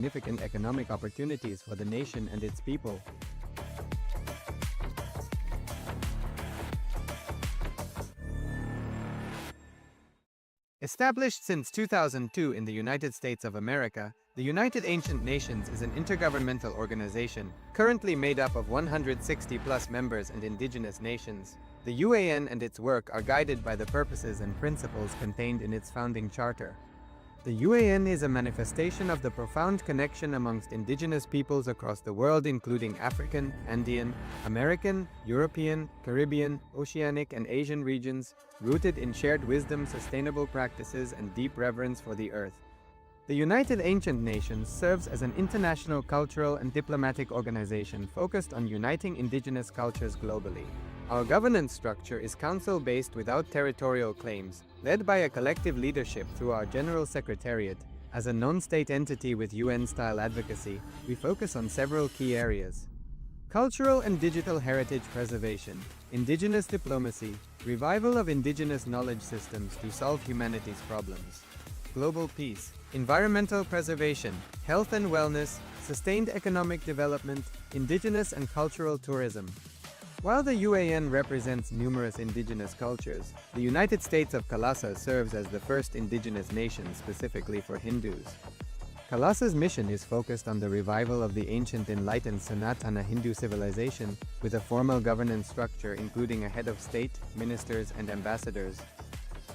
significant economic opportunities for the nation and its people. Established since 2002 in the United States of America, the United Ancient Nations is an intergovernmental organization, currently made up of 160+ members and indigenous nations. The UAN and its work are guided by the purposes and principles contained in its founding charter. The UAN is a manifestation of the profound connection amongst indigenous peoples across the world, including African, Andean, American, European, Caribbean, Oceanic, and Asian regions, rooted in shared wisdom, sustainable practices, and deep reverence for the earth. The United Ancient Nations serves as an international cultural and diplomatic organization focused on uniting indigenous cultures globally. Our governance structure is council-based without territorial claims, led by a collective leadership through our General Secretariat. As a non-state entity with UN-style advocacy, we focus on several key areas: cultural and digital heritage preservation, indigenous diplomacy, revival of indigenous knowledge systems to solve humanity's problems, global peace, environmental preservation, health and wellness, sustained economic development, indigenous and cultural tourism. While the UAN represents numerous indigenous cultures, the United States of Kailasa serves as the first indigenous nation specifically for Hindus. Kailasa's mission is focused on the revival of the ancient enlightened Sanatana Hindu civilization, with a formal governance structure including a head of state, ministers, and ambassadors.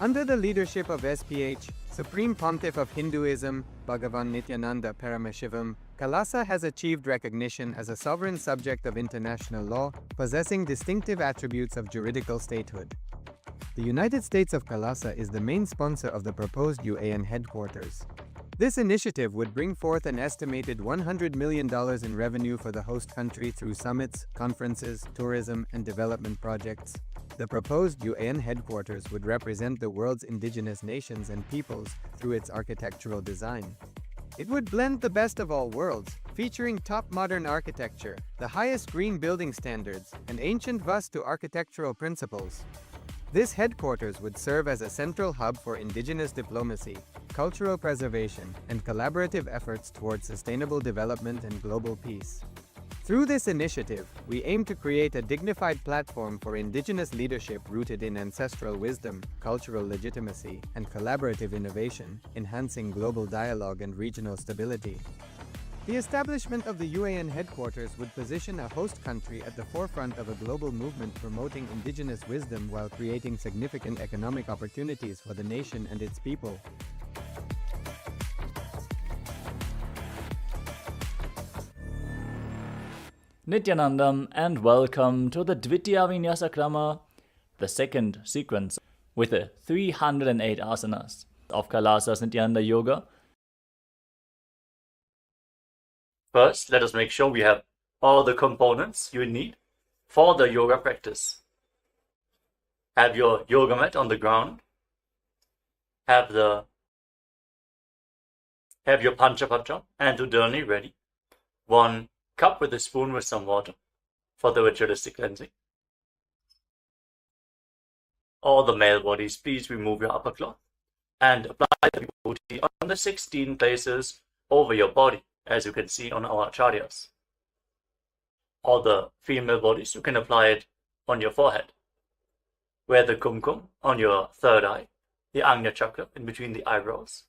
Under the leadership of SPH, Supreme Pontiff of Hinduism, BHAGAVAN Nithyananda Paramashhivam, Kailasa has achieved recognition as a sovereign subject of international law, possessing distinctive attributes of juridical statehood. The United States of Kailasa is the main sponsor of the proposed UAN headquarters. This initiative would bring forth an estimated $100 million in revenue for the host country through summits, conferences, tourism, and development projects. The proposed UAN headquarters would represent the world's indigenous nations and peoples through its architectural design. It would blend the best of all worlds, featuring top modern architecture, the highest green building standards, and ancient Vastu architectural principles. This headquarters would serve as a central hub for indigenous diplomacy, cultural preservation, and collaborative efforts towards sustainable development and global peace. Through this initiative, we aim to create a dignified platform for indigenous leadership rooted in ancestral wisdom, cultural legitimacy, and collaborative innovation, enhancing global dialogue and regional stability. The establishment of the UAN headquarters would position a host country at the forefront of a global movement promoting indigenous wisdom while creating significant economic opportunities for the nation and its people. Nithyanandam, and welcome to the Dvitiya Vinyasa Krama, the second sequence with the 308 asanas of Kailasa's Nityananda Yoga. First, let us make sure we have all the components you need for the yoga practice. Have your yoga mat on the ground. Have your Panchapacha and Udalani ready. 1 cup with a spoon with some water for the ritualistic cleansing. All the male bodies, please remove your upper cloth and apply the vibhuti on the 16 places over your body, as you can see on our acharyas. All the female bodies, you can apply it on your forehead. Wear the kumkum on your third eye, the Agnya chakra in between the eyebrows,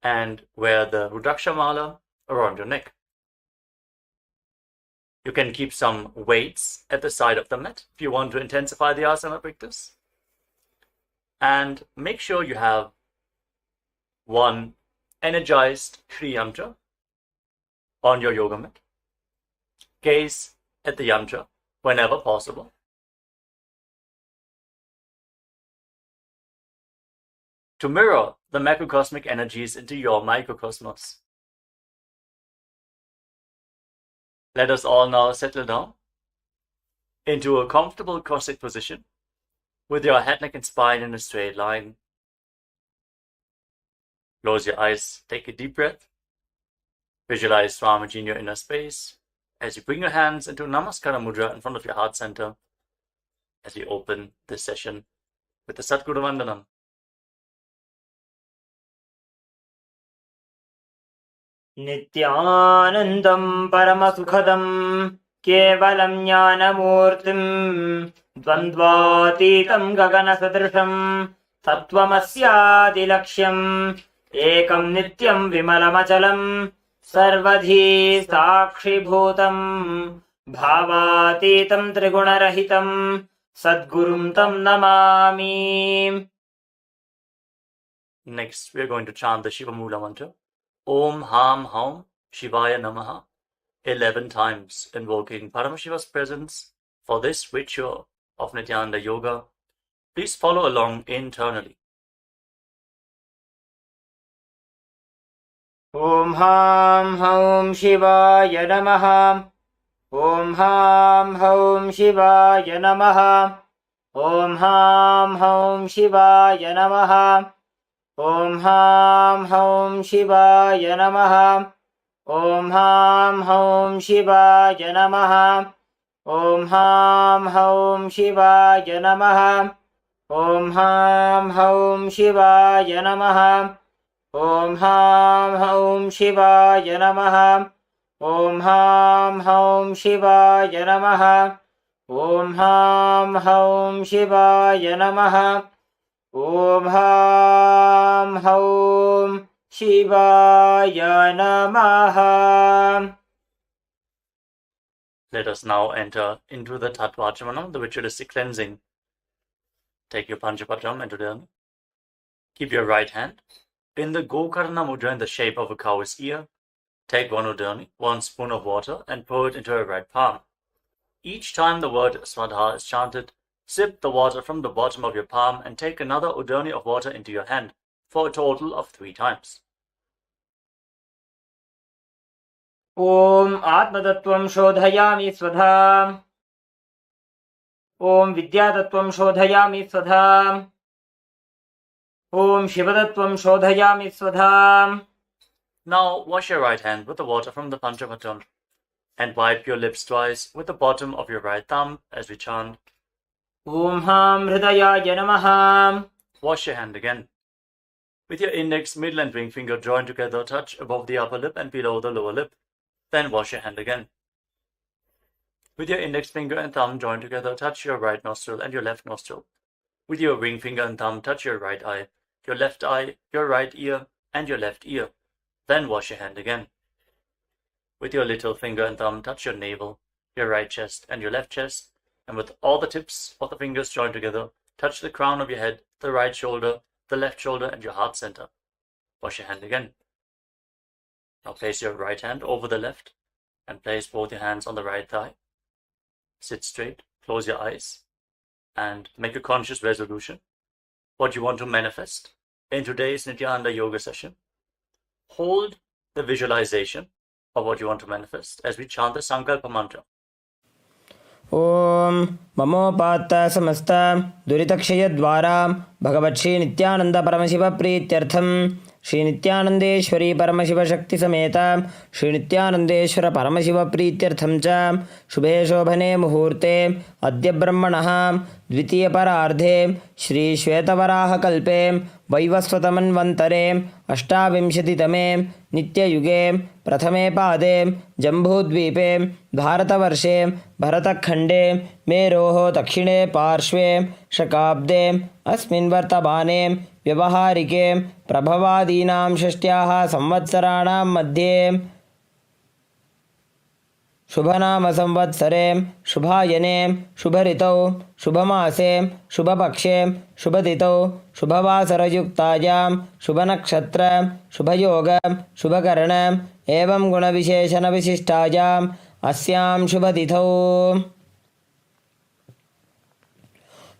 and wear the Rudraksha mala around your neck. You can keep some weights at the side of the mat if you want to intensify the asana practice. And make sure you have 1 energized Shri Yantra on your yoga mat. Gaze at the yantra whenever possible. To mirror the macrocosmic energies into your microcosmos. Let us all now settle down into a comfortable cross-legged position with your head, neck, and spine in a straight line. Close your eyes, take a deep breath. Visualize Swamiji in your inner space as you bring your hands into Namaskara Mudra in front of your heart center as we open this session with the Satguru Vandanam. नित्यानन्दं परमसुखदं केवलं ज्ञानमूर्तिं द्वन्द्वातीतं गगनसदृशं तत्त्वमस्यादिलक्ष्यम् एकं नित्यं विमलमचलं सर्वधी साक्षिभूतं भावातीतं त्रिगुणरहितं सद्गुरुं तं Namami. Next, we are going to chant the Shiva Mula mantra. Om Ham Haum Shivaya Namaha 11 times, invoking Paramashiva's presence for this ritual of Nityananda Yoga. Please follow along internally. Om Ham Haum Shivaya Namaha. Om Ham Haum Shivaya Namaha. Om Ham Haum Shivaya Namaha. Om Ham Haum Shivaya Namaha. Om Ham Haum Shivaya Namaha. Om Ham Haum Shivaya Namaha. Om Ham Haum Shivaya Namaha. Om Ham Haum Shivaya Namaha. Om Ham Haum Shivaya Namaha. Om Ham Haum Shivaya Namaha. Om Ham Haum Shivaya Namaha. Let us now enter into the Tattvachmanam, the ritualistic cleansing. Take your Panchapatram and Udani. Keep your right hand in the Gokarna Mudra in the shape of a cow's ear. Take one Udani, 1 spoon of water, and pour it into your right palm. Each time the word Swadha is chanted, sip the water from the bottom of your palm and take another Udani of water into your hand for a total of 3 times. Om Atmatattvam Shodhayami Swadha. Om Vidyatattvam Shodhayami Swadha. Om Shivatattvam Shodhayami Swadha. Now wash your right hand with the water from the Panchapatram and wipe your lips twice with the bottom of your right thumb as we chant. Om Ham Hridayaya Namaha. Wash your hand again. With your index, middle and ring finger joined together, touch above the upper lip and below the lower lip. Then wash your hand again. With your index finger and thumb joined together, touch your right nostril and your left nostril. With your ring finger and thumb, touch your right eye, your left eye, your right ear, and your left ear. Then wash your hand again. With your little finger and thumb, touch your navel, your right chest, and your left chest. And with all the tips of the fingers joined together, touch the crown of your head, the right shoulder, the left shoulder, and your heart center. Wash your hand again. Now place your right hand over the left and place both your hands on the right thigh. Sit straight, close your eyes, and make a conscious resolution. What you want to manifest in today's Nityananda Yoga session. Hold the visualization of what you want to manifest as we chant the Sankalpa mantra. Om Mamopatta Samasta Duritakshayadvara Bhagavat Sri Nithyananda Paramashiva Prityartham Sri Nithyanandeshwari Paramashiva Shakti Sameta Sri Nithyanandeshwara Paramashiva Prityartham Cha Shubhe Shobhane Muhurte Adya Brahmanaha Dvitiya Parardhe Shri Shvetavaraha Kalpe Vaivasvatamanvantare Ashtavimshatitame Nityayuge Prathame Pade Jambudvipe Bharatavarshe Bharatakhande Meroho Dakshine Parshve Shakabde Asmin Vartabane Vyavaharike Prabhavadinam Shashtyaha Samvatsaranam Madhye Shubhanama Samvatsare Shubhayane Shubharitau Shubhamase Shubhapakshe Shubhaditau Shubhavasarayuktayam Shubhanakshatra Shubhayoga Shubhakarana Evam Gunavisheshana Vishishtayam Asyam Shubhadithau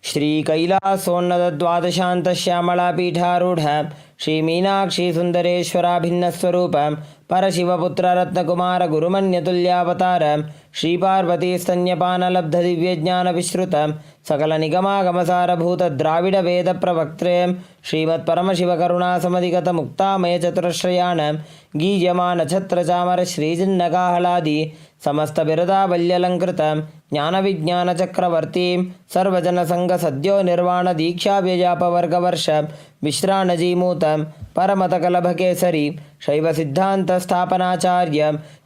Shri Kailasonnada Dvadashanta Shyamala Pitharudha Shri Meenakshi Sundareshwara Bhinnaswarupa Parashivaputra Ratnakumara Gurumanyatulyavatar Shri Parvati Stanyapana Labdha Divyajnana Vishruta Sakala Nigama Gamasara Bhuta Dravida Veda Pravaktre Srimat Paramashiva Karuna Samadhikata Mukta Maya Chaturashrayana Gijamana Chatra Chamara Shri Jinnakahaladi Samasta Birada Valyalankrita Jnana Vijnana Chakravarti Sarvajana Sangha Sadhyo Nirvana Diksha Vyajapa Varga Varsha विश्राणजीमूतं परमतकलभकेसरी शैवसिद्धान्तस्थापनाचार्य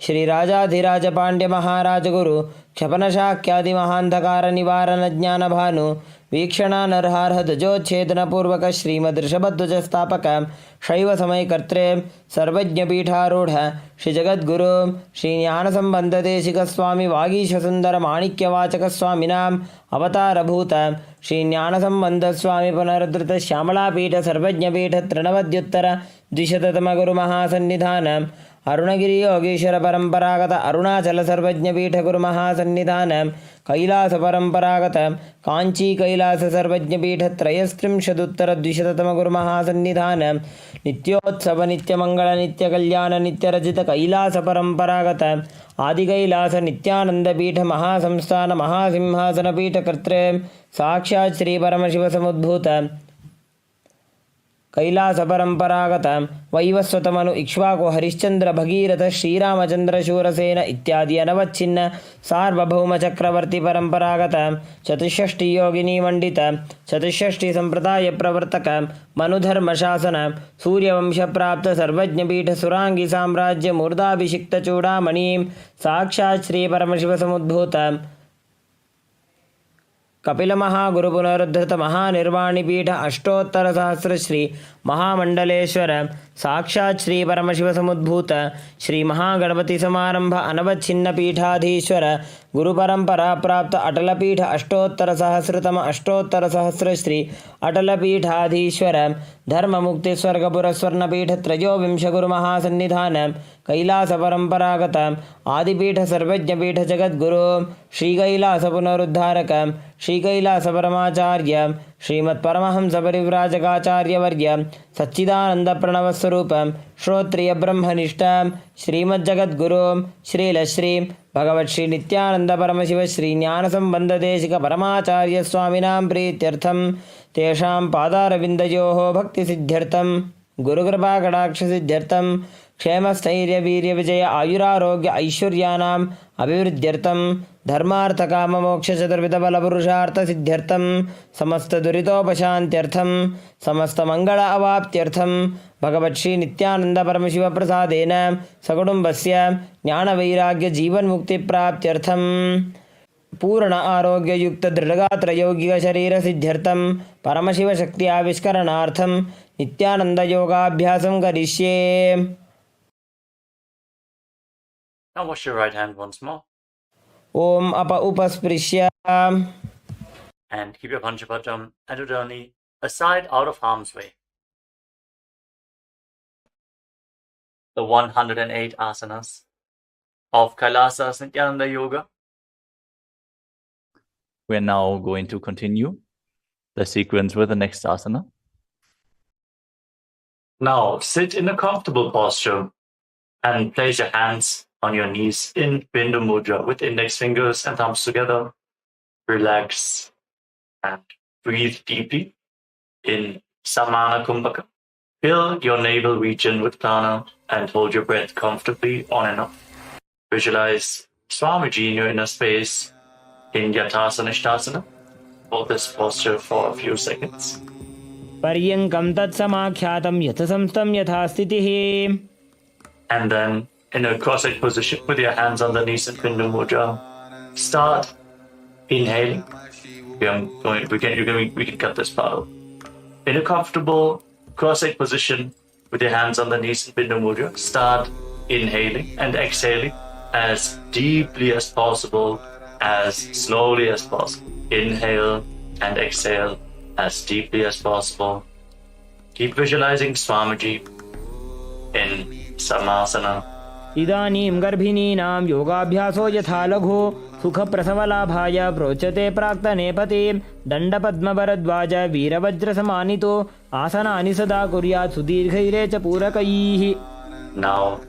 श्रीराजाधिराजपाण्ड्यमहाराजगुरु क्षपनशाक्यादिमहान्धकारनिवारणज्ञानभानु वीक्षणानर्हार्हध्वजोच्छेदनपूर्वक श्रीमदृषभध्वजस्थापक शैवसमयकर्त्रे सर्वज्ञपीठारूढ श्रीजगद्गुरु श्रीज्ञानसम्बन्धदेशिकस्वामी वागीशसुन्दरमाणिक्यवाचकस्वामिनाम् अवतारभूत श्रीज्ञानसम्बन्धस्वामी पुनरुद्धृतश्यामलापीठ सर्वज्ञपीठ तृणवद्युत्तर द्विशततमगुरुमहासन्निधान अरुणगिरि Yogeshwar परंपरागत अरुणाचल सर्वज्ञपीठ गुरुमहासन्निधान कैलास परंपरागत कांची कैलास सर्वज्ञपीठ त्रयस्त्रिंशदुत्तर द्विशततम गुरुमहासन्निधान नित्योत्सव नित्यमंगल नित्यकल्याण नित्यरजित कैलास परंपरागत आदि कैलास नित्यानंदपीठ महासंस्थान महासिंहासन पीठ कर्त्रे साक्षात् श्री परमशिव समुद्भूत कैलास परंपरागत वैवस्वतमनु इक्ष्वाकु हरिश्चंद्र भगीरथ श्रीरामचंद्र शूरसेन इत्यादि अनवच्छिन्न सार्वभौम चक्रवर्ती परंपरागत चतुष्षष्टि योगिनी मंडित चतुष्षष्टि संप्रदाय प्रवर्तक मनुधर्म शासन सूर्यवंश प्राप्त सर्वज्ञपीठ सुरांगी साम्राज्य मूर्धाभिषिक्त चूड़ामणि साक्षात् श्री परमशिव समुद्भूत कपिल महागुरु पुनरुद्धृत महानिर्वाणिपीठ अष्टोत्तर सहस्र श्री महामंडलेश्वर साक्षात् श्री परमशिव समुद्भूत श्री महागणपति समारंभ अनवच्छिन्न पीठाधीश्वर गुरु परंपरा प्राप्त अटलपीठ अष्टोत्तर सहस्रतम अष्टोत्तर सहस्र श्री अटलपीठाधीश्वर धर्म मुक्ति स्वर्गपुर स्वर्णपीठ त्रयोविंश गुरु महासन्निधान कैलास परंपरागत आदिपीठ सर्वज्ञपीठ जगद्गुरु श्री कैलास पुनरुद्धारक श्री कैलास परमाचार्य श्रीमत्परमहंस परिव्राजकाचार्यवर्य सच्चिदानंद प्रणव स्वरूप श्रोत्रिय ब्रह्मनिष्ठ श्रीमज्जगद्गुरु श्रीलश्री भगवत् श्री नित्यानंद परमशिव श्री ज्ञान संबंध देशिक परमाचार्य स्वामिनां प्रीत्यर्थं तेषां पादारविन्दयोः भक्ति सिद्ध्यर्थं गुरुकृपा कटाक्ष सिद्ध्यर्थं क्षेमस्थैर्य वीर्य विजय आयुरारोग्य ऐश्वर्यानाम् अभिवृद्ध्यर्थं धर्मार्थ काम मोक्ष चतुर्विध बल पुरुषार्थ सिद्ध्यर्थं समस्त दुरितोपशान्त्यर्थं समस्त मंगल अवाप्त्यर्थं भगवत् श्री नित्यानंद परमशिव प्रसादेन सकुटुम्बस्य ज्ञान वैराग्य जीवन मुक्ति प्राप्त्यर्थं पूर्ण आरोग्य युक्त दृढ़गात्र यौगिक शरीर सिद्ध्यर्थं परमशिव शक्ति आविष्करणार्थं नित्यानंद योगाभ्यासं करिष्ये. Now wash your right hand once more. Om apa upasprishya. And keep your Panchapatam and Udani aside out of harm's way. The 108 asanas of Kailasa Nityananda Yoga. We are now going to continue the sequence with the next asana. Now sit in a comfortable posture and place your hands on your knees in Bindu Mudra with index fingers and thumbs together. Relax and breathe deeply in Samana Kumbhaka. Fill your navel region with prana and hold your breath comfortably on and off. Visualize Swamiji in your inner space in Yatasana Ishtasana. Hold this posture for a few seconds. पर्यङ्कं तत्समाख्यातं यथसंस्थं यथा स्थितिः. And then in a cross-legged position with your hands on the knees in Bindu Mudra, start inhaling. We can cut this part out. In a comfortable cross-legged position with your hands on the knees in Bindu Mudra, start inhaling and exhaling as deeply as possible, as slowly as possible. Inhale and exhale as deeply as possible. Keep visualizing Swamiji in Samasana. इदानीं गर्भिणीनां योगाभ्यासो यथा लघु सुखप्रसवलाभाय प्रोच्यते प्राक्तनेपति दण्डपद्मभरद्वाज वीरवज्रसमानितो आसनानि सदा कुर्यात् सुदीर्घैरे च पूरकैः. Now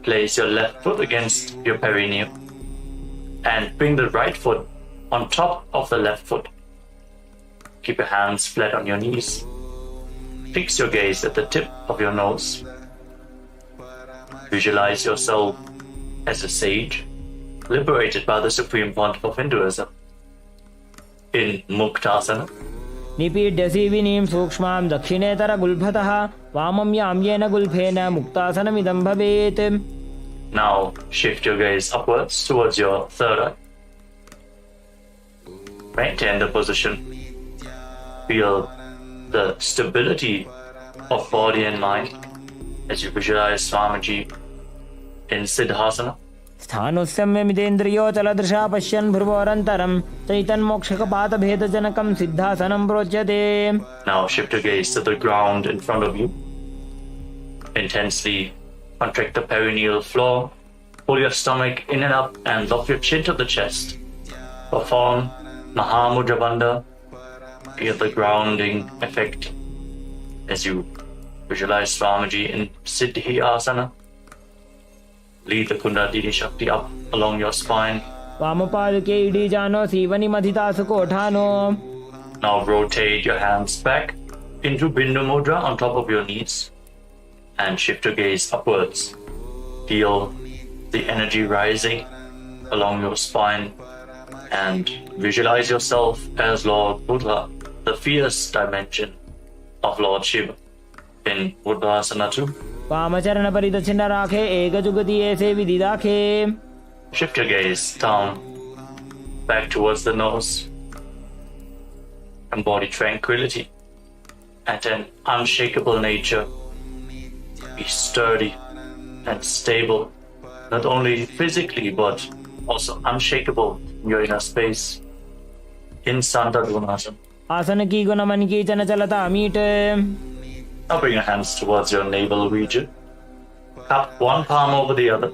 place your left foot against your perineum and bring the right foot on top of the left foot. Keep your hands flat on your knees. Fix your gaze at the tip of your nose. Visualize yourself as a sage, liberated by the Supreme Pontiff of Hinduism. In Muktasana, निपीड्यसि विनीं सूक्ष्मां दक्षिणेतरगुल्फतः वामं यां येन गुल्फेन मुक्तासनमिदं भवेत्. Now shift your gaze upwards towards your third eye. Maintain the position. Feel the stability of body and mind as you visualize Swamiji in Siddhasana. स्थानुस्यम्यमितेन्द्रियोचलदृशा पश्यन् भ्रुवोरन्तरं चैतन्मोक्षकपातभेदजनकं सिद्धासनं प्रोच्यते. Now shift your gaze to the ground in front of you. Intensely contract the perineal floor. Pull your stomach in and up and lock your chin to the chest. Perform Mahamudra Bandha. Feel the grounding effect as you visualize Swamiji in Siddhi Asana. Lead the Kundalini Shakti up along your spine. वामपादुके इडीजानो सीवनिमधितासु कोठानो. Now rotate your hands back into Bindu Mudra on top of your knees and shift your gaze upwards. Feel the energy rising along your spine and visualize yourself as Lord Buddha, the fierce dimension of Lord Shiva in Buddhasana 2. वामचरणपरिदक्षिण राखे एकजुगति ऐसे विधि राखे. Shift your gaze down, back towards the nose. Embody tranquility and an unshakable nature. Be sturdy and stable, not only physically but also unshakable in your inner space. In Sandadvanasana. आसन की गुण मन की चन चलता meet. Now bring your hands towards your navel region. Cup one palm over the other.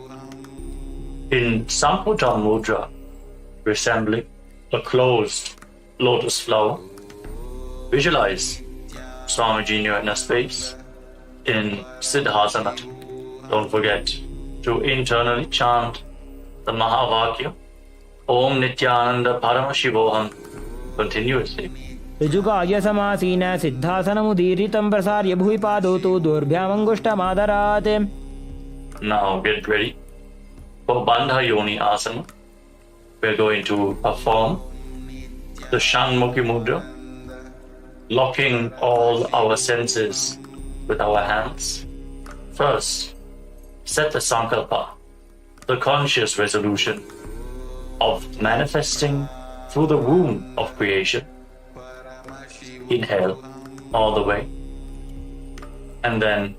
In Samputa Mudra, resembling a closed lotus flower. Visualize Swamiji in your inner space in Siddhasana. Don't forget to internally chant the Mahavakya Om Nityananda Paramashivoham continuously. ऋजुकाय समासीन सिद्धासनमुदीरितं प्रसार्य भुवि पादौ तु दोर्भ्यामङ्गुष्ठमादरात्. Now get ready for Bandha Yoni Asana. We're going to perform the Shanmukhi Mudra, locking all our senses with our hands. First, set the Sankalpa, the conscious resolution of manifesting through the womb of creation. Inhale all the way. And then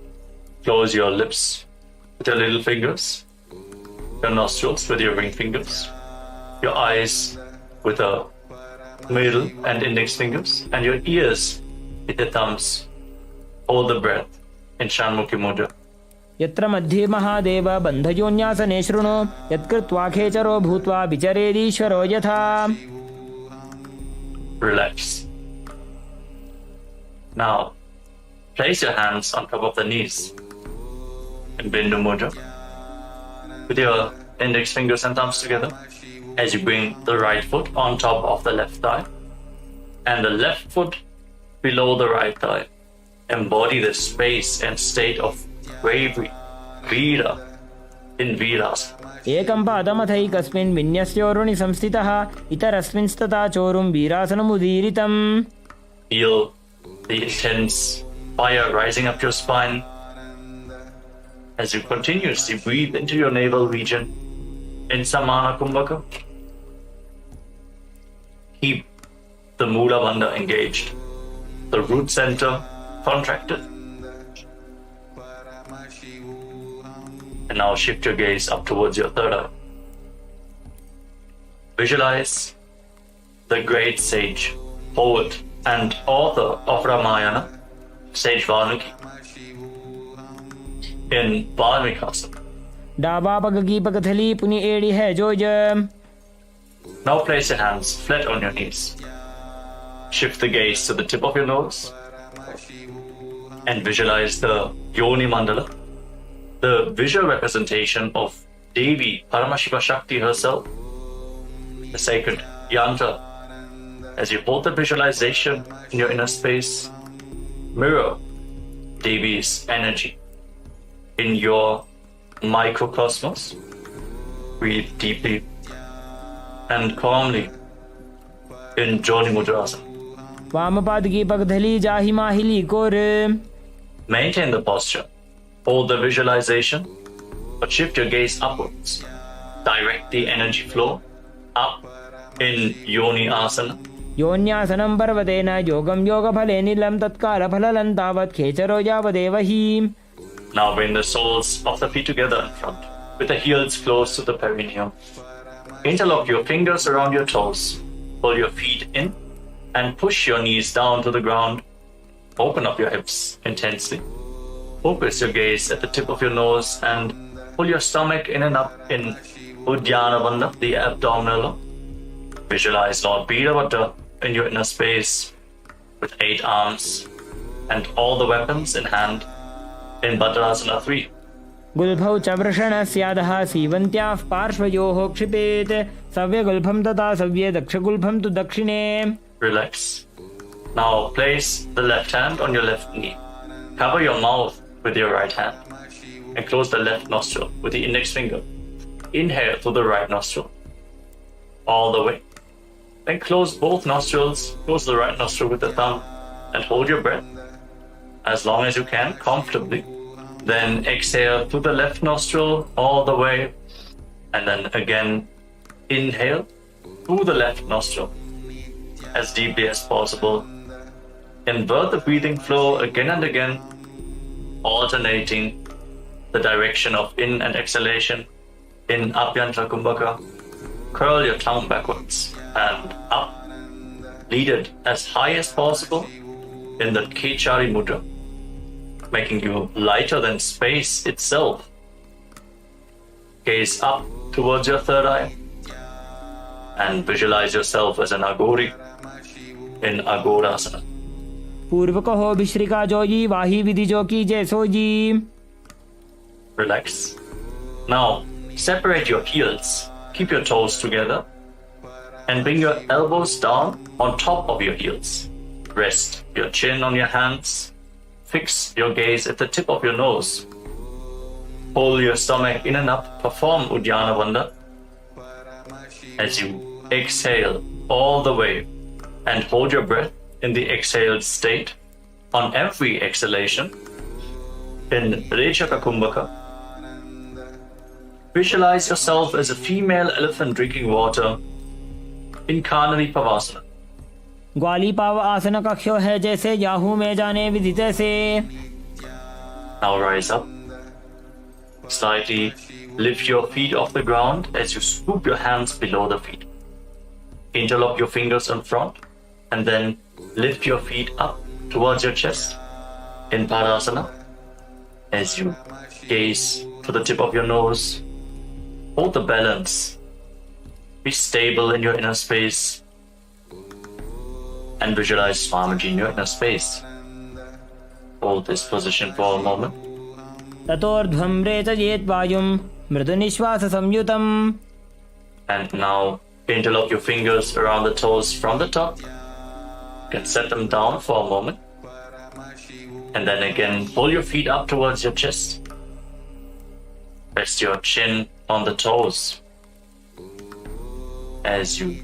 close your lips with your little fingers, your nostrils with your ring fingers, your eyes with the middle and index fingers, and your ears with your thumbs. Hold the breath in Shanmukhi Mudra. यत्र मध्ये महादेव बन्धयोन्यासने शृणु यत्कृत्वा खेचरो भूत्वा विचरेदीश्वरो यथा. Relax. Now, place your hands on top of the knees in Bindu Mudra with your index fingers and thumbs together as you bring the right foot on top of the left thigh and the left foot below the right thigh. Embody the space and state of bravery, Veera, in Veerasana. एकं पादमथैकस्मिन् विन्यस्योरुणि संस्थितः इतरस्मिंस्तथा चोरुं वीरासनमुदीरितम्. Feel the intense fire rising up your spine as you continuously breathe into your navel region in Samana Kumbhaka. Keep the Mula Bandha engaged, the root center contracted. And now shift your gaze up towards your third eye. Visualize the great sage, poet, and author of Ramayana, Sage Valmiki, in Valmikasana. डाबापगीपकथली पुनि एड़ी है जोज. Now place your hands flat on your knees. Shift the gaze to the tip of your nose and visualize the Yoni Mandala, the visual representation of Devi Paramashiva Shakti herself, the sacred yantra. As you hold the visualization in your inner space, mirror Devi's energy in your microcosmos. Breathe deeply and calmly in Joni Mudrasana. वाम पाद की पगधली जाहि माहिली core. Maintain the posture. Hold the visualization, but shift your gaze upwards. Direct the energy flow up in Yoni Asana. योन्यासनं पर्वतेन योगं योगफले नीलं तत्कालफलं तावत् खेचरो यावदेव हि. Now bring the soles of the feet together in front, with the heels close to the perineum. Interlock your fingers around your toes. Pull your feet in and push your knees down to the ground. Open up your hips intensely. Focus your gaze at the tip of your nose and pull your stomach in and up in Uddiyana Bandha, the abdominal. Visualize Lord Birabhadra in your inner space with 8 arms and all the weapons in hand in Bhadrasana 3. गुल्फौ च वृषणस्यादः सीवन्त्याः पार्श्वयोः क्षिपेत् सव्यगुल्फं तथा सव्ये दक्षगुल्फं तु दक्षिणे. Relax. Now place the left hand on your left knee. Cover your mouth with your right hand and close the left nostril with the index finger. Inhale through the right nostril all the way. Then close both nostrils, close the right nostril with the thumb and hold your breath as long as you can comfortably. Then exhale through the left nostril all the way, and then again inhale through the left nostril as deeply as possible. Invert the breathing flow again and again, alternating the direction of in and exhalation. In Abhyantra Kumbhaka, curl your tongue backwards and up. Lead it as high as possible in the Khechari Mudra, making you lighter than space itself. Gaze up towards your third eye and visualize yourself as an Agori in Agorasana. पूर्व कहो भिश्रिका जोजी वाही विधि जो की जैसो जी. Relax. Now separate your heels. Keep your toes together and bring your elbows down on top of your heels. Rest your chin on your hands. Fix your gaze at the tip of your nose. Pull your stomach in and up. Perform Uddiyana Bandha as you exhale all the way and hold your breath in the exhaled state. On every exhalation, in Rechaka Kumbhaka, visualize yourself as a female elephant drinking water in Kanari Pavasana. ग्वाली पाव आसन कक्षो है जैसे Yahoo में जाने विधि तैसे. Now rise up. Slightly lift your feet off the ground as you scoop your hands below the feet. Interlock your fingers in front and then lift your feet up towards your chest in Padasana as you gaze to the tip of your nose. Hold the balance. Be stable in your inner space and visualize Swamiji in your inner space. Hold this position for a moment. ततोर्ध्वं रेचयेत् वायुं मृदुनिश्वास संयुतम्. And now interlock your fingers around the toes from the top. You can set them down for a moment. And then again, pull your feet up towards your chest. Rest your chin on the toes as you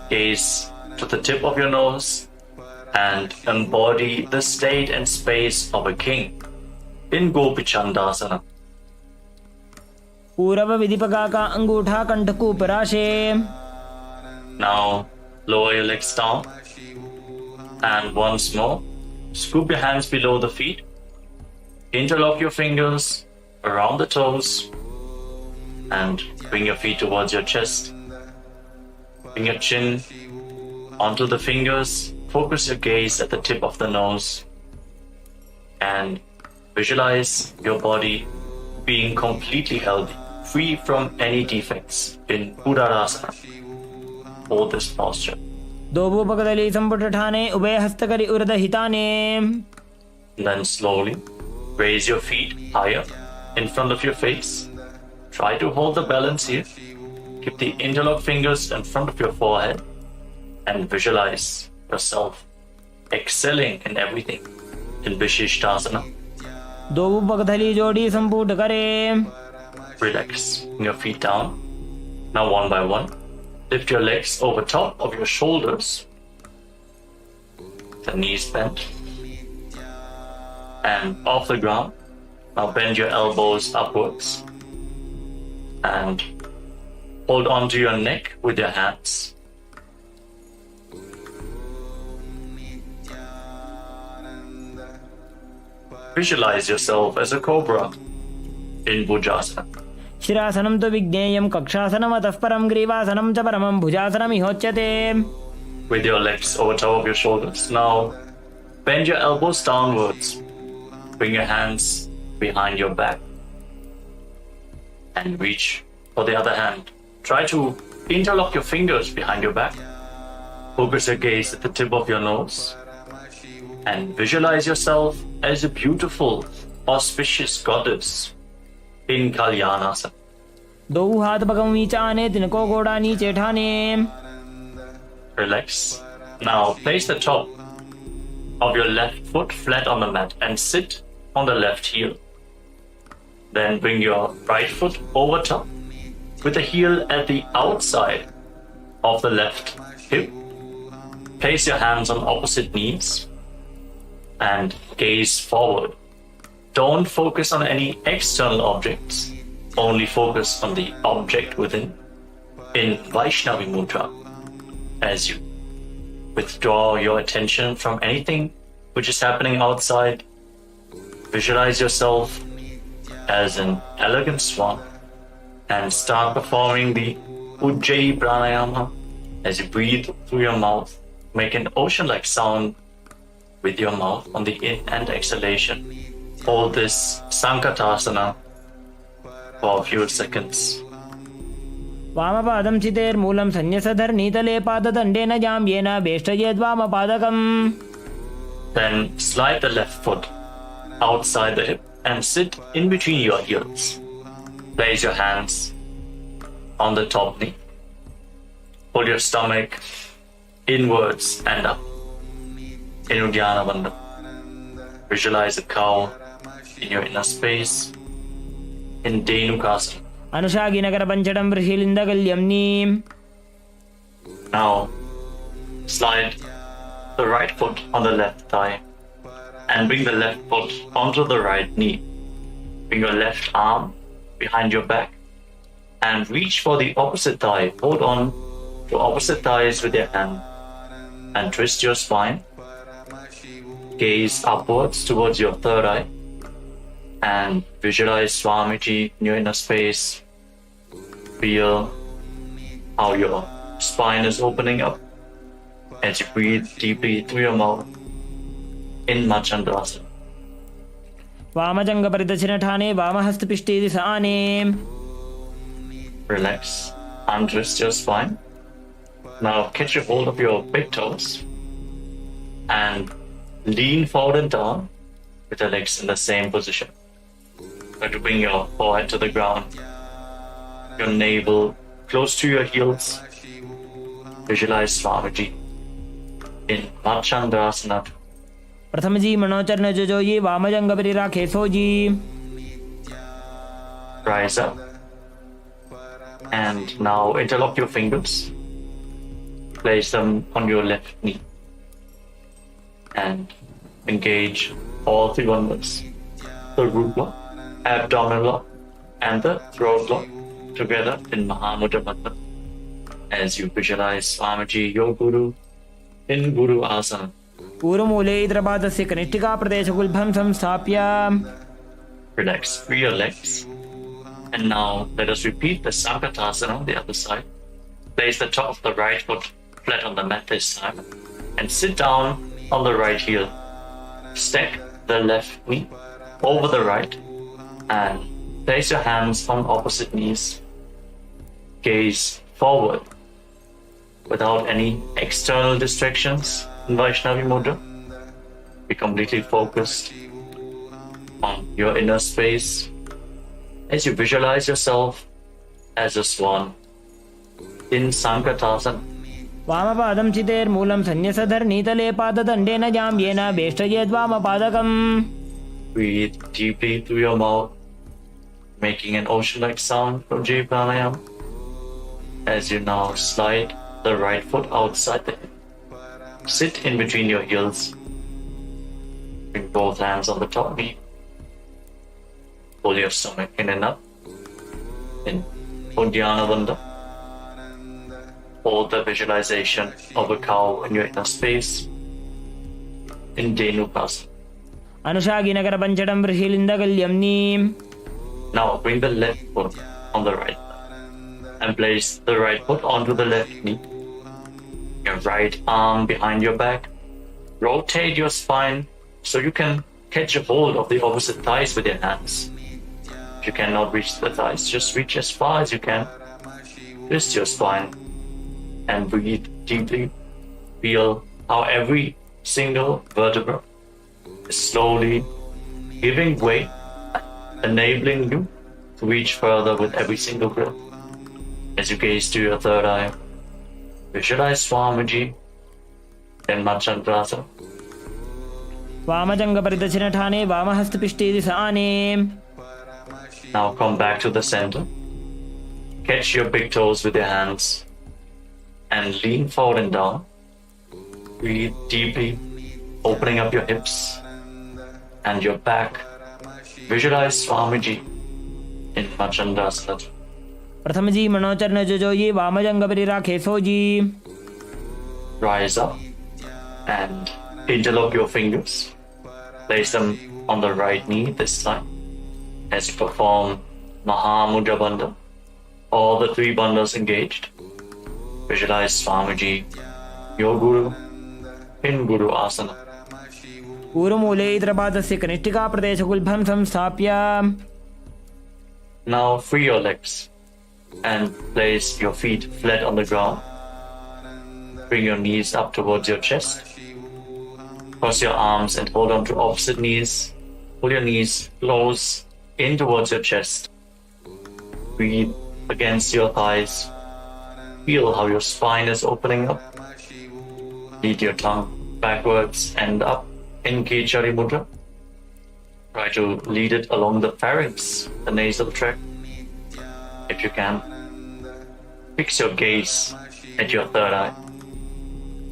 gaze to the tip of your nose and embody the state and space of a king in Gopichandasana. पूरव विधिपगा का अंगूठा कंठ को पराशे. Now lower your legs down and once more scoop your hands below the feet. Interlock your fingers around the toes and bring your feet towards your chest. Bring your chin onto the fingers. Focus your gaze at the tip of the nose and visualize your body being completely healthy, free from any defects in Udarasana. Hold this posture. दोबू पगदली संपुट ठाने उभय हस्तकरी उर्द हिताने. Then slowly raise your feet higher in front of your face. Try to hold the balance here. Keep the interlocked fingers in front of your forehead and visualize yourself excelling in everything in Vishishtasana. दोबू पगदली जोड़ी संपुट करे. Relax. Bring your feet down. Now one by one, lift your legs over top of your shoulders the knees bent. And off the ground, now bend your elbows upwards. And hold on to your neck with your hands. Visualize yourself as a cobra in Bhujasana. शिरासनं तु विज्ञेयं कक्षासनमतः परं ग्रीवासनं च परमं भुजासनमिहोच्यते. With your legs over top of your shoulders. Now, bend your elbows downwards. Bring your hands behind your back. And reach for the other hand. Try to interlock your fingers behind your back. Focus your gaze at the tip of your nose. And visualize yourself as a beautiful, auspicious goddess in Kalyanasana. दो हाथ पगम नीचाने तिनको गोड़ा नीचे ठाने. Relax. Now place the top of your left foot flat on the mat and sit on the left heel. Then bring your right foot over top with the heel at the outside of the left hip. Place your hands on opposite knees and gaze forward. Don't focus on any external objects. Only focus on the object within in Vaishnavi Mudra. As you withdraw your attention from anything which is happening outside, visualize yourself as an elegant swan and start performing the Ujjayi Pranayama as you breathe through your mouth. Make an ocean-like sound with your mouth on the in and exhalation. Hold this Sankatasana for a few seconds. वामपादं चितेर्मूलं संन्यसधर्नीतले पाददण्डेन जाम्येन वेष्टयेद्वामपादकम्. Then slide the left foot outside the hip and sit in between your heels. Place your hands on the top knee. Pull your stomach inwards and up in Uddiyana Bandha. Visualize a cow in your inner space in Dhenukasana. अनुशागिनगरपञ्चडं वृषिलिन्दगल्यम्नीम्. Now slide the right foot on the left thigh and bring the left foot onto the right knee. Bring your left arm behind your back and reach for the opposite thigh. Hold on to opposite thighs with your hand and twist your spine. Gaze upwards towards your third eye and visualize Swamiji in your inner space. Feel how your spine is opening up as you breathe deeply through your mouth in Machandasana. वामजङ्गपरिदर्शनठाने वामहस्तपिष्ठेति Sane. Relax, untwist your spine. Now catch a hold of your big toes and lean forward and down with your legs in the same position. Try to bring your forehead to the ground, your navel close to your heels. Visualize Swamiji in Machandasana. प्रथमजी मनोचरण जोजोयी वामजङ्गपरिराखे sooji. Rise up and now interlock your fingers. Place them on your left knee and engage all three wonders: the root block, abdominal block, and the throat block together in Mahamudra Bandha as you visualize Swamiji, your Guru, in Guru Asana. पूर्वमूले इन्द्रपादस्य कनिष्ठिकाप्रदेशगुल्भं संस्थाप्य. Relax, free your legs. And now let us repeat the Sankatasana on the other side. Place the top of the right foot flat on the mat this time and sit down on the right heel. Stack the left knee over the right and place your hands on opposite knees. Gaze forward without any external distractions in Vaishnavi Mudra. Be completely focused on your inner space as you visualize yourself as a swan in Sankatasana. वामपादं चितेर्मूलं संन्यसधर्नीतले पाददण्डेन जाम्येन वेष्टयेद्वामपादकम्. Breathe deeply through your mouth, making an ocean-like sound from Ujjayi Pranayama as you now slide the right foot outside the hip. sit in between your heels. Bring both hands on the top knee. Pull your stomach in and up. In Uddiyana Bandha. Hold the visualization of a cow in your inner space. In Dhenukasana. Anushaginagar Panchadam Vrishilindagalyamni. Now bring the left foot on the right and place the right foot onto the left knee. Your right arm behind your back. Rotate your spine so you can catch a hold of the opposite thighs with your hands. If you cannot reach the thighs, just reach as far as you can. Twist your spine and breathe deeply. Feel how every single vertebra is slowly giving way, enabling you to reach further with every single breath. As you gaze to your third eye, visualize Swamiji, then Machandrasa. Vamajanga Paridachina Thane, Vamahastapishti Sane. Now come back to the center. Catch your big toes with your hands and lean forward and down. Breathe deeply, opening up your hips and your back. Visualize Swamiji in Machandrasana. Prathamji Manocharna Jojoyi, Vamajanga Parirake Soji. Rise up and interlock your fingers. Place them on the right knee this time as you perform Mahamudra Bandha. All the three bandhas engaged. Visualize Swamiji, your Guru, in Guru Asana. Urumule Idrapadasya Kanishtika Pradeshagulbham Samstapya. Now free your legs and place your feet flat on the ground. Bring your knees up towards your chest. Cross your arms and hold on to opposite knees. Pull your knees close in towards your chest. Breathe against your thighs. Feel how your spine is opening up. Lead your tongue backwards and up in Kechari Mudra. Try to lead it along the pharynx, the nasal tract. If you can, fix your gaze at your third eye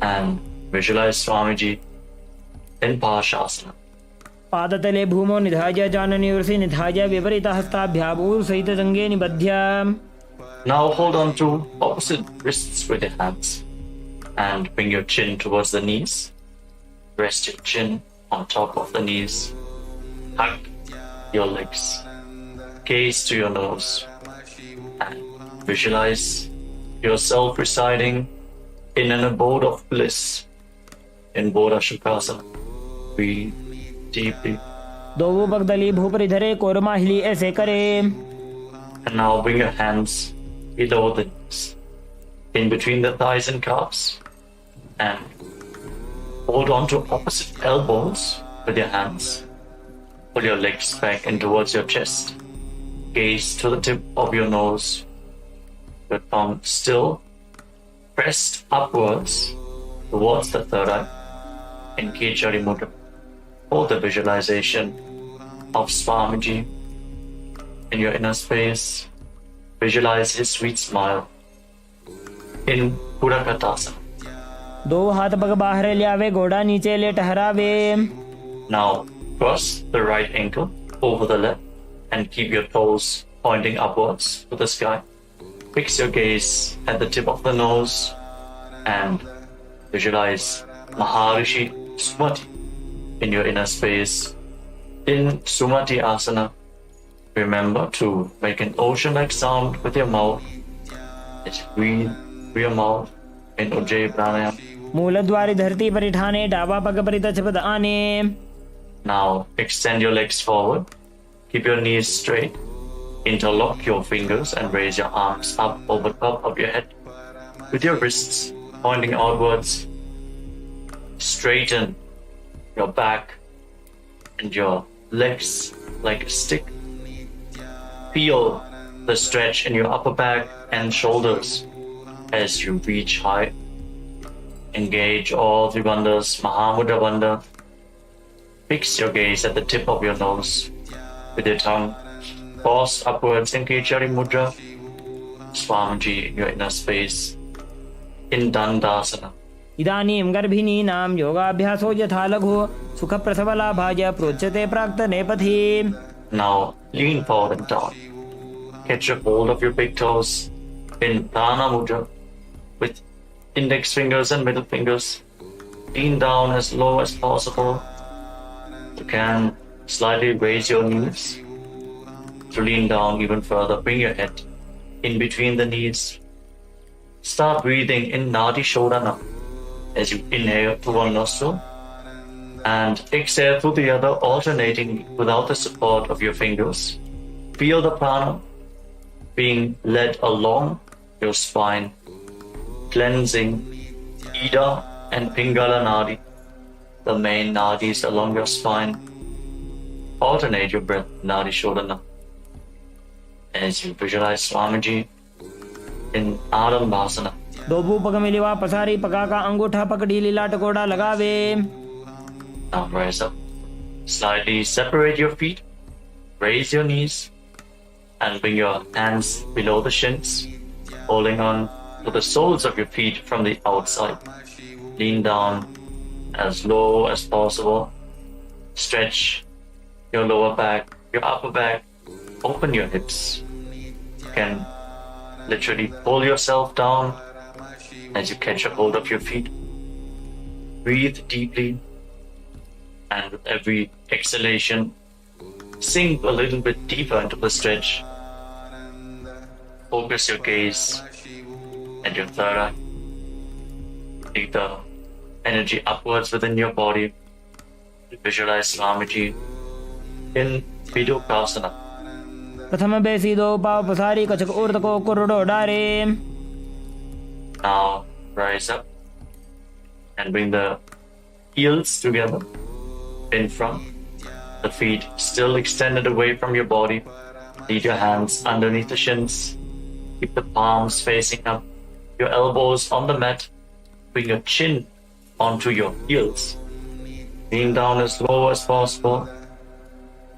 and visualize Swamiji in Parshasana. Padatale Bhumo Nidhaja Janani Ursi Nidhaja Viparita Hastabhyabur Saita Zange Nibadhya. Now hold on to opposite wrists with your hands and bring your chin towards the knees. Rest your chin on top of the knees. Hug your legs. Gaze to your nose and visualize yourself residing in an abode of bliss in Bodha Shukasana. Breathe deeply. Dovu Bagdali Bhuparidhare Kormahili Esekare. And now bring your hands below the knees, in between the thighs and calves, and hold on to opposite elbows with your hands. Pull your legs back in towards your chest. Gaze to the tip of your nose. Your tongue still pressed upwards towards the third eye in Kechari Mudra. Hold the visualization of Swamiji in your inner space. Visualize his sweet smile in Purakatasana. दो हाथ पग बाहर ले आवे घोड़ा नीचे ले ठहरावे. Now cross the right ankle over the left and keep your toes pointing upwards to the sky. Fix your gaze at the tip of the nose and visualize Maharishi Sumati in your inner space. In Sumati Asana, remember to make an ocean-like sound with your mouth. Let's breathe through your mouth in Ujjayi Pranayama. मूलद्वारी धरती परिठाने डाबा पग परितछपद आने. Now extend your legs forward. Keep your knees straight. Interlock your fingers and raise your arms up over top of your head with your wrists pointing outwards. Straighten your back and your legs like a stick. Feel the stretch in your upper back and shoulders as you reach high. Engage all three bandhas, Mahamudra Bandha. Fix your gaze at the tip of your nose with your tongue paused upwards in Kechari Mudra. Swamiji in your inner space in Dandasana. इदानीं गर्भिणीनां योगाभ्यासो यथा लघु सुखप्रसवलाभाय प्रोच्यते प्राक्तने पथि. Now lean forward and down. Catch a hold of your big toes in Prana Mudra with index fingers and middle fingers. Lean down as low as possible. You can slightly raise your knees to lean down even further. Bring your head in between the knees. Start breathing in Nadi Shodhana as you inhale through one nostril and exhale through the other, alternating without the support of your fingers. Feel the prana being led along your spine, cleansing Ida and Pingala Nadi, the main nadis along your spine. Alternate your breath, Nadi Shodhana, as you visualize Swamiji in Adambhasana. दोबू पग मिलिवा पसारी पका का अंगूठा पकड़ी लीला टकोड़ा लगावे. Now rise up. Slightly separate your feet. Raise your knees and bring your hands below the shins, holding on to the soles of your feet from the outside. Lean down as low as possible. Stretch your lower back, your upper back. Open your hips. You can literally pull yourself down as you catch a hold of your feet. Breathe deeply, and with every exhalation, sink a little bit deeper into the stretch. Focus your gaze at your third eye. Take the energy upwards within your body. Visualize Swamiji in Vidokasana. प्रथम बेसी दो पाव पसारी कचक ऊर्ध को कुरुडो डारे. Now rise up and bring the heels together in front. The feet still extended away from your body. Lead your hands underneath the shins. Keep the palms facing up. Your elbows on the mat. Bring your chin onto your heels. Lean down as low as possible.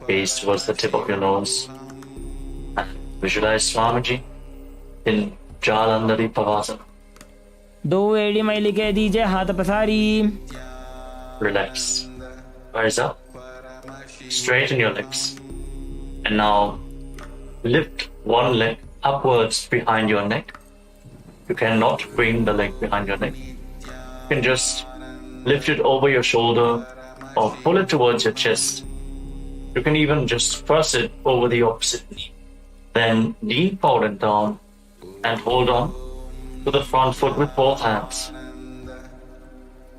Gaze towards the tip of your nose. And visualize Swamiji in Jalandhari Pavasana. दो एड़ी मैली के दीजिए हाथ पसारी. Relax. Rise up. Straighten your legs. And now lift one leg upwards behind your neck. You cannot bring the leg behind your neck. You can just lift it over your shoulder or pull it towards your chest. You can even just press it over the opposite knee. Then lean forward and down and hold on to the front foot with both hands.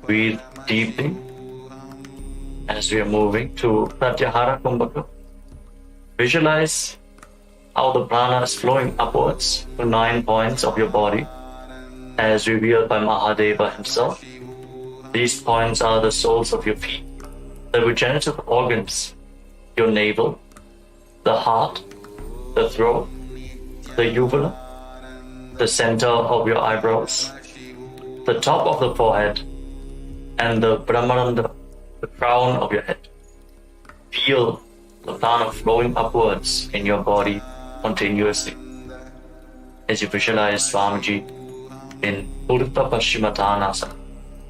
Breathe deeply as we are moving to Pratyahara Kumbhaka. Visualize how the prana is flowing upwards to 9 points of your body as revealed by Mahadeva himself. These points are the soles of your feet, the regenerative organs, your navel, the heart, the throat, the uvula, the center of your eyebrows, the top of the forehead, and the Brahmarandha, the crown of your head. Feel the prana flowing upwards in your body continuously as you visualize Swamiji in Urdhva Paschimottanasana.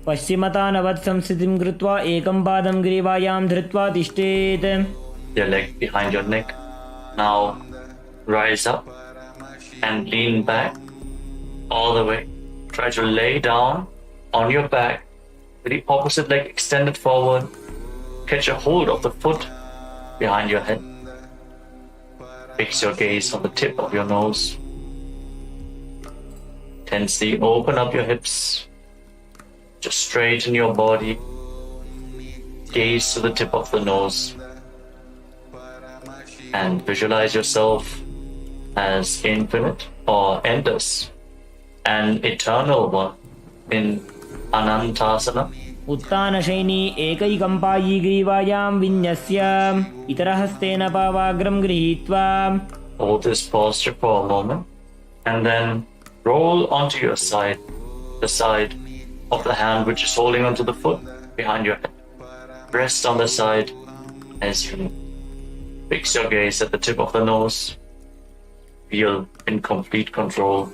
पश्चिमतानवत् संस्थितिं कृत्वा एकं पादं ग्रीवायां धृत्वा तिष्ठेत्. Your leg behind your neck. Now rise up and lean back all the way. Try to lay down on your back with the opposite leg extended forward. Catch a hold of the foot behind your head. Fix your gaze on the tip of your nose. Tensely open up your hips. Just straighten your body. Gaze to the tip of the nose. And visualize yourself as infinite or endless, an eternal one in Anantasana. उत्तानशैनी एकैकम्पायी ग्रीवायां विन्यस्य इतरहस्तेन पावाग्रं गृहीत्वा. Hold this posture for a moment and then roll onto your side, the side of the hand which is holding onto the foot behind your head. Rest on the side as you fix your gaze at the tip of the nose. Feel in complete control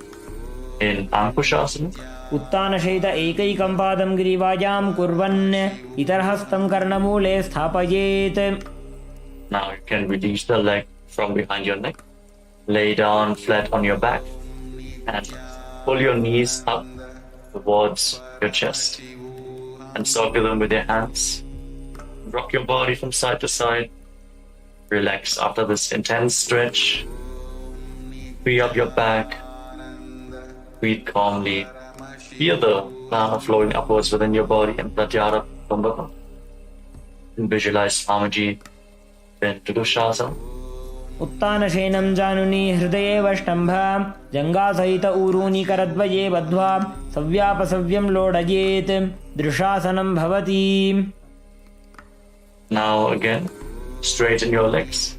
in Ankushasana. उत्तानशयित एकैकं पादं ग्रीवायां कुर्वन् इतरहस्तं कर्णमूले स्थापयेत्. Now you can release the leg from behind your neck. Lay down flat on your back and pull your knees up towards your chest and circle them with your hands. Rock your body from side to side. Relax after this intense stretch. Free up your back. Breathe calmly. Feel the prana flowing upwards within your body and pratyahara kumbhaka. And visualize Swamiji into the shasana. उत्तानशयनं जानुनि हृदये वष्टम्भ जङ्घासहित ऊरूनि करद्वये बद्ध्वा सव्यापसव्यं लोडयेत् दृशासनं भवति. Now again, straighten your legs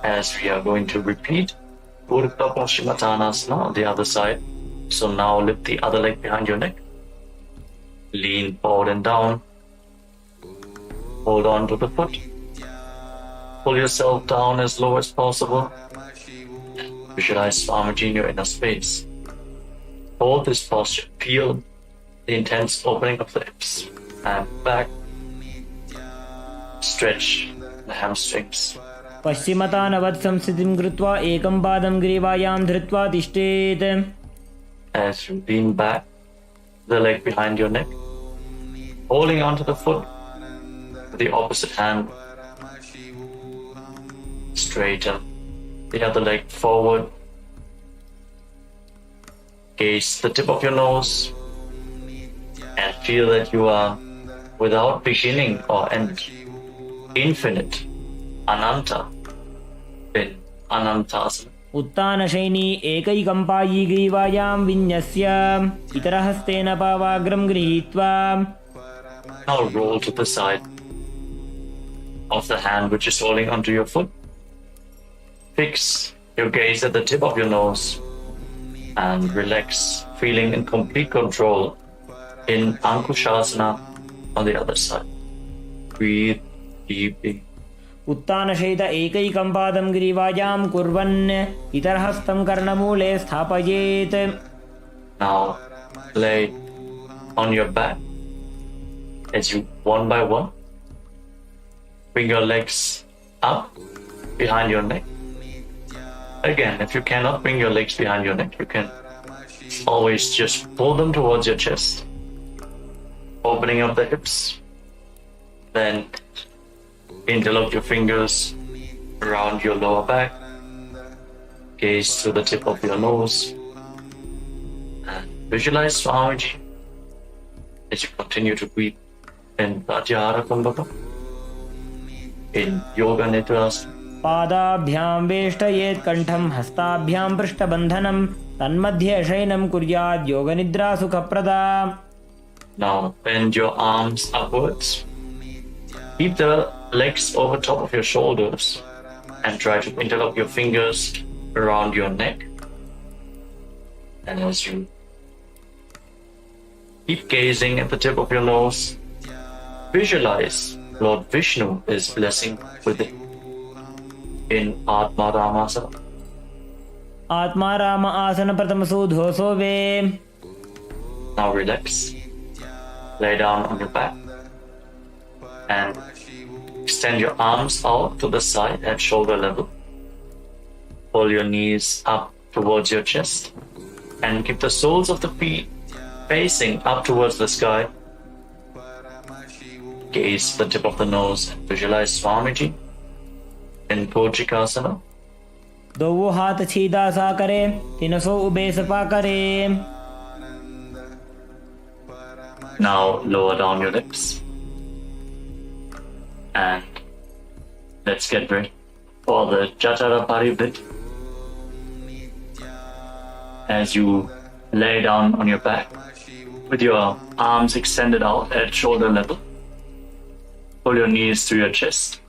as we are going to repeat Urdhva Paschimottanasana on the other side. So now lift the other leg behind your neck. Lean forward and down. Hold on to the foot. Pull yourself down as low as possible. Visualize Swamiji in your inner space. Hold this posture. Feel the intense opening of the hips and back. Stretch the hamstrings. पश्चिमतानवत् संस्थितिं कृत्वा एकं पादं ग्रीवायां धृत्वा तिष्ठेत्. As you lean back, the leg behind your neck, holding onto the foot with the opposite hand. Straighten the other leg forward. Gaze the tip of your nose and feel that you are without beginning or end, infinite, ananta, in anantasana. उत्तानशयिनी एकैकम्पायी ग्रीवायां विन्यस्य इतरहस्तेन पावाग्रं गृहीत्वा. Now roll to the side of the hand which is holding onto your foot. Fix your gaze at the tip of your nose and relax, feeling in complete control in Ankushasana on the other side. Breathe deeply. उत्तानशयित एकैकं पादं ग्रीवायां कुर्वन् इतरहस्तं कर्णमूले स्थापयेत्. Now lay on your back as you one by one bring your legs up behind your neck. Again, if you cannot bring your legs behind your neck, you can always just pull them towards your chest, opening up the hips. Then interlock your fingers around your lower back, gaze to the tip of your nose, and visualize Swamiji as you continue to breathe in Pratyahara Kumbhaka, in Yoga Nidrasana. पादाभ्यां वेष्टयेत् कण्ठं हस्ताभ्यां पृष्ठबन्धनं तन्मध्ये शयनं कुर्यात् योगनिद्रा सुखप्रदा. Now bend your arms upwards. Keep the legs over top of your shoulders and try to interlock your fingers around your neck. And as you keep gazing at the tip of your nose, visualize Lord Vishnu is blessing with it in Atma Ramasana. आत्मा राम आसन प्रथमसो धोसो वे. Now relax. Lay down on your back and extend your arms out to the side at shoulder level. Pull your knees up towards your chest and keep the soles of the feet facing up towards the sky. Gaze the tip of the nose and visualize Swamiji in Pojikasana. दोवो हाथ सीधा सा करे तिनसो ube Sapa करे. Now lower down your lips and let's get ready for the Jatara Paribit. As you lay down on your back with your arms extended out at shoulder level, pull your knees to your chest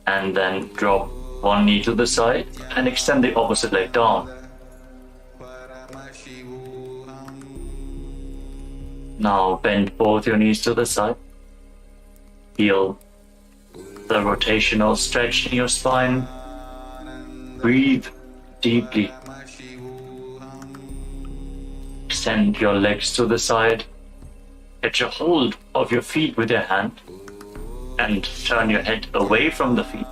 and then drop one knee to the side and extend the opposite leg down. Now bend both your knees to the side. Feel the rotational stretch in your spine. Breathe deeply. extend your legs to the side. Get your hold of your feet with your hand and turn your head away from the feet.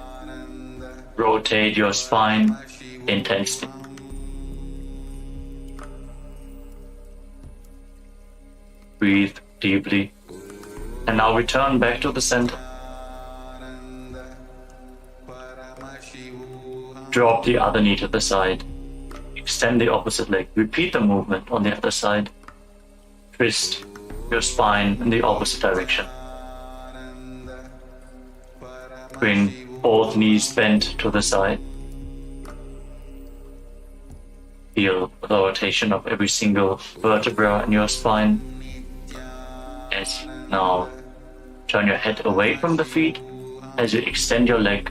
Rotate your spine intensely. Breathe deeply. And now return back to the center. Drop the other knee to the side. Extend the opposite leg. Repeat the movement on the other side. Twist your spine in the opposite direction. Bring both knees bent to the side. Feel the rotation of every single vertebra in your spine. As you now turn your head away from the feet as you extend your leg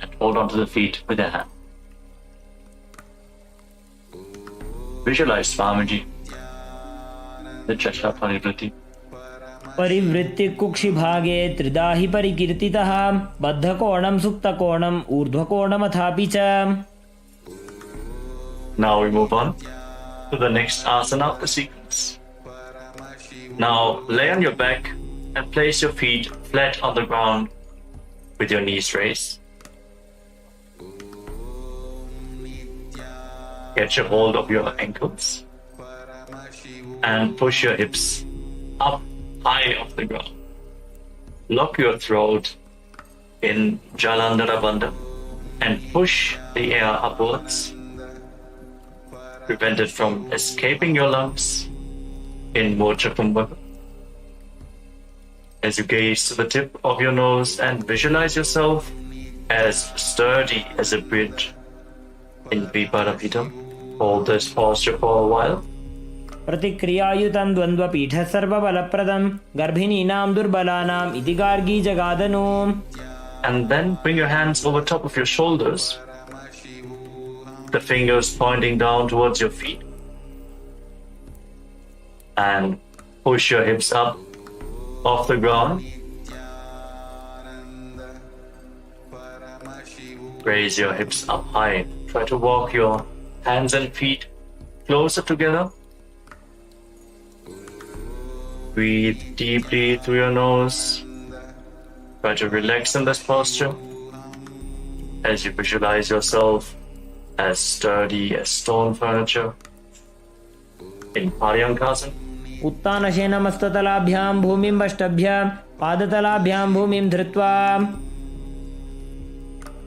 and hold onto the feet with your hand. Visualize Swamiji, the Chakra Parivritti. परिवृत्ति कुक्षिभागे त्रिदाहि परिकीर्तितः बद्धकोणं सुप्तकोणं ऊर्ध्वकोणमथापि च. Now we move on to the next asana of the sequence. Now lay on your back and place your feet flat on the ground with your knees raised. Get your hold of your ankles and push your hips up high off the ground. Lock your throat in Jalandhara Bandha and push the air upwards. Prevent it from escaping your lungs in Mocha Kumbhaka. As you gaze to the tip of your nose and visualize yourself as sturdy as a bridge in Viparapitham, hold this posture for a while. प्रतिक्रियायुतं द्वन्द्वपीठः सर्वबलप्रदं गर्भिणीनां दुर्बलानाम् इति Gargi जगादनो. And then bring your hands over top of your shoulders, the fingers pointing down towards your feet, and push your hips up off the ground. Raise your hips up high. Try to walk your hands and feet closer together. Breathe deeply through your nose. Try to relax in this posture as you visualize yourself as sturdy as stone furniture in Paryankasana. उत्तानशयनमस्ततलाभ्यां भूमिं वष्टभ्य पादतलाभ्यां भूमिं धृत्वा.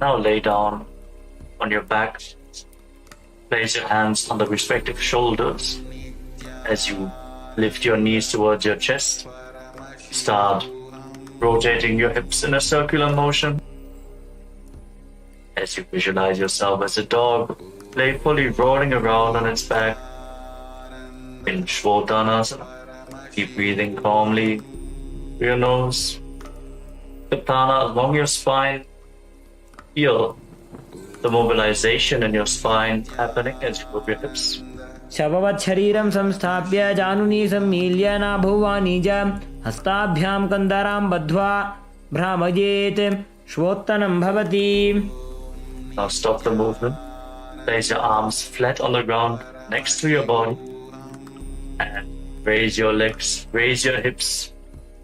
Now lay down on your back. Place your hands on the respective shoulders as you lift your knees towards your chest. Start rotating your hips in a circular motion as you visualize yourself as a dog playfully rolling around on its back in Shvotanasana. Keep breathing calmly through your nose. The prana along your spine. Feel the mobilization in your spine happening as you move your hips. शववत् शरीरं संस्थाप्य जानुनी सम्मील्य नाभुवानी च हस्ताभ्यां कन्दरां बद्ध्वा भ्रामयेत् श्वोत्तनं भवति. Now stop the movement. Place your arms flat on the ground next to your body and raise your legs, raise your hips,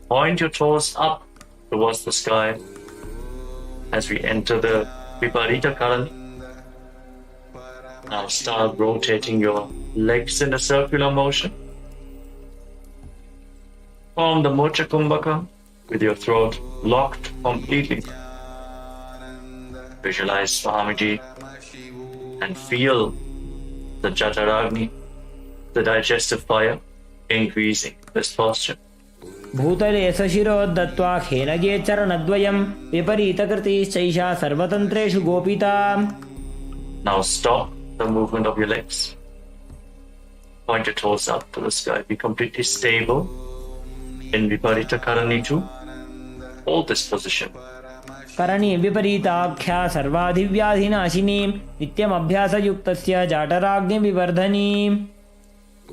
point your toes up towards the sky as we enter the Viparita Karani. Now start rotating your legs in a circular motion. Form the Mocha Kumbhaka with your throat locked completely. Visualize Swamiji and feel the Jataragni, the digestive fire, increasing this posture. भूतले सशिरोद्धत्वा खेनगे चरणद्वयं विपरीतकृतिश्चैषा सर्वतन्त्रेषु गोपिता. Now stop the movement of your legs. Point your toes up to the sky. Be completely stable in Viparita Karani 2. Hold this position. Karni विपरीताख्या सर्वाधिव्याधिनाशिनी नित्यमभ्यासयुक्तस्य जाटराग्निविवर्धनी.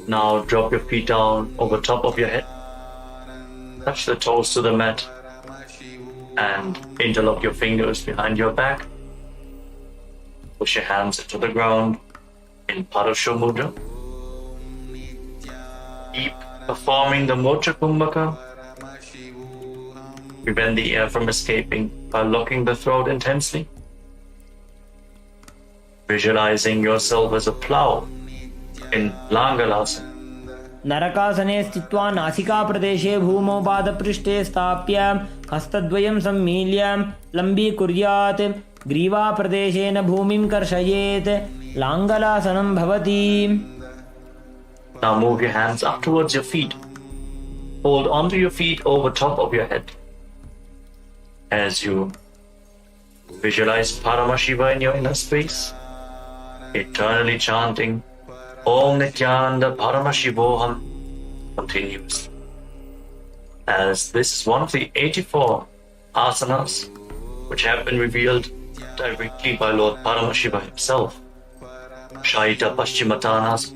Now drop your feet down over top of your head. Touch the toes to the mat and interlock your fingers behind your back. Push your hands into the ground in Parasho Mudra. Keep performing the Mocha Kumbhaka. Prevent the air from escaping by locking the throat intensely. Visualizing yourself as a plow in Langalasana. नरकासने स्थित्वा नासिकाप्रदेशे भूमौ पादपृष्ठे स्थाप्य हस्तद्वयं सम्मील्य लम्बीकुर्यात् ग्रीवाप्रदेशेन भूमिं कर्षयेत् लाङ्गलासनं भवति. Now move your hands up towards your feet. Hold onto your feet over top of your head. As you visualize Paramashiva in your inner space, eternally chanting Om Nityananda Paramashivoham continues. As this is one of the 84 asanas which have been revealed directly by Lord Paramashiva himself. Shaita Paschimatanas.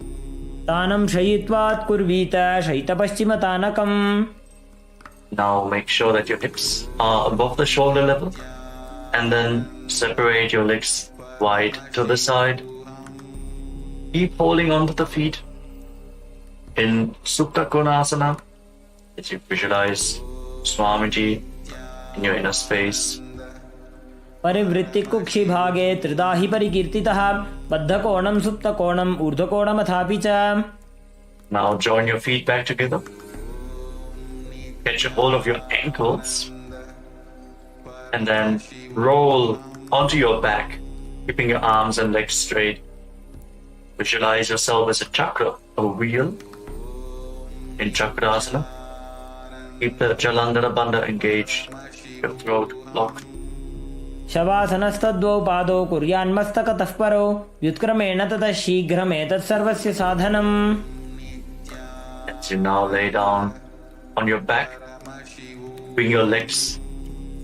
तानं शयित्वात् कुर्वीत शयितपश्चिमतानकम्. Now make sure that your hips are above the shoulder level, and then separate your legs wide to the side. Keep holding onto the feet in Supta Konasana as you visualize Swamiji in your inner space. परिवृत्ति कुक्षि भागे त्रिदाहि परिकीर्तितः बद्धकोणं सुप्तकोणं ऊर्ध्वकोणमथापि च. Now join your feet back together. Catch a hold of your ankles and then roll onto your back, keeping your arms and legs straight. Visualize yourself as a chakra, a wheel in Chakrasana. Keep the Jalandhara Bandha engaged, your throat locked. शवासनस्तद्वौ पादौ कुर्यान्मस्तकतः परो व्युत्क्रमेण ततः शीघ्रमेतत् सर्वस्य साधनम्. As you now lay down on your back, bring your legs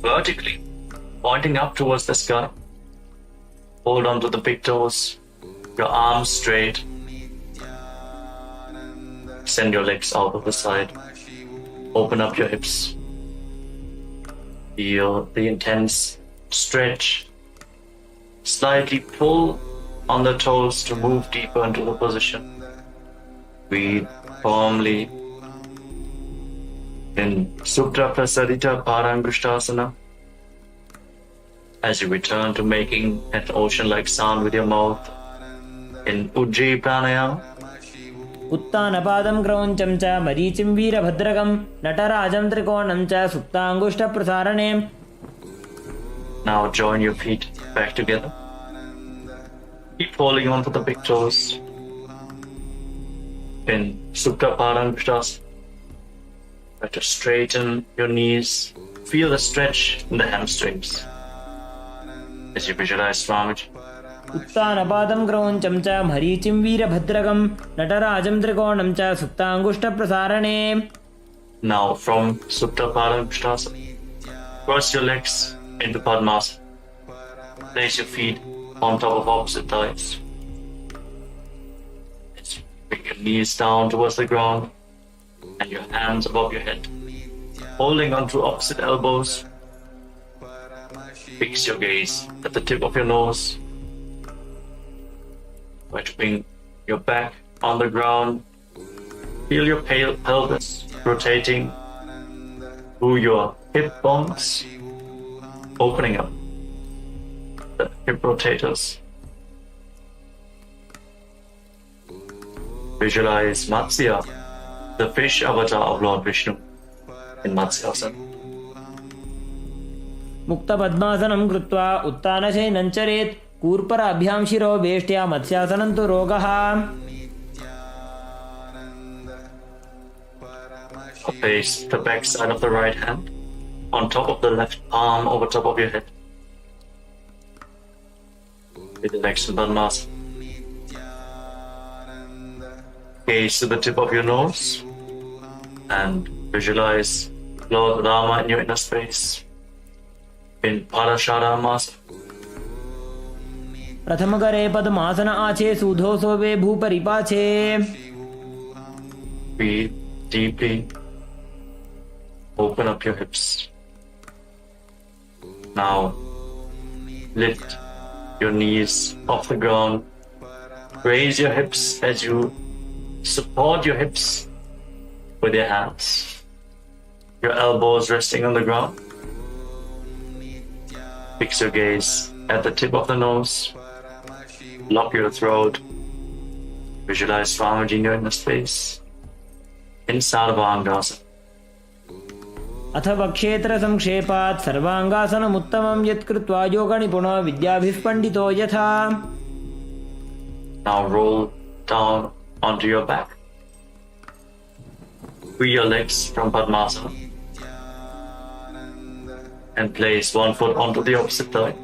vertically, pointing up towards the sky. Hold on to the big toes, your arms straight. Send your legs out of the side. Open up your hips. Feel the intense stretch. Slightly pull on the toes to move deeper into the position. Breathe firmly in Supta Prasarita Parangushtasana. As you return to making an ocean-like sound with your mouth in Ujjayi Pranayama. उत्तानपादं क्रौञ्चं च मरीचिं वीरभद्रकं नटराजं त्रिकोणं च सुप्ताङ्गुष्ठप्रसारणे. Now join your feet back together. Keep holding on to the big toes in Supta Parangushtasana. Try to straighten your knees. Feel the stretch in the hamstrings as you visualize Swamiji. उत्तानपादं क्रौञ्चं च मरीचिं वीरभद्रकं नटराजं त्रिकोणं च सुप्ताङ्गुष्ठप्रसारणे. Now from Supta Parangushtasana, cross your legs into Padmasana. Place your feet on top of opposite thighs. As you bring your knees down towards the ground and your hands above your head, holding onto opposite elbows. Fix your gaze at the tip of your nose. Try to bring your back on the ground. Feel your pelvis rotating through your hip bones, opening up the hip rotators. Visualize Matsya, the fish avatar of Lord Vishnu in Matsyasana. मुक्तपद्मासनं कृत्वा उत्तानशयनं चरेत् कूर्पराभ्यां शिरो वेष्ट्या मत्स्यासनं तु रोगः. Place the back side of the right hand on top of the left palm over top of your head. With the legs in Padmasana. Gaze to the tip of your nose and visualize Lord Rama in your inner space in Parasharamasana. प्रथमकरे पद्मासन आचे सूधोसो वे भूपरिपाचे. Breathe deeply. Open up your hips. Now lift your knees off the ground. Raise your hips as you support your hips with your hands. Your elbows resting on the ground. Fix your gaze at the tip of the nose. Lock your throat. Visualize Swamiji in your inner space. In Sarvangasana. अथ वक्षेत्र संक्षेपात् सर्वांगासनमुत्तमं यत्कृत्वा योगनिपुणो विद्याभिः पण्डितो यथा. Now roll down onto your back. Free your legs from Padmasana. And place one foot onto the opposite thigh.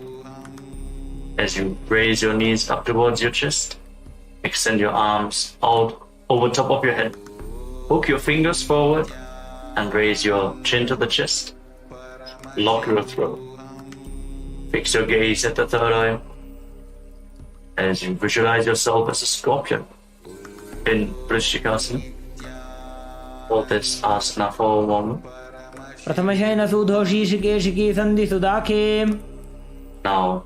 As you raise your knees up towards your chest, extend your arms out over top of your head. Hook your fingers forward and raise your chin to the chest. Lock your throat. Fix your gaze at the third eye. As you visualize yourself as a scorpion in Vrishchikasana. Hold this asana for a moment. प्रथमशयन सुधोषी शिकेशिकी सन्धि सुदाखे. Now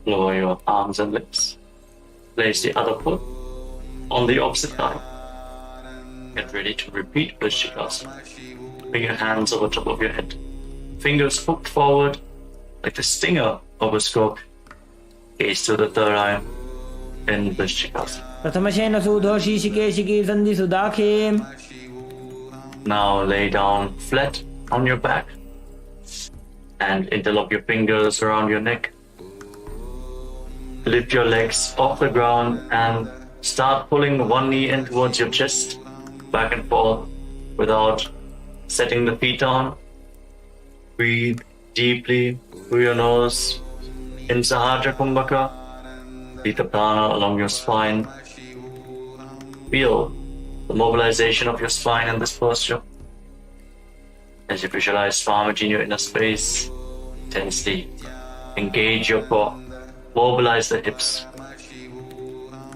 lower your arms and legs. Place the other foot on the opposite thigh. Get ready to repeat Vrishchikasana. Bring your hands over top of your head. Fingers hooked forward like the stinger of a scorpion. Gaze to the third eye in Vrishchikasana. प्रथमशयन सुधोषी शिकेशिकी सन्धि सुदाखे. Now lay down flat on your back and interlock your fingers around your neck. Lift your legs off the ground and start pulling one knee in towards your chest, back and forth without setting the feet down. Breathe deeply through your nose in Sahaja Kumbhaka. Breathe the prana along your spine. Feel the mobilization of your spine in this posture. As you visualize Swamiji in your inner space, intensely engage your core, mobilize the hips,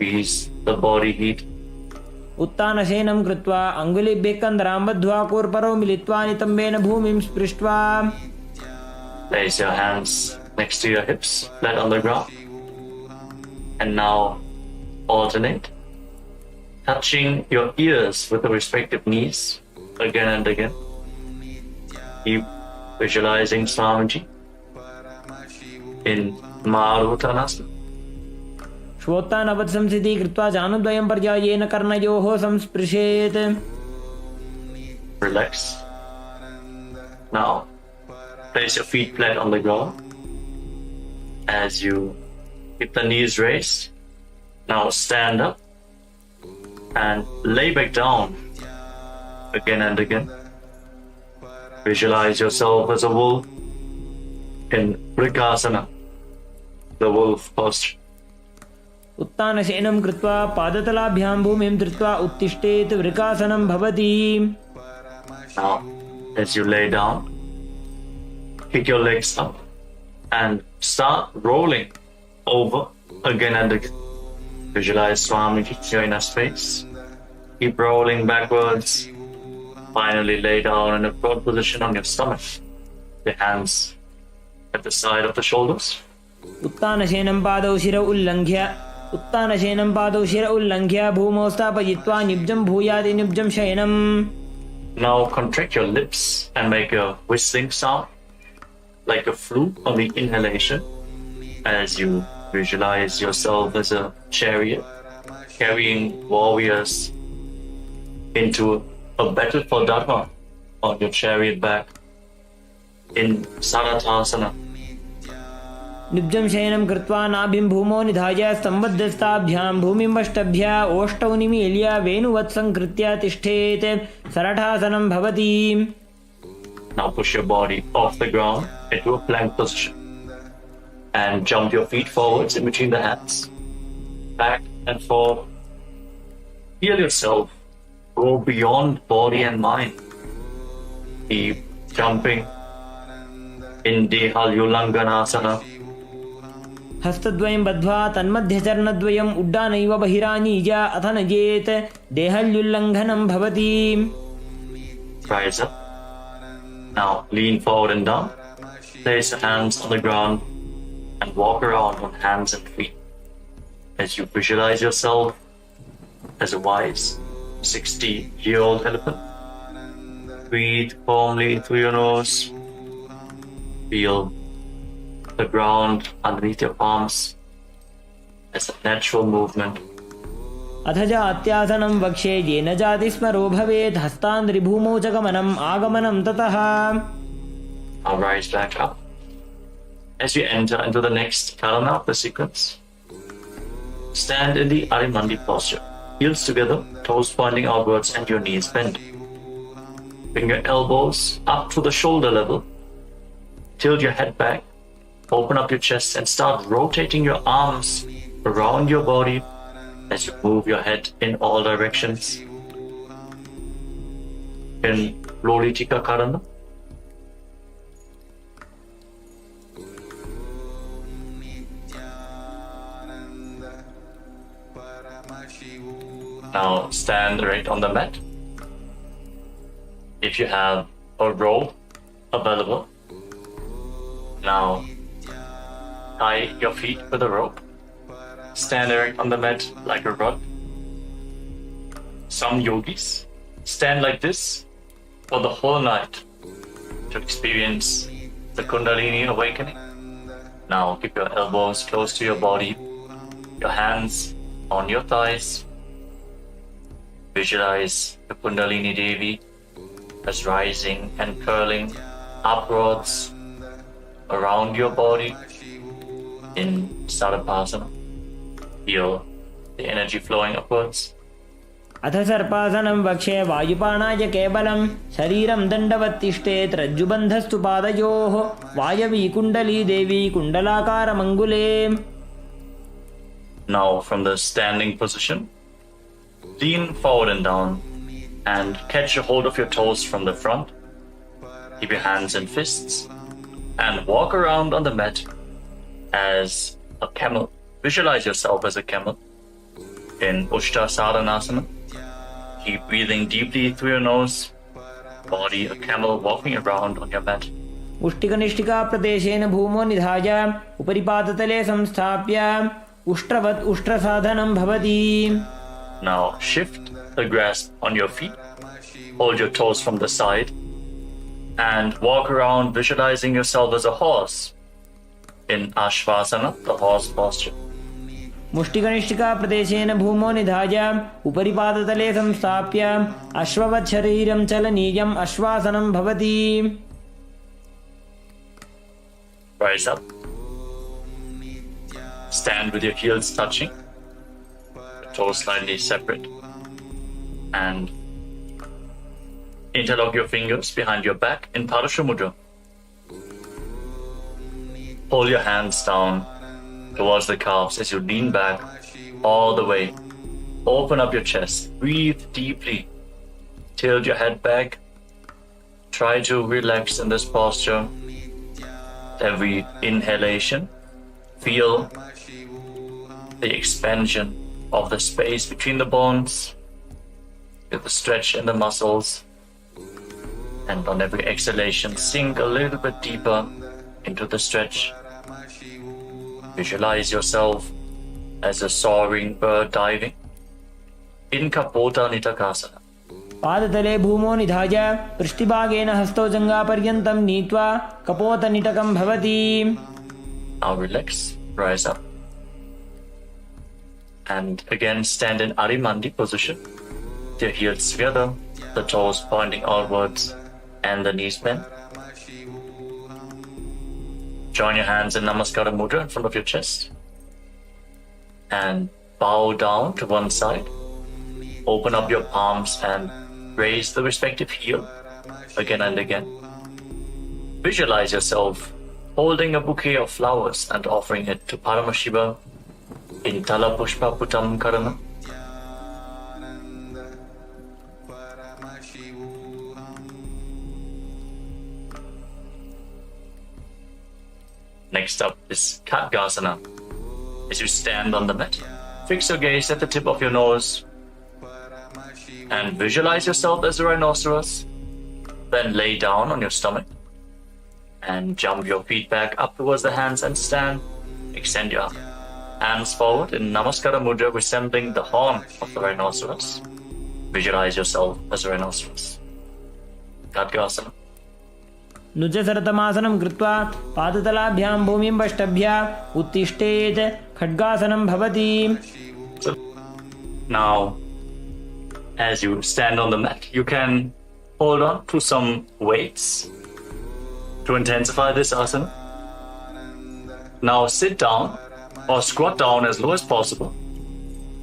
ease the body heat. उत्तानशयनं कृत्वा अङ्गुलिभ्यः कन्धरां बद्ध्वा कूर्परौ मिलित्वा नितम्बेन भूमिं स्पृष्ट्वा. Place your hands next to your hips, flat on the ground. And now alternate, touching your ears with the respective knees again and again. Keep visualizing Swamiji in Maruttanasana. श्वोत्तानवत्संसिद्धि कृत्वा जानुद्वयं पर्यायेन कर्णयोः संस्पृशेत्. Relax. Now, place your feet flat on the ground. As you keep the knees raised, now stand up and lay back down again and again. Visualize yourself as a wolf in Vrikasana, the wolf posture. उत्तानशयनं कृत्वा पादतलाभ्यां भूमिं धृत्वा उत्तिष्ठेत् वृकासनं भवति. Now, as you lay down, kick your legs up and start rolling over again and again. Visualize Swamiji in your inner space. Keep rolling backwards. Finally lay down in a prone position on your stomach. Your hands at the side of the shoulders. उत्तानशयनं पादौ शिर उल्लङ्घ्य उत्तानशयनं पादौ शिर उल्लङ्घ्य भूमौ स्थापयित्वा निब्जं भूयादि निब्जं शयनम्. Now contract your lips and make a whistling sound like a flute on the inhalation as you visualize yourself as a chariot carrying warriors into a battle for Dharma on your chariot back in Sarathasana. निब्जं शयनं कृत्वा नाभिं भूमौ निधाय स्तम्भध्यस्ताभ्यां भूमिं वष्टभ्य ओष्ठौ निमील्य वेणुवत्संकृत्य तिष्ठेत् सरठासनं भवति. Now push your body off the ground into a plank position and jump your feet forwards in between the hands, back and forth. Feel yourself go beyond body and mind. Keep jumping in Dehalyulanganasana. हस्तद्वयं बद्ध्वा तन्मध्यचरणद्वयम् उड्डानैव बहिरानीय अथ नयेत् देहल्युल्लङ्घनं भवति. Rise up. Now lean forward and down. Place your hands on the ground and walk around on hands and feet as you visualize yourself as a wise 60-year-old elephant Breathe calmly through your nose. Feel the ground underneath your palms as a natural movement. अथ जात्यासनं वक्ष्ये येन जाति स्मरो भवेत् हस्तान्द्रिभूमौ च गमनम् आगमनं ततः. Now rise back up. As you enter into the next karana of the sequence, stand in the Arimandi posture. Heels together, toes pointing outwards and your knees bent. Bring your elbows up to the shoulder level. Tilt your head back. Open up your chest and start rotating your arms around your body as you move your head in all directions. In Lolitika Karana. Now stand right on the mat. If you have a rope available, now tie your feet with a rope. Stand right on the mat like a rod. Some yogis stand like this for the whole night to experience the Kundalini awakening. Now keep your elbows close to your body, your hands on your thighs. Visualize the Kundalini Devi as rising and curling upwards around your body in Sarapasana. Feel the energy flowing upwards. अथ सर्पासनं वक्ष्ये वायुपानाय केवलं शरीरं दण्डवत्तिष्ठेत् रज्जुबन्धस्तु पादयोः वायवी कुण्डली देवी कुण्डलाकारमङ्गुले. Now from the standing position, lean forward and down and catch a hold of your toes from the front. Keep your hands in fists and walk around on the mat as a camel. Visualize yourself as a camel in Ushtrasaranasana. Keep breathing deeply through your nose. Body a camel walking around on your mat. उष्टिकनिष्ठिका प्रदेशेन भूमो निधाय उपरिपादतले संस्थाप्य उष्ट्रवत् उष्ट्रसाधनं भवति. Now shift the grasp on your feet. Hold your toes from the side and walk around visualizing yourself as a horse in Ashvasana, the horse posture. मुष्टिकनिष्ठिका प्रदेशेन भूमो निधाय उपरिपादतले संस्थाप्य अश्ववत् शरीरं चलनीयम् अश्वासनं भवति. Rise up. Stand with your heels touching, toes slightly separate, and interlock your fingers behind your back in Parashamudra. Pull your hands down towards the calves as you lean back all the way. Open up your chest. Breathe deeply. Tilt your head back. Try to relax in this posture. Every inhalation, feel the expansion of the space between the bones, with the stretch in the muscles, and on every exhalation, sink a little bit deeper into the stretch. Visualize yourself as a soaring bird diving in Kapota Nitakasana. पादतले भूमो निधाय पृष्ठभागेन हस्तौ जङ्घापर्यन्तं नीत्वा कपोतनिटकं भवति. Now relax, rise up. And again stand in Arimandi position. Your heels together, the toes pointing outwards and the knees bent. Join your hands in Namaskara Mudra in front of your chest. And bow down to one side. Open up your palms and raise the respective heel again and again. Visualize yourself holding a bouquet of flowers and offering it to Paramashiva in Tala Pushpa Putam Karana. Next up is Khatgasana. As you stand on the mat, fix your gaze at the tip of your nose and visualize yourself as a rhinoceros. Then lay down on your stomach and jump your feet back up towards the hands and stand. Extend your hands forward in Namaskara Mudra, resembling the horn of the rhinoceros. Visualize yourself as a rhinoceros. Khadgasana. नुजसरतमासनं कृत्वा पादतलाभ्यां भूमिं पष्टभ्य उत्तिष्ठेत् खड्गासनं भवति. So now, as you stand on the mat, you can hold on to some weights to intensify this asana. Now sit down or squat down as low as possible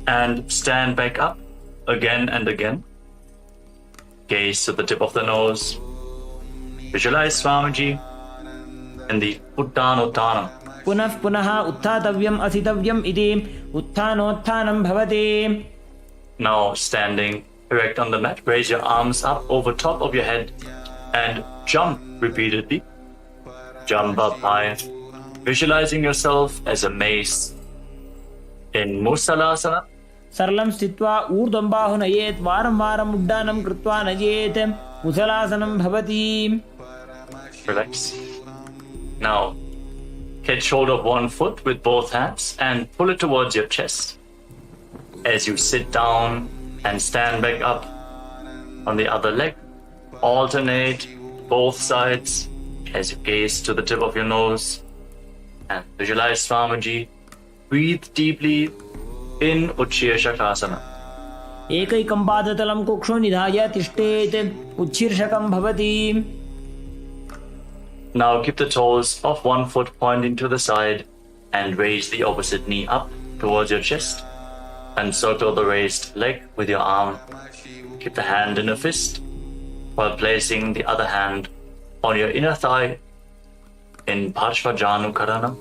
and stand back up again and again. Gaze to the tip of the nose. Visualize Swamiji in the Uttanottanam. पुनः पुनः उत्थातव्यम् असितव्यम् इति उत्थानोत्थानं भवति. Now standing erect on the mat, raise your arms up over top of your head and jump repeatedly. Jump up high, visualizing yourself as a mace in Musalasana. सरलं स्थित्वा ऊर्ध्वं बाहु नयेत् वारं वारम् उड्डानं कृत्वा नयेत् मुसलासनं भवति. Relax. Now, catch hold of one foot with both hands and pull it towards your chest. As you sit down and stand back up on the other leg, alternate both sides as you gaze to the tip of your nose and visualize Swamiji. Breathe deeply in Uchchir Shakasana. एकैकं पादतलं कुक्षो निधाय तिष्ठेत् उच्छीर्षकं भवति. Now keep the toes of one foot pointing to the side and raise the opposite knee up towards your chest and circle the raised leg with your arm. Keep the hand in a fist while placing the other hand on your inner thigh in Parshvajanu Karana.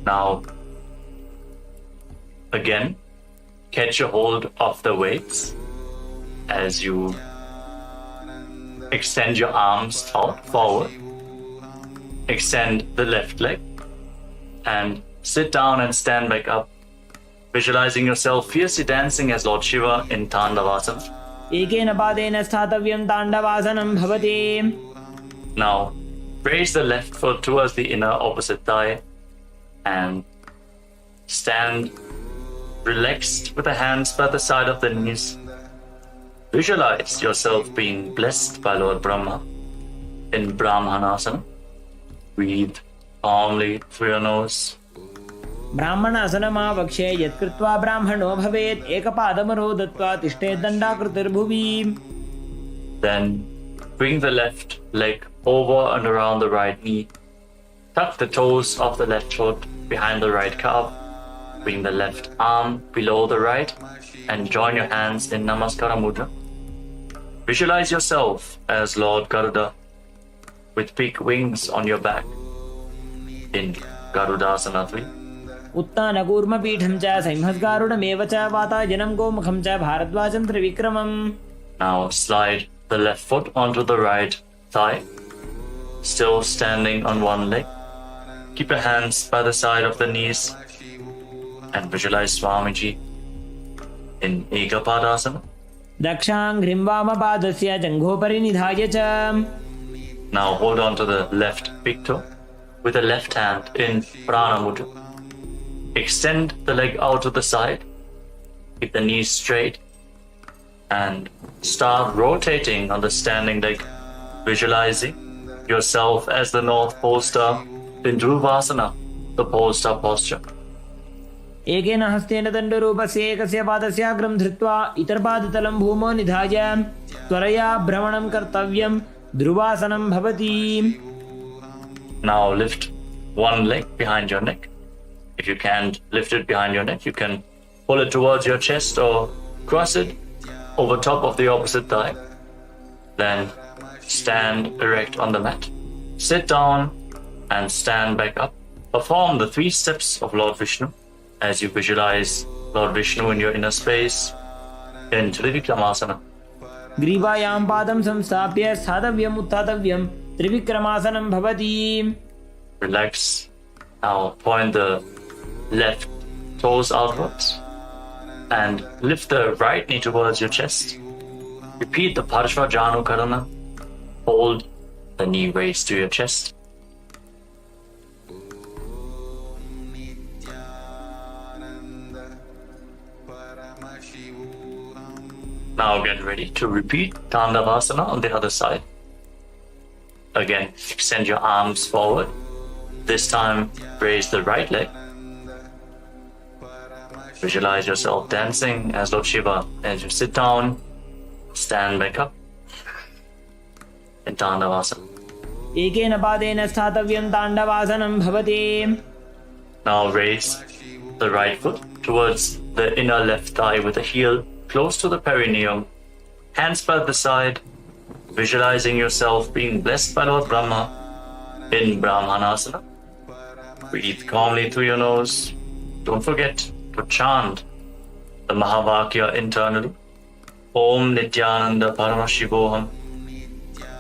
Now, again, catch a hold of the weights as you extend your arms out forward. Extend the left leg and sit down and stand back up, visualizing yourself fiercely dancing as Lord Shiva in Tandavasana. एकेन पादेन स्थातव्यं ताण्डवासनं भवति. Now, raise the left foot towards the inner opposite thigh and stand relaxed with the hands by the side of the knees. Visualize yourself being blessed by Lord Brahma in Brahmanasana. Breathe calmly through your nose. ब्राह्मणासनमावक्ष्ये यत्कृत्वा ब्राह्मणो भवेत् एकपादमरो दत्त्वा तिष्ठेत् दण्डाकृतिर्भुवि. Then bring the left leg over and around the right knee. Tuck the toes of the left foot behind the right calf. Bring the left arm below the right and join your hands in Namaskara Mudra. Visualize yourself as Lord Garuda with big wings on your back in Garudasana 3. उत्तानकूर्मपीठं च संहस्गारुडमेव च वातायनं गोमुखं च भारद्वाजं त्रिविक्रमम्. Now slide the left foot onto the right thigh, still standing on one leg. Keep your hands by the side of the knees and visualize Swamiji in Ekapadasana. दक्षाङ्घ्रिं वामपादस्य जङ्घोपरि निधाय च. Now hold on to the left big toe with the left hand in Prana Mudra. Extend the leg out to the side. Keep the knees straight and start rotating on the standing leg, visualizing yourself as the North Pole Star in Dhruvasana, the pole star posture. एकेन हस्तेन दण्डरूपस्य एकस्य पादस्याग्रं धृत्वा इतरपादतलं भूमौ निधाय त्वरया भ्रमणं कर्तव्यं ध्रुवासनं भवति. Now lift one leg behind your neck. If you can't lift it behind your neck, you can pull it towards your chest or cross it over top of the opposite thigh. Then stand erect on the mat. Sit down and stand back up. Perform the 3 steps of Lord Vishnu as you visualize Lord Vishnu in your inner space in Trivikramasana. ग्रीवायां पादं संस्थाप्य स्थातव्यम् उत्थातव्यं त्रिविक्रमासनं भवति. Relax. Now point the left toes outwards and lift the right knee towards your chest. Repeat the Parshvajanu Karana. Hold the knee raised to your chest. Now get ready to repeat Dandavasana on the other side. Again, extend your arms forward. This time, raise the right leg. Visualize yourself dancing as Lord Shiva. As you sit down, stand back up in Dandavasana. एकेन पादेन स्थातव्यं ताण्डवासनं भवति. Now raise the right foot towards the inner left thigh with the heel close to the perineum. Hands by the side, visualizing yourself being blessed by Lord Brahma in Brahmanasana. Breathe calmly through your nose. Don't forget to chant the Mahavakya internally. Om Nithyananda Paramashivoham.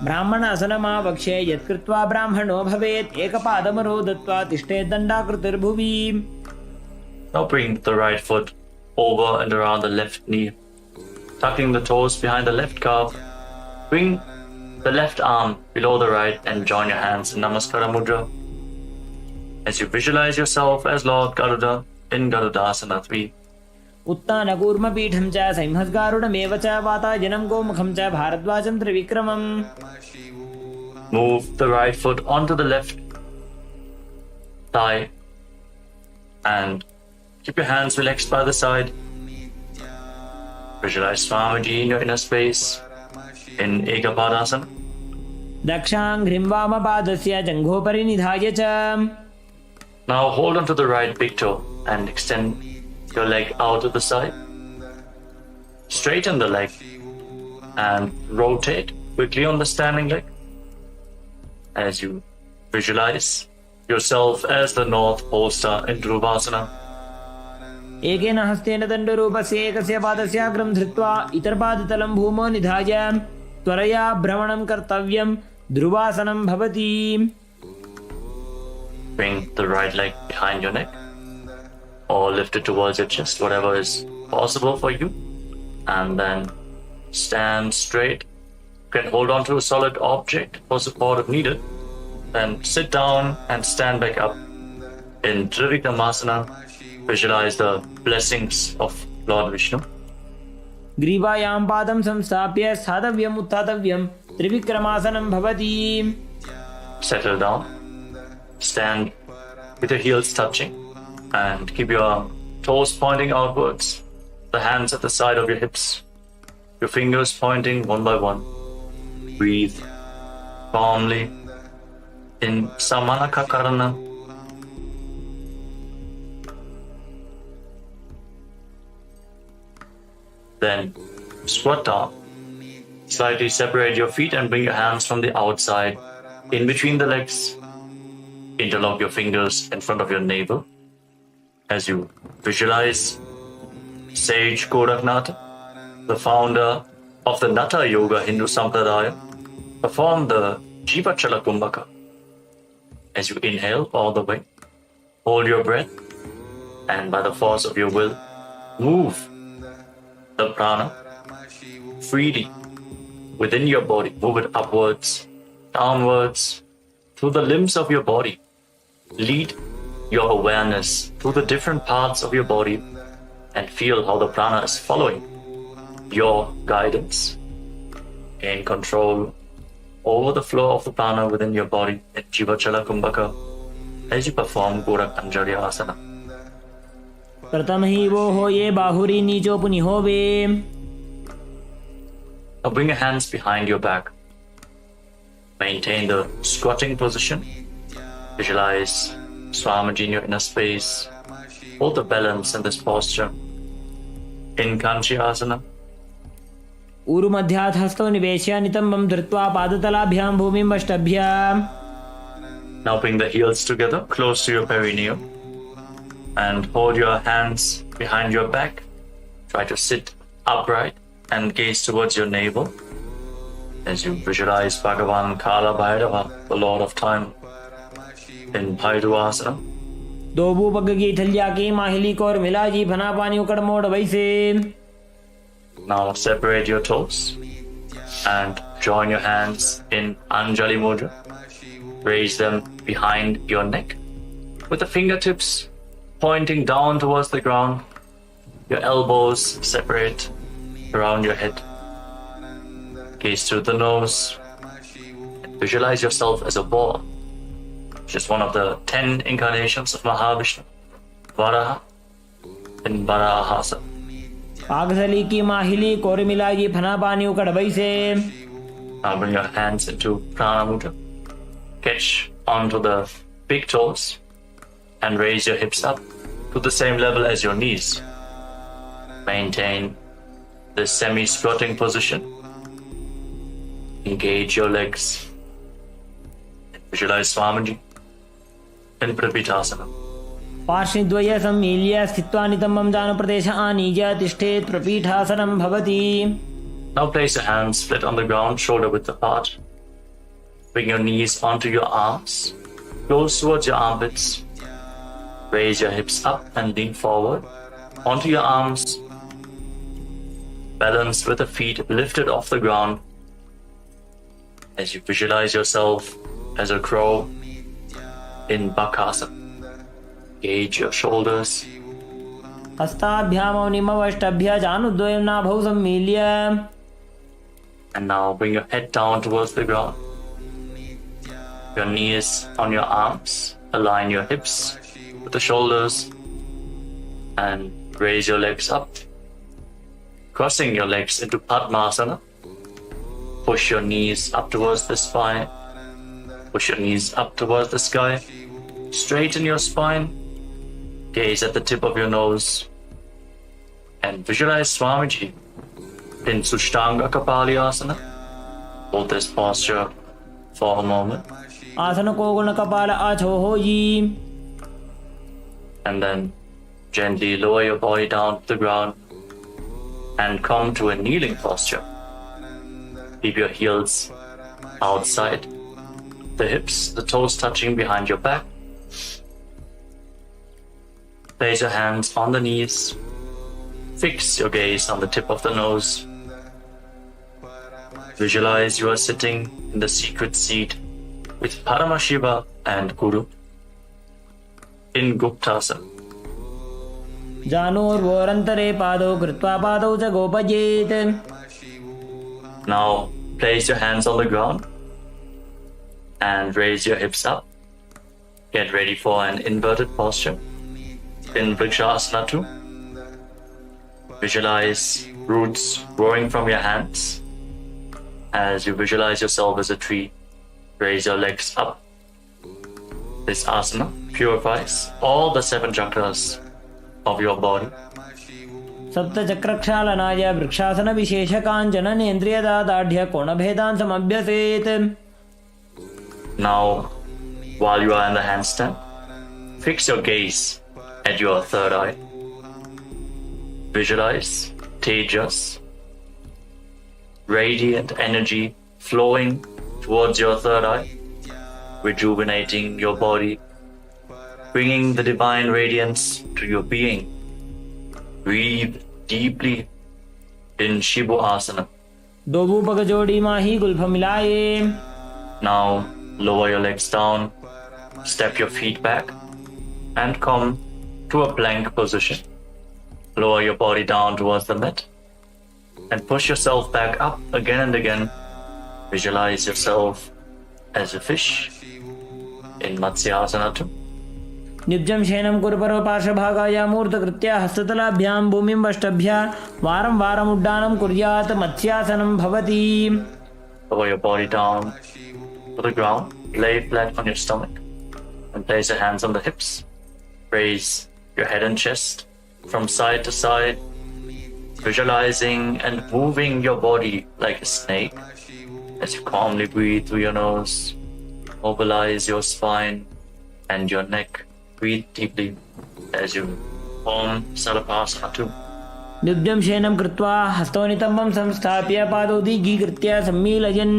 ब्राह्मणासनमावक्ष्ये यत्कृत्वा ब्राह्मणो भवेत् एकपादमरो दत्त्वा तिष्ठेत् दण्डाकृतिर्भुवि. Now bring the right foot over and around the left knee, tucking the toes behind the left calf. Bring the left arm below the right and join your hands in Namaskara Mudra. As you visualize yourself as Lord Garuda in Garudasana 3. उत्तानकूर्मपीठं च संहस्गारुडमेव च वातायनं गोमुखं च भारद्वाजं त्रिविक्रमम्. Move the right foot onto the left thigh and keep your hands relaxed by the side. Visualize Swamiji in your inner space in Ekapadasana. दक्षाङ्घ्रिं वामपादस्य जङ्घोपरि निधाय च. Now hold onto the right big toe and extend your leg out to the side. Straighten the leg and rotate quickly on the standing leg as you visualize yourself as the North Pole Star in Dhruvasana. एकेन हस्तेन दण्डरूपस्य एकस्य पादस्याग्रं धृत्वा इतरपादतलं भूमौ निधाय त्वरया भ्रमणं कर्तव्यं. ध्रुवासनं भवति. Bring the right leg behind your neck or lift it towards your chest, whatever is possible for you. And then stand straight. You can hold on to a solid object for support if needed. Then sit down and stand back up in Trivikramasana. Visualize the blessings of Lord Vishnu. ग्रीवायां पादं संस्थाप्य स्थातव्यम् उत्थातव्यं त्रिविक्रमासनं भवति. Settle down. Stand with your heels touching and keep your toes pointing outwards, the hands at the side of your hips, your fingers pointing one by one. Breathe calmly in Samanakakarana. Then squat down. Slightly separate your feet and bring your hands from the outside in between the legs. Interlock your fingers in front of your navel as you visualize Sage Goraknath, the founder of the Natha Yoga Hindu Sampradaya, perform the Jivachala Kumbhaka. As you inhale all the way, hold your breath, and by the force of your will, move the prana freely within your body. Move it upwards, downwards, through the limbs of your body. Lead your awareness through the different parts of your body and feel how the prana is following your guidance. Gain control over the flow of the prana within your body in Jivachala Kumbhaka as you perform Gorak Anjali Asana. प्रथम ही वो हो ये बाहुरी नीचो पुनि होवे. Now bring your hands behind your back. Maintain the squatting position. Visualize Swamiji in your inner space. Hold the balance in this posture. In Kanchi Asana. ऊरुमध्यात् हस्तौ निवेश्य नितम्बं धृत्वा पादतलाभ्यां भूमिं अष्टभ्य. Now bring the heels together close to your perineum and hold your hands behind your back. Try to sit upright and gaze towards your navel as you visualize Bhagavan Kala Bhairava, the Lord of Time, in Bhairuvasana. दोबू पग की थलिया की माहिली core मिला जी फना पानी उकड़ मोड़ वैसे. Now separate your toes and join your hands in Anjali Mudra. Raise them behind your neck with the fingertips pointing down towards the ground. Your elbows separate around your head. Gaze through the nose. Visualize yourself as a ball, which is one of the 10 incarnations of Mahavishnu, Varaha, and Varahasa. पागसली की माहिली core मिलागी फना पानी उकड़ बैसे. Now bring your hands into Prana Mudra. Catch onto the big toes and raise your hips up to the same level as your knees. Maintain this semi-squatting position. Engage your legs. Visualize Swamiji in Prapitasana. पार्श्वद्वय सम्मील्य स्थित्वा नितम्बं जानप्रदेश आनीय तिष्ठेत् प्रपीठासनं भवति. Now place your hands flat on the ground, shoulder width apart. Bring your knees onto your arms, close towards your armpits. Raise your hips up and lean forward onto your arms. Balance with the feet lifted off the ground as you visualize yourself as a crow in Bakasana. Gauge your shoulders. हस्ताभ्यामौनिमवष्टभ्य जानुद्वयं नाभौ सम्मील्य. And now bring your head down towards the ground. Your knees on your arms. Align your hips with the shoulders. And raise your legs up. Crossing your legs into Padmasana. Push your knees up towards the spine. Push your knees up towards the sky. Straighten your spine. Gaze at the tip of your nose. And visualize Swamiji in Sushtanga Kapalyasana. Hold this posture for a moment. आसन को गुण कपाल आछो होई. And then gently lower your body down to the ground and come to a kneeling posture. Keep your heels outside the hips, the toes touching behind your back. Place your hands on the knees. Fix your gaze on the tip of the nose. Visualize you are sitting in the secret seat with Paramashiva and Guru in Guptasana. जानोर्वोरन्तरे पादौ कृत्वा पादौ च गोपयेत्. Now place your hands on the ground and raise your hips up. Get ready for an inverted posture in Vrikshasana 2. Visualize roots growing from your hands. As you visualize yourself as a tree, raise your legs up. This asana purifies all the 7 chakras of your body. सप्तचक्रक्षालनाय vrikshasana विशेषकाञ्चन नेन्द्रियदादाढ्य कोणभेदान् समभ्यसेत्. Now, while you are in the handstand, fix your gaze at your third eye. Visualize Tejas, radiant energy flowing towards your third eye, rejuvenating your body, bringing the divine radiance to your being. Breathe deeply in Shibu Asana. दोबू पग जोड़ी माही Gulf मिलाए. Now lower your legs down, step your feet back, and come to a plank position. Lower your body down towards the mat and push yourself back up again and again. Visualize yourself as a fish in Matsyasana 2. निब्जं शयनं कुरुपरो पार्श्वभागाय मूर्तकृत्य हस्ततलाभ्यां भूमिं वष्टभ्य वारं वारम् उड्डानं कुर्यात् मत्स्यासनं भवति. Lower your body down to the ground, lay flat on your stomach, and place your hands on the hips. Raise your head and chest from side to side, visualizing and moving your body like a snake as you calmly breathe through your nose. Mobilize your spine and your neck. Breathe deeply as you form Salapasana 2. निब्जं शयनं कृत्वा हस्तौ नितम्बं संस्थाप्य पादौ दीर्घीकृत्य सम्मीलयन्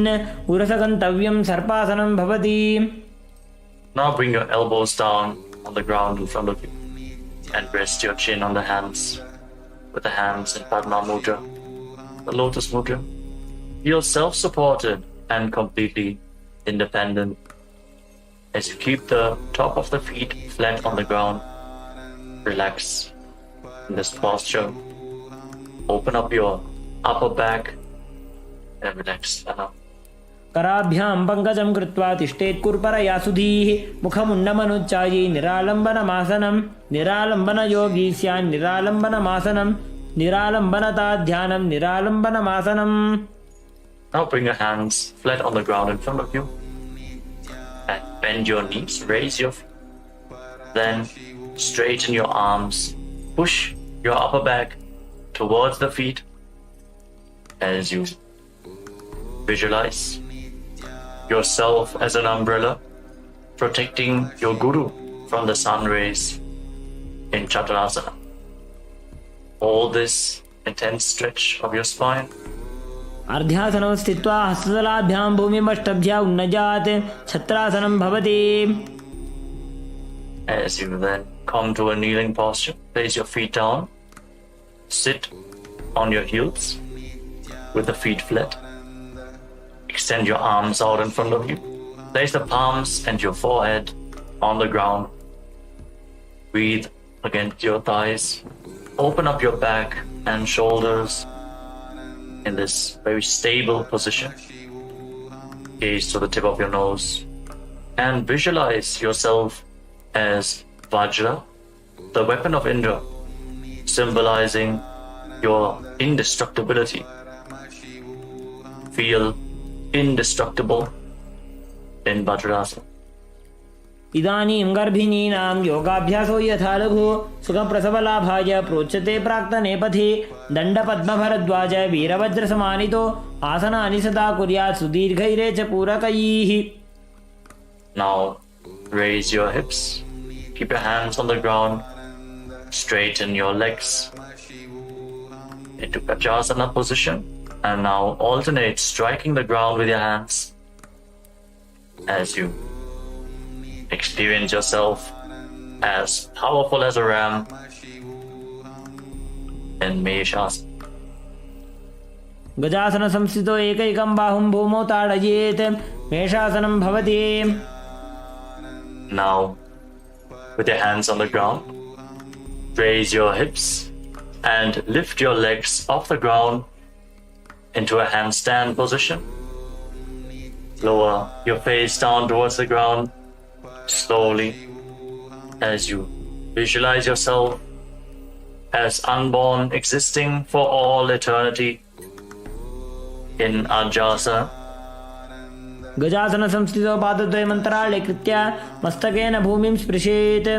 उरसगन्तव्यं सर्पासनं भवति. Now bring your elbows down on the ground in front of you and rest your chin on the hands with the hands in Padma Mudra, the Lotus Mudra. Feel self-supported and completely independent as you keep the top of the feet flat on the ground. Relax in this posture. Open up your upper back, and relax. कराभ्यां पङ्कजं कृत्वा तिष्ठेत् कुर्परया सुधीः मुखमुण्डमनुच्चायि निरालम्बनमासनं निरालम्बनयोगी स्यान् निरालम्बनमासनं निरालम्बनताध्यानं निरालम्बनमासनं. Now bring your hands flat on the ground in front of you and bend your knees, raise your feet. Then straighten your arms, push your upper back towards the feet as you visualize yourself as an umbrella protecting your guru from the sun rays in Chaturasana. All this intense stretch of your spine. अर्ध्यासनं स्थित्वा हस्ततलाभ्यां भूमिमष्टभ्या उन्नजात् छत्रासनं भवति. As you then come to a kneeling posture, place your feet down, sit on your heels with the feet flat. Extend your arms out in front of you. Place the palms and your forehead on the ground. Breathe against your thighs. Open up your back and shoulders in this very stable position. Gaze to the tip of your nose and visualize yourself as Vajra, the weapon of Indra, symbolizing your indestructibility. Feel indestructible in Vajrasana. इदानीं गर्भिणीनां योगाभ्यासो यथा लघु सुखप्रसवलाभाय प्रोच्यते प्राक्तने पथि दण्डपद्मभरद्वाज वीरवज्रसमानितो आसनानि सदा कुर्यात् सुदीर्घैरे च पूरकैः. Now raise your hips, keep your hands on the ground, straighten your legs into Vajrasana position, and now alternate striking the ground with your hands as you experience yourself as powerful as a ram in Meshasana. गजासन संस्थितो एकैकं बाहुं भूमौ ताडयेत् मेषासनं भवति. Now, with your hands on the ground, raise your hips and lift your legs off the ground into a handstand position. Lower your face down towards the ground slowly as you visualize yourself as unborn, existing for all eternity in Ajasana. गजासन संस्थितो पादद्वयमन्तराळे कृत्य मस्तकेन भूमिं स्पृशेत्.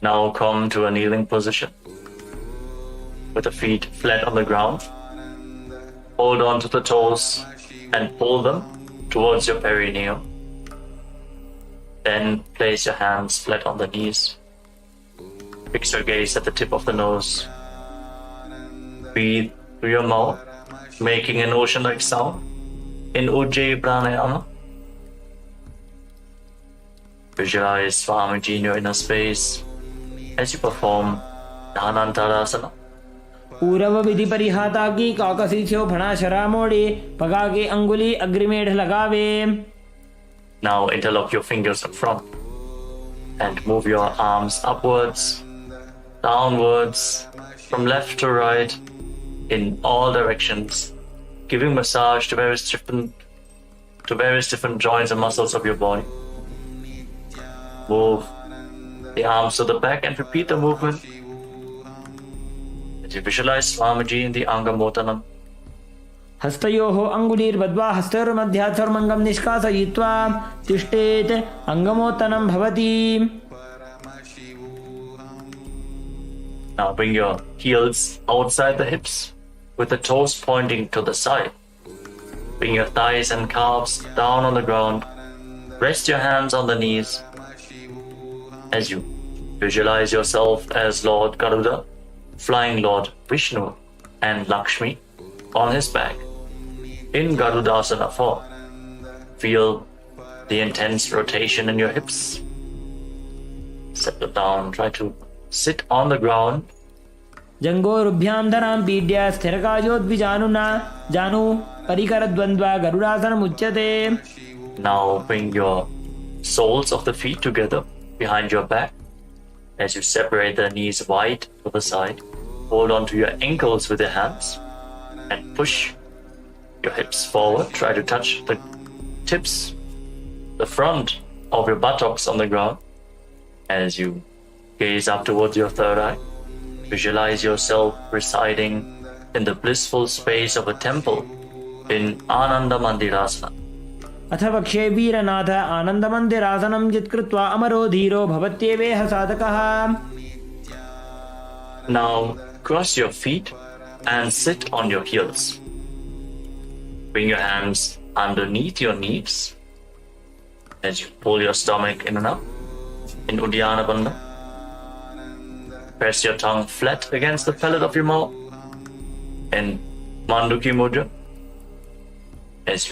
Now come to a kneeling position with the feet flat on the ground. Hold on to the toes and pull them towards your perineum. Then place your hands flat on the knees. Fix your gaze at the tip of the nose. Breathe through your mouth, making an ocean-like sound in Ujjayi Pranayama. Visualize Swamiji in your inner space as you perform Dhanantarasana. पूरव विधि परिहाता की काकसी छो फणा शरा मोड़े पगा के अंगुली अग्रिमेढ़ लगावे. Now interlock your fingers in front and move your arms upwards, downwards, from left to right, in all directions, giving massage to various different joints and muscles of your body. Move the arms to the back and repeat the movement as you visualize Swamiji in the Angamotanam. हस्तयोः अंगुलीर्बद्ध्वा हस्तयोर्मध्यात् सर्वमङ्गं निष्कासयित्वा तिष्ठेत् अंगमोत्तनं भवति. Now bring your heels outside the hips with the toes pointing to the side. Bring your thighs and calves down on the ground. Rest your hands on the knees as you visualize yourself as Lord Garuda, flying Lord Vishnu and Lakshmi on his back in Garudasana form. Feel the intense rotation in your hips. Settle down, try to sit on the ground. जंगोरुभ्यां धरां पीड्या स्थिरकायोद्विजानुना जानु परिकरद्वन्द्वा गरुडासनमुच्यते. Now bring your soles of the feet together behind your back as you separate the knees wide to the side. hold on to your ankles with your hands and push your hips forward. Try to touch the tips, the front of your buttocks on the ground as you gaze up towards your third eye. Visualize yourself residing in the blissful space of a temple in Ananda Mandirasana. अथ वक्षे वीरनाथ आनन्दमन्दिरासनं यत्कृत्वा अमरो धीरो भवत्येवेह साधकः. Now cross your feet and sit on your heels. Bring your hands underneath your knees as you pull your stomach in and up in Uddiyana Bandha. Press your tongue flat against the palate of your mouth in Manduki Mudra as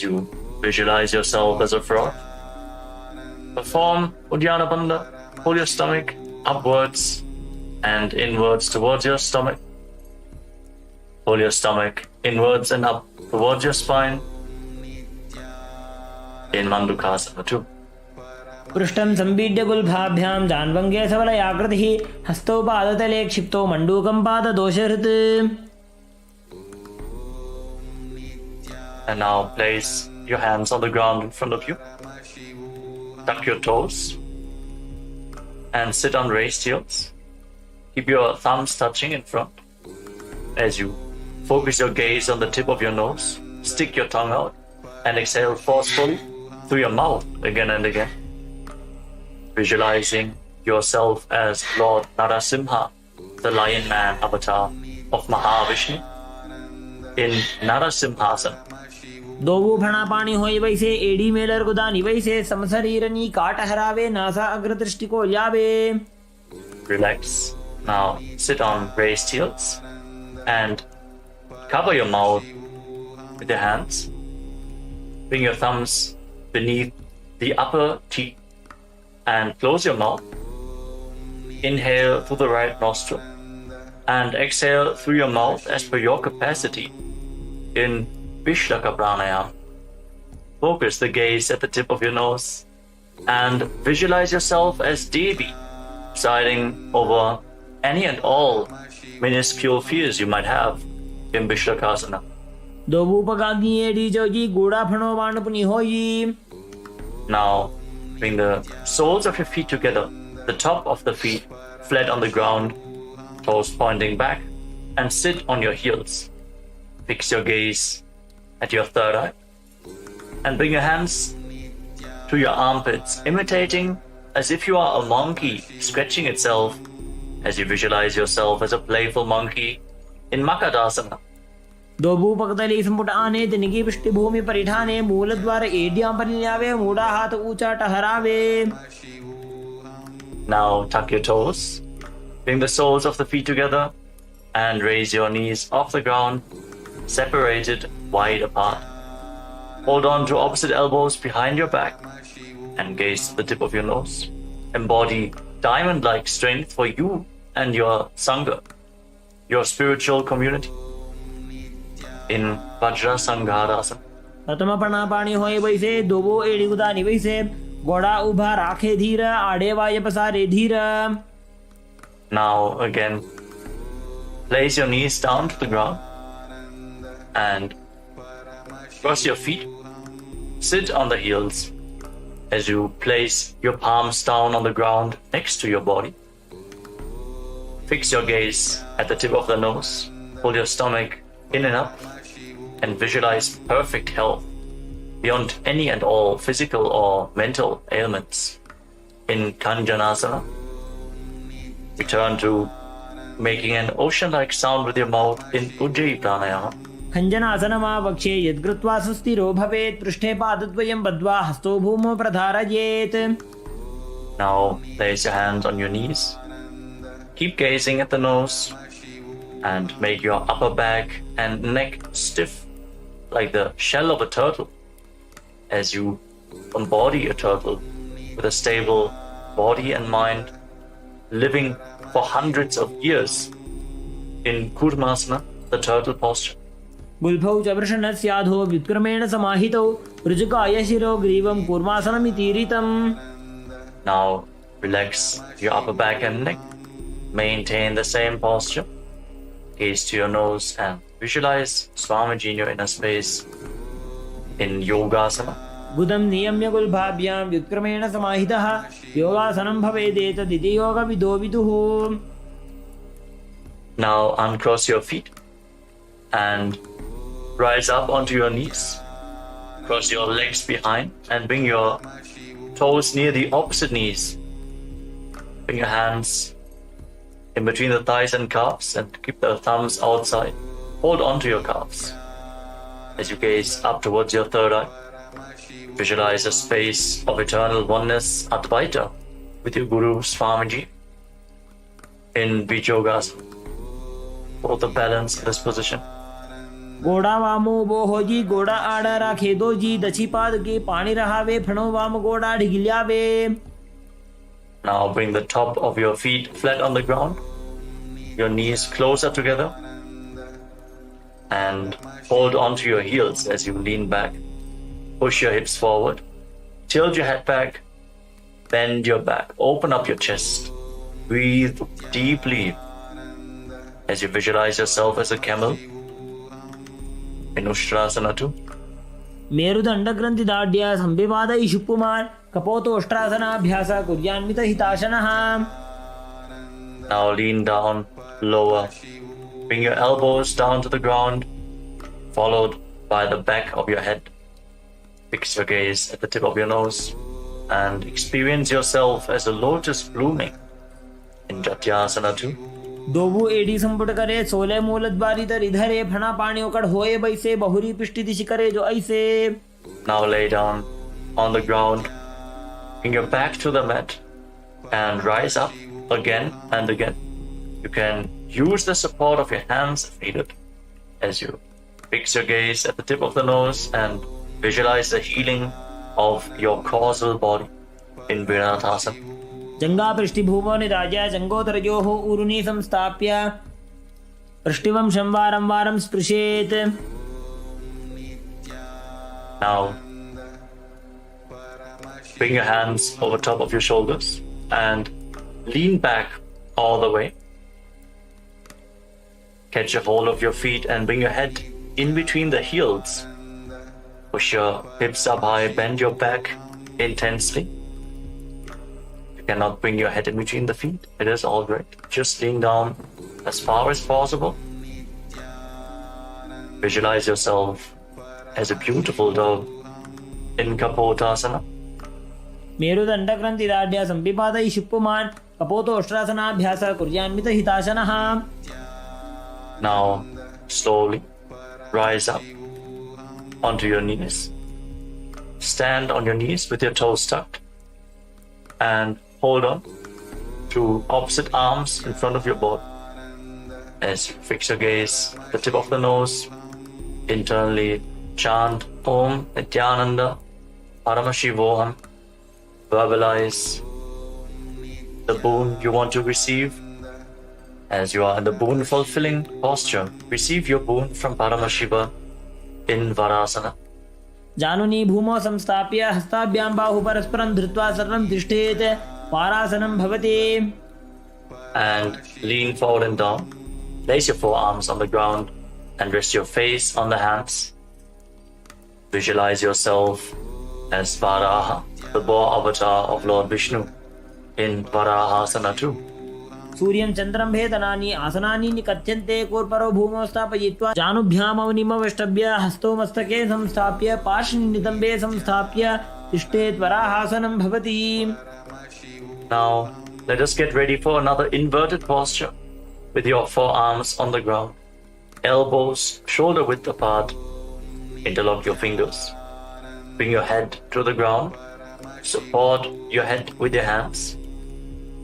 you visualize yourself as a frog. Perform Uddiyana Bandha. Pull your stomach upwards and inwards towards your stomach. Pull your stomach inwards and up towards your spine in Mandukasana 2. पृष्ठं सम्पीड्य गुल्फाभ्यां जान्वङ्गे सबलयाकृतिः हस्तौ पादतले क्षिप्तो मण्डूकं पाददोषहृत्. And now place your hands on the ground in front of you. Tuck your toes and sit on raised heels. Keep your thumbs touching in front. As you focus your gaze on the tip of your nose, stick your tongue out and exhale forcefully through your mouth again and again. Visualizing yourself as Lord Narasimha, the Lion Man avatar of Mahavishnu in Narasimhasana. दोवू फणा पाणी होई वैसे AD Mailer गुदानी वैसे समशरीरनी काट हरावे NASA अग्रदृष्टि को ल्यावे. Relax. Now sit on raised heels and cover your mouth with your hands. Bring your thumbs beneath the upper teeth and close your mouth. Inhale through the right nostril and exhale through your mouth as per your capacity in Vishlaka Pranayama. Focus the gaze at the tip of your nose and visualize yourself as Devi, presiding over any and all minuscule fears you might have in Vishlakasana. दोवू पगाग्नि एडी जोगी गोड़ा फणो वाण पुनि होई. Now bring the soles of your feet together, the top of the feet flat on the ground, toes pointing back, and sit on your heels. Fix your gaze at your third eye and bring your hands to your armpits, imitating as if you are a monkey scratching itself as you visualize yourself as a playful monkey in Makadasana. दोवू पकतली संपुट आने तिनकी पृष्ठभूमि परिठाने मूलद्वार एड्यां परिल्यावे मूढ़ा हाथ ऊंचा टहरावे. Now tuck your toes, bring the soles of the feet together and raise your knees off the ground, separated wide apart. Hold on to opposite elbows behind your back and gaze to the tip of your nose. Embody diamond-like strength for you and your Sangha, your spiritual community in Vajra Sanghadasana. प्रथम पणा पाणी होई वैसे दोवो AD गुदानी वैसे गोड़ा उभा राखे धीर आड़े वाय पसारे धीर. Now again, place your knees down to the ground and cross your feet. Sit on the heels as you place your palms down on the ground next to your body. Fix your gaze at the tip of the nose. Pull your stomach in and up and visualize perfect health beyond any and all physical or mental ailments. In Kanjanasana, return to making an ocean-like sound with your mouth in Ujjayi Pranayama. खञ्जनासनमा वक्षे यद्कृत्वा सुस्थिरो भवेत् पृष्ठे पादद्वयं बद्ध्वा हस्तो भूमौ प्रधारयेत्. Now place your hands on your knees. Keep gazing at the nose and make your upper back and neck stiff like the shell of a turtle as you embody a turtle with a stable body and mind, living for hundreds of years in Kurmasana, the turtle posture. गुल्फौ च वृषणस्याधो व्युत्क्रमेण समाहितौ ऋजुकाय शिरो ग्रीवं कूर्मासनमितीरितम्. Now relax your upper back and neck Maintain the same posture. Gaze to your nose and visualize Swamiji in your inner space in Yogasana. बुधं नियम्य गुल्भाभ्यां व्युत्क्रमेण समाहितः योगासनं भवेदेतदिति योगविदो विदुः. Now uncross your feet and rise up onto your knees. Cross your legs behind and bring your toes near the opposite knees. Bring your hands in between the thighs and calves and keep the thumbs outside. Hold on to your calves. As you gaze up towards your third eye, visualize a space of eternal oneness, Advaita, with your Guru Swamiji in Vijogasana. Hold the balance in this position. गोड़ा वामो बोहो जी गोड़ा आड़ा राखे दो जी दक्षी पाद के पानी रहावे फणो वाम गोड़ा ढिगिल्यावे. Now bring the top of your feet flat on the ground, your knees closer together, and hold onto your heels as you lean back. Push your hips forward, tilt your head back, bend your back, open up your chest, breathe deeply as you visualize yourself as a camel in Ustrasana 2. मेरुदंड ग्रंथि दाढ्य संविवादय शुपुमार कपोतोष्ट्रासनाभ्यास कुर्यान्वित हिताशनः. Now lean down, lower. Bring your elbows down to the ground, followed by the back of your head. Fix your gaze at the tip of your nose and experience yourself as a lotus blooming in Jatyasana 2. दोबू AD संपुट करे 16 मूलद्वारी तर इधरे फणा पानी ओकड़ होए बैसे बहुरी पिष्टि दिशि करे जो ऐसे. Now lay down on the ground, bring your back to the mat and rise up again and again. You can use the support of your hands if needed as you fix your gaze at the tip of the nose and visualize the healing of your causal body in Viratasana. जंगा पृष्ठिभूमो निराज्य जंगोदरयोः ऊरुनी संस्थाप्य पृष्ठिवंशं वारं वारं स्पृशेत्. Now bring your hands over top of your shoulders and lean back all the way. Catch a hold of your feet and bring your head in between the heels. Push your hips up high, bend your back intensely. Cannot bring your head in between the feet, it is all right. Just lean down as far as possible. Visualize yourself as a beautiful dove in Kapotasana. मेरुदंड ग्रंथि दाढ्य संविवादय शुपुमार कपोतोष्ट्रासनाभ्यास कुर्यान्वित हिताशनः. Now slowly rise up onto your knees. Stand on your knees with your toes tucked and hold on to opposite arms in front of your body. As you fix your gaze, the tip of the nose, internally chant Om Nithyananda Paramashivoham. Verbalize the boon you want to receive. As you are in the boon fulfilling posture, receive your boon from Paramashiva in Varasana. जानुनी भूमौ संस्थाप्य हस्ताभ्यां बाहु परस्परं धृत्वा शरणं तिष्ठेत् पारासनं भवति. And lean forward and down. Place your forearms on the ground and rest your face on the hands. Visualize yourself as Varaha, the boar avatar of Lord Vishnu in Varahasana 2. सूर्यं चन्द्रं भेदनानि आसनानि निकथ्यन्ते कोर्परो भूमौ स्थापयित्वा जानुभ्याम् अवनिमवष्टभ्य हस्तो मस्तके संस्थाप्य पार्श्वनितम्बे संस्थाप्य तिष्ठेत् वराहासनं भवति. Now let us get ready for another inverted posture with your forearms on the ground, elbows shoulder width apart. Interlock your fingers. Bring your head to the ground. Support your head with your hands.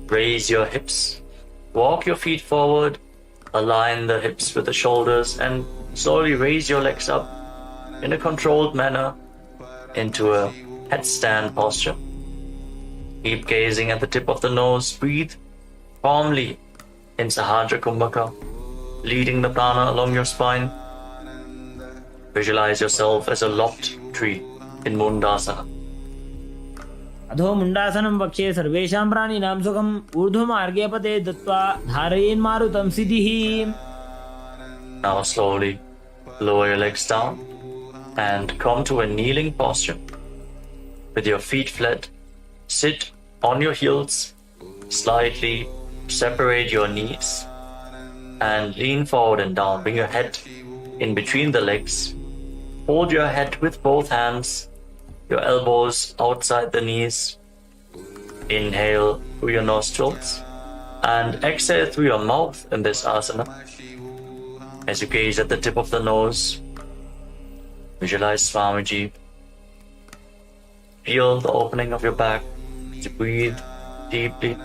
Raise your hips. Walk your feet forward. Align the hips with the shoulders and slowly raise your legs up in a controlled manner into a headstand posture. Keep gazing at the tip of the nose. Breathe calmly in Sahajra Kumbhaka, leading the prana along your spine. Visualize yourself as a lopped tree in Mundasana. अधो मुण्डासनं वक्षे सर्वेषां प्राणिनां सुखम् ऊर्ध्वमार्गे पते दत्त्वा धारयेन्मारुतं सिद्धिः. Now slowly lower your legs down and come to a kneeling posture. With your feet flat, sit on your heels, slightly separate your knees and lean forward and down. Bring your head in between the legs. Hold your head with both hands, your elbows outside the knees. Inhale through your nostrils and exhale through your mouth in this asana. As you gaze at the tip of the nose, visualize Swamiji. Feel the opening of your back as you breathe deeply.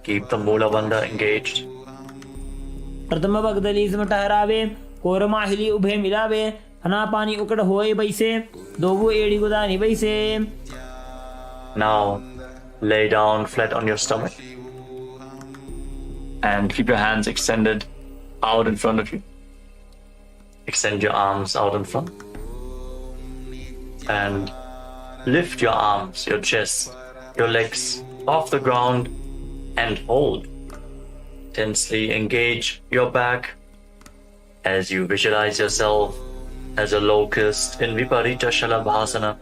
Keep the Mula Bandha engaged. प्रथम बगदली SIM ठहरावे कोरमाहिली उभे मिलावे हना पानी उकड़ होए बैसे दोबू एड़ी गुदानी बैसे. Now lay down flat on your stomach and keep your hands extended out in front of you. Extend your arms out in front and lift your arms, your chest, your legs off the ground and hold. Tensely engage your back as you visualize yourself as a locust in Viparita Shalabhasana.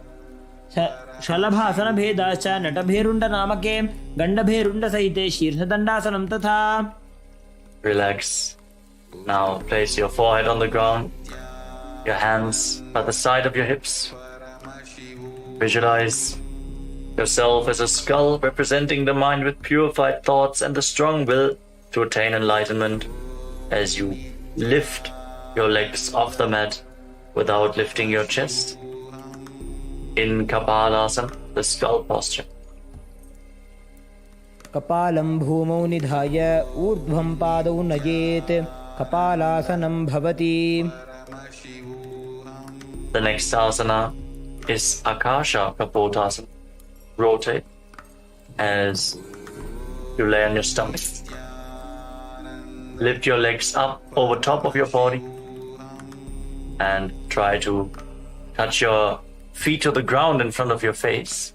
शलभासन भेदाश्च नटभेरुण्ड नामके गण्डभेरुण्ड सहिते शीर्षदण्डासनं तथा. Relax. Now place your forehead on the ground, your hands by the side of your hips. Visualize yourself as a skull representing the mind with purified thoughts and the strong will to attain enlightenment as you lift your legs off the mat without lifting your chest. In Kapalasana, the skull posture. कपालं भूमौ निधाय ऊर्ध्वं पादौ नयेत् कपालासनं भवति. The next asana is Akasha Kapotasana. Rotate as you lay on your stomach. Lift your legs up over top of your body and try to touch your feet to the ground in front of your face.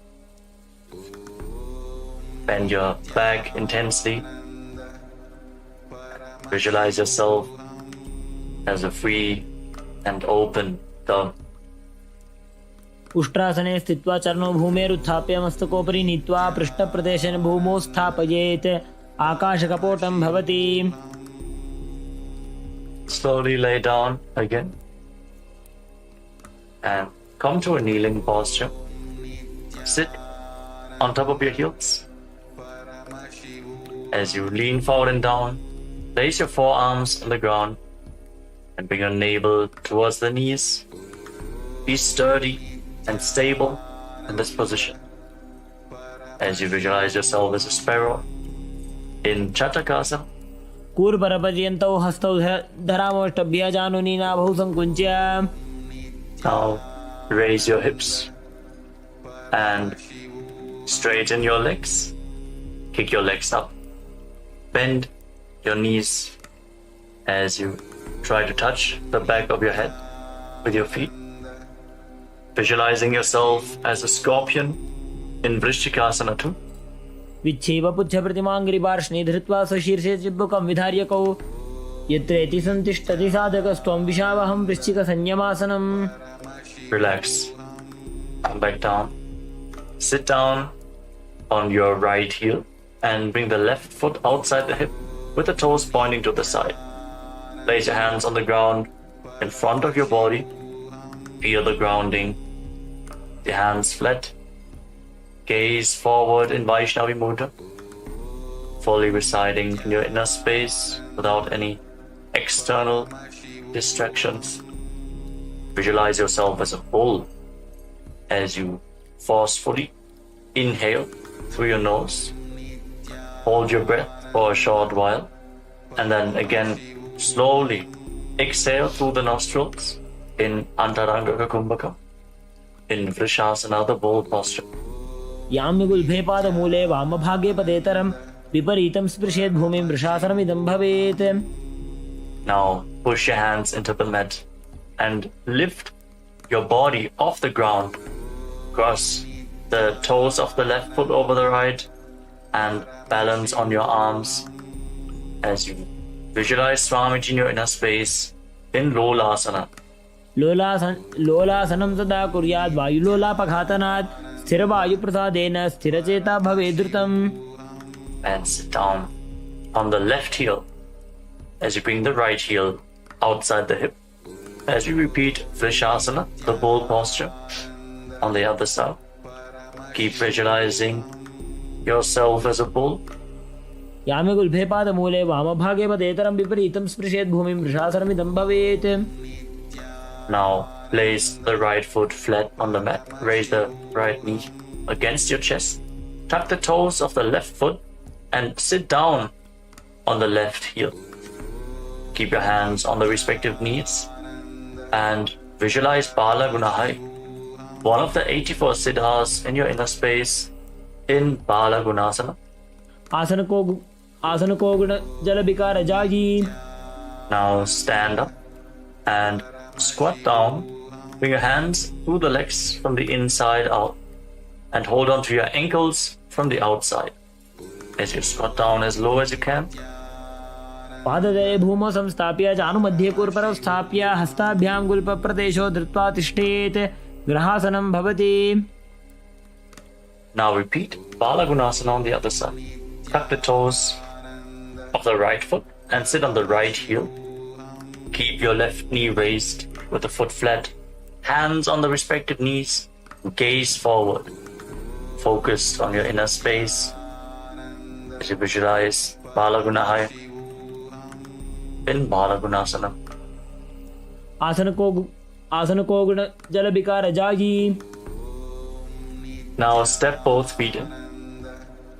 Bend your back intensely. Visualize yourself as a free and open dove. उष्ट्रासने स्थित्वा चरणौ भूमेरुत्थाप्य मस्तकोपरि नीत्वा पृष्ठप्रदेशेन भूमौ स्थापयेत् आकाशकपोटं भवति. Slowly lay down again and come to a kneeling posture. Sit on top of your heels. As you lean forward and down, place your forearms on the ground and bring your navel towards the knees. Be sturdy and stable in this position. As you visualize yourself as a sparrow in Chatakasana. कूर्परपर्यन्तौ हस्तौ धरामोष्टभ्यः जानुनी नाभौ संकुच्य. Now raise your hips and straighten your legs. Kick your legs up. Bend your knees as you try to touch the back of your head with your feet. Visualizing yourself as a scorpion in Vrishchikasana too. विच्छेव पुच्छ प्रतिमाङ्घ्रिपार्ष्णे धृत्वा स्वशीर्षे चिब्बुकं विधार्यकौ यत्रेति सन्तिष्ठति साधकस्त्वं विशावहं वृश्चिकसंयमासनम्. Relax. Come back down. Sit down on your right heel and bring the left foot outside the hip with the toes pointing to the side. Place your hands on the ground in front of your body. Feel the grounding. The hands flat. Gaze forward in Vaishnavi Mudra. Fully residing in your inner space without any external distractions. Visualize yourself as a whole as you forcefully inhale through your nose. Hold your breath for a short while and then again slowly exhale through the nostrils in Antaranga Kumbhaka, in Vrishasana, the bowl posture. याम्यगुल्भे पादमूले वामभागे पदेतरं विपरीतं स्पृशेत् भूमिं वृषासनमिदं भवेत्. Now push your hands into the mat and lift your body off the ground. Cross the toes of the left foot over the right and balance on your arms as you visualize Swamiji in your inner space in Lolasana. लोलासनं सदा कुर्यात् वायुलोलापघातनात् स्थिरवायुप्रसादेन स्थिरचेता भवेद्रुतम्. And sit down on the left heel as you bring the right heel outside the hip. As you repeat Vrishasana, the bull posture, on the other side. Keep visualizing yourself as a bull. यामे गुल्भे पादमूले वामभागे पदेतरं विपरीतं स्पृशेत् भूमिं वृषासनमिदं भवेत्. Now place the right foot flat on the mat. Raise the right knee against your chest. Tuck the toes of the left foot and sit down on the left heel. Keep your hands on the respective knees and visualize Bala Gunahai, one of the 84 siddhas in your inner space in Bala Gunasana. आसन को गुण जल विकार जागी. Now stand up and squat down. Bring your hands through the legs from the inside out and hold on to your ankles from the outside. As you squat down as low as you can. पाददये भूमौ संस्थाप्य जानुमध्ये कूर्परौ स्थाप्य हस्ताभ्यां गुल्पप्रदेशो धृत्वा तिष्ठेत्. ग्रहासनं भवति. Now repeat Bala Gunasana on the other side. Tuck the toes of the right foot and sit on the right heel. Keep your left knee raised with the foot flat, hands on the respective knees, gaze forward, focused on your inner space as you visualize Bala Gunahai in Bala Gunasana. आसन को गुण जल विकार जागी. Now step both feet in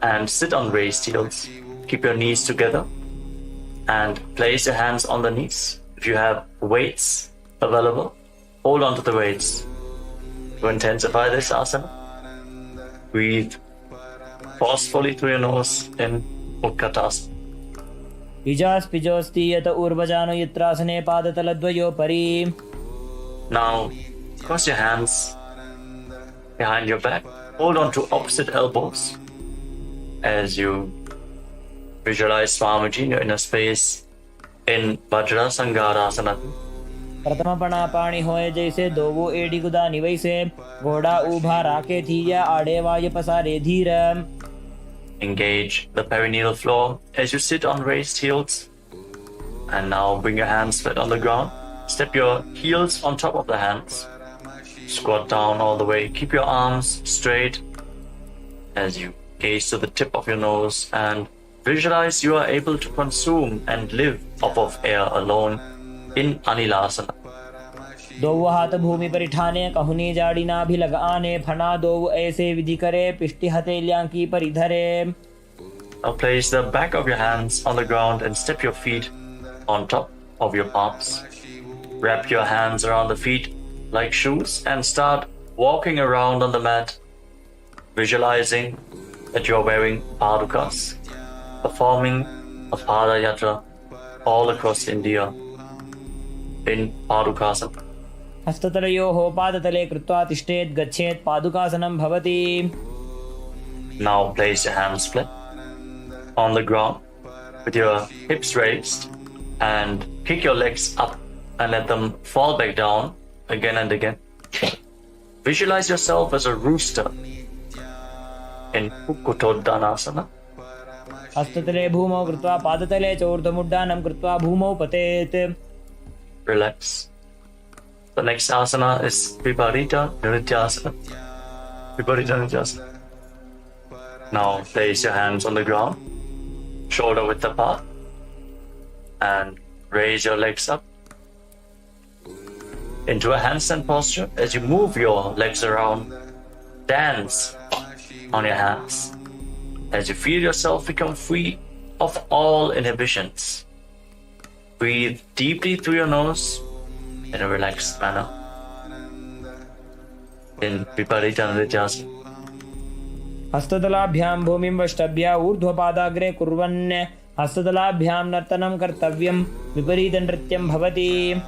and sit on raised heels. Keep your knees together and place your hands on the knees. If you have weights available, hold on to the weights. To intensify this asana, breathe forcefully through your nose in Utkatasana. विजास्पिजोस्ति यत ऊर्वजानो यत्रासने पादतलद्वयोपरि. Now cross your hands behind your back. Hold on to opposite elbows as you visualize Swamiji in your inner space in Vajra Sangarasana. प्रथम पणा पाणी होए जैसे दोवो AD गुदा निवैसे. घोड़ा ऊभा राके थीया आड़े वाय पसारे धीर. Engage the perineal floor as you sit on raised heels. And now bring your hands flat on the ground. Step your heels on top of the hands. Squat down all the way. Keep your arms straight as you gaze to the tip of your nose and visualize you are able to consume and live off of air alone in Anilasana. दोव हाथ भूमि पर ठाने कहुनी जाड़ी ना भी लगाने. फना दोव ऐसे विधि करे पिष्टि हथेलियां पर इधरे. Now place the back of your hands on the ground and step your feet on top of your palms. Wrap your hands around the feet like shoes and start walking around on the mat, visualizing that you are wearing padukas, performing a pada yatra all across India in padukasana. हस्ततलयोः पादतले कृत्वा तिष्ठेत्. गच्छेत्. पादुकासनं भवति. Now place your hands flat on the ground with your hips raised and kick your legs up and let them fall back down again and again. Visualize yourself as a rooster in Kukutoddanasana. हस्ततले भूमौ कृत्वा पादतले च ऊर्ध्वमुड्डानं कृत्वा भूमौ पतेत्. Relax. The next asana is Viparita Nityasana. Viparita Nityasana. Now place your hands on the ground, shoulder width apart, and raise your legs up into a handstand posture. As you move your legs around, dance on your hands as you feel yourself become free of all inhibitions. Breathe deeply through your nose in a relaxed manner in Viparita Nityasana. हस्ततलाभ्यां भूमिं वष्टभ्य ऊर्ध्वपादाग्रे कुर्वन्. हस्ततलाभ्यां नर्तनं कर्तव्यं. विपरीतनृत्यं भवति.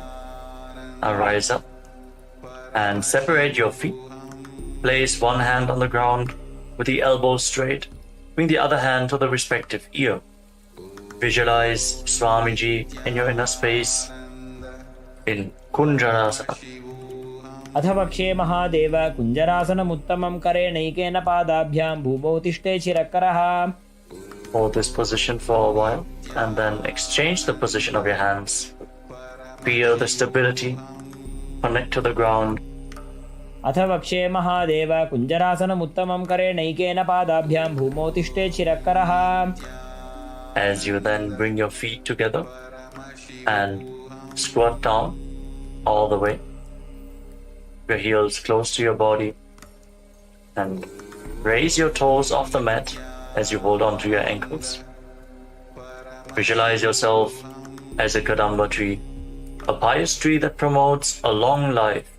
Now rise up and separate your feet place one hand on the ground with the elbow straight. Bring the other hand to the respective ear. Visualize Swamiji in your inner space in Kunjarasana. अथ पक्षे महादेव कुञ्जरासनमुत्तमं करेणैकेन पादाभ्यां भूमौ तिष्ठे चिरकरः. Hold this position for a while and then exchange the position of your hands. Feel the stability. Connect to the ground. अथ पक्षे महादेव कुञ्जरासनमुत्तमं करेणैकेन पादाभ्यां भूमौ तिष्ठे चिरकरः. As you then bring your feet together and squat down all the way. Your heels close to your body and raise your toes off the mat as you hold on to your ankles. Visualize yourself as a Kadamba tree, a pious tree that promotes a long life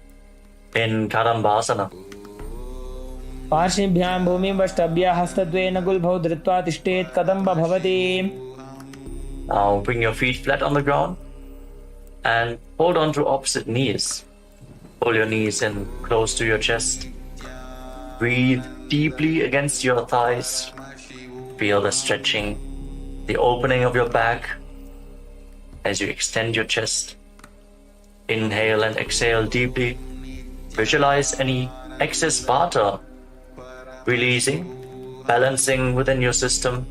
in Kadambasana. पार्श्वभ्यां भूमिं वष्टभ्य हस्तद्वयेन गुल्भौ धृत्वा तिष्ठेत् कदम्ब भवति. Now bring your feet flat on the ground and hold on to opposite knees. Pull your knees in close to your chest. Breathe deeply against your thighs. Feel the stretching, the opening of your back as you extend your chest. Inhale and exhale deeply. Visualize any excess vata releasing, balancing within your system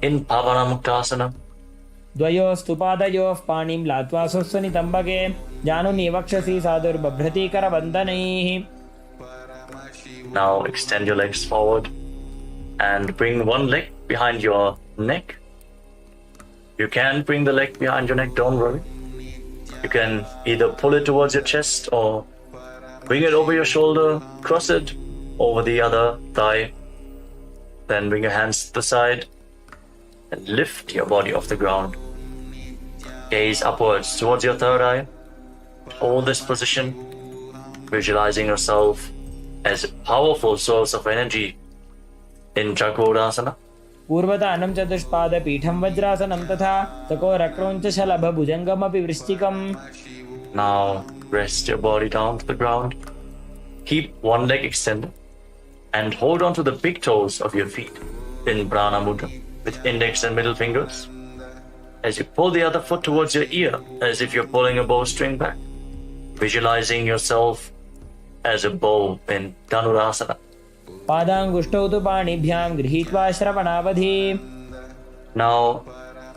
in Paramashivoham. द्वयोस्तु पादयोः पाणिं लात्वा स्वस्वनितम्बके जानुनि वक्षसि साधुर्बभ्रति करबन्धनैः. Now extend your legs forward and bring one leg behind your neck. You can bring the leg behind your neck, don't worry. You can either pull it towards your chest or bring it over your shoulder, cross it over the other thigh. Then bring your hands to the side and lift your body off the ground. Gaze upwards towards your third eye. Hold this position, visualizing yourself as a powerful source of energy in Chakrasana. पूर्वतानं चतुष्पादपीठं वज्रासनं तथा चकोरक्रौञ्च शलभभुजङ्गमपि वृश्चिकम्. Now rest your body down to the ground. Keep one leg extended and hold on to the big toes of your feet in Prana Mudra with index and middle fingers. As you pull the other foot towards your ear as if you're pulling a bowstring back, visualizing yourself as a bow in Dhanurasana. पादाङ्गुष्ठौ तु पाणिभ्यां गृहीत्वा श्रवणावधि. Now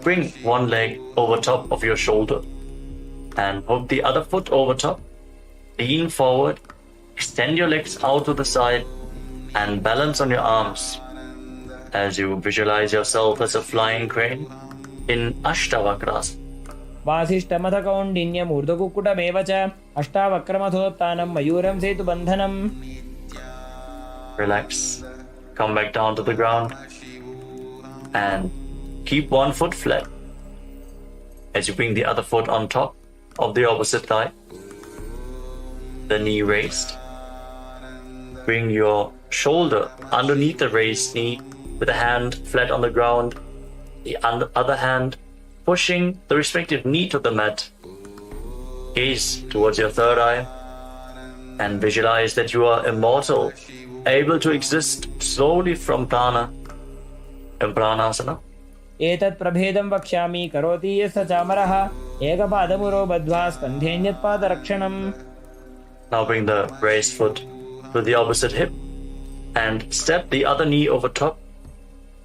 bring one leg over top of your shoulder and hook the other foot over top. Lean forward, extend your legs out to the side and balance on your arms as you visualize yourself as a flying crane in Ashtavakrasana. वासिष्ठमथ कौण्डिन्यमूर्धकुक्कुटमेव च अष्टावक्रमथोत्थानं मयूरं सेतुबन्धनम्. Relax, come back down to the ground and keep one foot flat as you bring the other foot on top of the opposite thigh, the knee raised. Bring your shoulder underneath the raised knee with a hand flat on the ground, the other hand pushing the respective knee to the mat. Gaze towards your third eye and visualize that you are immortal, able to exist slowly from prana in pranasana. एतत् प्रभेदं वक्ष्यामि करोति यस्य चामरः एकपादमुरो बद्ध्वा स्कन्धेऽन्यत्पादरक्षणम्. Now bring the raised foot to the opposite hip and step the other knee over top.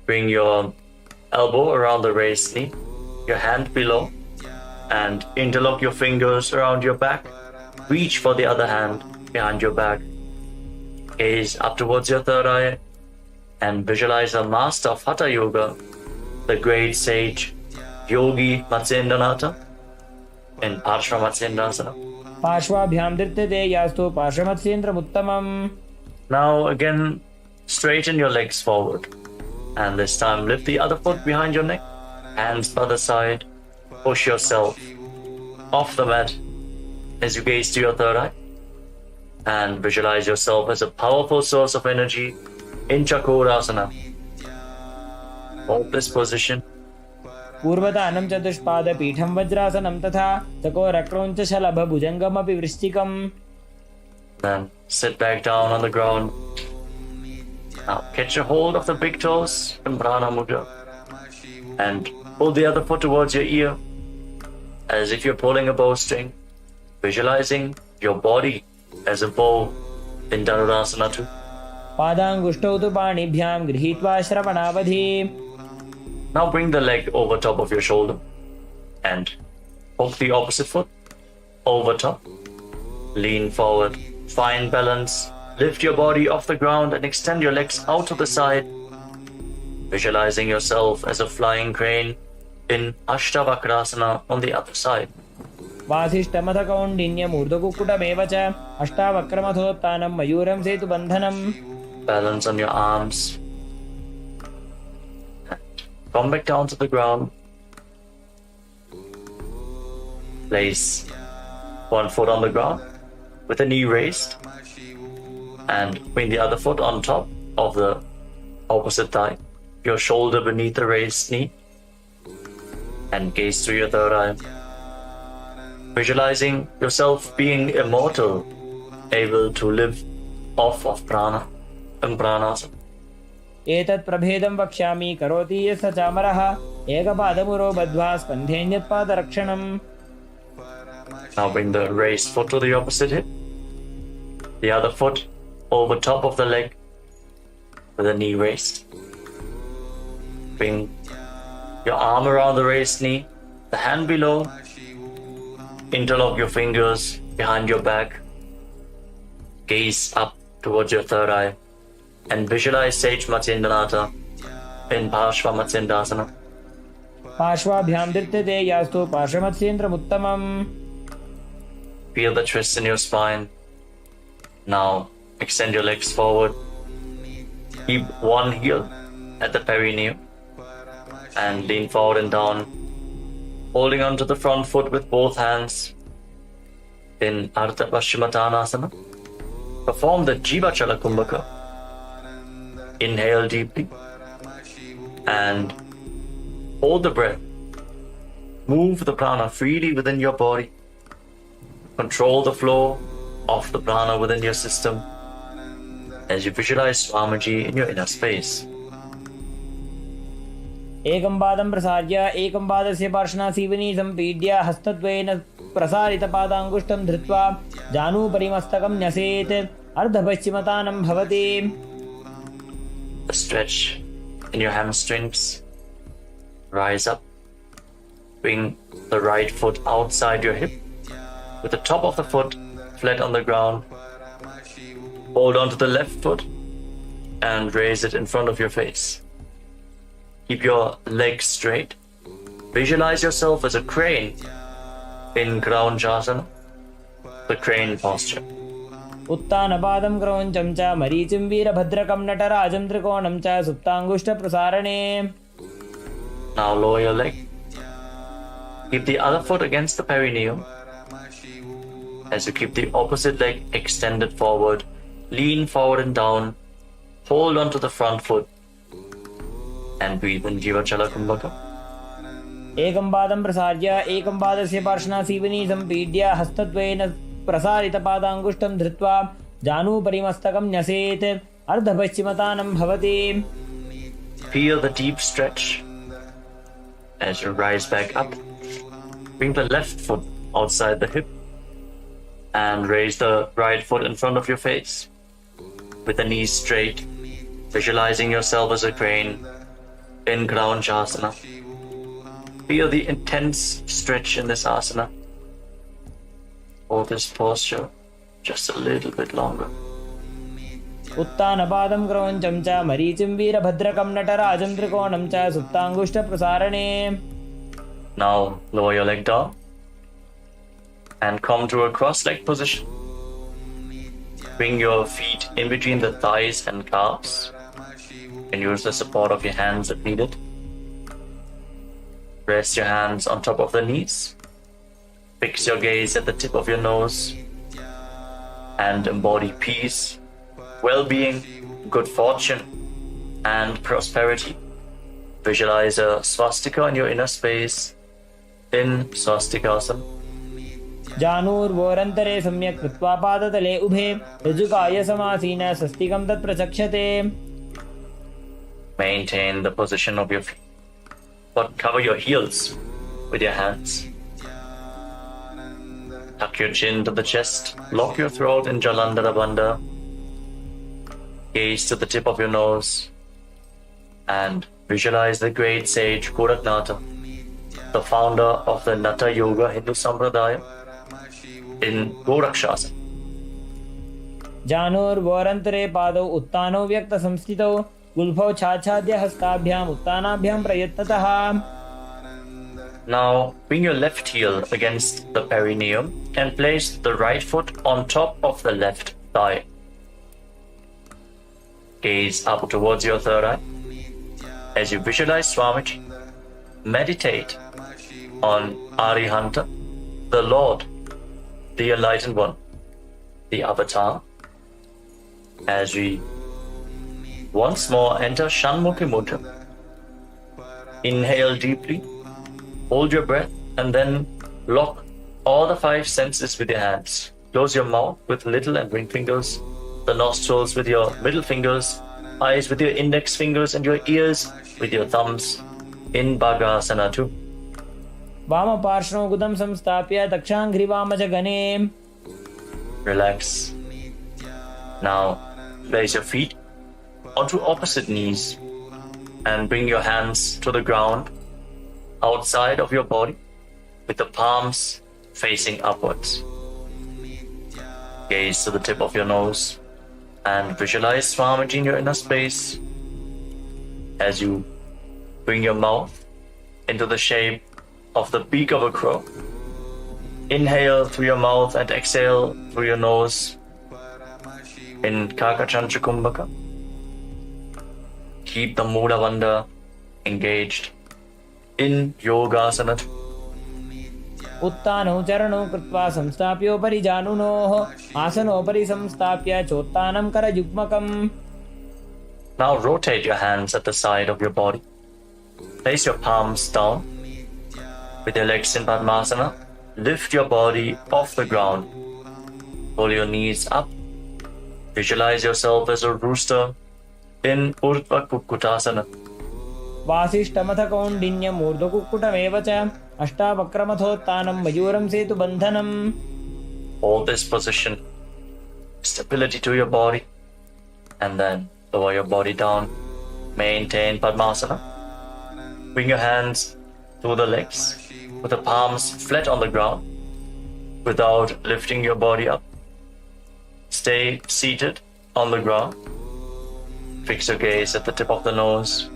Bring your elbow around the raised knee, your hand below, and interlock your fingers around your back. Reach for the other hand behind your back. Gaze up towards your third eye and visualize the master of Hatha Yoga, the great sage Yogi Matsyendranath in Parshvamatsyendrasana. पार्श्वाभ्यां धृत्यते यास्तु पार्श्वमत्स्येन्द्रमुत्तमम्. Now again, straighten your legs forward and this time lift the other foot behind your neck, hands by the side, push yourself off the mat as you gaze to your third eye and visualize yourself as a powerful source of energy in Chakrasana. Hold this position. पूर्वतानं चतुष्पादपीठं वज्रासनं तथा चकोरक्रौञ्च शलभभुजङ्गमपि वृश्चिकम्. Then sit back down on the ground. Now catch a hold of the big toes in Prana Mudra and pull the other foot towards your ear as if you're pulling a bowstring, visualizing your body as a bow in Dhanurasana too. पादाङ्गुष्टौ तु पाणिभ्यां गृहीत्वा श्रवणावधि. Now bring the leg over top of your shoulder and hook the opposite foot over top. Lean forward, find balance, lift your body off the ground and extend your legs out to the side, visualizing yourself as a flying crane in Ashtavakrasana on the other side. वासिष्ठमथ कौण्डिन्यमूर्धकुक्कुटमेव च अष्टावक्रमथोत्थानं मयूरं सेतुबन्धनम्. Balance on your arms. Come back down to the ground. Place one foot on the ground with the knee raised and bring the other foot on top of the opposite thigh, your shoulder beneath the raised knee, and gaze through your third eye. Visualizing yourself being immortal, able to live off of prana and pranas. एतत् प्रभेदं वक्ष्यामि करोति यः स चामरः एकपादमुरो बद्ध्वा स्कन्धेऽन्यत्पादरक्षणम्. Now bring the raised foot to the opposite hip, the other foot over top of the leg with the knee raised. Bring your arm around the raised knee, the hand below, interlock your fingers behind your back, gaze up towards your third eye, and visualize Sage Matsyendranath in Parshva Matsyendasana. पार्श्वाभ्यां धृत्यते यास्तु पार्श्वमत्स्येन्द्रमुत्तमम्. Feel the twist in your spine. Now extend your legs forward. Keep one heel at the perineum and lean forward and down, holding onto the front foot with both hands in Ardha Paschimottanasana. Perform the Jiva Chala Kumbhaka. Inhale deeply and hold the breath. Move the prana freely within your body. Control the flow of the prana within your system as you visualize Swamiji in your inner space. एकं पादं प्रसार्य एकं पादस्य पार्श्वनासीवनी सम्पीड्य हस्तद्वयेन प्रसारितपादाङ्गुष्ठं धृत्वा जानुभरिमस्तकं न्यसेत् अर्धपश्चिमतानं भवति. Stretch in your hamstrings. Rise up. Bring the right foot outside your hip with the top of the foot flat on the ground. Hold on to the left foot and raise it in front of your face. Keep your legs straight. Visualize yourself as a crane in Kraunchasana, the crane posture. उत्तानपादं क्रौञ्चं च मरीचिं वीरभद्रकं नटराजं त्रिकोणं च सुप्ताङ्गुष्ठप्रसारणे. Now lower your leg. Keep the other foot against the perineum as you keep the opposite leg extended forward. Lean forward and down. Hold onto the front foot and breathe in Jiva Chala Kumbhaka. एकं पादं प्रसार्य एकं पादस्य पार्श्वनासीवनी सम्पीड्य हस्तद्वयेन प्रसारितपादाङ्गुष्ठं धृत्वा जानुभरिमस्तकं न्यसेत् अर्धपश्चिमतानं भवति. Feel the deep stretch as you rise back up. Bring the left foot outside the hip and raise the right foot in front of your face with the knees straight, visualizing yourself as a crane in Kraunchasana. Feel the intense stretch in this asana. Hold this posture just a little bit longer. उत्तानपादं क्रौञ्चं च मरीचिं वीरभद्रकं नटराजं त्रिकोणं च सुप्ताङ्गुष्ठप्रसारणे. Now lower your leg down and come to a cross-legged position. Bring your feet in between the thighs and calves and use the support of your hands if needed. Rest your hands on top of the knees. Fix your gaze at the tip of your nose and embody peace, well-being, good fortune, and prosperity. Visualize a swastika in your inner space in swastikasana. जानुर्वोरन्तरे सम्यक् कृत्वा पादतले उभे ऋजुकाय समासीन स्वस्तिकं तत् प्रचक्षते. Maintain the position of your feet, but cover your heels with your hands. Tuck your chin to the chest, lock your throat in Jalandhara Bandha. Gaze to the tip of your nose and visualize the great sage Goraknath, the founder of the Natha Yoga Hindu Sampradaya, in Gorakshasana. जानुर्वोरन्तरे पादौ उत्तानौ व्यक्तसंस्थितौ गुल्फौ छाछाद्य हस्ताभ्याम् उत्तानाभ्यां प्रयत्नतः. Now bring your left heel against the perineum and place the right foot on top of the left thigh. Gaze up towards your third eye. As you visualize Swamiji, meditate on Arihanta, the Lord, the Enlightened One, the Avatar. As we once more enter Shanmukhi Mudra, inhale deeply, hold your breath, and then lock all the five senses with your hands. Close your mouth with little and ring fingers, the nostrils with your middle fingers, eyes with your index fingers, and your ears with your thumbs in Bhagasana 2. वामपार्श्वं गुदं संस्थाप्य दक्षाङ्घ्रिवामजगणे. Relax. Now place your feet onto opposite knees and bring your hands to the ground outside of your body with the palms facing upwards. Gaze to the tip of your nose and visualize Swamiji in your inner space as you bring your mouth into the shape of the beak of a crow. Inhale through your mouth and exhale through your nose in Kakachantra Kumbhaka. Keep the Mula Bandha engaged in Yogasana. उत्तानौ चरणौ कृत्वा संस्थाप्योपरि जानुनोः आसनोपरि संस्थाप्य चोत्तानं करयुग्मकम्. Now rotate your hands at the side of your body. Place your palms down. With your legs in Padmasana, lift your body off the ground. Pull your knees up. Visualize yourself as a rooster in Urdhva Kukkutasana. वासिष्ठमथ कौण्डिन्यम् ऊर्ध्वकुक्कुटमेव च अष्टावक्रमथोत्तानं मयूरं सेतुबन्धनम्. Hold this position, stability to your body, and then lower your body down. Maintain Padmasana. Bring your hands through the legs with the palms flat on the ground without lifting your body up. Stay seated on the ground. Fix your gaze at the tip of the nose.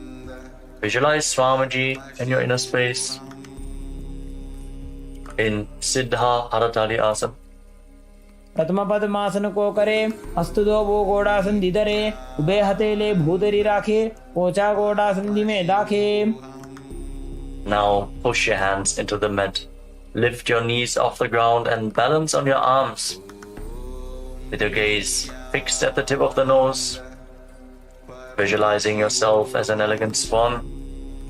Visualize Swamiji in your inner space in Siddha Haratali Asana. प्रथमपद्मासन को करे हस्तुदो वो गोड़ासन दिदरे ube हथेले भूतरी राखे पोचा गोड़ासन में दाखे. Now push your hands into the mat. Lift your knees off the ground and balance on your arms. With your gaze fixed at the tip of the nose, visualizing yourself as an elegant swan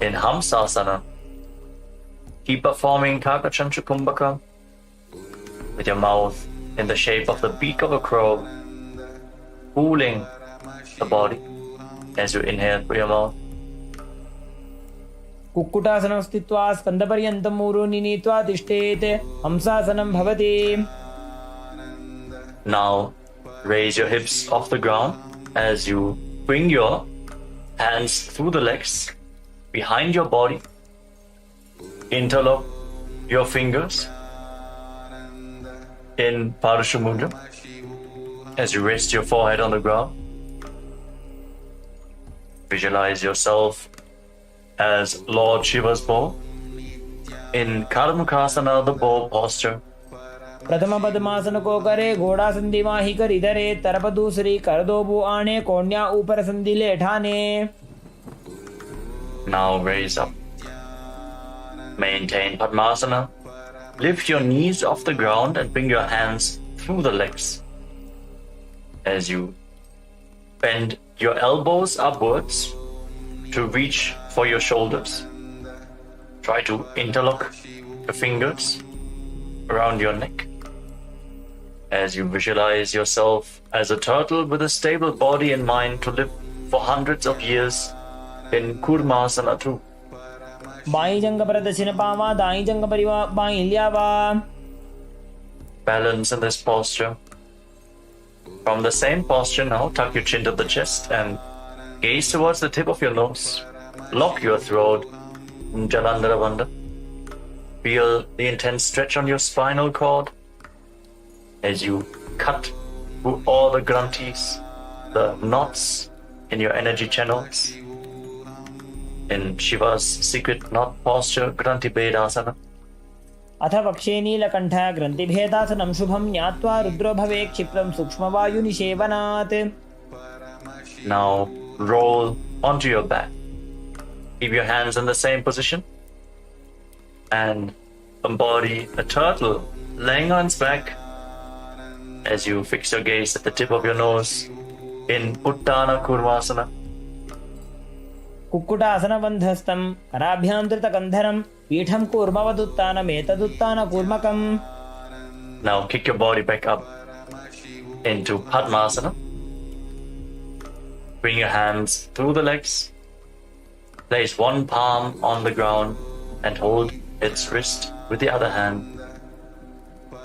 in Hamsasana. Keep performing Kakachantra Kumbhaka with your mouth in the shape of the beak of a crow, cooling the body as you inhale through your mouth. कुक्कुटासनं स्थित्वा स्कन्दपर्यन्तं ऊरोनि नीत्वा तिष्ठेत् हंसासनं भवति. Now raise your hips off the ground as you bring your hands through the legs behind your body. Interlock your fingers in Parashamudra as you rest your forehead on the ground. Visualize yourself as Lord Shiva's bow in Karmukasana, the bow posture. प्रथम पद्मासन को करे घोड़ा संधि माही कर इधरे तरफ दूसरी कर दो बो आने कोन्या ऊपर संधि ले ठाने. Now raise up. Maintain Padmasana. Lift your knees off the ground and bring your hands through the legs. As you bend your elbows upwards to reach for your shoulders. Try to interlock your fingers around your neck. as you visualize yourself as a turtle with a stable body and mind to live for hundreds of years in Kurmasana too. By जंग प्रदर्शन पावा दाई जंग परिवा by लियावा. Balance in this posture. From the same posture now, tuck your chin to the chest and gaze towards the tip of your nose. Lock your throat. Jalandhara Bandha. Feel the intense stretch on your spinal cord as you cut through all the granthis, the knots in your energy channels. In Shiva's secret knot posture, Granthi Bedasana. अथ वक्षे नीलकण्ठ ग्रन्थिभेदासनं शुभं ज्ञात्वा रुद्रो भवे क्षिप्रं सूक्ष्मवायुनिषेवनात्. Now roll onto your back. Keep your hands in the same position and embody a turtle laying on its back as you fix your gaze at the tip of your nose in Uttana Kurvasana. कुक्कुटासनबन्धस्थं कराभ्यान्तृतकन्धरं पीठं कूर्मवदुत्तानमेतदुत्तानकूर्मकम्. Now kick your body back up into Padmasana. Bring your hands through the legs. Place one palm on the ground and hold its wrist with the other hand.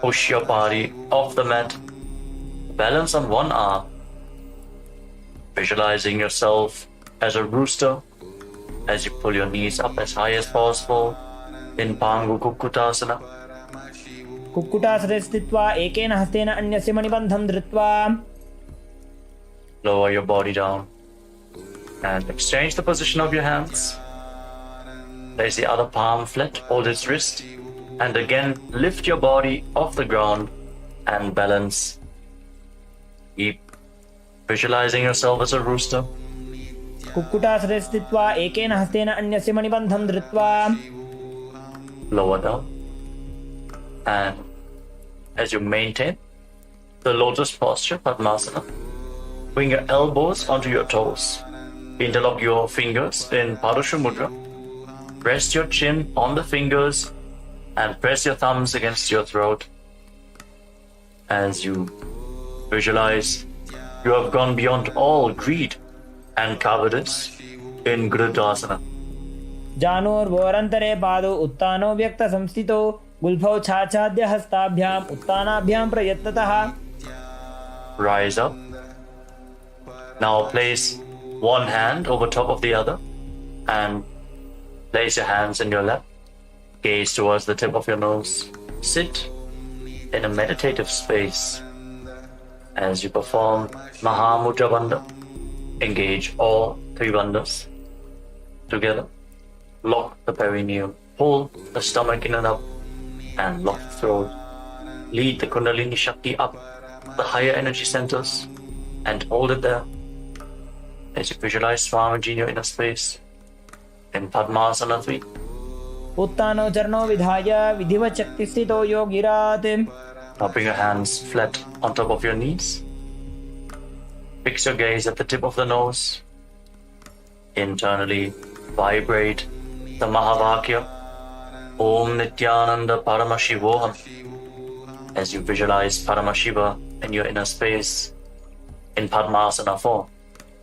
Push your body off the mat. Balance on one arm. Visualizing yourself as a rooster as you pull your knees up as high as possible in Pangu Kukkutasana. कुक्कुटासने स्थित्वा एकेन हस्तेन अन्यस्य मणिबन्धं धृत्वा. Lower your body down and exchange the position of your hands. Place the other palm flat, hold its wrist, and again lift your body off the ground and balance. Keep visualizing yourself as a rooster. कुक्कुटासने स्थित्वा एकेन हस्तेन अन्यस्य मणिबन्धं धृत्वा. Lower down. And as you maintain the lotus posture, Padmasana, bring your elbows onto your toes. Interlock your fingers in Padusha Mudra. Rest your chin on the fingers and press your thumbs against your throat. As you visualize, you have gone beyond all greed and cowardice in Grudasana. जानोर्वोरन्तरे पादौ उत्तानो व्यक्तसंस्थितौ गुल्फौ छाछाद्य हस्ताभ्याम् उत्तानाभ्यां प्रयत्नतः. Rise up. Now place one hand over top of the other and place your hands in your lap. Gaze towards the tip of your nose. Sit in a meditative space as you perform Mahamudra Bandha. Engage all three bandhas together. Lock the perineum. Pull the stomach in and up and lock the throat. Lead the Kundalini Shakti up the higher energy centers and hold it there as you visualize Swamiji in your inner space in Padmasana 3. उत्तानो चरणो विधाय विधिवत् शक्तिस्थितो योगिरात्. Now bring your hands flat on top of your knees. Fix your gaze at the tip of the nose. Internally vibrate the Mahavakya Om Nithyananda Paramashivoham as you visualize Paramashiva in your inner space in Padmasana 4.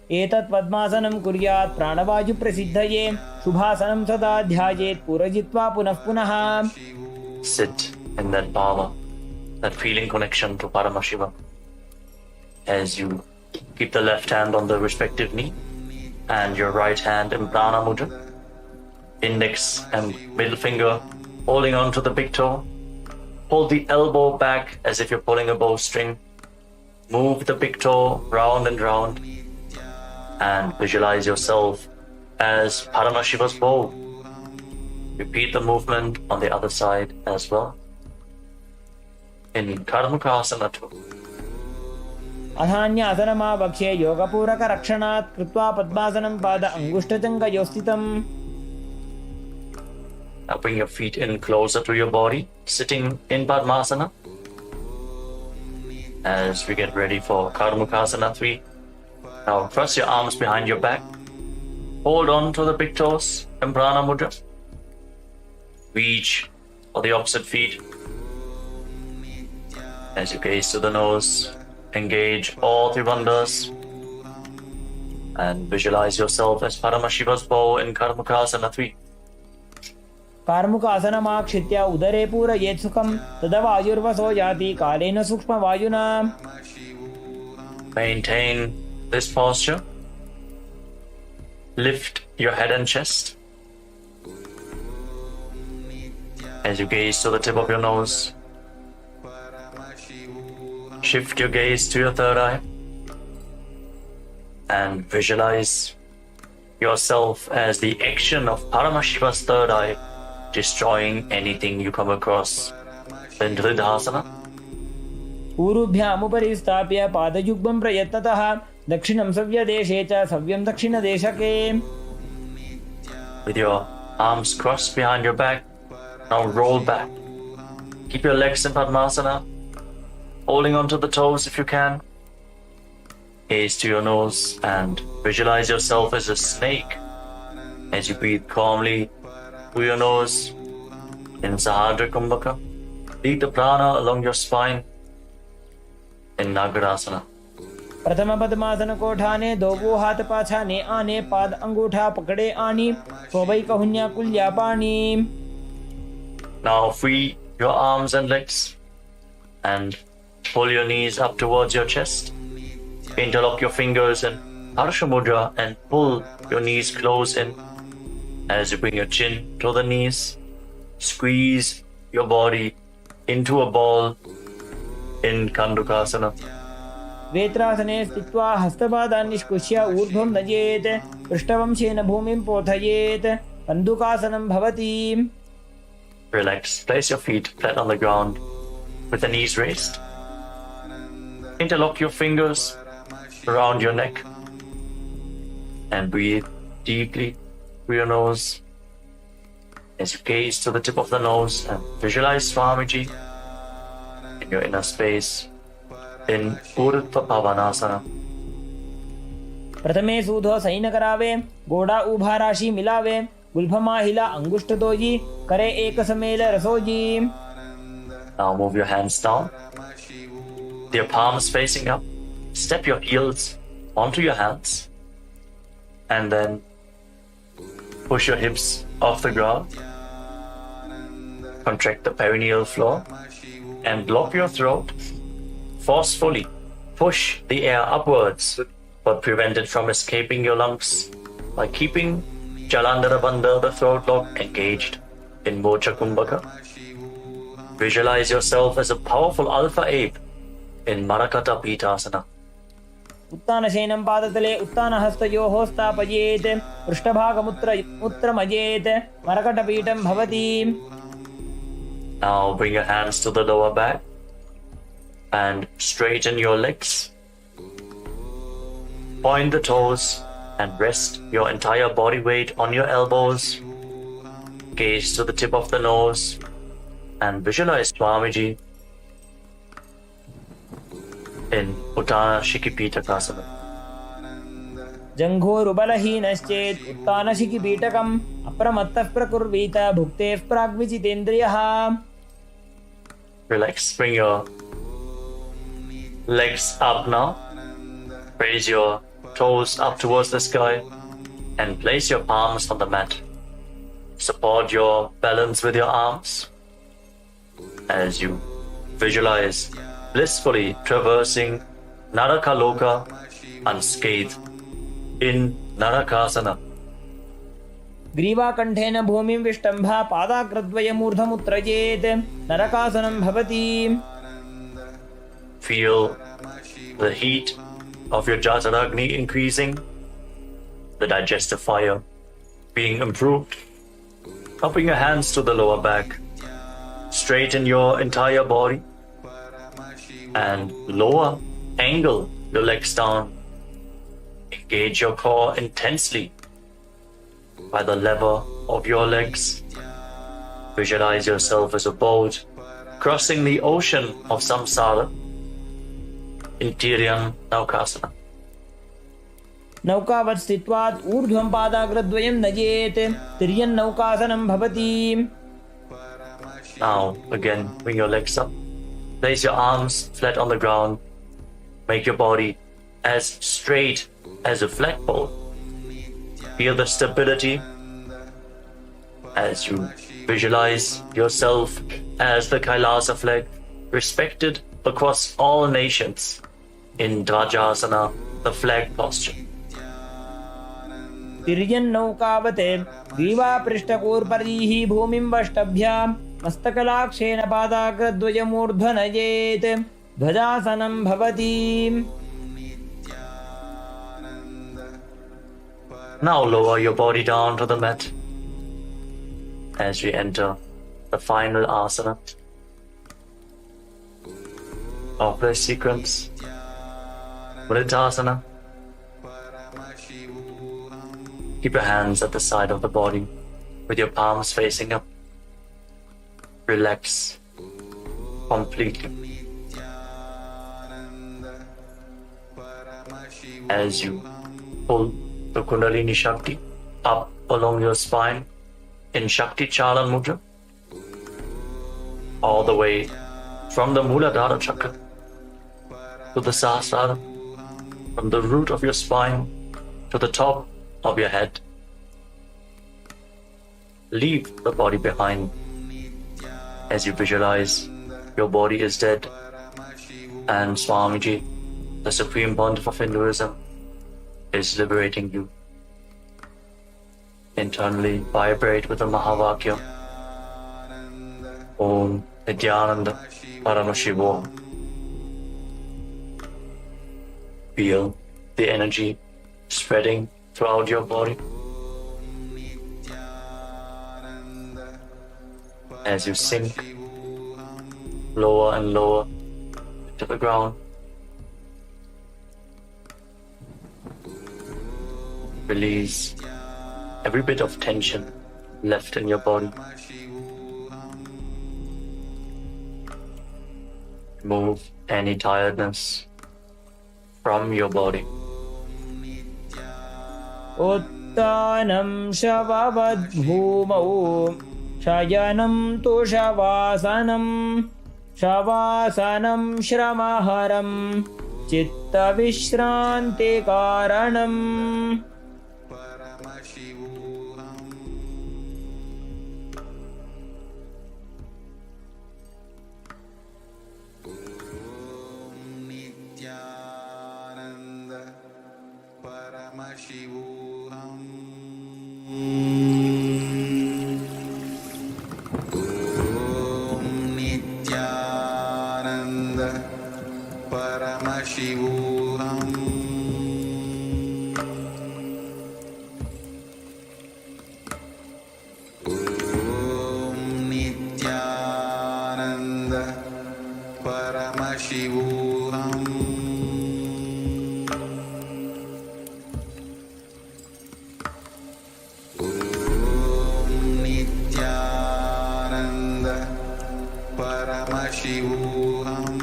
एतत् पद्मासनं कुर्यात् प्राणवायुप्रसिद्धये शुभासनं सदा ध्यायेत् पुरजित्वा पुनः पुनः. Sit in that bhava, that feeling connection to Paramashiva as you keep the left hand on the respective knee and your right hand in Prana Mudra. Index and middle finger holding on to the big toe. Hold the elbow back as if you're pulling a bowstring. Move the big toe round and round and visualize yourself as Paramashiva's bow. Repeat the movement on the other side as well. In Karmukasana 2. अथान्यासनमावक्ष्ये योगपूरकरक्षणात् कृत्वा पद्मासनं पाद अङ्गुष्ठजङ्घयोस्थितम्. Now bring your feet in closer to your body, sitting in Padmasana. As we get ready for Karmukasana 3. Now cross your arms behind your back. Hold on to the big toes in Prana Mudra. Reach for the opposite feet As you gaze to the nose, engage all three bandhas and visualize yourself as Paramashiva's bow in Karmukasana 3. कार्मुकासनमाक्षित्य उदरे पूरयेत् सुखं तदा वायुर्वसो याति कालेन सूक्ष्मवायुना. Maintain this posture. Lift your head and chest. As you gaze to the tip of your nose, shift your gaze to your third eye and visualize yourself as the action of Paramashiva's third eye, destroying anything you come across in Dridhasana. ऊरुभ्यामुपरि स्थाप्य पादयुग्मं प्रयत्नतः दक्षिणं सव्यदेशे च सव्यं दक्षिणदेशके. With your arms crossed behind your back, now roll back. Keep your legs in Padmasana, holding onto the toes if you can. Gaze to your nose and visualize yourself as a snake as you breathe calmly through your nose in Sahadra Kumbhaka. Lead the prana along your spine in Nagarasana. प्रथम पद्मासन कोठाने दोगो हाथ पाछाने आने पाद अंगूठा पकड़े आनी सोबई कहुन्या कुल्या पानी. Now free your arms and legs and pull your knees up towards your chest. Interlock your fingers in Harsha Mudra and pull your knees close in. As you bring your chin to the knees, squeeze your body into a ball in Kandukasana. वेत्रासने स्थित्वा हस्तपादान् निष्कुष्य ऊर्ध्वं नयेत् पृष्ठवंशेन भूमिं पोथयेत् कन्दुकासनं भवति. Relax. Place your feet flat on the ground with the knees raised. Interlock your fingers around your neck and breathe deeply through your nose as you gaze to the tip of the nose and visualize Swamiji in your inner space in Urdhva Pavanasana. प्रथमे सूधो San करावे गोड़ा उभा राशि मिलावे गुल्फमा हिला अंगुष्ठ doji करे एक समेल रसोजी. Now move your hands down, your palms facing up. Step your heels onto your hands and then push your hips off the ground. Contract the perineal floor and block your throat. Forcefully push the air upwards but prevent it from escaping your lungs by keeping Jalandhara Bandha, the throat lock, engaged in Mocha Kumbhaka. Visualize yourself as a powerful alpha ape in Marakata Pitasana. उत्तानशयनं पादतले उत्तानहस्तयोः स्थापयेत् पृष्ठभागमुत्रमजेत् मरकटपीठं भवति. Now bring your hands to the lower back and straighten your legs. Point the toes and rest your entire body weight on your elbows. Gaze to the tip of the nose and visualize Swamiji in Uttana Shikipitakasana. जङ्घोरुबलहीनश्चेत् उत्तानशिखिपीठकम् अप्रमत्तः प्रकुर्वीत भुक्तेः प्राग्विजितेन्द्रियः. Relax, bring your legs up now. Raise your toes up towards the sky and place your palms on the mat. Support your balance with your arms as you visualize blissfully traversing Narakaloka unscathed in Narakasana. ग्रीवाकण्ठेन भूमिं विष्टम्भा पादाग्रद्वयमूर्धमुत्रयेत् नरकासनं भवति. Feel the heat of your Jataragni increasing, the digestive fire being improved. Now bring your hands to the lower back. Straighten your entire body and lower angle your legs down. Engage your core intensely by the lever of your legs. Visualize yourself as a boat crossing the ocean of samsara in Tiryan Naukasana. नौकावत् स्थित्वात् ऊर्ध्वं पादाग्रद्वयं नयेत् तिर्यन्नौकासनं भवति. Now again bring your legs up Place your arms flat on the ground. Make your body as straight as a flagpole. Feel the stability as you visualize yourself as the Kailasa flag, respected across all nations in Dvajasana, the flag posture. तिर्यन्नौकावते ग्रीवापृष्ठकूर्परीः भूमिं वष्टभ्यां मस्तकलाक्षेण पादाग्रद्वयमूर्ध्वनयेत् ध्वजासनं भवति. Now lower your body down to the mat as we enter the final asana of this sequence, Vriddhasana. Keep your hands at the side of the body with your palms facing up. Relax completely as you pull the Kundalini Shakti up along your spine in Shakti Chalan Mudra, all the way from the Muladhara Chakra to the Sahasrara, from the root of your spine to the top of your head. Leave the body behind as you visualize your body is dead and Swamiji, the Supreme Pontiff of Hinduism, is liberating you. Internally vibrate with the Mahavakya Om Nithyananda Paramashivoham. Feel the energy spreading throughout your body as you sink lower and lower to the ground. Release every bit of tension left in your body. Remove any tiredness from your body. उत्तानं शववद्भूमौ शयनं तु शवासनं शवासनं श्रमहरं चित्तविश्रान्तिकारणम्. Paramashivoham. Om Nithyananda Paramashivoham. Om Nithyananda Paramashivoham. Paramashivoham.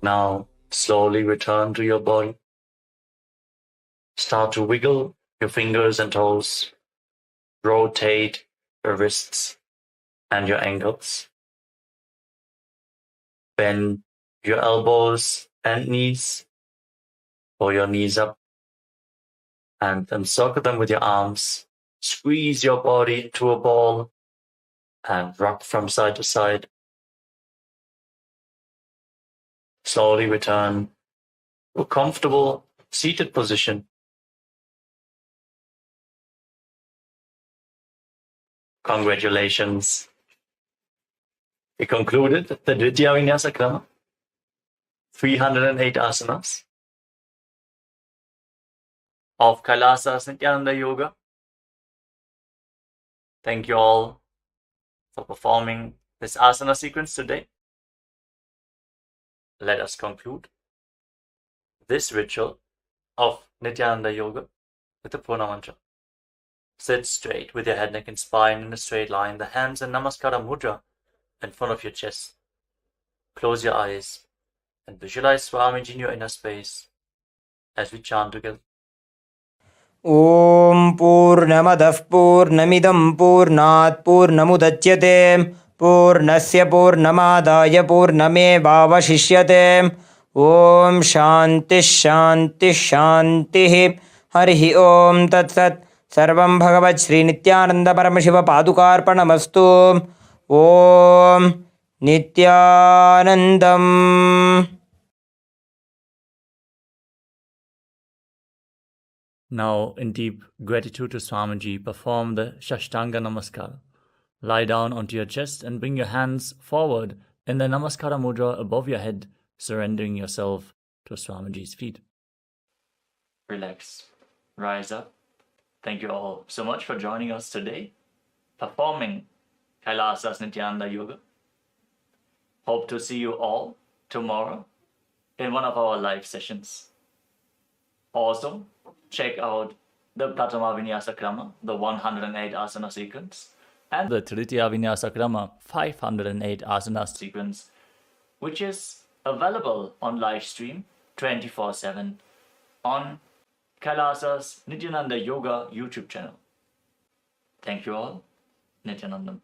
Now slowly return to your body. Start to wiggle your fingers and toes. Rotate your wrists and your ankles. Bend your elbows and knees. Pull your knees up and encircle them with your arms. Squeeze your body into a ball and rock from side to side. Slowly return to a comfortable seated position. Congratulations. We concluded the Dvitiya Vinyasa Krama, 308 asanas of Kailasa Nithyananda Yoga. Thank you all for performing this asana sequence today. Let us conclude this ritual of Nithyananda Yoga with the Purna Mantra. Sit straight with your head, neck and spine in a straight line, the hands in Namaskara Mudra in front of your chest. Close your eyes and visualize Swamiji in your inner space as we chant together. ॐ पूर्णमदः पूर्णमिदं पूर्णात् पूर्णमुदच्यते पूर्णस्य पूर्णमादाय पूर्णमेवावशिष्यते ॐ शान्तिः शान्तिः शान्तिः हरिः ॐ तत्सत् सर्वं भगवच्छ्रीनित्यानन्दपरमशिवपादुकार्पणमस्तु ॐ नित्यानन्दम्. Now, in deep gratitude to Swamiji, perform the Shashtanga Namaskar. Lie down onto your chest and bring your hands forward in the Namaskara Mudra above your head, surrendering yourself to Swamiji's feet. Relax. Rise up. Thank you all so much for joining us today, performing Kailasa's Nityananda Yoga. Hope to see you all tomorrow in one of our live sessions. Also, check out the Pratama Vinyasa Krama, the 108 asana sequence, and the Tritiya Vinyasa Krama, 508 asana sequence, which is available on live stream 24/7 on Kailasa's Nityananda Yoga YouTube channel. Thank you all. Nityanandam.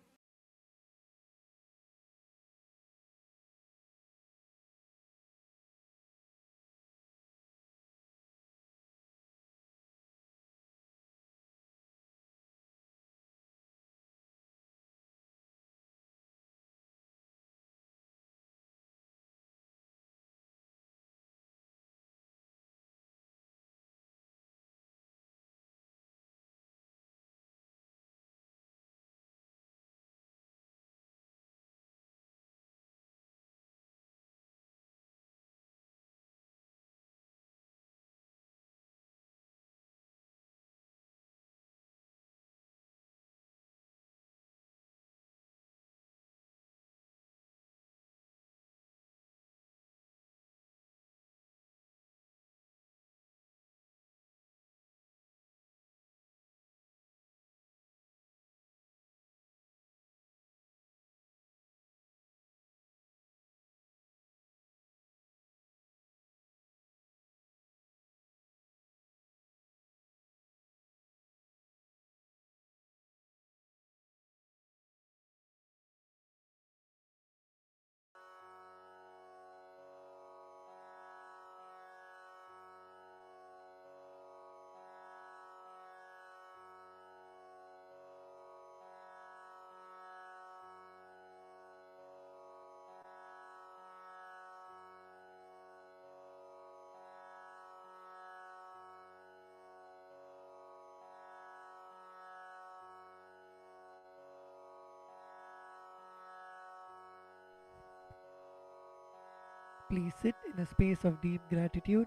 Please sit in a space of deep gratitude.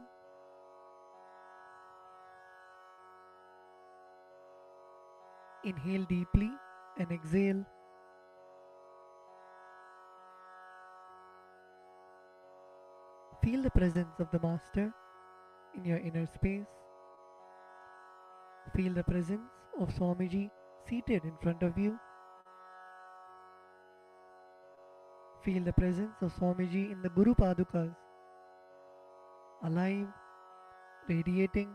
Inhale deeply and exhale. Feel the presence of the Master in your inner space. Feel the presence of Swamiji seated in front of you. Feel the presence of Swamiji in the Guru Padukas, alive, radiating.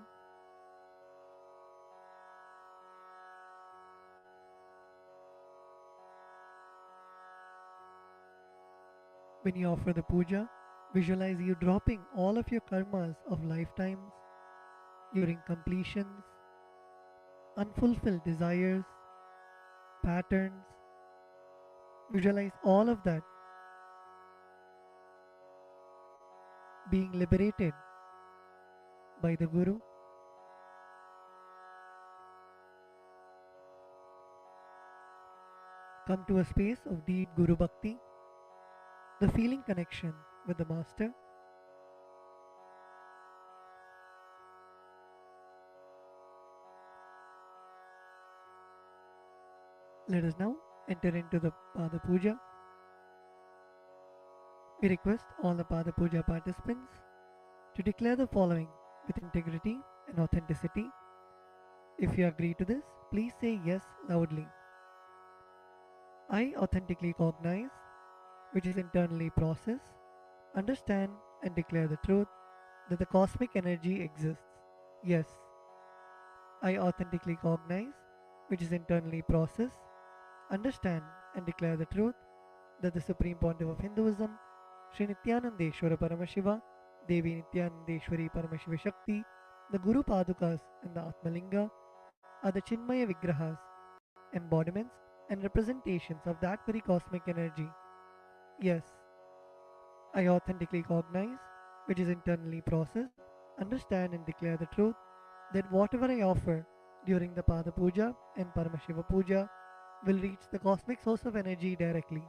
When you offer the puja, visualize you dropping all of your karmas of lifetimes, your incompletions, unfulfilled desires, patterns. Visualize all of that being liberated by the Guru. Come to a space of deep Guru Bhakti, the feeling connection with the Master. Let us now enter into the Pada Puja. We request all the Pada Puja participants to declare the following with integrity and authenticity. If you agree to this, please say yes loudly. I authentically cognize, which is internally process, understand and declare the truth that the cosmic energy exists. Yes. I authentically cognize, which is internally process, understand and declare the truth that the Supreme Pontiff of Hinduism, Sri Nithyanandeshwara Paramashiva, Devi Nithyanandeshwari Paramashiva Shakti, the Guru Padukas and the Atmalinga are the Chinmaya Vigrahas, embodiments and representations of that very cosmic energy. Yes, I authentically cognize, which is internally process, understand and declare the truth that whatever I offer during the Pada Puja and Paramashiva Puja will reach the cosmic source of energy directly.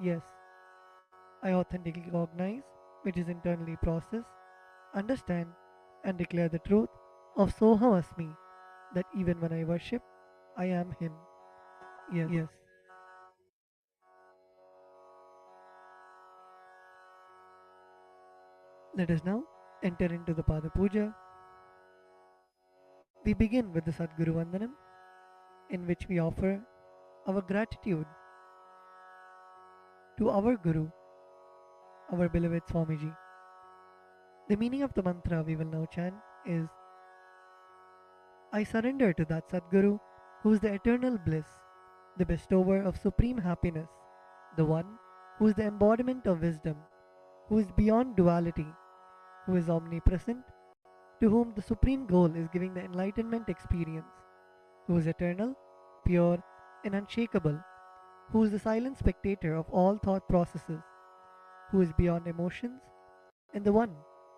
Yes, I authentically cognize, which is internally process, understand and declare the truth of Soham Asmi, that even when I worship, I am Him. Yes. Let us now enter into the Pada Puja. We begin with the Sadguru Vandanam, in which we offer our gratitude to our Guru, our beloved Swamiji. The meaning of the mantra we will now chant is, I surrender to that Sadguru who is the eternal bliss, the bestower of supreme happiness, the one who is the embodiment of wisdom, who is beyond duality, who is omnipresent, to whom the supreme goal is giving the enlightenment experience, who is eternal, pure, and unshakable, who is the silent spectator of all thought processes, who is beyond emotions, and the one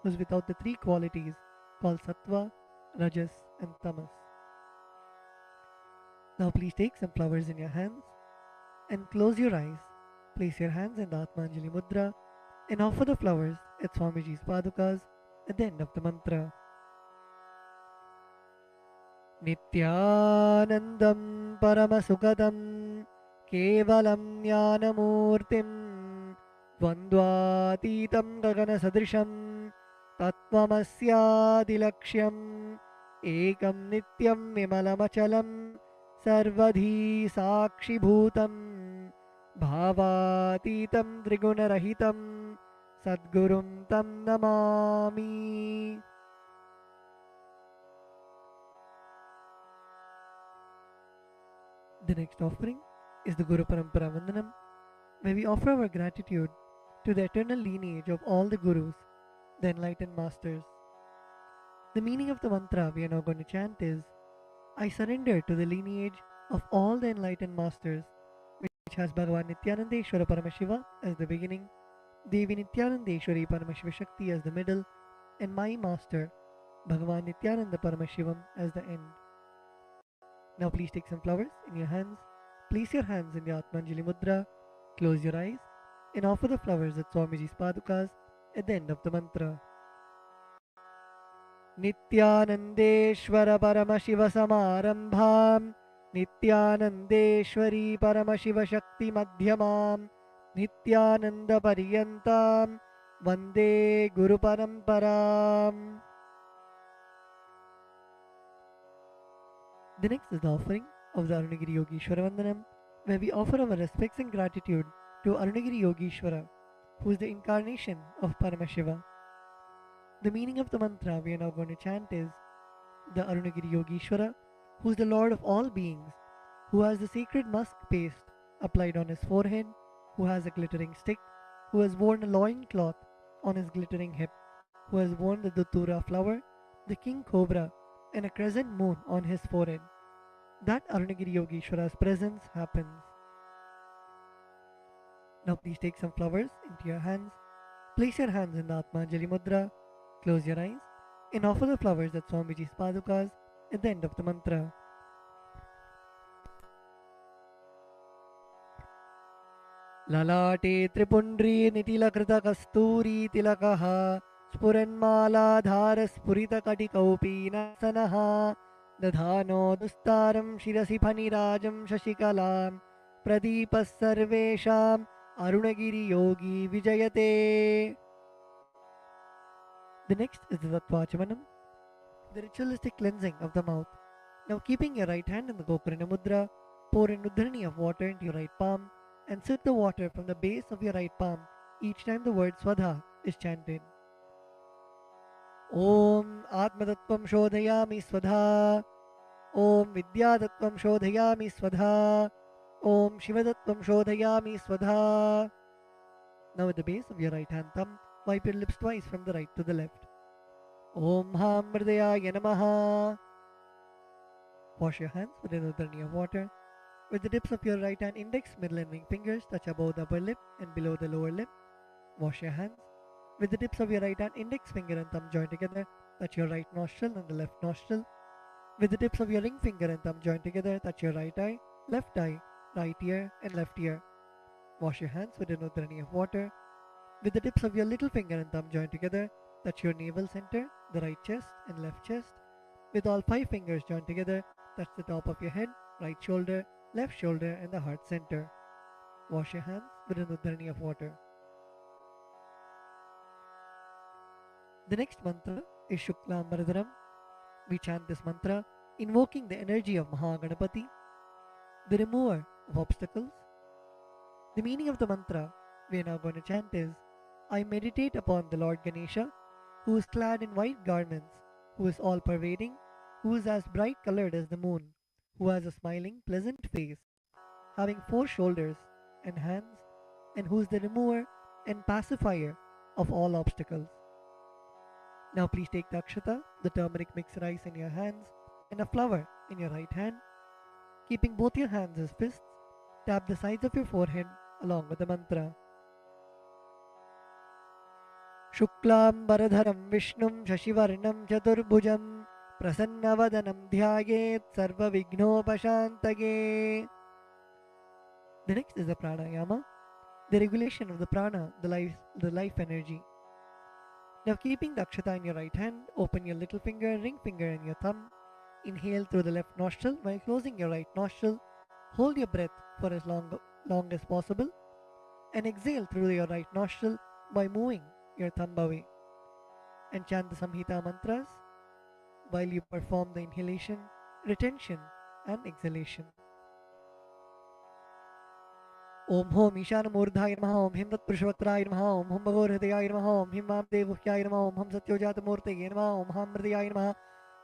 who is without the three qualities called Sattva, Rajas, and Tamas. Now please take some flowers in your hands and close your eyes. Place your hands in the Atmanjali Mudra and offer the flowers at Swamiji's Padukas at the end of the mantra. Nityanandam Paramasukadam Kevalam Jnanamurtim Dvandvatitam Gaganasadrisham Tattvamasyadilaksham Ekam Nityam Vimalamachalam Sarvadhi Sakshibhutam Bhavatitam Trigunarahitam Sadgurum Tam Namami. The next offering is the Guru Parampara Vandanam, where we offer our gratitude to the eternal lineage of all the Gurus, the enlightened masters. The meaning of the mantra we are now going to chant is, I surrender to the lineage of all the enlightened masters, which has Bhagavan Nithyanandeshwara Paramashiva as the beginning, Devi Nithyanandeshwari Paramashiva Shakti as the middle, and my master, Bhagavan Nithyananda Paramashivam as the end. Now please take some flowers in your hands, place your hands in the Atmanjali Mudra, close your eyes, and offer the flowers at Swamiji's Padukas at the end of the mantra. Nithyanandeshwara Paramashiva Samarambham Nithyanandeshwari Paramashiva Shakti Madhyamam Nithyananda Pariyantam Vande Guru Paramparam. The next is the offering of the Arunagiri Yogeshwara Vandanam, where we offer our respects and gratitude to Arunagiri Yogeshwara, who is the incarnation of Paramashiva. The meaning of the mantra we are now going to chant is, the Arunagiri Yogeshwara, who is the Lord of all beings, who has the sacred musk paste applied on his forehead, who has a glittering stick, who has worn a loin cloth on his glittering hip, who has worn the Datura flower, the king cobra, and a crescent moon on his forehead. That Arunagiri Yogeshwara's presence happens. Now please take some flowers into your hands, place your hands in the Atmanjali Mudra, close your eyes, and offer the flowers at Swamiji's Padukas at the end of the mantra. Lalate Tripundri Nitilakrita Kasturi Tilakaha Spuranmaladhara Spurita Katikaupi Nasanaha Dadhano Dustaram Shirasi Phanirajam Shashikalam Pradipas Sarvesham Arunagiri Yogi Vijayate. The next is the Tattvachamanam, the ritualistic cleansing of the mouth. Now keeping your right hand in the Gokarna Mudra, pour an udharani of water into your right palm and sip the water from the base of your right palm each time the word Swadha is chanted. Om Atmatattvam Shodhayami Swadha Om Vidyadattvam Shodhayami Swadha. Om Shivadattvam Shodhayami Swadha. Now at the base of your right hand thumb, wipe your lips twice from the right to the left. Om Ham Mridayaya Namaha. Wash your hands with another knee of water. With the tips of your right hand index, middle and ring fingers touch above the upper lip and below the lower lip. Wash your hands. With the tips of your right hand index finger and thumb joined together, touch your right nostril and the left nostril. With the tips of your ring finger and thumb joined together, touch your right eye, right ear and left ear. Wash your hands with another knee of water. With the tips of your little finger and thumb joined together, touch your navel center, the right chest and left chest. With all 5 fingers joined together, touch the top of your head, right shoulder, left shoulder and the heart center. Wash your hands with another knee of water. The next mantra is Shuklam Bharadaram. We chant this mantra invoking the energy of Mahaganapati, the remover of obstacles. The meaning of the mantra we are now going to chant is, I meditate upon the Lord Ganesha, who is clad in white garments, who is all-pervading, who is as bright colored as the moon, who has a smiling, pleasant face, having 4 shoulders and hands, and who is the remover and pacifier of all obstacles. Now please take the akshata, the turmeric mixed rice in your hands, and a flower in your right hand. Keeping both your hands as fists, tap the sides of your forehead along with the mantra. Shuklam Bharadharam Vishnum Shashivarnam Chaturbhujam Prasannavadanam Dhyayet Sarva Vignopashantage. The next is the pranayama, the regulation of the prana, the life energy. Now keeping the akshata in your right hand, open your little finger, ring finger and your thumb. Inhale through the left nostril while closing your right nostril. Hold your breath for as long as possible and exhale through your right nostril by moving your thumb away. And chant the Samhita mantras while you perform the inhalation, retention and exhalation. Om Hom Ishanamurdhaya Namaha, Om Him Tatpurushavatraya Namaha, Om Hum Bhagavadhaya Namaha, Om Him Vamdevuhyaya Namaha, Om Hum Satyojatmurteye Namaha, Om Ham Mridayaya Namaha,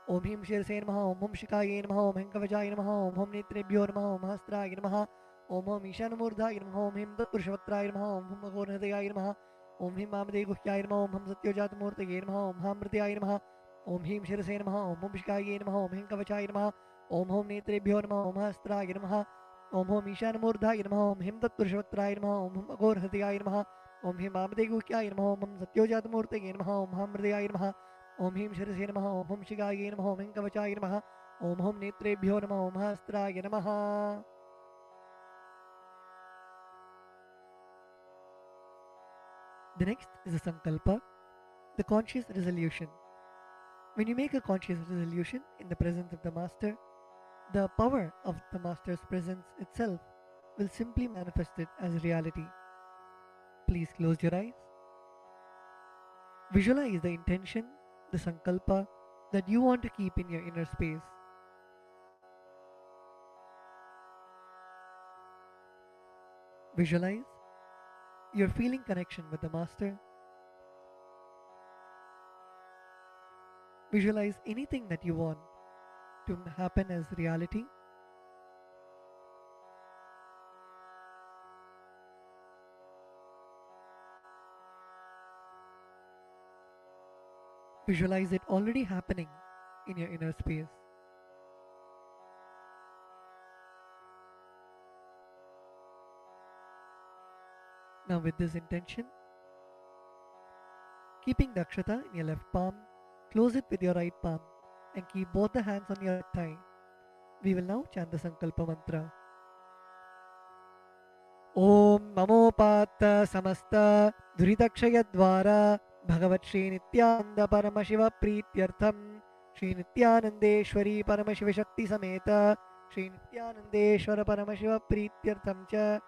Om Him Shirase Namaha, Om Hum Shikaya Namaha, Om Him Kavachaya Namaha, Om Hum Netrebhyo Namaha, Om Hastraya Namaha, Om Hom Ishanamurdhaya Namaha, Om Him Tatpurushavatraya Namaha, Om Hum Bhagavadhaya Namaha, Om Him Vamdevuhyaya Namaha, Om Hum Satyojatmurteye Namaha, Om Ham Mridayaya Namaha, Om Him Shirase Namaha, Om Hum Shikaya Namaha, Om Him Kavachaya Namaha, Om Hum Netrebhyo Namaha, Om Hastraya Namaha, Om Hom Ishanamurdhaya Namaha, Om Him Tatpurushavatraya Namaha, Om Hum Bhagavadhaya Namaha, Om Him Vamdevuhyaya Namaha, Om Hum Satyojatmurteye Namaha, Om Ham Mridayaya Namaha, Om Him Shirase Namaha, Om Hum Shikaya Namaha, Om Him Kavachaya Namaha, Om Hum Netrebhyo Namaha, Om Hastraya Namaha. The next is a sankalpa, the conscious resolution. When you make a conscious resolution in the presence of the Master, the power of the Master's presence itself will simply manifest it as reality. Please close your eyes. Visualize the intention, the sankalpa that you want to keep in your inner space. Visualize your feeling connection with the Master. Visualize anything that you want to happen as reality. Visualize it already happening in your inner space. Now with this intention, keeping the akshata in your left palm, close it with your right palm and keep both the hands on your thigh. We will now chant the Sankalpa mantra. Om Mamopata Samasta Duridakshayadvara Bhagavat Sri Nityananda Paramashiva Prityartham Sri Nityanandeshwari Paramashiva Shakti Sameta Sri Nityanandeshwara Paramashiva Prityartham Cha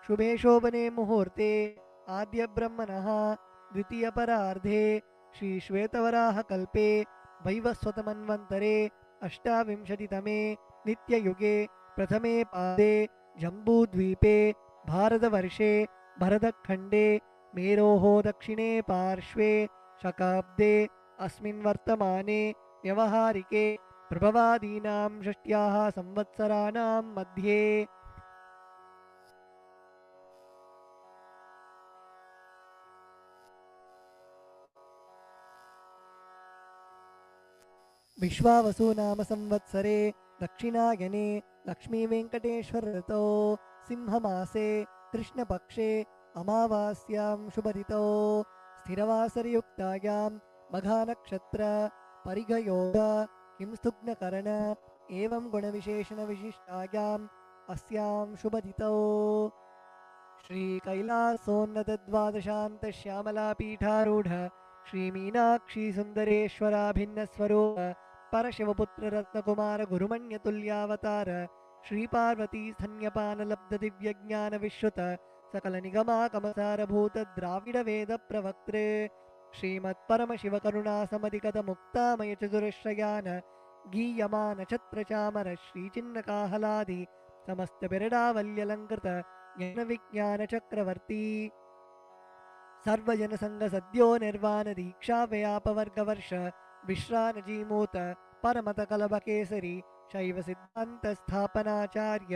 Shubhe Shobhane Muhurte Adya Brahmanaha Dvitiya Parardhe Shri Shvetavaraha Kalpe Vaivaswatamanvantare Ashtavimshatitame Nitya Yuge Prathame Pade Jambu Dvipe Bharatavarše Bharatakhande Meroho Dakshine Parshve Shakabde Asmin Vartamane Vyavaharike प्रभवादीनां षष्ट्याः संवत्सराणां मध्ये विश्वावसु नाम संवत्सरे दक्षिणायने लक्ष्मीवेङ्कटेश्वर ऋतौ सिंहमासे कृष्णपक्षे अमावास्यां शुभदितौ स्थिरवासरयुक्तायां मघानक्षत्र परिघयोग किंस्तुग्नकरण एवं गुणविशेषणविशिष्टायाम् अस्यां शुभदितौ श्रीकैलासोन्नतद्वादशान्तश्यामलापीठारूढ श्रीमीनाक्षीसुन्दरेश्वराभिन्नस्वरूप परशिवपुत्ररत्नकुमार गुरुमण्यतुल्यावतार श्रीपार्वतीस्थन्यपानलब्धदिव्यज्ञानविश्रुत सकलनिगमाकमसारभूत द्राविडवेदप्रवक्त्रे श्रीमत्परमशिवकरुणासमधिगतमुक्तामयचतुरश्रयान गीयमानछत्रचामर श्रीचिन्नकाहलादि समस्तबिरडावल्यलङ्कृत ज्ञानविज्ञानचक्रवर्ती सर्वजनसङ्गसद्यो निर्वाणदीक्षाव्यापवर्गवर्ष विश्रानजीमूत परमतकलभकेसरी शैवसिद्धान्तस्थापनाचार्य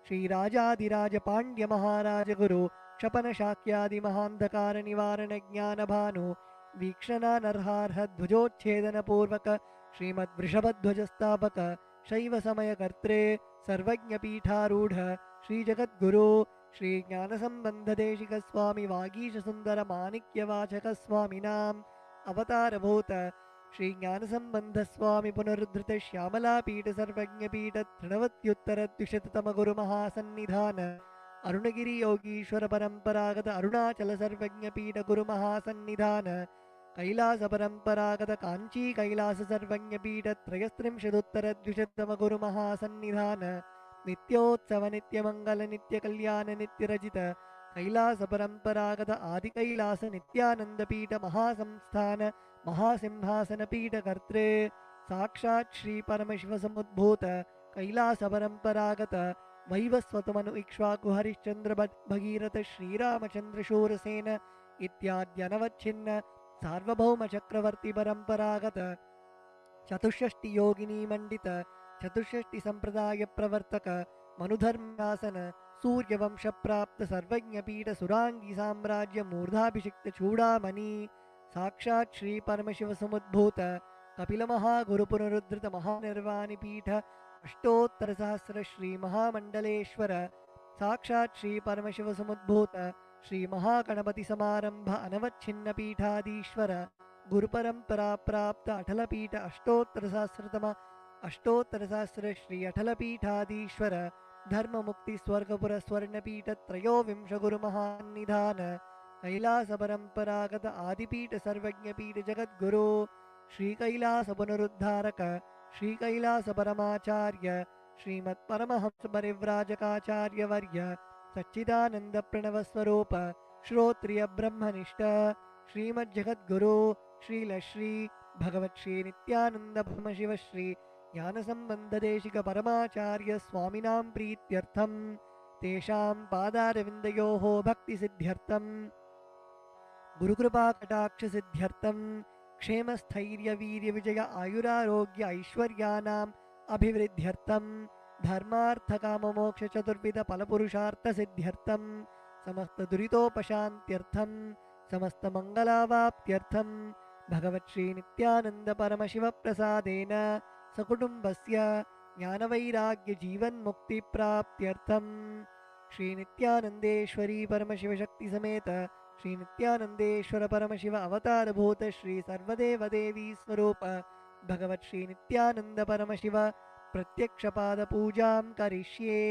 श्रीराजाधिराजपाण्ड्यमहाराजगुरु क्षपनशाक्यादिमहान्धकारनिवारणज्ञानभानु वीक्षणानर्हार्हध्वजोच्छेदनपूर्वक श्रीमद्वृषभध्वजस्थापक शैवसमयकर्त्रे सर्वज्ञपीठारूढ श्रीजगद्गुरु श्रीज्ञानसम्बन्धदेशिकस्वामि वागीशसुन्दरमाणिक्यवाचकस्वामिनाम् अवतारभूत श्रीज्ञानसम्बन्धस्वामि पुनरुद्धृतश्यामलापीठ सर्वज्ञपीठ तृणवत्युत्तरद्विशततमगुरुमहासन्निधान अरुणगिरियोगीश्वर परम्परागत अरुणाचल सर्वज्ञपीठ गुरुमहासन्निधान कैलासपरम्परागत काञ्ची कैलास सर्वज्ञपीठ त्रयस्त्रिंशदुत्तरद्विशततमगुरुमहासन्निधान नित्योत्सव नित्यमङ्गल नित्यकल्याण नित्यरजित कैलासपरम्परागत आदिकैलास नित्यानन्दपीठ महासंस्थान महासिंहासनपीठकर्त्रे साक्षात् श्रीपरमशिवसमुद्भूत कैलासपरम्परागत वैवस्वतमनु इक्ष्वाकु हरिश्चन्द्र भगीरथ श्रीरामचन्द्रशूरसेन इत्याद्यनवच्छिन्न सार्वभौमचक्रवर्ति परम्परागत चतुष्षष्टियोगिनी मण्डित चतुष्षष्टि संप्रदाय प्रवर्तक मनुधर्मशासन सूर्यवंशप्राप्त सर्वज्ञपीठ सुरांगी साम्राज्य मूर्धाभिषिक्त चूड़ामणि साक्षात् श्री परमशिव समुद्भूत कपिल महागुरु पुनरुद्धृत महानिर्वाणिपीठ अष्टोत्तर सहस्र श्री महामंडलेश्वर साक्षात् श्री परमशिव समुद्भूत श्री महागणपति समारंभ अनवच्छिन्न पीठाधीश्वर गुरुपरंपरा प्राप्त अटलपीठ अष्टोत्तर सहस्र श्री अटलपीठाधीश्वर धर्ममुक्ति स्वर्गपुर स्वर्णपीठ त्रयोविंश गुरुमहान्निधान कैलास परंपरागत आदिपीठ सर्वज्ञपीठ जगद्गुरु श्री कैलास पुनरुद्धारक श्री कैलास परमाचार्य श्रीमत्परमहंस परिव्राजकाचार्य वर्य सच्चिदानंद प्रणव स्वरूप श्रोत्रिय ब्रह्मनिष्ठ श्रीमज्जगद्गुरु श्रीलश्री भगवत् श्री नित्यानंद ब्रह्मशिव श्री ज्ञानसम्बन्धदेशिक परमाचार्य स्वामिनां प्रीत्यर्थं तेषां पादारविन्दयोः भक्तिसिद्ध्यर्थं गुरुकृपाकटाक्षसिद्ध्यर्थं क्षेमस्थैर्यवीर्यविजय आयुरारोग्य ऐश्वर्याणाम् अभिवृद्ध्यर्थं धर्मार्थकाममोक्षचतुर्विध फलपुरुषार्थसिद्ध्यर्थं समस्तदुरितोपशान्त्यर्थं समस्तमङ्गलावाप्त्यर्थं भगवत् श्री नित्यानन्द परमशिव प्रसादेन सकुटुम्बस्य ज्ञानवैराग्य जीवन्मुक्तिप्राप्त्यर्थं श्री नित्यानन्देश्वरी परमशिव शक्ति समेत श्री नित्यानन्देश्वर परमशिव अवतारभूत श्री सर्वदेवदेवी स्वरूप भगवत् श्री नित्यानन्द परमशिव प्रत्यक्षपाद पूजां करिष्ये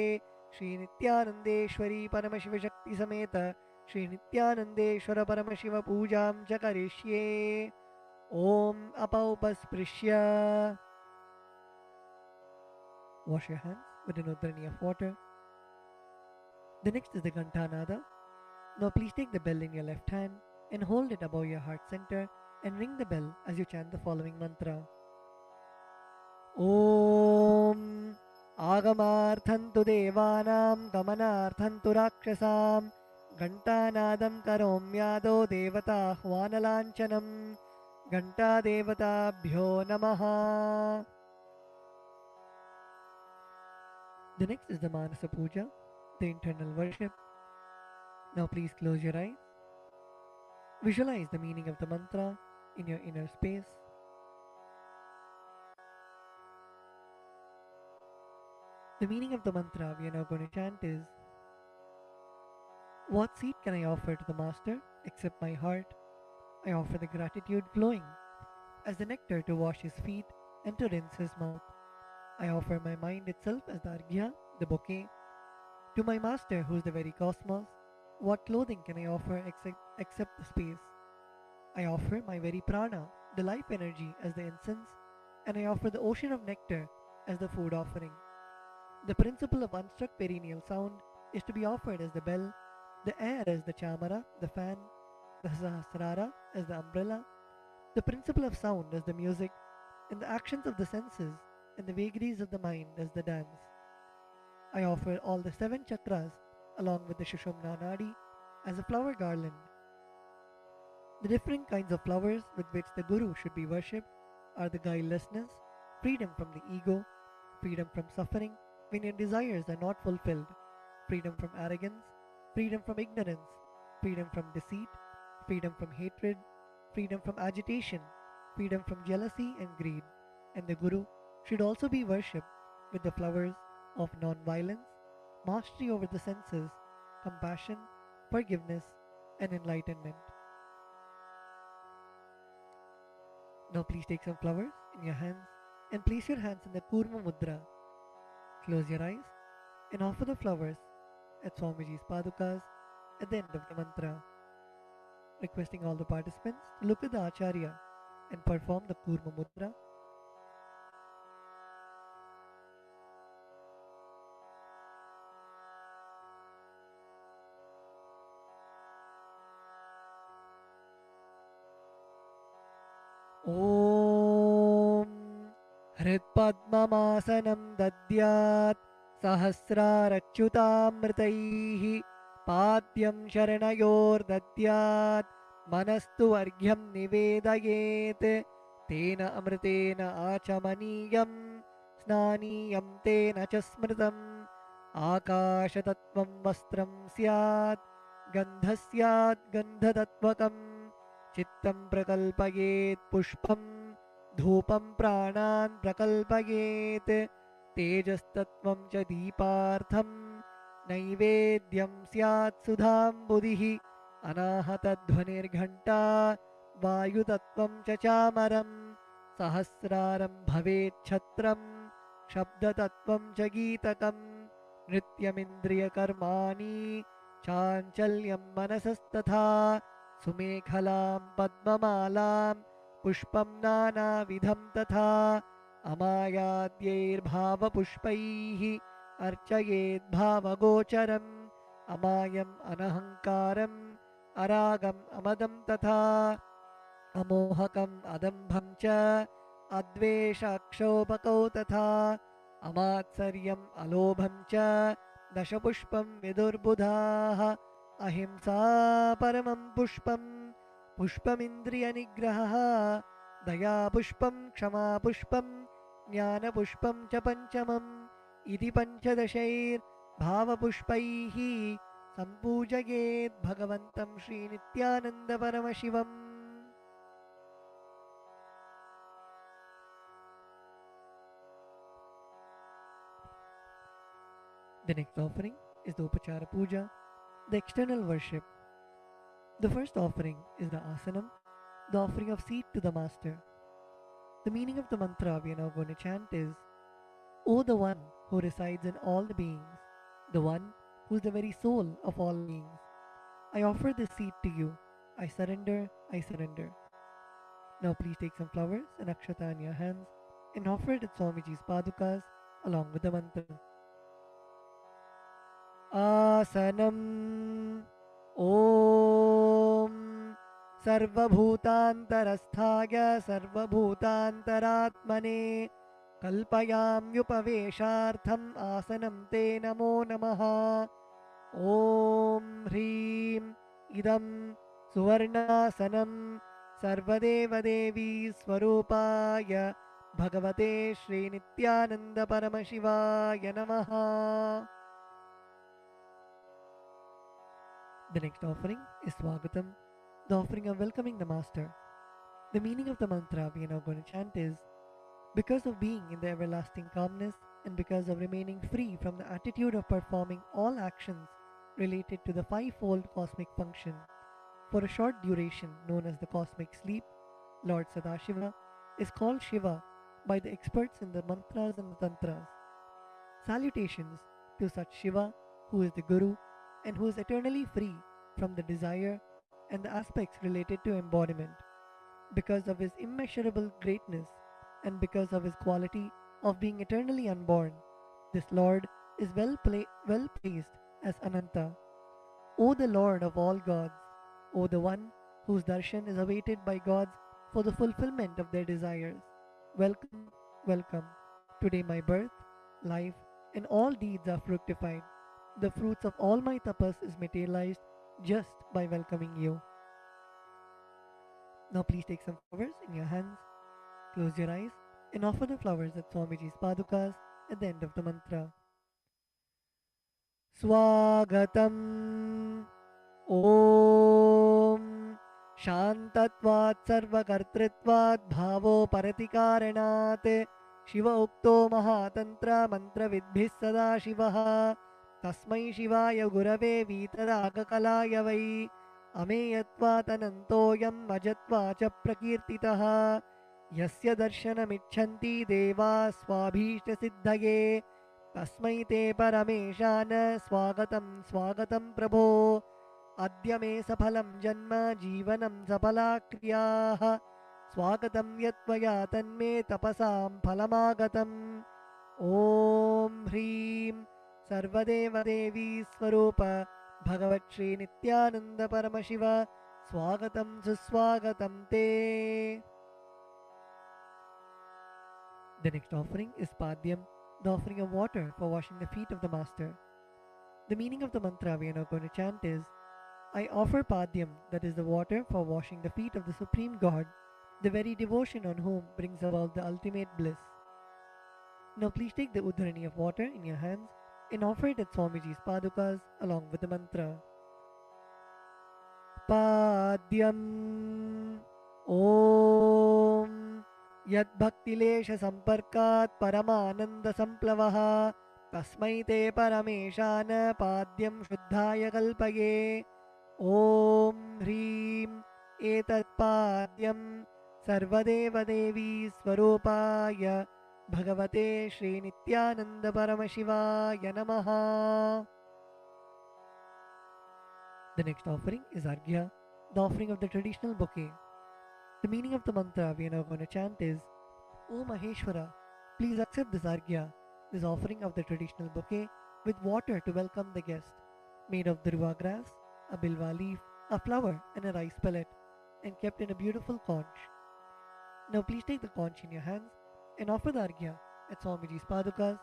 श्री नित्यानन्देश्वरी परमशिव शक्ति समेत श्री नित्यानन्देश्वर परमशिव पूजां च करिष्ये ओम अपौपस्पृश्य. Wash your hands with an udrani of water. The next is the Ghantanada. Now please take the bell in your left hand and hold it above your heart center and ring the bell as you chant the following mantra. Om Agamarthantu Devanam Gamanarthantu Rakshasam Ghantanadam Karomyado Devata Hvanalanchanam Ghanta Devatabhyo Namaha. The next is the Manasa Puja, the internal worship. Now please close your eyes. Visualize the meaning of the mantra in your inner space. The meaning of the mantra we are now going to chant is, what seed can I offer to the Master except my heart? I offer the gratitude flowing as the nectar to wash his feet and to rinse his mouth. I offer my mind itself as the arghya, the bouquet. To my Master, who is the very cosmos, what clothing can I offer except the space? I offer my very prana, the life energy, as the incense, and I offer the ocean of nectar as the food offering. The principle of unstruck perennial sound is to be offered as the bell, the air as the chamara, the fan, the sahasrara as the umbrella, the principle of sound as the music, and the actions of the senses and the vagaries of the mind as the dance. I offer all the 7 chakras along with the Shushumna Nadi as a flower garland. The different kinds of flowers with which the Guru should be worshipped are the guilelessness, freedom from the ego, freedom from suffering when your desires are not fulfilled, freedom from arrogance, freedom from ignorance, freedom from deceit, freedom from hatred, freedom from agitation, freedom from jealousy and greed. And the Guru should also be worshipped with the flowers of non-violence, mastery over the senses, compassion, forgiveness, and enlightenment. Now please take some flowers in your hands and place your hands in the Kurma Mudra. Close your eyes and offer the flowers at Swamiji's Padukas at the end of the mantra. Requesting all the participants to look at the Acharya and perform the Kurma Mudra. ॐ हृत्पद्ममासनं दद्यात् सहस्रारच्युतामृतैः पाद्यं शरणयोर्दद्यात् मनस्तु अर्घ्यं निवेदयेत् तेन अमृतेन आचमनीयं स्नानीयं तेन च स्मृतम् आकाशतत्त्वं वस्त्रं स्यात् गन्धः स्यात् गन्धतत्त्वकम् चित्तं प्रकल्पयेत् पुष्पं धूपं प्राणान् प्रकल्पयेत् तेजस्तत्त्वं च दीपार्थं नैवेद्यं स्यात् सुधाम्बुधिः अनाहतध्वनिर्घण्टा वायुतत्त्वं च चामरं सहस्रारं भवेत् छत्रं शब्दतत्त्वं च गीतकं नृत्यमिन्द्रियकर्माणि चाञ्चल्यं मनसस्तथा सुमेखलां पद्ममालां पुष्पं नानाविधं तथा अमायाद्यैर्भावपुष्पैः अर्चयेद्भावगोचरम् अमायम् अनहङ्कारम् अरागम् अमदं तथा अमोहकम् अदम्भं च अद्वेषाक्षोभकौ तथा अमात्सर्यम् अलोभं च दशपुष्पं विदुर्बुधाः अहिंसा परमं पुष्पं पुष्पमिन्द्रियनिग्रहः दयापुष्पं क्षमापुष्पं ज्ञानपुष्पं च पञ्चमम् इति पञ्चदशैर्भावपुष्पैः सम्पूजयेत् भगवन्तं श्रीनित्यानन्दपरमशिवम्. The next offering is the Upachara Puja, the external worship. The first offering is the asanam, the offering of seat to the Master. The meaning of the mantra we are now going to chant is, O the One who resides in all the beings, the One who is the very soul of all beings, I offer this seat to you. I surrender, I surrender. Now please take some flowers and akshata in your hands and offer it at Swamiji's Padukas along with the mantra. Asanam Om Sarvabhutantarasthaya Sarvabhutantaratmane Kalpayamyupaveshartham Asanam Te Namo Namaha. Om Hrim Idam Suvarnasanam Sarvadeva Devi Swarupaya Bhagavate Sri Nithyananda Paramashivaya Namaha. The next offering is Swagatam, the offering of welcoming the Master. The meaning of the mantra we are now going to chant is: because of being in the everlasting calmness and because of remaining free from the attitude of performing all actions related to the fivefold cosmic function for a short duration known as the cosmic sleep, Lord Sadashiva is called Shiva by the experts in the mantras and the tantras. Salutations to such Shiva, who is the Guru and who is eternally free from the desire and the aspects related to embodiment. Because of his immeasurable greatness and because of his quality of being eternally unborn, this Lord is well praised as Ananta. O the Lord of all gods, O the one whose darshan is awaited by gods for the fulfillment of their desires, welcome, welcome. Today my birth, life, and all deeds are fructified. The fruits of all my tapas is materialized just by welcoming you. Now please take some flowers in your hands, close your eyes, and offer the flowers at Swamiji's padukas at the end of the mantra. Swagatam Om Shantatvat Sarvakartritvat Bhavo Paratikaranat Shiva Ukto Mahatantra Mantra Vidbhis Sada Shivaha Tasmai Shivaya Gurave Vitaragakalaya Vai Ameyatvat Anantoyam Majatva Cha Prakirtitaha Yasya Darshanamichanti Deva Swabhishta Siddhaye Tasmai Te Parameshana Swagatam Swagatam Prabho Adya me saphalam janma jivanam saphala kriyaah Swagatam yatvaya tanme tapasam phalamagatam Om Hrim Sarvadeva Devi Swarupa Bhagavat Sri Nithyananda Paramashiva Swagatam Suswagatam Te. The next offering is Padyam, the offering of water for washing the feet of the Master. The meaning of the mantra we are now going to chant is: I offer Padyam, that is the water for washing the feet of the Supreme God, the very devotion on whom brings about the ultimate bliss. Now please take the udharani of water in your hands and offer it at Swamiji's padukas along with the mantra. Padyam Om Yad Bhaktilesha Samparkat Paramananda Samplavaha Tasmai Te Parameshana Padyam Shuddhaya Kalpaye Om Hrim Etat Padyam Sarvadeva Devi Swarupaya Bhagavate Sri Nithyananda Paramashivaya Namaha. The next offering is Arghya, the offering of the traditional bouquet. The meaning of the mantra we are now going to chant is: O Maheshwara, please accept this Arghya, this offering of the traditional bouquet, with water to welcome the guest, made of dhruva grass, a bilva leaf, a flower, and a rice pellet, and kept in a beautiful conch. Now please take the conch in your hands and offer the Arghya at Swamiji's padukas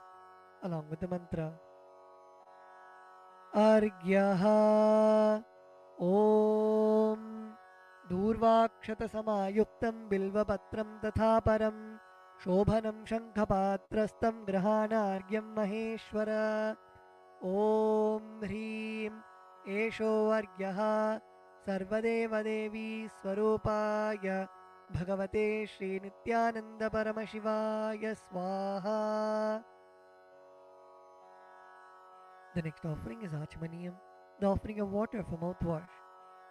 along with the mantra. Arghyaha Om Durvakshata Samayuktam Bilvapatram Tatha Param Shobhanam Shankhapatrastam Grahana Argyam Maheshwara Om Hrim Esho Argyaha Sarvadeva Devi Swarupaya Bhagavate Sri Nithyananda Paramashivaya Swaha. The next offering is Achamaniyam, the offering of water for mouthwash.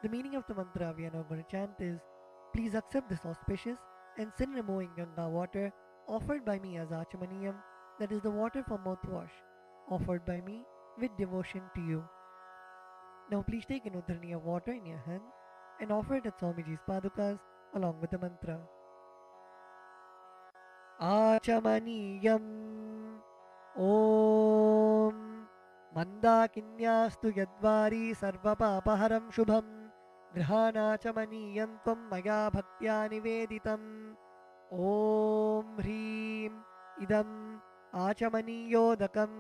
The meaning of the mantra we are now going to chant is: please accept this auspicious and sin-removing Ganga water offered by me as Achamaniyam, that is the water for mouthwash, offered by me with devotion to you. Now please take an udharani of water in your hand and offer it at Swamiji's padukas along with the mantra. Achamaniyam Om Mandakinyastu Yadvari Sarvapapaharam Shubham Grihanachamaniyam Tvam Maya Bhaktya Niveditam Om Hrim Idam Achamaniyodakam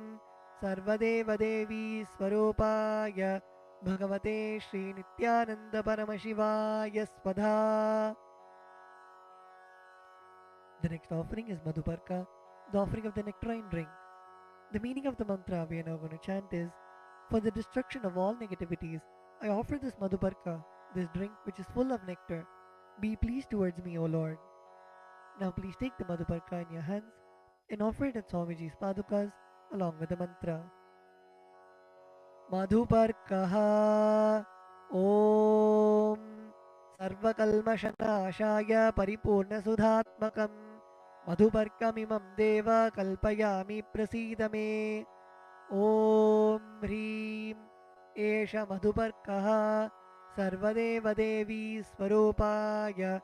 Sarvadeva Devi Swarupaya Bhagavate Sri Nithyananda Paramashivaya Swadha. The next offering is Madhuparka, the offering of the nectarine drink. The meaning of the mantra we are now going to chant is, for the destruction of all negativities, I offer this Madhuparka, this drink which is full of nectar. Be pleased towards me, O Lord. Now please take the Madhuparka in your hands and offer it at Swamiji's Padukas along with the mantra. Madhuparkaha Om Sarvakalmashanashaya Paripurnasudhatmakam Madhuparkamimam Deva Kalpayami Prasidame Om Hrim Esha Madhuparkaha Sarvadeva Devi Swarupaya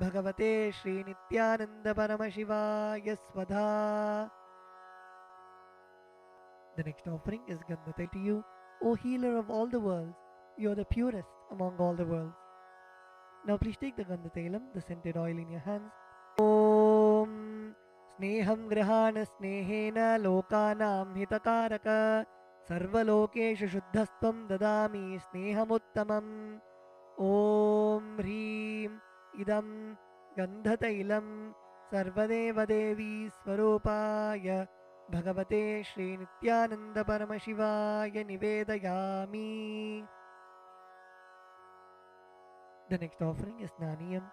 Bhagavate Sri Nithyananda Paramashivaya Svadha. The next offering is Gandhate to you, O healer of all the worlds. You are the purest among all the worlds. Now please take the Gandhatailam, the scented oil in your hands. Om Sneham Grahana Snehena Lokanam Hitakaraka Sarvalokeshu Shuddhastvam Dadami Snehamuttamam. Om Hrim Idam Gandhatailam Sarvadeva Devi Swarupaya Bhagavate Sri Nithyananda Paramashivaya Nivedayami. The next offering is Naniyam,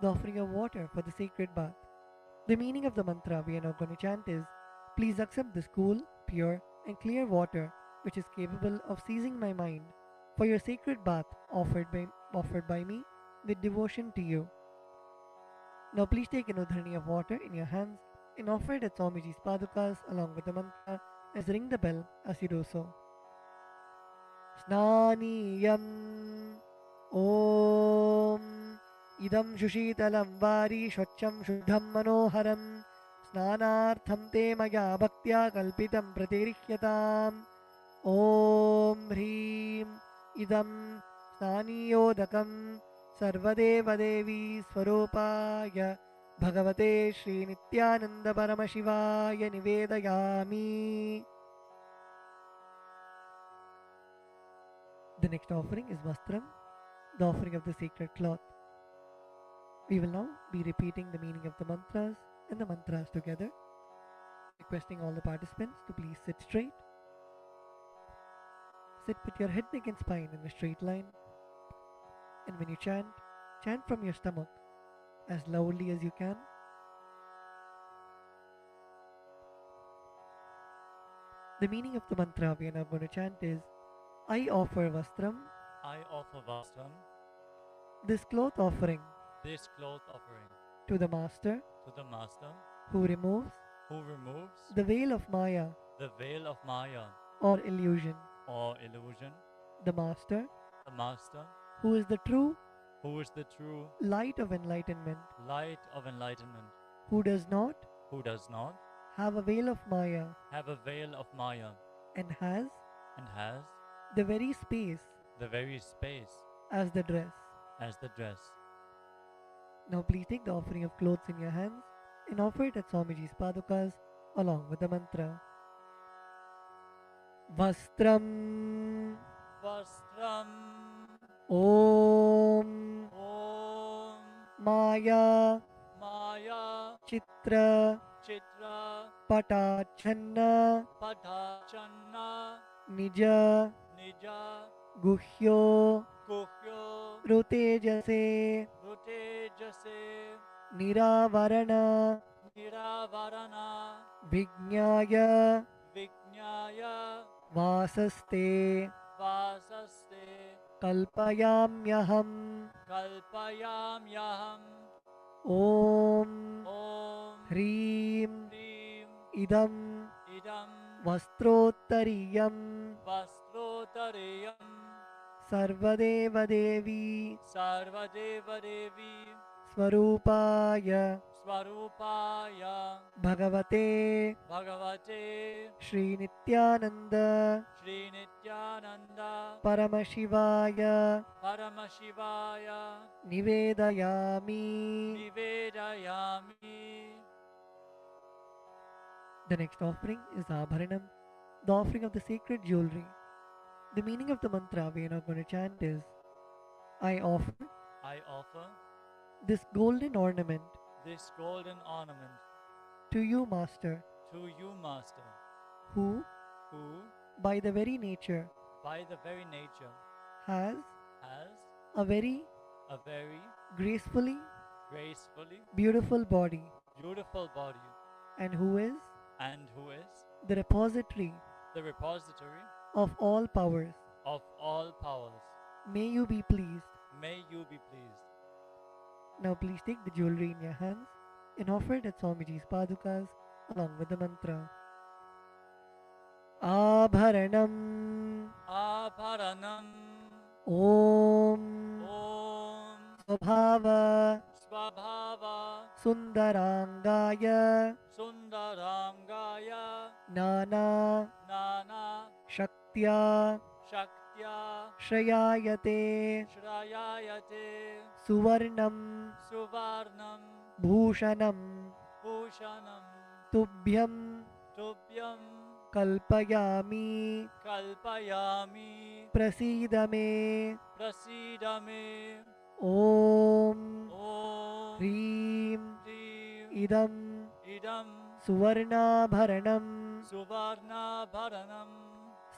the offering of water for the sacred bath. The meaning of the mantra we are now going to chant is, please accept this cool, pure and clear water which is capable of seizing my mind for your sacred bath offered by me with devotion to you. Now please take an udharni of water in your hands and offer it at Swamiji's Padukas along with the mantra as ring the bell as you do so. Snaniyam Om Idam Shushitalam Vari Shvacham Shuddham Manoharam Snanartham Te Maya Bhaktya Kalpitam Pratirihyatam. Om Hrim Idam Snaniyodakam Sarvadeva Devi Swarupaya Bhagavate Sri Nithyananda Paramashivaya Nivedayami. The next offering is Vastram, the offering of the sacred cloth. We will now be repeating the meaning of the mantras and the mantras together, requesting all the participants to please sit straight. Sit with your head, neck and spine in a straight line. And when you chant, chant from your stomach as loudly as you can. The meaning of the mantra we are now going to chant is, I offer Vastram, I offer Vastram, this cloth offering, this cloth offering, to the Master to the Master who removes who removes the veil of Maya the veil of Maya or illusion. or illusion, The Master the Master who is the true who is the true light of enlightenment, light of enlightenment, who does not have a veil of Maya and has and has the very space the very space as the dress. as the dress. Now please take the offering of clothes in your hands and offer it at Swamiji's Padukas along with the mantra. Vastram Vastram Om Om Maya Maya Chitra Chitra Patachanna Padachanna Nija Nija Guhyo Guhyo Rutejase Rutejase Niravarana Niravarana Vijnaya Vijnaya Vasaste Vasaste Kalpayamyaham Kalpayamyaham Om Om Hrim Hrim Idam Idam Vastrottariyam Vastrotareyam Sarvadeva Devi Sarvadeva Devi Swarupaya Swarupaya Bhagavate Bhagavate Sri Nithyananda Sri Nithyananda Paramashivaya Paramashivaya Nivedayami. Nivedayami. The next offering is Abharanam, the offering of the sacred jewelry. The meaning of the mantra we are now going to chant is, I offer I offer this golden ornament this golden ornament to you, Master, to you, Master, who, who, by the very nature, by the very nature, has has a very a very gracefully gracefully beautiful body, beautiful body, and who is and who is the repository the repository of all powers. of all powers. May you be pleased. May you be pleased. Now please take the jewelry in your hands and offer it at Swamiji's padukas along with the mantra. Abharanam Aparanam Om Om Swabhava Swabhava Sundarangaya Sundarangaya Nana Nana Shaktya Shaktya Shrayayate Shrayayate Suvarnam Suvarnam Bhushanam Bhushanam Tubhyam Tubhyam Kalpayami Kalpayami Prasidame Prasidame Om Om Hrim Hrim Idam Idam Suvarnabharanam Suvarna Bharanam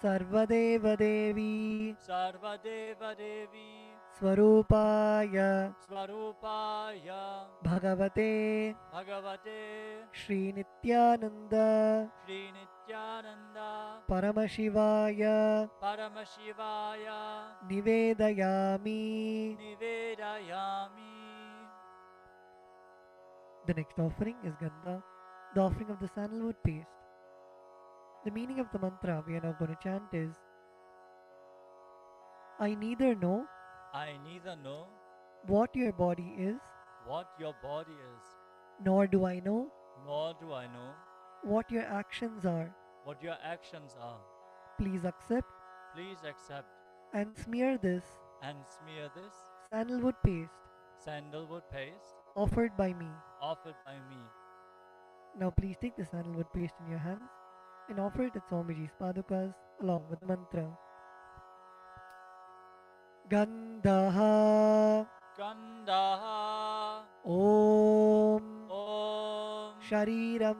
Sarvadeva Devi Sarvadeva Devi Swarupaya Swarupaya Bhagavate Bhagavate Sri Nityananda Sri Nityananda Paramashivaya Paramashivaya Nivedayami. Nivedayami. The next offering is Gandha, the offering of the sandalwood paste. The meaning of the mantra we are now going to chant is I neither know I neither know what your body is, what your body is, nor do I know nor do I know what your actions are. what your actions are. Please accept Please accept and smear this and smear this sandalwood paste sandalwood paste offered by me. offered by me. Now please take the sandalwood paste in your hands and offer it at Swamiji's padukas along with the mantra. Gandhaha Gandaha Om Om Shariram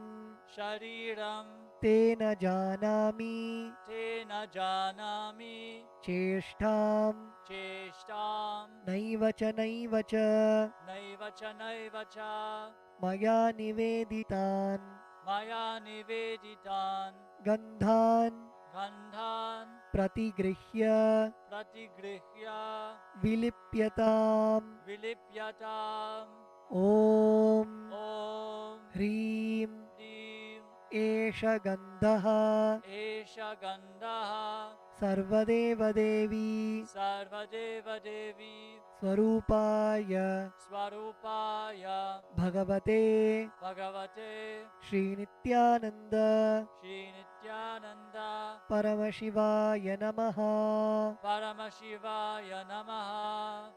Shariram Tena Janami Tena Janami Cheshtam Cheshtam Naivacha Naivacha Naivacha Naivacha Maya Niveditan Maya Niveditan Gandhan Gandhan Pratigrihya Pratigrihya Vilipyatam Vilipyatam Om Om Hrim Hrim Esha Gandhaha Esha Gandaha Sarvadeva Devi Sarvadeva Devi Swarupaya Swarupaya Bhagavate Bhagavate Sri Nityananda Sri Nityananda Paramashivaya Namaha. Paramashivaya Namaha.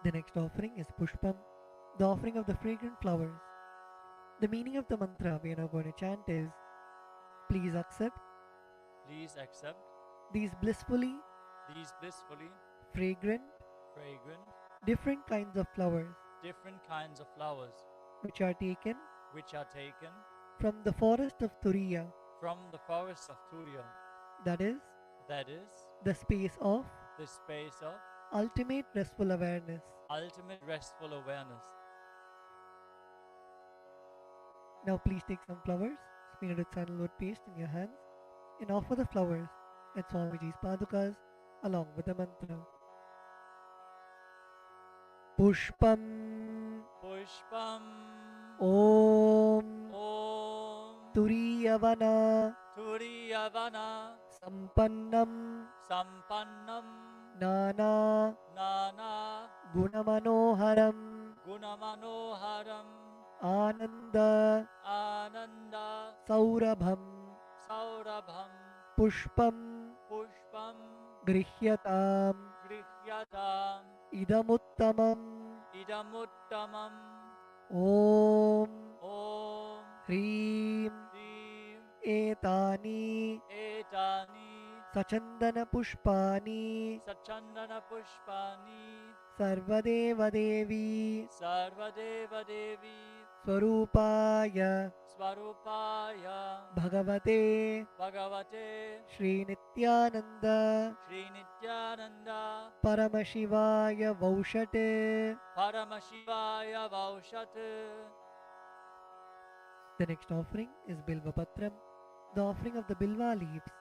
The next offering is Pushpam, the offering of the fragrant flowers. The meaning of the mantra we are now going to chant is please accept Please accept these blissfully these blissfully fragrant fragrant different kinds of flowers different kinds of flowers which are taken which are taken from the forest of Turiya, from the forest of Turiya, that is, that is, the space of the space of ultimate restful awareness. ultimate restful awareness. Now please take some flowers, smeared with sandalwood paste in your hands, and offer the flowers at Swamiji's padukas along with the mantra. Pushpam Pushpam Om Om Turiyavana Turiyavana Sampannam Sampannam Nana Nana Gunamanoharam Gunamanoharam Ananda Ananda Saurabham Saurabham Pushpam Pushpam Grihyatam Grihyatam Idamuttamam Idamuttamam Om Om Hrim Hrim Etani Etani Sachandana Pushpani Sachandana Pushpani Sarvadeva Devi Sarvadeva Devi Swarupaya Swarupaya Bhagavate Bhagavate Sri Nityananda Sri Nityananda Paramashivaya Vaushate. Paramashivaya Vaushat. The next offering is Bilva Patram, the offering of the Bilva leaves.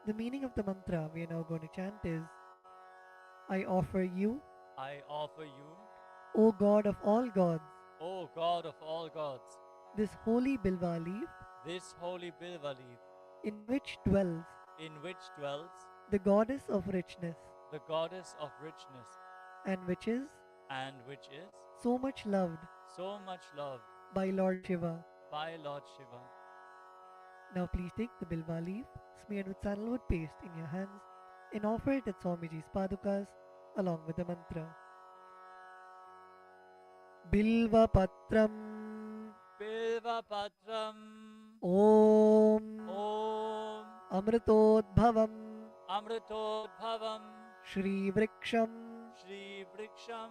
The meaning of the mantra we are now going to chant is, I offer you, I offer you, O God of all gods, O God of all gods, this holy Bilva leaf this holy Bilva leaf, in which dwells in which dwells the goddess of richness the goddess of richness, and which is and which is so much loved so much loved by Lord Shiva. by Lord Shiva. Now please take the Bilva leaf smeared with sandalwood paste in your hands and offer it at Swamiji's padukas along with the mantra. Bilva Patram Bilva Patram Om Om Amritodbhavam Amritodbhavam Shri Vriksham Shri Vriksham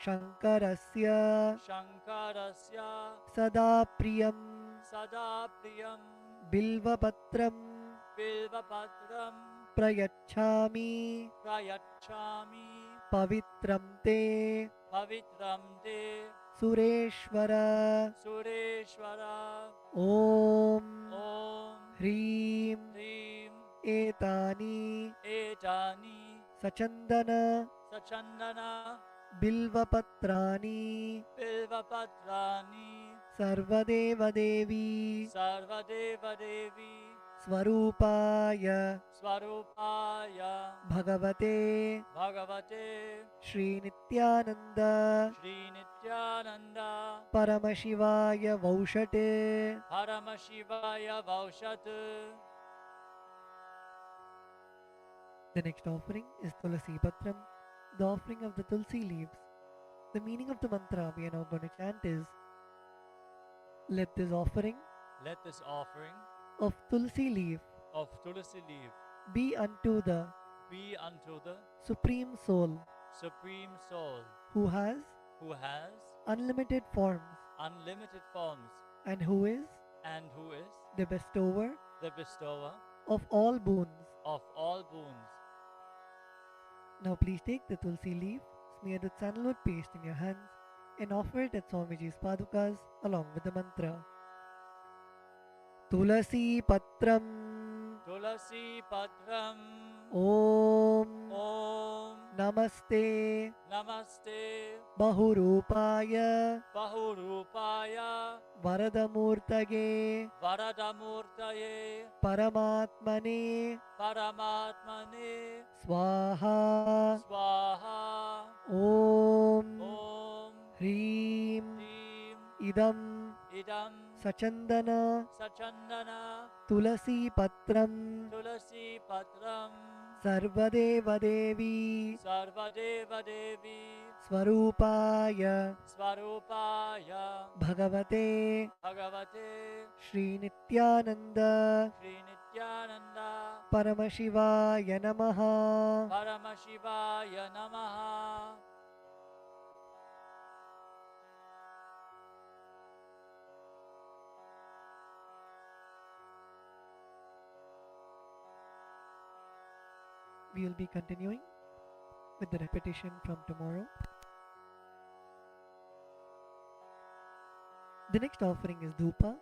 Shankarasya Shankarasya Sada Priyam Sada Priyam Bilva Patram Bilva Patram Prayachami Prayachami Pavitram Te Pavitram Te Sureshwara Sureshwara Om Om Hrim Hrim Etani Etani Sachandana Sachandana Bilva Patrani Bilva Patrani Sarvadeva Devi Sarvadeva Devi Swarupaya Swarupaya Bhagavate Bhagavate Sri Nityananda Sri Nityananda Paramashivaya Vaushate. Paramashivaya Vaushat. The next offering is Tulasi Patram, the offering of the Tulsi leaves. The meaning of the mantra we are now going to chant is, let this offering Let this offering of Tulsi leaf of Tulasi leaf be unto the be unto the Supreme Soul Supreme Soul who has who has unlimited forms unlimited forms and who is and who is the bestower the bestower of all boons. of all boons. Now please take the Tulsi leaf smeared with sandalwood paste in your hands and offer it at Swamiji's padukas along with the mantra. Tulasi Patram Tulasi Patram Om Om Namaste Namaste Bahurupaya Bahurupaya Varadamurtage Varadamurtaye Paramatmane Paramatmane Swaha Swaha Om Om Hrim Hrim Idam Idam Sachandana Sachandana Tulasi Patram Tulasi Patram Sarvadeva Devi Sarvadeva Devi Swarupaya Swarupaya Bhagavate Bhagavate Sri Nityananda Sri Nityananda Paramashivaya Namaha. Paramashivaya Namaha. We will be continuing with the repetition from tomorrow. The next offering is Dhupa,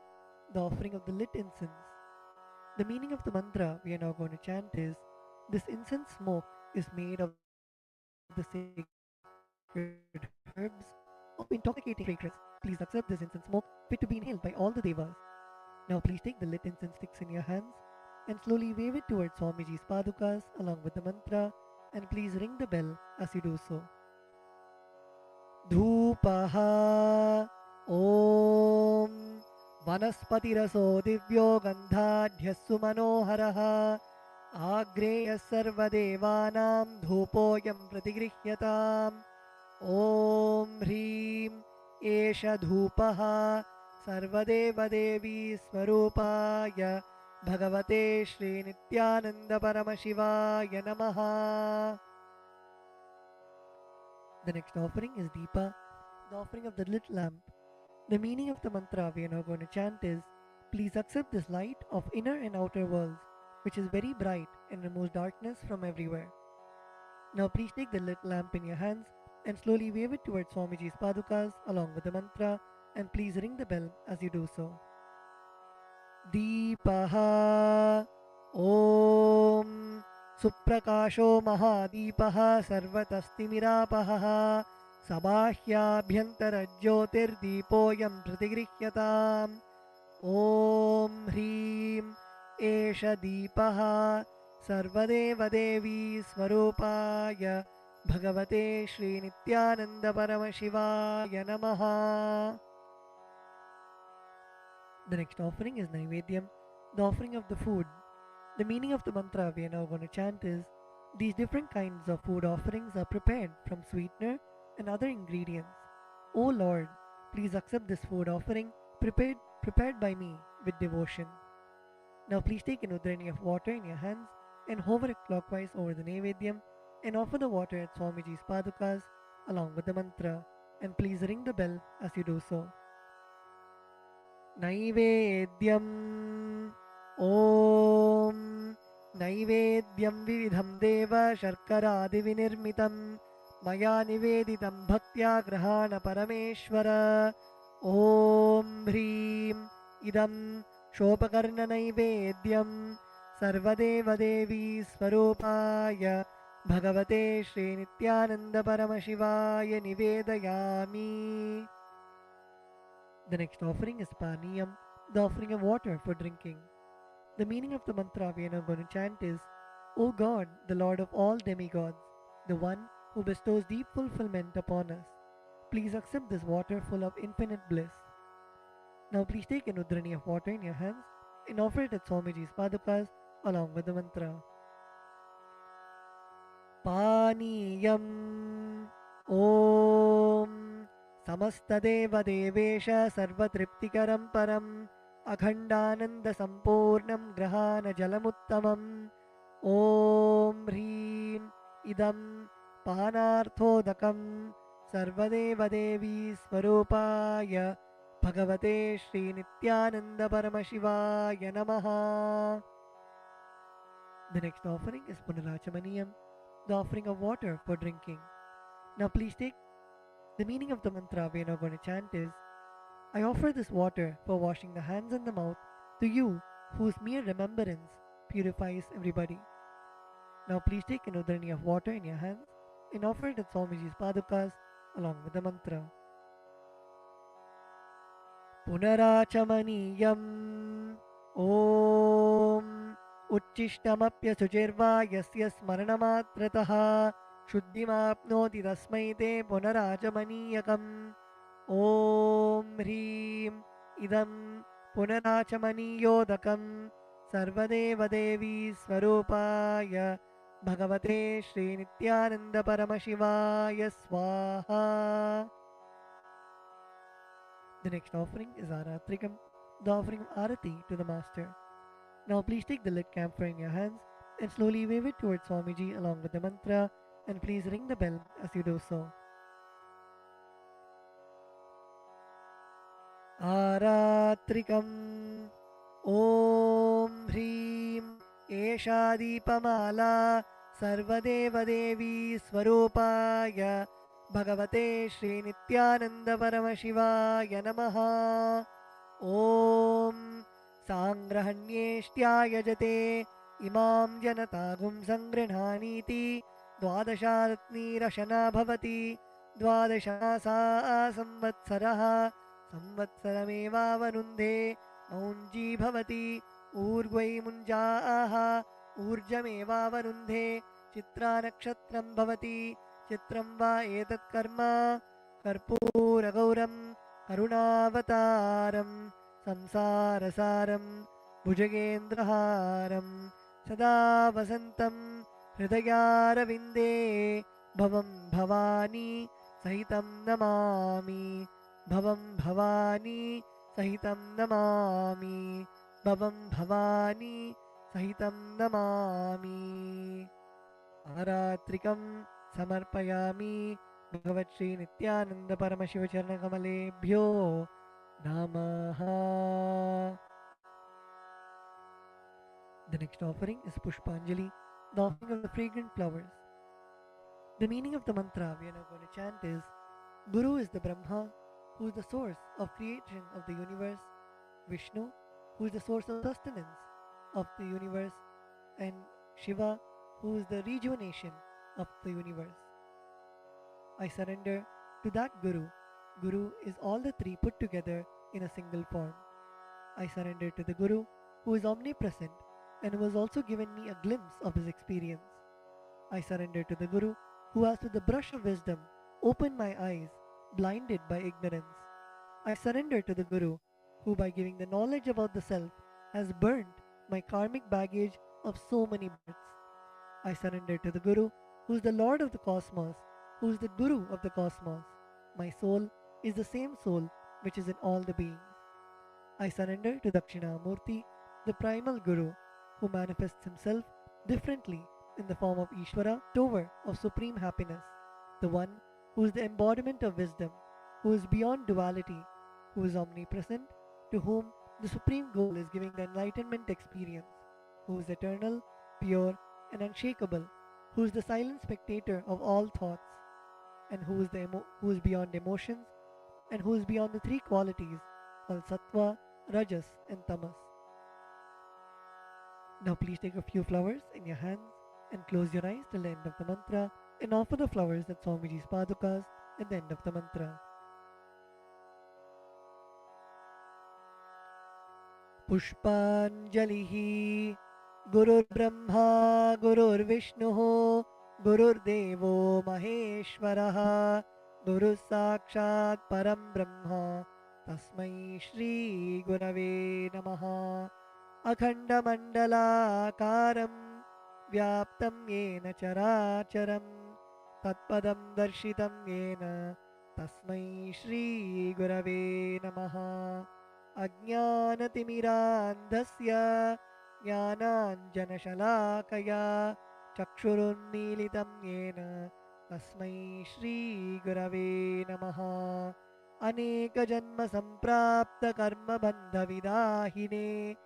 the offering of the lit incense. The meaning of the mantra we are now going to chant is, this incense smoke is made of the sacred herbs of intoxicating fragrance. Please accept this incense smoke fit to be inhaled by all the devas. Now please take the lit incense sticks in your hands and slowly wave it towards Swamiji's padukas along with the mantra, and please ring the bell as you do so. Dhupaha Om Vanaspatiraso Divyo Gandhadhyassu Manoharaha Agreya Sarvadevanam Dhupoyam Pratigrihyatam Om Hrim Esha Dhupaha Sarvadeva Devi Swarupaya Bhagavate Sri Nithyananda Paramashivaya Namaha. The next offering is Deepa, the offering of the lit lamp. The meaning of the mantra we are now going to chant is, please accept this light of inner and outer worlds, which is very bright and removes darkness from everywhere. Now please take the lit lamp in your hands and slowly wave it towards Swamiji's padukas along with the mantra, and please ring the bell as you do so. Deepaha Om Suprakasho Mahadeepaha Sarvatastimiراpaha Sabāhyābhyantara Jyotirdeepoyam Pratigrihyataam Om Hrim Esha Deepaha Sarvadeva Devi Swarupaya Bhagavate Sri Nithyananda Paramashivaya Namaha. The next offering is Naivedyam, the offering of the food. The meaning of the mantra we are now going to chant is, these different kinds of food offerings are prepared from sweetener and other ingredients. O Lord, please accept this food offering prepared by me with devotion. Now please take an udrani of water in your hands and hover it clockwise over the Naivedyam and offer the water at Swamiji's padukas along with the mantra, and please ring the bell as you do so. Naivedyam Om Naivedyam Vividham Deva Sharkaradi Vinirmitam Maya Niveditam Bhaktya Grahana Parameshwara Om Hrim Idam Shopakarna Naivedyam Sarvadeva Devi Swarupaya Bhagavate Sri Nithyananda Paramashivaya Nivedayami. The next offering is Paniyam, the offering of water for drinking. The meaning of the mantra we are now going to chant is, O God, the Lord of all demigods, the one who bestows deep fulfillment upon us, please accept this water full of infinite bliss. Now please take an udrani of water in your hands and offer it at Swamiji's padukas along with the mantra. Paniyam Om Samastadeva Devesha Sarvatriptikaram Param Akhandananda Sampurnam Grahana Jalamuttamam Om Hrim Idam Panarthodakam Sarvadeva Devi Swarupaya Bhagavate Sri Nithyananda Paramashivaya Namaha. The next offering is Punarachamaniyam, the offering of water for drinking. Now please take the meaning of the mantra we are now going to chant is, I offer this water for washing the hands and the mouth to you, whose mere remembrance purifies everybody. Now please take an udrani of water in your hands and offer it at Swamiji's padukas along with the mantra. Punarachamaniyam Om Uchishtamapya Sujirva Yasya Smaranamatrataha Shuddhimapnoti Tasmai Te Punarachamaniyakam Om Hrim Idam Punarachamaniyodakam Sarvadeva Devi Swarupaya Bhagavate Sri Nithyananda Paramashivaya Swaha. The next offering is Aratrikam, the offering of Arati to the Master. Now please take the lit camphor in your hands and slowly wave it towards Swamiji along with the mantra, and please ring the bell as you do so. Aratrikam Om Hrim Esha Deepamala Sarvadeva Devi Swarupaya Bhagavate Sri Nithyananda Paramashivaya Namaha. Om Sangrahanyeshtya Yajate Imam Janatagum Sangrinhaniti Dvadasharatni Rashana Bhavati Dvadashasa Samvatsaraha Samvatsarameva Vanunde Maunji Bhavati Urgvai Munjaaha Urjameva Vanunde Chitra Nakshatram Bhavati Chitram Va Etat Karma Karpura Gauram Karunavataram Samsarasaram Bhujagendraharam Sada Vasantam Hridayaravinде Bhavam Bhavani Sahitam Namami Bhavam Bhavani Sahitam Namami Bhavam Bhavani Sahitam Namami. Aratrikam Samarpayami Bhagavat Sri Nithyananda Paramashivam Charanakamaleebhyo Namaha. The next offering is Pushpanjali, the offering of the fragrant flowers. The meaning of the mantra we are now going to chant is: Guru is the Brahma, who is the source of creation of the universe, Vishnu, who is the source of sustenance of the universe, and Shiva, who is the rejuvenation of the universe. I surrender to that Guru. Guru is all the three put together in a single form. I surrender to the Guru, who is omnipresent and who has also given me a glimpse of his experience. I surrender to the Guru, who has with the brush of wisdom opened my eyes, blinded by ignorance. I surrender to the Guru, who by giving the knowledge about the self has burnt my karmic baggage of so many births. I surrender to the Guru, who is the Lord of the cosmos, who is the Guru of the cosmos. My soul is the same soul which is in all the beings. I surrender to Dakshinamurti, the primal Guru, who manifests himself differently in the form of Ishvara, Tower of supreme happiness, the one who is the embodiment of wisdom, who is beyond duality, who is omnipresent, to whom the supreme goal is giving the enlightenment experience, who is eternal, pure, and unshakable, who is the silent spectator of all thoughts, and who is beyond emotions, and who is beyond the three qualities called Sattva, Rajas, and Tamas. Now please take a few flowers in your hands and close your eyes till the end of the mantra and offer the flowers at Swamiji's Padukas at the end of the mantra. Pushpanjalihi Gurur Brahma Gurur Vishnuho Gurur Devo Maheshwaraha Guru Sakshat Param Brahma Tasmai Shri Gurave Namaha Akhandamandalakaram Vyaptam Yena Characharam Tatpadam Darshitam Yena Tasmai Shri Gurave Namaha Ajnanatimirandhasya Jnananjanashalakaya Chakshurunmilitam Yena Tasmai Shri Gurave Namaha Aneka Janma Samprapta Karma Bandha Vidahine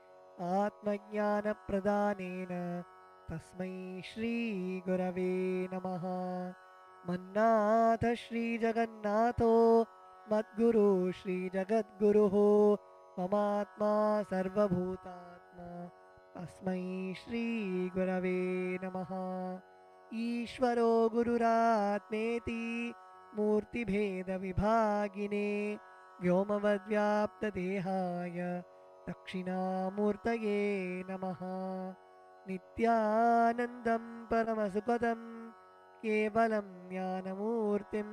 Atmajnana Pradhanena Tasmai Shri Gurave Namaha Mannatha Shri Jagannatho Madguru Shri Jagadguruho Mamatma Sarvabhutatma Tasmai Shri Gurave Namaha Ishvaro Gururatmeti Murti Bheda Vibhagine Vyomavadvyapta Dehaya Dakshinamurtaye Namaha Nityanandam Paramasukadam Kevalam Jnanamurtim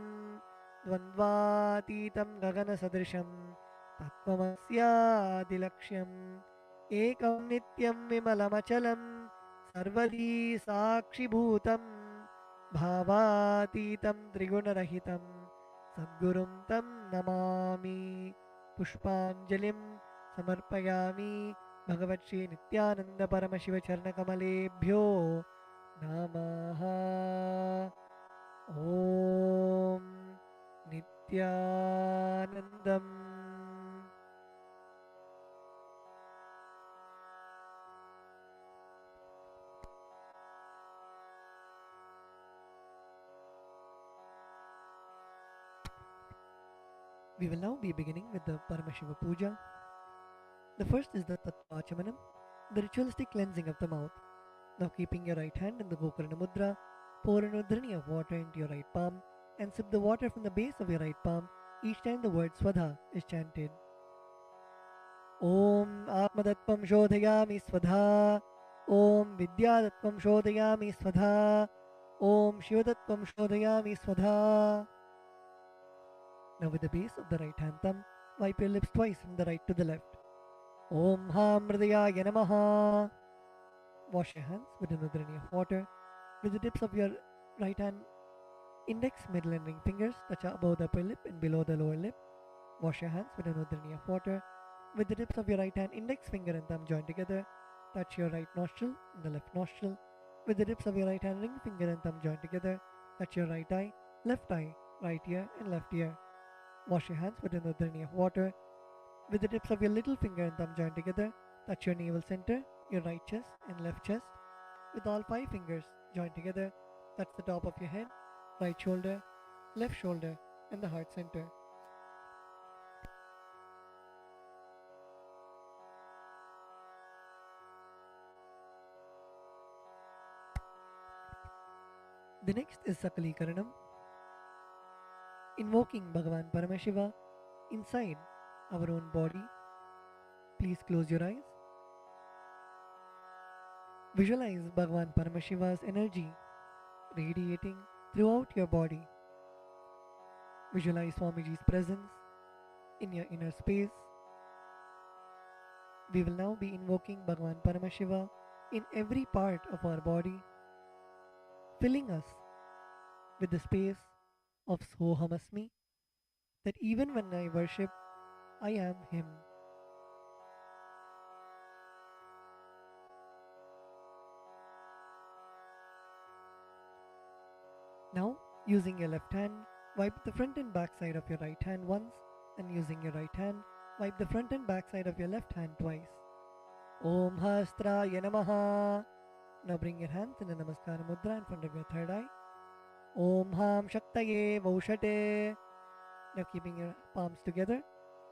Dvandvatitam Gaganasadrisham Tattvamasyaadilakshyam Ekam Nityam Vimalamachalam Sarvadi Sakshibhutam Bhavatitam Trigunarahitam Sadgurum Tam Namami Pushpanjalim Samarpayami Bhagavat Sri Nithyananda Paramashivam Charanakamaleebhyo Namaha Om Nithyanandam. We will now be beginning with the Paramashiva Puja. The first is the Tattvachamanam, the ritualistic cleansing of the mouth. Now keeping your right hand in the Gokarna Mudra, pour an udhrani of water into your right palm and sip the water from the base of your right palm each time the word Swadha is chanted. Om Atmadattvam Shodhayami Swadha, Om Vidyadattvam Shodhayami Swadha, Om Shivadattvam Shodhayami Swadha. Now with the base of the right hand thumb, wipe your lips twice from the right to the left. Om Ham Hridayaya Namaha. Wash your hands with an udhrani of water. With the tips of your right hand, index, middle and ring fingers touch above the upper lip and below the lower lip. Wash your hands with an udhrani of water. With the tips of your right hand, index finger and thumb joined together, touch your right nostril and the left nostril. With the tips of your right hand, ring finger and thumb joined together, touch your right eye, right ear and left ear. Wash your hands within the drinking of water. With the tips of your little finger and thumb joined together, touch your navel center, your right chest and left chest. With all 5 fingers joined together, touch the top of your head, right shoulder, left shoulder and the heart center. The next is Sakalikaranam, invoking Bhagavan Paramashiva inside our own body. Please close your eyes. Visualize Bhagavan Paramashiva's energy radiating throughout your body. Visualize Swamiji's presence in your inner space. We will now be invoking Bhagavan Paramashiva in every part of our body, filling us with the space of Sohamasmi, that even when I worship, I am Him. Now, using your left hand, wipe the front and back side of your right hand once, and using your right hand, wipe the front and back side of your left hand twice. Om Hastraya Namaha. Now bring your hands in a Namaskara Mudra in front of your third eye. Om Ham Shaktaye Vaushate. Now keeping your palms together,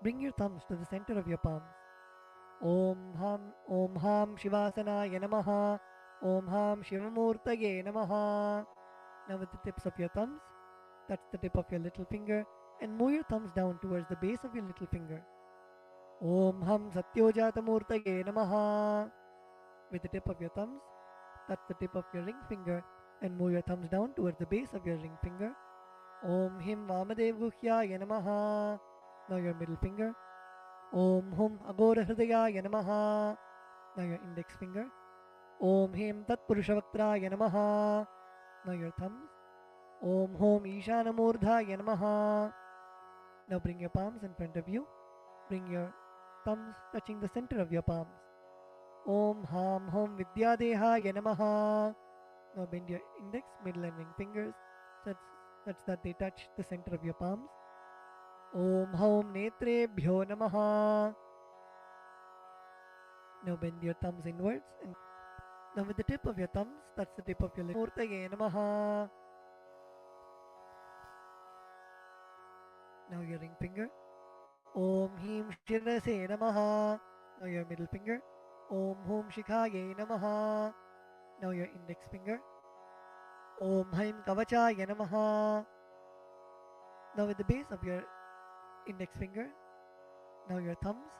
bring your thumbs to the center of your palms. Om Ham Shivasanaya Namaha. Om Ham Shivamurtaye Namaha. Now with the tips of your thumbs, touch the tip of your little finger and move your thumbs down towards the base of your little finger. Om Ham Satyojatamurtaye Namaha. With the tip of your thumbs, touch the tip of your ring finger and move your thumbs down towards the base of your ring finger. Om Him Vamadevuhyaya Namaha. Now your middle finger. Om Hum Agora Hridayaya Namaha. Now your index finger. Om Him Tat Purushavakraya Namaha. Now your thumbs. Om Hom Ishanamurdhaya Namaha. Now bring your palms in front of you. Bring your thumbs touching the center of your palms. Om Ham Hom Vidyadehaya Namaha. Now bend your index, middle and ring fingers such that they touch the center of your palms. Om Hom Netrebhyo Namaha. Now bend your thumbs inwards and now with the tip of your thumbs, touch the tip of your lip. Murtaye Namaha. Now your ring finger. Om Him Shirase Namaha. Now your middle finger. Om Hum Shikhaye Namaha. Now your index finger. Om Haim Kavachaya Namaha. Now with the base of your index finger. Now your thumbs.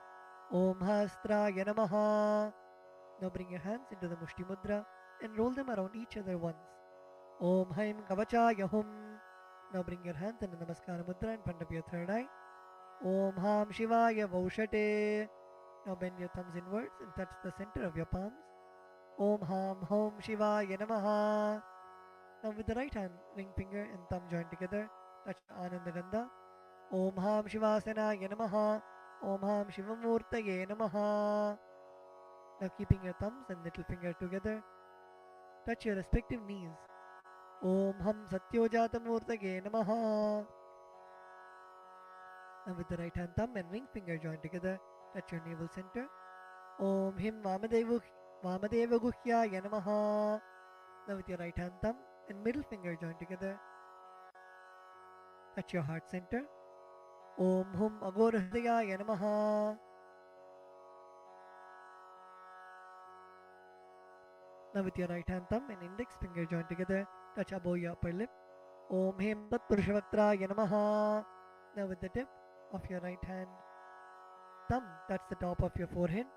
Om Hastraya Namaha. Now bring your hands into the Mushti Mudra and roll them around each other once. Om Haim Kavachaya Hum. Now bring your hands in the Namaskara Mudra in front of your third eye. Om Ham Shivaya Vaushate. Now bend your thumbs inwards and touch the center of your palms. Om Ham Hom Shivaya Namaha. Now with the right hand, ring finger and thumb joined together, touch Ananda Gandha. Om Ham Shivasanaya Namaha. Om Ham Shivamurtaye Namaha. Now keeping your thumbs and little finger together, touch your respective knees. Om Ham Satyojatamurtaye Namaha. Now with the right hand thumb and ring finger joined together, touch your navel center. Om Him Vamadevaguhyaya Namaha. Now with your right hand thumb and middle finger joined together, touch your heart center. Om Hum Agora Hridayaya Namaha. Now with your right hand thumb and index finger joined together, touch above your upper lip. Om Him Tat Purushavakraya Namaha. Now with the tip of your right hand thumb, touch the top of your forehead.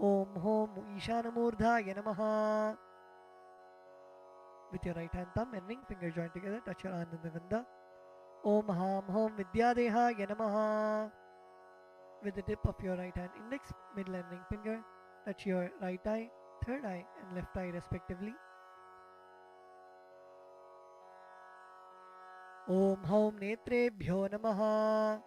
Om Hom Ishanamurdhaya Namaha. With your right hand thumb and ring finger joined together, touch your Ananda Gandha. Om Ham Hom Vidyadehaya Namaha. With the tip of your right hand index, middle and ring finger, touch your right eye, third eye and left eye respectively. Om Hom Netrebhyo Namaha.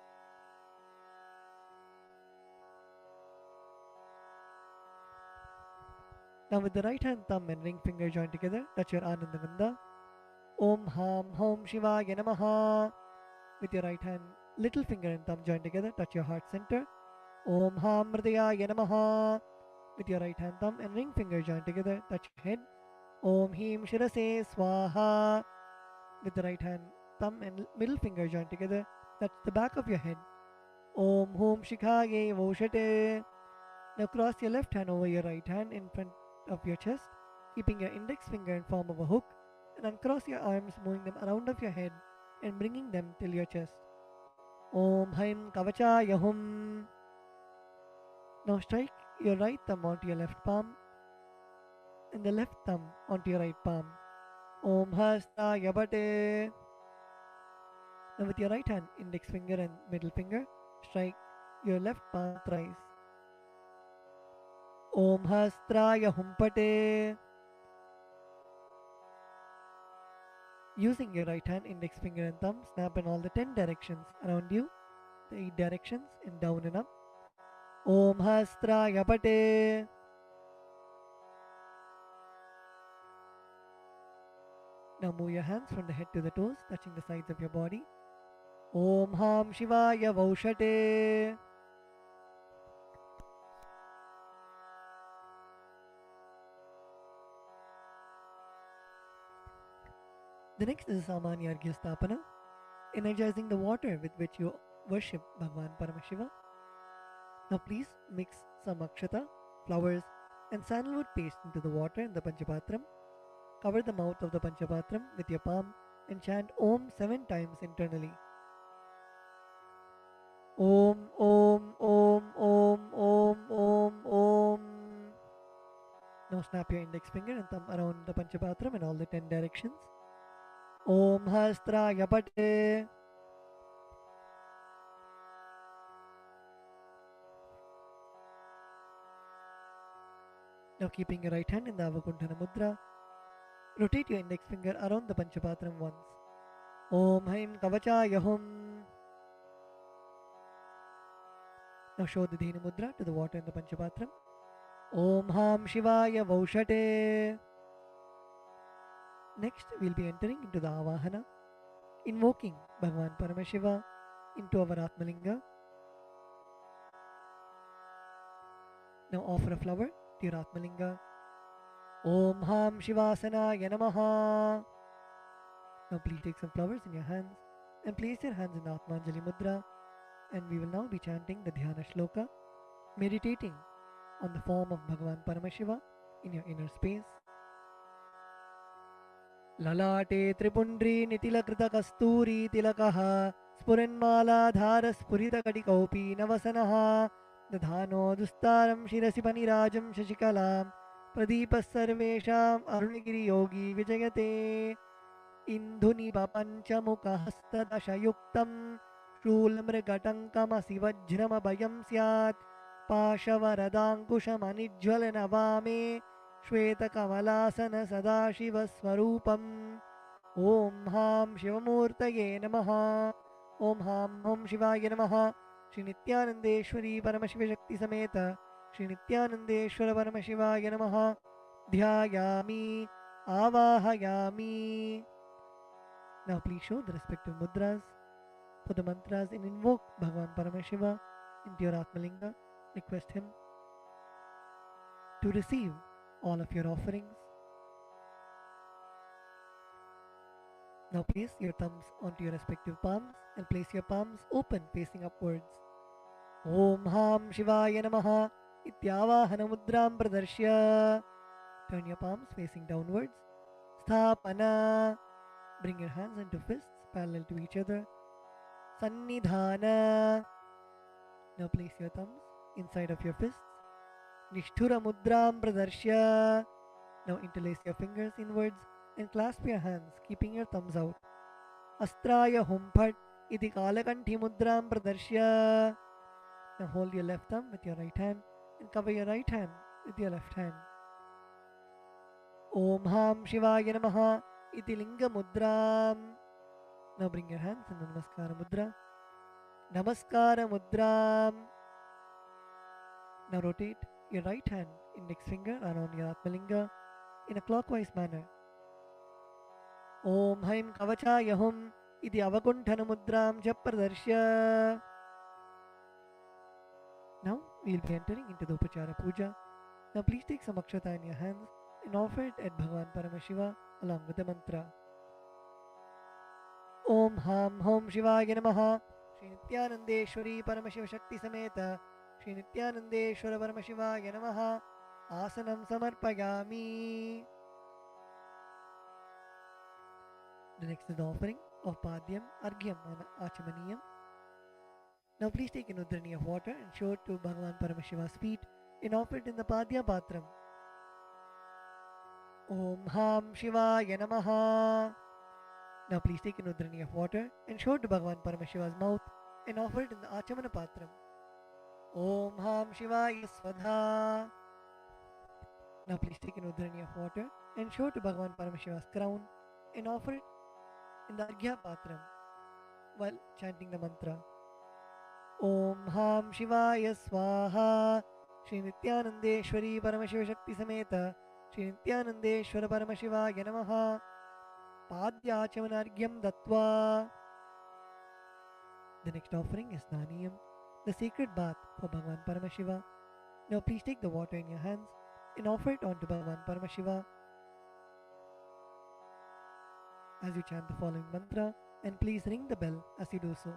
Now with the right hand thumb and ring finger joined together, touch your Ananda Gandha. Om Ham Hom Shivaya Namaha. With your right hand, little finger and thumb joined together, touch your heart center. Om Ham Hridayaya Namaha. With your right hand thumb and ring finger joined together, touch your head. Om Him Shirase Swaha. With the right hand thumb and middle finger joined together, touch the back of your head. Om Hum Shikhaye Voshate. Now cross your left hand over your right hand in front of your chest, keeping your index finger in form of a hook, and uncross your arms, moving them around of your head and bringing them till your chest. Om Haim Kavachaya Hum. Now strike your right thumb onto your left palm and the left thumb onto your right palm. Om Hastaya Bate. Now with your right hand, index finger and middle finger, strike your left palm thrice. Om Hastraya Humpate. Using your right hand, index finger and thumb, snap in all the 10 directions around you, the 8 directions and down and up. Om Hastraya Pate. Now move your hands from the head to the toes, touching the sides of your body. Om Ham Shivaya Vaushate. The next is Samanya Arghya Stapana, energizing the water with which you worship Bhagavan Paramashiva. Now please mix some akshata, flowers and sandalwood paste into the water in the Panchapatram. Cover the mouth of the Panchapatram with your palm and chant Om 7 times internally. Om Om Om Om Om Om Om. Now snap your index finger and thumb around the Panchapatram in all the 10 directions. Om Hastraya Pate. Now keeping your right hand in the Avakuntana Mudra, rotate your index finger around the Panchapatram once. Om Haim Kavachaya Hum. Now show the Dhenu Mudra to the water in the Panchapatram. Om Ham Shivaya Vaushate. Next, we'll be entering into the Avahana, invoking Bhagavan Paramashiva into our Atmalinga. Now offer a flower to your Atmalinga. Om Ham Shivasanaya Namaha. Now please take some flowers in your hands and place your hands in the Atmanjali Mudra, and we will now be chanting the Dhyana Shloka, meditating on the form of Bhagavan Paramashiva in your inner space. ललाटे त्रिपुण्ड्री नितिलकृतकस्तूरी तिलकः स्फुरन्मालाधार स्फुरितकटिकौपी नवसनः दधानो दुस्तारं शिरसि पनिराजं शशिकलां प्रदीपः सर्वेषाम् अरुणगिरियोगी विजयते इन्दुनिपपञ्चमुखहस्तदशयुक्तं शूलमृगटङ्कमसि वज्रमभयं स्यात् पाशवरदाङ्कुशमनिज्ज्वलनवामे श्वेतकमलासन सदाशिवस्वरूपम् ॐ हां शिवमूर्तये नमः ॐ हां ॐ शिवाय नमः श्री नित्यानंदेश्वरी परमशिवशक्ति समेत श्री नित्यानंदेश्वर परमशिवाय नमः ध्यायामि आवाहयामि. Now please show the respective mudras for the mantras and invoke Bhagavan Paramashiva into your Atmalinga. Request him to receive all of your offerings. Now place your thumbs onto your respective palms and place your palms open facing upwards. Om Ham Shivaya Namaha Ityavahana Mudram Pradarshya. Turn your palms facing downwards. Sthapana. Bring your hands into fists parallel to each other. Sannidhana. Now place your thumbs inside of your fists. Nishthura Mudram Pradarshya. Now interlace your fingers inwards and clasp your hands, keeping your thumbs out. Astraya Humphat Iti Kalakanthi Mudram Pradarshya. Now hold your left thumb with your right hand and cover your right hand with your left hand. Om Ham Shivaya Namaha Iti Linga Mudram. Now bring your hands in the Namaskara Mudra. Namaskara Mudram. Now rotate your right hand index finger around your Atmalinga in a clockwise manner. Om Haim Kavachaya Hum iti avakunthana mudram cha pradarshya. Now we will be entering into the Upachara Puja. Now please take some akshata in your hands and offer it at Bhagavan Paramashiva along with the mantra. Om Ham Hom Shivaya Namaha Shri Nityanandeshwari Paramashiva Shakti Sameta Shri Nityanandeshwara Paramashivaya Namaha Asanam Samarpayami. The next is the offering of Padyam, Argyam and Achamaniyam. Now please take an udrani of water and show it to Bhagavan Paramashiva's feet and offer it in the Padya Patram. Om Ham Shivaya Namaha. Now please take an udrani of water and show it to Bhagavan Paramashiva's mouth and offer it in the Achamana Patram. Om Ham Shivaya Svadha. Now please take an udrani of water and show it to Bhagavan Paramashiva's crown and offer it in the Arghya Patram while chanting the mantra. Om Ham Shivaya Swaha Shri Nityanandeshwari Paramashiva Shakti Sameta Shri Nityanandeshwara Paramashivaya Namaha Padyachamanargyam Dattva. The next offering is Naniyam, the sacred bath for Bhagavan Paramashiva. Now please take the water in your hands and offer it onto Bhagavan Paramashiva as you chant the following mantra, and please ring the bell as you do so.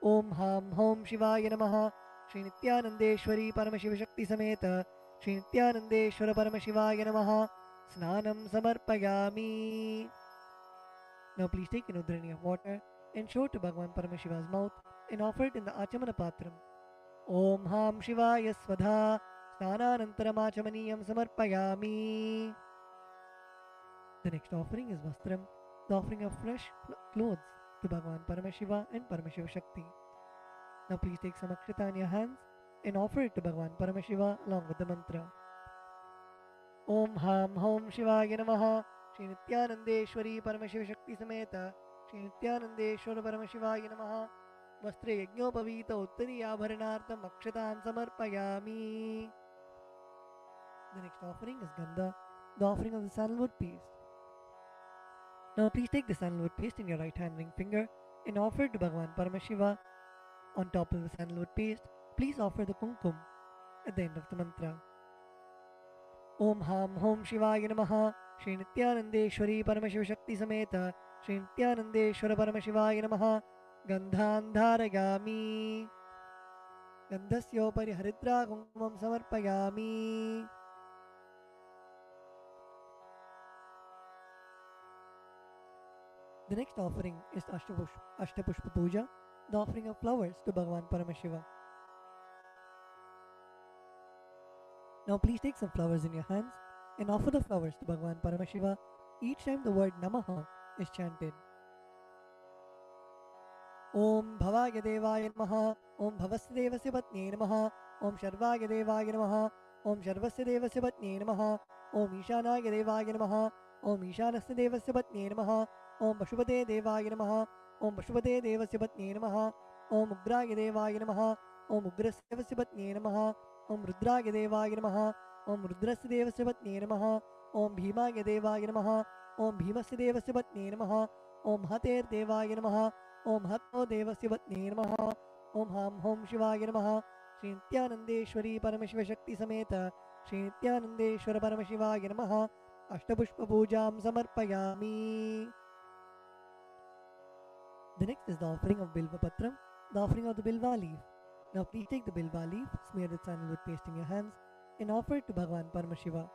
Om Ham Hom Shivaya Namaha Shri Nityanandeshwari Paramashiva Shakti Sameta Shri Nityanandeshwara Paramashivaya Namaha Snanam Samarpayami. Now please take an udrani of water and show it to Bhagavan Paramashiva's mouth and offer it in the Achamana Patram. Om Ham Shivaya Svadha Snananantaram Achamaniyam Samarpayami. The next offering is Vastram, the offering of fresh clothes to Bhagavan Paramashiva and Paramashiva Shakti. Now please take some akshata in your hands and offer it to Bhagavan Paramashiva along with the mantra. Om Ham Hom Shivaya Namaha Shri Nityanandeshwari Paramashiva Shakti Sameta Shri Nityanandeshwara Paramashivaya Namaha Vastre Yajnopavita Uttari Abharanartham Akshatan Samarpayami. The next offering is Gandha, the offering of the sandalwood paste. Now please take the sandalwood paste in your right hand ring finger and offer it to Bhagavan Paramashiva. On top of the sandalwood paste, please offer the kumkum at the end of the mantra. Om Ham Hom Shivaya Namaha Shri Nityanandeshwari Paramashiva Shakti Sameta Shri Nityanandeshwara Paramashivaya Namaha Gandhan Dharayami. Gandhasyopari Haridra Kumkumam Samarpayami. The next offering is Ashtapushpa Puja, the offering of flowers to Bhagavan Paramashiva. Now please take some flowers in your hands and offer the flowers to Bhagavan Paramashiva each time the word Namaha is chanted. Om Bhavaya Devaya Namaha Om Bhavasya Devasya Patne Namaha Om Sharvaya Devaya Namaha Om Sharvasya Devasya Patne Namaha Om Ishanaya Devaya Namaha Om Ishanasya Devasya Patne Namaha Om Pashupate Devaya Namaha Om Pashupate Devasya Patne Namaha Om Ugraya Devaya Namaha Om Ugrasya Devasya Patne Namaha Om Rudraya Devaya Namaha Om Rudrasya Devasya Patne Namaha Om Bhimaya Devaya Namaha Om Bhimasya Devasya Patne Namaha Om Hater Devaya Namaha Om Hatto Devasya Patne Namaha Om Ham Hom Shivaya Namaha Shri Nityanandeshwari Paramashiva Shakti Sameta Shri Nityanandeshwara Paramashivaya Namaha Ashtapushpa Pujam Samarpayami. The next is the offering of Bilva Patram, the offering of the Bilva leaf. Now please take the Bilva leaf, smear with sandalwood paste in your hands and offer it to Bhagavan Paramashiva.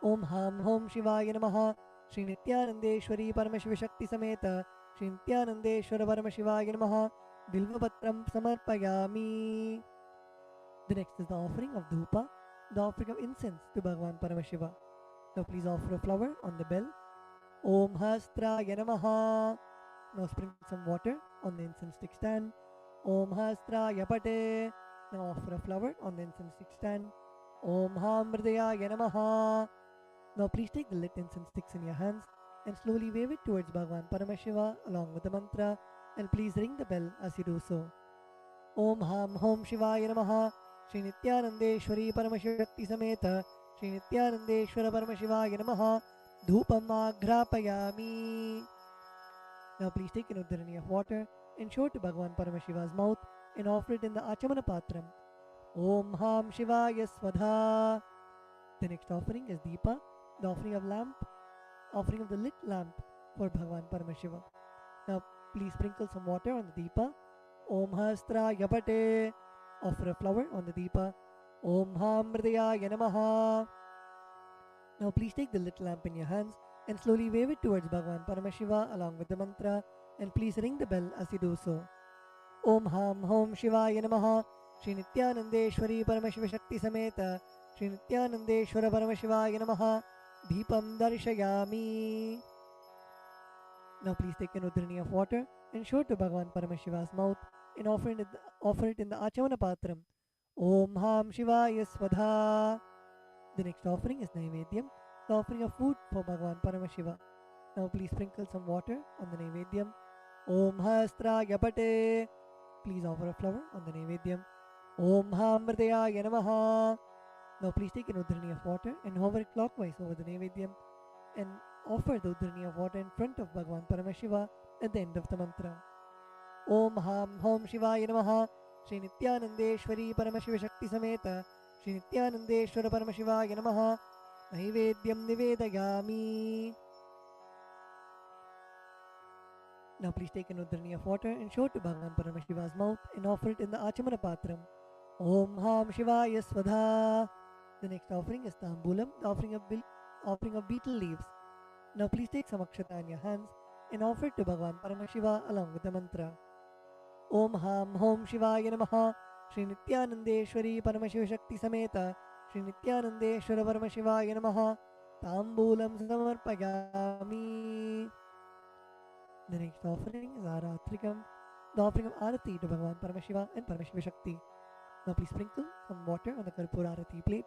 Om Ham Hom Shivaya Namaha Shri Nityanandeshwari Paramashiva Shakti Sameta Shri Nityanandeshwara Paramashivaya Namaha Bilva Patram Samarpayami. The next is the offering of Dhupa, the offering of incense to Bhagavan Paramashiva. Now please offer a flower on the bell. Om Hastraya Namaha. Now sprinkle some water on the incense stick stand. Om Hastraya Pate. Now offer a flower on the incense stick stand. Om Hamridaya Namaha. Now please take the lit incense sticks in your hands and slowly wave it towards Bhagavan Paramashiva along with the mantra, and please ring the bell as you do so. Om Ham Hom Shivaya Namaha Shri Nityanandeshwari Paramashivakti Sameta Shri Nityanandeshwara Paramashivaya Namaha Dhupam Agrapayami. Now please take an udharani of water and show it to Bhagavan Paramashiva's mouth and offer it in the Achamana Patram. Om Ham Shivaya Svadha. The next offering is Deepa, the offering of the lit lamp for Bhagavan Paramashiva. Now please sprinkle some water on the Deepa. Om Hastra Yapate. Offer a flower on the Deepa. Om Ham Hridayaya Namaha. Now please take the lit lamp in your hands and slowly wave it towards Bhagavan Paramashiva along with the mantra, and please ring the bell as you do so. Om Ham Hom Shivaya Namaha. Shri Nityanandeshwari Paramashiva Shakti Sameta Shri Nityanandeshwara Paramashivaya Namaha Deepam Darshayami. Now please take an udharani of water and show it to Bhagavan Paramashiva's mouth and offer it in the Achamana Patram. Om Ham Shivaya Svadha. The next offering is Naivedyam, the offering of food for Bhagavan Paramashiva. Now please sprinkle some water on the Naivedyam. Om Hastra Yapate. Please offer a flower on the Naivedyam. Om Ham Hridayaya Namaha. Now please take an udharani of water and hover it clockwise over the Naivedyam and offer the udharani of water in front of Bhagavan Paramashiva at the end of the mantra. Om Ham Hom Shivaya Namaha. Shri Nityanandeshwari Paramashiva Shakti Sameta Shri Nityanandeshwara Paramashivaya Namaha Naivedyam Nivedayami. Now please take an udharani of water and show it to Bhagavan Paramashiva's mouth and offer it in the Achamana Patram. Om Ham Shivaya Svadha. The next offering is Tambulam, the offering of beetle leaves. Now please take some akshata in your hands and offer it to Bhagavan Paramashiva along with the mantra. Om Ham Hom Shivaya Namaha. Shri Nityanandeshwari Paramashiva Shakti Sameta Shri Nityanandeshwara Paramashivaya Namaha Tambulam Samarpayami. The next offering is Aratrikam, the offering of Arati to Bhagavan Paramashiva and Paramashiva Shakti. Now please sprinkle some water on the Karpura Arati plate.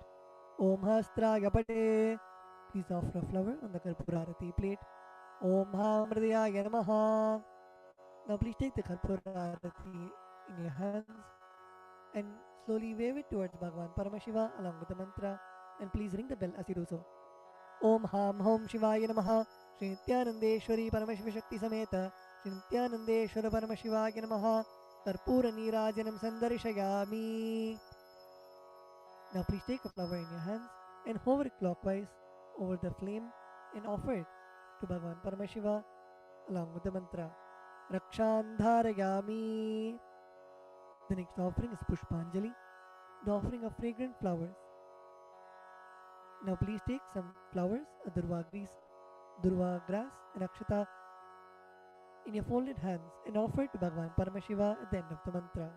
Om Hastra Yapate. Please offer a flower on the Karpura Arati plate. Om Ham Hridayaya Namaha. Now please take the Karpura Arati in your hands and slowly wave it towards Bhagavan Paramashiva along with the mantra, and please ring the bell as you do so. Om Ham Hom Shivaya Namaha. Shri Nityanandeshwari Paramashiva Shakti Sameta Shri Nityanandeshwara Paramashivaya Namaha Karpura Nirajanam Sandarshayami. Now please take a flower in your hands and hover it clockwise over the flame and offer it to Bhagavan Paramashiva along with the mantra Rakshandharayami. The next offering is Pushpanjali, the offering of fragrant flowers. Now please take some flowers, durva grass and akshata in your folded hands and offer it to Bhagavan Paramashiva at the end of the mantra.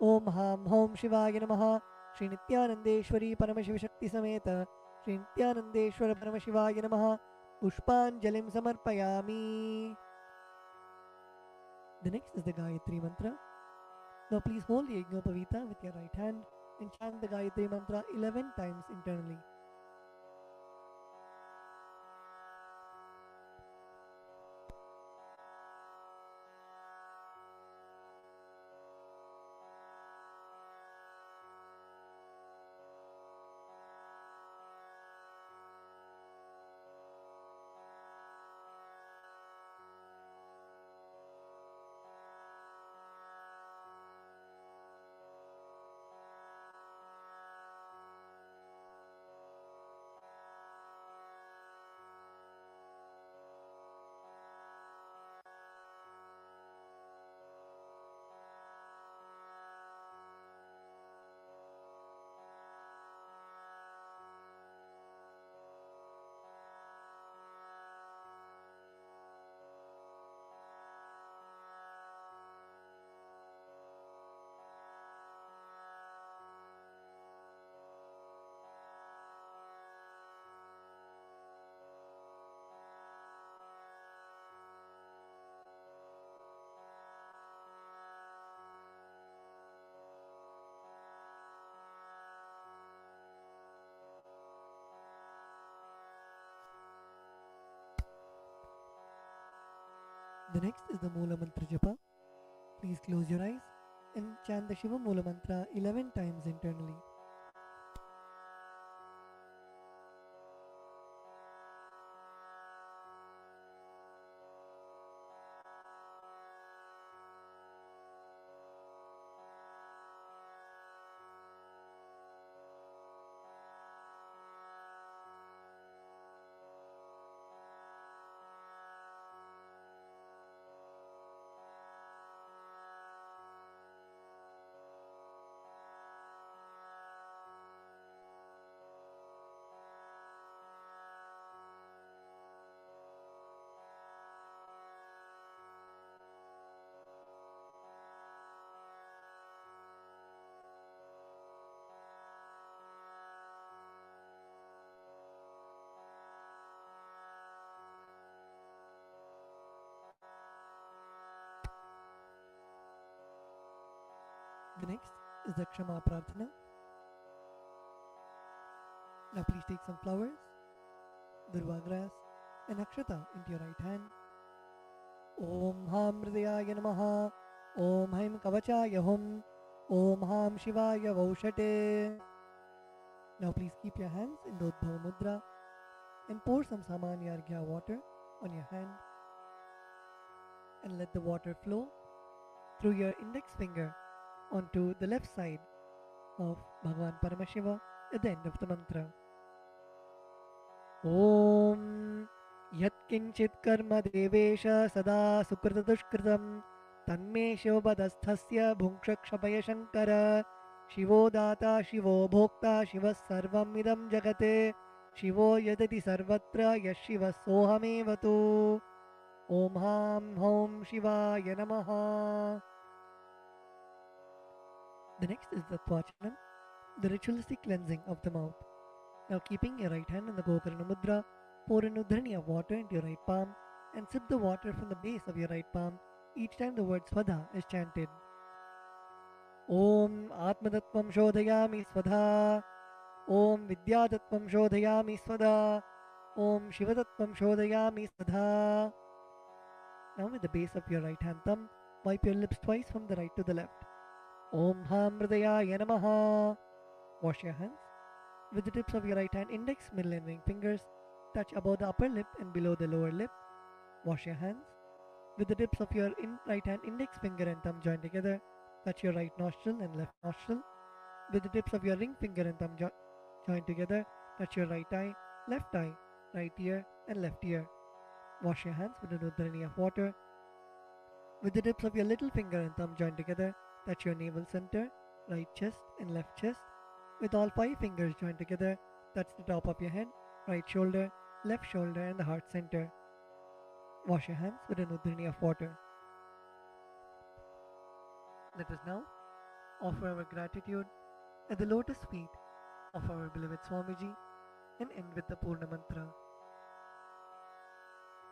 Om Ham Hom Shivaya Namaha. Shri Nityanandeshwari Paramashiva Shakti Sameta Shri Nityanandeshwara Paramashivaya Namaha Pushpanjalim Samarpayami. The next is the Gayatri Mantra. Now please hold the Yajnopavita with your right hand and chant the Gayatri Mantra 11 times internally. The next is the Moola Mantra Japa. Please close your eyes and chant the Shiva Mula Mantra 11 times internally. The next is the Kshama Prarthana. Now please take some flowers, durva grass and akshata into your right hand. Om Ham Hridayaya Namaha. Om Haim Kavachaya Hum. Om Ham Shivaya Vaushate. Now please keep your hands in Dodbhava Mudra and pour some Samanya Arghya water on your hand and let the water flow through your index finger onto the left side of Bhagavan Paramashiva at the end of the mantra. Om Yat Kinchit Karma Devesha Sada Sukrita Dushkritam Tanme Shivabadasthasya Bhunkshakshapaya Shankara Shivo Data Shivo Bhokta Shiva Sarvam Idam Jagate Shivo Yadati Sarvatra Yashiva Sohamevatu. Om Ham Hom Shivaya Namaha. The next is the Tvachanam, the ritualistic cleansing of the mouth. Now keeping your right hand in the Gokarna Mudra, pour an udhrani of water into your right palm and sip the water from the base of your right palm each time the word Swadha is chanted. Om Atmadattvam Shodhayami Swadha. Om Vidyadattvam Shodhayami Swadha. Om Shivadattvam Shodhayami Swadha. Now with the base of your right hand thumb, wipe your lips twice from the right to the left. Om Ham Hridayaya Namaha. Wash your hands. With the tips of your right hand index, middle and ring fingers, touch above the upper lip and below the lower lip. Wash your hands. With the tips of your right hand index finger and thumb join together, touch your right nostril and left nostril. With the tips of your ring finger and thumb join together, touch your right eye, right ear and left ear. Wash your hands with an udhrani of water. With the tips of your little finger and thumb join together, touch your navel center, right chest and left chest. With all 5 fingers joined together, touch the top of your head, right shoulder, left shoulder and the heart center. Wash your hands with an udhrani of water. Let us now offer our gratitude at the lotus feet of our beloved Swamiji and end with the Purna Mantra.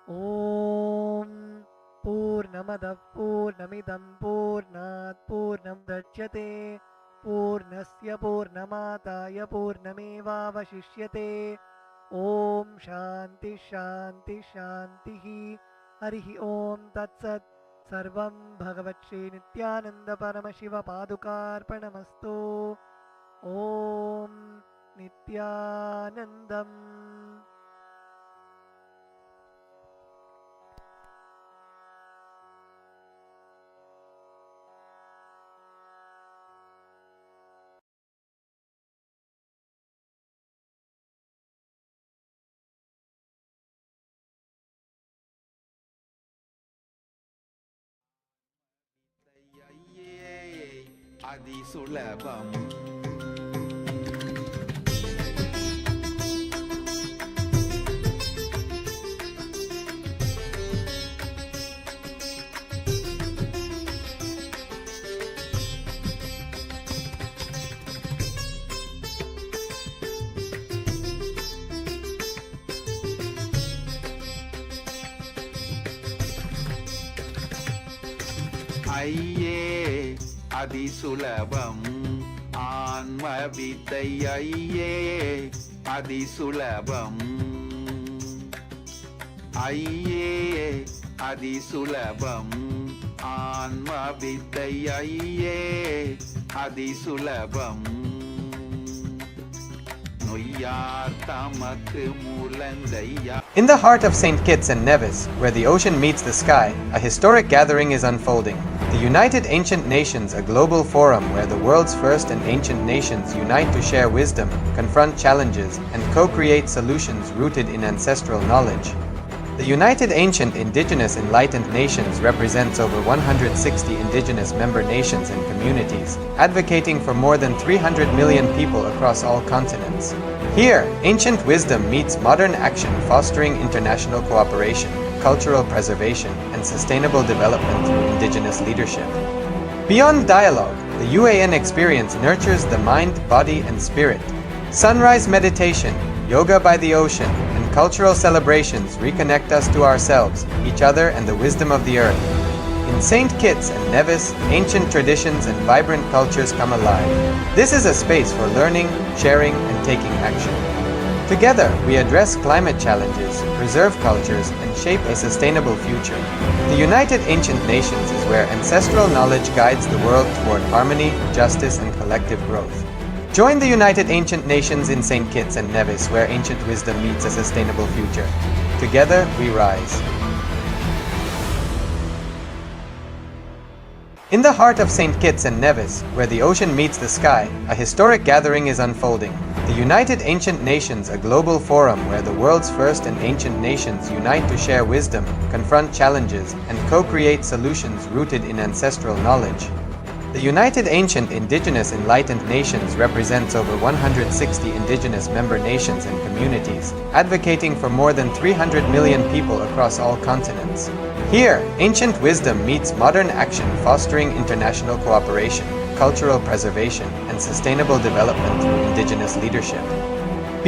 Om Purnamadav Purnamidam Purnat Purnamudachyate Purnasya Purnamataya Purnamevavashishyate. Om Shanti Shanti Shantihi. Harihi Om Tatsat. Sarvam Bhagavat Sri Nityananda Paramashiva Padukarpanamastu. Om Nityanandam. அதிசுலபம் ஐயே அதிசுலபம் ஆன்ம வித்தை ஐயே அதிசுலபம் ஐயே அதிசுலபம் ஆன்மவித்தையே அதிசுலபம் நொய்யார் தமக்கு மூலந்தையா. In the heart of St. Kitts and Nevis, where the ocean meets the sky, a historic gathering is unfolding. The United Ancient Nations, a global forum where the world's first and ancient nations unite to share wisdom, confront challenges, and co-create solutions rooted in ancestral knowledge. The United Ancient Indigenous Enlightened Nations represents over 160 indigenous member nations and communities, advocating for more than 300 million people across all continents. Here, ancient wisdom meets modern action, fostering international cooperation, cultural preservation, and sustainable development through indigenous leadership. Beyond dialogue, the UAN experience nurtures the mind, body, and spirit. Sunrise meditation, yoga by the ocean, and cultural celebrations reconnect us to ourselves, each other, and the wisdom of the earth. In St. Kitts and Nevis, ancient traditions and vibrant cultures come alive. This is a space for learning, sharing, and taking action. Together, we address climate challenges, preserve cultures, and shape a sustainable future. The United Ancient Nations is where ancestral knowledge guides the world toward harmony, justice, and collective growth. Join the United Ancient Nations in St. Kitts and Nevis, where ancient wisdom meets a sustainable future. Together, we rise. In the heart of St. Kitts and Nevis, where the ocean meets the sky, a historic gathering is unfolding. The United Ancient Nations, a global forum where the world's first and ancient nations unite to share wisdom, confront challenges, and co-create solutions rooted in ancestral knowledge. The United Ancient Indigenous Enlightened Nations represents over 160 indigenous member nations and communities, advocating for more than 300 million people across all continents. Here, ancient wisdom meets modern action, fostering international cooperation, cultural preservation, and sustainable development through indigenous leadership.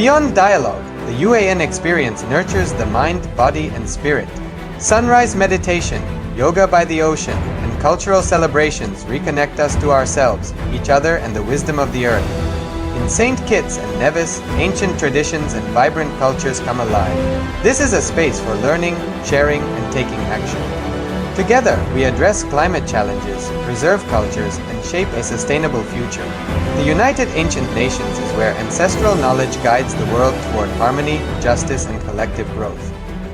Beyond dialogue, the UAN experience nurtures the mind, body, and spirit. Sunrise meditation, yoga by the ocean, and cultural celebrations reconnect us to ourselves, each other, and the wisdom of the earth. In St. Kitts and Nevis, ancient traditions and vibrant cultures come alive. This is a space for learning, sharing, and taking action. Together, we address climate challenges, preserve cultures, and shape a sustainable future. The United Ancient Nations is where ancestral knowledge guides the world toward harmony, justice, and collective growth.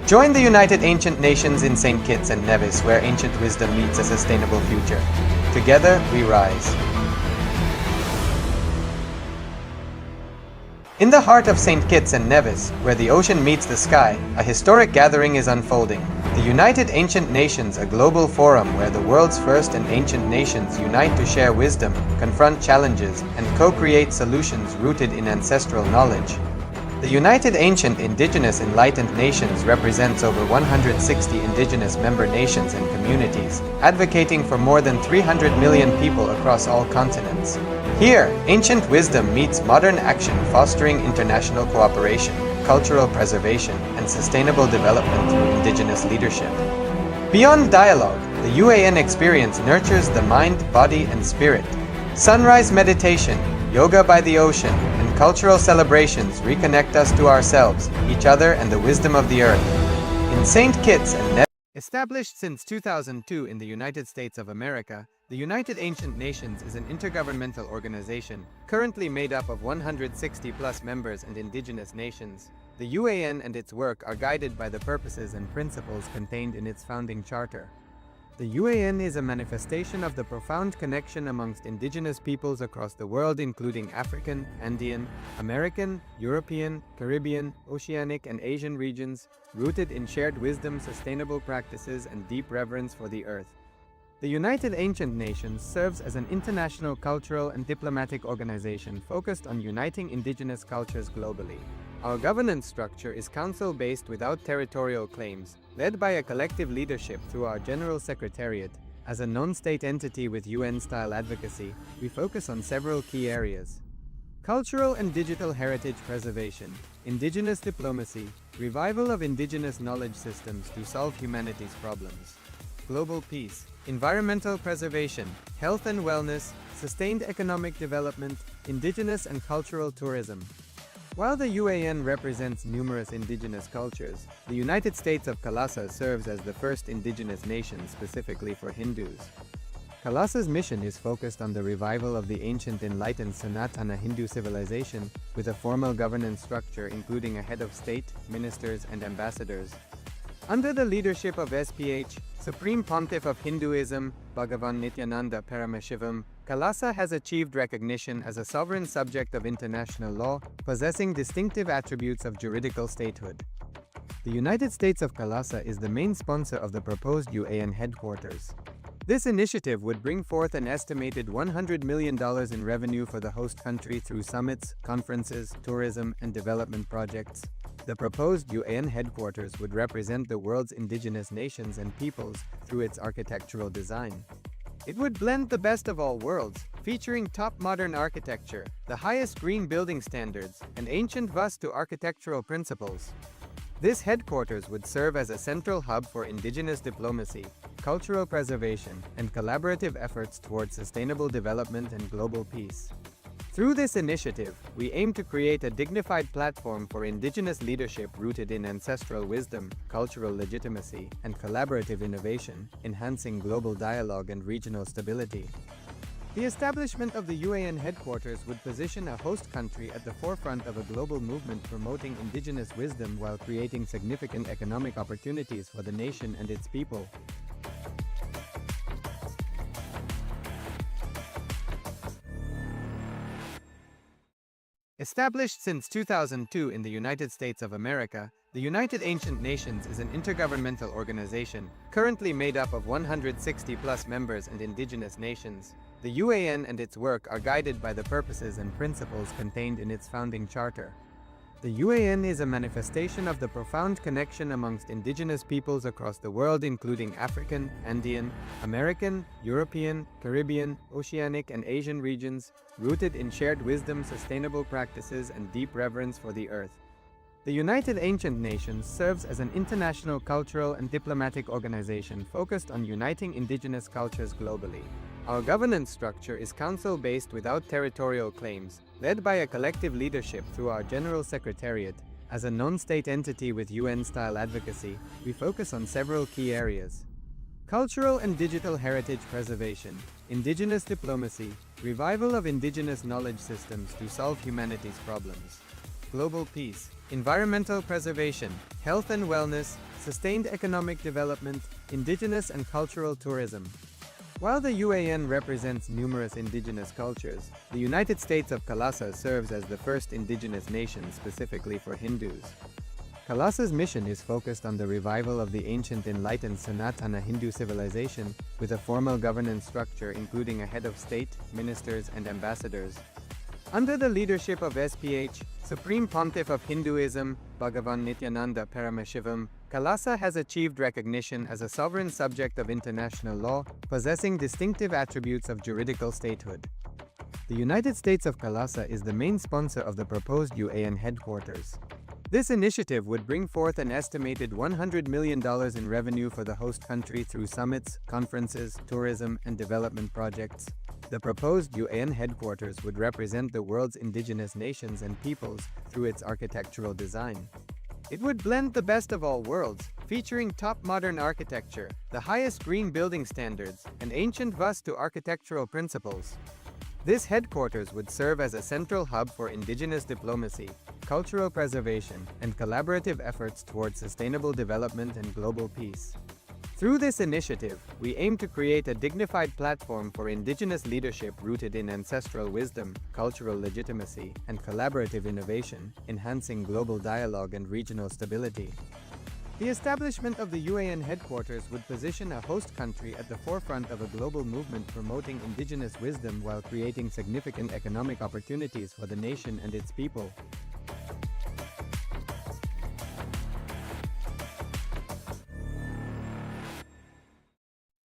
Join the United Ancient Nations in St. Kitts and Nevis, where ancient wisdom meets a sustainable future. Together, we rise. In the heart of St. Kitts and Nevis, where the ocean meets the sky, a historic gathering is unfolding. The United Ancient Nations, a global forum where the world's first and ancient nations unite to share wisdom, confront challenges, and co-create solutions rooted in ancestral knowledge. The United Ancient Indigenous Enlightened Nations represents over 160 indigenous member nations and communities, advocating for more than 300 million people across all continents. Here, ancient wisdom meets modern action, fostering international cooperation, cultural preservation, and sustainable development through indigenous leadership. Beyond dialogue, the UAN experience nurtures the mind, body, and spirit. Sunrise meditation, yoga by the ocean, and cultural celebrations reconnect us to ourselves, each other, and the wisdom of the earth. In St. Kitts and Nevis, established since 2002 in the United States of America, the United Ancient Nations is an intergovernmental organization currently made up of 160+ members and indigenous nations. The UAN and its work are guided by the purposes and principles contained in its founding charter. The UAN is a manifestation of the profound connection amongst indigenous peoples across the world, including African, Andean, American, European, Caribbean, Oceanic, and Asian regions, rooted in shared wisdom, sustainable practices, and deep reverence for the earth. The United Ancient Nations serves as an international cultural and diplomatic organization focused on uniting indigenous cultures globally. Our governance structure is council-based without territorial claims, led by a collective leadership through our General Secretariat. As a non-state entity with UN-style advocacy, we focus on several key areas: cultural and digital heritage preservation, indigenous diplomacy, revival of indigenous knowledge systems to solve humanity's problems, global peace, environmental preservation, health and wellness, sustained economic development, indigenous and cultural tourism. While the UAN represents numerous indigenous cultures, the United States of Kalasa serves as the first indigenous nation specifically for Hindus. Kalasa's mission is focused on the revival of the ancient enlightened Sanatana Hindu civilization with a formal governance structure including a head of state, ministers, and ambassadors. Under the leadership of SPH, Supreme Pontiff of Hinduism, BHAGAVAN Nityananda Paramashivham, Kalasa has achieved recognition as a sovereign subject of international law, possessing distinctive attributes of juridical statehood. The United States of Kalasa is the main sponsor of the proposed UAN headquarters. This initiative would bring forth an estimated $100 million in revenue for the host country through summits, conferences, tourism, and development projects. The proposed UAN headquarters would represent the world's indigenous nations and peoples through its architectural design. It would blend the best of all worlds, featuring top modern architecture, the highest green building standards, and ancient Vastu architectural principles. This headquarters would serve as a central hub for indigenous diplomacy, cultural preservation, and collaborative efforts towards sustainable development and global peace. Through this initiative, we aim to create a dignified platform for indigenous leadership rooted in ancestral wisdom, cultural legitimacy, and collaborative innovation, enhancing global dialogue and regional stability. The establishment of the UAN headquarters would position a host country at the forefront of a global movement promoting indigenous wisdom while creating significant economic opportunities for the nation and its people. Established since 2002 in the United States of America, the United Ancient Nations is an intergovernmental organization, currently made up of 160+ members and indigenous nations. The UAN and its work are guided by the purposes and principles contained in its founding charter. The UAN is a manifestation of the profound connection amongst indigenous peoples across the world, including African, Andean, American, European, Caribbean, Oceanic, and Asian regions, rooted in shared wisdom, sustainable practices, and deep reverence for the earth. The United Ancient Nations serves as an international cultural and diplomatic organization focused on uniting indigenous cultures globally. Our governance structure is council-based without territorial claims, led by a collective leadership through our General Secretariat. As a non-state entity with UN-style advocacy, we focus on several key areas: cultural and digital heritage preservation, indigenous diplomacy, revival of indigenous knowledge systems to solve humanity's problems, global peace, environmental preservation, health and wellness, sustained economic development, indigenous and cultural tourism. While the UAN represents numerous indigenous cultures, the United States of Kalasa serves as the first indigenous nation specifically for Hindus. Kalasa's mission is focused on the revival of the ancient enlightened Sanatana Hindu civilization with a formal governance structure including a head of state, ministers, and ambassadors. Under the leadership of SPH, Supreme Pontiff of Hinduism, BHAGAVAN Nityananda Paramashivham, Kalasa has achieved recognition as a sovereign subject of international law, possessing distinctive attributes of juridical statehood. The United States of Kalasa is the main sponsor of the proposed UAN headquarters. This initiative would bring forth an estimated $100 million in revenue for the host country through summits, conferences, tourism, and development projects. The proposed UAN headquarters would represent the world's indigenous nations and peoples through its architectural design. It would blend the best of all worlds, featuring top modern architecture, the highest green building standards, and ancient Vastu architectural principles. This headquarters would serve as a central hub for indigenous diplomacy, cultural preservation, and collaborative efforts towards sustainable development and global peace. Through this initiative, we aim to create a dignified platform for indigenous leadership rooted in ancestral wisdom, cultural legitimacy, and collaborative innovation, enhancing global dialogue and regional stability. The establishment of the UAN headquarters would position a host country at the forefront of a global movement promoting indigenous wisdom while creating significant economic opportunities for the nation and its people.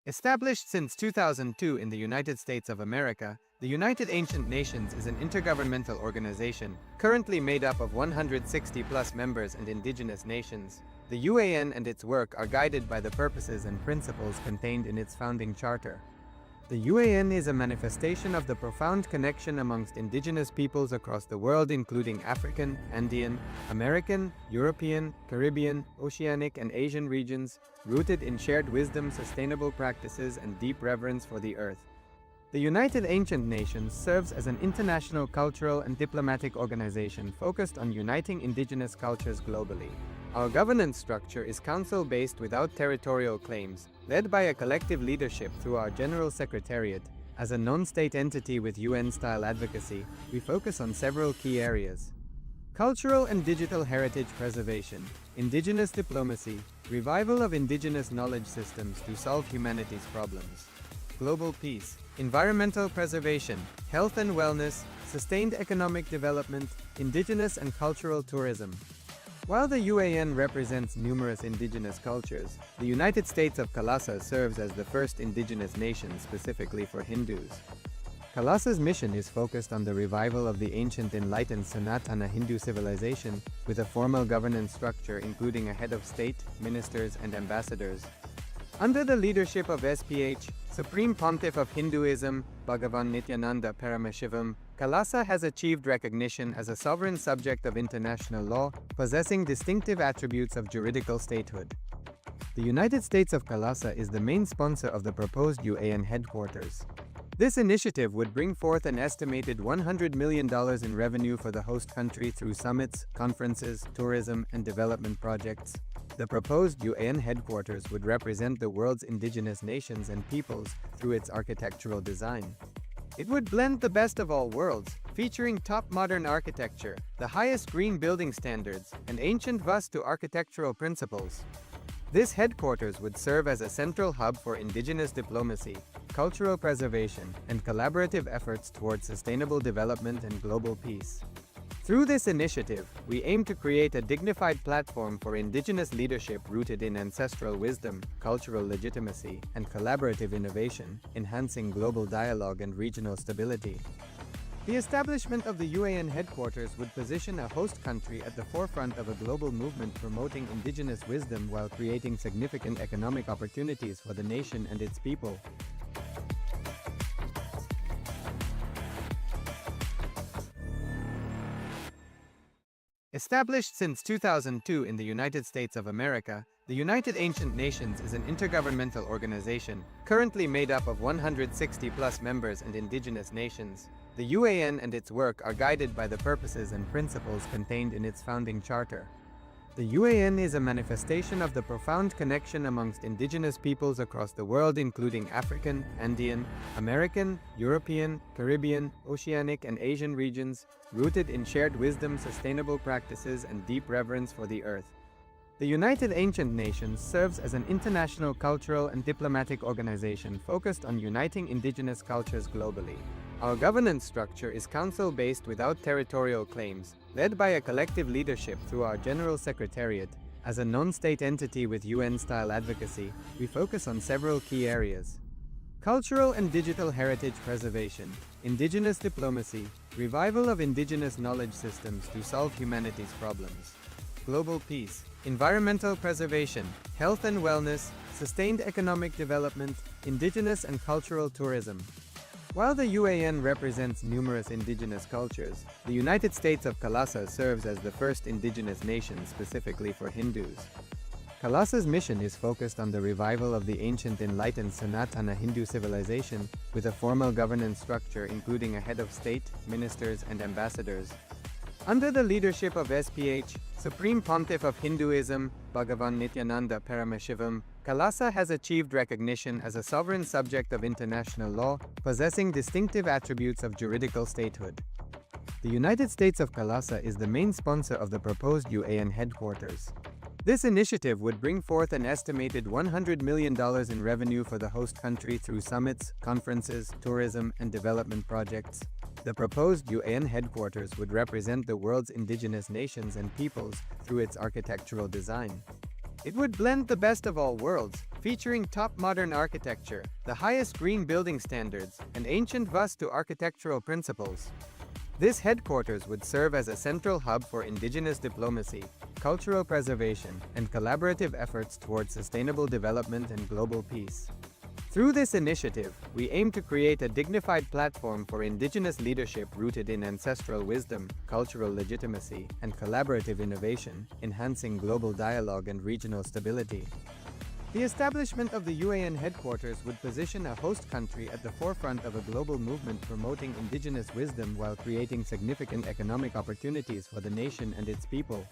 Established since 2002 in the United States of America, the United Ancient Nations is an intergovernmental organization, currently made up of 160+ members and indigenous nations. The UAN and its work are guided by the purposes and principles contained in its founding charter. The UAN is a manifestation of the profound connection amongst indigenous peoples across the world, including African, Andean, American, European, Caribbean, Oceanic, and Asian regions, rooted in shared wisdom, sustainable practices, and deep reverence for the earth. The United Ancient Nations serves as an international cultural and diplomatic organization focused on uniting indigenous cultures globally. Our governance structure is council-based without territorial claims, led by a collective leadership through our General Secretariat. As a non-state entity with UN-style advocacy, we focus on several key areas: cultural and digital heritage preservation, indigenous diplomacy, revival of indigenous knowledge systems to solve humanity's problems, global peace, environmental preservation, health and wellness, sustained economic development, indigenous and cultural tourism. While the UAN represents numerous indigenous cultures, the United States of Kailasa serves as the first indigenous nation specifically for Hindus. Kailasa's mission is focused on the revival of the ancient enlightened Sanatana Hindu civilization with a formal governance structure including a head of state, ministers, and ambassadors. Under the leadership of SPH, Supreme Pontiff of Hinduism, BHAGAVAN Nityananda Paramashivam, Kailasa has achieved recognition as a sovereign subject of international law, possessing distinctive attributes of juridical statehood. The United States of Kailasa is the main sponsor of the proposed UAN headquarters. This initiative would bring forth an estimated $100 million in revenue for the host country through summits, conferences, tourism, and development projects. The proposed UAN headquarters would represent the world's indigenous nations and peoples through its architectural design. It would blend the best of all worlds, featuring top modern architecture, the highest green building standards, and ancient Vastu architectural principles. This headquarters would serve as a central hub for indigenous diplomacy, cultural preservation, and collaborative efforts towards sustainable development and global peace. Through this initiative, we aim to create a dignified platform for indigenous leadership rooted in ancestral wisdom, cultural legitimacy, and collaborative innovation, enhancing global dialogue and regional stability. The establishment of the UAN headquarters would position a host country at the forefront of a global movement promoting indigenous wisdom while creating significant economic opportunities for the nation and its people. Established since 2002 in the United States of America, the United Ancient Nations is an intergovernmental organization, currently made up of 160+ members and indigenous nations. The UAN and its work are guided by the purposes and principles contained in its founding charter. The UAN is a manifestation of the profound connection amongst indigenous peoples across the world, including African, Andean, American, European, Caribbean, Oceanic, and Asian regions, rooted in shared wisdom, sustainable practices, and deep reverence for the earth. The United Ancient Nations serves as an international cultural and diplomatic organization focused on uniting indigenous cultures globally. Our governance structure is council-based without territorial claims, led by a collective leadership through our General Secretariat. As a non-state entity with UN-style advocacy, we focus on several key areas: cultural and digital heritage preservation, indigenous diplomacy, revival of indigenous knowledge systems to solve humanity's problems, global peace, environmental preservation, health and wellness, sustained economic development, indigenous and cultural tourism. While the UAN represents numerous indigenous cultures, the United States of Kailasa serves as the first indigenous nation specifically for Hindus. Kailasa's mission is focused on the revival of the ancient enlightened Sanatana Hindu civilization with a formal governance structure including a head of state, ministers, and ambassadors. Under the leadership of SPH, Supreme Pontiff of Hinduism, BHAGAVAN Nityananda Paramashivam, Kailasa has achieved recognition as a sovereign subject of international law, possessing distinctive attributes of juridical statehood. The United States of Kailasa is the main sponsor of the proposed UAN headquarters. This initiative would bring forth an estimated $100 million in revenue for the host country through summits, conferences, tourism, and development projects. The proposed UAN headquarters would represent the world's indigenous nations and peoples through its architectural design. It would blend the best of all worlds, featuring top modern architecture, the highest green building standards, and ancient Vastu architectural principles. This headquarters would serve as a central hub for indigenous diplomacy, cultural preservation, and collaborative efforts towards sustainable development and global peace. Through this initiative, we aim to create a dignified platform for indigenous leadership rooted in ancestral wisdom, cultural legitimacy, and collaborative innovation, enhancing global dialogue and regional stability. The establishment of the UAN headquarters would position a host country at the forefront of a global movement promoting indigenous wisdom while creating significant economic opportunities for the nation and its people.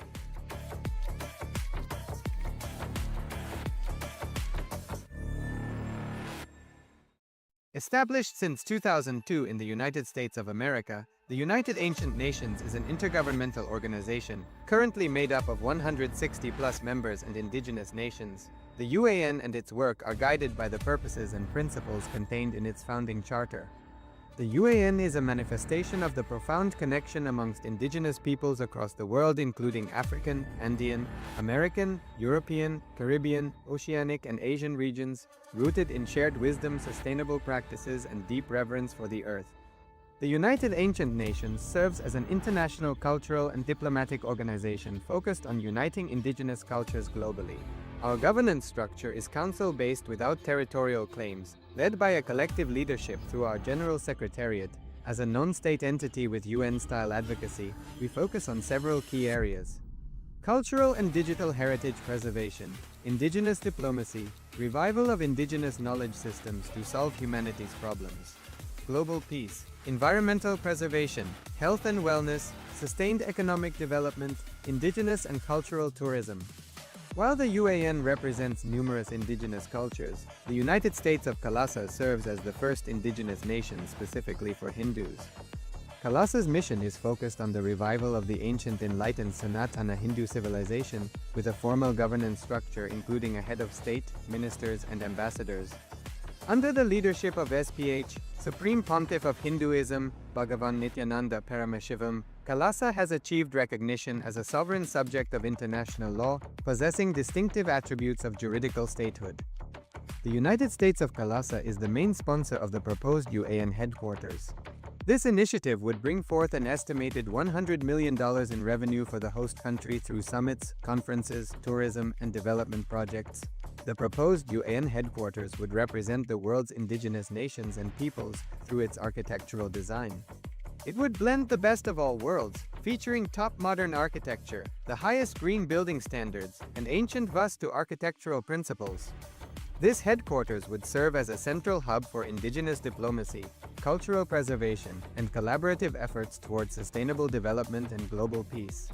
Established since 2002 in the United States of America, the United Ancient Nations is an intergovernmental organization, currently made up of 160+ members and indigenous nations. The UAN and its work are guided by the purposes and principles contained in its founding charter. The UAN is a manifestation of the profound connection amongst indigenous peoples across the world, including African, Andean, American, European, Caribbean, Oceanic, and Asian regions, rooted in shared wisdom, sustainable practices, and deep reverence for the earth. The United Ancient Nations serves as an international cultural and diplomatic organization focused on uniting indigenous cultures globally. Our governance structure is council-based without territorial claims, led by a collective leadership through our General Secretariat. As a non-state entity with UN-style advocacy, we focus on several key areas: cultural and digital heritage preservation, indigenous diplomacy, revival of indigenous knowledge systems to solve humanity's problems, global peace, environmental preservation, health and wellness, sustained economic development, indigenous and cultural tourism. While the UAN represents numerous indigenous cultures, the United States of Kailasa serves as the first indigenous nation specifically for Hindus. Kailasa's mission is focused on the revival of the ancient enlightened Sanatana Hindu civilization with a formal governance structure including a head of state, ministers, and ambassadors. Under the leadership of SPH, Supreme Pontiff of Hinduism, BHAGAVAN Nityananda Paramashivham, Kailasa has achieved recognition as a sovereign subject of international law, possessing distinctive attributes of juridical statehood. The United States of Kailasa is the main sponsor of the proposed UAN headquarters. This initiative would bring forth an estimated $100 million in revenue for the host country through summits, conferences, tourism, and development projects. The proposed UAN headquarters would represent the world's indigenous nations and peoples through its architectural design. It would blend the best of all worlds, featuring top modern architecture, the highest green building standards, and ancient Vastu architectural principles. This headquarters would serve as a central hub for indigenous diplomacy, cultural preservation, and collaborative efforts towards sustainable development and global peace.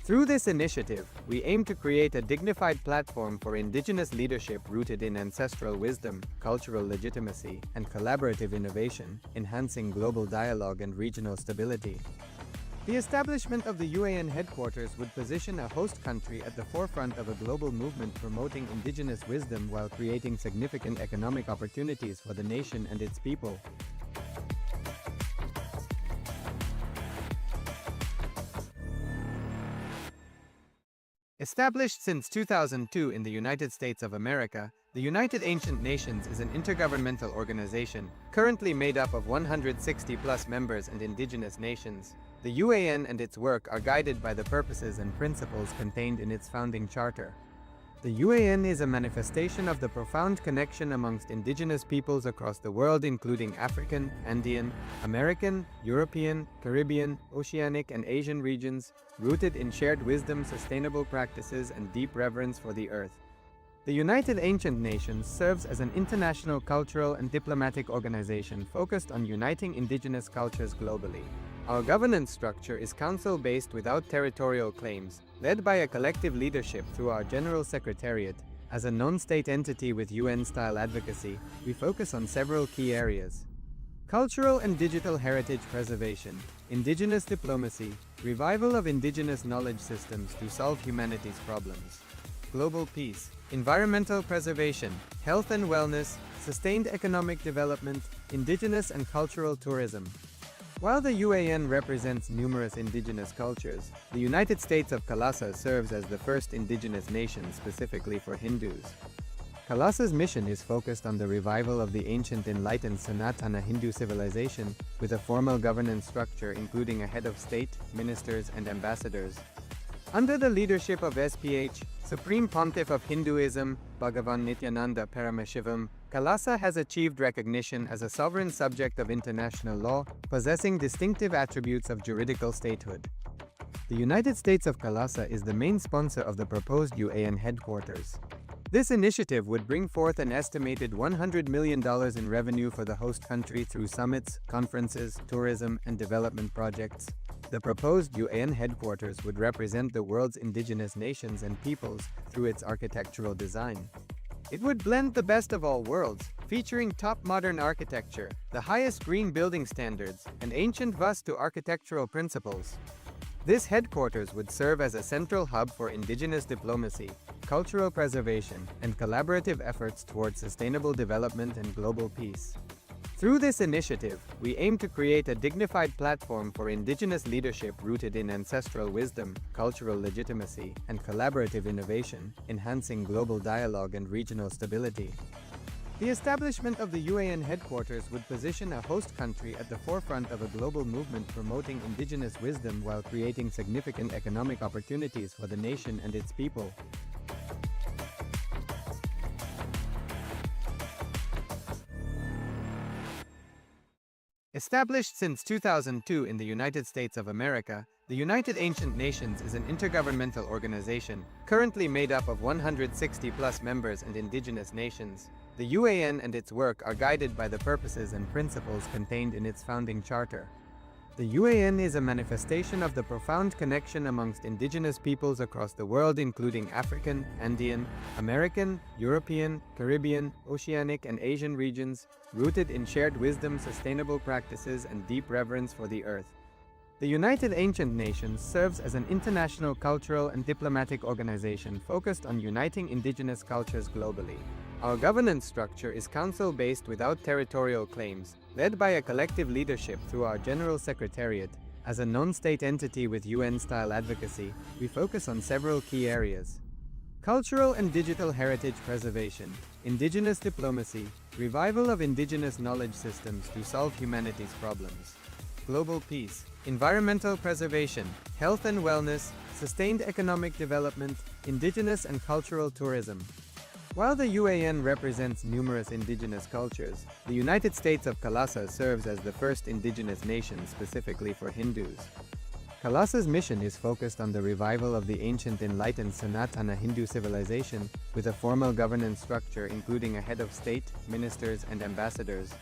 Through this initiative, we aim to create a dignified platform for indigenous leadership rooted in ancestral wisdom, cultural legitimacy, and collaborative innovation, enhancing global dialogue and regional stability. The establishment of the UAN headquarters would position a host country at the forefront of a global movement promoting indigenous wisdom while creating significant economic opportunities for the nation and its people. Established since 2002 in the United States of America, the United Ancient Nations is an intergovernmental organization, currently made up of 160+ members and indigenous nations. The UAN and its work are guided by the purposes and principles contained in its founding charter. The UAN is a manifestation of the profound connection amongst indigenous peoples across the world, including African, Andean, American, European, Caribbean, Oceanic, and Asian regions, rooted in shared wisdom, sustainable practices, and deep reverence for the earth. The United Ancient Nations serves as an international cultural and diplomatic organization focused on uniting indigenous cultures globally. Our governance structure is council-based without territorial claims, led by a collective leadership through our General Secretariat. As a non-state entity with UN-style advocacy, we focus on several key areas: cultural and digital heritage preservation, indigenous diplomacy, revival of indigenous knowledge systems to solve humanity's problems, global peace, environmental preservation, health and wellness, sustained economic development, indigenous and cultural tourism. While the UAN represents numerous indigenous cultures, the United States of Kailasa serves as the first indigenous nation specifically for Hindus. Kailasa's mission is focused on the revival of the ancient enlightened Sanatana Hindu civilization with a formal governance structure including a head of state, ministers, and ambassadors. Under the leadership of SPH, Supreme Pontiff of Hinduism, BHAGAVAN Nityananda Paramashivham, Kalasa has achieved recognition as a sovereign subject of international law, possessing distinctive attributes of juridical statehood. The United States of Kalasa is the main sponsor of the proposed UAN headquarters. This initiative would bring forth an estimated $100 million in revenue for the host country through summits, conferences, tourism, and development projects. The proposed UAN headquarters would represent the world's indigenous nations and peoples through its architectural design. It would blend the best of all worlds, featuring top modern architecture, the highest green building standards, and ancient Vastu architectural principles. This headquarters would serve as a central hub for indigenous diplomacy, cultural preservation, and collaborative efforts towards sustainable development and global peace. Through this initiative, we aim to create a dignified platform for indigenous leadership rooted in ancestral wisdom, cultural legitimacy, and collaborative innovation, enhancing global dialogue and regional stability. The establishment of the UAN headquarters would position a host country at the forefront of a global movement promoting indigenous wisdom while creating significant economic opportunities for the nation and its people. Established since 2002 in the United States of America, the United Ancient Nations is an intergovernmental organization, currently made up of 160+ members and indigenous nations. The UAN and its work are guided by the purposes and principles contained in its founding charter. The UAN is a manifestation of the profound connection amongst indigenous peoples across the world, including African, Andean, American, European, Caribbean, Oceanic, and Asian regions, rooted in shared wisdom, sustainable practices, and deep reverence for the earth. The United Ancient Nations serves as an international cultural and diplomatic organization focused on uniting indigenous cultures globally. Our governance structure is council-based without territorial claims, led by a collective leadership through our General Secretariat. As a non-state entity with UN-style advocacy, we focus on several key areas: cultural and digital heritage preservation, indigenous diplomacy, revival of indigenous knowledge systems to solve humanity's problems, global peace, environmental preservation, health and wellness, sustained economic development, indigenous and cultural tourism. While the UAN represents numerous indigenous cultures, the United States of Kalasa serves as the first indigenous nation specifically for Hindus. Kalasa's mission is focused on the revival of the ancient enlightened Sanatana Hindu civilization with a formal governance structure including a head of state, ministers, and ambassadors.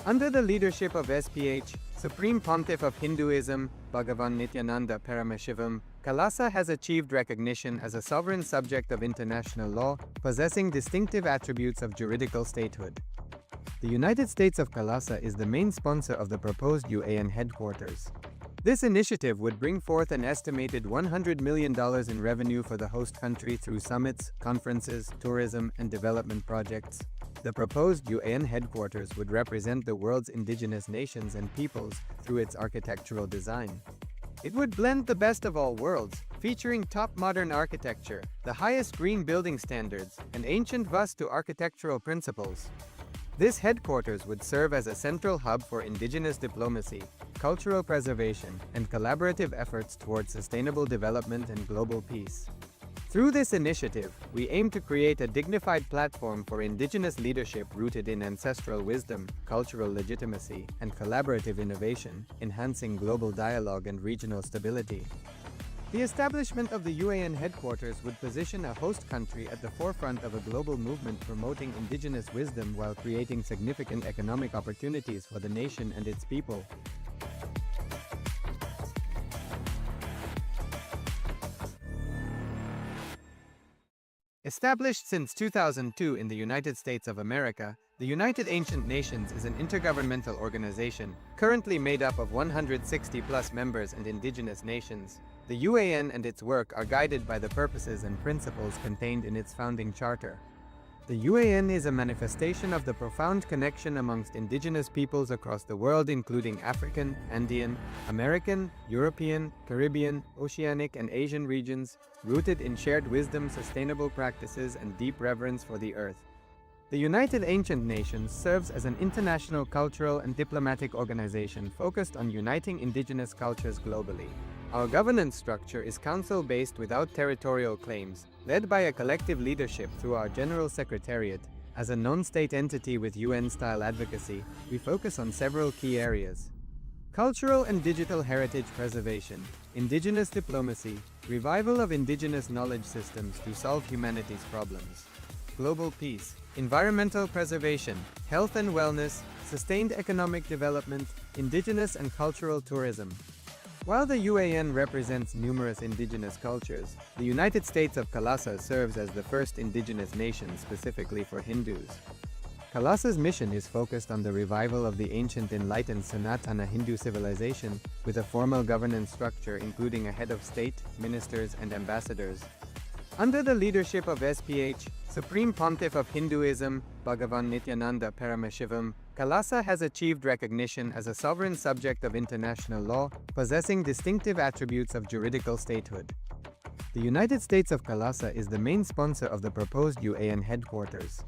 Under the leadership of SPH, Supreme Pontiff of Hinduism, BHAGAVAN Nityananda Paramashivham, Kalasa has achieved recognition as a sovereign subject of international law, possessing distinctive attributes of juridical statehood. The United States of Kalasa is the main sponsor of the proposed UAN headquarters. This initiative would bring forth an estimated $100 million in revenue for the host country through summits, conferences, tourism, and development projects. The proposed UAN headquarters would represent the world's indigenous nations and peoples through its architectural design. It would blend the best of all worlds, featuring top modern architecture, the highest green building standards, and ancient Vastu architectural principles. This headquarters would serve as a central hub for indigenous diplomacy, cultural preservation, and collaborative efforts towards sustainable development and global peace. Through this initiative, we aim to create a dignified platform for indigenous leadership rooted in ancestral wisdom, cultural legitimacy, and collaborative innovation, enhancing global dialogue and regional stability. The establishment of the UAN headquarters would position a host country at the forefront of a global movement promoting indigenous wisdom while creating significant economic opportunities for the nation and its people. Established since 2002 in the United States of America, the United Ancient Nations is an intergovernmental organization, currently made up of 160+ members and indigenous nations. The UAN and its work are guided by the purposes and principles contained in its founding charter. The UAN is a manifestation of the profound connection amongst indigenous peoples across the world, including African, Andean, American, European, Caribbean, Oceanic, and Asian regions, rooted in shared wisdom, sustainable practices, and deep reverence for the earth. The United Ancient Nations serves as an international cultural and diplomatic organization focused on uniting indigenous cultures globally. Our governance structure is council-based without territorial claims, led by a collective leadership through our General Secretariat. As a non-state entity with UN-style advocacy, we focus on several key areas: cultural and digital heritage preservation, indigenous diplomacy, revival of indigenous knowledge systems to solve humanity's problems, global peace, environmental preservation, health and wellness, sustained economic development, indigenous and cultural tourism. While the UAN represents numerous indigenous cultures, the United States of Kalasa serves as the first indigenous nation specifically for Hindus. Kalasa's mission is focused on the revival of the ancient enlightened Sanatana Hindu civilization with a formal governance structure including a head of state, ministers, and ambassadors. Under the leadership of SPH, Supreme Pontiff of Hinduism, Bhagavan Nithyananda Paramashivham, Kalasa has achieved recognition as a sovereign subject of international law, possessing distinctive attributes of juridical statehood. The United States of Kalasa is the main sponsor of the proposed UAN headquarters.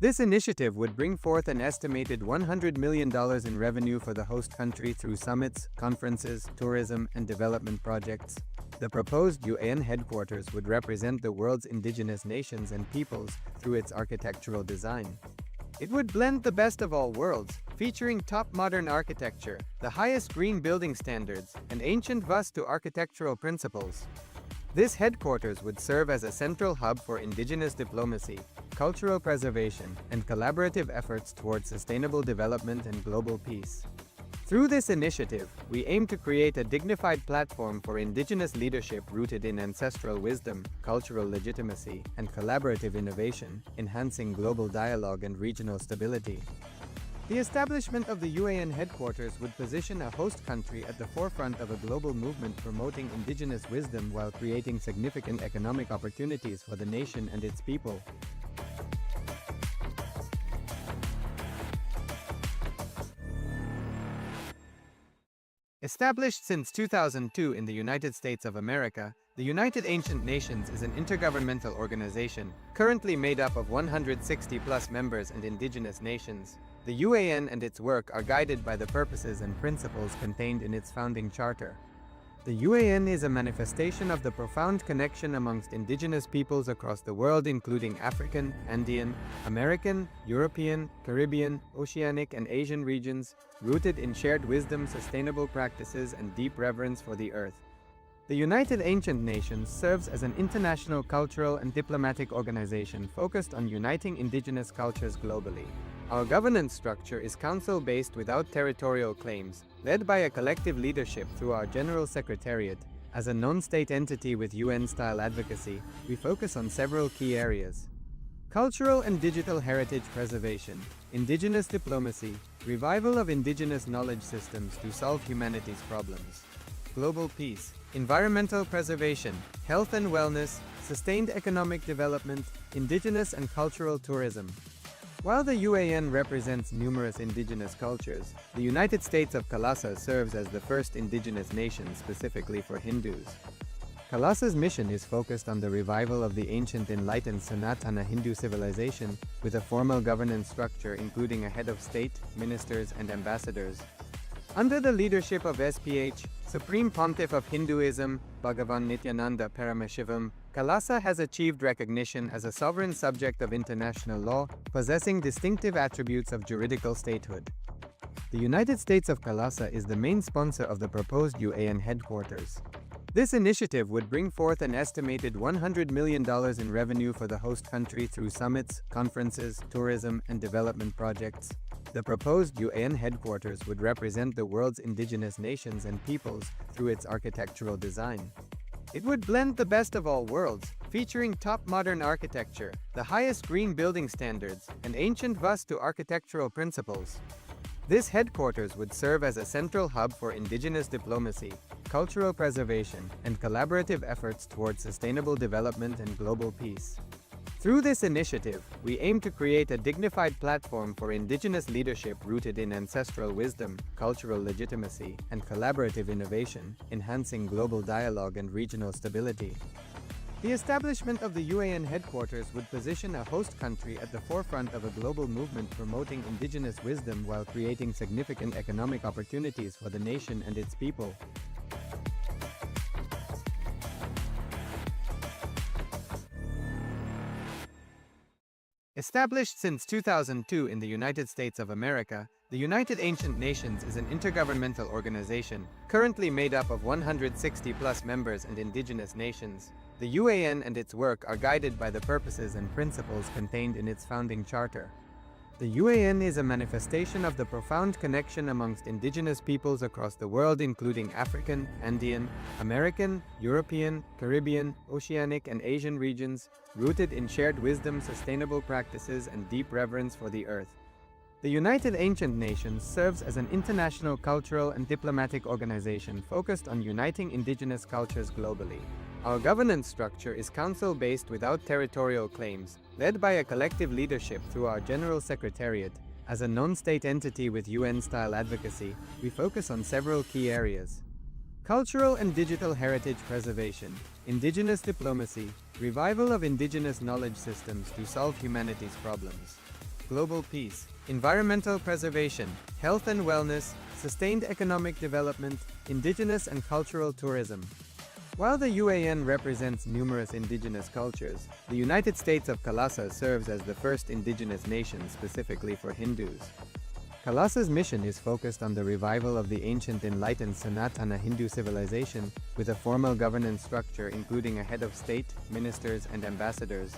This initiative would bring forth an estimated $100 million in revenue for the host country through summits, conferences, tourism, and development projects. The proposed UAN headquarters would represent the world's indigenous nations and peoples through its architectural design. It would blend the best of all worlds, featuring top modern architecture, the highest green building standards, and ancient Vastu architectural principles. This headquarters would serve as a central hub for indigenous diplomacy, cultural preservation, and collaborative efforts towards sustainable development and global peace. Through this initiative, we aim to create a dignified platform for indigenous leadership rooted in ancestral wisdom, cultural legitimacy, and collaborative innovation, enhancing global dialogue and regional stability. The establishment of the UAN headquarters would position a host country at the forefront of a global movement promoting indigenous wisdom while creating significant economic opportunities for the nation and its people. Established since 2002 in the United States of America, the United Ancient Nations is an intergovernmental organization, currently made up of 160+ members and indigenous nations. The UAN and its work are guided by the purposes and principles contained in its founding charter. The UAN is a manifestation of the profound connection amongst indigenous peoples across the world, including African, Andean, American, European, Caribbean, Oceanic, and Asian regions, rooted in shared wisdom, sustainable practices, and deep reverence for the earth. The United Ancient Nations serves as an international cultural and diplomatic organization focused on uniting indigenous cultures globally. Our governance structure is council-based without territorial claims, led by a collective leadership through our General Secretariat. As a non-state entity with UN-style advocacy, we focus on several key areas: cultural and digital heritage preservation, indigenous diplomacy, revival of indigenous knowledge systems to solve humanity's problems, global peace, environmental preservation, health and wellness, sustained economic development, indigenous and cultural tourism. While the UAN represents numerous indigenous cultures, the United States of Kalasa serves as the first indigenous nation specifically for Hindus. Kalasa's mission is focused on the revival of the ancient enlightened Sanatana Hindu civilization with a formal governance structure including a head of state, ministers, and ambassadors. Under the leadership of SPH, Supreme Pontiff of Hinduism, Bhagavan Nithyananda Paramashivham, Kalasa has achieved recognition as a sovereign subject of international law, possessing distinctive attributes of juridical statehood. The United States of Kalasa is the main sponsor of the proposed UAN headquarters. This initiative would bring forth an estimated $100 million in revenue for the host country through summits, conferences, tourism, and development projects. The proposed UAN headquarters would represent the world's indigenous nations and peoples through its architectural design. It would blend the best of all worlds, featuring top modern architecture, the highest green building standards, and ancient Vastu architectural principles. This headquarters would serve as a central hub for indigenous diplomacy, cultural preservation, and collaborative efforts towards sustainable development and global peace. Through this initiative, we aim to create a dignified platform for indigenous leadership rooted in ancestral wisdom, cultural legitimacy, and collaborative innovation, enhancing global dialogue and regional stability. The establishment of the UAN headquarters would position a host country at the forefront of a global movement promoting indigenous wisdom while creating significant economic opportunities for the nation and its people. Established since 2002 in the United States of America, the United Ancient Nations is an intergovernmental organization, currently made up of 160+ members and indigenous nations. The UAN and its work are guided by the purposes and principles contained in its founding charter. The UAN is a manifestation of the profound connection amongst indigenous peoples across the world, including African, Andean, American, European, Caribbean, Oceanic, and Asian regions, rooted in shared wisdom, sustainable practices, and deep reverence for the earth. The United Ancient Nations serves as an international cultural and diplomatic organization focused on uniting indigenous cultures globally. Our governance structure is council-based without territorial claims, led by a collective leadership through our General Secretariat. As a non-state entity with UN-style advocacy, we focus on several key areas: cultural and digital heritage preservation, indigenous diplomacy, revival of indigenous knowledge systems to solve humanity's problems, global peace, environmental preservation, health and wellness, sustained economic development, indigenous and cultural tourism. While the UAN represents numerous indigenous cultures, the United States of Kailasa serves as the first indigenous nation specifically for Hindus. Kailasa's mission is focused on the revival of the ancient enlightened Sanatana Hindu civilization with a formal governance structure including a head of state, ministers, and ambassadors.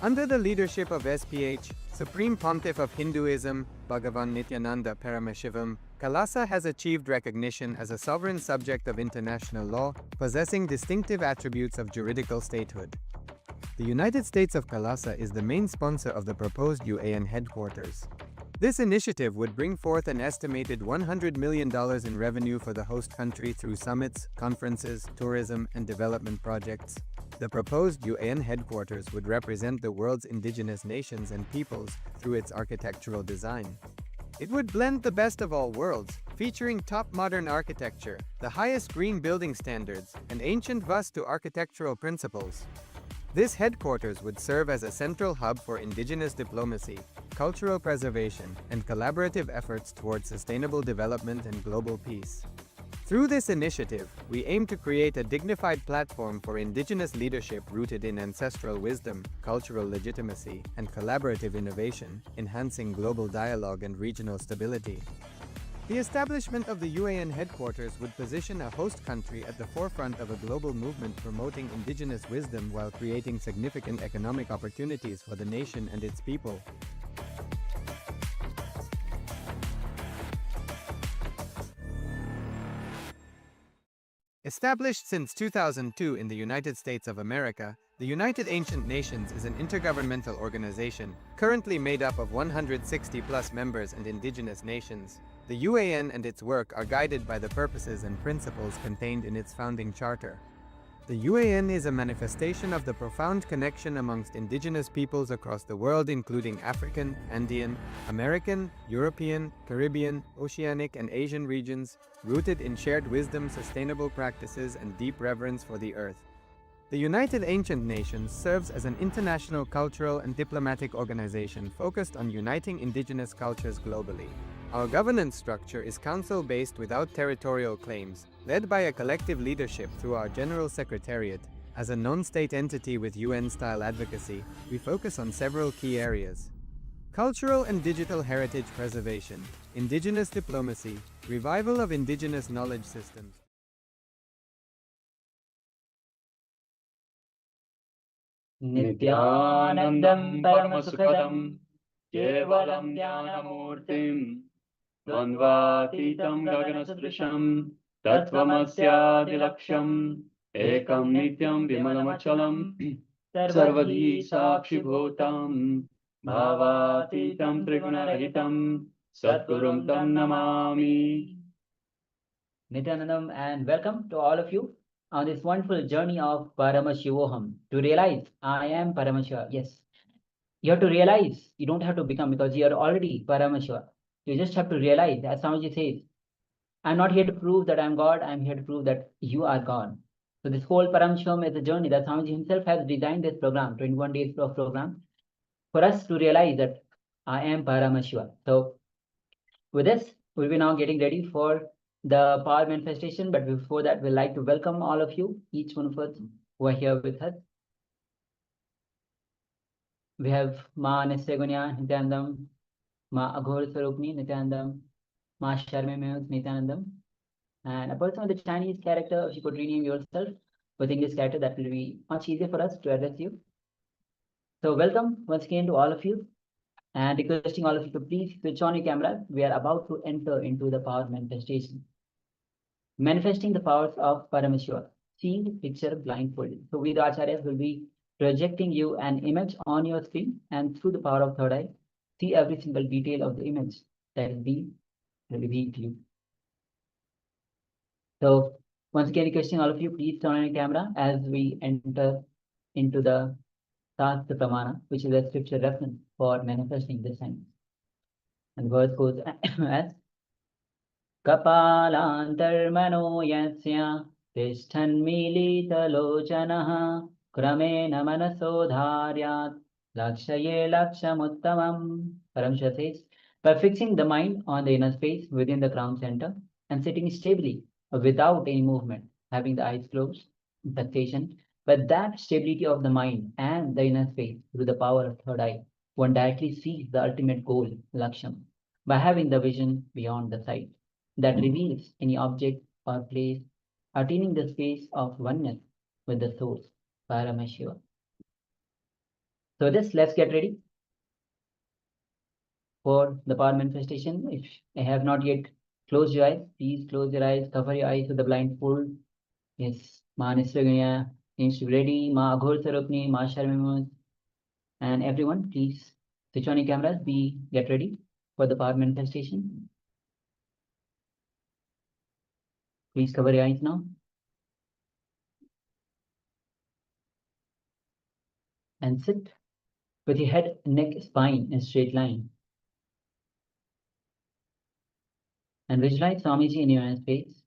Under the leadership of SPH, Supreme Pontiff of Hinduism, Bhagavan Nithyananda Paramashivham, Kailasa has achieved recognition as a sovereign subject of international law, possessing distinctive attributes of juridical statehood. The United States of Kailasa is the main sponsor of the proposed UAN headquarters. This initiative would bring forth an estimated $100 million in revenue for the host country through summits, conferences, tourism, and development projects. The proposed UAN headquarters would represent the world's indigenous nations and peoples through its architectural design. It would blend the best of all worlds, featuring top modern architecture, the highest green building standards, and ancient Vastu architectural principles. This headquarters would serve as a central hub for indigenous diplomacy, cultural preservation, and collaborative efforts towards sustainable development and global peace. Through this initiative, we aim to create a dignified platform for indigenous leadership rooted in ancestral wisdom, cultural legitimacy, and collaborative innovation, enhancing global dialogue and regional stability. The establishment of the UAN headquarters would position a host country at the forefront of a global movement promoting indigenous wisdom while creating significant economic opportunities for the nation and its people. Established since 2002 in the United States of America, the United Ancient Nations is an intergovernmental organization, currently made up of 160+ members and indigenous nations. The UAN and its work are guided by the purposes and principles contained in its founding charter. The UAN is a manifestation of the profound connection amongst indigenous peoples across the world, including African, Andean, American, European, Caribbean, Oceanic, and Asian regions, rooted in shared wisdom, sustainable practices, and deep reverence for the earth. The United Ancient Nations serves as an international cultural and diplomatic organization focused on uniting indigenous cultures globally. Our governance structure is council-based without territorial claims, led by a collective leadership through our General Secretariat. As a non-state entity with UN-style advocacy, we focus on several key areas: cultural and digital heritage preservation, indigenous diplomacy, revival of indigenous knowledge systems. Nithyanandam Paramasukadam Kevalam Dhyanamurtim Dvandvatitam Gaganasprisham Tattvamasyadilaksham Ekam Nityam Vimalamachalam Sarvadhi Sakshibhutam Bhavatitam Trigunarahitam Satgurum Tam Namami. Nithyanandam, and welcome to all of you on this wonderful journey of Paramashivoham to realize I am Paramashiva. Yes, you have to realize, you don't have to become, because you are already Paramashiva. You just have to realize, as Swamiji says, I'm not here to prove that I'm God, I'm here to prove that you are God. So this whole Paramashivam is a journey that Swamiji himself has designed this program, 21 days of program, for us to realize that I am Paramashiva. So with this, we'll be now getting ready for the power manifestation, but before that, we'd like to welcome all of you, each one of us who are here with us. We have Ma Nisyagunya Nityanandam, Ma Aghor Swarupni Nityanandam, Ma Sharme Mehus Nityanandam. And a person with a Chinese character, if you could rename yourself with English character, that will be much easier for us to address you. So welcome once again to all of you, and requesting all of you to please switch on your cameras. We are about to enter into the power manifestation. Manifesting the powers of Paramashiva, seeing the picture blindfolded. So we, the Acharyas, will be projecting you an image on your screen, and through the power of third eye, see every single detail of the image that will be revealed to you. So once again, requesting all of you, please turn on your camera as we enter into the Shastra Pramana, which is a scripture reference for manifesting this sign. And the verse goes as Kapalantarmano yasya tishthanmilitalochanaha kramena manasodharyat lakshaye lakshamuttamam. Paramashra says, by fixing the mind on the inner space within the crown center and sitting stably without any movement, having the eyes closed in fixation, but that stability of the mind and the inner space through the power of third eye, one directly sees the ultimate goal, laksham, by having the vision beyond the sight that reveals any object or place, attaining the space of oneness with the source, Paramashiva. So let's get ready for the power manifestation. If I have not yet closed your eyes, please close your eyes, cover your eyes with the blindfold. Yes, Ma Nisraganya needs to be ready, Ma Aghor Sarupni, Ma Sharmimus, and everyone, please switch on your cameras, get ready for the power manifestation. Please cover your eyes now. And sit with your head, neck, spine in a straight line. And visualize Swamiji in your own space.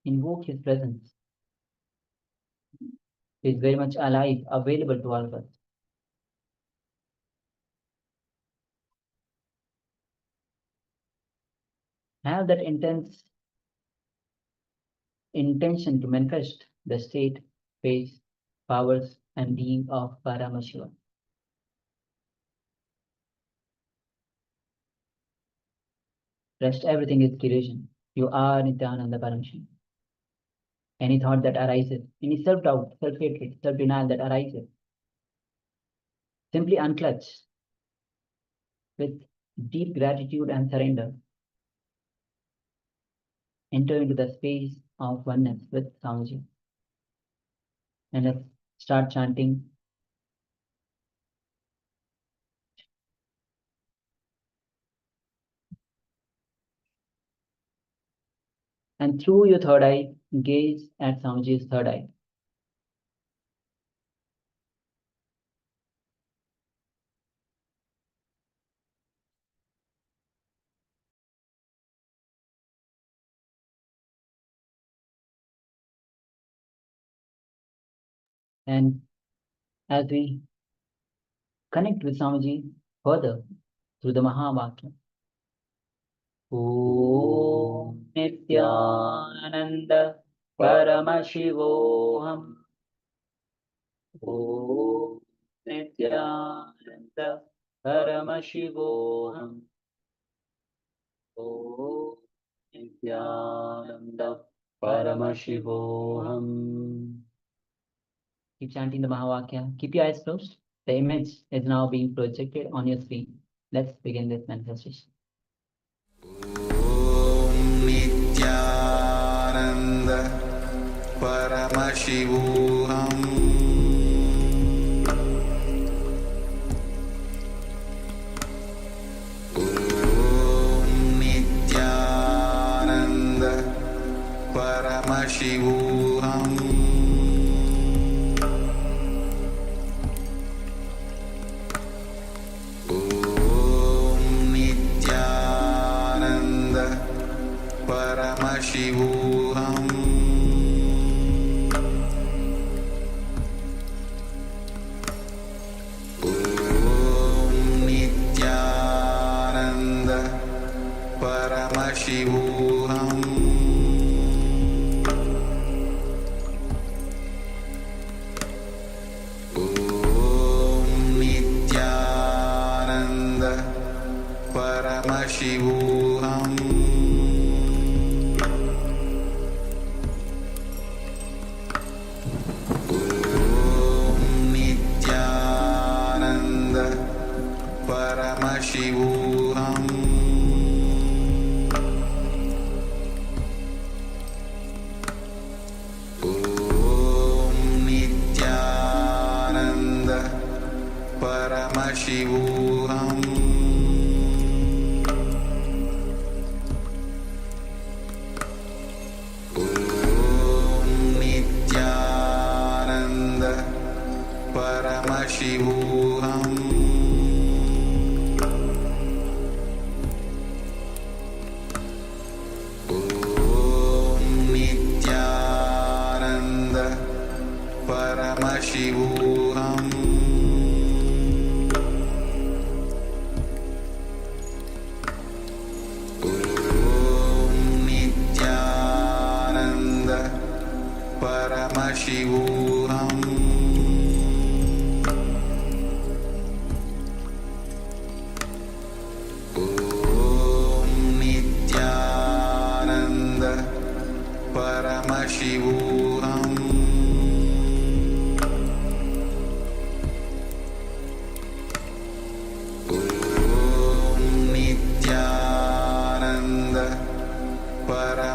Invoke his presence. He is very much alive, available to all of us. Have that intense intention to manifest the state, face, powers, and being of Paramashiva. Rest everything is illusion. You are Nityananda Paramashim. Any thought that arises, any self-doubt, self-hatred, self-denial that arises, simply unclutch with deep gratitude and surrender. Enter into the space of oneness with Swamiji. And let's start chanting. And through your third eye, gaze at Swamiji's third eye. And as we connect with Swamiji further through the Mahavakya, Om Nityananda Paramashivoham. Om Nityananda Paramashivoham. Om Nityananda Paramashivoham. Keep chanting the Mahavakya. Keep your eyes closed. The image is now being projected on your screen. Let's begin this manifestation. Om Nityananda Paramashivoham. Om Nityananda Paramashivoham. Paramashivoham. Om Nityananda Paramashivoham. Paramashivoham. Nityananda Paramashivoham. Nityananda Paramashivoham. Nityananda Paramashivoham. Nityananda Paramashivoham. Nityananda Paramashivoham. Nityananda Paramashivoham. Nityananda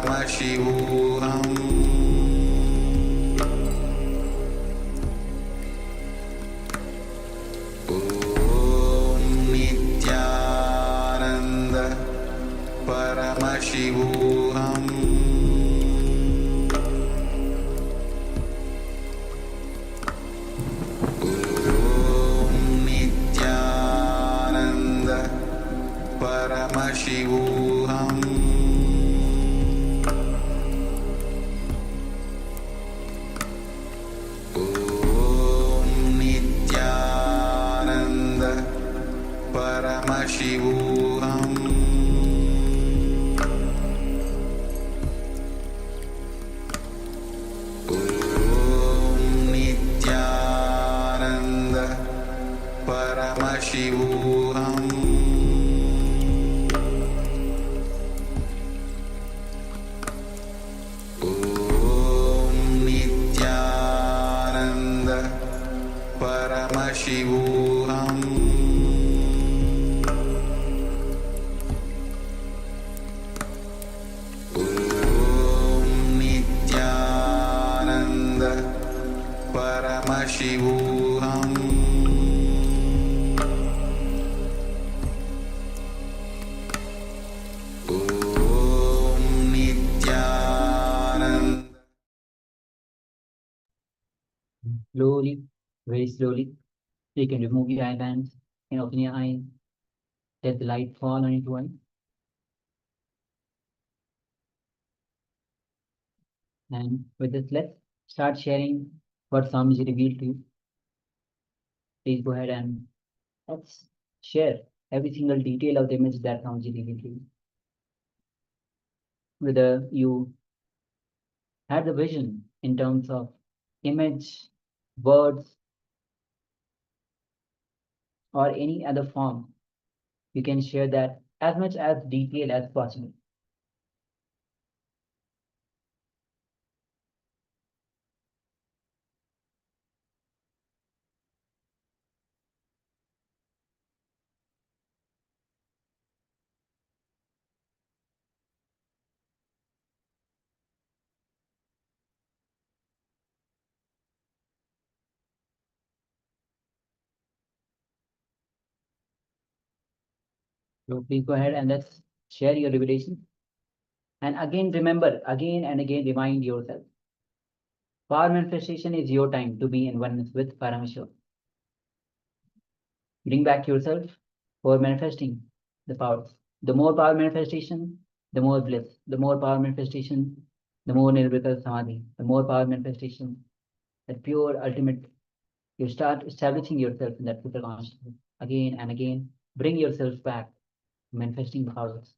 Paramashivoham. Nityananda Paramashivoham. Nityananda Paramashivoham. Nityananda Paramashivoham. Nityananda Paramashivoham. Nityananda Paramashivoham. Nityananda Paramashivoham. Nityananda. Slowly, very slowly, you can remove your eyebands and open your eyes. Let the light fall on your eyes. And with this, let's start sharing what Swamiji revealed to you. Please go ahead and let's share every single detail of the image that Swamiji revealed to you. Whether you had the vision in terms of image, words, or any other form, you can share that as much as detail as possible. So please go ahead and let's share your revelation. And again, remember, again and again, remind yourself. Power manifestation is your time to be in oneness with Paramashiva. Bring back yourself for manifesting the powers. The more power manifestation, the more bliss. The more power manifestation, the more nirvikal samadhi. The more power manifestation, that pure ultimate, you start establishing yourself in that pure consciousness. Again and again, bring yourself back, manifesting the powers.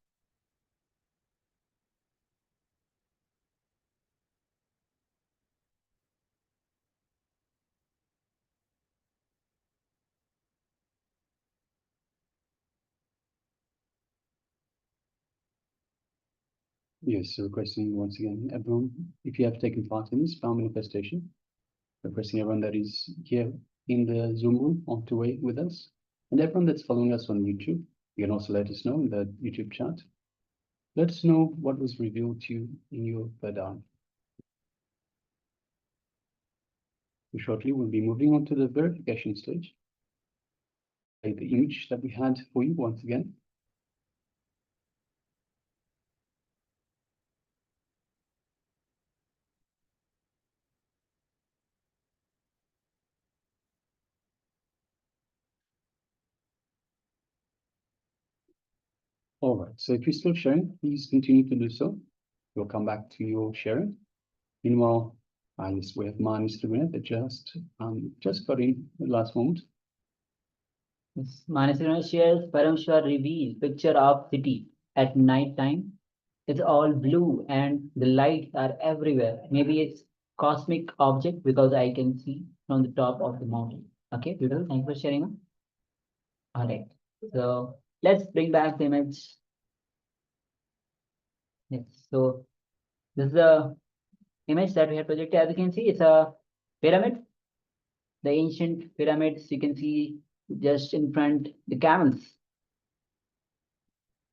Yes, so requesting once again, everyone, if you have taken part in this power manifestation, requesting everyone that is here in the Zoom room on to way with us, and everyone that's following us on YouTube, you can also let us know in the YouTube chat. Let us know what was revealed to you in your third eye. Shortly, we'll be moving on to the verification stage. The image that we had for you once again. All right, so if you're still sharing, please continue to do so. We'll come back to your sharing. Meanwhile, yes, we have -3 that just got in the last moment. Manasana shares Parameshwar reveal picture of city at night time. It's all blue and the lights are everywhere. Maybe it's cosmic object because I can see from the top of the mountain. Okay, beautiful. Thank you for sharing. All right. So let's bring back the image. Yes. So this is the image that we have projected. As you can see, it's a pyramid. The ancient pyramids, you can see just in front the camels.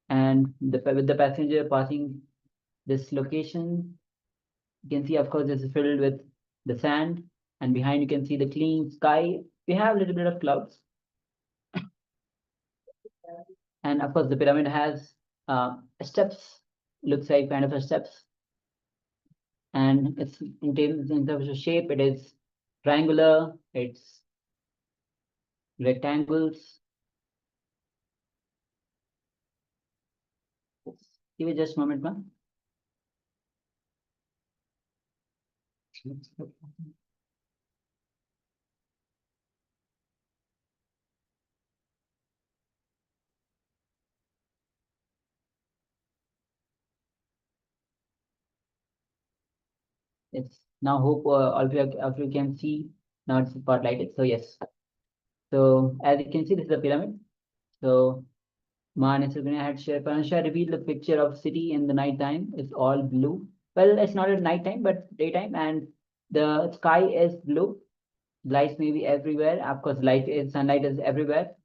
And with the passenger passing this location, you can see, of course, this is filled with the sand, and behind you can see the clean sky. We have a little bit of clouds, and of course, the pyramid has steps. Looks like kind of a steps, and it's in terms of shape, it is triangular. It's rectangles. Give it just a moment, ma'am. Yes. Now hope all of you can see. Now it's spotlighted. So yes. So as you can see, this is the pyramid. So Manasana had shared. Paramashiva revealed the picture of city in the night time. It's all blue. Well, it's not at night time, but daytime, and the sky is blue. Lights may be everywhere. Of course, sunlight is everywhere.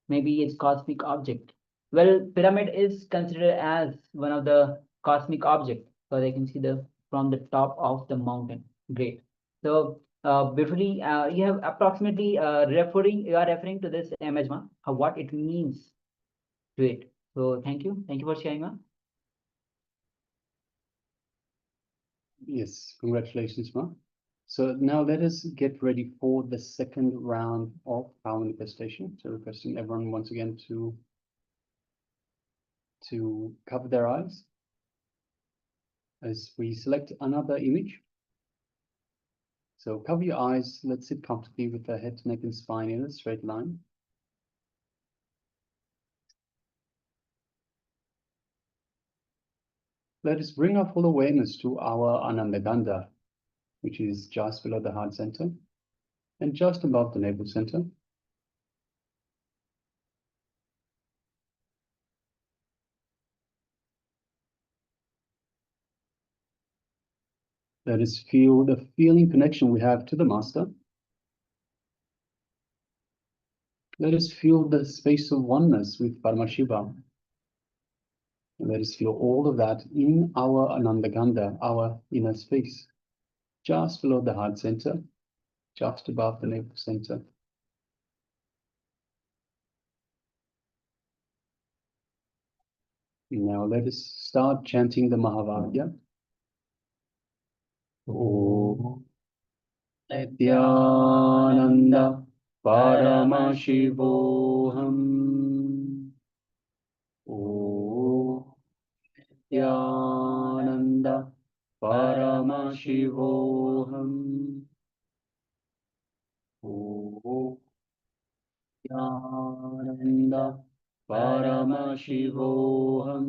Maybe it's cosmic object. Well, pyramid is considered as one of the cosmic object because I can see from the top of the mountain. Great. So beautifully, you have approximately you are referring to this image, ma, what it means to it. So thank you for sharing, ma. Yes, congratulations, Ma. So now let us get ready for the second round of power manifestation. So requesting everyone once again to cover their eyes as we select another image. So cover your eyes. Let's sit comfortably with the head, neck, and spine in a straight line. Let us bring our full awareness to our Ananda Gandha, which is just below the heart center and just above the navel center. Let us feel the feeling connection we have to the Master. Let us feel the space of oneness with Paramashivoham. And let us feel all of that in our Ananda Gandha, our inner space, just below the heart center, just above the navel center. Now let us start chanting the Mahavagya. Om Nityananda Paramashivoham. Om Nityananda Paramashivoham. Om Nityananda Paramashivoham.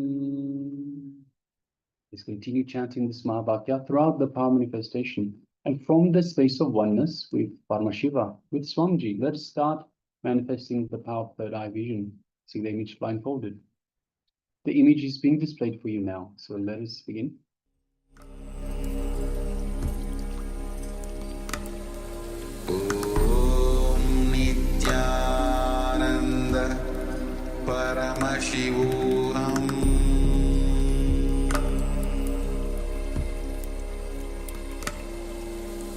Let's continue chanting this Mahavakya throughout the power manifestation. And from the space of oneness with Paramashiva, with Swamiji, let's start manifesting the power of third eye vision, seeing the image blindfolded. The image is being displayed for you now. So let us begin. Om Nityananda Paramashivoham.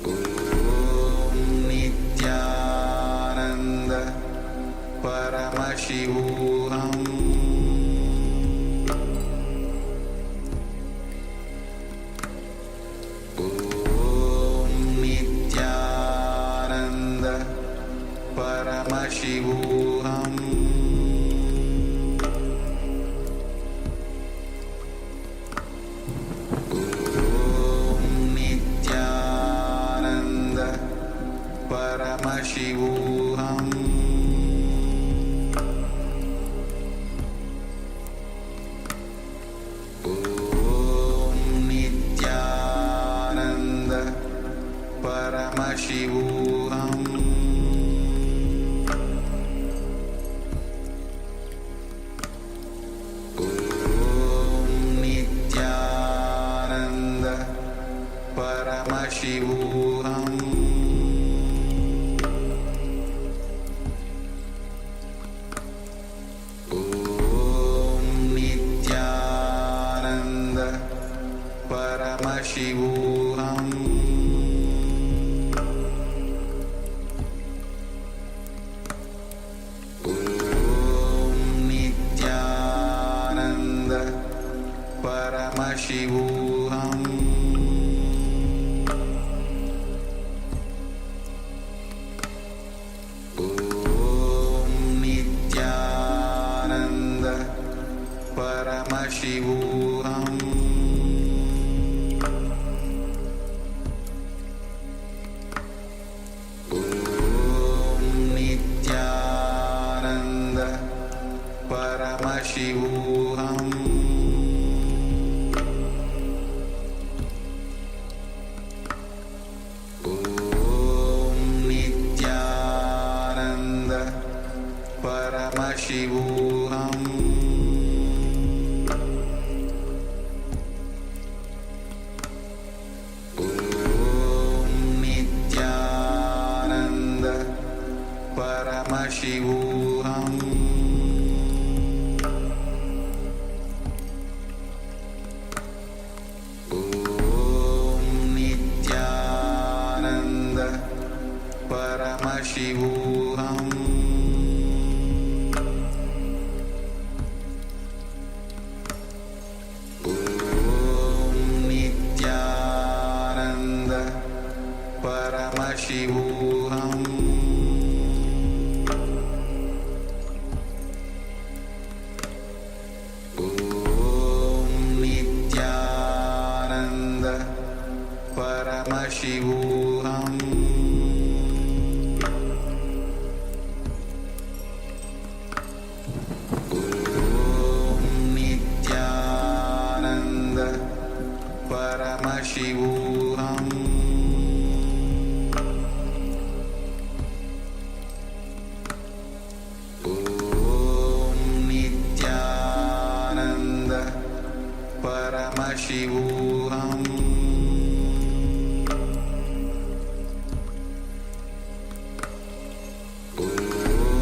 Om Nityananda Paramashivoham. Paramashivoham. Om Nityananda Paramashivoham. Om Nityananda Paramashivoham. Paramashivoham. Om Nityananda Paramashivoham. Om Nityananda Paramashivoham. Paramashivoham. Om Nityananda Paramashivoham. Om Nityananda Paramashivoham. Paramashivoham. Om Nityananda Paramashivoham. Om Nityananda Paramashivoham. Paramashivoham. Om Nityananda Paramashivoham. Om Nityananda Paramashivoham. Paramashivoham.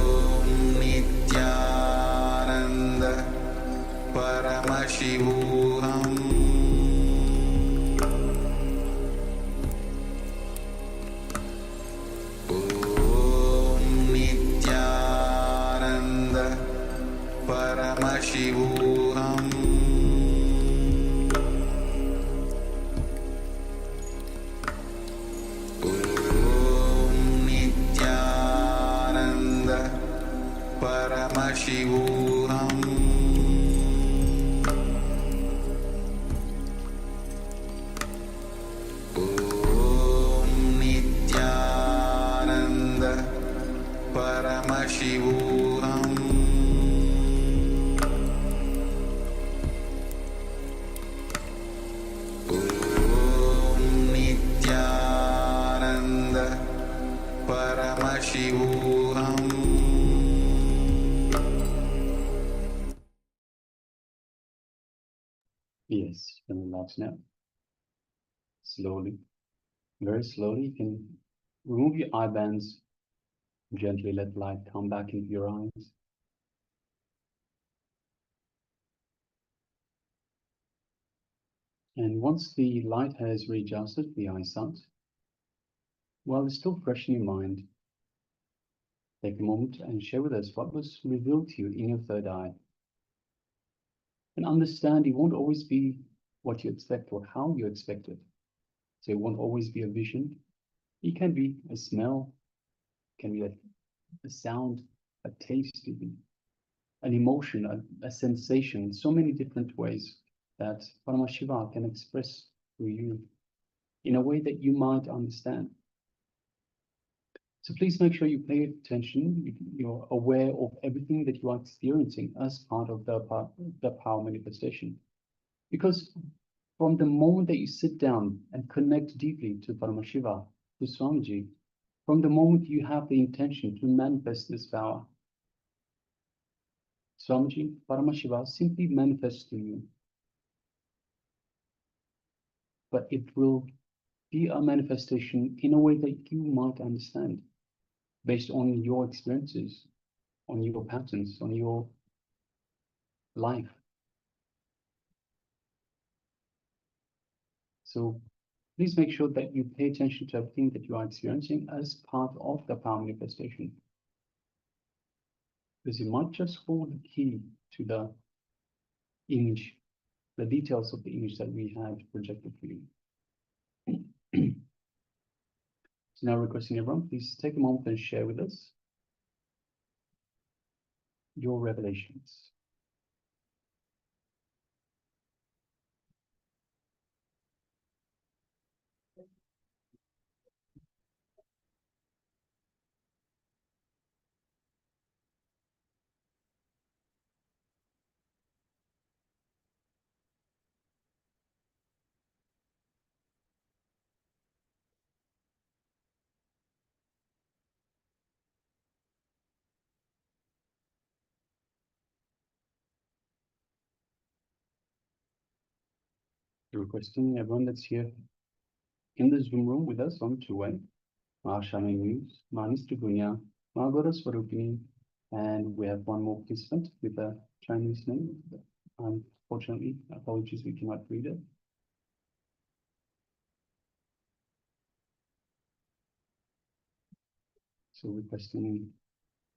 Om Nityananda Paramashivoham. Om Nityananda Paramashivoham. Paramashivoham. Om Nityananda Paramashivoham. Yes, you can relax now. Slowly, very slowly, you can remove your eye bands. Gently let light come back into your eyes. And once the light has readjusted the eyesight, while it's still fresh in your mind, take a moment and share with us what was revealed to you in your third eye. And understand it won't always be what you expect or how you expect it. So it won't always be a vision. It can be a smell, it can be a sound, a taste, even an emotion, a sensation, so many different ways that Paramashiva can express to you in a way that you might understand. So please make sure you pay attention, you're aware of everything that you are experiencing as part of the power manifestation. Because from the moment that you sit down and connect deeply to Paramashiva, to Swamiji, from the moment you have the intention to manifest this power, Swamiji, Paramashiva simply manifests to you. But it will be a manifestation in a way that you might understand, based on your experiences, on your patterns, on your life. So please make sure that you pay attention to everything that you are experiencing as part of the power manifestation. Because you might just hold the key to the image, the details of the image that we have projected for you. So now requesting everyone, please take a moment and share with us your revelations. Requesting everyone that's here in the Zoom room with us on two-way, Shami News, Manis Tribunya, Margora Swarupini, and we have one more participant with a Chinese name. Unfortunately, apologies, we cannot read it. So requesting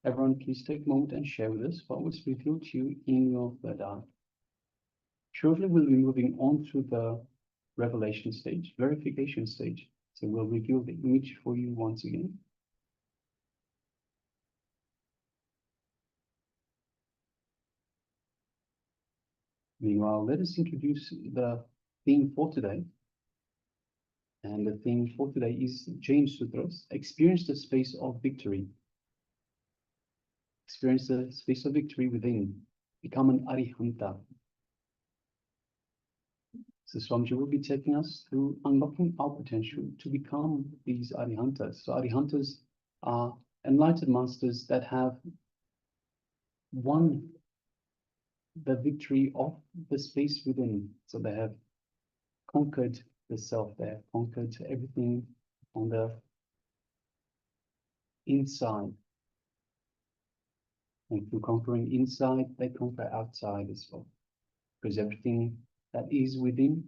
everyone, please take a moment and share with us what was revealed to you in your third eye. Shortly, we'll be moving on to the revelation stage, verification stage. So we'll reveal the image for you once again. Meanwhile, let us introduce the theme for today. And the theme for today is Jain Sutras, experience the space of victory. Experience the space of victory within. Become an Arihanta. So Swamiji will be taking us through unlocking our potential to become these Arihantas. So Arihantas are enlightened masters that have won the victory of the space within. So they have conquered the self, they have conquered everything on the inside. And through conquering inside, they conquer outside as well. Because everything that is within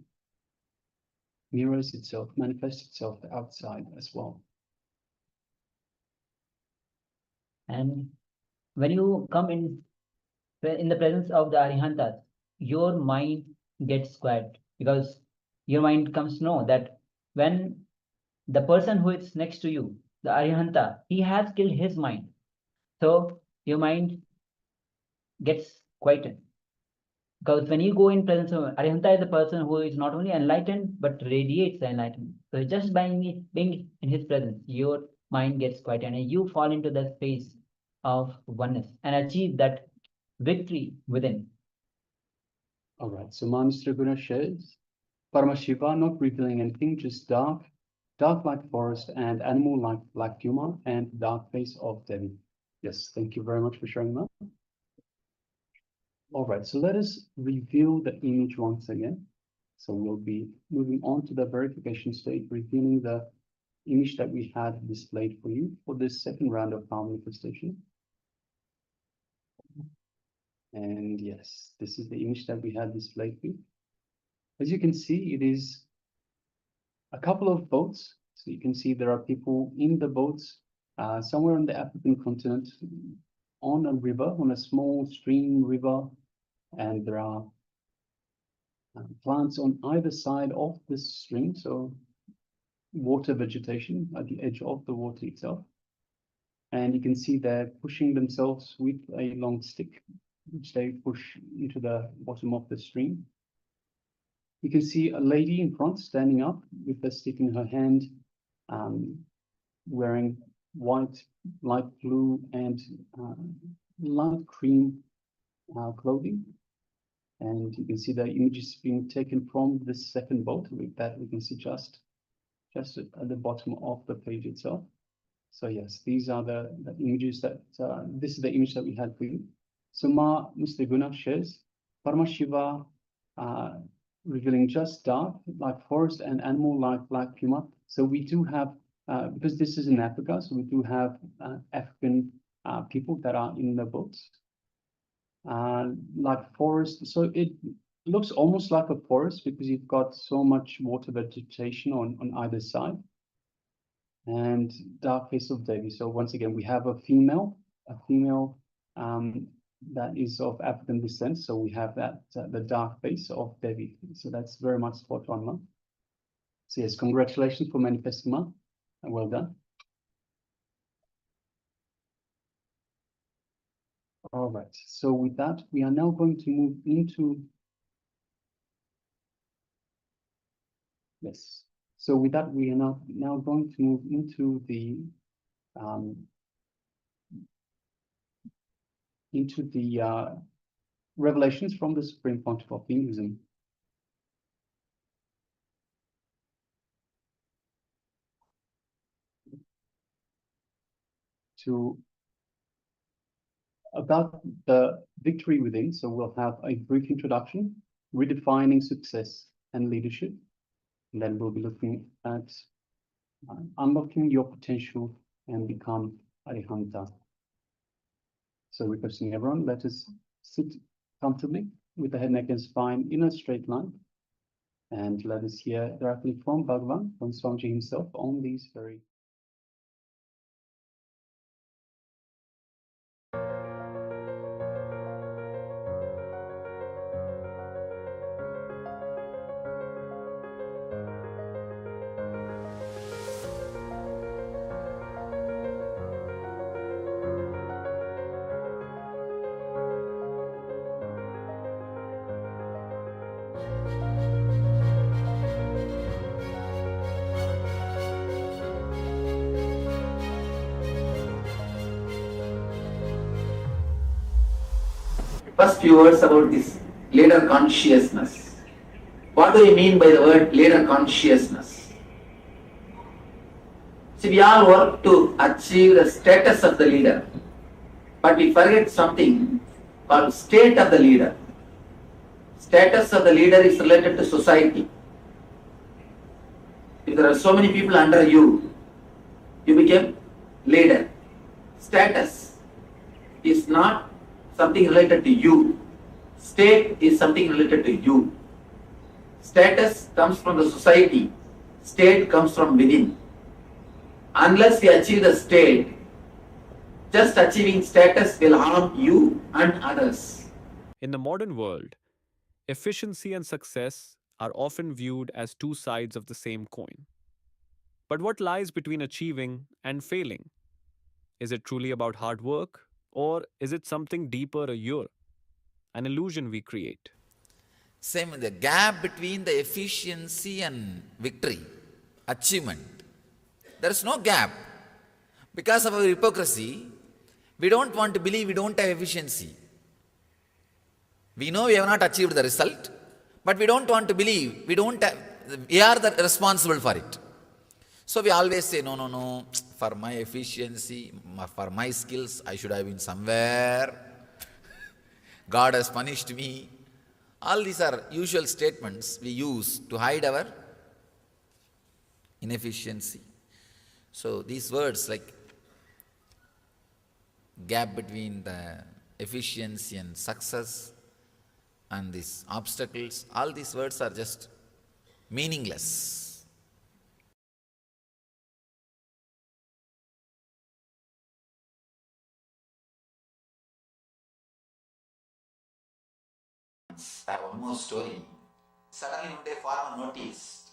mirrors itself, manifests itself outside as well. And when you come in the presence of the Arihantas, your mind gets quiet, because your mind comes to know that when the person who is next to you, the Arihanta, he has killed his mind. So your mind gets quieted. Because when you go in presence of Arihanta, is the person who is not only enlightened but radiates the enlightenment. So just by being in his presence, your mind gets quieted and you fall into the space of oneness and achieve that victory within. All right, so Manis Tribuna shares, Paramashiva not revealing anything, just dark like forest and animal like Puma and dark face of Devi. Yes, thank you very much for sharing that. All right, so let us reveal the image once again. So we'll be moving on to the verification stage, revealing the image that we had displayed for you for this second round of power manifestation. And yes, this is the image that we had displayed for you. As you can see, it is a couple of boats. So you can see there are people in the boats somewhere on the African continent on a river, on a small stream river, and there are plants on either side of this stream, so water vegetation at the edge of the water itself. And you can see they're pushing themselves with a long stick, which they push into the bottom of the stream. You can see a lady in front standing up with a stick in her hand, wearing white, light blue, and light cream clothing. And you can see the images being taken from this second boat. With that, we can see just at the bottom of the page itself. So yes, these are the images that, this is the image that we had for you. So Mr. Guna shares, Paramashiva revealing just dark, like forest, and animal like puma. So we do have, because this is in Africa, so we do have African people that are in the boats. Like forest, so it looks almost like a forest because you've got so much water vegetation on either side. And dark face of Devi. So once again, we have a female that is of African descent. So we have that the dark face of Devi. So that's very much spot on, Ma. So yes, congratulations for manifesting, Ma, and well done. All right. So with that, we are now going to move into yes. So with that, we are now going to move into the revelations from the Supreme Pontiff of Hinduism. About the victory within, so we'll have a brief introduction, redefining success and leadership. And then we'll be looking at unlocking your potential and become Arihanta. So requesting everyone, let us sit comfortably with the head, neck, and spine in a straight line. And let us hear directly from Bhagavan, from Swamiji himself, on these very First few words about this leader consciousness. What do we mean by the word leader consciousness? See, we all work to achieve the status of the leader, but we forget something called state of the leader. Status of the leader is related to society. If there are so many people under you, you became leader. Status is not something related to you. State is something related to you. Status comes from the society. State comes from within. Unless we achieve the state, just achieving status will harm you and others. In the modern world, efficiency and success are often viewed as two sides of the same coin. But what lies between achieving and failing? Is it truly about hard work? Or is it something deeper, an illusion we create? Same, the gap between the efficiency and victory, achievement. There is no gap. Because of our hypocrisy, we don't want to believe we don't have efficiency. We know we have not achieved the result, but we don't want to believe we are the responsible for it. So we always say, no, for my efficiency, for my skills, I should have been somewhere. God has punished me. All these are usual statements we use to hide our inefficiency. So these words like gap between the efficiency and success and these obstacles, all these words are just meaningless. I have one more story. Suddenly one day farmer noticed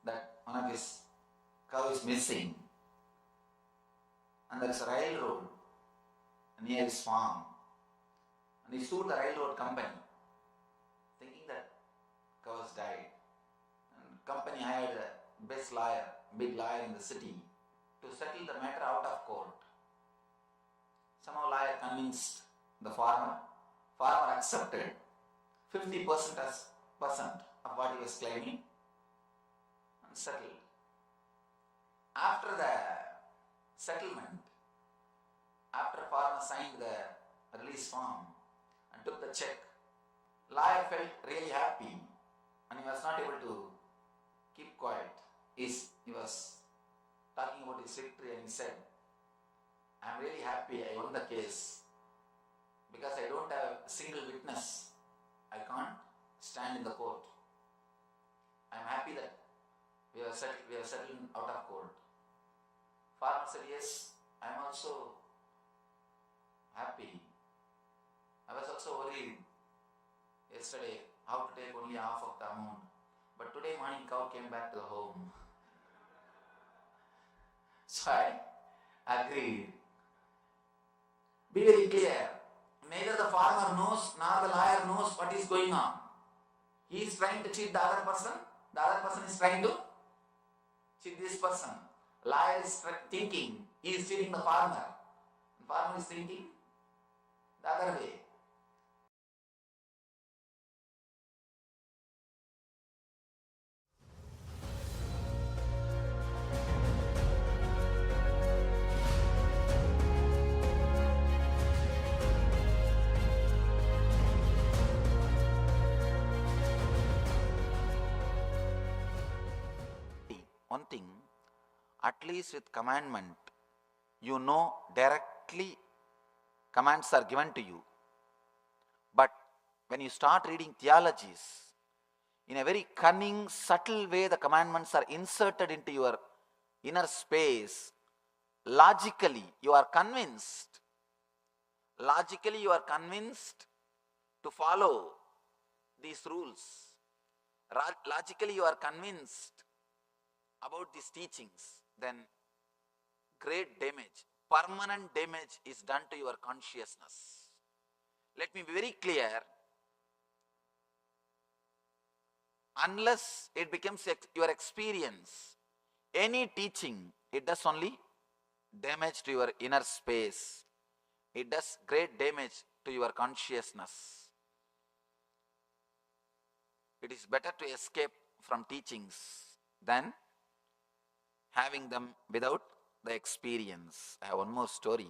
that one of his cow is missing and there is a railroad near his farm, and he sued the railroad company thinking that cow has died, and company hired the best lawyer, big lawyer in the city to settle the matter out of court. Somehow lawyer convinced the farmer accepted 50% as percent of what he was claiming and settled. After the settlement, after farmer signed the release form and took the check, lawyer felt really happy and he was not able to keep quiet. He was talking about his victory and he said, "I am really happy I won the case because I don't have a single witness. I can't stand in the court. I am happy that we have settled out of court." Farmer said, "Yes, I am also happy. I was also worried yesterday how to take only half of the amount. But today morning cow came back to the home." So I agreed. Be very clear. Neither the farmer knows nor the lawyer knows what is going on. He is trying to cheat the other person is trying to cheat this person. Liar is thinking he is cheating the farmer. The farmer is thinking the other way. One thing, at least with commandment, you know directly commands are given to you. But when you start reading theologies, in a very cunning, subtle way, the commandments are inserted into your inner space. Logically, you are convinced to follow these rules. Logically, you are convinced about these teachings, then great damage, permanent damage is done to your consciousness. Let me be very clear. Unless it becomes your experience, any teaching, it does only damage to your inner space. It does great damage to your consciousness. It is better to escape from teachings than having them without the experience. I have one more story.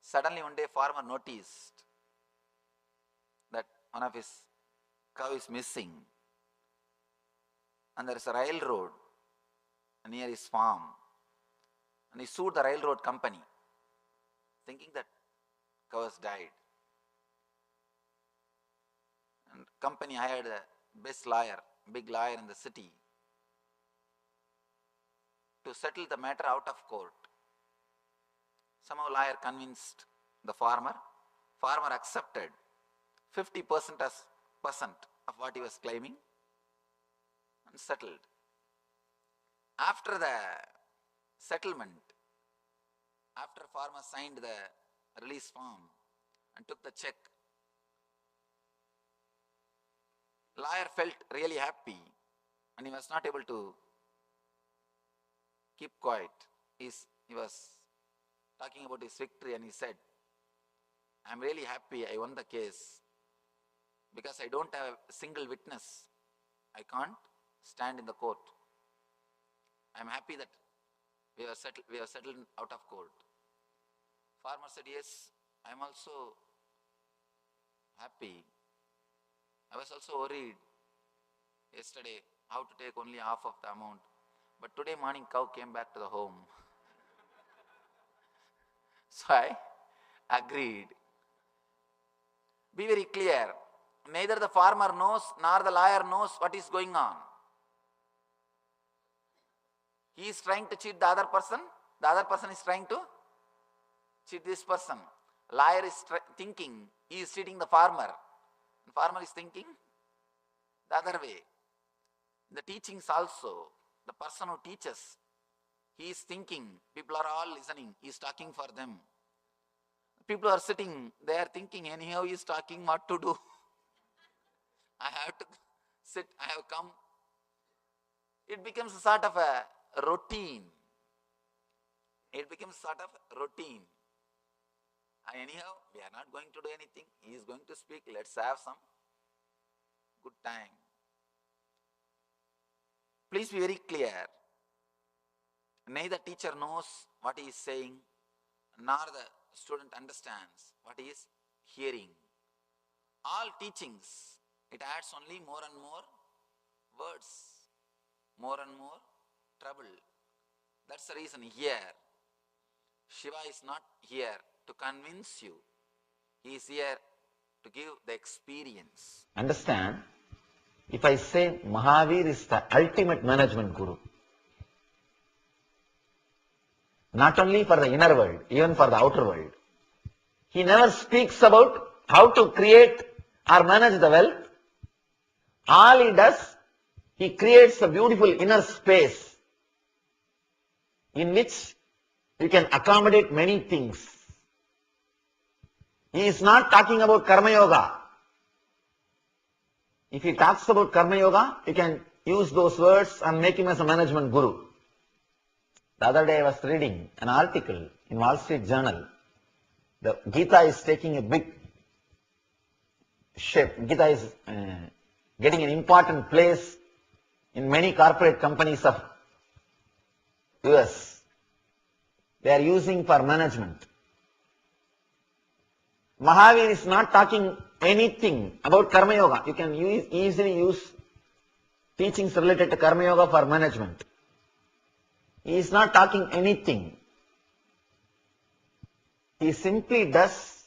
Suddenly one day farmer noticed that one of his cow is missing and there is a railroad near his farm, and he sued the railroad company thinking that cow has died. And company hired the best lawyer, big lawyer in the city to settle the matter out of court. Somehow lawyer convinced the farmer accepted 50% as percent of what he was claiming and settled. After the settlement, after farmer signed the release form and took the check, lawyer felt really happy and he was not able to keep quiet. He was talking about his victory and he said, "I'm really happy I won the case because I don't have a single witness. I can't stand in the court. I'm happy that we have settled out of court. Farmer said, yes, I'm also happy. I was also worried yesterday how to take only half of the amount. But today morning cow came back to the home. So I agreed. Be very clear. Neither the farmer knows nor the lawyer knows what is going on. He is trying to cheat the other person is trying to cheat this person. Liar is thinking he is cheating the farmer. And farmer is thinking the other way. The teachings also, the person who teaches, he is thinking, people are all listening, he is talking for them. People are sitting, they are thinking, anyhow he is talking, what to do? I have to sit, I have come. It becomes a sort of a routine. It becomes sort of routine. And anyhow, we are not going to do anything. He is going to speak. Let's have some good time. Please be very clear. Neither teacher knows what he is saying, nor the student understands what he is hearing. All teachings, it adds only more and more words, more and more trouble. That's the reason here, Shiva is not here to convince you. He is here to give the experience. Understand, if I say Mahavir is the ultimate management guru, not only for the inner world, even for the outer world, he never speaks about how to create or manage the wealth. All he does, he creates a beautiful inner space in which you can accommodate many things. He is not talking about Karma Yoga. If he talks about Karma Yoga, you can use those words and make him as a management guru. The other day I was reading an article in Wall Street Journal. The Gita is taking a big shape. Gita is getting an important place in many corporate companies of US. They are using for management. Mahavir is not talking anything about Karma Yoga. You can easily use teachings related to Karma Yoga for management. He is not talking anything. He simply does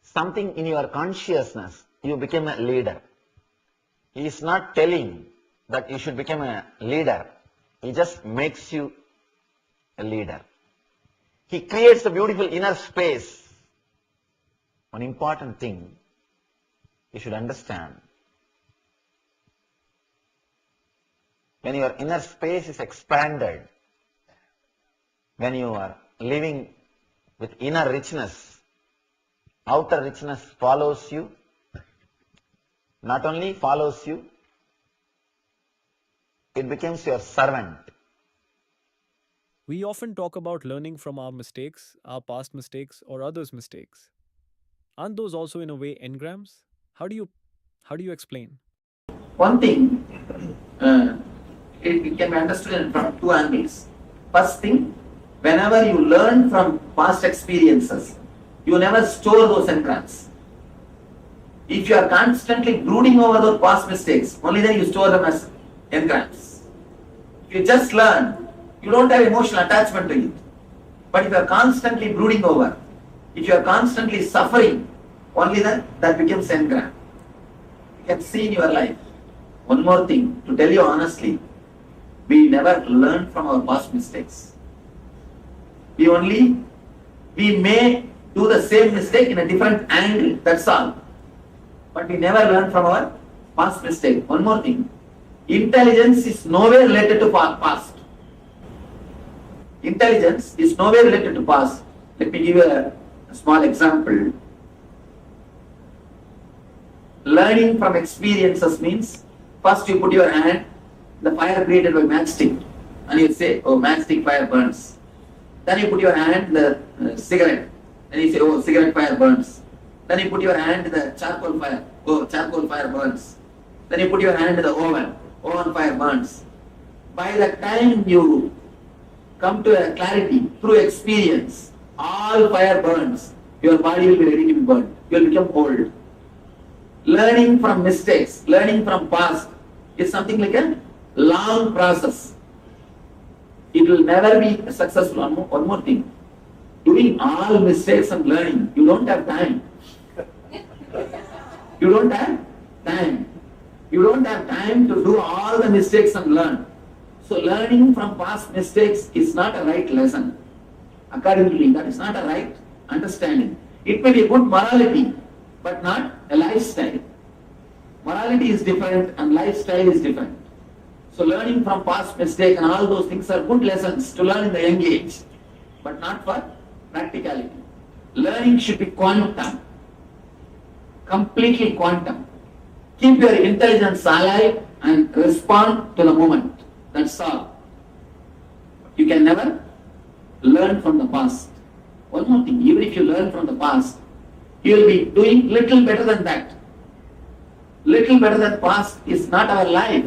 something in your consciousness. You become a leader. He is not telling that you should become a leader. He just makes you a leader. He creates a beautiful inner space. One important thing you should understand. When your inner space is expanded, when you are living with inner richness, outer richness follows you. Not only follows you, it becomes your servant. We often talk about learning from our mistakes, our past mistakes, or others' mistakes. Aren't those also in a way engrams? How do you explain? One thing, it can be understood from two angles. First thing, whenever you learn from past experiences, you never store those engrams. If you are constantly brooding over those past mistakes, only then you store them as engrams. If you just learn, you don't have emotional attachment to it. But if you are constantly brooding over, if you are constantly suffering, only then that becomes engram. You can see in your life. One more thing, to tell you honestly, we never learn from our past mistakes. We may do the same mistake in a different angle, that's all. But we never learn from our past mistake. One more thing, intelligence is nowhere related to past. Intelligence is nowhere related to past. Let me give you a small example. Learning from experiences means, first you put your hand, the fire created by matchstick, and you say, oh, matchstick fire burns. Then you put your hand, the cigarette, and you say, oh, cigarette fire burns. Then you put your hand, the charcoal fire, oh, charcoal fire burns. Then you put your hand in the oven. Oven fire burns. By the time you come to a clarity through experience, all fire burns. Your body will be ready to be burned. You will become old. Learning from mistakes, learning from past is something like a long process. It will never be successful. One more thing. Doing all mistakes and learning, you don't have time. You don't have time. You don't have time to do all the mistakes and learn. So learning from past mistakes is not a right lesson. According to me, that is not a right understanding. It may be a good morality, but not a lifestyle. Morality is different and lifestyle is different. So learning from past mistake and all those things are good lessons to learn in the young age, but not for practicality. Learning should be quantum, completely quantum. Keep your intelligence alive and respond to the moment. That's all. You can never learn from the past. One more thing, even if you learn from the past, you will be doing little better than that. Little better than past is not our life.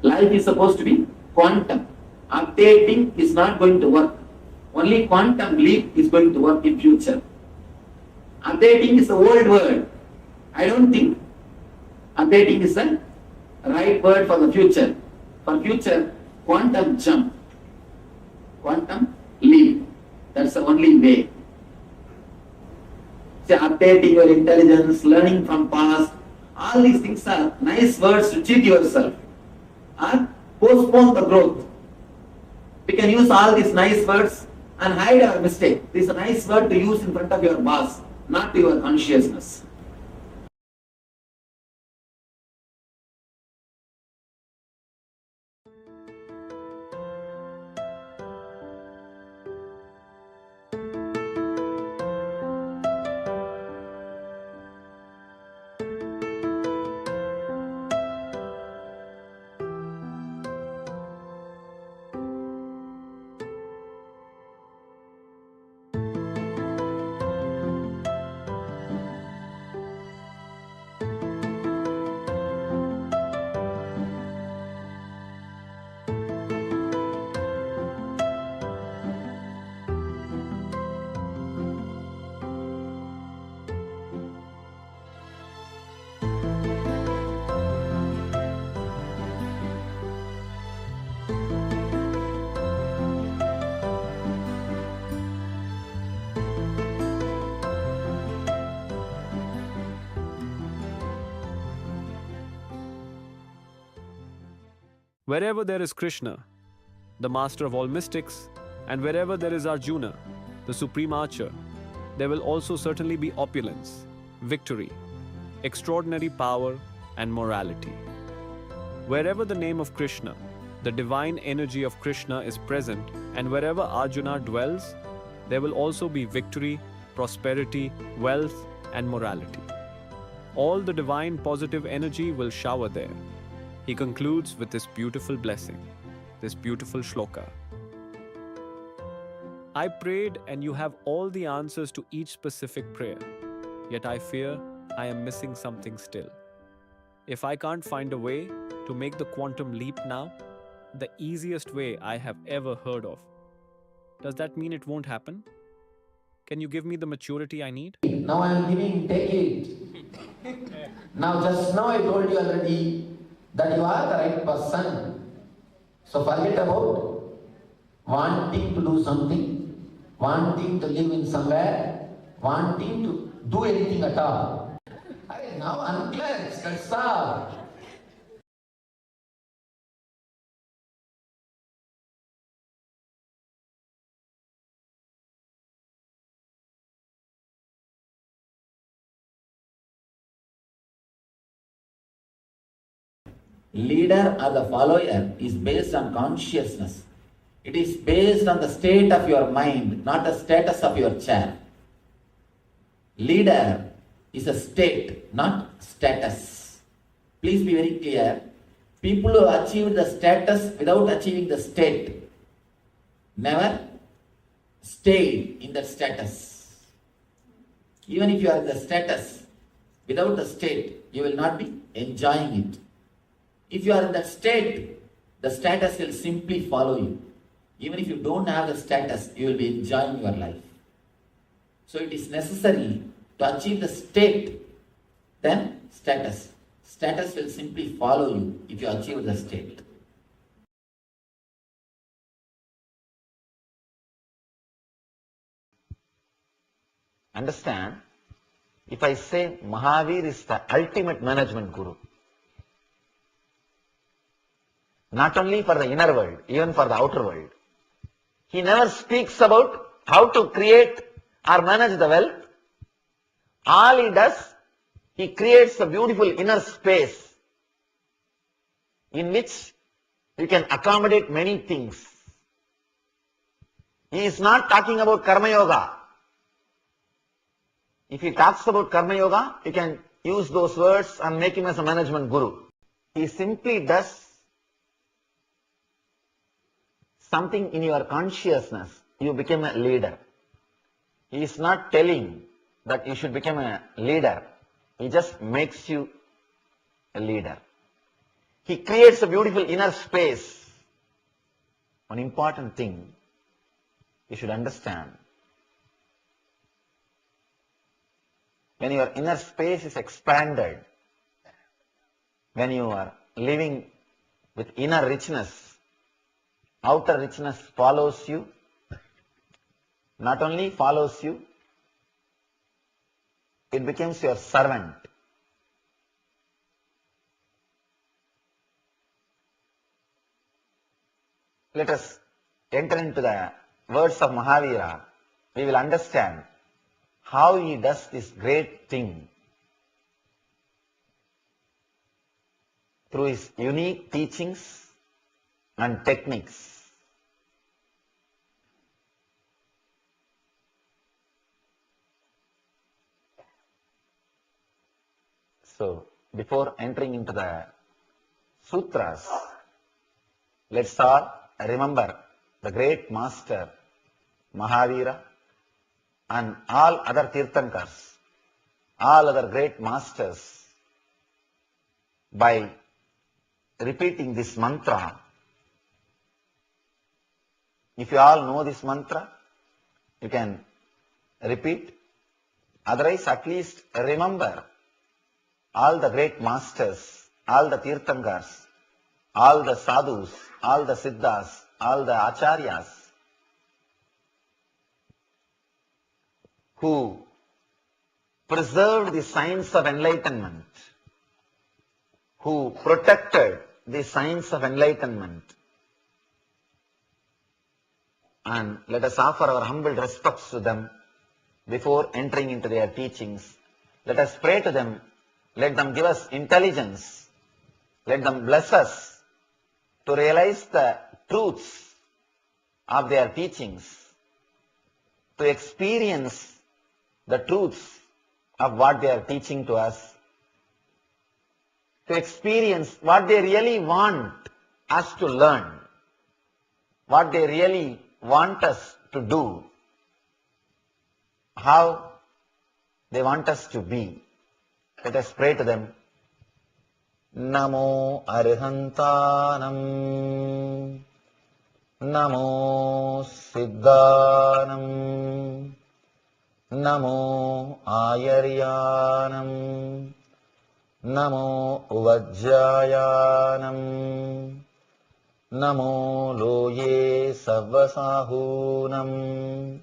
Life is supposed to be quantum. Updating is not going to work. Only quantum leap is going to work in future. Updating is the old word. I don't think updating is the right word for the future. For future, quantum jump. Quantum leap. That's the only way. So updating your intelligence, learning from past, all these things are nice words to cheat yourself. Or postpone the growth. We can use all these nice words and hide our mistake. This is a nice word to use in front of your boss, not to your consciousness. Wherever there is Krishna, the master of all mystics, and wherever there is Arjuna, the supreme archer, there will also certainly be opulence, victory, extraordinary power, and morality. Wherever the name of Krishna, the divine energy of Krishna is present, and wherever Arjuna dwells, there will also be victory, prosperity, wealth, and morality. All the divine positive energy will shower there. He concludes with this beautiful blessing, this beautiful shloka. I prayed and you have all the answers to each specific prayer, yet I fear I am missing something still. If I can't find a way to make the quantum leap now, the easiest way I have ever heard of, does that mean it won't happen? Can you give me the maturity I need? Now I am giving, take it. Now just now I told you already that you are the right person. So forget about wanting to do something, wanting to live in somewhere, wanting to do anything at all. Now unclench, that's all. Leader or the follower is based on consciousness. It is based on the state of your mind, not the status of your chair. Leader is a state, not status. Please be very clear. People who achieve the status without achieving the state never stay in that status. Even if you are in the status without the state, you will not be enjoying it. If you are in that state, the status will simply follow you. Even if you don't have the status, you will be enjoying your life. So it is necessary to achieve the state, then status. Status will simply follow you if you achieve the state. Understand? If I say Mahavir is the ultimate management guru, not only for the inner world, even for the outer world, he never speaks about how to create or manage the wealth. All he does, he creates a beautiful inner space in which you can accommodate many things. He is not talking about Karma Yoga. If he talks about Karma Yoga, you can use those words and make him as a management guru. He simply does something in your consciousness. You become a leader. He is not telling that you should become a leader. He just makes you a leader. He creates a beautiful inner space. One important thing you should understand. When your inner space is expanded, when you are living with inner richness, outer richness follows you. Not only follows you, it becomes your servant. Let us enter into the words of Mahavira. We will understand how he does this great thing through his unique teachings and techniques. So, before entering into the sutras, let's all remember the great master Mahavira and all other Tirthankars, all other great masters, by repeating this mantra. If you all know this mantra, you can repeat. Otherwise, at least remember all the great masters, all the Tirthankars, all the sadhus, all the siddhas, all the acharyas who preserved the science of enlightenment, who protected the science of enlightenment. And let us offer our humble respects to them before entering into their teachings. Let us pray to them. Let them give us intelligence. Let them bless us to realize the truths of their teachings, to experience the truths of what they are teaching to us, to experience what they really want us to learn, what they really want us to do, how they want us to be. Let us pray to them. Namo Arihantanam, Namo Siddhanam, Namo Ayaryanam, Namo Vajjayanam, Namo Loye Savvasahunam,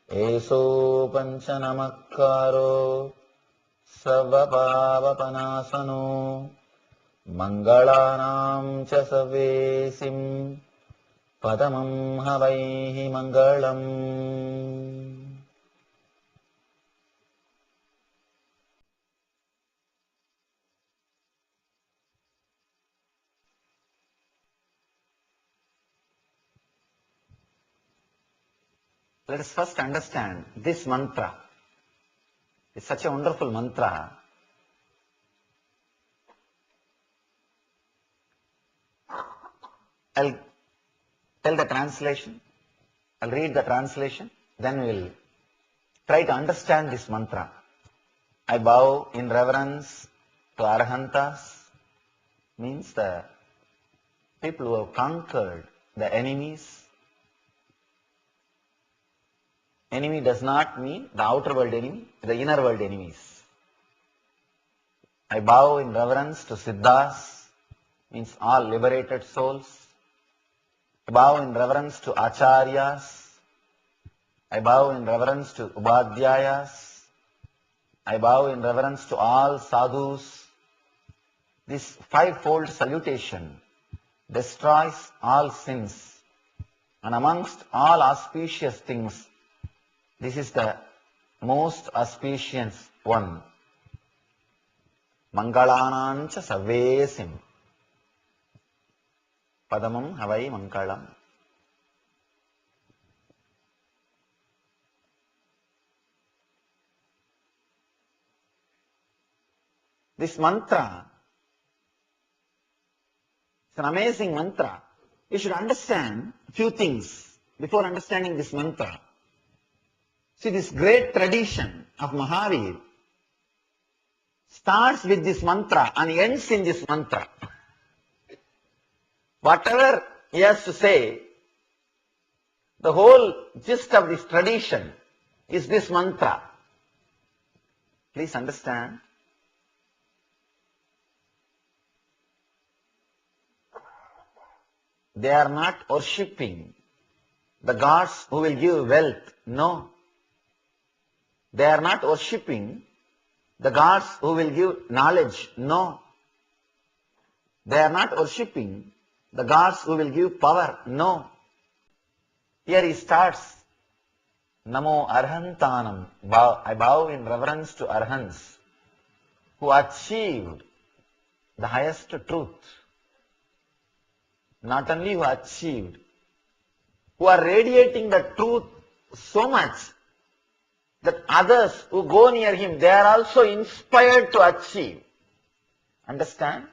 Eso Panchanamakaro Savvapavapanasano, Mangalanam cha savesim, Padamam havaihi mangalam. Let us first understand this mantra. It's such a wonderful mantra. I'll tell the translation. I'll read the translation. Then we'll try to understand this mantra. I bow in reverence to Arihantas, means the people who have conquered the enemies. Enemy does not mean the outer world enemy, the inner world enemies. I bow in reverence to Siddhas, means all liberated souls. I bow in reverence to Acharyas. I bow in reverence to Ubadhyayas. I bow in reverence to all sadhus. This fivefold salutation destroys all sins, and amongst all auspicious things, this is the most auspicious one. Mangalanancha savesim. Padamam havai mangalam. This mantra, it's an amazing mantra. You should understand a few things before understanding this mantra. See, this great tradition of Mahavir starts with this mantra and ends in this mantra. Whatever he has to say, the whole gist of this tradition is this mantra. Please understand. They are not worshipping the gods who will give wealth. No. They are not worshipping the gods who will give knowledge. No. They are not worshipping the gods who will give power. No. Here he starts, Namo Arhantanam. I bow in reverence to Arhants who achieved the highest truth. Not only who achieved, who are radiating the truth so much that others who go near him, they are also inspired to achieve. Understand?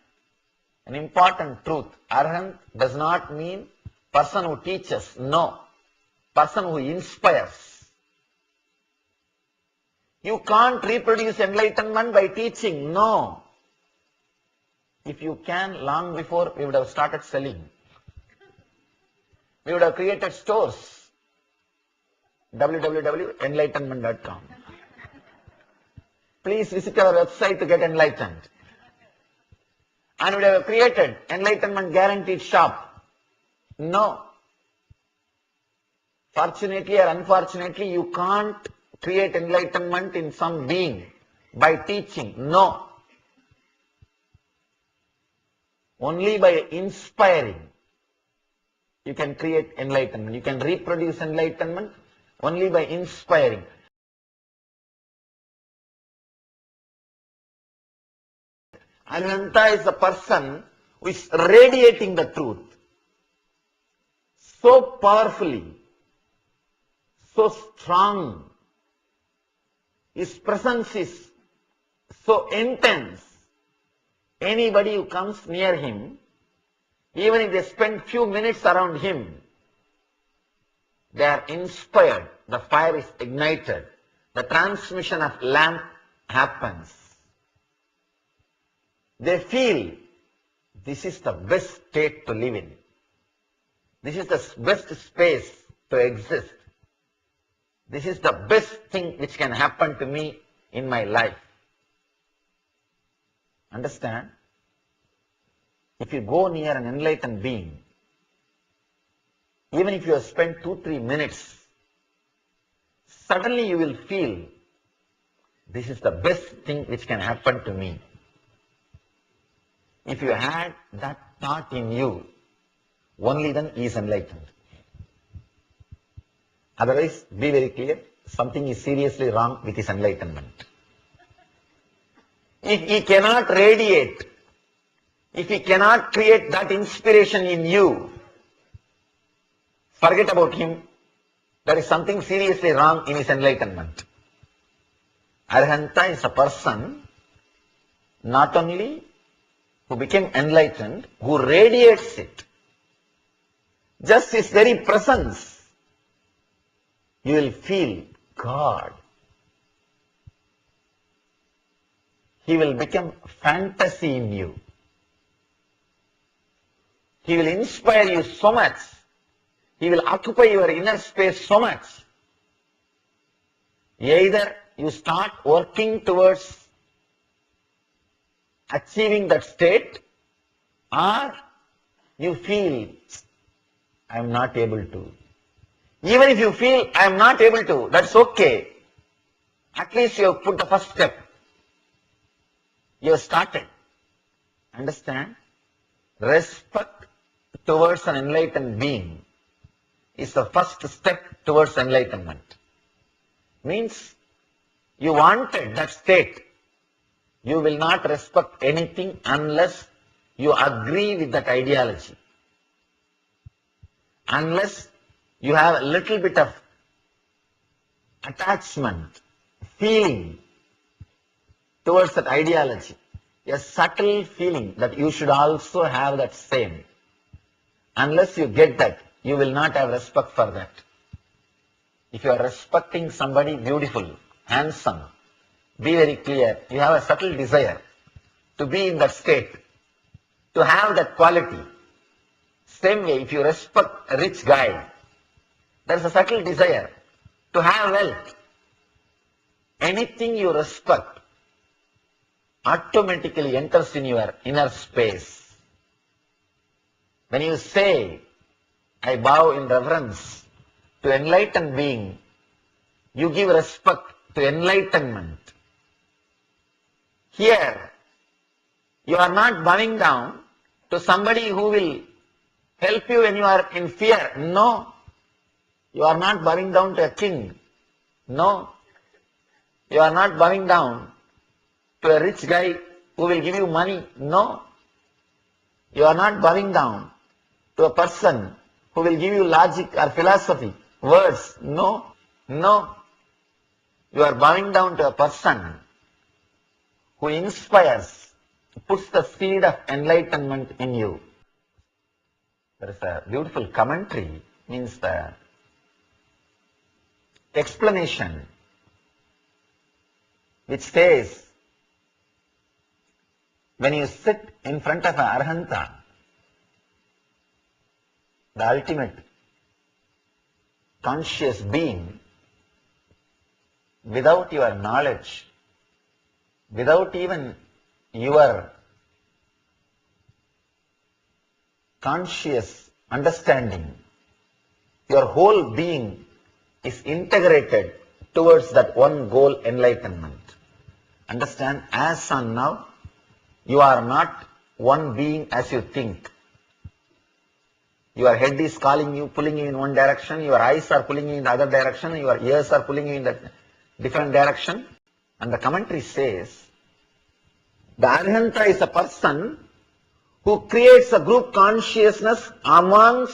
An important truth. Arhant does not mean person who teaches. No. Person who inspires. You can't reproduce enlightenment by teaching. No. If you can, long before we would have started selling. We would have created stores. www.enlightenment.com. Please visit our website to get enlightened. And we would have created enlightenment guaranteed shop. No. Fortunately or unfortunately, you can't create enlightenment in some being by teaching. No. Only by inspiring you can create enlightenment. You can reproduce enlightenment only by inspiring. Arihanta is the person who is radiating the truth so powerfully, so strong. His presence is so intense. Anybody who comes near him, even if they spend few minutes around him, they are inspired. The fire is ignited. The transmission of lamp happens. They feel this is the best state to live in. This is the best space to exist. This is the best thing which can happen to me in my life. Understand? If you go near an enlightened being, even if you have spent 2-3 minutes, suddenly you will feel this is the best thing which can happen to me. If you had that thought in you, only then he is enlightened. Otherwise, be very clear, something is seriously wrong with his enlightenment. If he cannot radiate, if he cannot create that inspiration in you, forget about him. There is something seriously wrong in his enlightenment. Arihanta is a person not only who became enlightened, who radiates it. Just his very presence, you will feel God. He will become fantasy in you. He will inspire you so much. He will occupy your inner space so much. Either you start working towards achieving that state, or you feel, I am not able to. Even if you feel, I am not able to, that's okay. At least you have put the first step. You have started. Understand? Respect towards an enlightened being is the first step towards enlightenment. Means you wanted that state. You will not respect anything unless you agree with that ideology. Unless you have a little bit of attachment, feeling towards that ideology. A subtle feeling that you should also have that same. Unless you get that, you will not have respect for that. If you are respecting somebody beautiful, handsome, be very clear, you have a subtle desire to be in that state, to have that quality. Same way, if you respect a rich guy, there is a subtle desire to have wealth. Anything you respect automatically enters in your inner space. When you say, I bow in reverence to enlightened being, you give respect to enlightenment. Here, you are not bowing down to somebody who will help you when you are in fear. No. You are not bowing down to a king. No. You are not bowing down to a rich guy who will give you money. No. You are not bowing down to a person who will give you logic or philosophy, words. No. No. You are bowing down to a person who inspires, puts the seed of enlightenment in you. There is a beautiful commentary, means the explanation, which says, when you sit in front of an Arihanta, the ultimate conscious being, without your knowledge, without even your conscious understanding, your whole being is integrated towards that one goal, enlightenment. Understand, as on now, you are not one being as you think. Your head is calling you, pulling you in one direction, your eyes are pulling you in the other direction, your ears are pulling you in that different direction. And the commentary says, the Arihanta is a person who creates a group consciousness among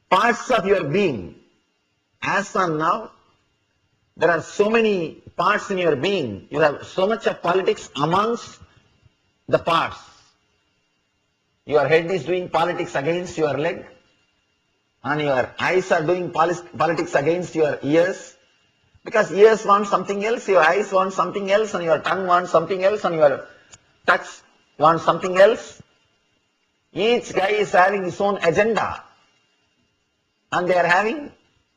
parts of your being. As on now, there are so many parts in your being. You have so much of politics amongst the parts. Your head is doing politics against your leg, and your eyes are doing politics against your ears. Because ears want something else, your eyes want something else, and your tongue wants something else, and your touch wants something else. Each guy is having his own agenda, and they are having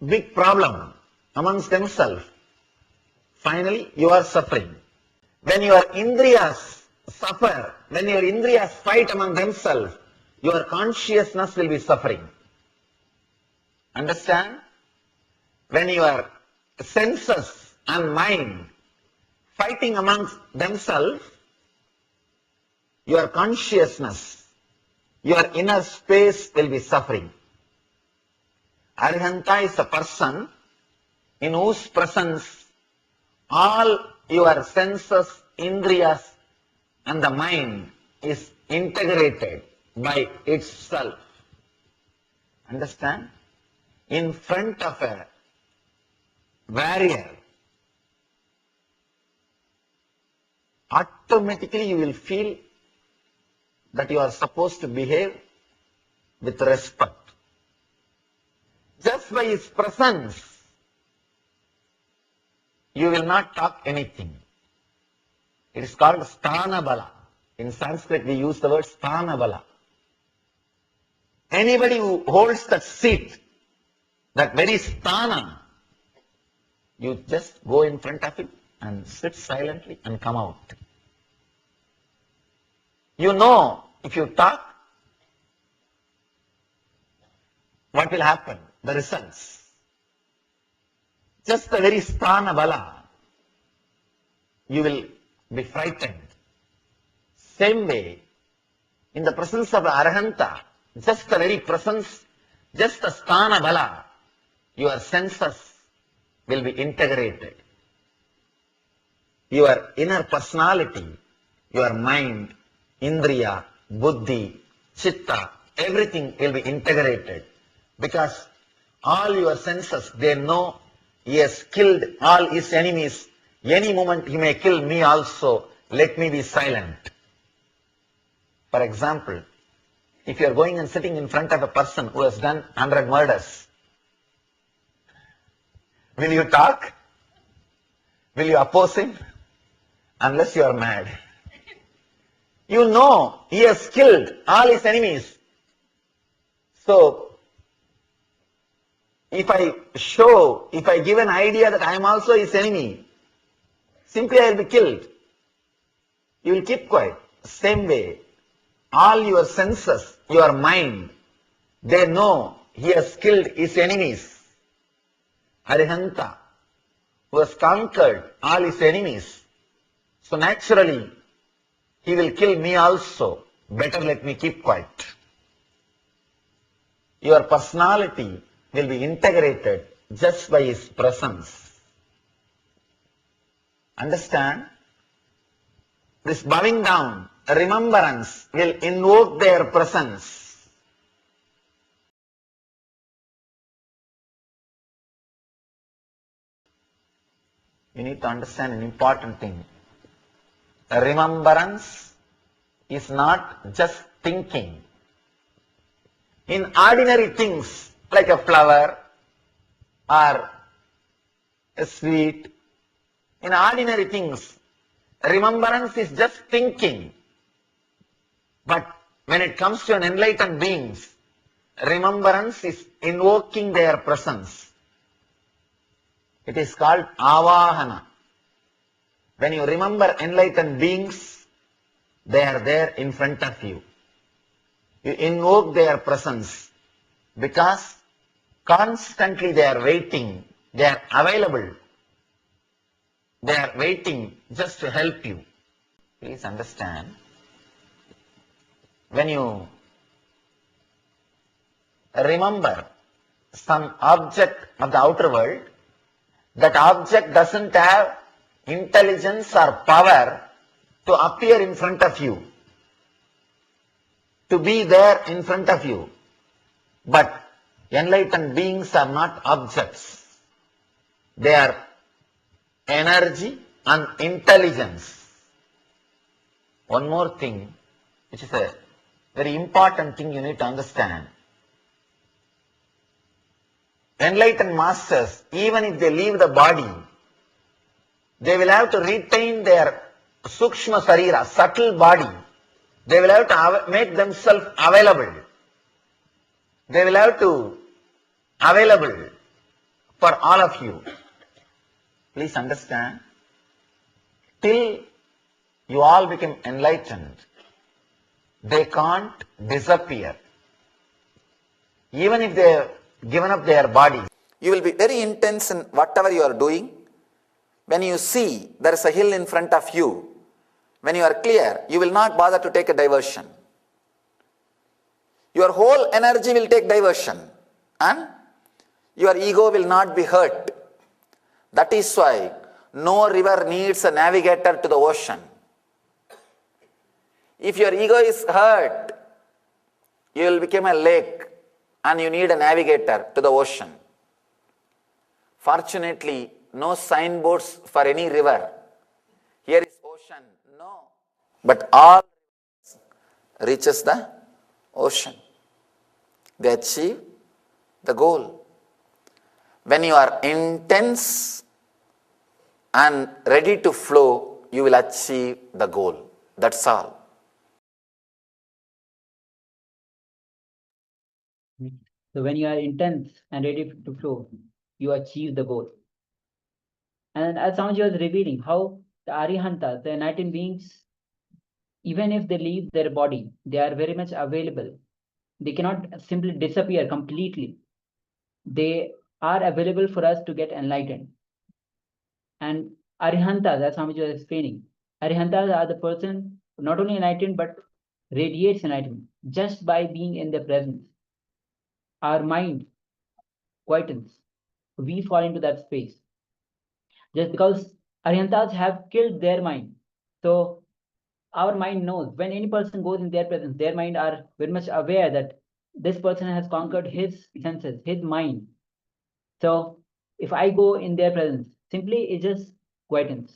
big problem amongst themselves. Finally, you are suffering. When your indriyas suffer, when your indriyas fight among themselves, your consciousness will be suffering. Understand? When your senses and mind fighting amongst themselves, your consciousness, your inner space will be suffering. Arihanta is a person in whose presence all your senses, indriyas, and the mind is integrated by itself. Understand? In front of a warrior, automatically you will feel that you are supposed to behave with respect. Just by his presence, you will not talk anything. It is called sthana bala. In Sanskrit we use the word sthana bala. Anybody who holds that seat, that very sthana, you just go in front of it and sit silently and come out. You know, if you talk, what will happen? The results. Just the very sthana bala, you will be frightened. Same way, in the presence of the Arihanta, just the very presence, just the sthana bala, your senses will be integrated. Your inner personality, your mind, indriya, buddhi, chitta, everything will be integrated. Because all your senses, they know he has killed all his enemies. Any moment he may kill me also. Let me be silent. For example, if you are going and sitting in front of a person who has done 100 murders, will you talk? Will you oppose him? Unless you are mad. You know he has killed all his enemies. So, if I give an idea that I am also his enemy, simply I will be killed. You will keep quiet. Same way, all your senses, your mind, they know he has killed his enemies. Arihanta, who has conquered all his enemies. So naturally, he will kill me also. Better let me keep quiet. Your personality will be integrated just by his presence. Understand? This bowing down, remembrance will invoke their presence. You need to understand an important thing. Remembrance is not just thinking. In ordinary things, like a flower or a sweet, in ordinary things, remembrance is just thinking. But when it comes to an enlightened beings, remembrance is invoking their presence. It is called avahana. When you remember enlightened beings, they are there in front of you. You invoke their presence because constantly they are waiting, they are available. They are waiting just to help you. Please understand, when you remember some object of the outer world, that object doesn't have intelligence or power to appear in front of you, to be there in front of you. But enlightened beings are not objects. They are energy and intelligence. One more thing, which is a very important thing you need to understand. Enlightened masters, even if they leave the body, they will have to retain their sukshma sarira, subtle body. They will have to make themselves available. They will have to available for all of you. Please understand, till you all become enlightened, they can't disappear. Even if they have given up their bodies. You will be very intense in whatever you are doing. When you see there is a hill in front of you, when you are clear, you will not bother to take a diversion. Your whole energy will take diversion and your ego will not be hurt. That is why no river needs a navigator to the ocean. If your ego is hurt, you will become a lake and you need a navigator to the ocean. Fortunately, no signboards for any river. Here is ocean, no. But all reaches the ocean. They achieve the goal. When you are intense and ready to flow, you will achieve the goal. That's all. So when you are intense and ready to flow, you achieve the goal. And as Swamiji was revealing, how the Arihanta, the enlightened beings, even if they leave their body, they are very much available. They cannot simply disappear completely. They are available for us to get enlightened. And Arihantas, as Swamiji was explaining, Arihantas are the person not only enlightened but radiates enlightenment just by being in their presence. Our mind quietens. We fall into that space. Just because Arihantas have killed their mind. So our mind knows when any person goes in their presence, their mind are very much aware that this person has conquered his senses, his mind. So if I go in their presence, simply it just quietens.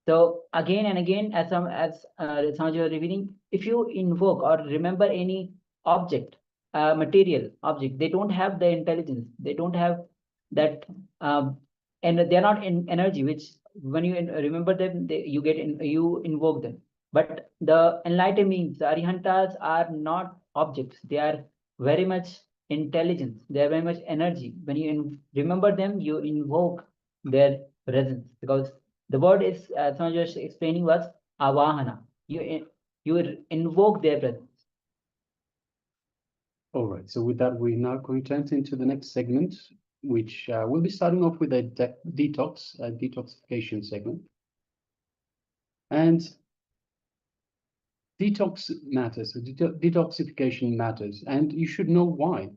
So again and again, as Swamiji was revealing, if you invoke or remember any object, material object, they don't have the intelligence, they don't have that, and they're not in energy, which when you remember them, you invoke them. But the enlightened means, the Arihantas are not objects, they are very much intelligence, they are very much energy. When you remember them, you invoke their presence, because the word is, Swamiji was explaining, was avahana. You invoke their presence. All right, so with that, we're now going to enter into the next segment, which we'll be starting off with a detoxification segment. And detox matters, detoxification matters, and you should know why.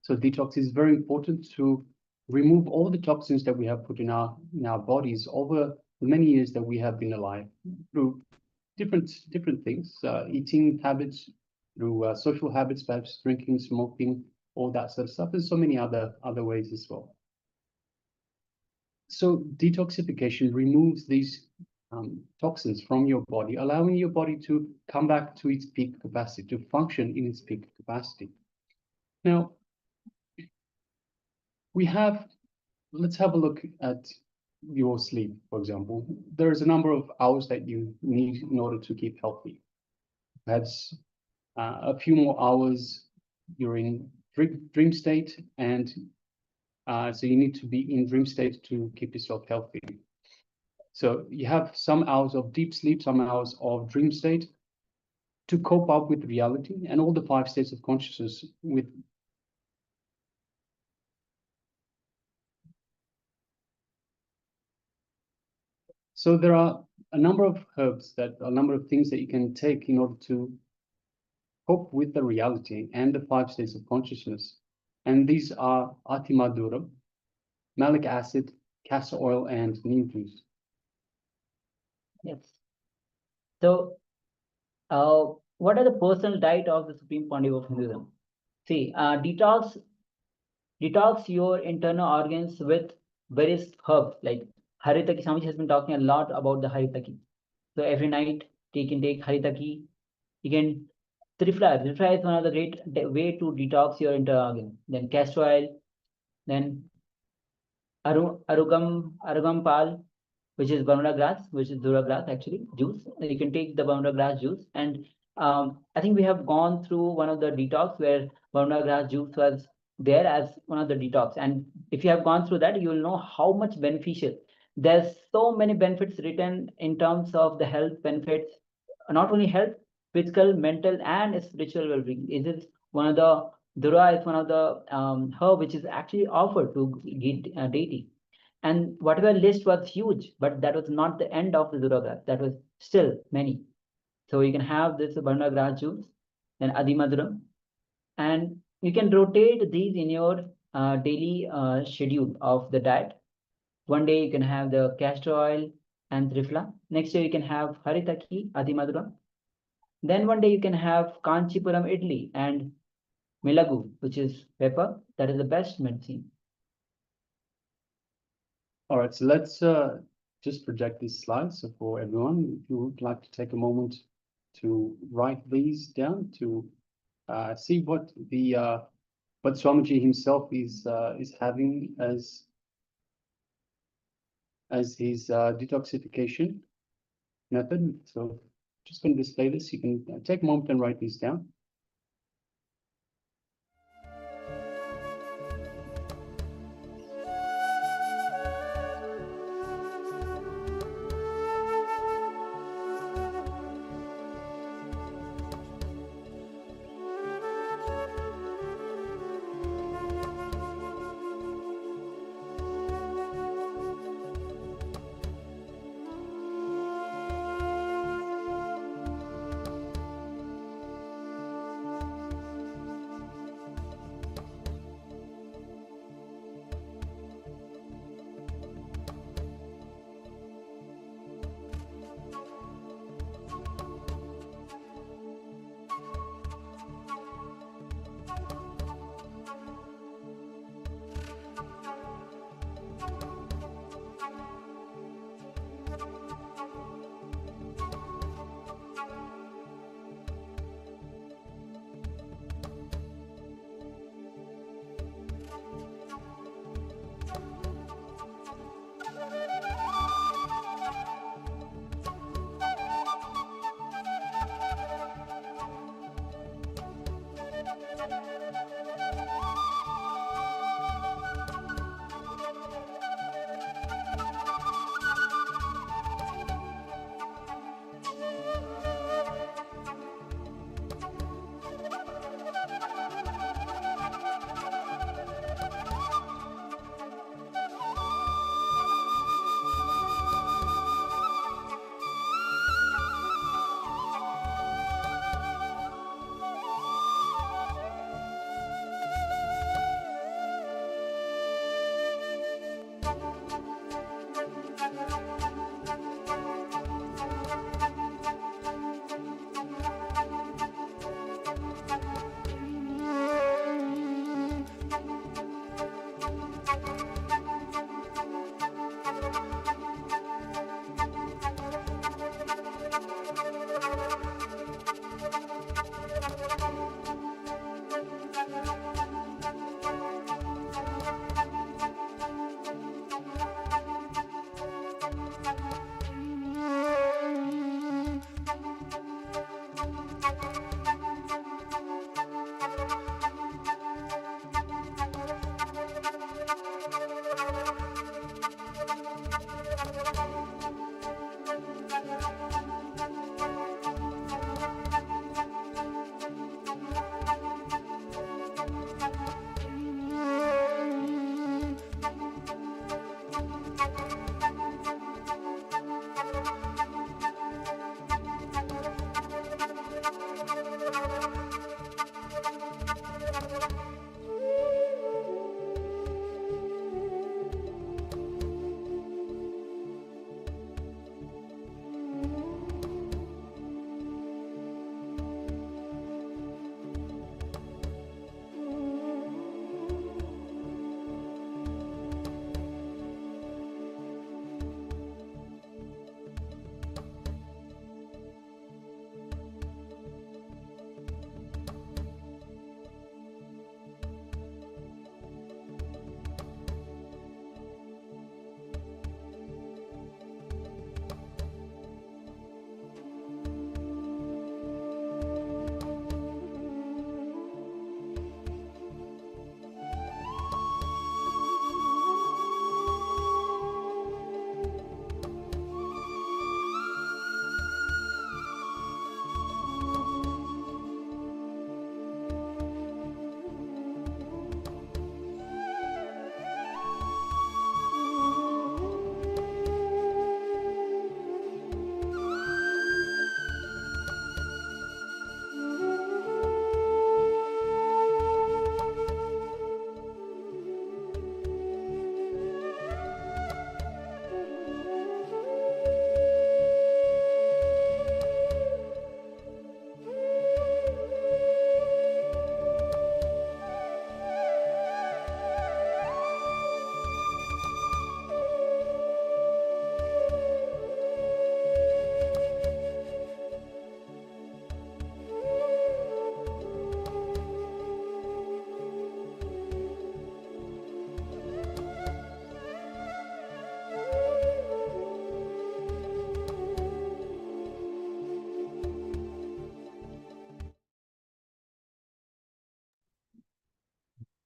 So detox is very important to remove all the toxins that we have put in our bodies over the many years that we have been alive, through different things, eating habits, through social habits, perhaps drinking, smoking, all that sort of stuff, and so many other ways as well. So detoxification removes these toxins from your body, allowing your body to come back to its peak capacity, to function in its peak capacity. Now, let's have a look at your sleep, for example. There's a number of hours that you need in order to keep healthy. That's a few more hours you're in dream state, and so you need to be in dream state to keep yourself healthy. So you have some hours of deep sleep, some hours of dream state to cope up with reality and all the 5 states of consciousness with. So there are a number of herbs, a number of things that you can take in order to cope with the reality and the 5 states of consciousness. And these are Atimadura, malic acid, castor oil, and neem juice. Yes. So, what are the personal diet of the Supreme Pontiff of Hinduism? See, detox your internal organs with various herbs like Haritaki. Swamiji has been talking a lot about the Haritaki. So every night take Haritaki. You can Trifla. Trifla is one of the great way to detox your internal organ. Then castor oil, then arugam pal, which is Bermuda grass, which is Dura grass actually, juice. You can take the Bermuda grass juice. And I think we have gone through one of the detox where Bermuda grass juice was there as one of the detox. And if you have gone through that, you will know how much beneficial. There's so many benefits written in terms of the health benefits, not only health, physical, mental, and spiritual well-being. It is one of the Dura is one of the herb which is actually offered to deity. And whatever list was huge, but that was not the end of the Dura grass. That was still many. So you can have this Barna grass juice, then Adimaduram, and you can rotate these in your daily schedule of the diet. One day you can have the castor oil and Trifla. Next day you can have Haritaki, Adimaduram. Then one day you can have Kanchipuram idli and Milagu, which is pepper. That is the best medicine. All right, so let's just project these slides. So for everyone, if you would like to take a moment to write these down to see what Swamiji himself is having as his detoxification method. So just going to display this. You can take a moment and write these down.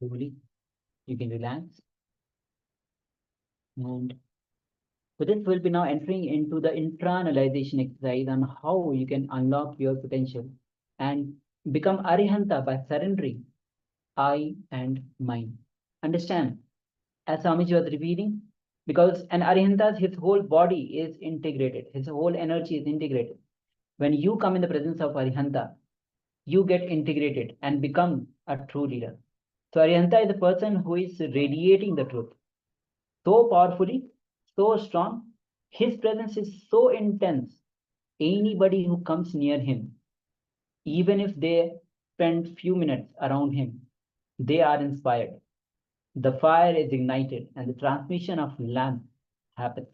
Slowly, you can relax. And so this will be now entering into the internalization exercise on how you can unlock your potential and become Arihanta by surrendering I and mind. Understand, as Swamiji was repeating, because an Arihanta, his whole body is integrated, his whole energy is integrated. When you come in the presence of Arihanta, you get integrated and become a true leader. So Arihanta is a person who is radiating the truth so powerfully, so strong. His presence is so intense. Anybody who comes near him, even if they spend few minutes around him, they are inspired. The fire is ignited and the transmission of lamp happens.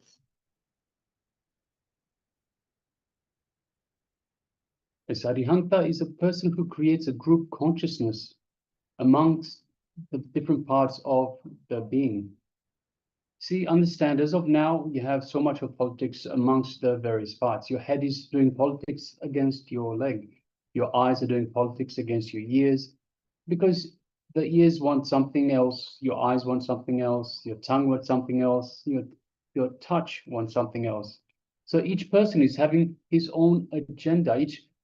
A Arihanta is a person who creates a group consciousness amongst the different parts of the being. See, understand, as of now, you have so much of politics amongst the various parts. Your head is doing politics against your leg. Your eyes are doing politics against your ears, because the ears want something else, your eyes want something else, your tongue wants something else, your touch wants something else. So each person is having his own agenda.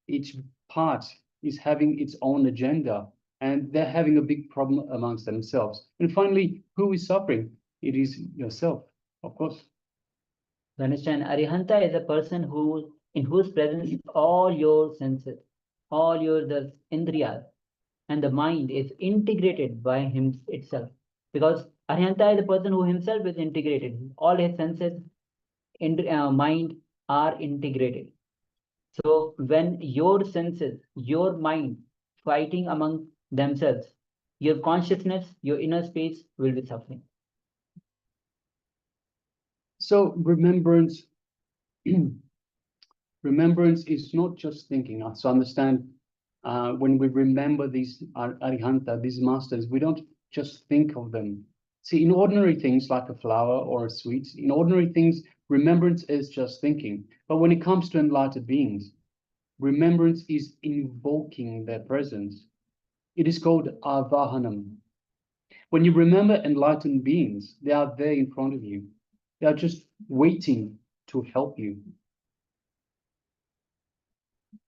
Each part is having its own agenda, and they're having a big problem amongst themselves. And finally, who is suffering? It is yourself, of course. You understand, Arihanta is a person who, in whose presence all your senses, all your the indriyas, and the mind is integrated by him itself. Because Arihanta is a person who himself is integrated. All his senses, mind are integrated. So when your senses, your mind fighting among themselves, your consciousness, your inner space will be suffering. So remembrance, remembrance is not just thinking. So understand, when we remember these Arihanta, these masters, we don't just think of them. See, in ordinary things like a flower or a sweet, in ordinary things, remembrance is just thinking. But when it comes to enlightened beings, remembrance is invoking their presence. It is called avahanam. When you remember enlightened beings, they are there in front of you. They are just waiting to help you.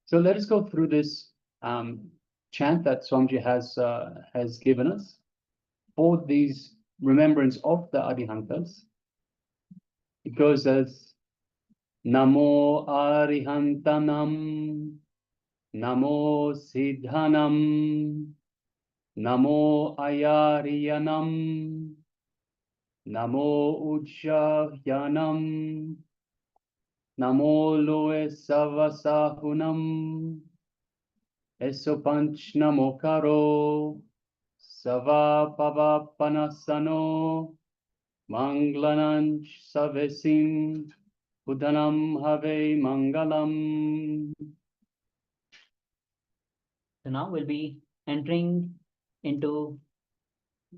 So let us go through this chant that Swamiji has given us for these remembrance of the Arihantas. It goes as Namo Arihantanam, Namo Siddhanam, Namo Ayariyanam, Namo Ujjahyanam, Namo Loe Savasahunam, Eso Panch Namo Karo, Sava Pavapanasano, Manglananch Savesim, Buddhanam Have Mangalam. So now we'll be entering into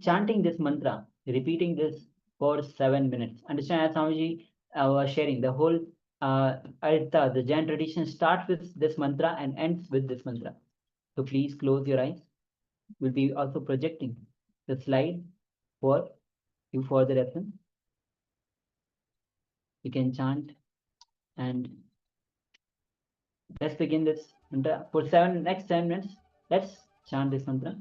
chanting this mantra, repeating this for 7 minutes. Understand, as Swamiji was sharing, the whole Artha, the Jain tradition starts with this mantra and ends with this mantra. So please close your eyes. We'll be also projecting the slide for you for the reference. You can chant, and let's begin this mantra for next 7 minutes. Let's chant this mantra.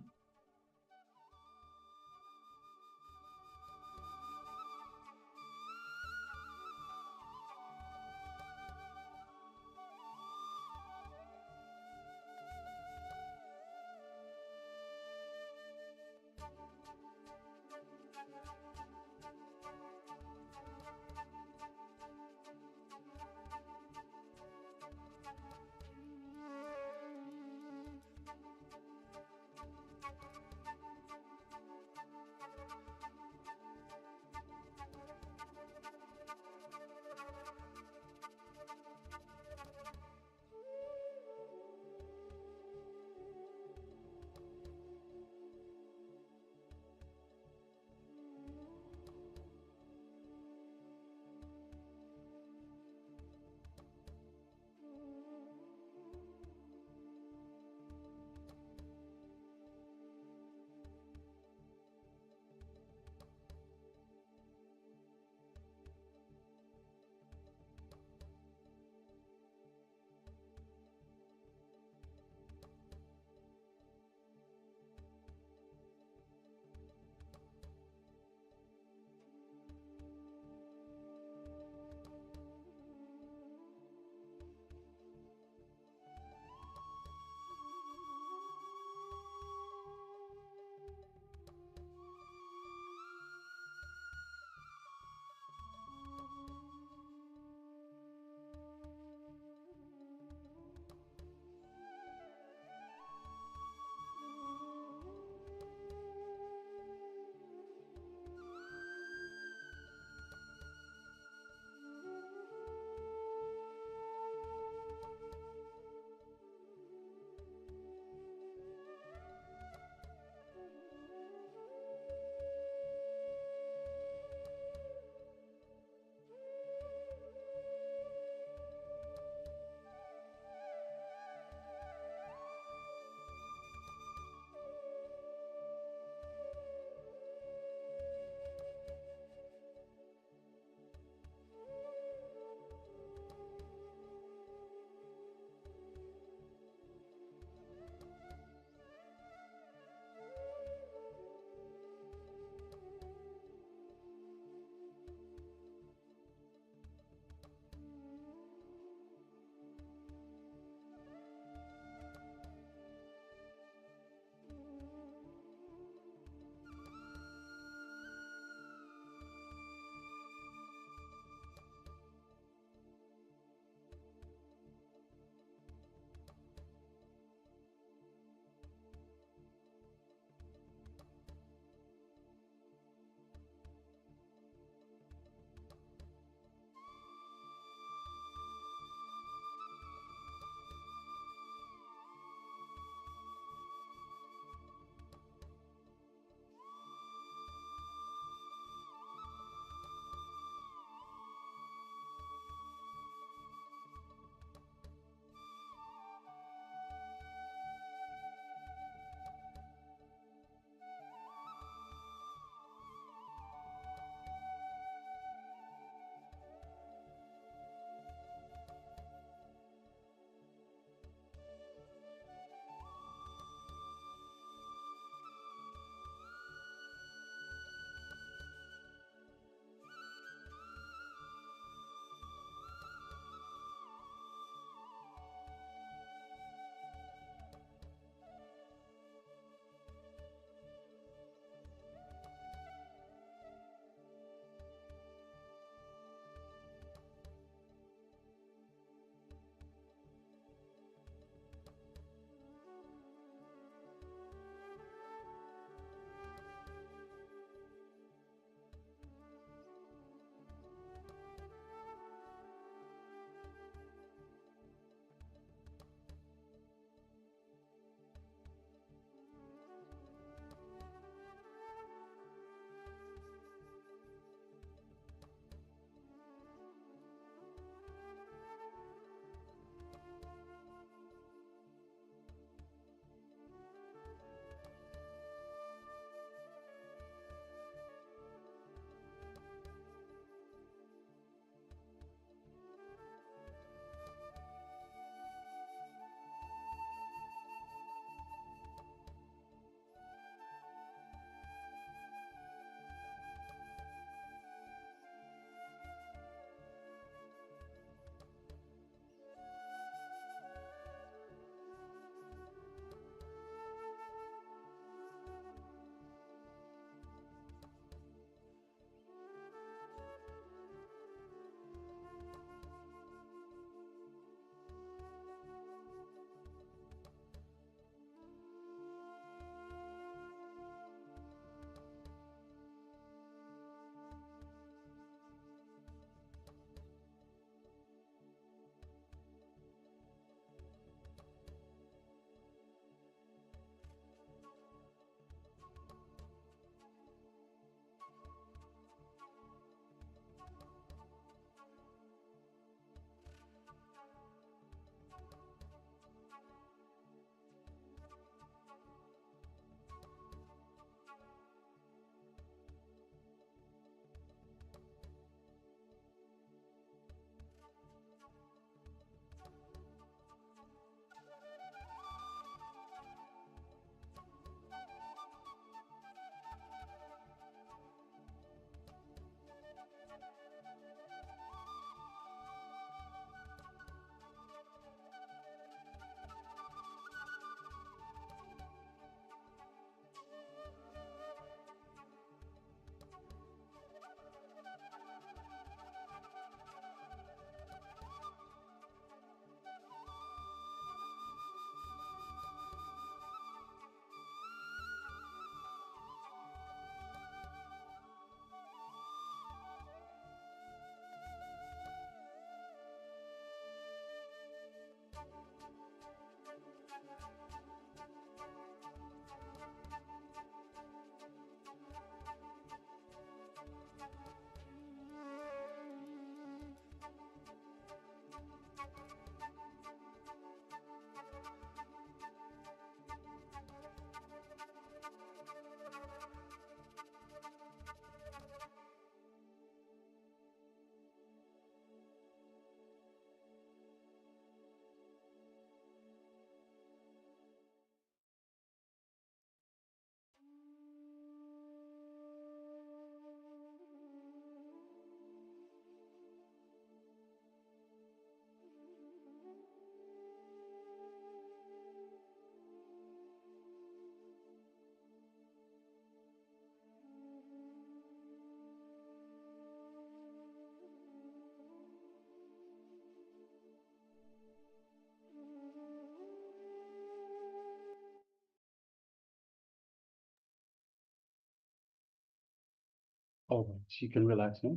All right, you can relax now.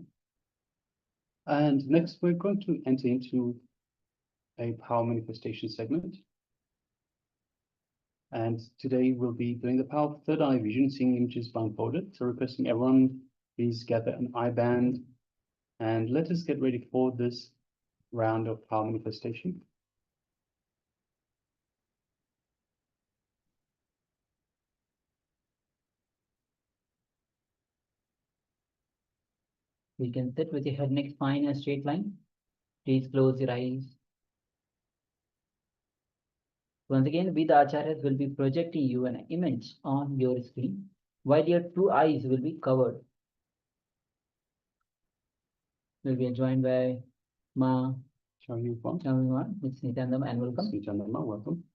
And next, we're going to enter into a power manifestation segment. And today we'll be doing the power of third eye vision, seeing images blindfolded. So requesting everyone, please gather an eye band and let us get ready for this round of power manifestation. You can sit with your head neck spine in a straight line. Please close your eyes. Once again, we the acharyas will be projecting you an image on your screen, while your two eyes will be covered. We'll be joined by Ma Chamima, Ms. Nityananda, and welcome. Nityananda, welcome.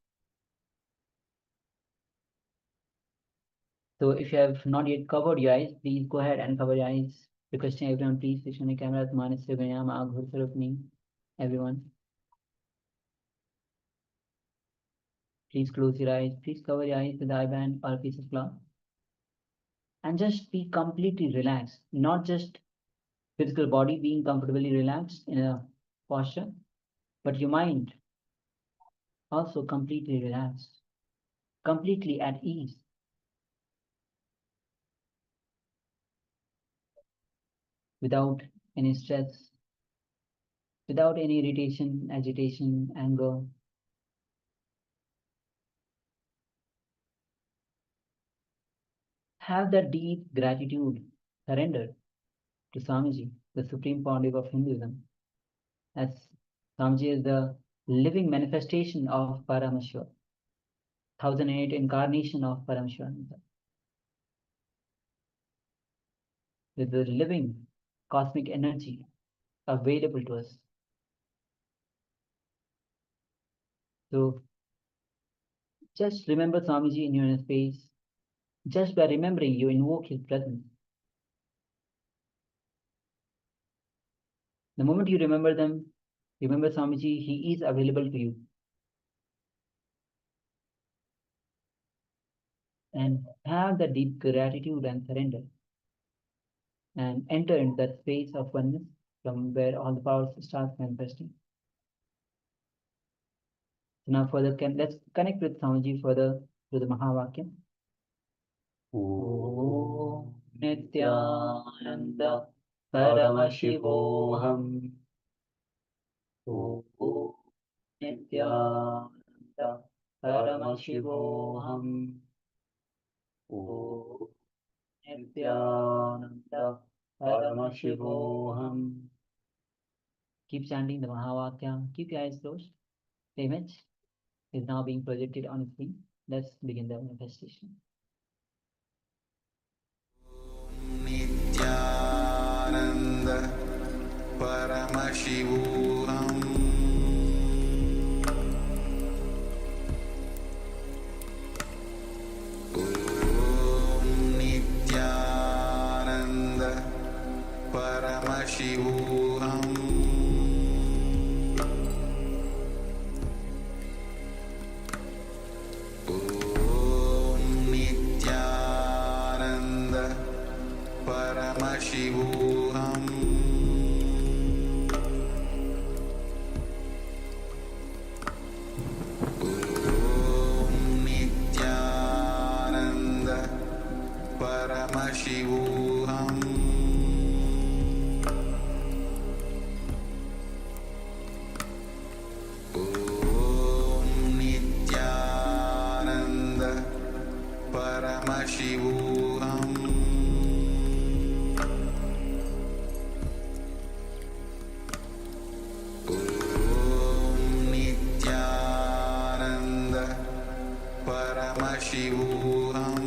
So if you have not yet covered your eyes, please go ahead and cover your eyes. Requesting everyone, please switch on the cameras. Everyone. Please close your eyes. Please cover your eyes with the eye band or a piece of cloth. And just be completely relaxed. Not just physical body being comfortably relaxed in a posture, but your mind also completely relaxed, completely at ease. Without any stress, without any irritation, agitation, anger. Have that deep gratitude, surrender to Swamiji, the Supreme Pontiff of Hinduism, as Swamiji is the living manifestation of Paramashiva, 1008 incarnation of Paramashiva. With the living cosmic energy available to us. So just remember Swamiji in your inner space. Just by remembering, you invoke his presence. The moment you remember them, remember Swamiji, he is available to you. And have the deep gratitude and surrender. And enter into that space of oneness from where all the powers start manifesting. So now further, let's connect with Swamiji further to the Mahavakyam. Om Nityananda Paramashivoham. Om Nityananda Paramashivoham. Om Nityananda Paramashivoham. Keep chanting the Mahavakyam. Keep your eyes closed. The image is now being projected on the screen. Let's begin the manifestation. Nityananda Paramashivoham. Om Nityananda Paramashivoham. Om Nityananda Paramashivoham. Om Nityananda Paramashivoham. Om Nityananda Paramashivoham. Om Nityananda Paramashivoham.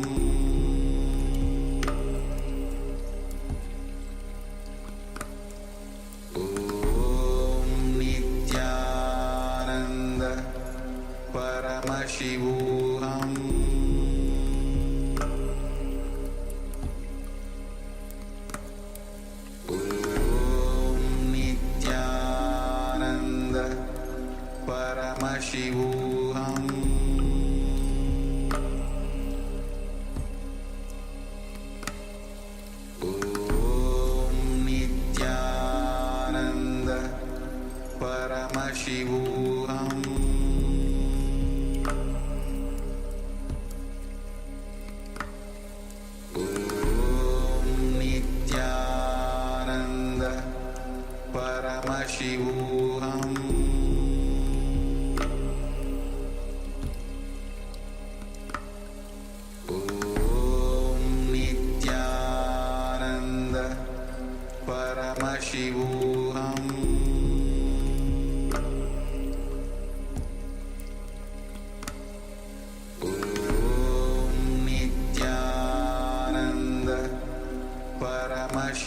Om Nityananda Paramashivoham. Om Nityananda Paramashivoham. Om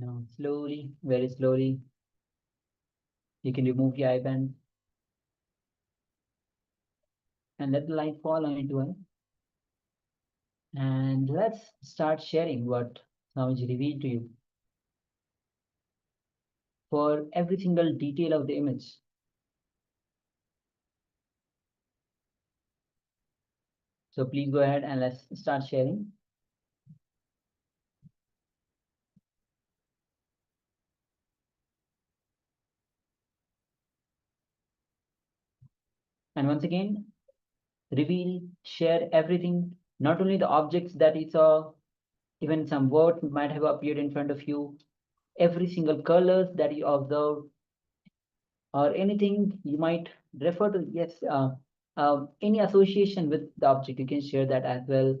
Now, slowly, very slowly, you can remove the eye band and let the light fall on into it. And let's start sharing what Swamiji revealed to you. For every single detail of the image, so please go ahead and let's start sharing. And once again, reveal, share everything, not only the objects that you saw, even some words might have appeared in front of you, every single colors that you observed, or anything you might refer to, yes, any association with the object, you can share that as well.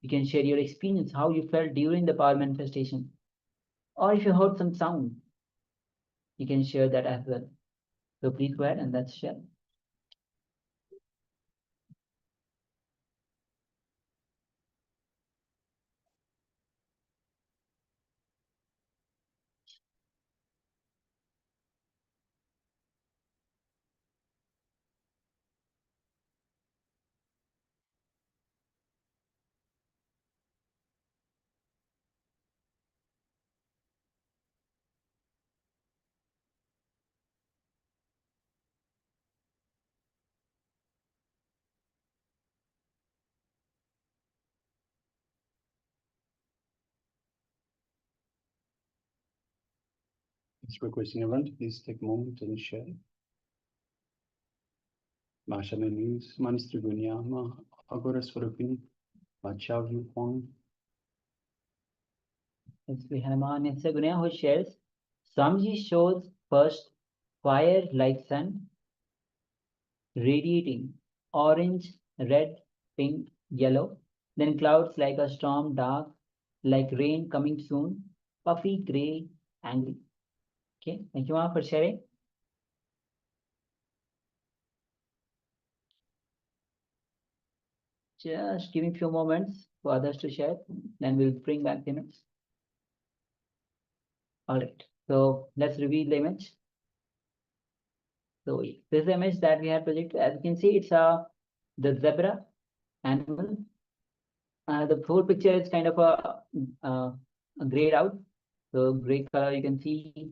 You can share your experience, how you felt during the power manifestation. Or if you heard some sound, you can share that as well. So please go ahead and let's share. Just requesting everyone to please take a moment and share. Masha means Manistri Gunyama, Agora Swarupini, Vacha viewpoint. Yes, we have Nitya Gunya who shares. Swamiji shows first fire like sun, radiating orange, red, pink, yellow, then clouds like a storm, dark, like rain coming soon, puffy, gray, angry. Okay, thank you, Ma, for sharing. Just give me a few moments for others to share, then we'll bring back the image. All right, so let's reveal the image. So this image that we have projected, as you can see, it's the zebra animal. The whole picture is kind of a grayed out. So gray color, you can see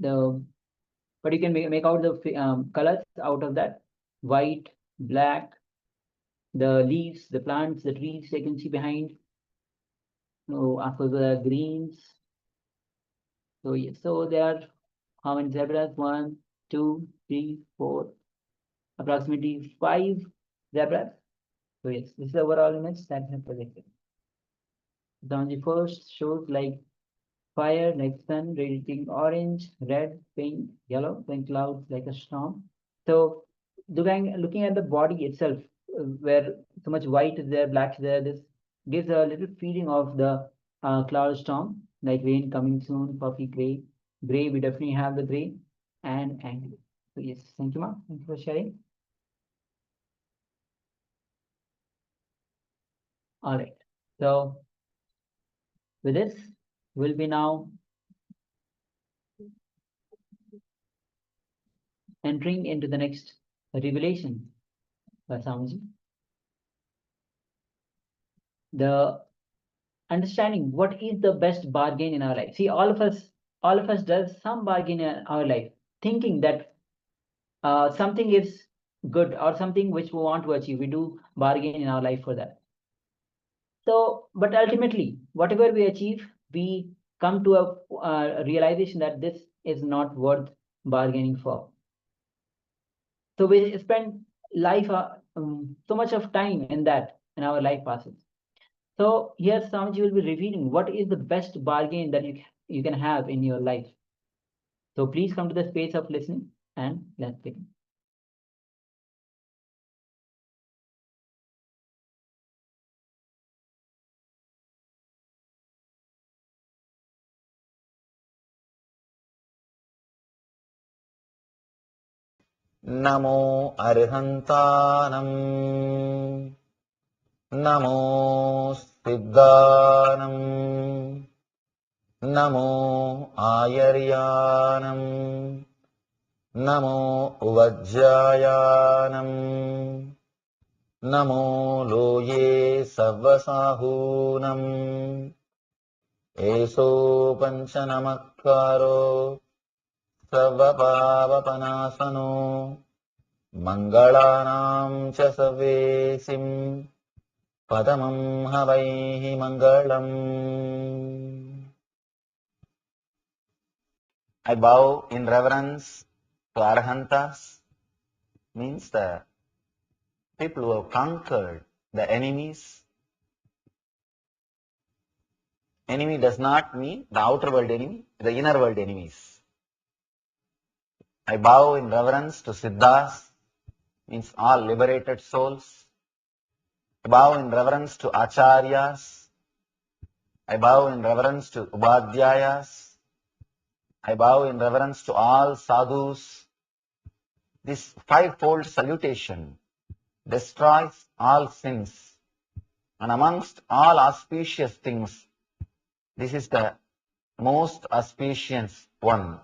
but you can make out the colors out of that: white, black, the leaves, the plants, the trees you can see behind. So after the greens. So yes, so there are how many zebras? 1, 2, 3, 4, approximately 5 zebras. So yes, this is the overall image that we have projected. The first shows like fire, like sun, radiating orange, red, pink, yellow, then clouds like a storm. So looking at the body itself, where so much white is there, black is there, this gives a little feeling of the cloud storm, like rain coming soon, puffy gray. Gray, we definitely have the gray, and angry. So yes, thank you, Ma. Thank you for sharing. All right. So with this, we'll be now entering into the next revelation by Swamiji. The understanding what is the best bargain in our life. See, all of us does some bargain in our life, thinking that something is good or something which we want to achieve. We do bargain in our life for that. So, but ultimately, whatever we achieve, we come to a realization that this is not worth bargaining for. So we spend life so much of time in that, and our life passes. So here Swamiji will be revealing what is the best bargain that you can have in your life. So please come to the space of listening and let's begin. NaMo अरिहन्तानम् NaMo सिद्धानम् Namo Ayaryanam, Namo Vajjayanam, Namo Loye Savasahunam, Eso Panchanamakaro, Savapavapanasano, Mangalanam cha Savesim, Padamam Havaihi Mangalam. I bow in reverence to Arihantas, means the people who have conquered the enemies. Enemy does not mean the outer world enemy, the inner world enemies. I bow in reverence to Siddhas, means all liberated souls. I bow in reverence to Acharyas. I bow in reverence to Ubadhyayas. I bow in reverence to all sadhus. This fivefold salutation destroys all sins, and amongst all auspicious things, this is the most auspicious one.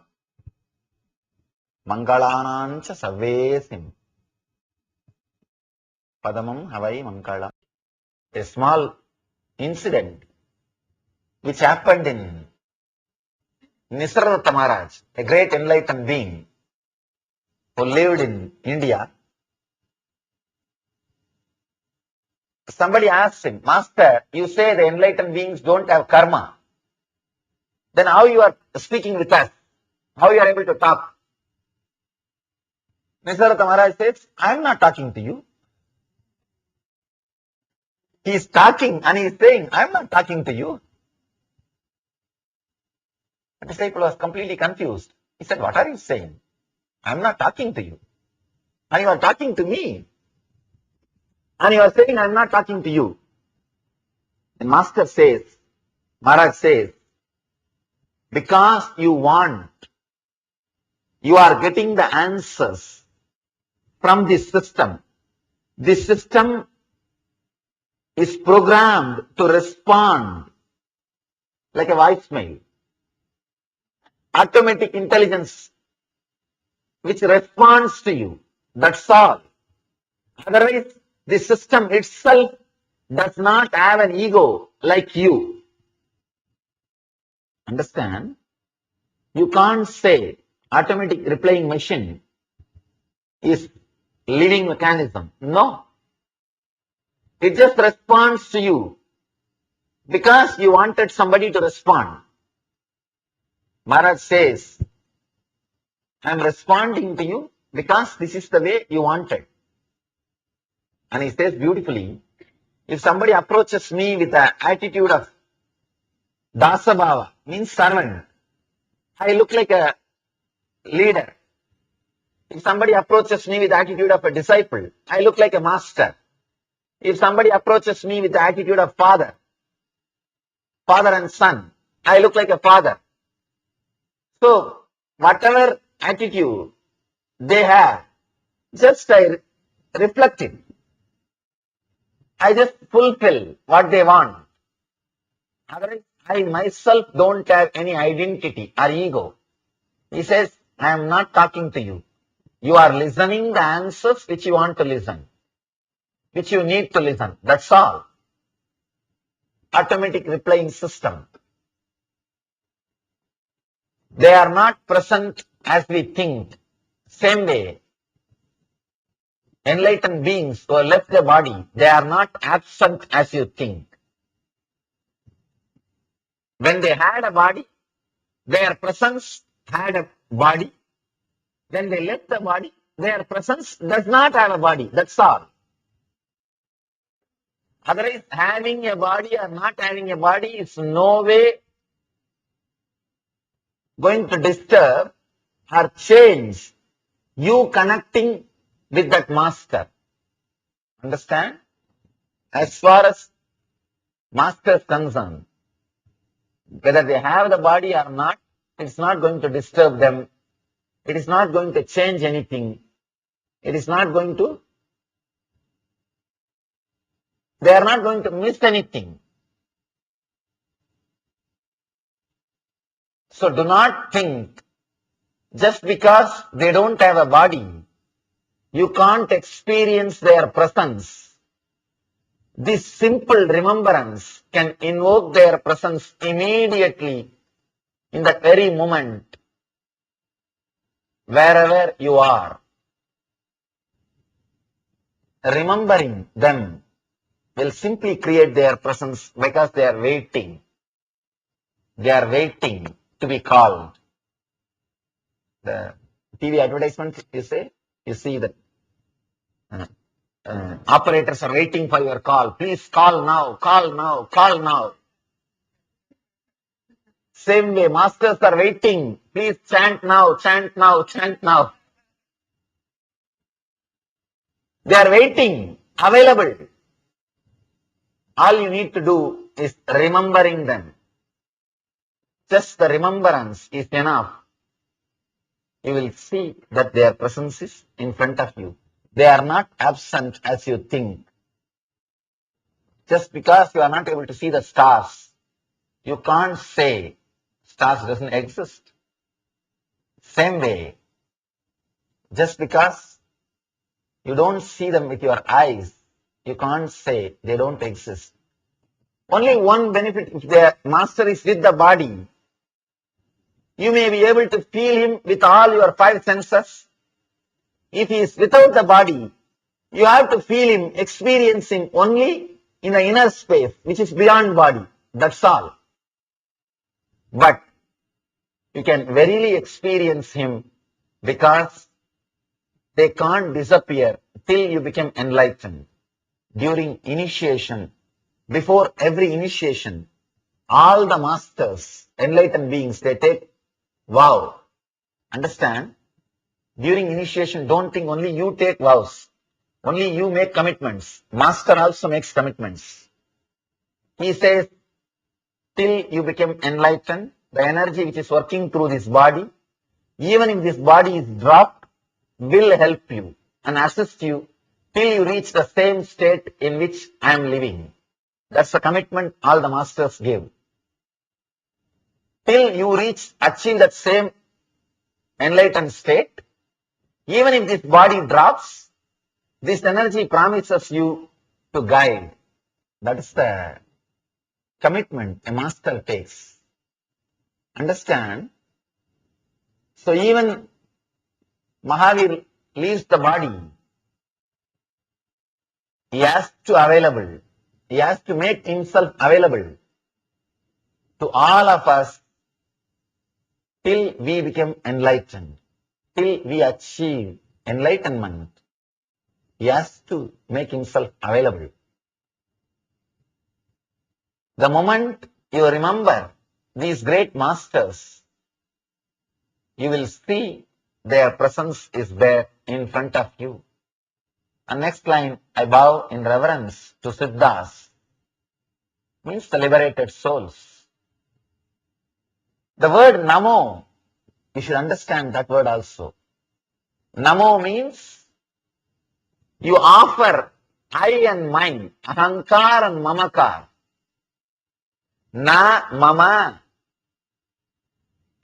Mangalanancha Savesim. Padamam Havai Mangalam. A small incident which happened in Nisargadatta Maharaj, a great enlightened being who lived in India. Somebody asked him, Master, you say the enlightened beings don't have karma. Then how you are speaking with us? How you are able to talk? Nisargadatta Maharaj says, I am not talking to you. He is talking and he is saying, I am not talking to you. The disciple was completely confused. He said, what are you saying? I am not talking to you. And you are talking to me. And you are saying, I am not talking to you. The Master says, Maharaj says, because you want, you are getting the answers from this system. This system is programmed to respond like a voicemail. Automatic intelligence which responds to you. That's all. Otherwise, the system itself does not have an ego like you. Understand? You can't say automatic replying machine is living mechanism. No. It just responds to you because you wanted somebody to respond. Maharaj says, I am responding to you because this is the way you wanted. And he says beautifully, if somebody approaches me with an attitude of dasabhava, means servant, I look like a leader. If somebody approaches me with the attitude of a disciple, I look like a master. If somebody approaches me with the attitude of father and son, I look like a father. So, whatever attitude they have, just I reflect it. I just fulfill what they want. Otherwise, I myself don't have any identity or ego. He says, I am not talking to you. You are listening the answers which you want to listen, which you need to listen. That's all. Automatic replying system. They are not present as we think. Same way, enlightened beings who have left the body, they are not absent as you think. When they had a body, their presence had a body. When they left the body, their presence does not have a body. That's all. Otherwise, having a body or not having a body is no way going to disturb or change you connecting with that master. Understand? As far as master is concerned, whether they have the body or not, it's not going to disturb them. It is not going to change anything. It is not going to, they are not going to miss anything. So do not think just because they don't have a body, you can't experience their presence. This simple remembrance can invoke their presence immediately in that very moment, wherever you are. Remembering them will simply create their presence because they are waiting. They are waiting to be called. The TV advertisement, you see that operators are waiting for your call. Please call now, call now, call now. Same way, masters are waiting. Please chant now, chant now, chant now. They are waiting, available. All you need to do is remembering them. Just the remembrance is enough. You will see that their presence is in front of you. They are not absent as you think. Just because you are not able to see the stars, you can't say stars doesn't exist. Same way, just because you don't see them with your eyes, you can't say they don't exist. Only one benefit, if the master is with the body, you may be able to feel him with all your five senses. If he is without the body, you have to feel him, experience him only in the inner space, which is beyond body. That's all. But you can verily experience him because they can't disappear till you become enlightened. During initiation, before every initiation, all the masters, enlightened beings, they take vow. Understand? During initiation, don't think only you take vows. Only you make commitments. Master also makes commitments. He says, till you become enlightened, the energy which is working through this body, even if this body is dropped, will help you and assist you till you reach the same state in which I am living. That's the commitment all the masters give. Till you achieve that same enlightened state, even if this body drops, this energy promises you to guide. That is the commitment a master takes. Understand? So even Mahavir leaves the body. He has to make himself available to all of us till we become enlightened, till we achieve enlightenment. He has to make himself available. The moment you remember these great masters, you will see their presence is there in front of you. And next line, I bow in reverence to Siddhas, means the liberated souls. The word Namo, you should understand that word also. Namo means you offer I and mine, ahankar and mamakar. Na mama,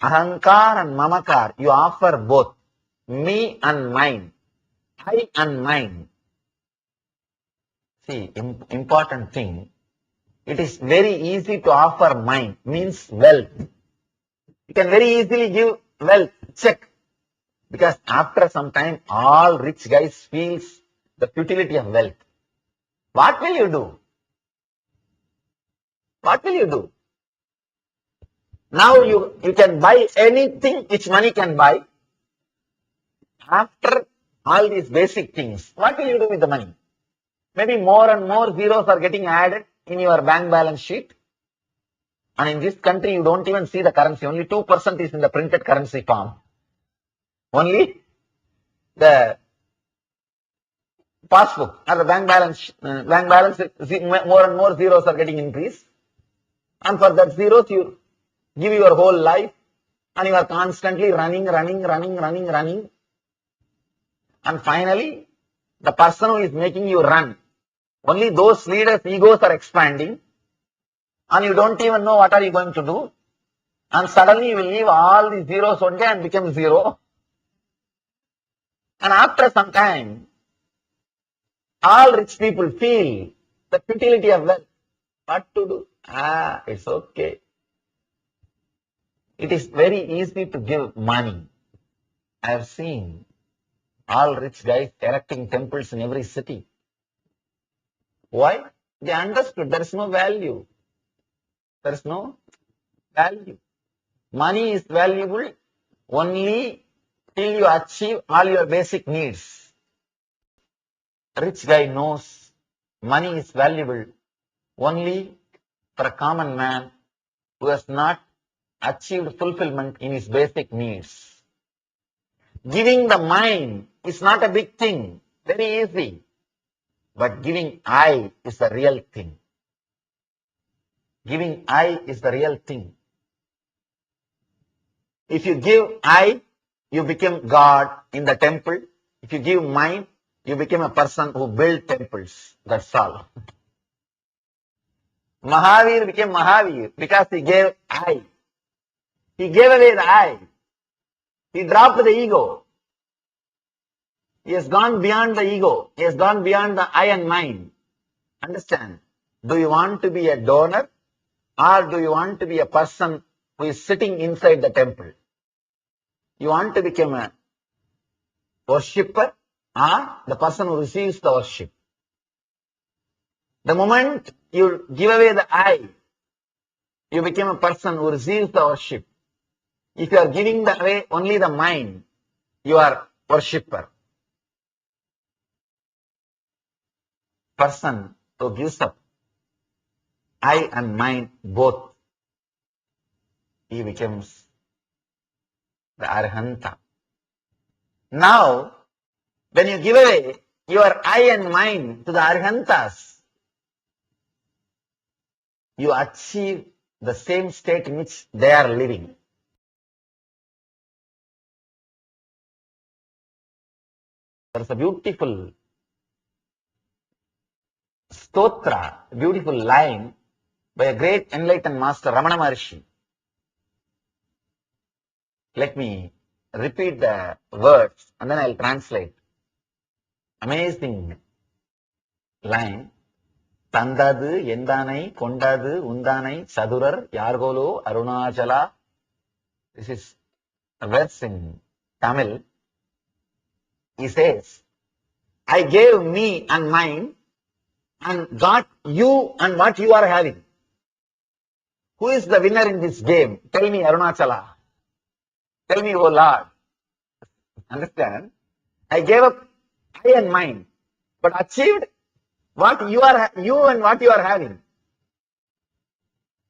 ahankar and mamakar, you offer both, me and mine, I and mine. See, important thing, it is very easy to offer mine, means wealth. You can very easily give wealth, check. Because after some time, all rich guys feels the futility of wealth. What will you do? What will you do? Now you can buy anything which money can buy. After all these basic things, what will you do with the money? Maybe more and more zeros are getting added in your bank balance sheet. And in this country, you don't even see the currency. Only 2% is in the printed currency form. Only the passbook or the bank balance, more and more zeros are getting increased. And for that zeros, you give your whole life and you are constantly running. And finally, the person who is making you run, only those leaders' egos are expanding and you don't even know what are you going to do. And suddenly you will leave all the zeros one day and become zero. And after some time, all rich people feel the futility of wealth. What to do? It's okay. It is very easy to give money. I have seen all rich guys erecting temples in every city. Why? They understood there is no value. There is no value. Money is valuable only till you achieve all your basic needs. A rich guy knows money is valuable only for a common man who has not achieved fulfillment in his basic needs. Giving the mind is not a big thing, very easy. But giving I is the real thing. Giving I is the real thing. If you give I, you become God in the temple. If you give mind, you become a person who built temples. That's all. Mahavir became Mahavir because he gave I. He gave away the I. He dropped the ego. He has gone beyond the ego. He has gone beyond the I and mind. Understand? Do you want to be a donor or do you want to be a person who is sitting inside the temple? You want to become a worshipper or the person who receives the worship? The moment you give away the I, you become a person who receives the worship. If you are giving away only the mind, you are worshipper. Person who gives up I and mind both, he becomes the Arihanta. Now, when you give away your I and mind to the Arihantas, you achieve the same state in which they are living. There is a beautiful stotra, beautiful line by a great enlightened master, Ramana Maharshi. Let me repeat the words and then I'll translate. Amazing line. Tandadu yendanai kondadu undanai sadurar yargolo arunachala. This is a verse in Tamil. He says, I gave me and mine and got you and what you are having. Who is the winner in this game? Tell me, Arunachala. Tell me, O Lord. Understand? I gave up I and mine, but achieved what you and what you are having.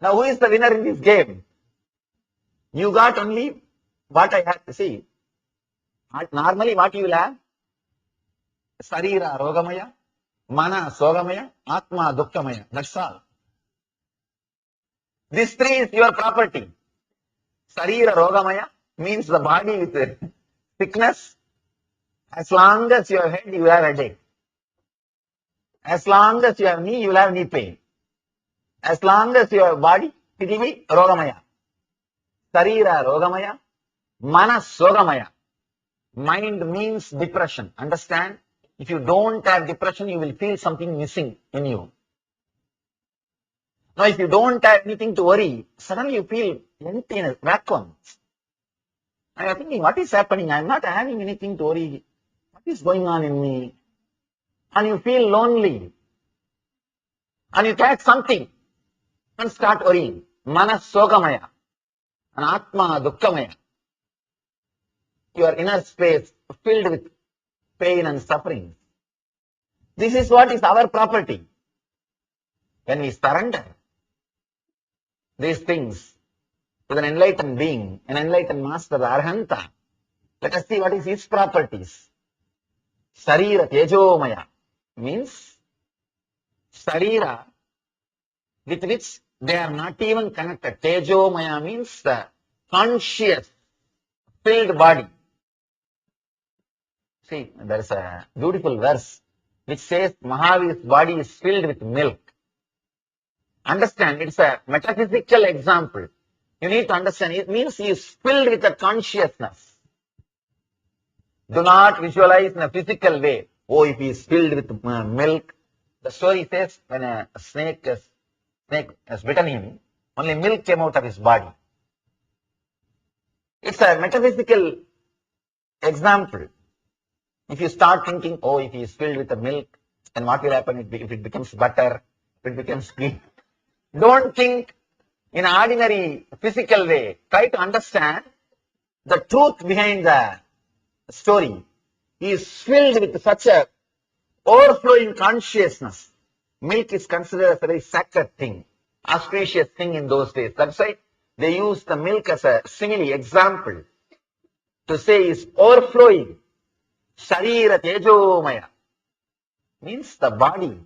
Now, who is the winner in this game? You got only what I had to see. Normally, what you will have? Sarira rogamaya, mana sogamaya, atma dukkhamaya. That's all. This three is your property. Sarira rogamaya means the body with sickness. As long as you have head, you will have headache. As long as you have knee, you will have knee pain. As long as you have body, it will be rogamaya. Sarira rogamaya, mana sogamaya. Mind means depression. Understand? If you don't have depression, you will feel something missing in you. Now, if you don't have anything to worry, suddenly you feel emptiness, vacuum. And you're thinking, what is happening? I'm not having anything to worry. What is going on in me? And you feel lonely. And you catch something and start worrying. Manas sogamaya and atma dukkhamaya. Your inner space filled with pain and suffering. This is what is our property. When we surrender these things to an enlightened being, an enlightened master, the Arihanta, let us see what is his properties. Sarira tejomaya means sarira with which they are not even connected. Tejomaya means the conscious, filled body. See, there is a beautiful verse which says Mahavir's body is filled with milk. Understand, it's a metaphysical example. You need to understand, it means he is filled with a consciousness. Do not visualize in a physical way. Oh, if he is filled with milk. The story says when a snake has bitten him, only milk came out of his body. It's a metaphysical example. If you start thinking, oh, if he is filled with the milk, then what will happen if it becomes butter, if it becomes ghee? Don't think in an ordinary physical way. Try to understand the truth behind the story. He is filled with such a overflowing consciousness. Milk is considered as a very sacred thing, auspicious thing in those days. That's why they use the milk as a simile example to say is overflowing. Sharira tejomaya means the body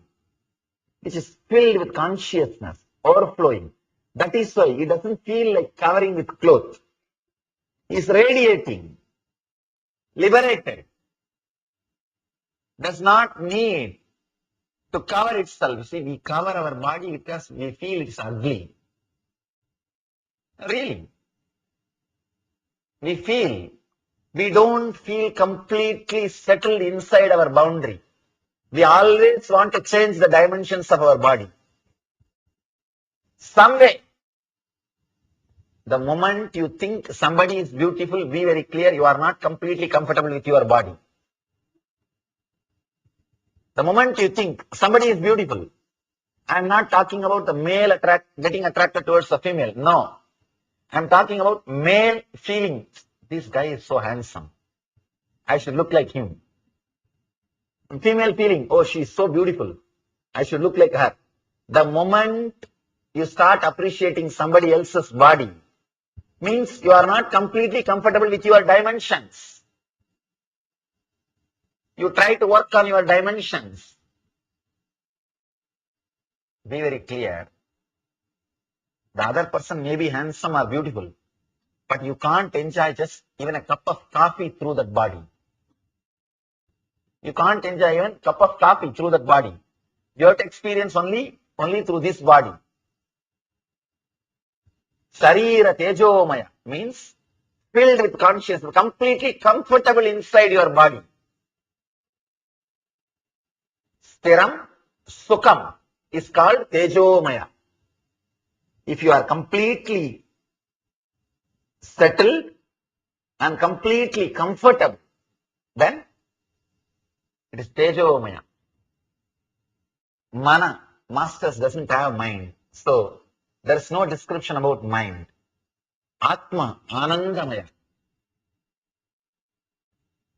which is filled with consciousness, overflowing. That is why he doesn't feel like covering with cloth. He is radiating, liberated. Does not need to cover itself. See, we cover our body because we feel it's ugly. Really. We don't feel completely settled inside our boundary. We always want to change the dimensions of our body. Some way. The moment you think somebody is beautiful, be very clear, you are not completely comfortable with your body. The moment you think somebody is beautiful, I am not talking about the male getting attracted towards the female. No. I am talking about male feeling, this guy is so handsome. I should look like him. Female feeling, oh, she is so beautiful. I should look like her. The moment you start appreciating somebody else's body, means you are not completely comfortable with your dimensions. You try to work on your dimensions. Be very clear. The other person may be handsome or beautiful, but you can't enjoy just even a cup of coffee through that body. You can't enjoy even a cup of coffee through that body. You have to experience only through this body. Sharira tejomaya means filled with consciousness, completely comfortable inside your body. Stiram Sukham is called tejomaya. If you are completely settled and completely comfortable, then it is tejomaya. Mana, masters doesn't have mind. So, there is no description about mind. Atma, anandamaya.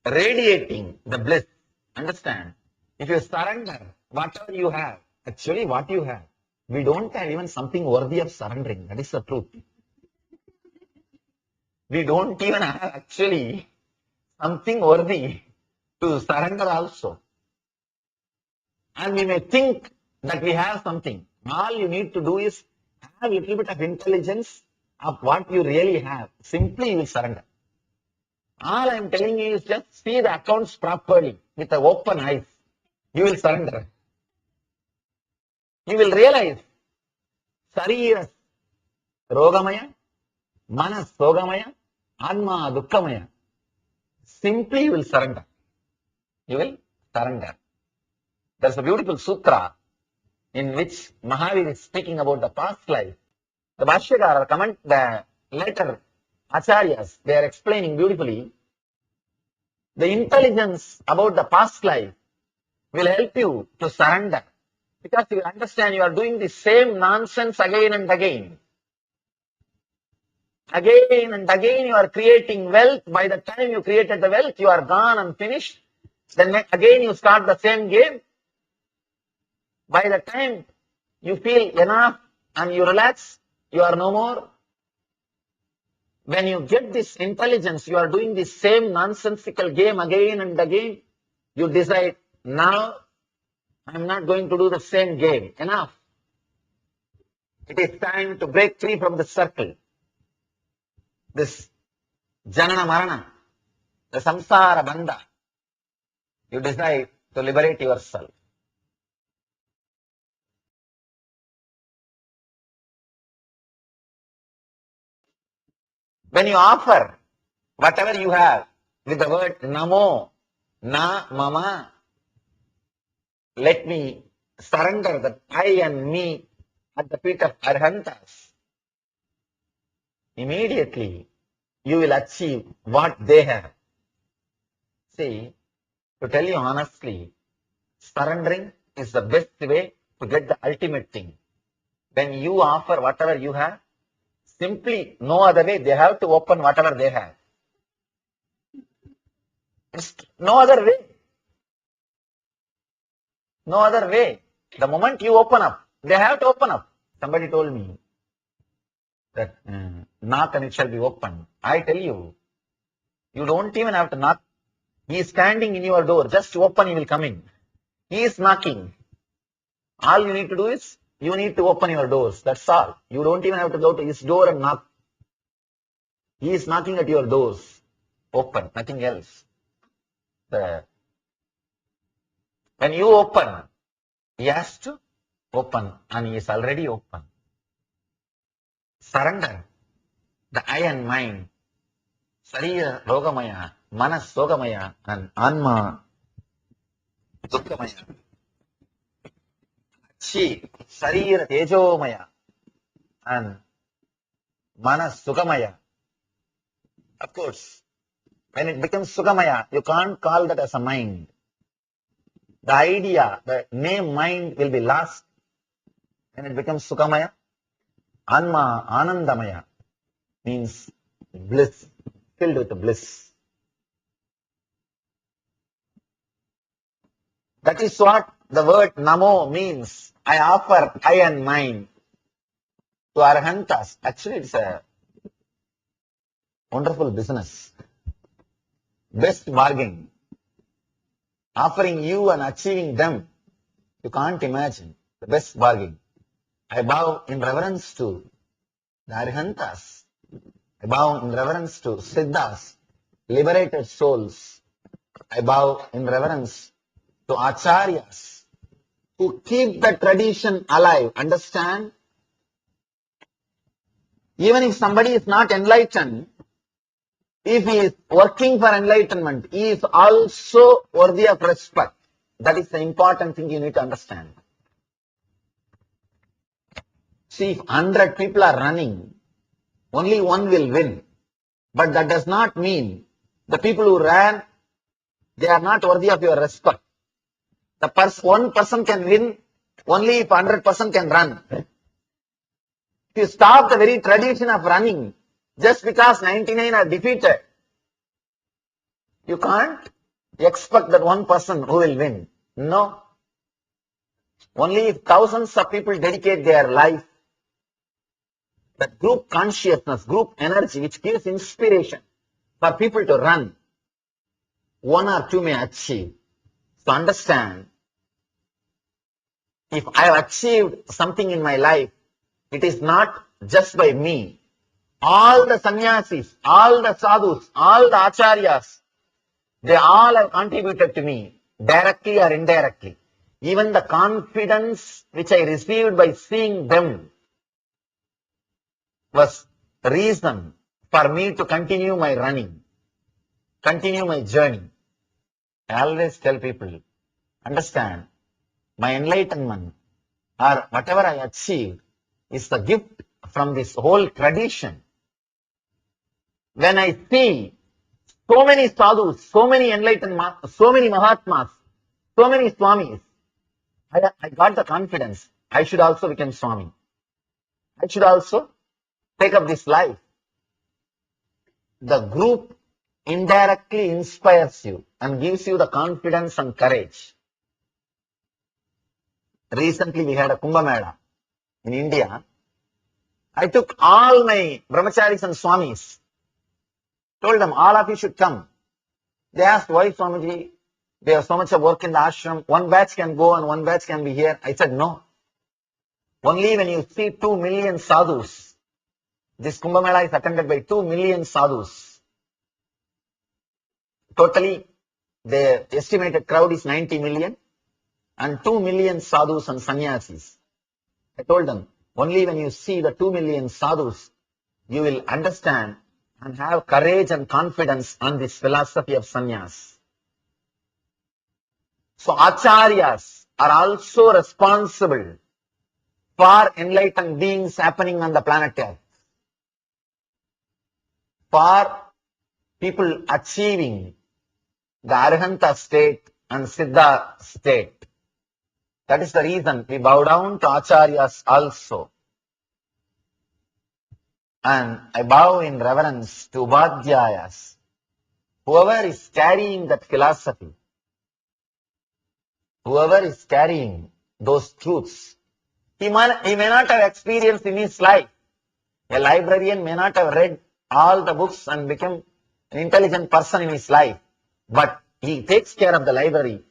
Radiating the bliss. Understand? If you surrender whatever you have, actually what you have, we don't have even something worthy of surrendering. That is the truth. We don't even have actually something worthy to surrender also. And we may think that we have something. All you need to do is have a little bit of intelligence of what you really have. Simply you will surrender. All I am telling you is just see the accounts properly with the open eyes. You will surrender. You will realize Sarira Rogamaya, Manas Sogamaya, Anma Dukkamaya. Simply you will surrender. You will surrender. There's a beautiful sutra in which Mahavir is speaking about the past life. The Bhashyakara comment, the later Acharyas, they are explaining beautifully the intelligence about the past life will help you to surrender. Because you understand you are doing the same nonsense again and again. Again and again you are creating wealth. By the time you created the wealth, you are gone and finished. Then again you start the same game. By the time you feel enough and you relax, you are no more. When you get this intelligence, you are doing the same nonsensical game again and again. You decide, now I am not going to do the same game. Enough. It is time to break free from the circle. This Janana Marana, the Samsara Bandha. You decide to liberate yourself. When you offer whatever you have with the word Namo, Na Mama, let me surrender that I and me at the feet of Arihantas, immediately you will achieve what they have. See, to tell you honestly, surrendering is the best way to get the ultimate thing. When you offer whatever you have, simply no other way, they have to open whatever they have. It's no other way. No other way. The moment you open up, they have to open up. Somebody told me that knock and it shall be opened. I tell you, you don't even have to knock. He is standing in your door. Just open, he will come in. He is knocking. All you need to do is, you need to open your doors. That's all. You don't even have to go to his door and knock. He is knocking at your doors. Open, nothing else. When you open, he has to open, and he is already open. Surrender the I and mind, Sarira Rogamaya, Manas Sogamaya, and Anma Dukkamaya. Chi, Sarira Tejomaya, and Manas Sukamaya. Of course, when it becomes Sukamaya, you can't call that as a mind. The idea, the name mind will be lost when it becomes Sukamaya. Anma Anandamaya means bliss, filled with bliss. That is what the word Namo means. I offer I and mine to Arihantas. Actually, it's a wonderful business. Best bargain. Offering you and achieving them. You can't imagine. The best bargain. I bow in reverence to the Arihantas. I bow in reverence to Siddhas, liberated souls. I bow in reverence to Acharyas, who keep the tradition alive. Understand? Even if somebody is not enlightened, if he is working for enlightenment, he is also worthy of respect. That is the important thing you need to understand. See, if 100 people are running, only one will win. But that does not mean the people who ran, they are not worthy of your respect. One person can win only if 100% can run. If you stop the very tradition of running, just because 99 are defeated, you can't expect that one person who will win. No. Only if thousands of people dedicate their life, that group consciousness, group energy, which gives inspiration for people to run, one or two may achieve. So understand, if I have achieved something in my life, it is not just by me. All the sannyasis, all the sadhus, all the acharyas, they all have contributed to me, directly or indirectly. Even the confidence which I received by seeing them was reason for me to continue my running, continue my journey. I always tell people, understand, my enlightenment or whatever I achieve is the gift from this whole tradition. When I see so many sadhus, so many enlightened, so many Mahatmas, so many Swamis, I got the confidence, I should also become Swami. I should also take up this life. The group indirectly inspires you and gives you the confidence and courage. Recently we had a Kumbh Mela in India. I took all my brahmacharis and swamis, told them all of you should come. They asked, why Swamiji? They have so much of work in the ashram. One batch can go and one batch can be here. I said, no. Only when you see 2 million sadhus, this Kumbh Mela is attended by 2 million sadhus. Totally, the estimated crowd is 90 million and 2 million sadhus and sannyasis. I told them, only when you see the 2 million sadhus, you will understand and have courage and confidence on this philosophy of sannyas. So acharyas are also responsible for enlightened beings happening on the planet Earth, for people achieving the Arihanta state and Siddha state. That is the reason we bow down to acharyas also. And I bow in reverence to Ubadhyayas, whoever is carrying that philosophy, whoever is carrying those truths. He may not have experienced in his life. A librarian may not have read all the books and become an intelligent person in his life, but he takes care of the library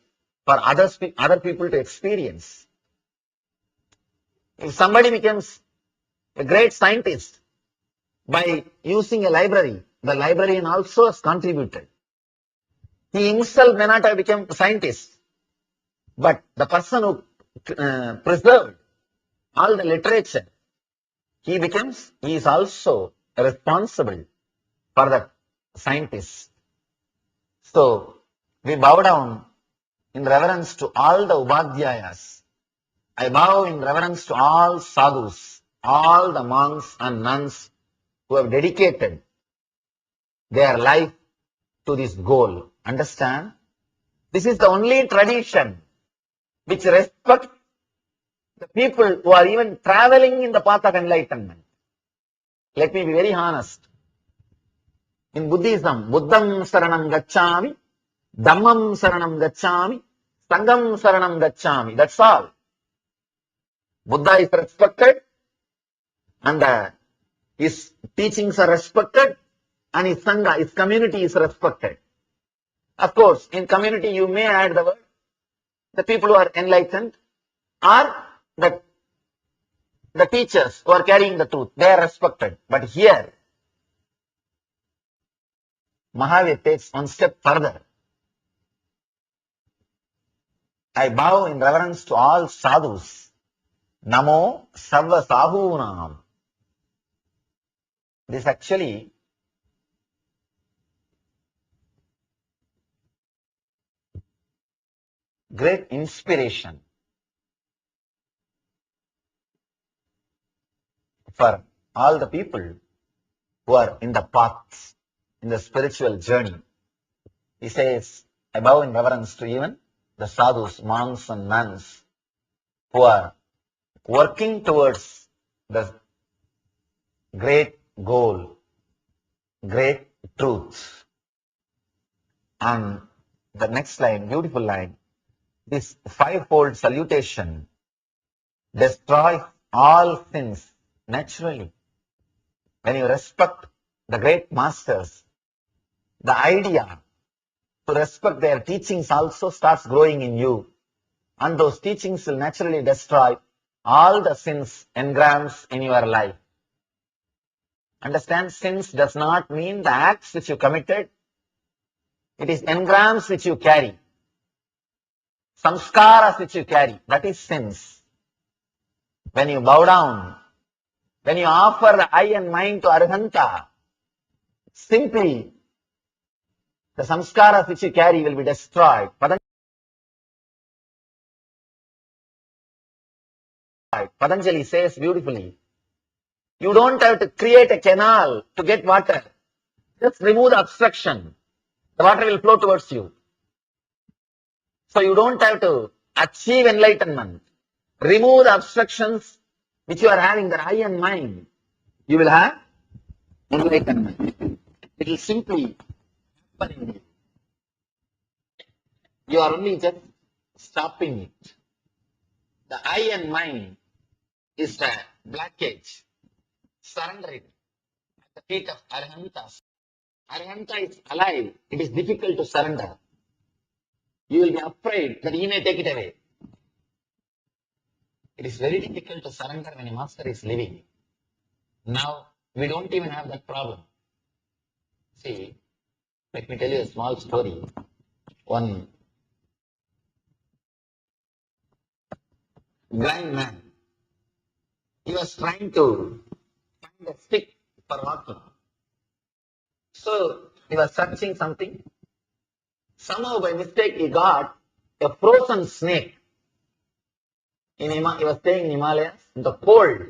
for other people to experience. If somebody becomes a great scientist by using a library, the librarian also has contributed. He himself may not have become a scientist, but the person who preserved all the literature, he is also responsible for the scientist. So we bow down in reverence to all the Ubadhyayas. I bow in reverence to all sadhus, all the monks and nuns who have dedicated their life to this goal. Understand? This is the only tradition which respects the people who are even traveling in the path of enlightenment. Let me be very honest. In Buddhism, Buddham Saranam Gacchami, Dhammam Saranam Gacchami, Sangham Saranam Gacchami. That's all. Buddha is respected and his teachings are respected and his Sangha, his community is respected. Of course, in community you may add the word, the people who are enlightened or the teachers who are carrying the truth, they are respected. But here, Mahavir takes one step further. I bow in reverence to all sadhus. Namo Sarva Sahunam. This actually great inspiration for all the people who are in the path, in the spiritual journey. He says, I bow in reverence to even the sadhus, monks and nuns who are working towards the great goal, great truth. And the next line, beautiful line, this fivefold salutation destroys all sins naturally. When you respect the great masters, the idea to respect their teachings also starts growing in you. And those teachings will naturally destroy all the sins engrams in your life. Understand, sins does not mean the acts which you committed. It is engrams which you carry. Samskaras which you carry. That is sins. When you bow down, when you offer the eye and mind to Arihanta, simply the samskaras which you carry will be destroyed. Patanjali says beautifully, you don't have to create a canal to get water. Just remove the obstruction. The water will flow towards you. So you don't have to achieve enlightenment. Remove the obstructions which you are having, the eye and mind. You will have enlightenment. It will simply happen in you. You are only just stopping it. The eye and mind is the blockage. Surrender it at the feet of Arihantas. Arihanta is alive. It is difficult to surrender. You will be afraid that he may take it away. It is very difficult to surrender when a master is living. Now, we don't even have that problem. See, let me tell you a small story. One blind man, he was trying to find a stick for walking. So he was searching something. Somehow by mistake he got a frozen snake. He was staying in Himalayas, in the cold.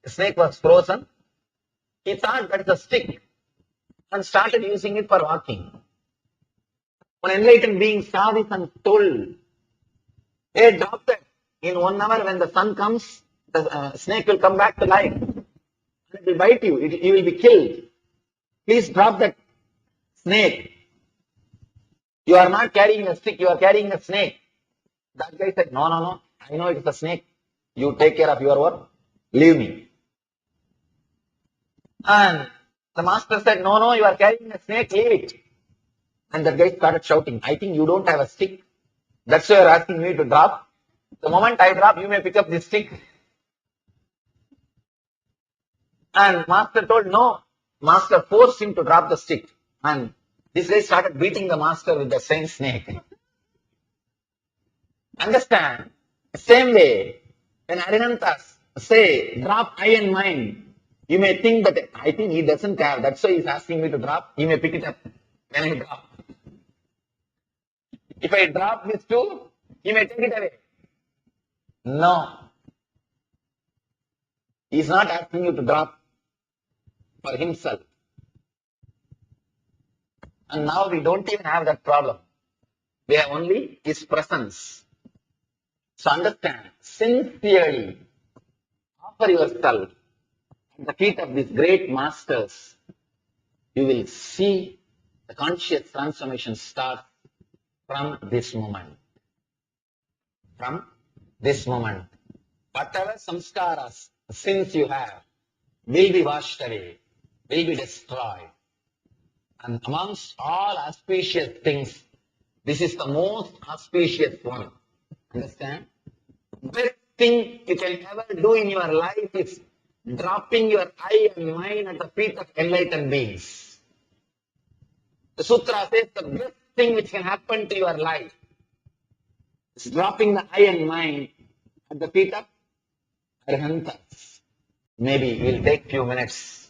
The snake was frozen. He thought that is a stick and started using it for walking. One enlightened being saw this and told, hey, drop that. In 1 hour when the sun comes, the snake will come back to life. And it will bite you. You will be killed. Please drop that snake. You are not carrying a stick, you are carrying a snake. That guy said, no, no, no. I know it is a snake. You take care of your work. Leave me. And the master said, no, no, you are carrying a snake. Leave it. And that guy started shouting, I think you don't have a stick. That's why you are asking me to drop. The moment I drop, you may pick up this stick. And master told, no. Master forced him to drop the stick. And this guy started beating the master with the same snake. Understand? Same way, when Arihantas say, drop I and mind, you may think that I think he doesn't have, that's why he's asking me to drop. He may pick it up when I drop. If I drop this too, he may take it away. No. He's not asking you to drop for himself. And now we don't even have that problem. We have only his presence. So understand, sincerely offer yourself at the feet of these great masters. You will see the conscious transformation start from this moment. From this moment. Whatever samskaras, sins you have, will be washed away, will be destroyed. And amongst all auspicious things, this is the most auspicious one. Understand? Best thing you can ever do in your life is dropping your I and mind at the feet of enlightened beings. The sutra says the best thing which can happen to your life is dropping the I and mind at the feet of Arihantas. Maybe we'll take few minutes.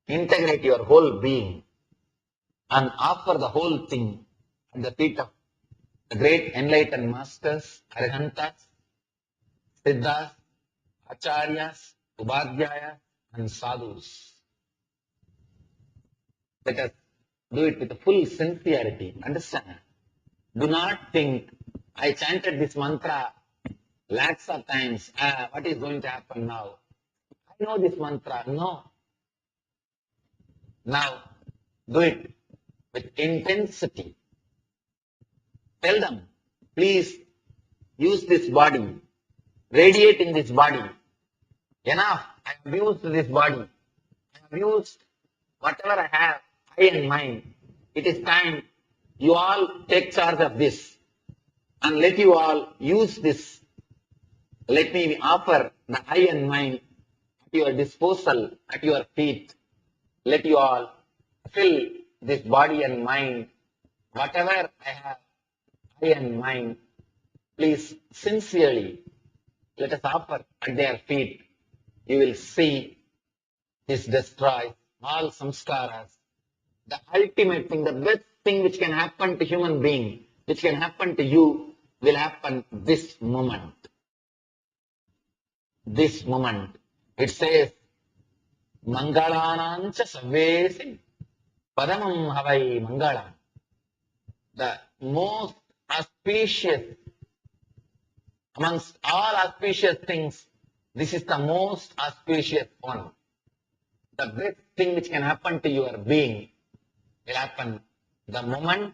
Integrate your whole being and offer the whole thing at the feet of the great enlightened masters, Arihantas, Siddhas, Acharyas, Ubadhyayas, and Sadhus. Let us do it with full sincerity. Understand? Do not think, I chanted this mantra lakhs of times, what is going to happen now? I know this mantra. No. Now, do it with intensity. Tell them, please use this body, radiate in this body. Enough, I have used this body. I have used whatever I have, I and mind. It is time you all take charge of this and let you all use this. Let me offer the I and mind at your disposal, at your feet. Let you all fill this body and mind. Whatever I have, I and mind, please sincerely let us offer at their feet. You will see this destroys all samskaras. The ultimate thing, the best thing which can happen to human being, which can happen to you, will happen this moment. This moment. It says, Mangalanancha Savesi Padamam Havai Mangalam. The most auspicious, amongst all auspicious things, this is the most auspicious one. The best thing which can happen to your being will happen the moment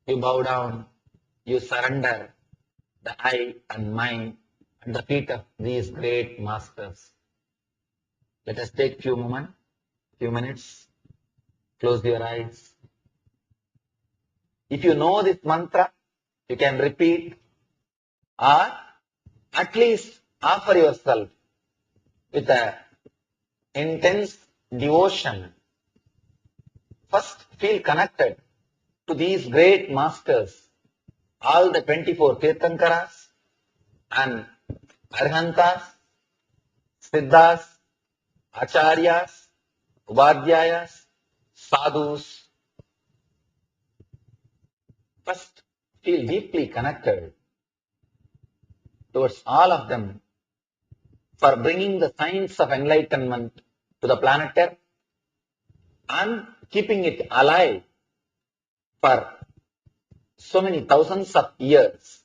you bow down, you surrender the I and mind at the feet of these great masters. Let us take few minutes, close your eyes. If you know this mantra, you can repeat or at least offer yourself with an intense devotion. First, feel connected to these great masters, all the 24 Tirthankaras and Arihantas, Siddhas, Acharyas, Ubadhyayas, sadhus. First, feel deeply connected towards all of them for bringing the science of enlightenment to the planet Earth and keeping it alive for so many thousands of years,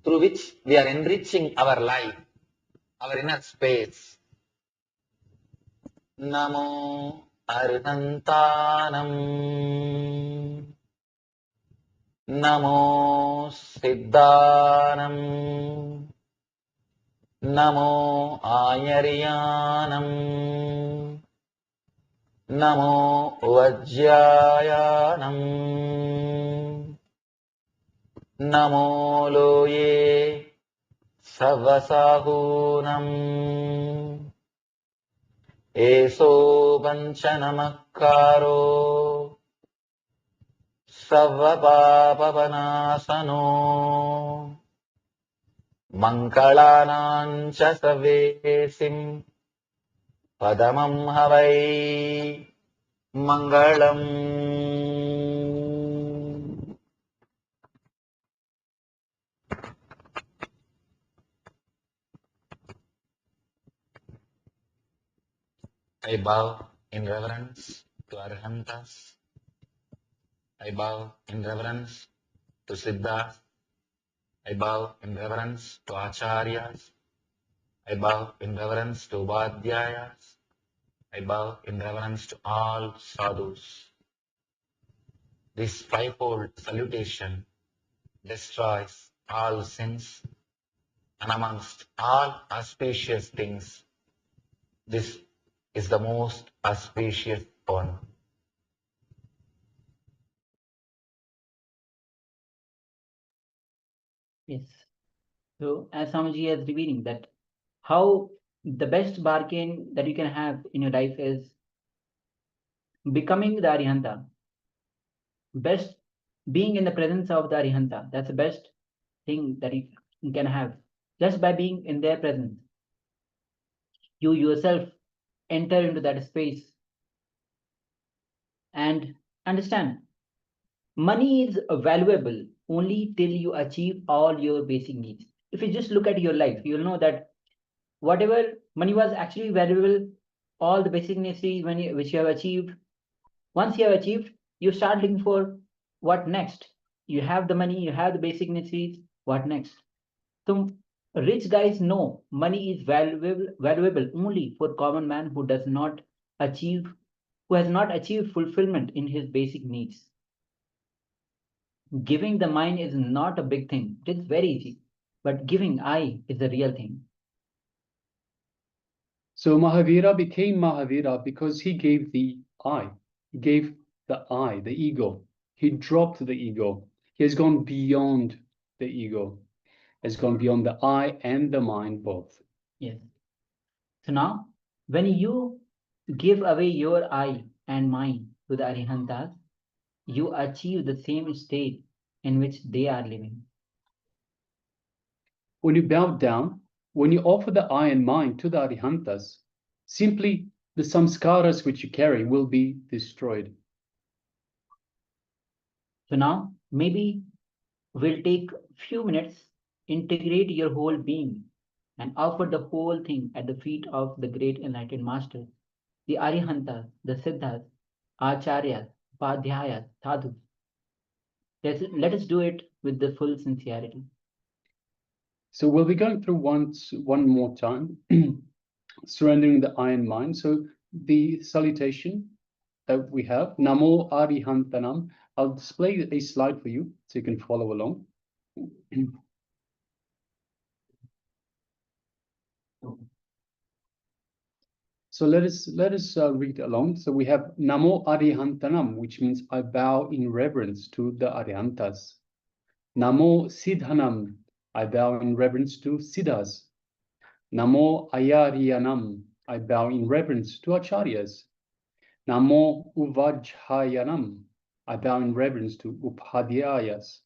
through which we are enriching our life, our inner space. Namo Arihantanam. Namo Siddhanam. Namo Ayariyanam. Namo Vajjayanam. Namo Loye Savasahunam. Eso Vanchanamakaro Savapapanasano Mangalanancha Savesim Padamam Havai Mangalam. I bow in reverence to Arihantas. I bow in reverence to Siddhas. I bow in reverence to Acharyas. I bow in reverence to Vadhyayas. I bow in reverence to all sadhus. This fivefold salutation destroys all sins, and amongst all auspicious things, this is the most auspicious one. Yes. So as Swamiji is revealing that how the best bargain that you can have in your life is becoming the Arihanta. Best being in the presence of the Arihanta. That's the best thing that you can have. Just by being in their presence, you yourself enter into that space and understand money is valuable only till you achieve all your basic needs. If you just look at your life, you'll know that whatever money was actually valuable, all the basic necessities which you have achieved, once you have achieved, you start looking for what next. You have the money, you have the basic necessities, what next? So rich guys know money is valuable only for common man who has not achieved fulfillment in his basic needs. Giving the mind is not a big thing. It is very easy. But giving I is the real thing. So Mahavira became Mahavira because he gave the I. He gave the I, the ego. He dropped the ego. He has gone beyond the ego. Has gone beyond the I and the mind both. Yes. So now, when you give away your I and mind to the Arihantas, you achieve the same state in which they are living. When you bow down, when you offer the I and mind to the Arihantas, simply the samskaras which you carry will be destroyed. So now, maybe we'll take few minutes, integrate your whole being, and offer the whole thing at the feet of the great enlightened master, the Arihantas, the Siddhas, Acharyas, Upadhyayas, Sadhus. Let us do it with the full sincerity. So we'll be going through one more time, surrendering the I and mind. So the salutation that we have, Namo Arihantanam. I'll display a slide for you so you can follow along. So let us read along. So we have Namo Arihantanam, which means I bow in reverence to the Arihantas. Namo Siddhanam, I bow in reverence to Siddhas. Namo Ayariyanam, I bow in reverence to Acharyas. Namo Uvajhayanam, I bow in reverence to Upadhyayas.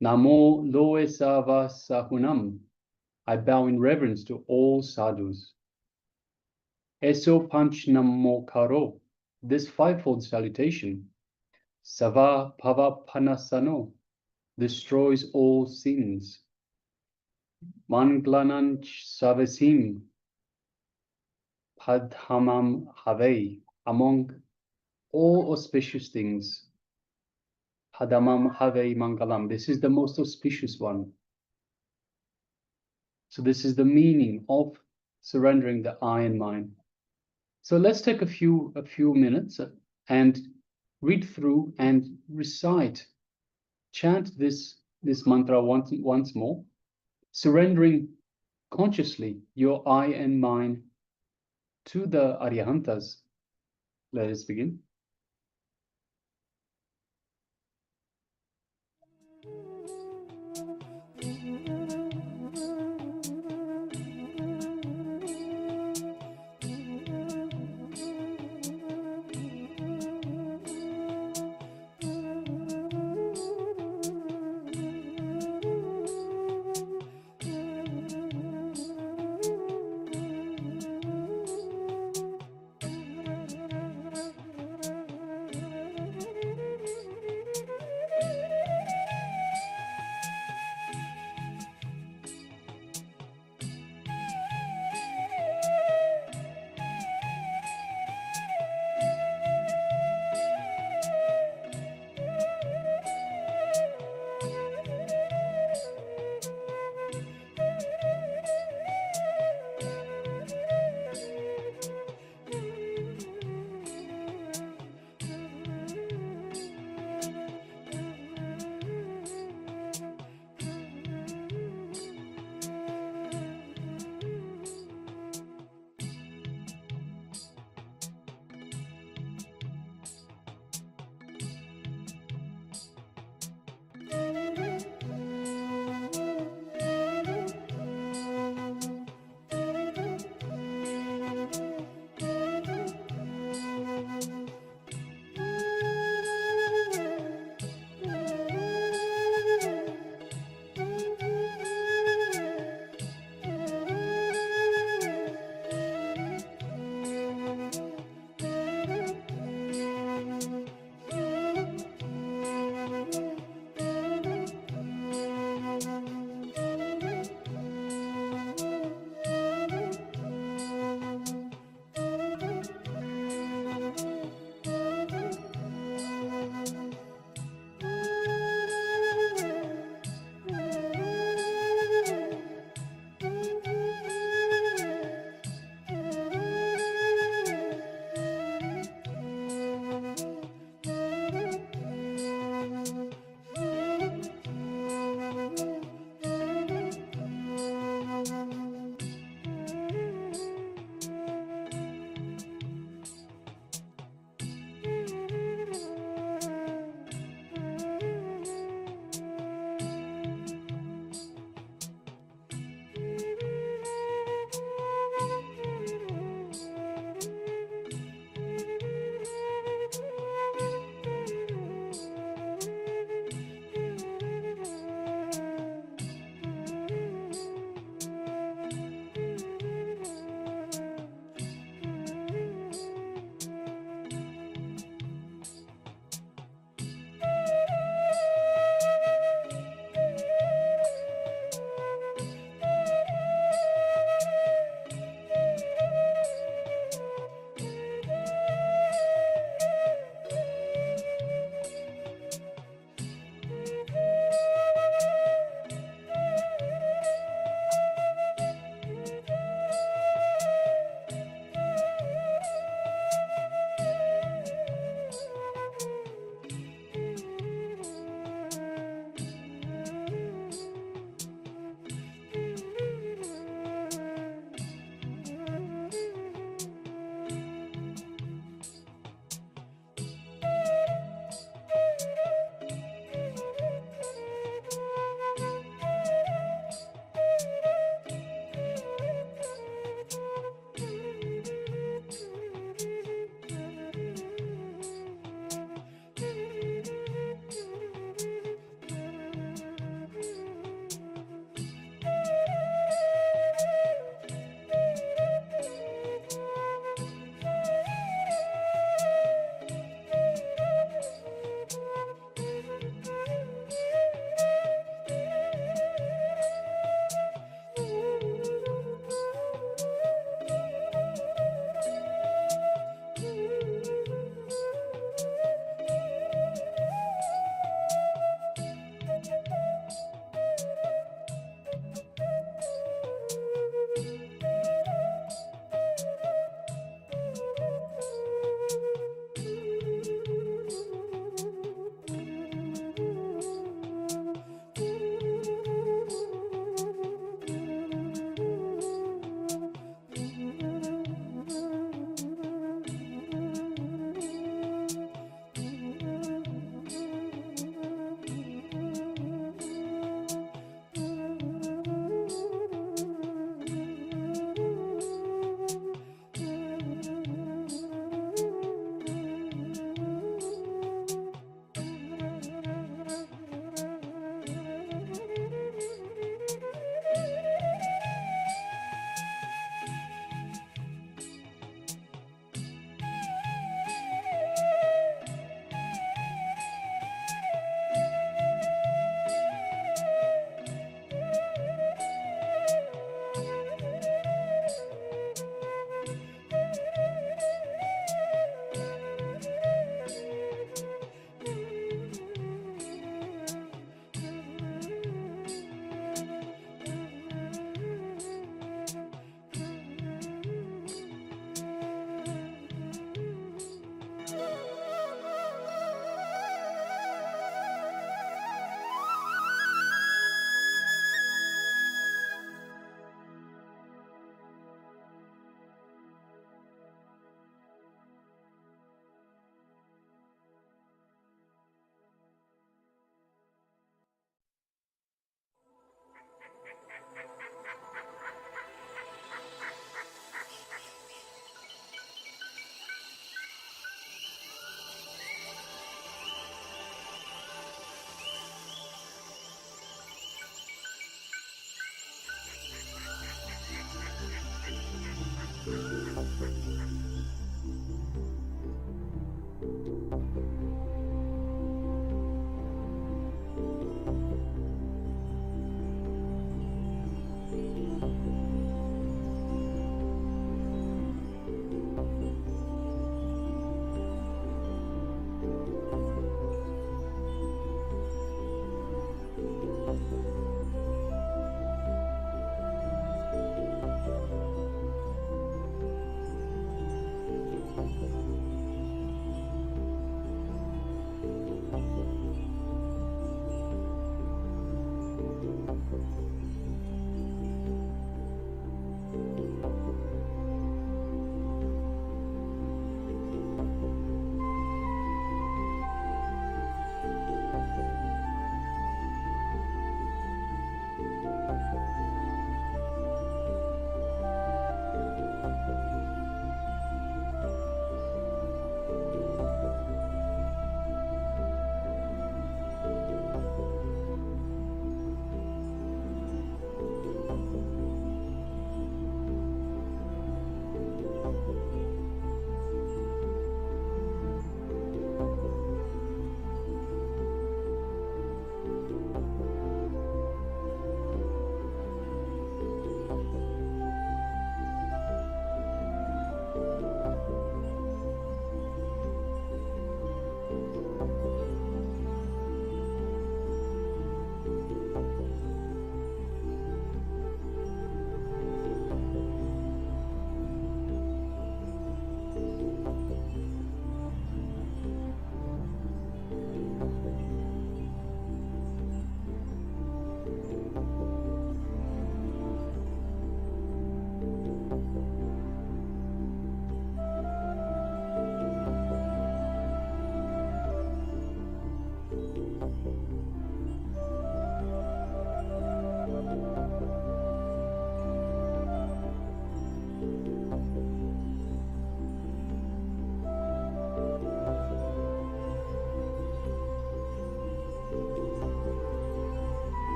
Namo Loesavasahunam, I bow in reverence to all sadhus. Eso panch namo karo, this fivefold salutation, Sava Pava Panasano, destroys all sins. Manglananch Savasim, Padhamam Have, among all auspicious things. Padamam Have Mangalam, this is the most auspicious one. So this is the meaning of surrendering the I and mine. So let's take a few minutes and read through and recite, chant this mantra once more, surrendering consciously your I and mine to the Arihantas. Let us begin.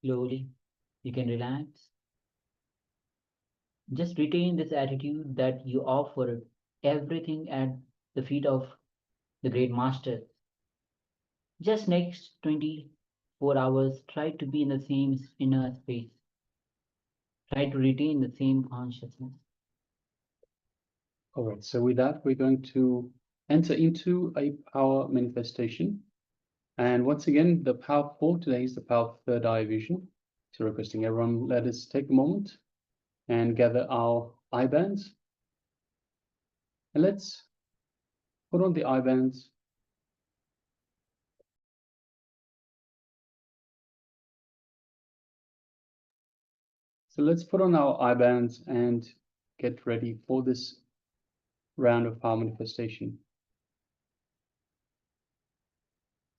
Slowly, you can relax. Just retain this attitude that you offer everything at the feet of the great master. Just next 24 hours, try to be in the same inner space. Try to retain the same consciousness. All right, so with that, we're going to enter into a power manifestation. And once again, the power for today is the power of third eye vision. So requesting everyone, let us take a moment and gather our eye bands. And let's put on the eye bands. So let's put on our eye bands and get ready for this round of power manifestation.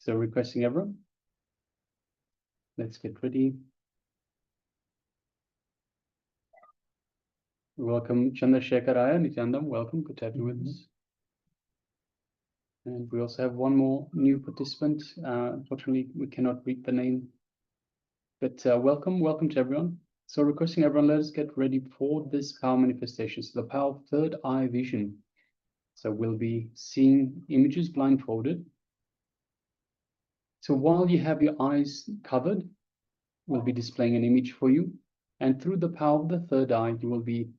So requesting everyone, let's get ready. Welcome Chandrasekharaya, Nithyanandam, welcome, good to have you with us. And we also have one more new participant. Unfortunately, we cannot read the name, but welcome to everyone. So requesting everyone, let us get ready for this power manifestation. So the power of third eye vision. So we'll be seeing images blindfolded. So while you have your eyes covered, we'll be displaying an image for you. And through the power of the third eye, you will be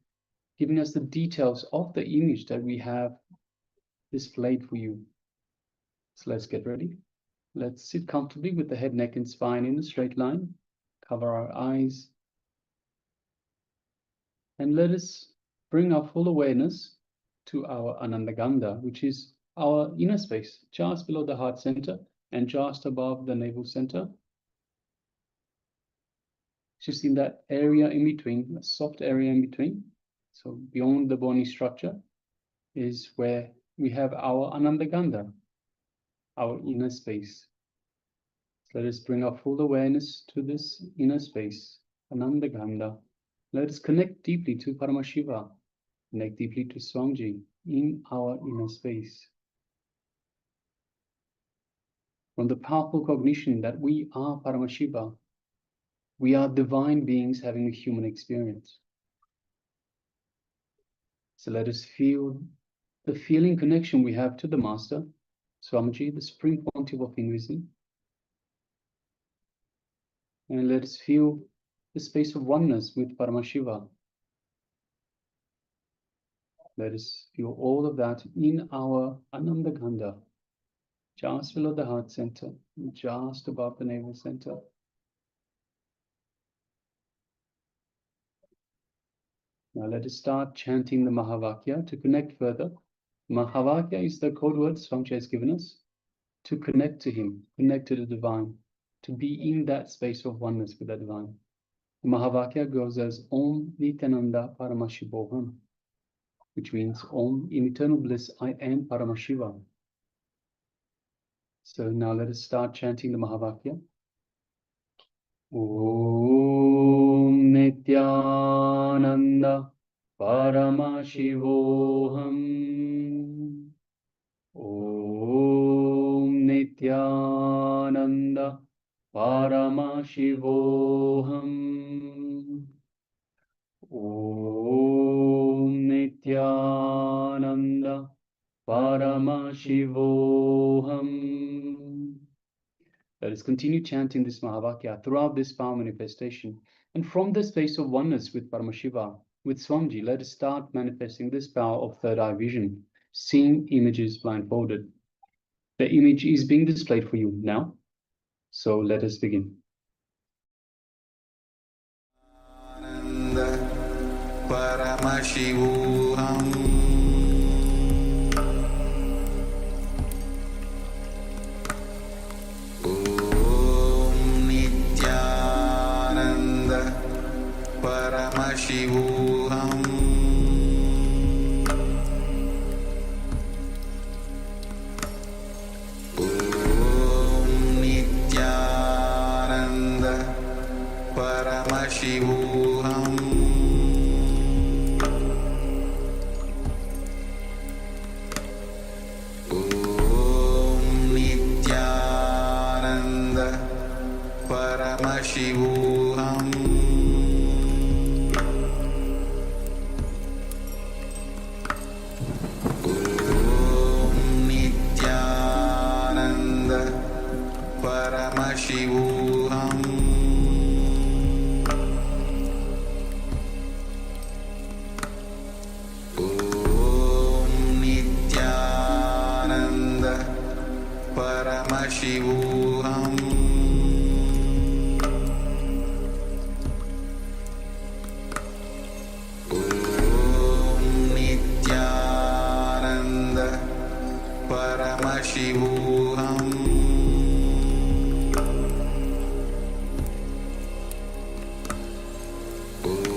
giving us the details of the image that we have displayed for you. So let's get ready. Let's sit comfortably with the head, neck, and spine in a straight line. Cover our eyes. And let us bring our full awareness to our Anandagandha, which is our inner space, just below the heart center and just above the navel center. Just in that area in between, a soft area in between. So beyond the bony structure is where we have our Anandagandha, our inner space. So let us bring our full awareness to this inner space, Anandagandha. Let us connect deeply to Paramashiva, connect deeply to Swamiji in our inner space. From the powerful cognition that we are Paramashiva, we are divine beings having a human experience. So let us feel the feeling connection we have to the Master, Swamiji, the Supreme Pontiff of Hinduism. And let us feel the space of oneness with Paramashiva. Let us feel all of that in our Anandagandha, just below the heart center, just above the navel center. Now let us start chanting the Mahavakya to connect further. Mahavakya is the code word Swamiji has given us to connect to him, connect to the divine, to be in that space of oneness with the divine. The Mahavakya goes as Om Nityananda Paramashivoham, which means Om, in eternal bliss, I am Paramashiva. So now let us start chanting the Mahavakya. Om Nityananda Paramashivoham. Om Nityananda Paramashivoham. Om Nityananda Paramashivoham. Let us continue chanting this Mahavakya throughout this power manifestation. And from the space of oneness with Paramashiva, with Swamiji, let us start manifesting this power of third eye vision, seeing images blindfolded. The image is being displayed for you now. So let us begin. Paramashivoham. Paramashivoham. Om Nityananda Paramashivoham. Om Nityananda Paramashivoham. Paramashivoham. Om Nityananda Paramashivoham. Om Nityananda Paramashivoham. Om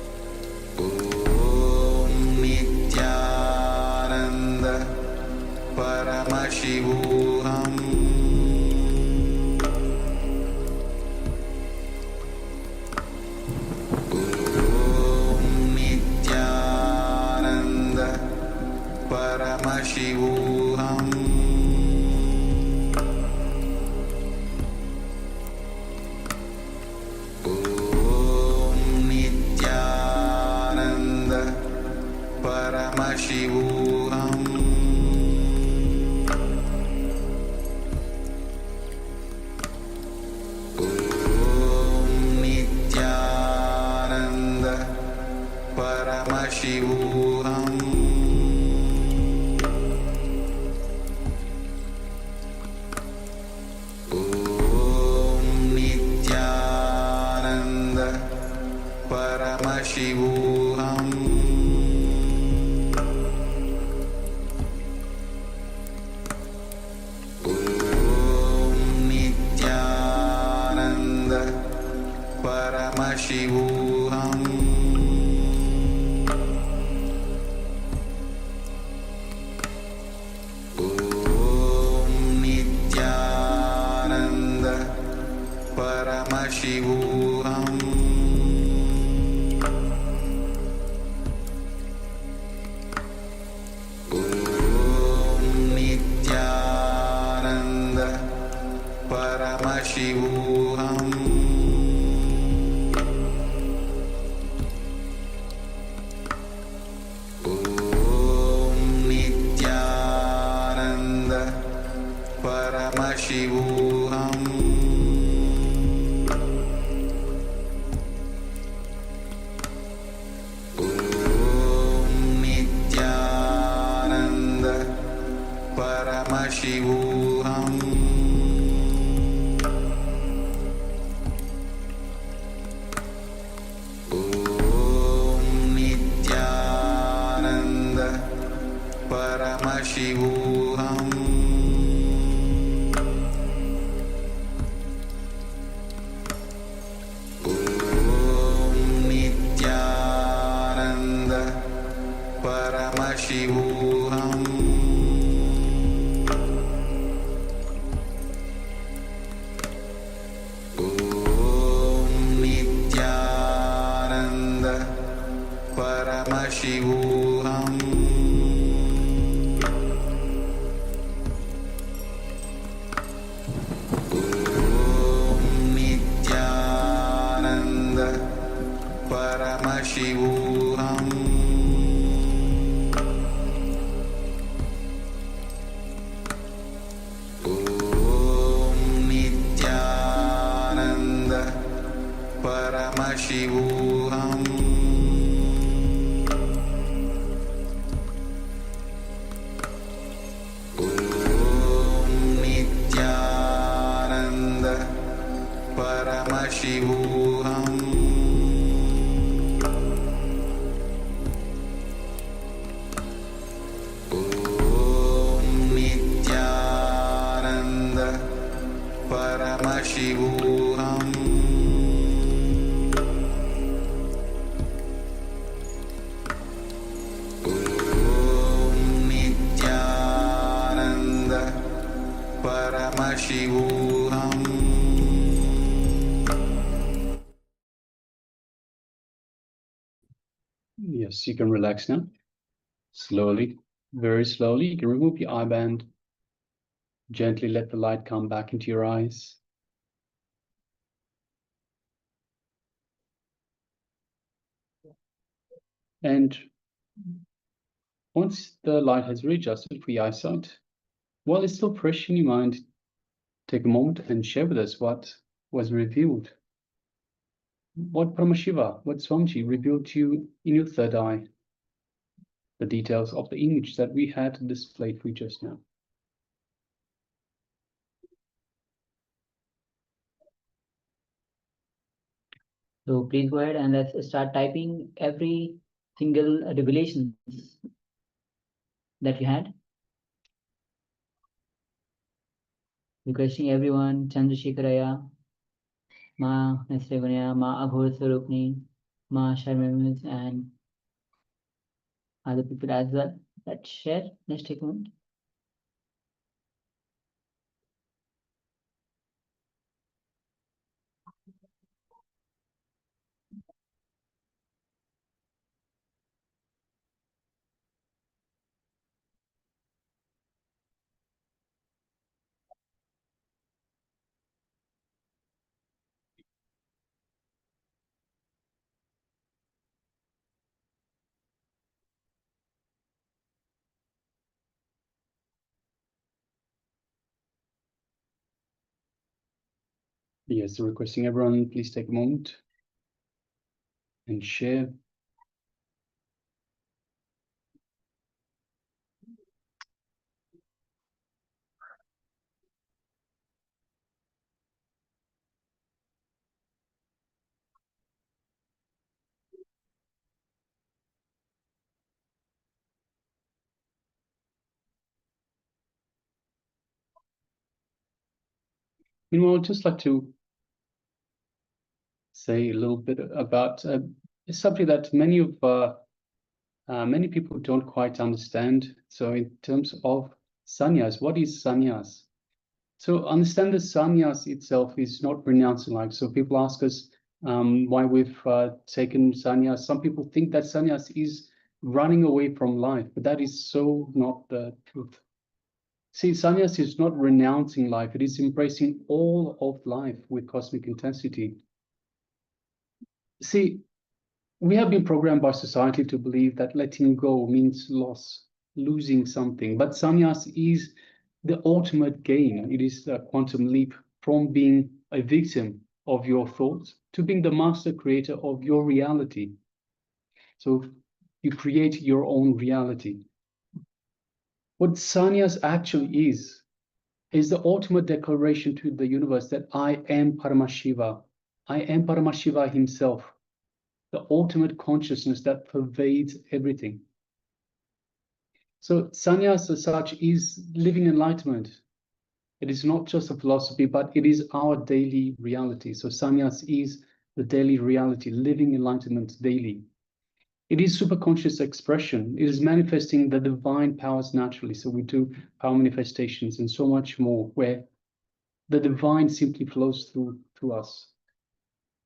Paramashivoham. Om Nityananda Paramashivoham. Om Nityananda Paramashivoham. Paramashivoham. Om Nityananda Paramashivoham. Om Nityananda Paramashivoham. Paramashivoham. Om Nityananda Paramashivoham. Om Nityananda Paramashivoham. Paramashivoham. Om Nityananda Paramashivoham. Om Nityananda Paramashivoham. Paramashivoham. Om Nityananda Paramashivoham. Om Nityananda Paramashivoham. Paramashivoham. Om Nityananda Paramashivoham. Om Nityananda Paramashivoham. Yes, you can relax now. Slowly, very slowly, you can remove your eye band. Gently let the light come back into your eyes. And once the light has readjusted for your eyesight, while it's still fresh in your mind, take a moment and share with us what was revealed. What Paramashiva, what Swamiji revealed to you in your third eye. The details of the image that we had displayed for you just now. So please go ahead and let's start typing every single revelation that you had. Requesting everyone, Chandrasekharaya, Ma Nesrevanaya, Ma Aghor Swarupni, Ma Sharmamis, and other people as well. Let's share. Let's take a moment. Yes, so requesting everyone, please take a moment and share. Meanwhile, I'd just like to say a little bit about a subject that many people don't quite understand. So in terms of sannyas, what is sannyas? So understand that sannyas itself is not renouncing life. So people ask us why we've taken sannyas. Some people think that sannyas is running away from life, but that is so not the truth. See, sannyas is not renouncing life. It is embracing all of life with cosmic intensity. See, we have been programmed by society to believe that letting go means loss, losing something. But sannyas is the ultimate gain. It is a quantum leap from being a victim of your thoughts to being the master creator of your reality. So you create your own reality. What sannyas actually is the ultimate declaration to the universe that I am Paramashiva. I am Paramashiva himself, the ultimate consciousness that pervades everything. So sannyas as such is living enlightenment. It is not just a philosophy, but it is our daily reality. So sannyas is the daily reality, living enlightenment daily. It is superconscious expression. It is manifesting the divine powers naturally. So we do power manifestations and so much more, where the divine simply flows through us.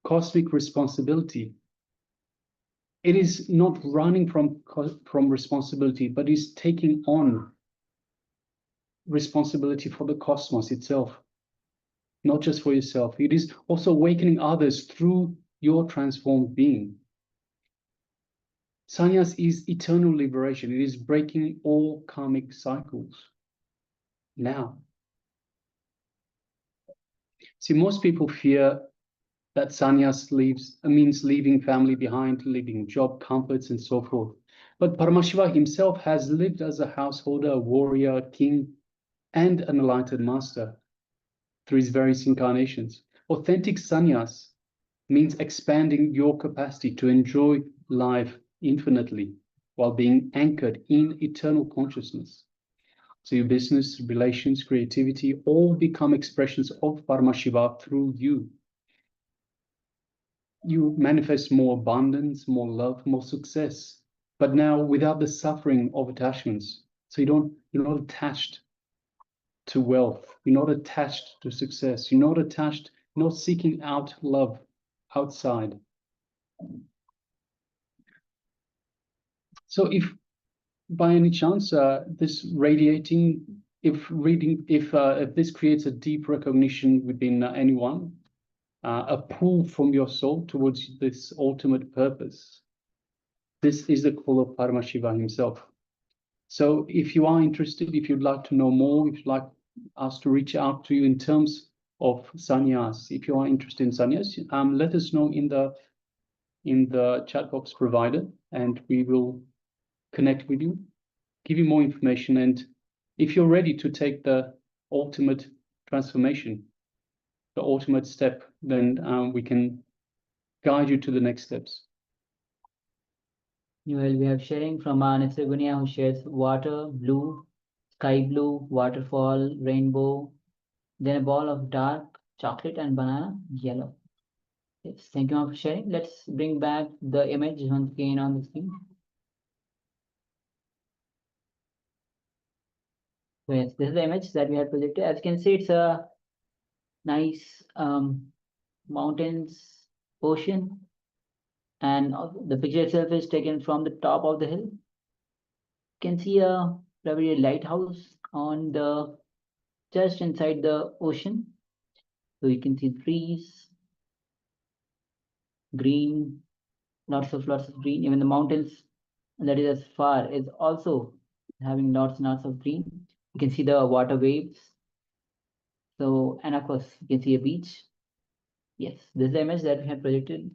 Cosmic responsibility. It is not running from responsibility, but is taking on responsibility for the cosmos itself, not just for yourself. It is also awakening others through your transformed being. Sannyas is eternal liberation. It is breaking all karmic cycles. Now, see, most people fear that sannyas means leaving family behind, leaving job comforts and so forth. But Paramashiva himself has lived as a householder, a warrior, a king, and an enlightened master through his various incarnations. Authentic sannyas means expanding your capacity to enjoy life infinitely while being anchored in eternal consciousness. So your business, relations, creativity all become expressions of Paramashiva through you. You manifest more abundance, more love, more success, but now without the suffering of attachments. So you're not attached to wealth. You're not attached to success. You're not seeking out love outside. So if by any chance this radiating, if this creates a deep recognition within anyone, a pull from your soul towards this ultimate purpose, this is the call of Paramashiva himself. So if you are interested, if you'd like to know more, if you'd like us to reach out to you in terms of sannyas, if you are interested in sannyas, let us know in the chat box provided, and we will connect with you, give you more information. And if you're ready to take the ultimate transformation, the ultimate step, then we can guide you to the next steps. Well, we have sharing from Nitsagunya, who shares water, blue, sky blue, waterfall, rainbow, then a ball of dark chocolate and banana, yellow. Yes, thank you all for sharing. Let's bring back the image once again on the screen. So yes, this is the image that we had projected. As you can see, it's a nice mountains, ocean, and the picture itself is taken from the top of the hill. You can see a probably a lighthouse on the just inside the ocean. So you can see trees, green, lots of green. Even the mountains that is as far is also having lots and lots of green. You can see the water waves. So, and of course, you can see a beach. Yes, this is the image that we had projected.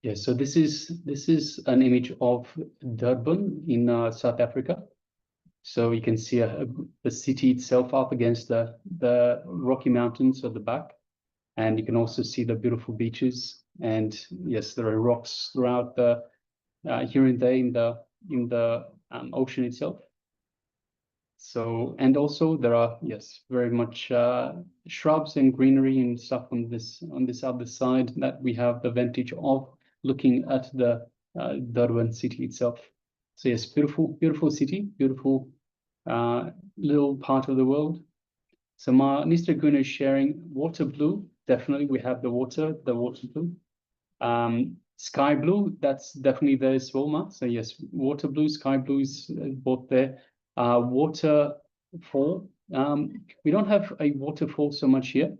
Yes, so this is an image of Durban in South Africa. So you can see the city itself up against the Rocky Mountains at the back, and you can also see the beautiful beaches. And yes, there are rocks throughout the here and there in the ocean itself. So, and also there are, yes, very much shrubs and greenery and stuff on this other side that we have the vantage of looking at the Durban city itself. So yes, beautiful city, beautiful little part of the world. So Mr. Gun is sharing water blue. Definitely we have the water blue. Sky blue, that's definitely there as well, Ma. So yes, water blue, sky blue is both there. Waterfall. We don't have a waterfall so much here,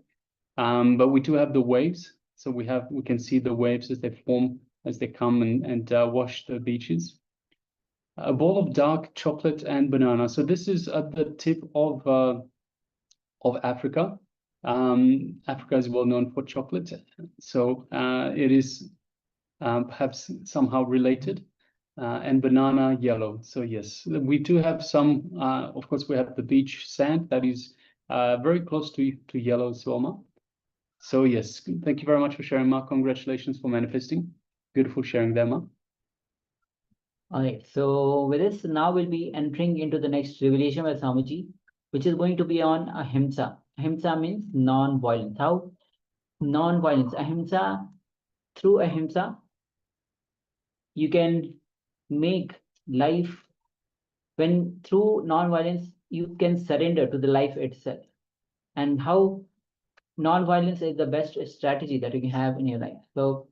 but we do have the waves. So we can see the waves as they form, as they come and wash the beaches. A bowl of dark chocolate and banana. So this is at the tip of Africa. Africa is well known for chocolate, so it is perhaps somehow related. And banana yellow. So yes, we do have some, of course, we have the beach sand that is very close to yellow as well, Ma. So yes, thank you very much for sharing, Ma. Congratulations for manifesting. Beautiful sharing there, Ma. All right, so with this, now we'll be entering into the next revelation by Swamiji, which is going to be on ahimsa. Ahimsa means non-violence. How? Non-violence. Ahimsa, through ahimsa, you can make life, when through non-violence, you can surrender to the life itself. And how non-violence is the best strategy that you can have in your life. So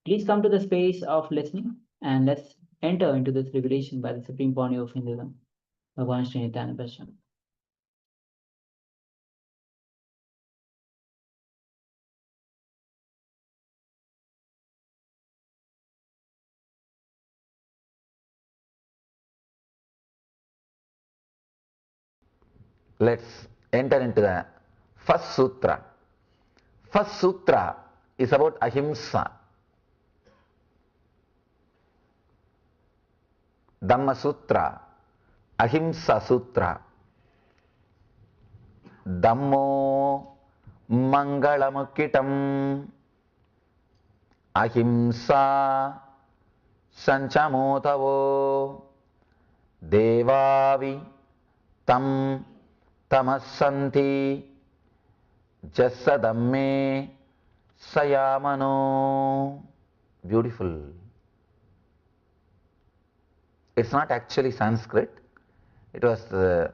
please come to the space of listening and let's enter into this revelation by the Supreme Pontiff of Hinduism, Bhagavan Sri Nityananda Paramashivham. Let's enter into the first sutra. First sutra is about ahimsa. Dhamma Sutra, Ahimsa Sutra. Dhammo Mangalamukitam, Ahimsa Sanchamotavo, Devavi Tam Tamasanti, Jasadamme Sayamano. Beautiful. It's not actually Sanskrit. It was the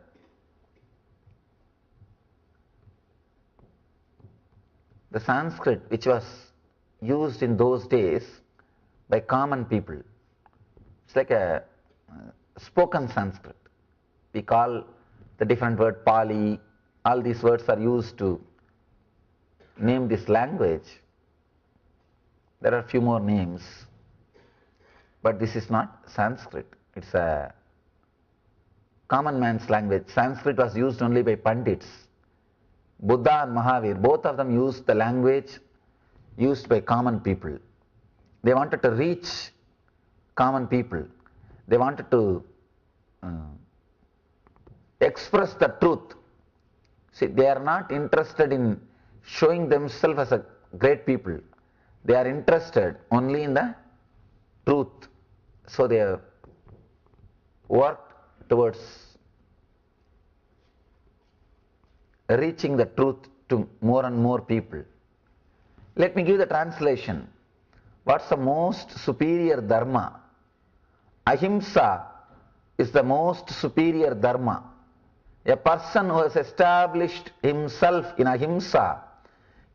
Sanskrit which was used in those days by common people. It's like a spoken Sanskrit. We call the different word Pali. All these words are used to name this language. There are a few more names, but this is not Sanskrit. It's a common man's language. Sanskrit was used only by Pandits. Buddha and Mahavir, both of them used the language used by common people. They wanted to reach common people. They wanted to express the truth. See, they are not interested in showing themselves as a great people. They are interested only in the truth. So they have worked towards reaching the truth to more and more people. Let me give the translation. What's the most superior dharma? Ahimsa is the most superior dharma. A person who has established himself in ahimsa,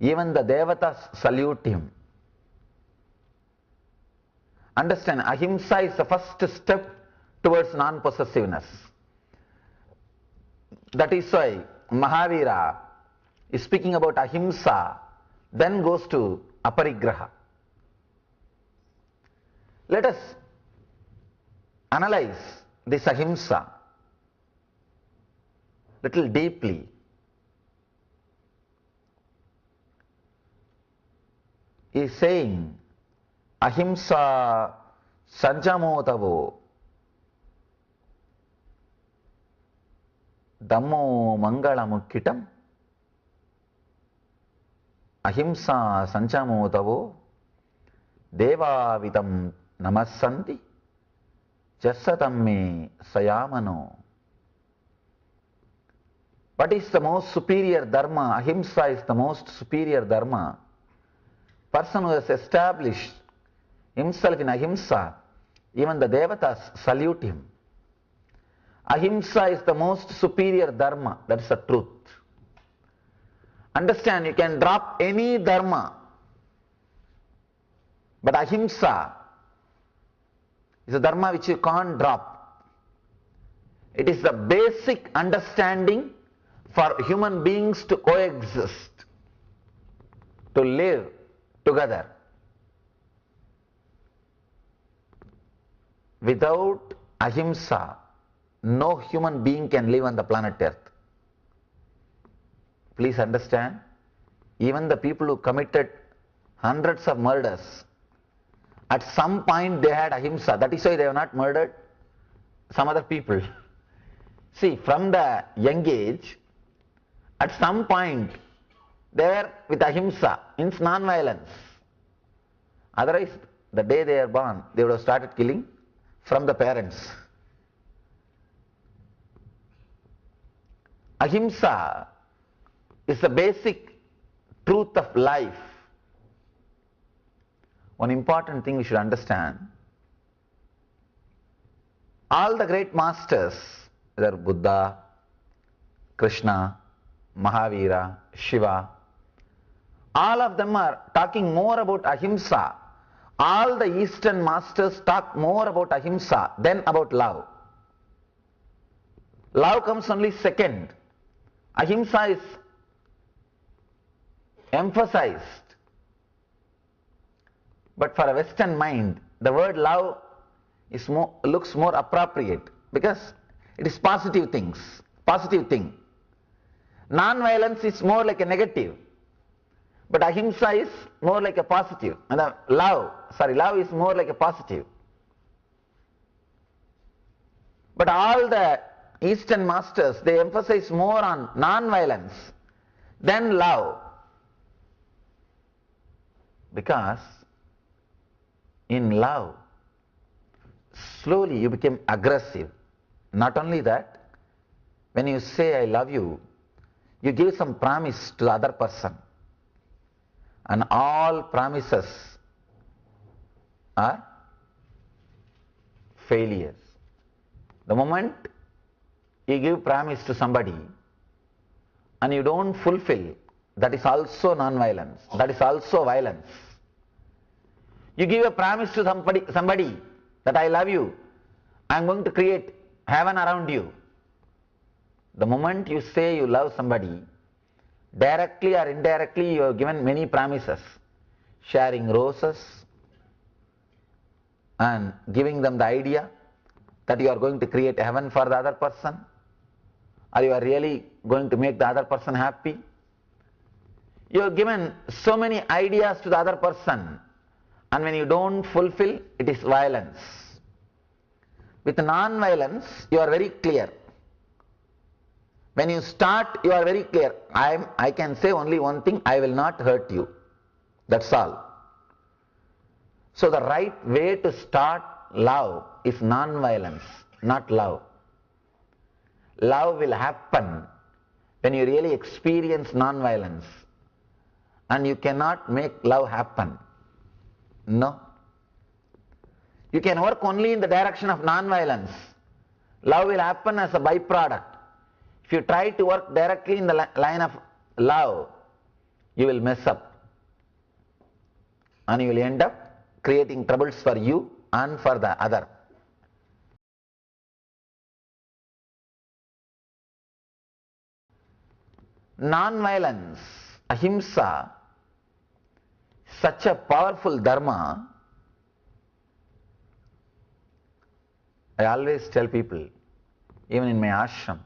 even the devatas salute him. Understand, ahimsa is the first step towards non-possessiveness. That is why Mahavira is speaking about ahimsa, then goes to aparigraha. Let us analyze this ahimsa little deeply. He is saying, ahimsa sanjamotavo dhammo mangalamukkitam. Ahimsa sanjamotavo devavitam namassanti jasatamme sayamano. What is the most superior dharma? Ahimsa is the most superior dharma. Person who has established himself in ahimsa, even the devatas salute him. Ahimsa is the most superior dharma, that's the truth. Understand, you can drop any dharma, but ahimsa is a dharma which you can't drop. It is the basic understanding for human beings to coexist, to live together. Without ahimsa, no human being can live on the planet Earth. Please understand, even the people who committed hundreds of murders, at some point they had ahimsa. That is why they have not murdered some other people. See, from the young age, at some point they were with ahimsa, means non-violence. Otherwise, the day they are born, they would have started killing from the parents. Ahimsa is the basic truth of life. One important thing we should understand, all the great masters, whether Buddha, Krishna, Mahavira, Shiva, all of them are talking more about ahimsa. All the Eastern masters talk more about ahimsa than about love. Love comes only second. Ahimsa is emphasized. But for a Western mind, the word love is looks more appropriate because it is positive things, positive thing. Non-violence is more like a negative, but ahimsa is more like a positive. And love is more like a positive. But all the Eastern masters, they emphasize more on non-violence than love. Because in love, slowly you become aggressive. Not only that, when you say I love you, you give some promise to the other person. And all promises are failures. The moment you give promise to somebody and you don't fulfill, that is also non-violence, that is also violence. You give a promise to somebody that I love you, I am going to create heaven around you. The moment you say you love somebody, directly or indirectly you have given many promises, sharing roses and giving them the idea that you are going to create heaven for the other person, or you are really going to make the other person happy. You have given so many ideas to the other person, and when you don't fulfill, it is violence. With non-violence, you are very clear. When you start, you are very clear. I can say only one thing, I will not hurt you. That's all. So the right way to start love is non-violence, not love. Love will happen when you really experience non-violence. And you cannot make love happen. No. You can work only in the direction of non-violence. Love will happen as a byproduct. If you try to work directly in the line of love, you will mess up. And you will end up creating troubles for you and for the other. Non-violence, ahimsa, such a powerful dharma. I always tell people, even in my ashram,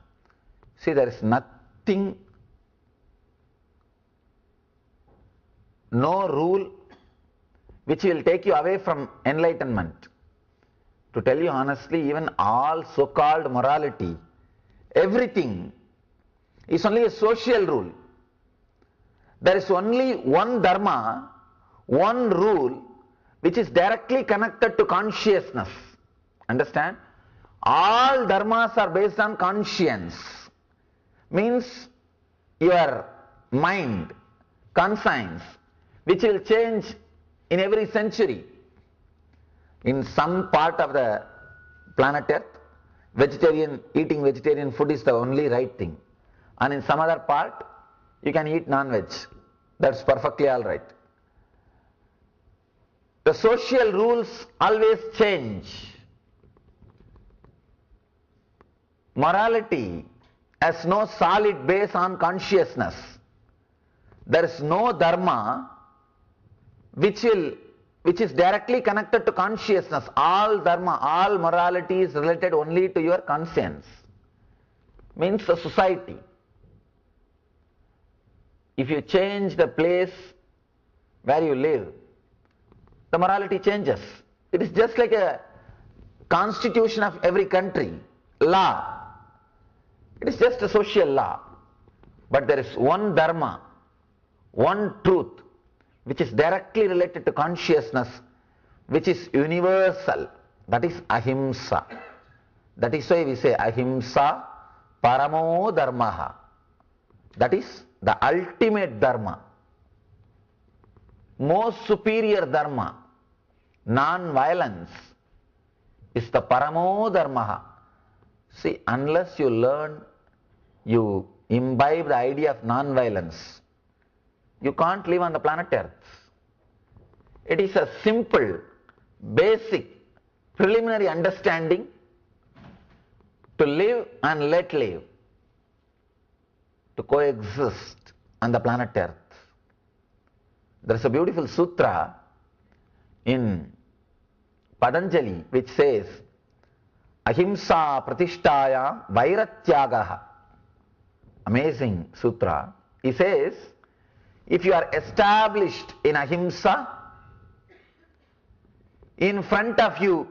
see, there is nothing, no rule which will take you away from enlightenment. To tell you honestly, even all so-called morality, everything is only a social rule. There is only one dharma, one rule, which is directly connected to consciousness. Understand? All dharmas are based on conscience. Means your mind, conscience, which will change in every century. In some part of the planet Earth, eating vegetarian food is the only right thing. And in some other part, you can eat non-veg. That's perfectly alright. The social rules always change. Morality has no solid base on consciousness. There is no dharma which is directly connected to consciousness. All dharma, all morality is related only to your conscience. Means the society. If you change the place where you live, the morality changes. It is just like a constitution of every country, law. It is just a social law. But there is one dharma, one truth, which is directly related to consciousness, which is universal. That is ahimsa. That is why we say ahimsa paramo dharmaha. That is the ultimate dharma, most superior dharma. Non-violence is the paramo dharmaha. See, unless you learn, you imbibe the idea of non-violence, you can't live on the planet Earth. It is a simple, basic, preliminary understanding to live and let live, to coexist on the planet Earth. There is a beautiful sutra in Patanjali which says, ahimsa pratishtaya vairatyagaha. Amazing sutra. He says, if you are established in ahimsa, in front of you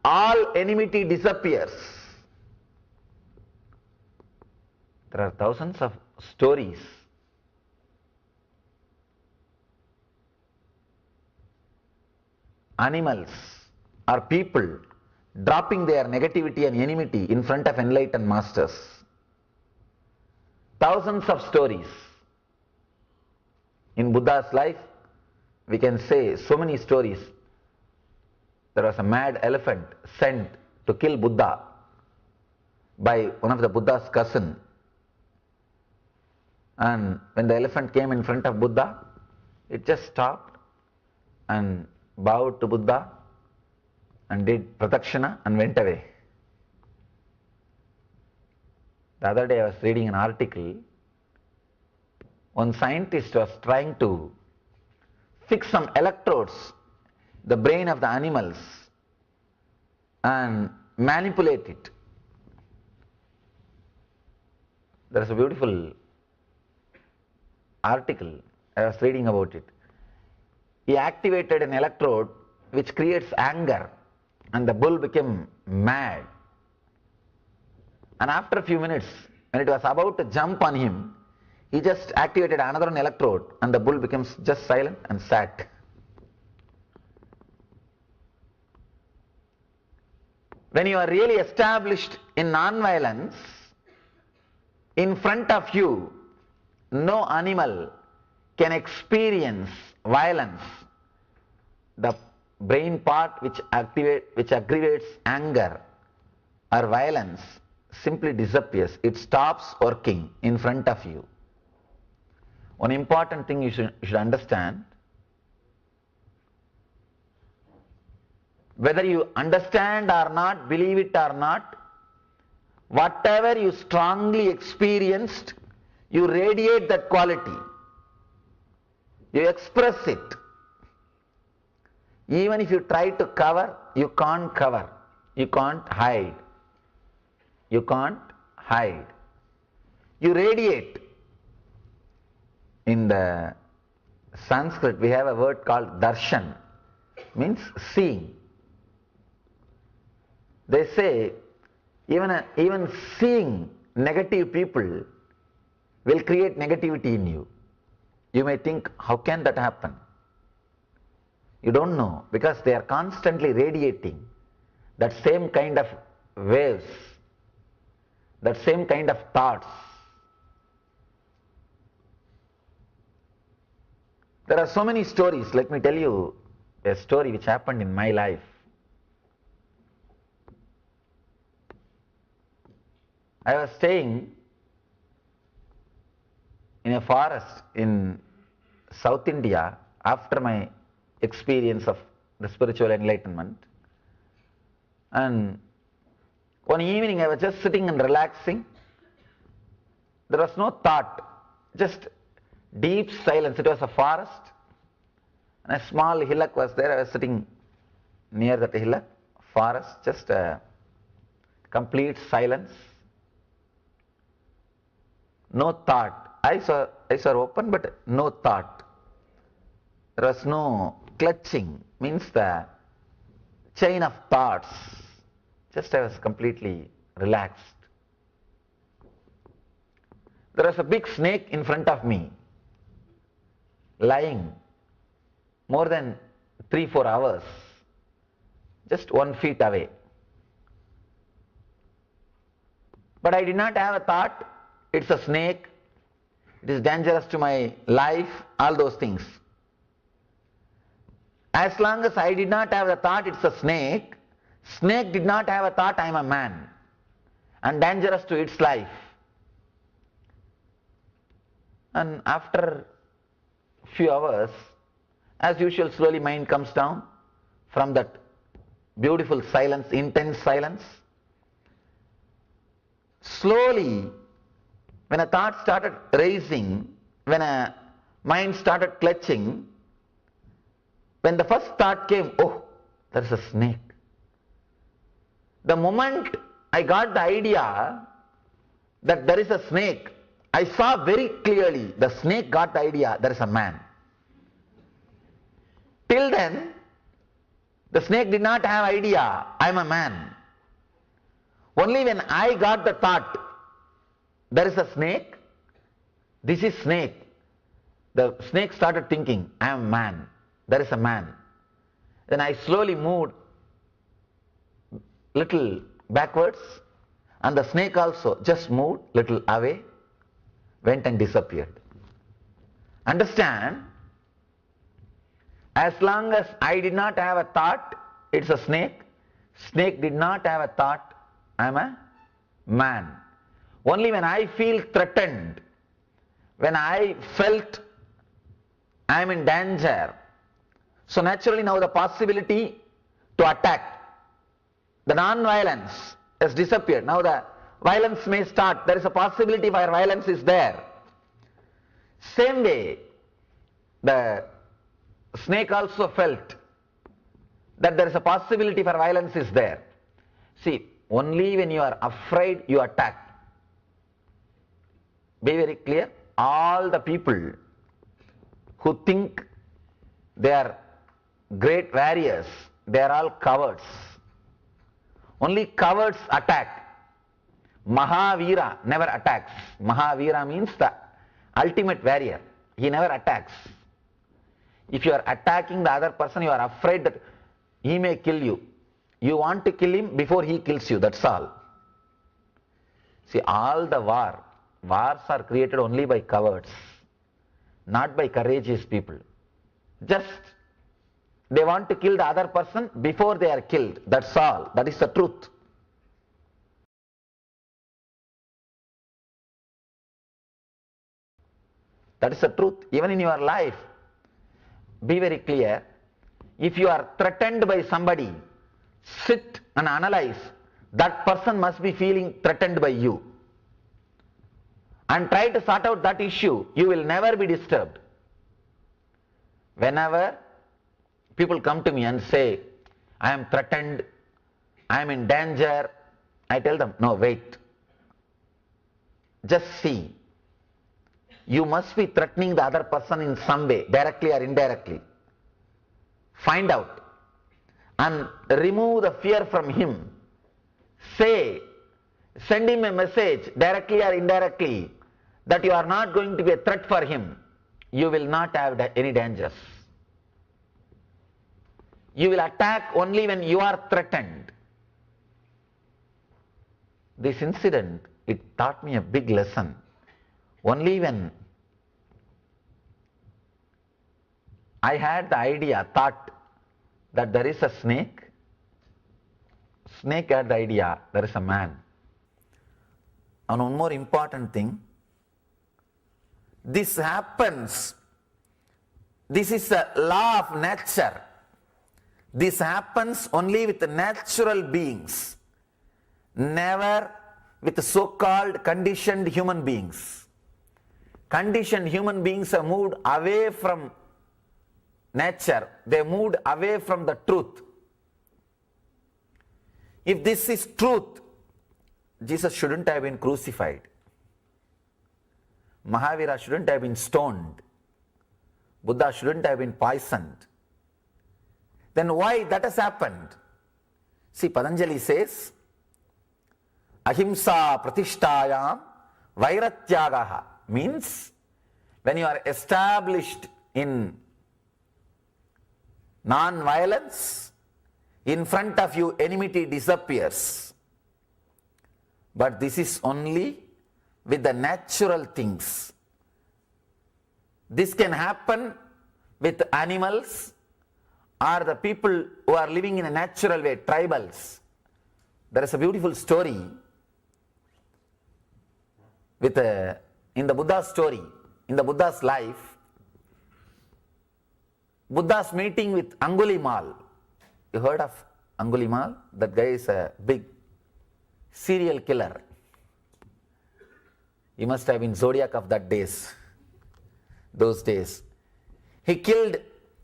all enmity disappears. There are thousands of stories. Animals or people dropping their negativity and enmity in front of enlightened masters. Thousands of stories. In Buddha's life, we can say so many stories. There was a mad elephant sent to kill Buddha by one of the Buddha's cousin. And when the elephant came in front of Buddha, it just stopped and bowed to Buddha and did pradakshina and went away. The other day I was reading an article. One scientist was trying to fix some electrodes in the brain of the animals and manipulate it. There is a beautiful article, I was reading about it. He activated an electrode which creates anger, and the bull became mad. And after a few minutes, when it was about to jump on him, he just activated another electrode and the bull becomes just silent and sat. When you are really established in non-violence, in front of you, no animal can experience violence. The brain part which aggravates anger or violence simply disappears. It stops working in front of you. One important thing you should understand, whether you understand or not, believe it or not, whatever you strongly experienced, you radiate that quality. You express it. Even if you try to cover, you can't cover. You can't hide. You can't hide. You radiate. In the Sanskrit, we have a word called darshan, means seeing. They say even seeing negative people will create negativity in you. You may think, how can that happen? You don't know, because they are constantly radiating that same kind of waves, that same kind of thoughts. There are so many stories. Let me tell you a story which happened in my life. I was staying in a forest in South India after my experience of the spiritual enlightenment. And one evening I was just sitting and relaxing. There was no thought, just deep silence. It was a forest, and a small hillock was there. I was sitting near that hillock, forest, just a complete silence. No thought. Eyes are open, but no thought. There was no clutching, means the chain of thoughts. Just I was completely relaxed. There was a big snake in front of me, lying more than 3-4 hours, just 1 feet away. But I did not have a thought, it's a snake, it is dangerous to my life, all those things. As long as I did not have the thought, it's a snake, snake did not have a thought, I am a man, and dangerous to its life. And after few hours, as usual, slowly mind comes down from that beautiful silence, intense silence. Slowly, when a thought started raising, when a mind started clutching, when the first thought came, oh, there is a snake. The moment I got the idea that there is a snake, I saw very clearly the snake got the idea there is a man. Till then, the snake did not have idea I am a man. Only when I got the thought there is a snake, this is snake, the snake started thinking I am a man, there is a man. Then I slowly moved little backwards, and the snake also just moved little away, went and disappeared. Understand, as long as I did not have a thought, it's a snake. Snake did not have a thought, I am a man. Only when I feel threatened, when I felt I am in danger, so naturally now the possibility to attack, the non-violence has disappeared. Now the violence may start. There is a possibility for violence is there. Same way, the snake also felt that there is a possibility for violence is there. See, only when you are afraid you attack. Be very clear. All the people who think they are great warriors, they are all cowards. Only cowards attack. Mahavira never attacks. Mahavira means the ultimate warrior. He never attacks. If you are attacking the other person, you are afraid that he may kill you. You want to kill him before he kills you, that's all. See, all the wars are created only by cowards, not by courageous people. Just they want to kill the other person before they are killed, that's all. That is the truth. That is the truth. Even in your life, be very clear. If you are threatened by somebody, sit and analyze. That person must be feeling threatened by you. And try to sort out that issue. You will never be disturbed. Whenever people come to me and say, I am threatened, I am in danger, I tell them, no, wait. Just see. You must be threatening the other person in some way, directly or indirectly. Find out and remove the fear from him. Say, send him a message, directly or indirectly, that you are not going to be a threat for him. You will not have any dangers. You will attack only when you are threatened. This incident, it taught me a big lesson. Only when I had the thought that there is a snake had the idea, there is a man. And one more important thing, this happens, this is a law of nature. This happens only with the natural beings, never with so-called conditioned human beings. Conditioned human beings have moved away from nature, they moved away from the truth. If this is truth, Jesus shouldn't have been crucified. Mahavira shouldn't have been stoned. Buddha shouldn't have been poisoned. Then why that has happened? See, Patanjali says, Ahimsa pratishtayam vairatyagaha, means when you are established in non-violence, in front of you enmity disappears. But this is only with the natural things. This can happen with animals or the people who are living in a natural way, tribals. There is a beautiful story with in the Buddha's story, in the Buddha's life, Buddha's meeting with Angulimal. You heard of Angulimal? That guy is a big serial killer. He must have been Zodiac of those days. He killed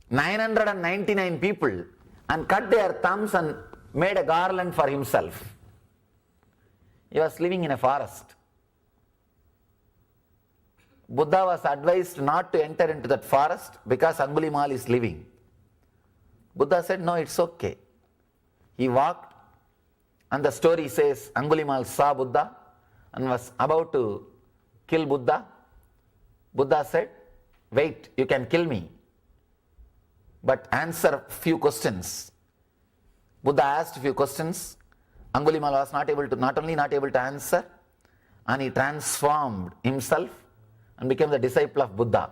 999 people and cut their thumbs and made a garland for himself. He was living in a forest. Buddha was advised not to enter into that forest because Angulimal is living. Buddha said, no, it's okay. He walked, and the story says Angulimal saw Buddha and was about to kill Buddha. Buddha said, wait, you can kill me, but answer few questions. Buddha asked a few questions. Angulimal was not only not able to answer, and he transformed himself and became the disciple of Buddha.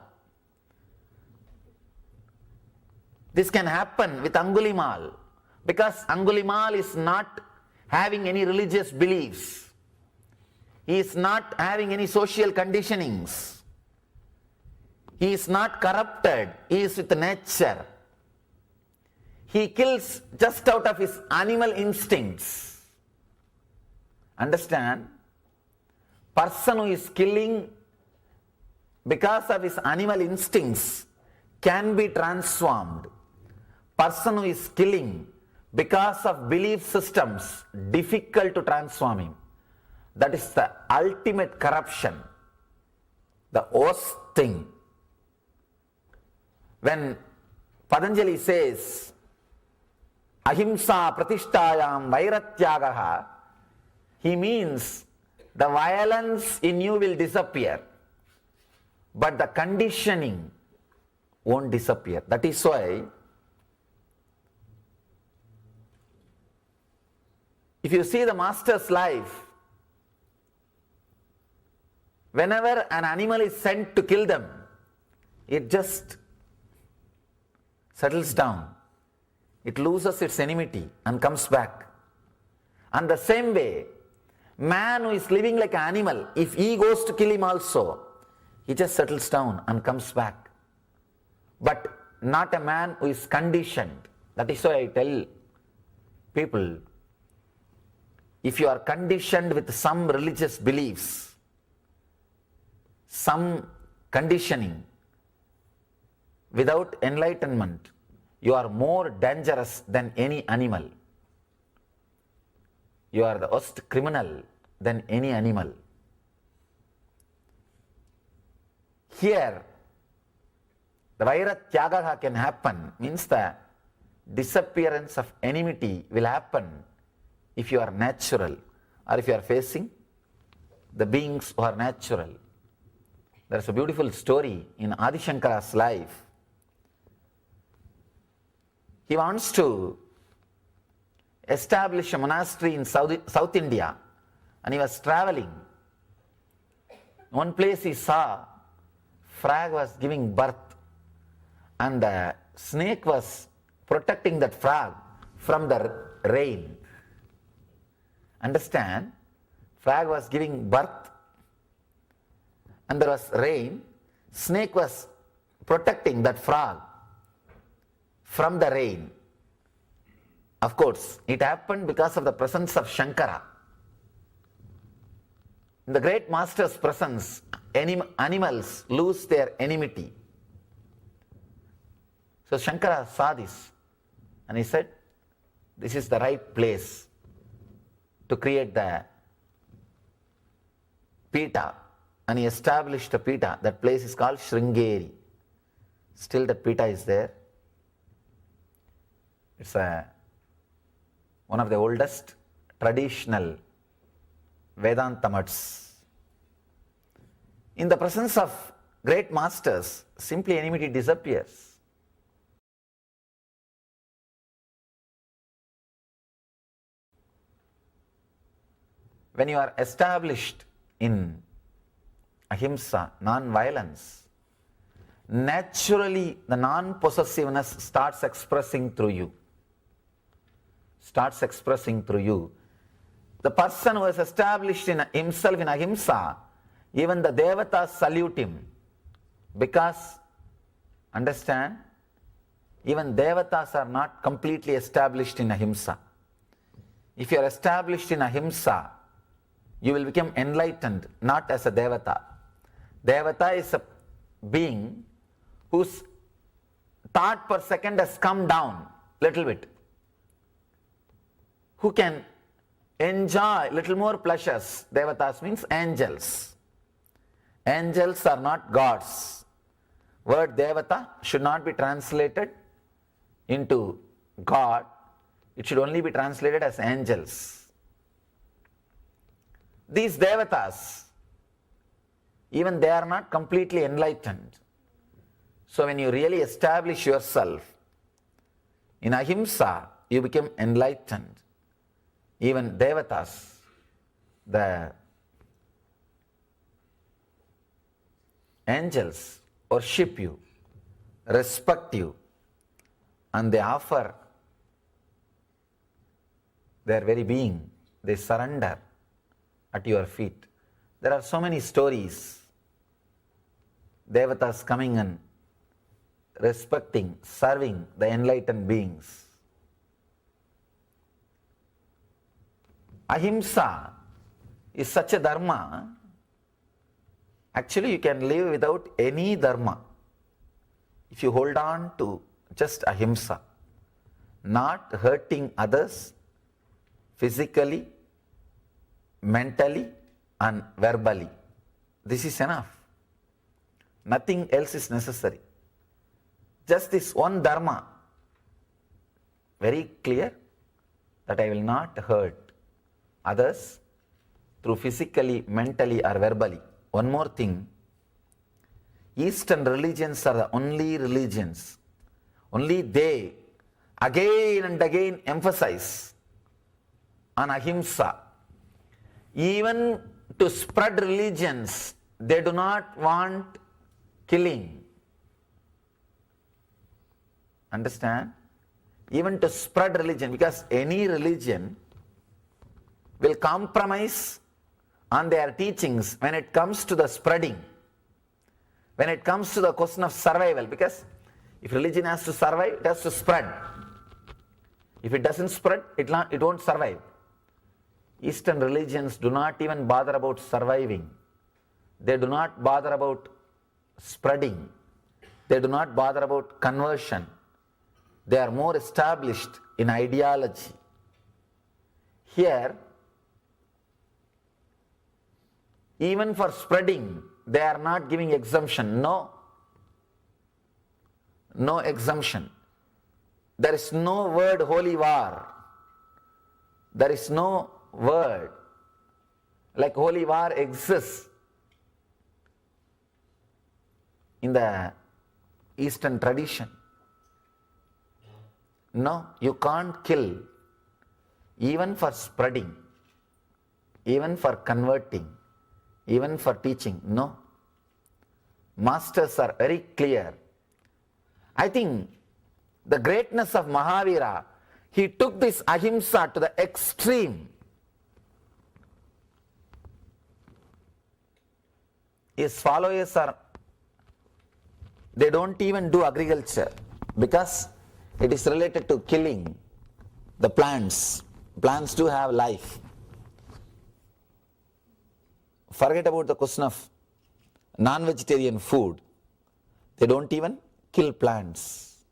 This can happen with Angulimal because Angulimal is not having any religious beliefs. He is not having any social conditionings. He is not corrupted. He is with nature. He kills just out of his animal instincts. Understand? Person who is killing because of his animal instincts can be transformed. Person who is killing because of belief systems, difficult to transform him. That is the ultimate corruption, the worst thing. When Patanjali says, Ahimsa pratishtayam vairatyagaha, he means the violence in you will disappear, but the conditioning won't disappear. That is why if you see the master's life, whenever an animal is sent to kill them, it just settles down. It loses its enmity and comes back. And the same way, man who is living like an animal, if he goes to kill him also, he just settles down and comes back. But not a man who is conditioned. That is why I tell people, if you are conditioned with some religious beliefs, some conditioning, without enlightenment, you are more dangerous than any animal. You are the worst criminal than any animal. Here, the Vaira Tyagaha can happen, means the disappearance of enmity will happen if you are natural, or if you are facing the beings who are natural. There is a beautiful story in Adi Shankara's life. He wants to establish a monastery in South India, and he was traveling. One place he saw, frog was giving birth, and the snake was protecting that frog from the rain. Understand? Frog was giving birth, and there was rain. Snake was protecting that frog from the rain. Of course, it happened because of the presence of Shankara. In the great master's presence, animals lose their enmity. So Shankara saw this, and he said, this is the right place to create the Pita. And he established a Pita. That place is called Sringeri. Still that Pita is there. It's one of the oldest traditional Vedanta mutts. In the presence of great masters, simply enmity disappears. When you are established in ahimsa, non-violence, naturally the non-possessiveness starts expressing through you. The person who is established in himself in ahimsa, even the devatas salute him, because, understand, even devatas are not completely established in ahimsa. If you are established in ahimsa, you will become enlightened, not as a devata. Devata is a being whose thought per second has come down little bit, who can enjoy little more pleasures. Devatas means angels. Angels are not gods. Word devata should not be translated into God. It should only be translated as angels. These devatas, even they are not completely enlightened. So when you really establish yourself in ahimsa, you become enlightened. Even devatas, the angels, worship you, respect you, and they offer their very being. They surrender at your feet. There are so many stories. Devatas coming and respecting, serving the enlightened beings. Ahimsa is such a dharma. Actually, you can live without any dharma if you hold on to just ahimsa, not hurting others physically, mentally, and verbally. This is enough. Nothing else is necessary. Just this one dharma, very clear, that I will not hurt others through physically, mentally, or verbally. One more thing, Eastern religions are the only religions, only they again and again emphasize on ahimsa. Even to spread religions, they do not want killing. Understand? Even to spread religion, because any religion will compromise on their teachings when it comes to the spreading. when it comes to the question of survival, because if religion has to survive, it has to spread. If it doesn't spread, it won't survive. Eastern religions do not even bother about surviving. They do not bother about spreading. They do not bother about conversion. They are more established in ideology. Here, even for spreading, they are not giving exemption. No exemption. There is no word holy war. There is no word like holy war exists in the Eastern tradition. No, you can't kill, even for spreading, even for converting, even for teaching. No. Masters are very clear. I think the greatness of Mahavira, he took this ahimsa to the extreme. His followers they don't even do agriculture because it is related to killing the plants. Plants do have life. Forget about the question of non-vegetarian food. They don't even kill plants.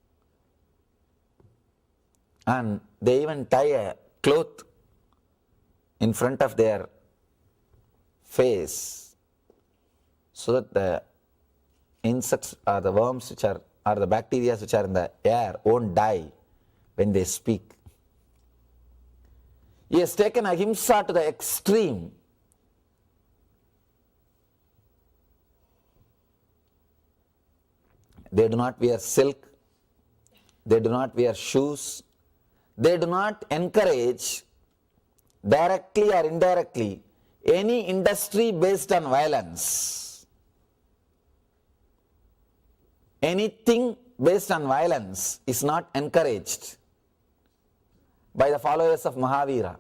And they even tie a cloth in front of their face so that the insects or the worms which are, or the bacteria which are in the air won't die when they speak. He has taken ahimsa to the extreme. They do not wear silk. They do not wear shoes. They do not encourage, directly or indirectly, any industry based on violence. Anything based on violence is not encouraged by the followers of Mahavira.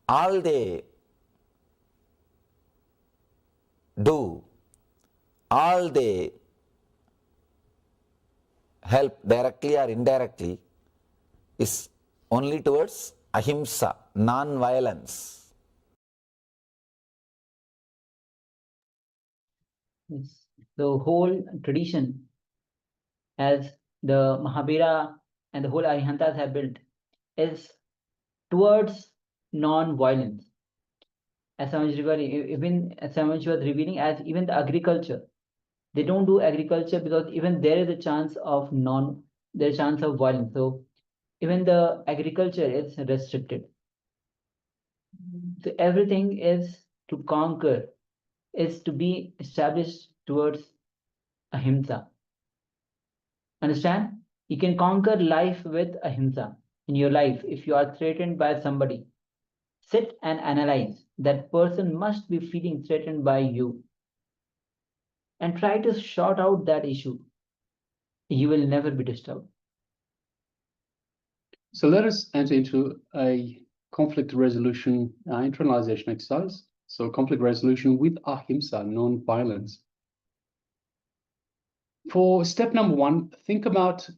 All they do, all they help directly or indirectly is only towards ahimsa, non-violence. Yes. The whole tradition, as the Mahavira and the whole Arihantas have built, is towards non-violence. As Swamiji was revealing, as even the agriculture, they don't do agriculture because even there is a chance of violence. So even the agriculture is restricted. So everything is to conquer, is to be established towards ahimsa. Understand? You can conquer life with ahimsa. In your life, if you are threatened by somebody, sit and analyze. That person must be feeling threatened by you. And try to sort out that issue. You will never be disturbed. So let us enter into a conflict resolution internalization exercise. So conflict resolution with ahimsa, non-violence. For step number one, think about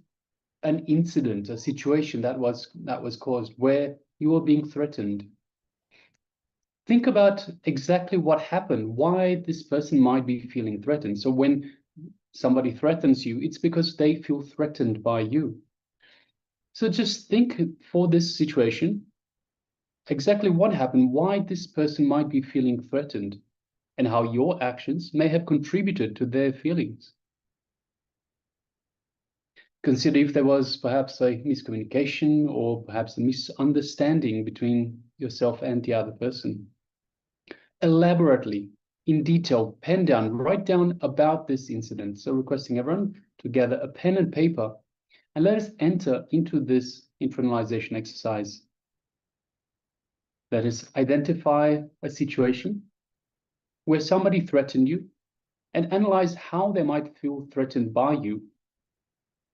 an incident, a situation that was caused where you were being threatened. Think about exactly what happened, why this person might be feeling threatened. So when somebody threatens you, it's because they feel threatened by you. So just think for this situation, exactly what happened, why this person might be feeling threatened, and how your actions may have contributed to their feelings. Consider if there was perhaps a miscommunication or perhaps a misunderstanding between yourself and the other person. Elaborately, in detail, pen down, write down about this incident. So requesting everyone to gather a pen and paper and let us enter into this internalization exercise. That is, identify a situation where somebody threatened you and analyze how they might feel threatened by you,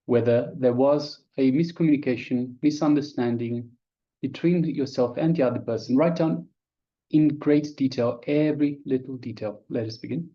whether there was a miscommunication, misunderstanding between yourself and the other person. Write down in great detail every little detail. Let us begin.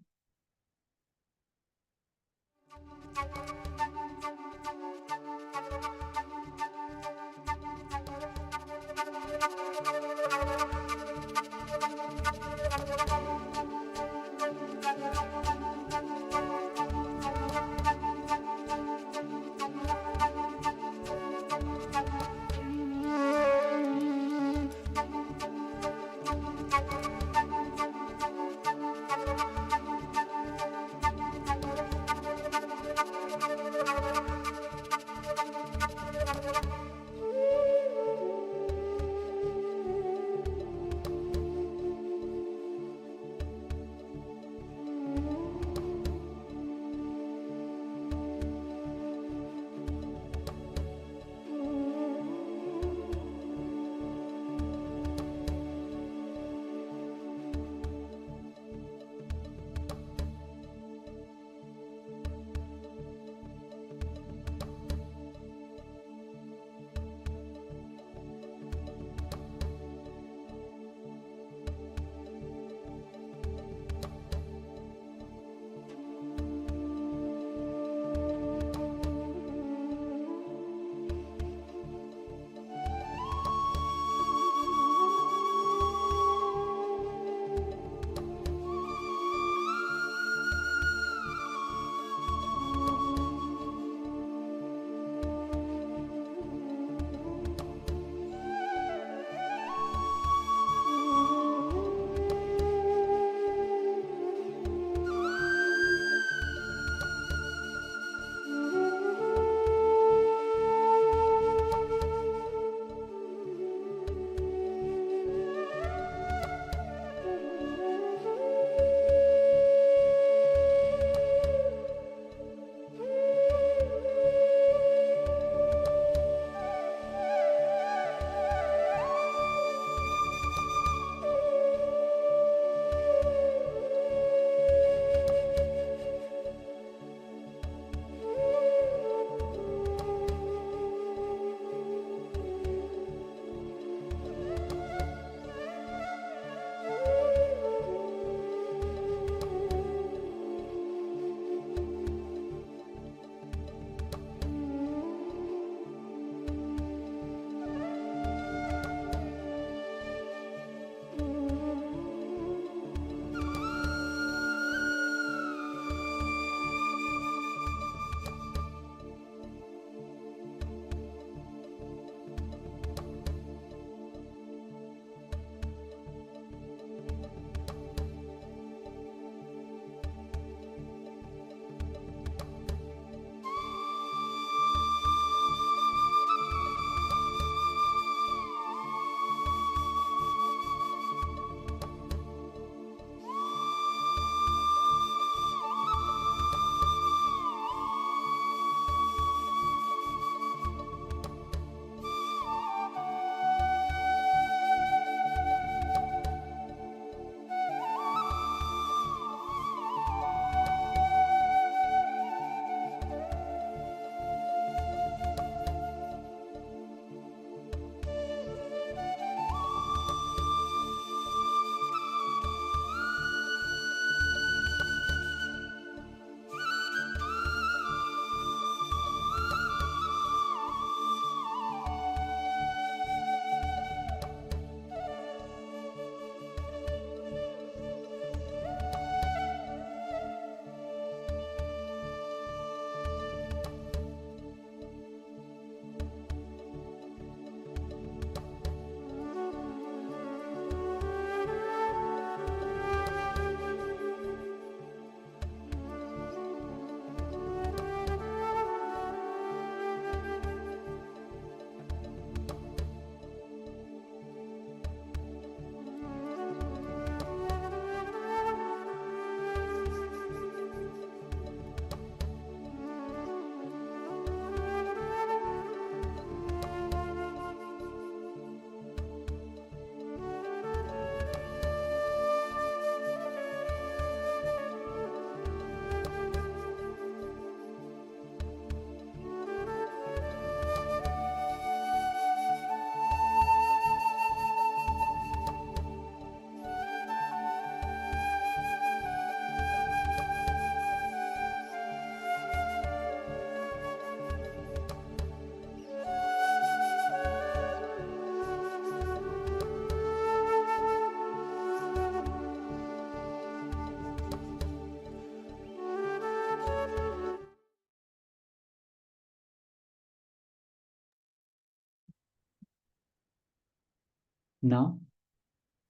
Now,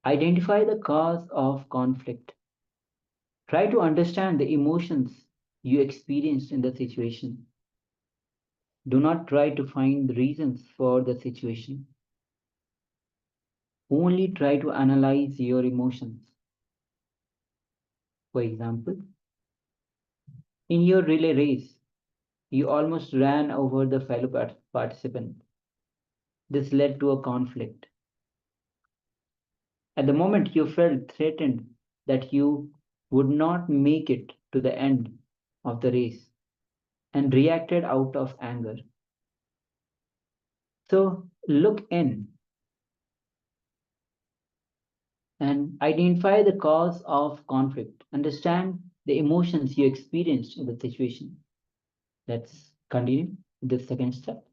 identify the cause of conflict. Try to understand the emotions you experienced in the situation. Do not try to find the reasons for the situation. Only try to analyze your emotions. For example, in your relay race, you almost ran over the fellow participant. This led to a conflict. At the moment, you felt threatened that you would not make it to the end of the race and reacted out of anger. So look in and identify the cause of conflict. Understand the emotions you experienced in the situation. Let's continue with the second step.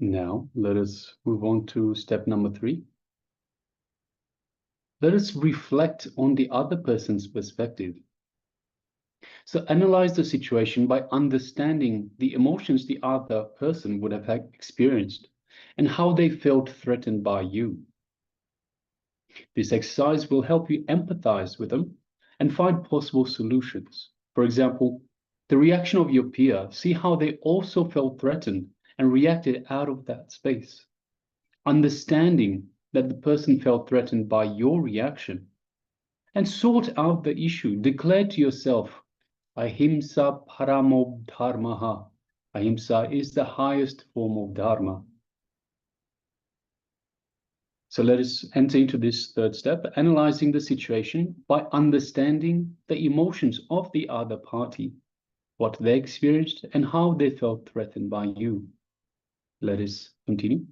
Now, let us move on to step number 3. Let us reflect on the other person's perspective. So analyze the situation by understanding the emotions the other person would have experienced and how they felt threatened by you. This exercise will help you empathize with them and find possible solutions. For example, the reaction of your peer, see how they also felt threatened and reacted out of that space. Understanding that the person felt threatened by your reaction, and sort out the issue. Declare to yourself, Ahimsa paramo dharmaha. Ahimsa is the highest form of dharma. So let us enter into this third step, analyzing the situation by understanding the emotions of the other party, what they experienced and how they felt threatened by you. Let us continue.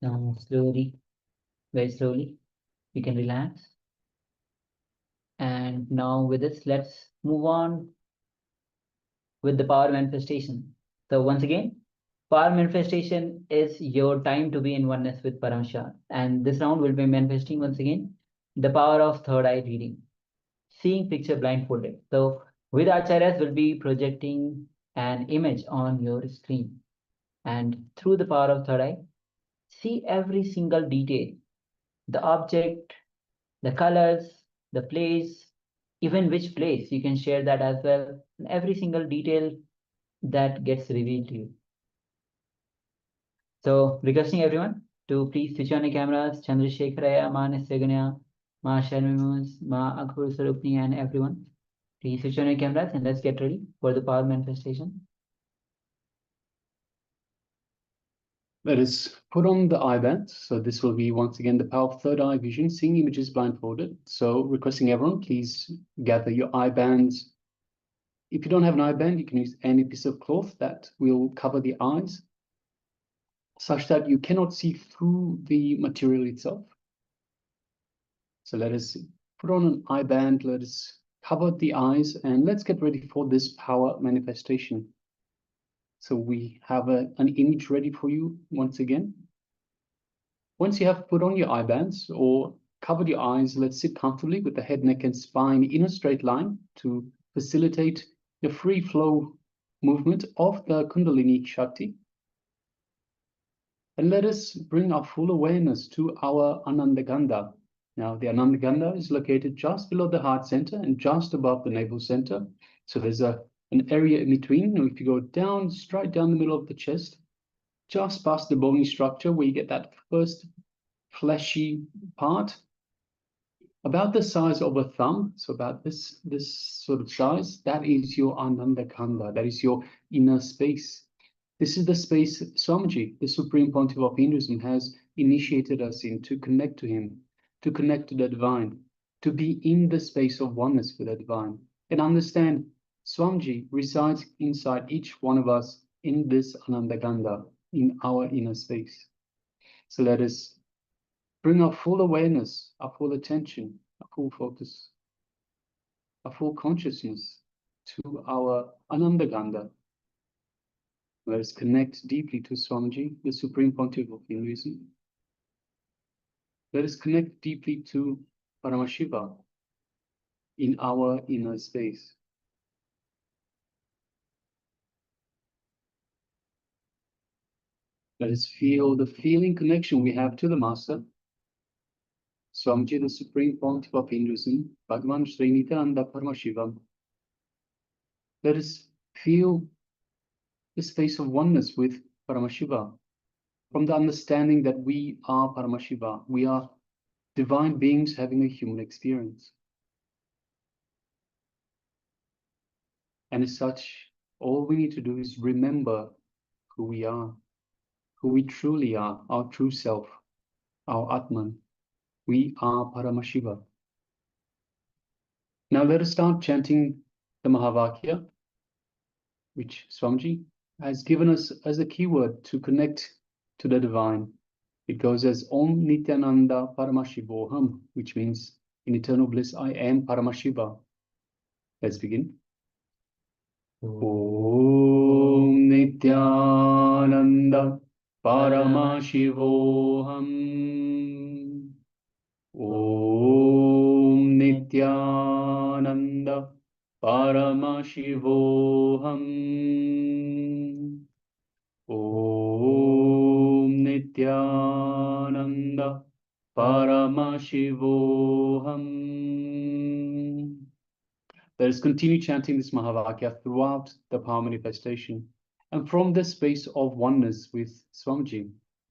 Now slowly, very slowly, you can relax. And now with this, let's move on with the power manifestation. So once again, power manifestation is your time to be in oneness with Paramashiva. And this round will be manifesting once again the power of third eye reading, seeing picture blindfolded. So with Acharyas will be projecting an image on your screen. And through the power of third eye, see every single detail, the object, the colors, the place, even which place, you can share that as well. And every single detail that gets revealed to you. So requesting everyone to please switch on your cameras, Chandrasekharaya, Ma Nisaganya, Ma Sharmimus, Ma Akhur Sarupni, and everyone. Please switch on your cameras and let's get ready for the power manifestation. Let us put on the eye bands. So this will be once again the power of third eye vision, seeing images blindfolded. So requesting everyone, please gather your eye bands. If you don't have an eye band, you can use any piece of cloth that will cover the eyes, such that you cannot see through the material itself. So let us put on an eye band, let us cover the eyes, and let's get ready for this power manifestation. So we have an image ready for you once again. Once you have put on your eye bands or covered your eyes, let's sit comfortably with the head, neck, and spine in a straight line to facilitate the free flow movement of the Kundalini Shakti. And let us bring our full awareness to our Anandagandha. Now, the Anandagandha is located just below the heart center and just above the navel center. So there's an area in between. If you go down, straight down the middle of the chest, just past the bony structure where you get that first fleshy part, about the size of a thumb, so about this sort of size, that is your Anandagandha, that is your inner space. This is the space Swamiji, the Supreme Pontiff of Hinduism, has initiated us in to connect to him, to connect to the divine, to be in the space of oneness with the divine. And understand, Swamiji resides inside each one of us in this Anandagandha, in our inner space. So let us bring our full awareness, our full attention, our full focus, our full consciousness to our Anandagandha. Let us connect deeply to Swamiji, the Supreme Pontiff of Hinduism. Let us connect deeply to Paramashiva in our inner space. Let us feel the feeling connection we have to the Master, Swamiji, the Supreme Pontiff of Hinduism, BHAGAVAN SRI NITHYANANDA PARAMASHIVAM. Let us feel the space of oneness with Paramashiva, from the understanding that we are Paramashiva, we are divine beings having a human experience. And as such, all we need to do is remember who we are, who we truly are, our true self, our Atman. We are Paramashiva. Now let us start chanting the Mahavakya, which Swamiji has given us as a keyword to connect to the divine. It goes as Om Nityananda Paramashivoham, which means in eternal bliss I am Paramashiva. Let's begin. Om Nityananda Paramashivoham. Om Nityananda Paramashivoham. Om Nityananda Paramashivoham. Let us continue chanting this Mahavakya throughout the power manifestation. And from this space of oneness with Swamiji,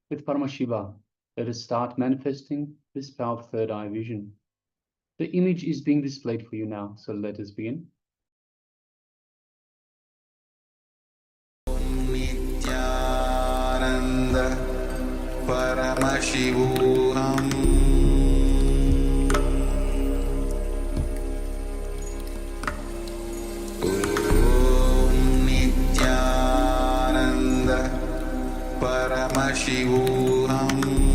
with Paramashiva, let us start manifesting this power of third eye vision. The image is being displayed for you now, so let us begin. Nityananda Paramashivoham. Om Nityananda Paramashivoham.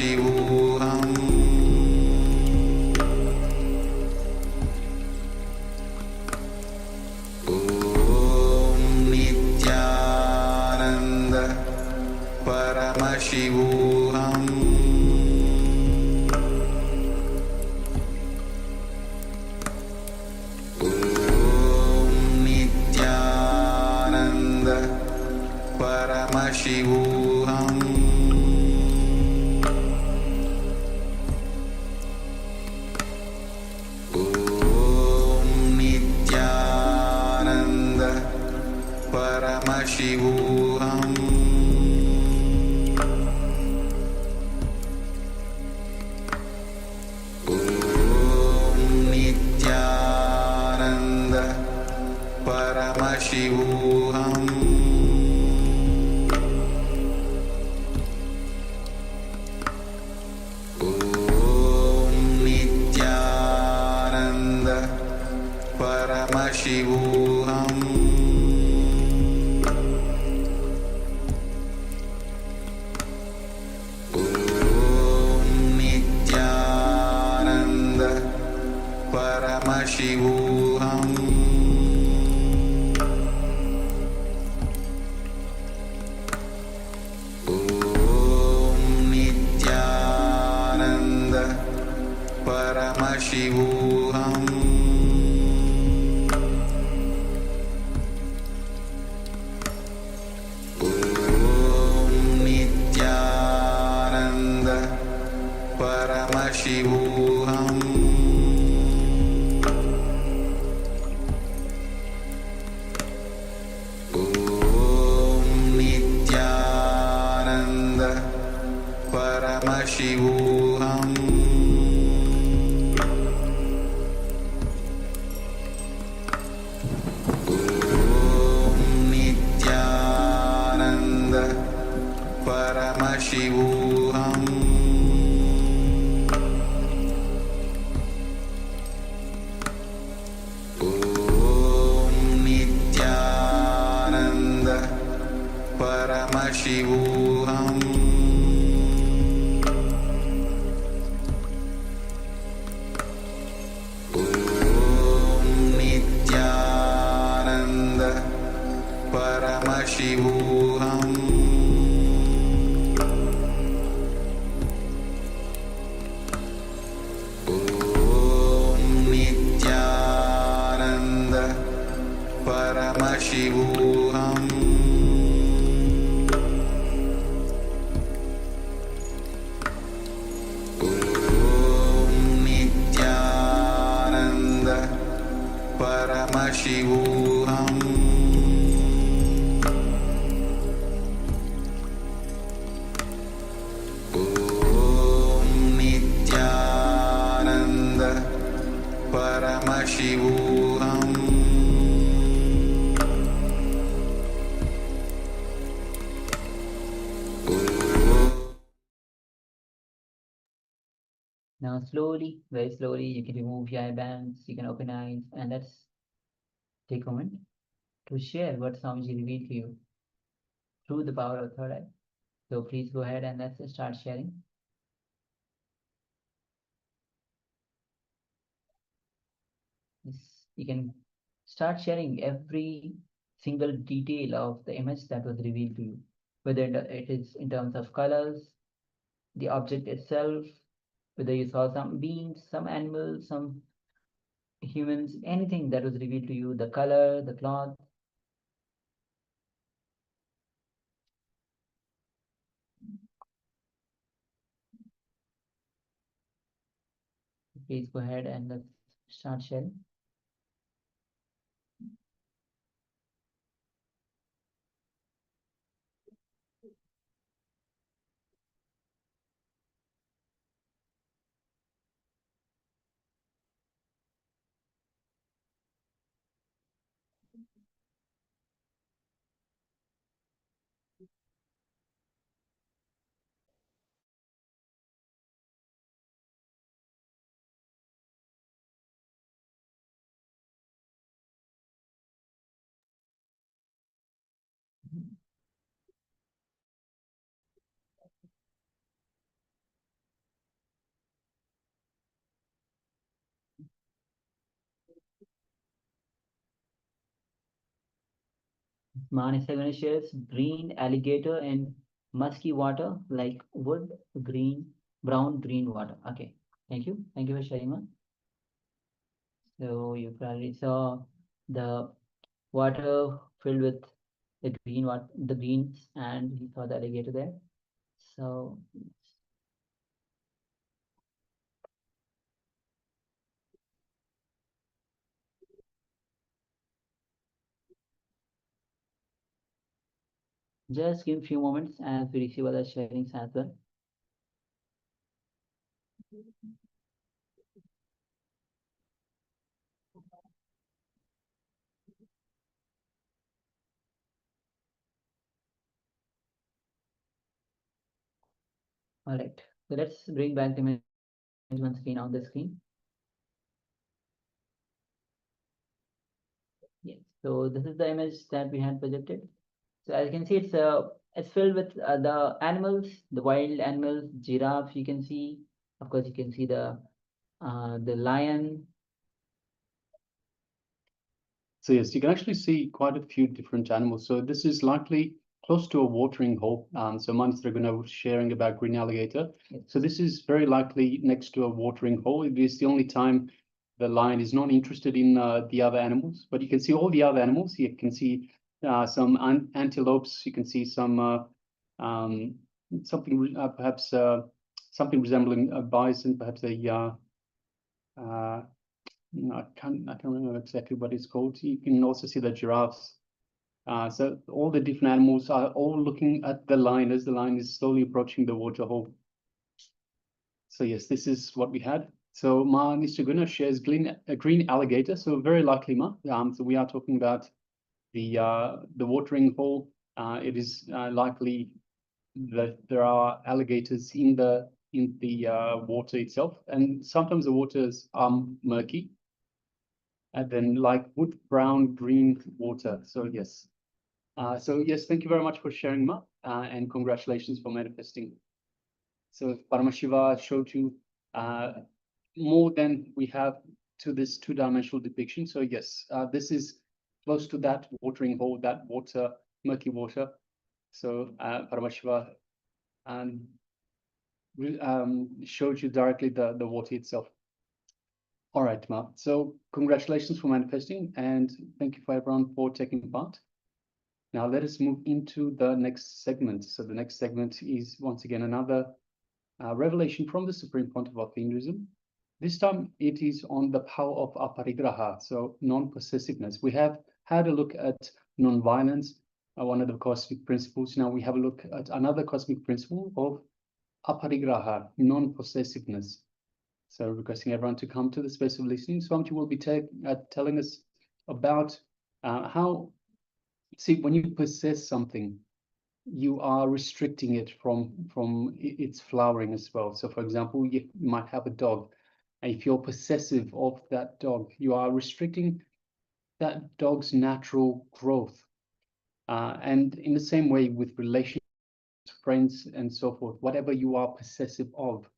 Paramashivoham. Om Nityananda Paramashivoham. Om Nityananda Paramashivoham. Om Nityananda Paramashivoham. Om Nityananda Paramashivoham. Om Nityananda Paramashivoham. Om Nityananda Paramashivoham. Om Nityananda Paramashivoham. Om Nityananda Paramashivoham. Om Nityananda Paramashivoham. Om Nityananda Paramashivoham. Om Nityananda Paramashivoham. Om Nityananda Paramashivoham. Om Nityananda Paramashivoham. Om Nityananda Paramashivoham. Om Nityananda Paramashivoham. Now slowly, very slowly, you can remove your eye bands, you can open eyes, and let's take a moment to share what Swamiji revealed to you through the power of third eye. So please go ahead and let's start sharing. You can start sharing every single detail of the image that was revealed to you, whether it is in terms of colors, the object itself, whether you saw some beings, some animals, some humans, anything that was revealed to you, the color, the cloth. Please go ahead and let's start sharing. Manisagana shares green alligator and musky water like wood, brown green water. Okay, thank you. Thank you for sharing, man. So you probably saw the water filled with the the greens, and he saw the alligator there. So just give a few moments as we receive other sharings as well. All right, so let's bring back the image once again on the screen. Yes, so this is the image that we had projected. So as you can see, it's filled with the animals, the wild animals, giraffe. You can see, of course, you can see the lion. So yes, you can actually see quite a few different animals. So this is likely close to a watering hole. So Manis Draguna was sharing about green alligator. Yes. So this is very likely next to a watering hole. It is the only time the lion is not interested in the other animals, but you can see all the other animals. You can see some antelopes. You can see some something perhaps something resembling a bison, perhaps a I can't remember exactly what it's called. You can also see the giraffes. So all the different animals are all looking at the line as the line is slowly approaching the water hole. So yes, this is what we had. So Ma Nishaguna shares a green alligator. So very likely Ma. So we are talking about the watering hole. It is likely that there are alligators in the water itself, and sometimes the waters are murky. And then like wood, brown, green water. So yes. So yes, thank you very much for sharing, Ma, and congratulations for manifesting. So Paramashiva showed you more than we have to this two-dimensional depiction. So yes, this is close to that watering hole, that water, murky water. So Paramashiva showed you directly the water itself. All right, Ma. So congratulations for manifesting, and thank you for everyone for taking part. Now let us move into the next segment. So the next segment is once again another revelation from the Supreme Pontiff of Hinduism. This time it is on the power of Aparigraha, so non-possessiveness. We have had a look at non-violence, one of the cosmic principles. Now we have a look at another cosmic principle of Aparigraha, non-possessiveness. So requesting everyone to come to the space of listening. Swamiji will be telling us about how, see, when you possess something, you are restricting it from its flowering as well. So for example, you might have a dog, and if you're possessive of that dog, you are restricting that dog's natural growth. And in the same way with relationships, friends, and so forth, whatever you are possessive of,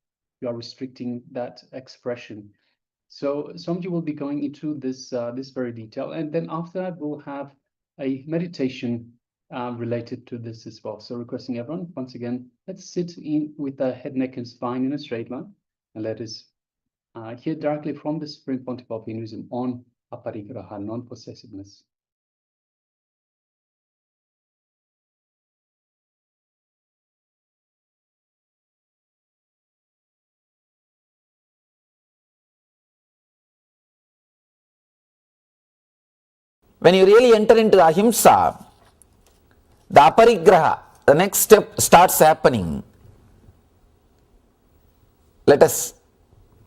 you are restricting that expression. So Swamiji will be going into this this very detail, and then after that we'll have a meditation related to this as well. So requesting everyone, once again, let's sit in with the head, neck, and spine in a straight line, and let us hear directly from the Supreme Pontiff of Hinduism on Aparigraha, non-possessiveness. When you really enter into ahimsa, the aparigraha, the next step starts happening. Let us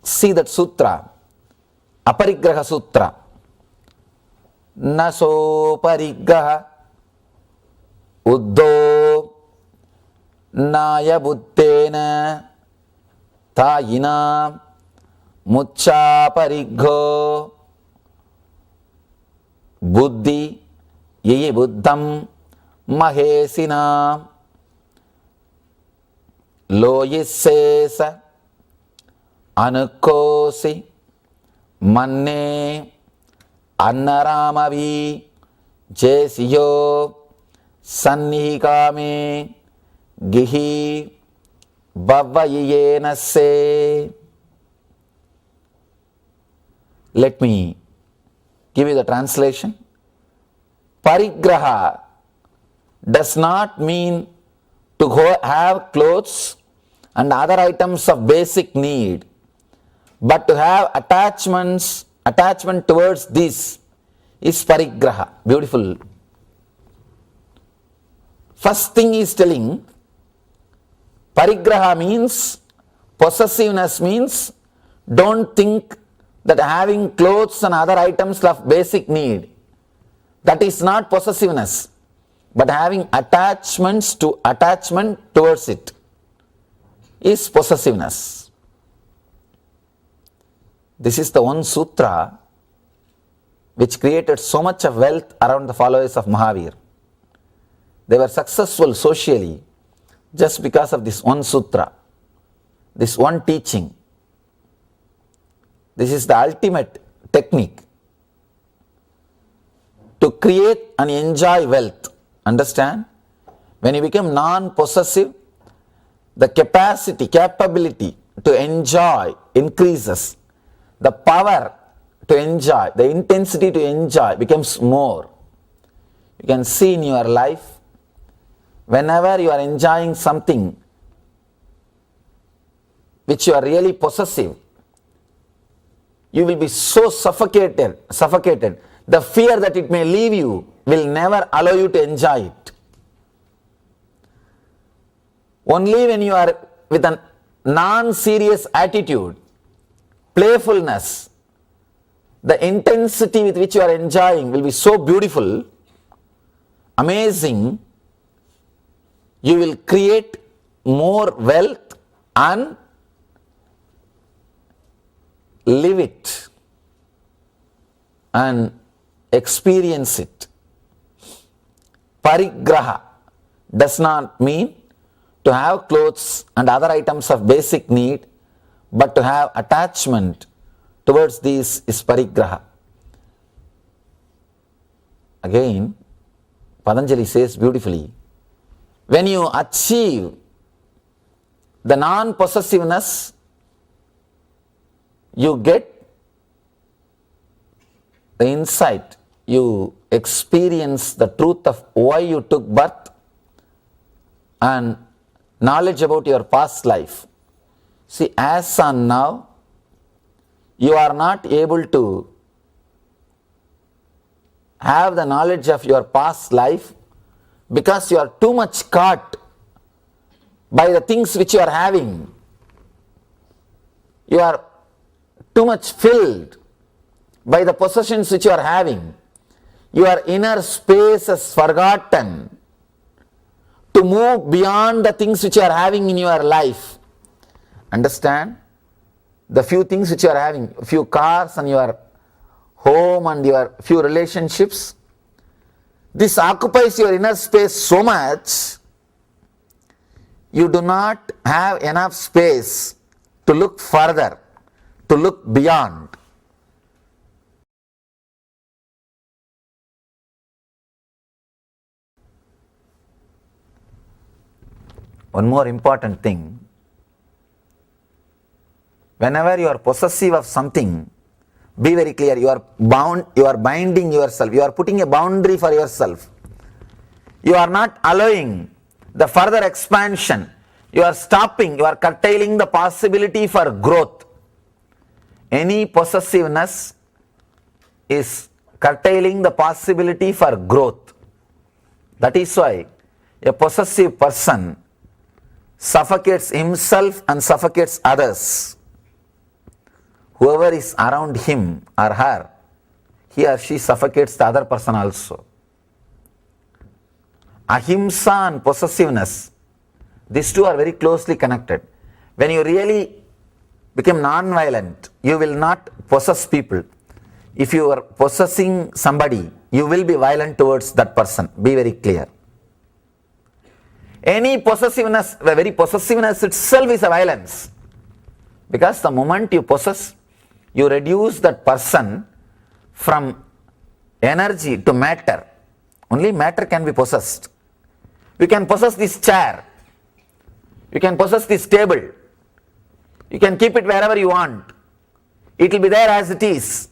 see that sutra, Aparigraha Sutra. Naso parigraha uddho naya buddhena tayina mucha parigho buddhi ye buddham mahesina loyisesa anukosi manne annaramavi jesiyo Sannihi kame gihi bhavayena se. Let me give you the translation. Aparigraha does not mean to go have clothes and other items of basic need, but to have attachment towards this is parigraha. Beautiful. First thing he is telling, parigraha means, possessiveness means, don't think that having clothes and other items of basic need, that is not possessiveness, but having attachment towards it is possessiveness. This is the one sutra which created so much of wealth around the followers of Mahavir. They were successful socially just because of this one sutra, this one teaching. This is the ultimate technique to create and enjoy wealth. Understand? When you become non-possessive, the capability to enjoy increases. The power to enjoy, the intensity to enjoy becomes more. You can see in your life, whenever you are enjoying something which you are really possessive, you will be so suffocated. The fear that it may leave you will never allow you to enjoy it. Only when you are with a non-serious attitude, playfulness, the intensity with which you are enjoying will be so beautiful, amazing, you will create more wealth and live it and experience it. Aparigraha does not mean to have clothes and other items of basic need, but to have attachment towards these is parigraha. Again, Patanjali says beautifully, when you achieve the non-possessiveness, you get the insight, you experience the truth of why you took birth and knowledge about your past life. See, as on now, you are not able to have the knowledge of your past life because you are too much caught by the things which you are having. You are too much filled by the possessions which you are having. Your inner space is forgotten to move beyond the things which you are having in your life. Understand? The few things which you are having, a few cars and your home and your few relationships, this occupies your inner space so much, you do not have enough space to look further, to look beyond. One more important thing, whenever you are possessive of something, be very clear, you are binding yourself, you are putting a boundary for yourself. You are not allowing the further expansion, you are stopping, you are curtailing the possibility for growth. Any possessiveness is curtailing the possibility for growth. That is why a possessive person suffocates himself and suffocates others. Whoever is around him or her, he or she suffocates the other person also. Ahimsa and possessiveness, these two are very closely connected. When you really become non-violent, you will not possess people. If you are possessing somebody, you will be violent towards that person. Be very clear. Any possessiveness, the very possessiveness itself is a violence. Because the moment you possess, you reduce that person from energy to matter. Only matter can be possessed. You can possess this chair. You can possess this table. You can keep it wherever you want. It will be there as it is.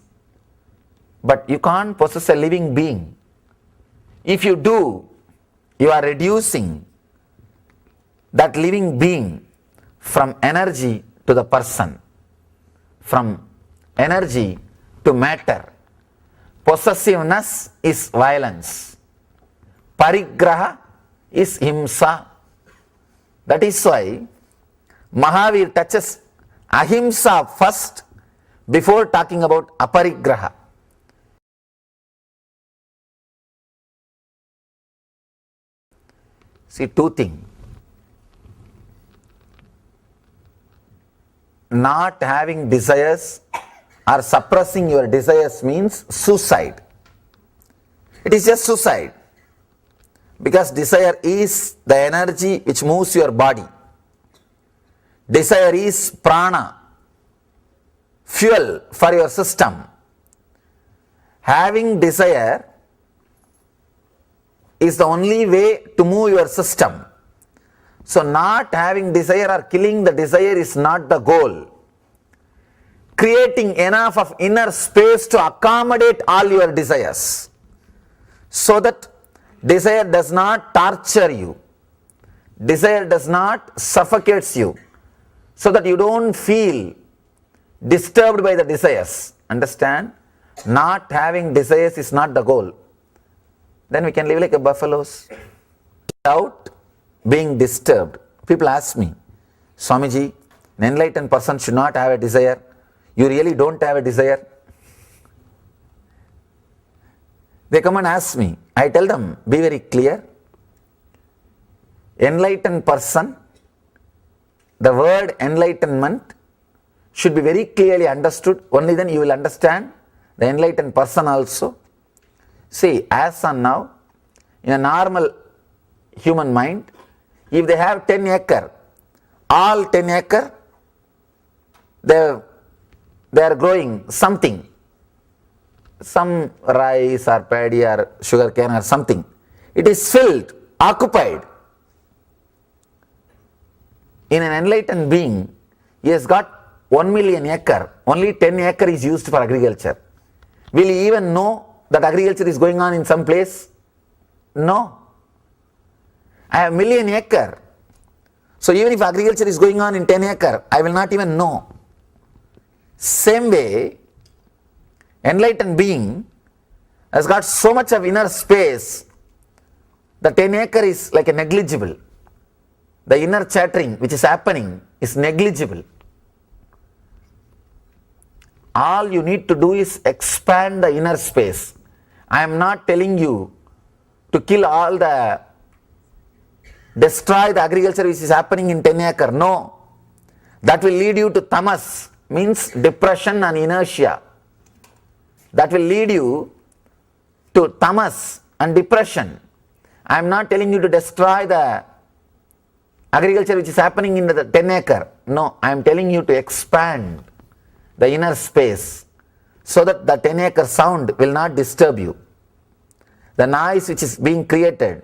But you can't possess a living being. If you do, you are reducing that living being from energy to the person, from energy to matter. Possessiveness is violence. Aparigraha is himsa. That is why Mahavir touches ahimsa first before talking about aparigraha. See, two things. Not having desires or suppressing your desires means suicide. It is just suicide. Because desire is the energy which moves your body. Desire is prana, fuel for your system. Having desire is the only way to move your system. So not having desire or killing the desire is not the goal. Creating enough of inner space to accommodate all your desires, so that desire does not torture you, desire does not suffocate you, so that you don't feel disturbed by the desires. Understand? Not having desires is not the goal. Then we can live like a buffaloes without being disturbed. People ask me, Swamiji, an enlightened person should not have a desire. You really don't have a desire? They come and ask me. I tell them, be very clear. Enlightened person, the word enlightenment should be very clearly understood. Only then you will understand the enlightened person also. See, as on now, in a normal human mind, if they have 10 acre, all 10 acre, they are growing something, some rice or paddy or sugar cane or something. It is filled, occupied. In an enlightened being, he has got 1 million acre, only 10 acre is used for agriculture. Will he even know that agriculture is going on in some place? No. I have 1 million acre. So even if agriculture is going on in 10 acre, I will not even know. Same way, enlightened being has got so much of inner space, the 10 acre is like a negligible. The inner chattering which is happening is negligible. All you need to do is expand the inner space. I am not telling you to kill all the, destroy the agriculture which is happening in 10 acre. No. That will lead you to tamas, means depression and inertia. That will lead you to tamas and depression. I am not telling you to destroy the agriculture which is happening in the 10 acre. No, I am telling you to expand the inner space so that the 10 acre sound will not disturb you. The noise which is being created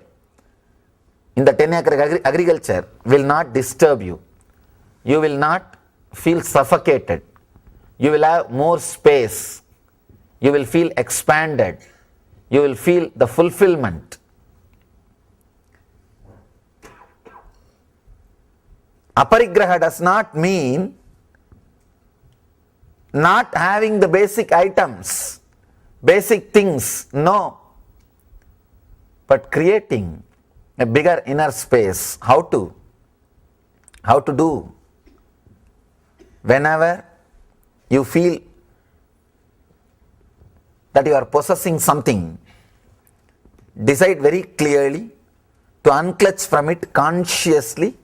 in the 10 acre agriculture will not disturb you. You will not feel suffocated. You will have more space. You will feel expanded. You will feel the fulfillment. Aparigraha does not mean not having the basic items, basic things, no. But creating a bigger inner space. How to? How to do? Whenever you feel that you are possessing something, decide very clearly to unclutch from it consciously.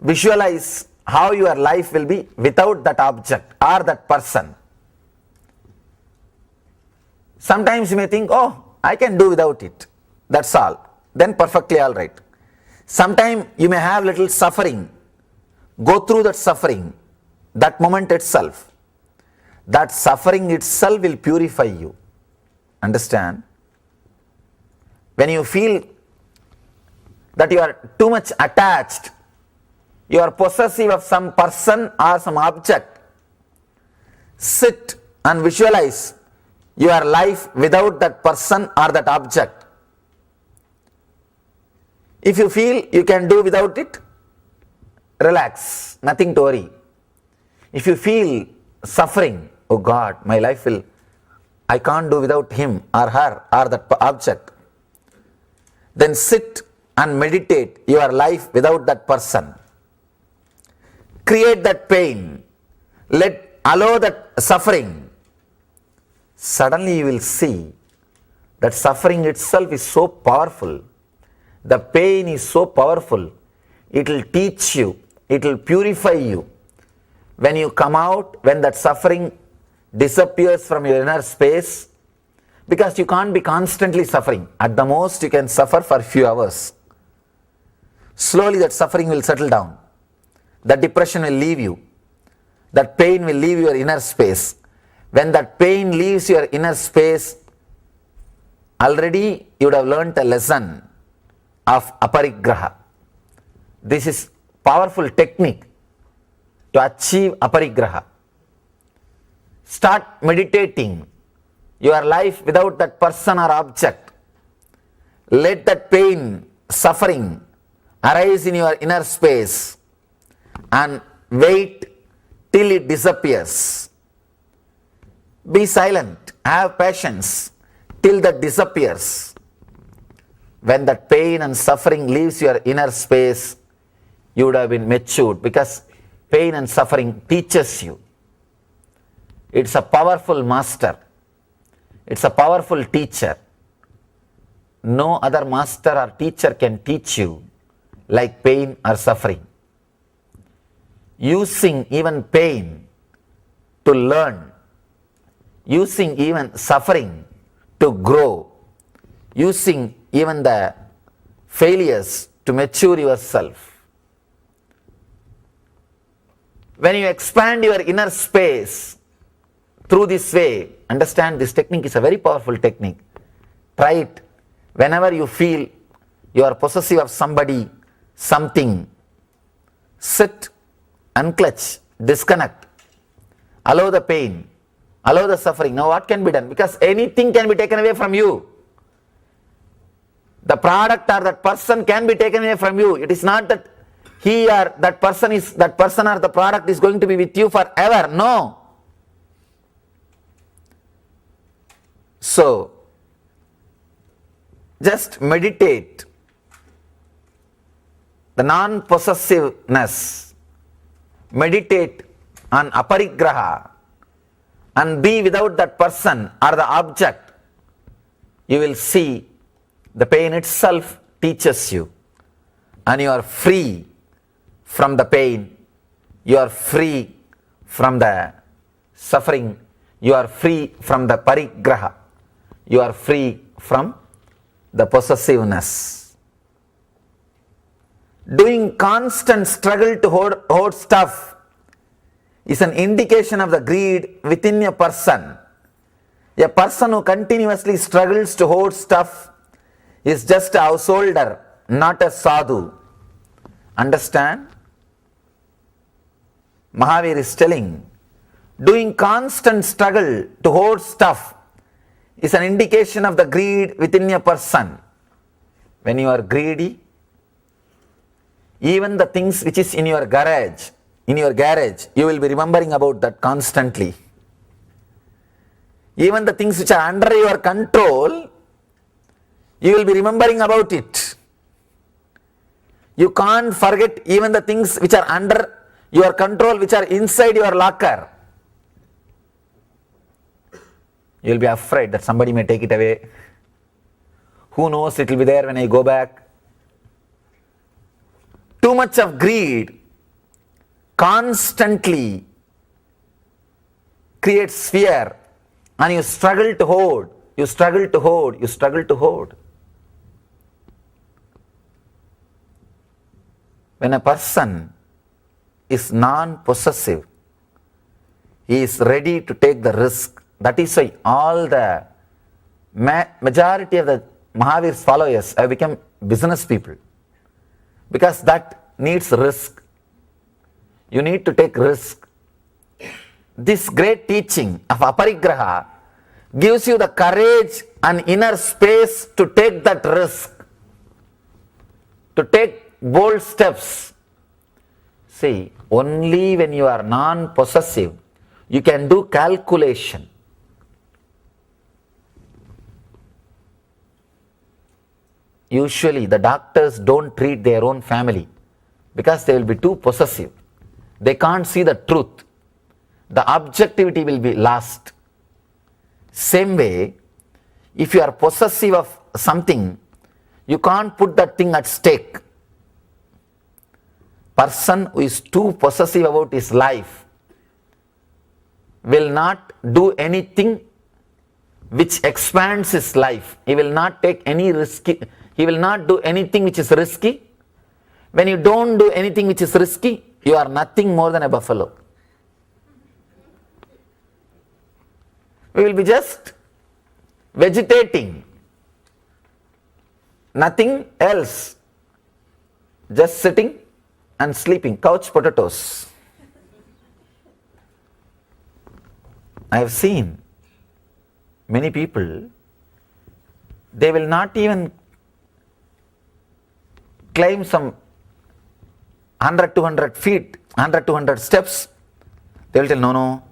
Visualize how your life will be without that object or that person. Sometimes you may think, oh, I can do without it. That's all. Then perfectly all right. Sometimes you may have little suffering. Go through that suffering, that moment itself. That suffering itself will purify you. Understand? When you feel that you are too much attached, you are possessive of some person or some object, sit and visualize your life without that person or that object. If you feel you can do without it, relax, nothing to worry. If you feel suffering, oh God, my life I can't do without him or her or that object, then sit and meditate your life without that person. Create that pain. Allow that suffering. Suddenly you will see that suffering itself is so powerful. The pain is so powerful. It will teach you. It will purify you. When you come out, when that suffering disappears from your inner space, because you can't be constantly suffering. At the most, you can suffer for a few hours. Slowly that suffering will settle down. That depression will leave you. That pain will leave your inner space. When that pain leaves your inner space, already you would have learnt a lesson of Aparigraha. This is powerful technique to achieve Aparigraha. Start meditating your life without that person or object. Let that pain, suffering arise in your inner space and wait till it disappears. Be silent, have patience till that disappears. When that pain and suffering leaves your inner space, you would have been matured, because pain and suffering teaches you. It's a powerful master. It's a powerful teacher. No other master or teacher can teach you like pain or suffering. Using even pain to learn, using even suffering to grow, using even the failures to mature yourself. When you expand your inner space through this way, understand this technique is a very powerful technique. Try it. Whenever you feel you are possessive of somebody, something, sit, unclutch, disconnect, allow the pain, allow the suffering. Now what can be done? Because anything can be taken away from you. The product or that person can be taken away from you. It is not that he or that person or the product is going to be with you forever. No. So, just meditate the non-possessiveness, meditate on Aparigraha and be without that person or the object. You will see the pain itself teaches you, and you are free from the pain, you are free from the suffering, you are free from the Aparigraha, you are free from the possessiveness. Doing constant struggle to hold stuff is an indication of the greed within a person. A person who continuously struggles to hold stuff is just a householder, not a sadhu. Understand? Mahavir is telling, doing constant struggle to hold stuff is an indication of the greed within a person. When you are greedy, even the things which is in your garage, you will be remembering about that constantly. Even the things which are under your control, you will be remembering about it. You can't forget even the things which are under your control, which are inside your locker. You will be afraid that somebody may take it away. Who knows, it will be there when I go back. Too much of greed constantly creates fear, and you struggle to hold, you struggle to hold, you struggle to hold. When a person is non-possessive, he is ready to take the risk. That is why all the majority of the Mahavir's followers have become business people. because that needs risk. You need to take risk. This great teaching of Aparigraha gives you the courage and inner space to take that risk, to take bold steps. See, only when you are non-possessive, you can do calculation. Usually the doctors don't treat their own family because they will be too possessive. They can't see the truth. The objectivity will be lost. Same way, if you are possessive of something, you can't put that thing at stake. Person who is too possessive about his life will not do anything which expands his life. He will not take any risky, he will not do anything which is risky. When you don't do anything which is risky, you are nothing more than a buffalo. We will be just vegetating, nothing else, just sitting and sleeping, couch potatoes. I have seen many people, they will not even climb some 100, 200 feet, 100, 200 steps. They will tell, no,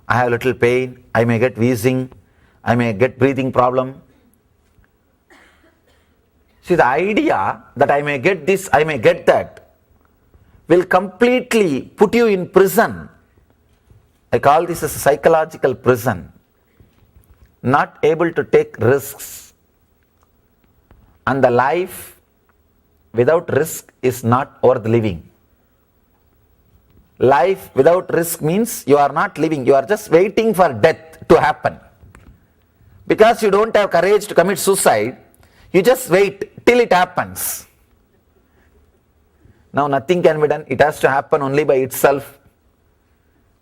I have a little pain, I may get wheezing, I may get breathing problem. See, the idea that I may get this, I may get that, will completely put you in prison. I call this as a psychological prison. Not able to take risks. And the life without risk is not worth living. Life without risk means you are not living, you are just waiting for death to happen. Because you don't have courage to commit suicide, you just wait till it happens. Now nothing can be done, it has to happen only by itself.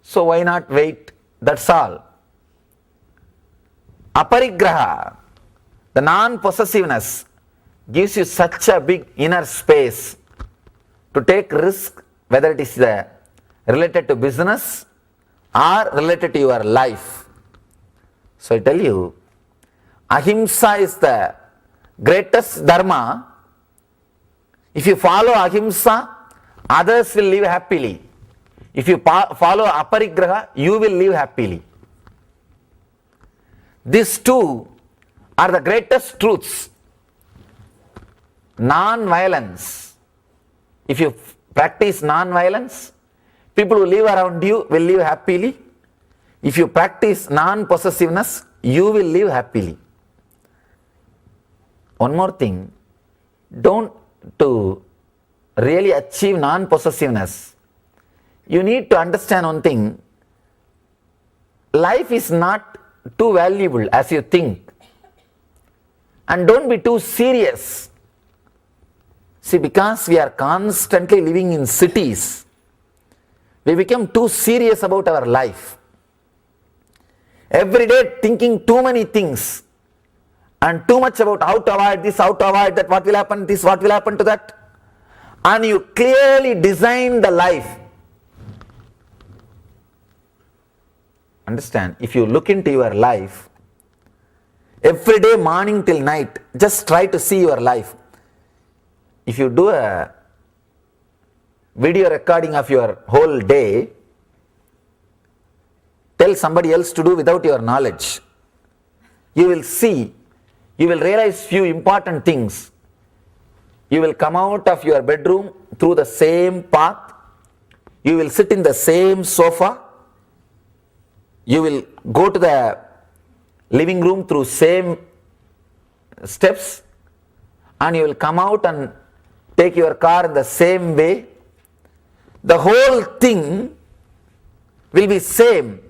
So why not wait? That's all. Aparigraha, the non-possessiveness, gives you such a big inner space to take risk, whether it is related to business or related to your life. So I tell you, ahimsa is the greatest dharma. If you follow ahimsa, others will live happily. If you follow aparigraha, you will live happily. These two are the greatest truths. Non-violence. If you practice non-violence, people who live around you will live happily. If you practice non-possessiveness, you will live happily. One more thing, to really achieve non-possessiveness, you need to understand one thing. Life is not too valuable as you think. And don't be too serious. See, because we are constantly living in cities, we become too serious about our life. Every day thinking too many things and too much about how to avoid this, how to avoid that, what will happen this, what will happen to that. And you clearly design the life. Understand, if you look into your life, every day morning till night, just try to see your life. If you do a video recording of your whole day, tell somebody else to do without your knowledge. You will see, you will realize few important things. You will come out of your bedroom through the same path. You will sit in the same sofa. You will go to the living room through same steps. And you will come out and take your car in the same way. The whole thing will be same,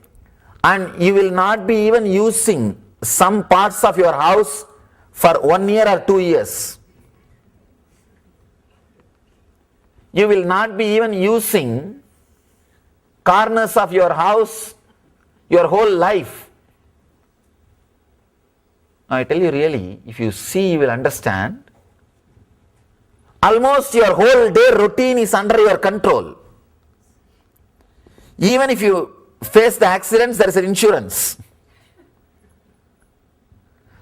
and you will not be even using some parts of your house for 1 year or 2 years. You will not be even using corners of your house your whole life. I tell you really, if you see, you will understand. almost your whole day routine is under your control. Even if you face the accidents, there is an insurance.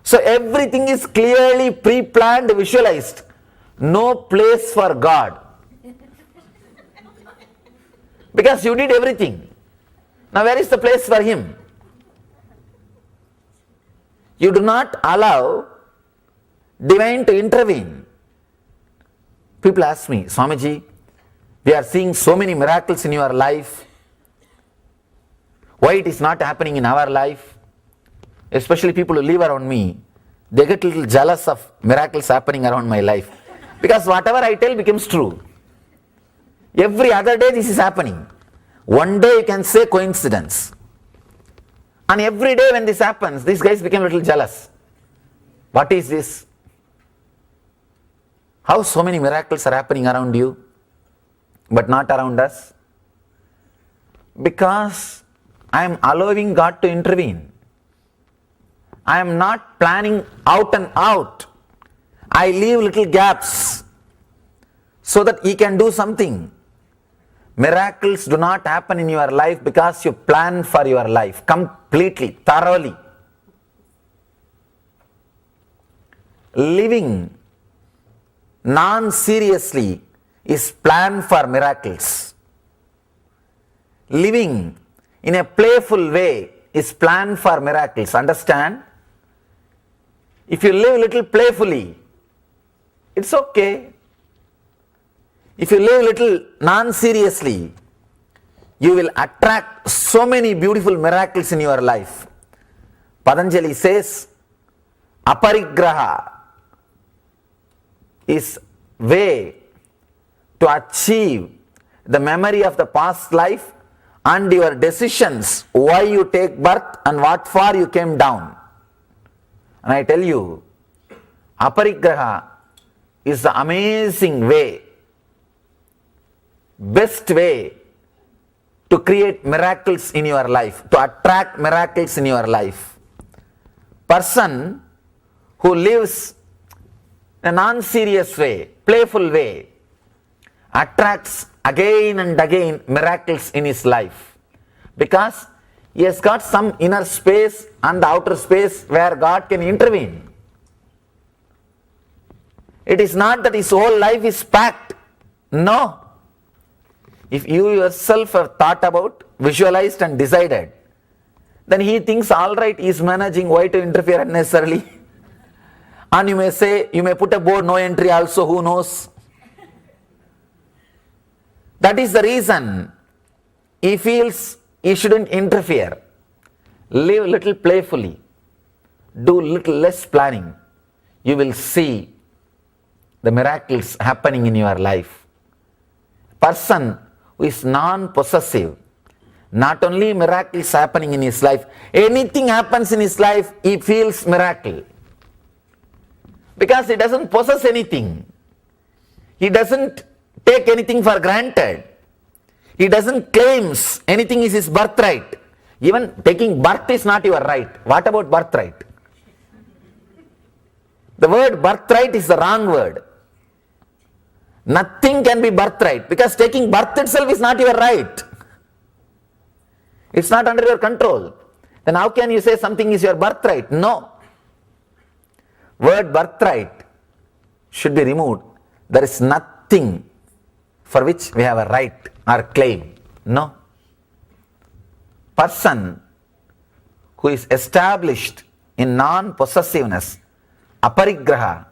So everything is clearly pre-planned, visualized. No place for God. Because you did everything. Now where is the place for Him? You do not allow divine to intervene. People ask me, Swamiji, we are seeing so many miracles in your life. Why it is not happening in our life? Especially people who live around me, they get a little jealous of miracles happening around my life. Because whatever I tell becomes true. Every other day this is happening. One day you can say coincidence. And every day when this happens, these guys become a little jealous. What is this? How so many miracles are happening around you, but not around us? Because I am allowing God to intervene. I am not planning out and out. I leave little gaps so that He can do something. Miracles do not happen in your life because you plan for your life completely, thoroughly. Living non-seriously is plan for miracles. Living in a playful way is plan for miracles. Understand? If you live a little playfully, it's okay. If you live a little non-seriously, you will attract so many beautiful miracles in your life. Patanjali says, Aparigraha is way to achieve the memory of the past life and your decisions, why you take birth and what for you came down. And I tell you, Aparigraha is the amazing way, best way to create miracles in your life, to attract miracles in your life. Person who lives in a non-serious way, playful way, attracts again and again miracles in his life. Because he has got some inner space and the outer space where God can intervene. It is not that his whole life is packed. No. If you yourself have thought about, visualized and decided, then he thinks, all right, he is managing, why to interfere unnecessarily? And you may say, you may put a board, no entry also, who knows? That is the reason he feels he shouldn't interfere. Live little playfully. Do little less planning. You will see the miracles happening in your life. Person who is non-possessive, not only miracles happening in his life, anything happens in his life, he feels miracle. Because he doesn't possess anything. He doesn't take anything for granted. He doesn't claim anything is his birthright. Even taking birth is not your right. What about birthright? The word birthright is the wrong word. Nothing can be birthright because taking birth itself is not your right. It's not under your control. Then how can you say something is your birthright? No. Word birthright should be removed. There is nothing for which we have a right or claim. No. Person who is established in non-possessiveness, Aparigraha,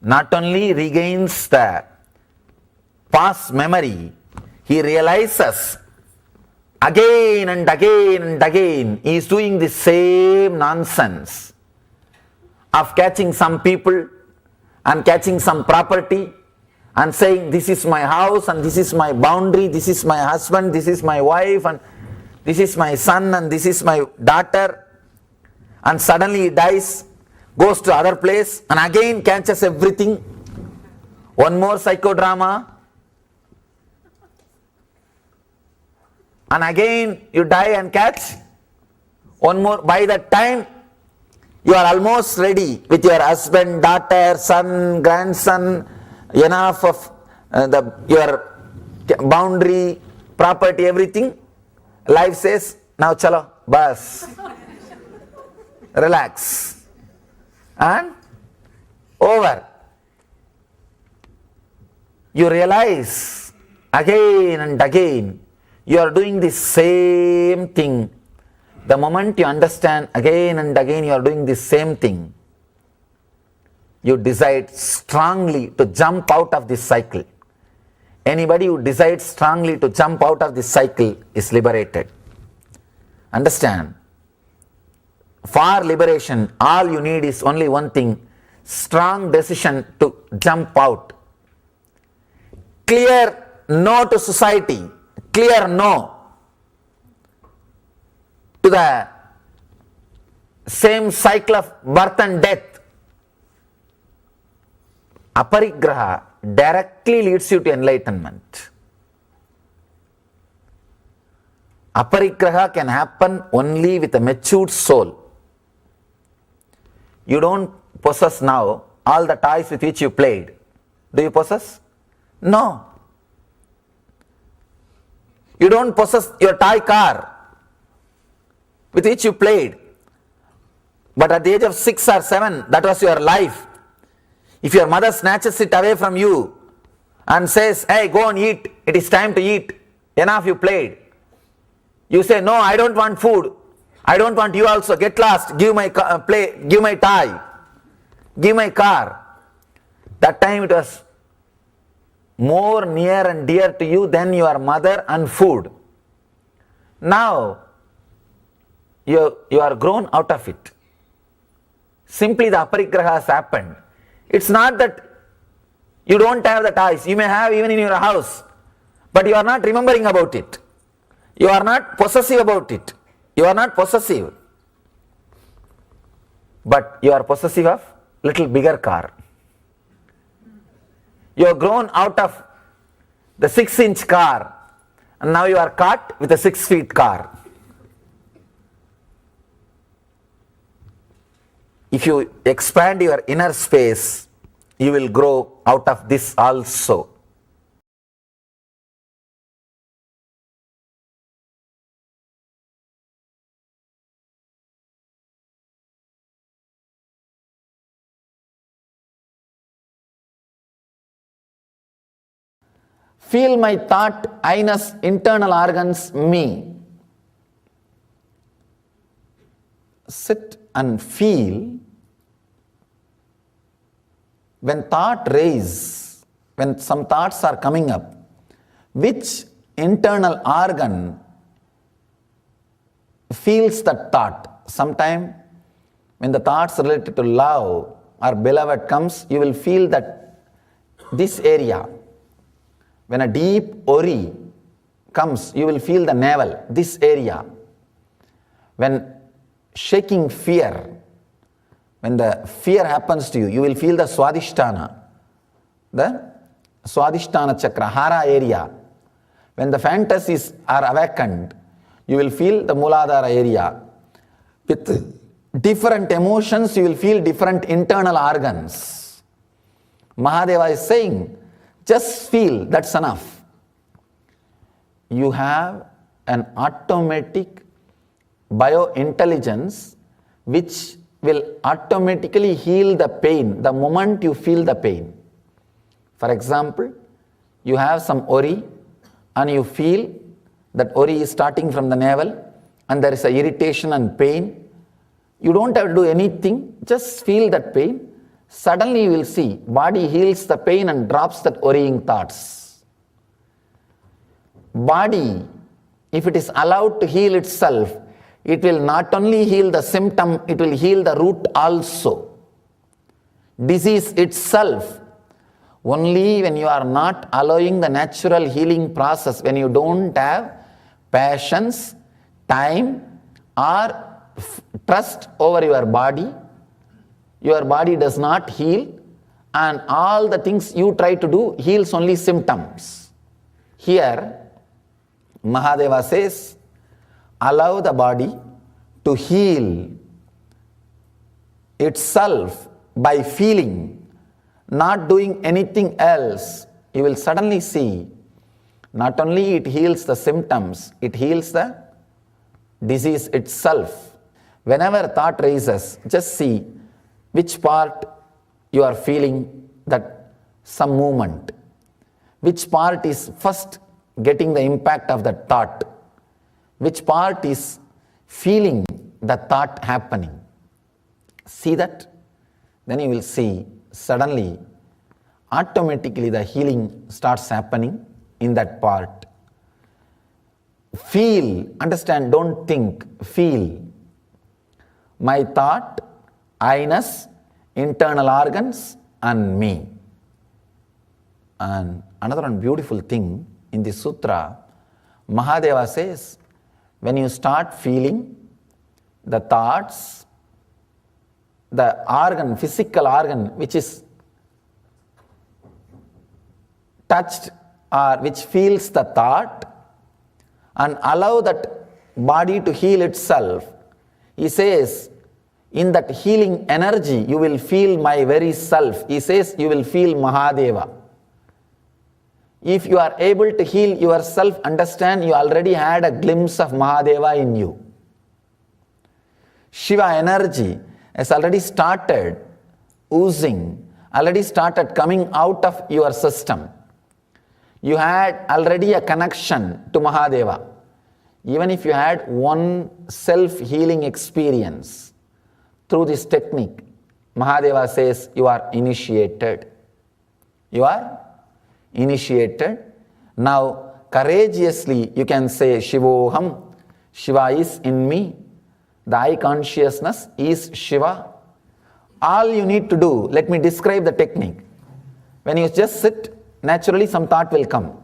not only regains the past memory, he realizes again and again and again he is doing the same nonsense of catching some people and catching some property and saying this is my house and this is my boundary, this is my husband, this is my wife and this is my son and this is my daughter, and suddenly he dies, goes to other place and again catches everything. One more psychodrama and again you die and catch one more. By that time You are almost ready with your husband, daughter, son, grandson, enough of your boundary, property, everything. Life says, now chalo, bas. Relax. And over. You realize again and again you are doing the same thing. The moment you understand again and again you are doing the same thing, you decide strongly to jump out of this cycle. Anybody who decides strongly to jump out of this cycle is liberated. Understand? For liberation, all you need is only one thing, strong decision to jump out. Clear no to society, clear no to the same cycle of birth and death. Aparigraha directly leads you to enlightenment. Aparigraha can happen only with a matured soul. You don't possess now all the toys with which you played. Do you possess? No. You don't possess your toy car with which you played. But at the age of 6 or 7, that was your life. If your mother snatches it away from you and says, hey, go and eat, it is time to eat, enough you played. You say, no, I don't want food. I don't want you also. Get lost. Give my give my toy. Give my car. That time it was more near and dear to you than your mother and food. Now, you are grown out of it. Simply the aparigraha has happened. It's not that you don't have the toys. You may have even in your house. But you are not remembering about it. You are not possessive about it. You are not possessive. But you are possessive of little bigger car. You have grown out of the 6-inch car and now you are caught with a 6-feet car. If you expand your inner space, you will grow out of this also. Feel my thought, Inus, internal organs, me. Sit and feel. When thought raise, when some thoughts are coming up, which internal organ feels that thought? Sometime when the thoughts related to love or beloved comes, you will feel that this area. When a deep worry comes, you will feel the navel, this area. When shaking fear, when the fear happens to you, you will feel the Swadhisthana chakra, hara area. When the fantasies are awakened, you will feel the Muladhara area. With different emotions, you will feel different internal organs. Mahadeva is saying, just feel, that's enough. You have an automatic biointelligence which will automatically heal the pain the moment you feel the pain. For example, you have some worry and you feel that worry is starting from the navel and there is a irritation and pain. You don't have to do anything, just feel that pain. Suddenly you will see body heals the pain and drops that worrying thoughts. Body, if it is allowed to heal itself, it will not only heal the symptom, it will heal the root also. Disease itself, only when you are not allowing the natural healing process, when you don't have patience, time or trust over your body does not heal, and all the things you try to do heals only symptoms. Here, Mahadeva says, allow the body to heal itself by feeling, not doing anything else, you will suddenly see not only it heals the symptoms, it heals the disease itself. Whenever thought raises, just see which part you are feeling that some movement, which part is first getting the impact of the thought, which part is feeling the thought happening. See that? Then you will see suddenly, automatically the healing starts happening in that part. Feel, understand, don't think, feel. My thought, I-ness, internal organs, and me. And another one beautiful thing in the sutra, Mahadeva says, when you start feeling the thoughts, the organ, physical organ which is touched or which feels the thought, and allow that body to heal itself, he says, in that healing energy, you will feel my very self. He says, you will feel Mahadeva. If you are able to heal yourself, understand you already had a glimpse of Mahadeva in you. Shiva energy has already started oozing, already started coming out of your system. You had already a connection to Mahadeva. Even if you had one self-healing experience through this technique, Mahadeva says you are initiated. You are initiated. Now, courageously you can say Shivoham. Shiva is in me. The I consciousness is Shiva. All you need to do, let me describe the technique. When you just sit, naturally some thought will come.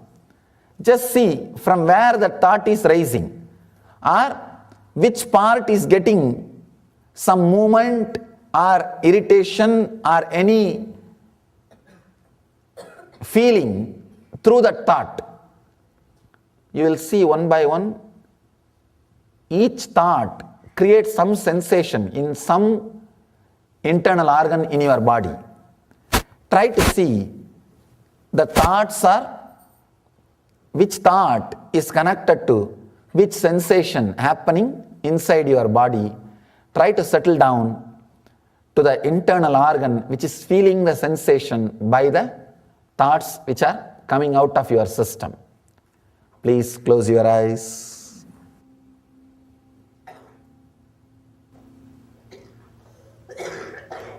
Just see from where the thought is rising, or which part is getting some movement or irritation or any feeling through that thought. You will see one by one, each thought creates some sensation in some internal organ in your body. Try to see the thoughts are, which thought is connected to which sensation happening inside your body. Try to settle down to the internal organ which is feeling the sensation by the thoughts which are coming out of your system. Please close your eyes.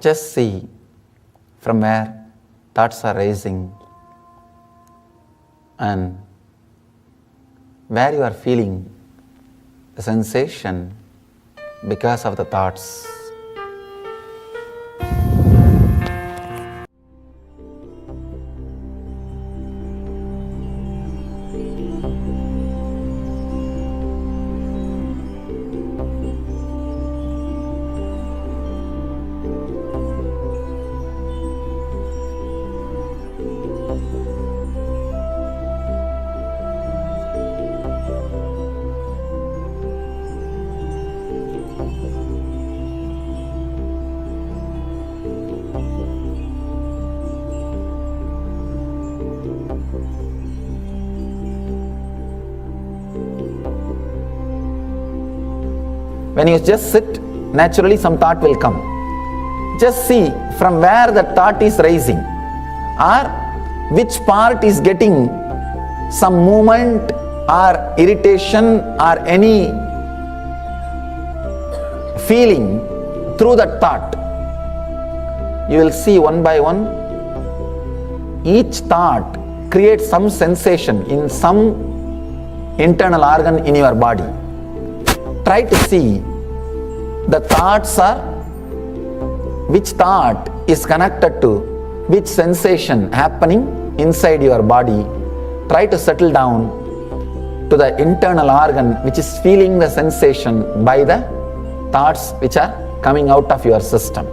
Just see from where thoughts are rising and where you are feeling the sensation because of the thoughts. When you just sit, naturally some thought will come. Just see from where the thought is rising, or which part is getting some movement or irritation or any feeling through that thought. You will see one by one, each thought creates some sensation in some internal organ in your body. Try to see the thoughts are, which thought is connected to which sensation happening inside your body. Try to settle down to the internal organ which is feeling the sensation by the thoughts which are coming out of your system.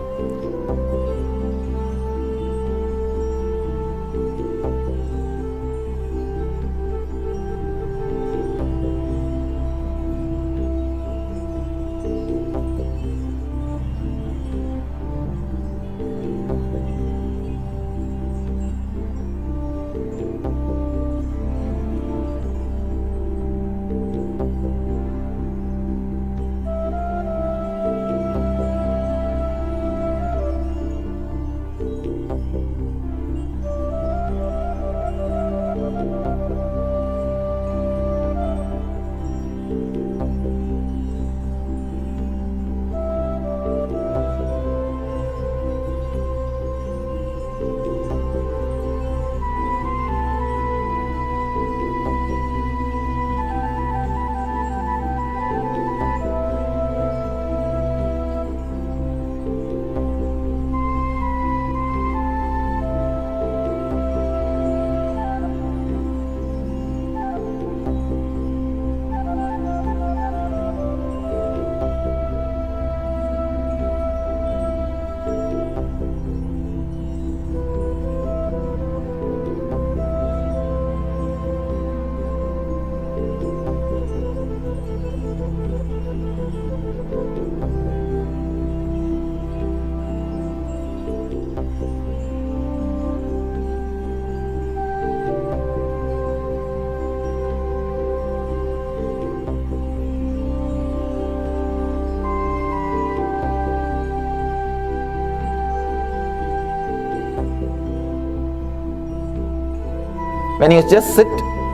When you just sit,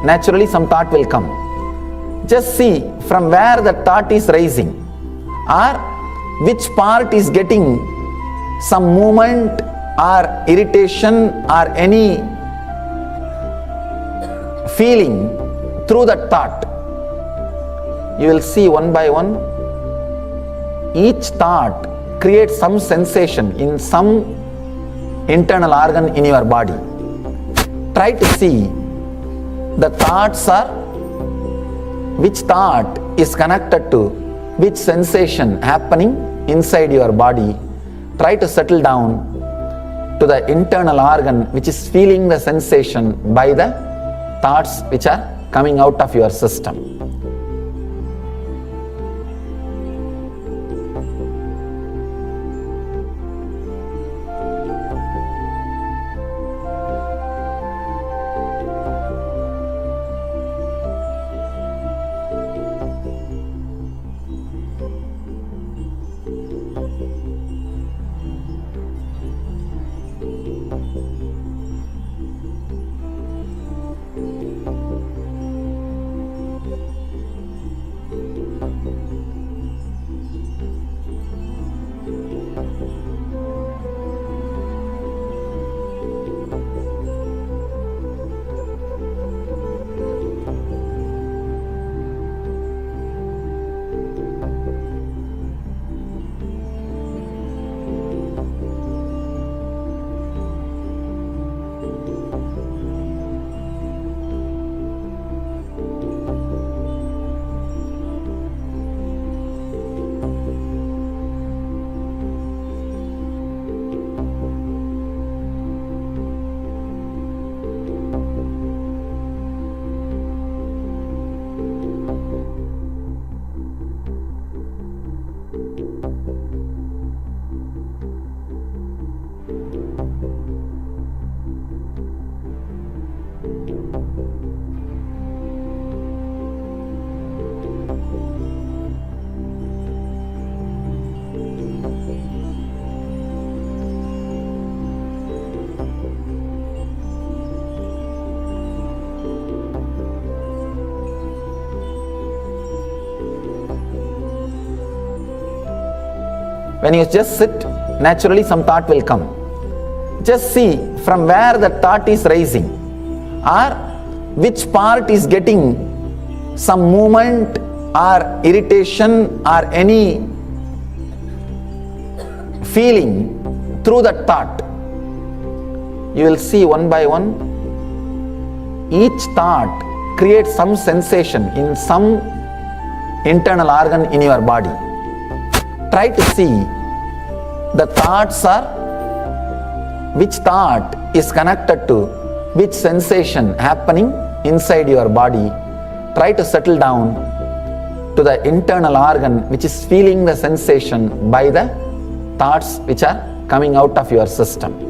naturally some thought will come. Just see from where the thought is rising, or which part is getting some movement or irritation or any feeling through that thought. You will see one by one, each thought creates some sensation in some internal organ in your body. Try to see the thoughts are, which thought is connected to which sensation happening inside your body. Try to settle down to the internal organ which is feeling the sensation by the thoughts which are coming out of your system. When you just sit, naturally some thought will come. Just see from where the thought is rising, or which part is getting some movement or irritation or any feeling through that thought. You will see one by one, each thought creates some sensation in some internal organ in your body. Try to see the thoughts are, which thought is connected to which sensation happening inside your body. Try to settle down to the internal organ which is feeling the sensation by the thoughts which are coming out of your system.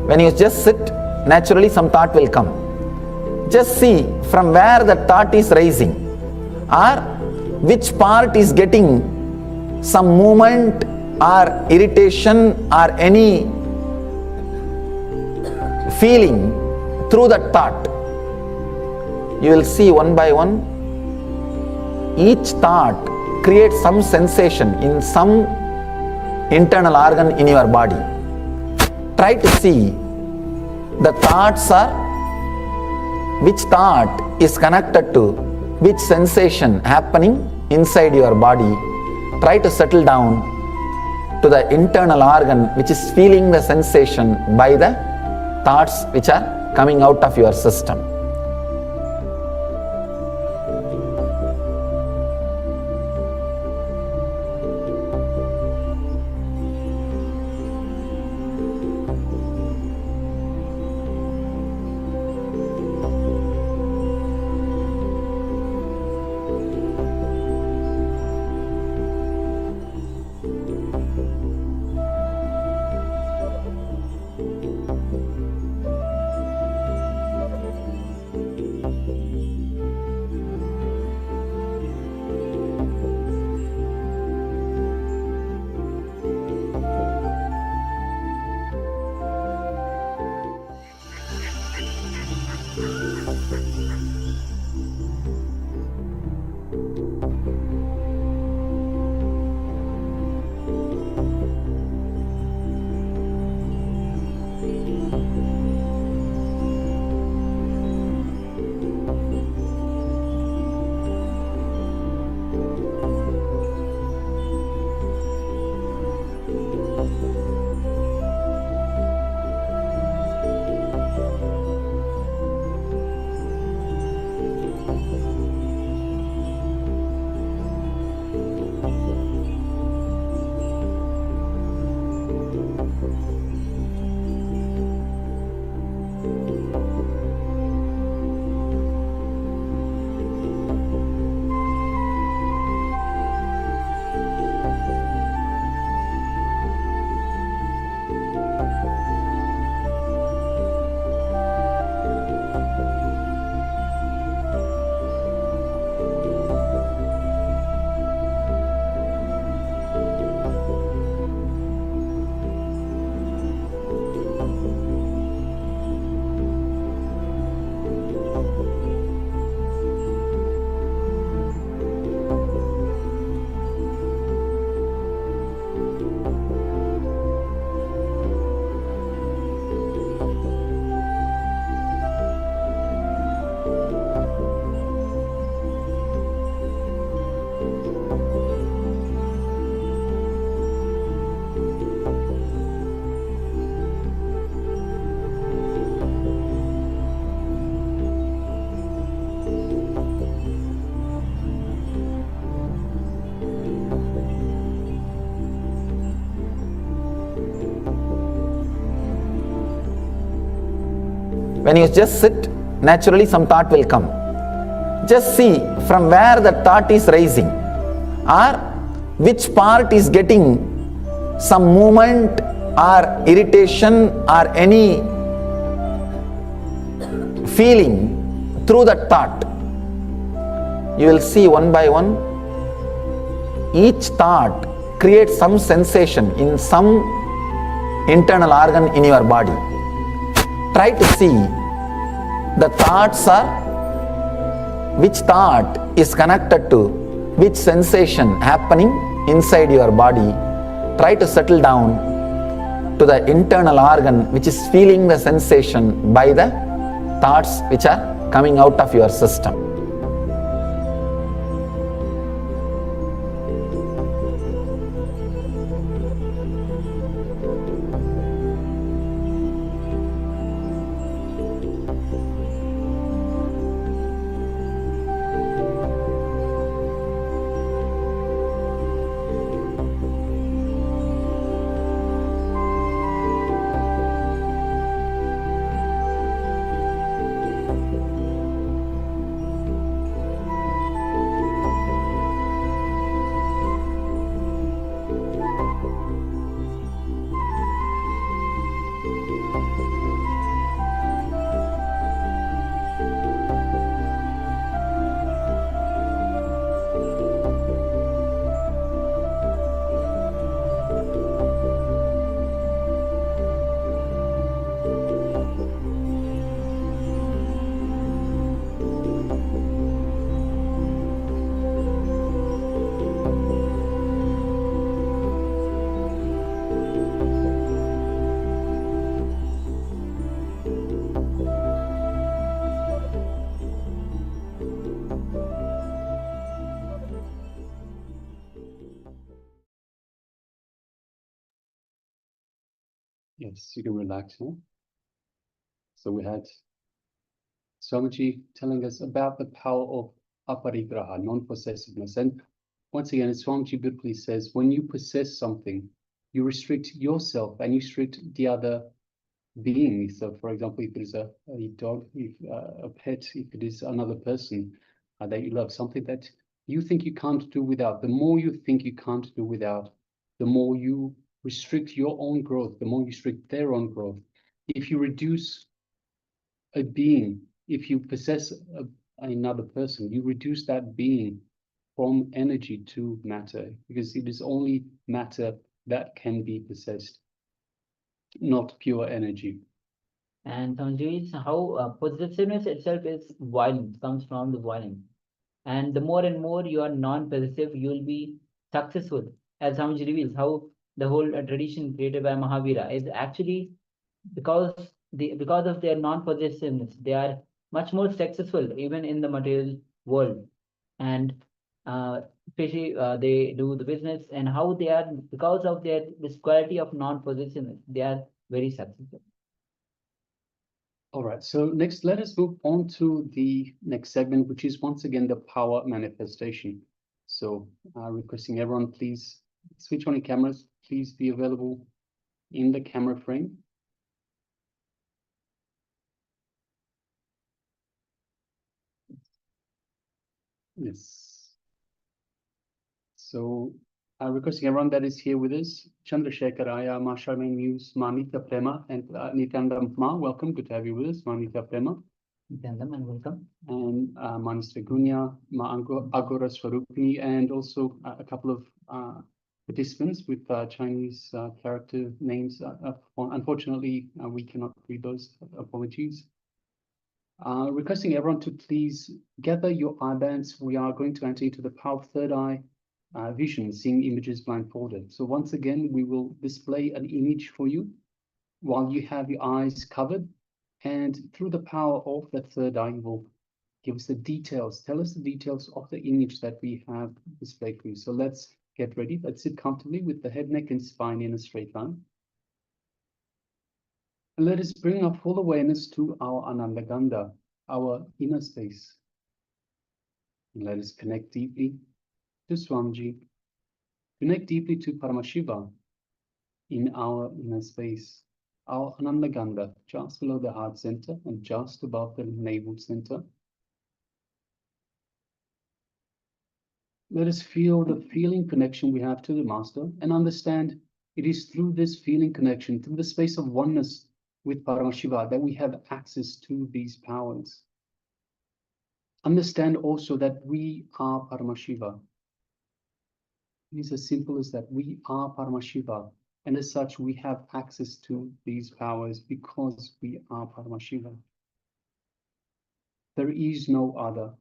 When you just sit, naturally some thought will come. Just see from where the thought is rising, or which part is getting some movement or irritation or any feeling through that thought. You will see one by one, each thought creates some sensation in some internal organ in your body. Try to see the thoughts are, which thought is connected to which sensation happening inside your body. Try to settle down to the internal organ which is feeling the sensation by the thoughts which are coming out of your system. When you just sit, naturally some thought will come. Just see from where the thought is rising, or which part is getting some movement or irritation or any feeling through that thought. You will see one by one, each thought creates some sensation in some internal organ in your body. Try to see the thoughts are, which thought is connected to which sensation happening inside your body. Try to settle down to the internal organ which is feeling the sensation by the thoughts which are coming out of your system. Yes, you can relax now. So we had Swamiji telling us about the power of Aparigraha, non-possessiveness. And once again, as Swamiji beautifully says, when you possess something, you restrict yourself and you restrict the other being. So, for example, if it is a dog, if a pet, if it is another person that you love, something that you think you can't do without, the more you think you can't do without, the more you restrict your own growth, the more you restrict their own growth. If you reduce a being, if you possess another person, you reduce that being from energy to matter, because it is only matter that can be possessed, not pure energy. And Sanjay, is how possessiveness itself is violence, comes from the violence. And the more and more you are non-possessive, you will be successful. As Sanjay reveals, how the whole tradition created by Mahavira is actually because of their non-possessiveness, they are much more successful even in the material world. And especially they do the business, and how they are, because of this quality of non-possessiveness, they are very successful. All right, so next, let us move on to the next segment, which is once again the power manifestation. So requesting everyone, please switch on your cameras, please be available in the camera frame. Yes. So requesting everyone that is here with us, Chandrasekharaya, Masharmain Muse, Manita Prema, and Nityananda Ma, welcome, good to have you with us, Manita Prema. Nityananda, and welcome. And Manistra Gunya, Agora Swarupini, and also a couple of participants with Chinese character names. Unfortunately, we cannot read those. Apologies. Requesting everyone to please gather your eye bands. We are going to enter into the power of third eye vision, seeing images blindfolded. So once again, we will display an image for you while you have your eyes covered. And through the power of that third eye, you will give us the details, tell us the details of the image that we have displayed for you. So let's get ready. Let's sit comfortably with the head, neck, and spine in a straight line. And let us bring our full awareness to our Anandaganda, our inner space. And let us connect deeply to Swamiji, connect deeply to Paramashiva in our inner space. Our Anandaganda, just below the heart center and just above the navel center. Let us feel the feeling connection we have to the Master and understand it is through this feeling connection, through the space of oneness with Paramashiva, that we have access to these powers. Understand also that we are Paramashiva. It is as simple as that. We are Paramashiva. And as such, we have access to these powers because we are Paramashiva. There is no other.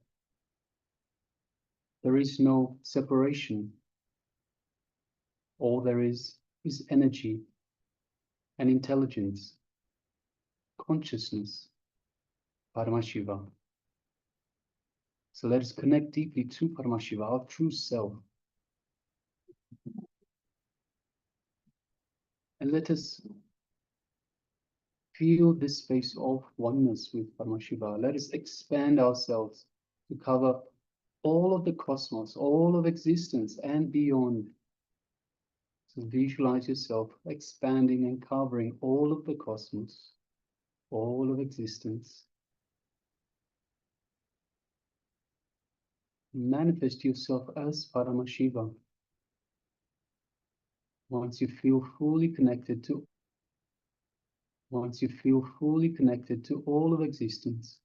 There is no separation. All there is energy and intelligence, consciousness, Paramashiva. So let us connect deeply to Paramashiva, our true self. And let us feel this space of oneness with Paramashiva. Let us expand ourselves to cover all of the cosmos, all of existence and beyond. So visualize yourself expanding and covering all of the cosmos, all of existence. Manifest yourself as Paramashiva. Once you feel fully connected to all of existence,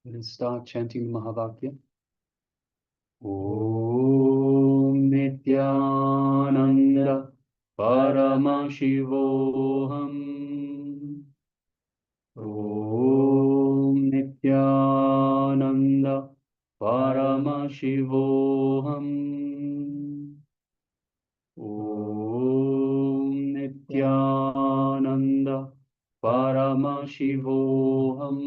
let us start chanting the Mahavakya. Om Nityananda Paramashivoham. Om Nityananda Paramashivoham. Om Nityananda Paramashivoham.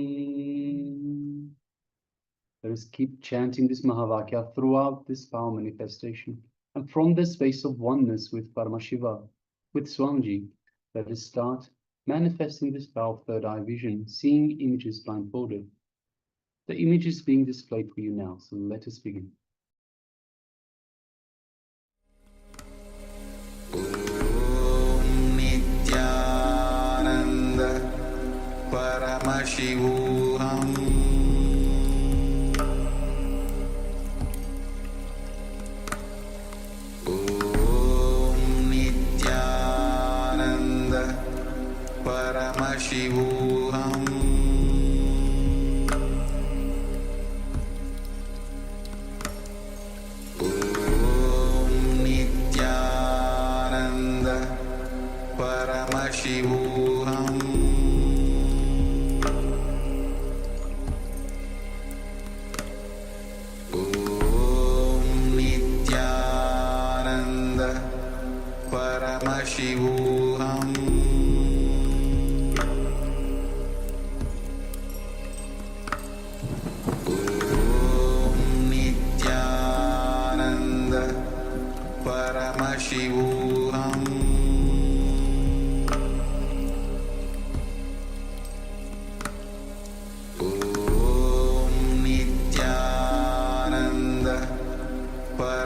Let us keep chanting this Mahavakya throughout this power manifestation. And from this space of oneness with Paramashiva, With Swamiji, let us start manifesting this power of third eye vision, seeing images blindfolded. The image is being displayed for you now, so let us begin. Om Nityananda Paramashivoham. Om Nityananda Paramashivoham. Paramashivoham. Om Nityananda Paramashivoham. Om Nityananda Paramashivoham.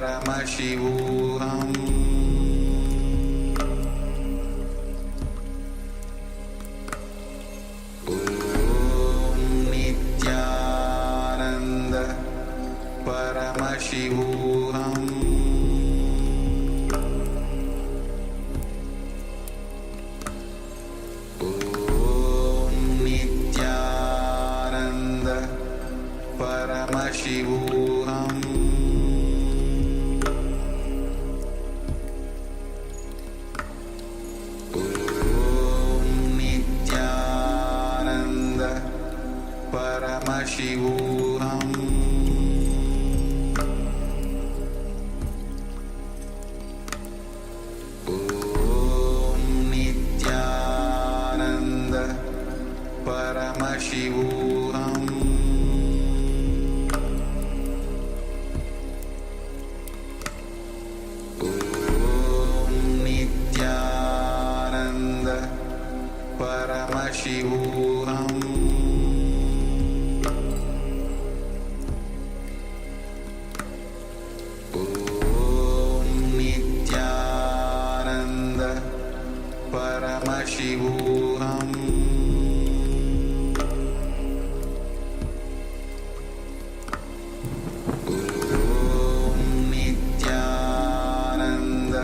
Paramashivoham. Om Nityananda Paramashivoham. Om Nityananda Paramashivoham. Paramashivoham. Om Nityananda Paramashivoham. Om Nityananda Paramashivoham. Paramashivoham. Om Nityananda Paramashivoham. Om Nityananda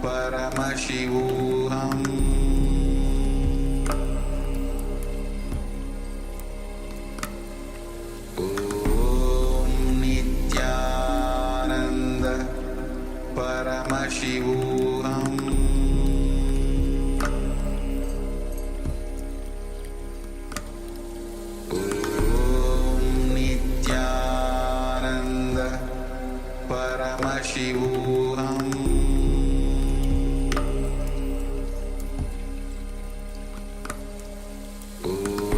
Paramashivoham. Paramashivoham. Om Nityananda Paramashivoham.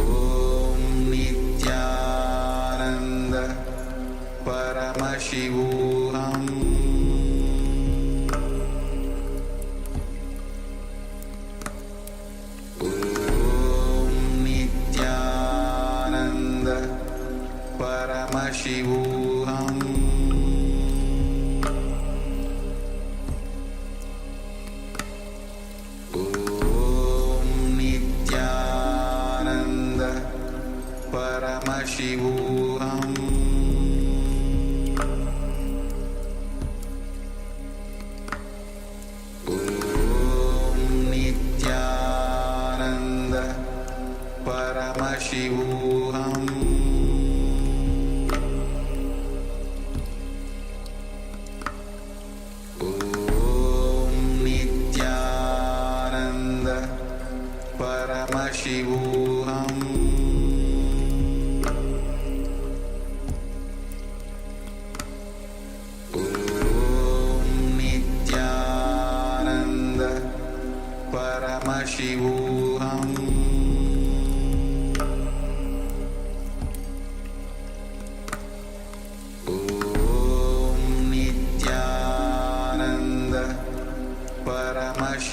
Om Nityananda Paramashivoham. Paramashivoham. Om Nityananda Paramashivoham. Om Nityananda Paramashivoham. Paramashivoham. Om Nityananda Paramashivoham.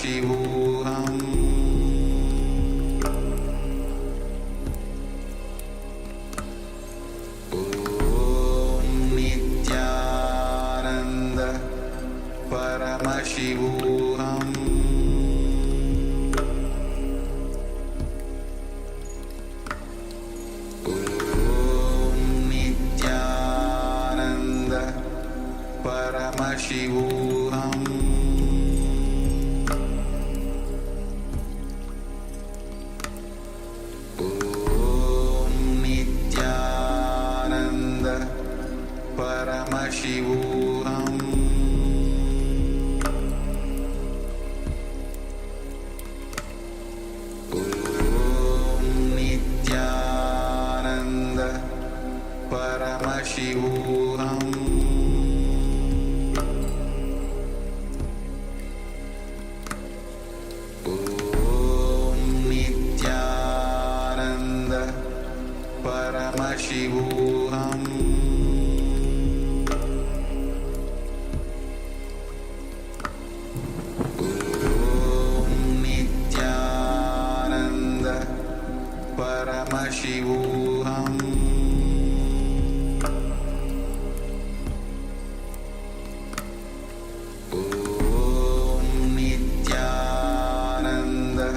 Paramashivoham. Om Nityananda Paramashivoham. Om Nityananda Paramashivoham. Om Nityananda Paramashivoham. Om Nityananda Paramashivoham. Om Nityananda Paramashivoham. Om Nityananda Paramashivoham. Om Nityananda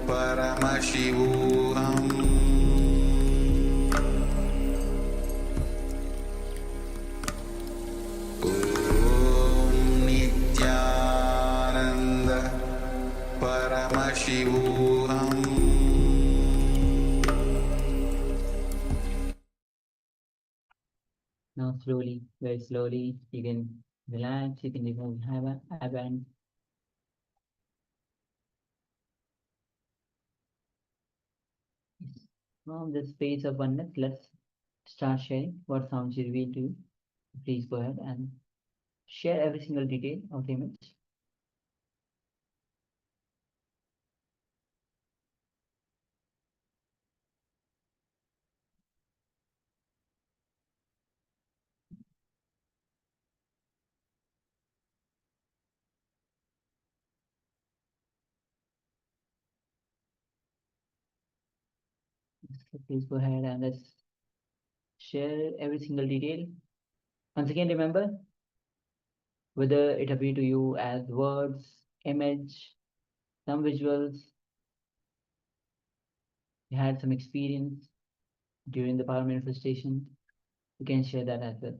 Paramashivoham. Om Nityananda Paramashivoham. Now slowly, very slowly, you can relax, you can remove habit. From the space of oneness, let's start sharing what sounds you reveal to you. Please go ahead and share every single detail of the image. So please go ahead and let's share every single detail. Once again, remember, whether it appear to you as words, image, some visuals, you had some experience during the power manifestation, you can share that as well.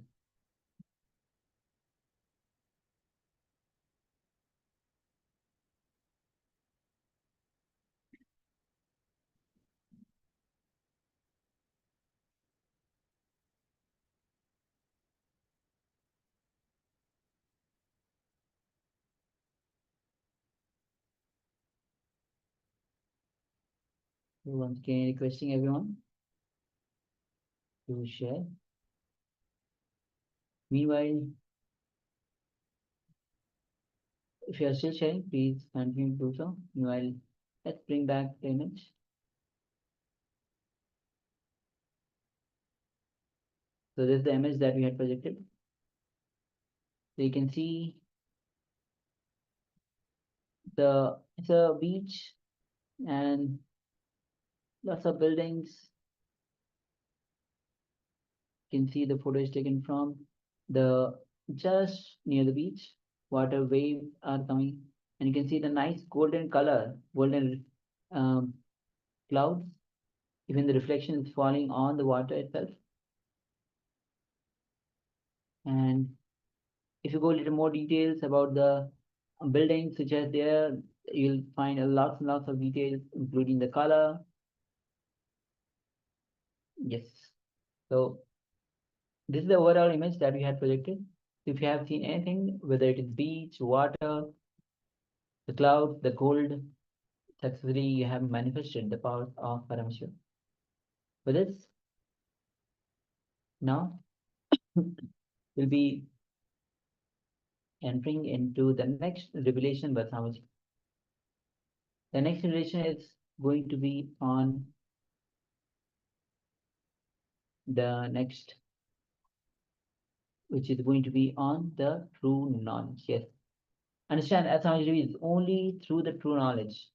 So once again, requesting everyone to share. Meanwhile, if you are still sharing, please continue to do so. Meanwhile, let's bring back the image. So this is the image that we had projected. So you can see it's a beach and lots of buildings. You can see the photo is taken from the just near the beach. Water waves are coming, and you can see the nice golden color, golden clouds. Even the reflection is falling on the water itself. And if you go a little more details about the buildings which are there, you'll find lots and lots of details, including the color. Yes. So this is the overall image that we had projected. If you have seen anything, whether it is beach, water, the clouds, the gold, successfully you have manifested the power of Paramashivam. With this, now we'll be entering into the next revelation by Swamiji. The next revelation is going to be on the next, which is going to be on the true knowledge. Yes. Understand, as Samaji is only through the true knowledge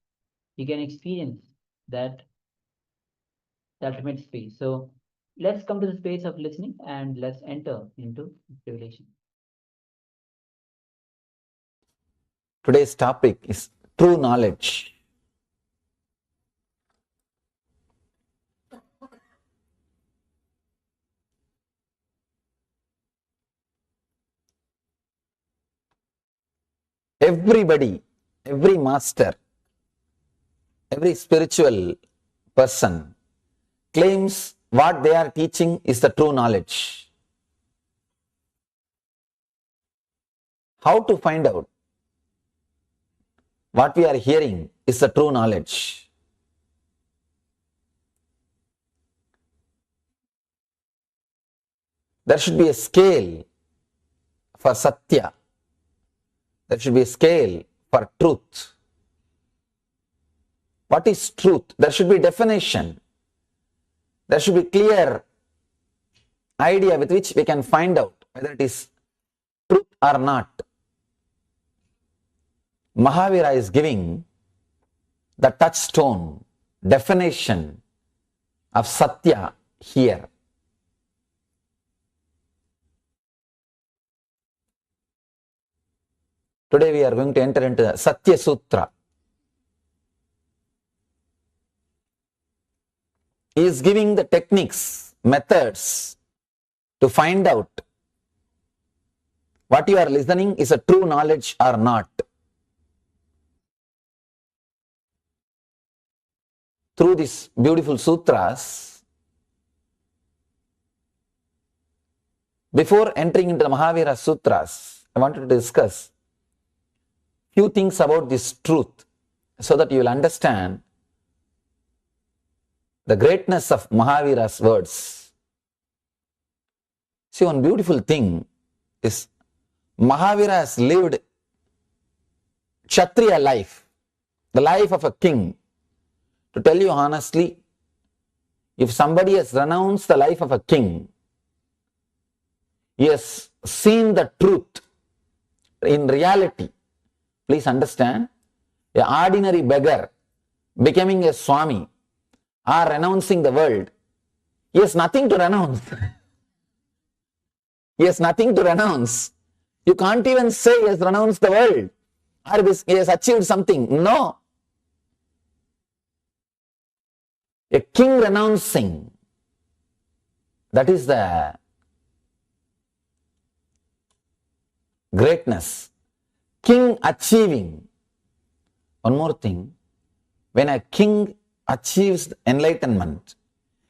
you can experience that the ultimate space. So let's come to the space of listening and let's enter into revelation. Today's topic is true knowledge. Everybody, every master, every spiritual person claims what they are teaching is the true knowledge. How to find out what we are hearing is the true knowledge? There should be a scale for Satya. There should be a scale for truth. What is truth? There should be definition. There should be clear idea with which we can find out whether it is truth or not. Mahavira is giving the touchstone definition of Satya here. Today we are going to enter into the Satya Sutra. He is giving the techniques, methods to find out what you are listening is a true knowledge or not. Through these beautiful sutras, before entering into the Mahavira Sutras, I wanted to discuss few things about this truth so that you will understand the greatness of Mahavira's words. See, one beautiful thing is Mahavira has lived Kshatriya life, the life of a king. To tell you honestly, if somebody has renounced the life of a king, he has seen the truth in reality. Please understand, an ordinary beggar becoming a Swami or renouncing the world, he has nothing to renounce. He has nothing to renounce. You can't even say he has renounced the world or he has achieved something. No. A king renouncing, that is the greatness. King achieving. One more thing, when a king achieves enlightenment,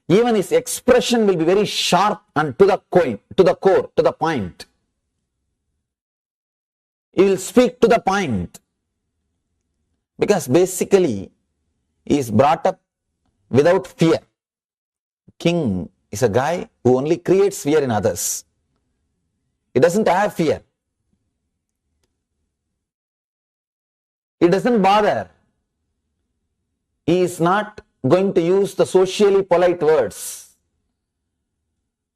even his expression will be very sharp and to the core, to the point. He will speak to the point because basically he is brought up without fear. King is a guy who only creates fear in others. He doesn't have fear. He doesn't bother. He is not going to use the socially polite words.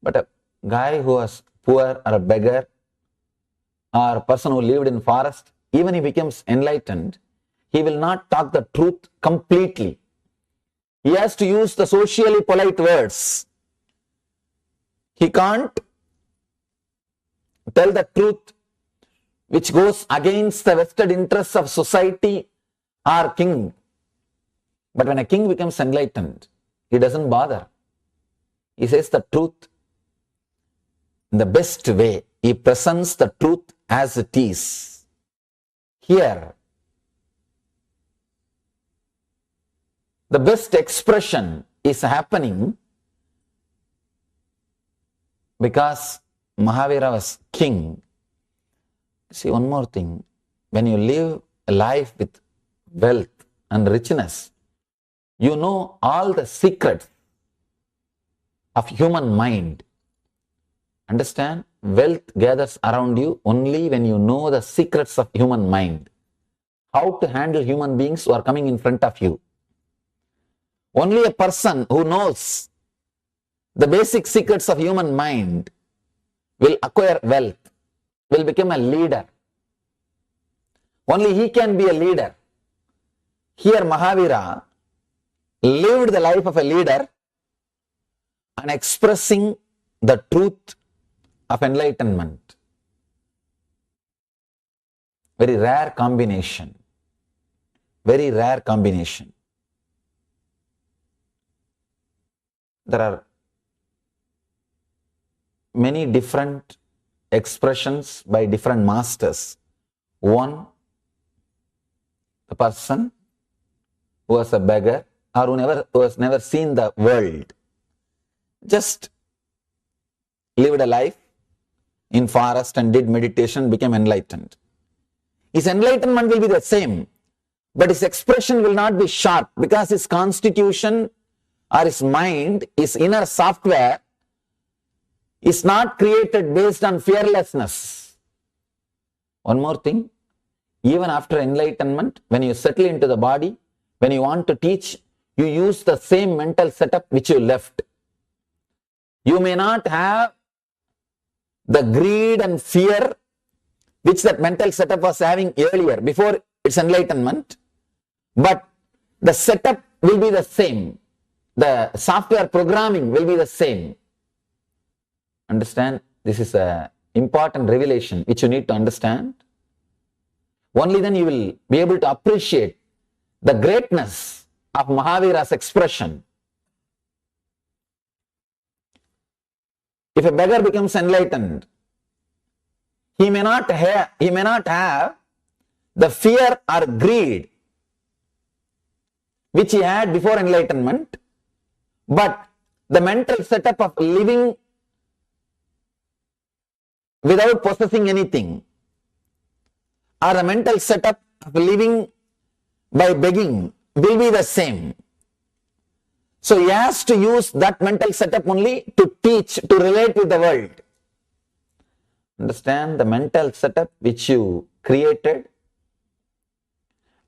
But a guy who was poor or a beggar or a person who lived in forest, even if he becomes enlightened, he will not talk the truth completely. He has to use the socially polite words. He can't tell the truth which goes against the vested interests of society or king. But when a king becomes enlightened, he doesn't bother. He says the truth in the best way. He presents the truth as it is. Here, the best expression is happening because Mahavira was king. See, one more thing, when you live a life with wealth and richness, you know all the secrets of human mind. Understand? Wealth gathers around you only when you know the secrets of human mind. How to handle human beings who are coming in front of you. Only a person who knows the basic secrets of human mind will acquire wealth, will become a leader. Only he can be a leader. Here Mahavira lived the life of a leader and expressing the truth of enlightenment. Very rare combination. Very rare combination. There are many different expressions by different masters. One, the person who was a beggar or who has never seen the world, just lived a life in forest and did meditation, became enlightened. His enlightenment will be the same, but his expression will not be sharp because his constitution or his mind, his inner software is not created based on fearlessness. One more thing, even after enlightenment, when you settle into the body, when you want to teach, you use the same mental setup which you left. You may not have the greed and fear which that mental setup was having earlier, before its enlightenment, but the setup will be the same. The software programming will be the same. Understand? This is an important revelation which you need to understand. Only then you will be able to appreciate the greatness of Mahavira's expression. If a beggar becomes enlightened, he may not have the fear or greed which he had before enlightenment, but the mental setup of living without possessing anything, or the mental setup of living by begging, will be the same. So he has to use that mental setup only to teach, to relate with the world. Understand? The mental setup which you created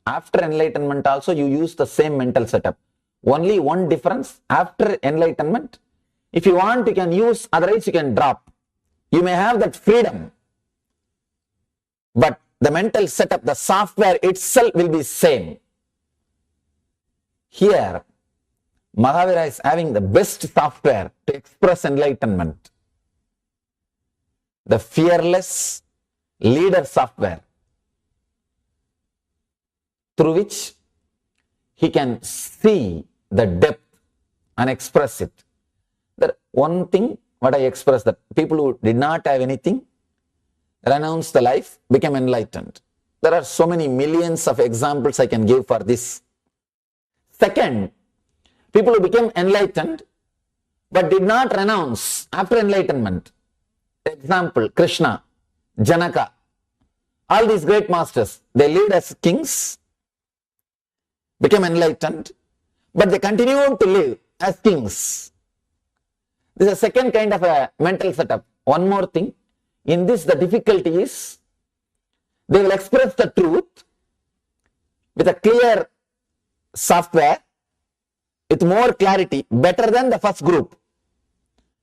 after enlightenment also, you use the same mental setup. Only one difference, after enlightenment, if you want you can use, otherwise you can drop. You may have that freedom, but the mental setup, the software itself will be same. Here, Mahavira is having the best software to express enlightenment. The fearless leader software, through which he can see the depth and express it. The one thing what I expressed, that people who did not have anything, renounced the life, became enlightened. There are so many millions of examples I can give for this. Second, people who became enlightened but did not renounce after enlightenment. Example, Krishna, Janaka, all these great masters, they lived as kings, became enlightened, but they continued to live as kings. This is a second kind of a mental setup. One more thing, in this the difficulty is, they will express the truth with a clear software, with more clarity, better than the first group.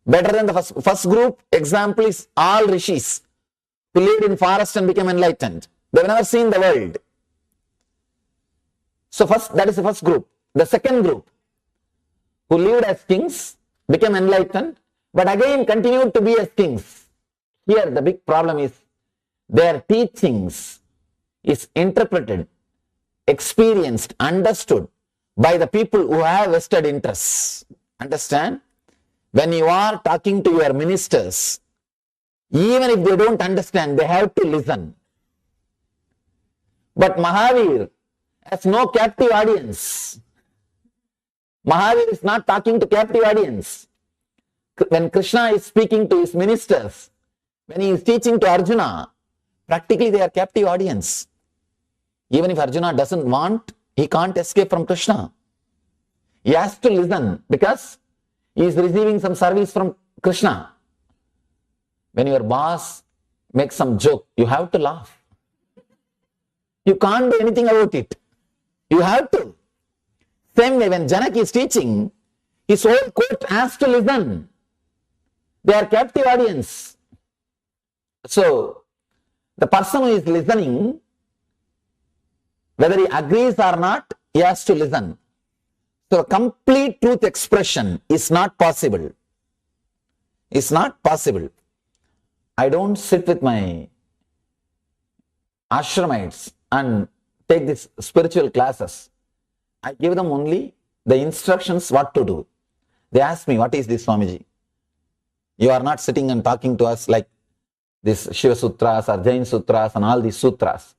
Better than the first group, example is all rishis who lived in forest and became enlightened. They have never seen the world. So that is the first group. The second group, who lived as kings, became enlightened, but again continued to be as kings. Here the big problem is, their teachings is interpreted, experienced, understood by the people who have vested interests. Understand? When you are talking to your ministers, even if they don't understand, they have to listen. But Mahavir has no captive audience. Mahavir is not talking to captive audience. When Krishna is speaking to his ministers, when he is teaching to Arjuna, practically they are captive audience. Even if Arjuna doesn't want, he can't escape from Krishna. He has to listen because he is receiving some service from Krishna. When your boss makes some joke, you have to laugh. You can't do anything about it. You have to. Same way, when Janaka is teaching, his whole court has to listen. They are captive audience. So, the person who is listening Whether he agrees or not, he has to listen. So complete truth expression is not possible. It's not possible. I don't sit with my ashramites and take these spiritual classes. I give them only the instructions what to do. They ask me, what is this, Swamiji? You are not sitting and talking to us like this Shiva Sutras or Jain Sutras and all these sutras.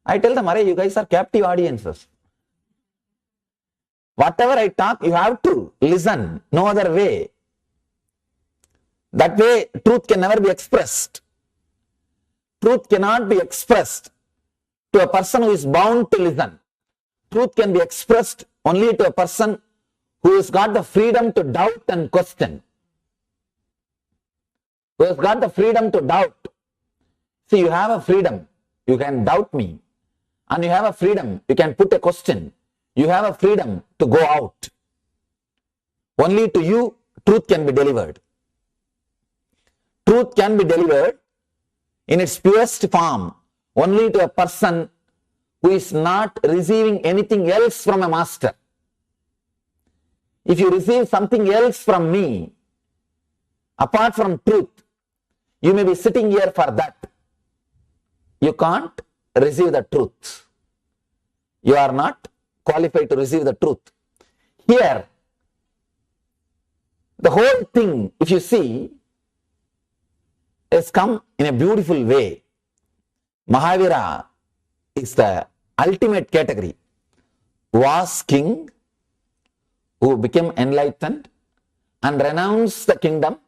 I tell them, Arey, you guys are captive audiences. Whatever I talk, you have to listen. No other way. That way, truth can never be expressed. Truth cannot be expressed to a person who is bound to listen. Truth can be expressed only to a person who has got the freedom to doubt and question. Who has got the freedom to doubt. See, you have a freedom. You can doubt me. And you have a freedom. You can put a question. You have a freedom to go out. Only to you, truth can be delivered. Truth can be delivered in its purest form only to a person who is not receiving anything else from a master. If you receive something else from me, apart from truth, you may be sitting here for that. You can't receive the truth. You are not qualified to receive the truth. Here, the whole thing, if you see, has come in a beautiful way. Mahavira is the ultimate category. Was king who became enlightened and renounced the kingdom.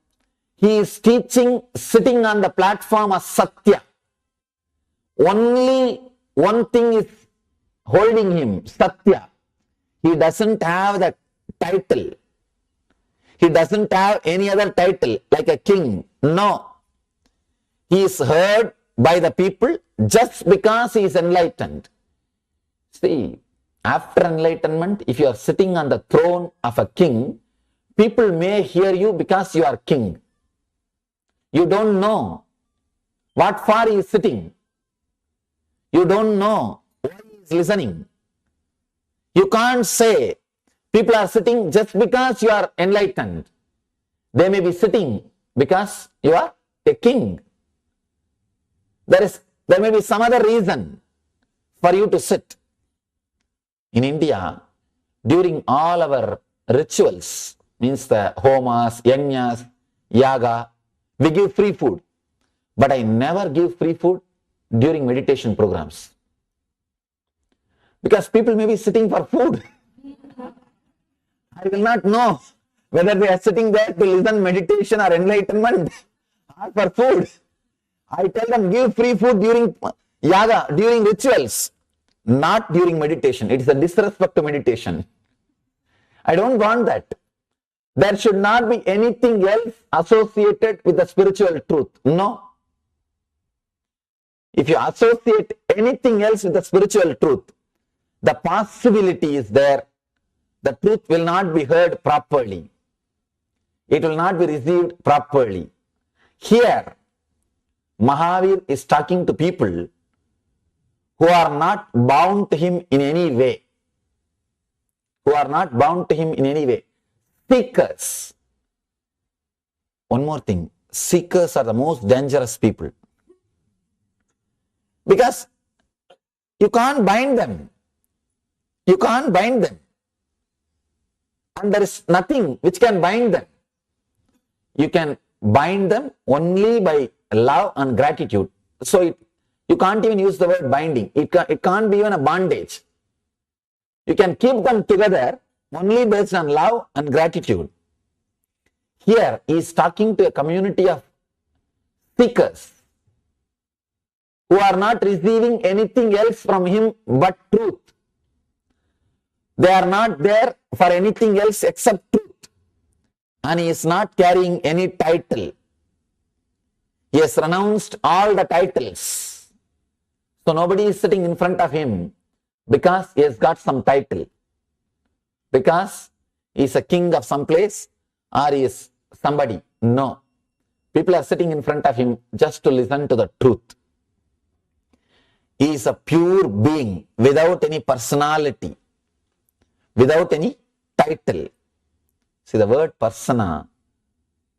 He is teaching, sitting on the platform of Satya. Only one thing is holding him, Satya. He doesn't have the title. He doesn't have any other title like a king. No. He is heard by the people just because he is enlightened. See, after enlightenment, if you are sitting on the throne of a king, people may hear you because you are king. You don't know what for he is sitting. You don't know why he is listening. You can't say people are sitting just because you are enlightened. They may be sitting because you are a king. There may be some other reason for you to sit. In India, during all our rituals, means the homas, yajnas, yaga, we give free food. But I never give free food during meditation programs. Because people may be sitting for food. I will not know whether they are sitting there to listen meditation or enlightenment or for food. I tell them, give free food during yaga, during rituals, not during meditation. It is a disrespect to meditation. I don't want that. There should not be anything else associated with the spiritual truth. No. If you associate anything else with the spiritual truth, the possibility is there. The truth will not be heard properly. It will not be received properly. Here, Mahavir is talking to people who are not bound to him in any way. Who are not bound to him in any way. Seekers. One more thing. Seekers are the most dangerous people. Because you can't bind them. You can't bind them. And there is nothing which can bind them. You can bind them only by love and gratitude. So you can't even use the word binding. It can't be even a bondage. You can keep them together only based on love and gratitude. Here he is talking to a community of seekers who are not receiving anything else from him but truth. They are not there for anything else except truth. And he is not carrying any title. He has renounced all the titles. So nobody is sitting in front of him because he has got some title. Because he is a king of some place or he is somebody. No. People are sitting in front of him just to listen to the truth. He is a pure being without any personality, without any title. See, the word persona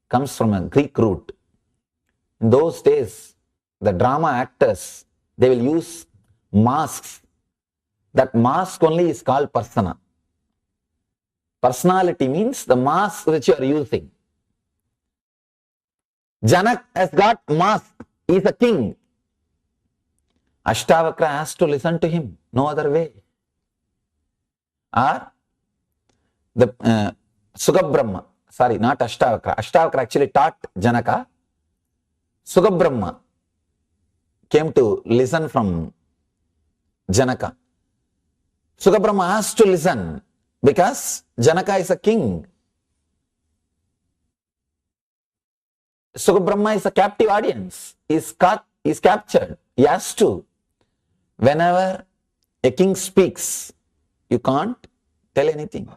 comes from a Greek root. In those days, the drama actors, they will use masks. That mask only is called persona. Personality means the mask which you are using. Janak has got mask. He is a king. Ashtavakra has to listen to him. No other way. Or the Sugabrahma, sorry, not Ashtavakra. Ashtavakra actually taught Janaka. Sugabrahma came to listen from Janaka. Sugabrahma has to listen because Janaka is a king. Sugabrahma is a captive audience. He is captured. He has to. Whenever a king speaks, you can't tell anything.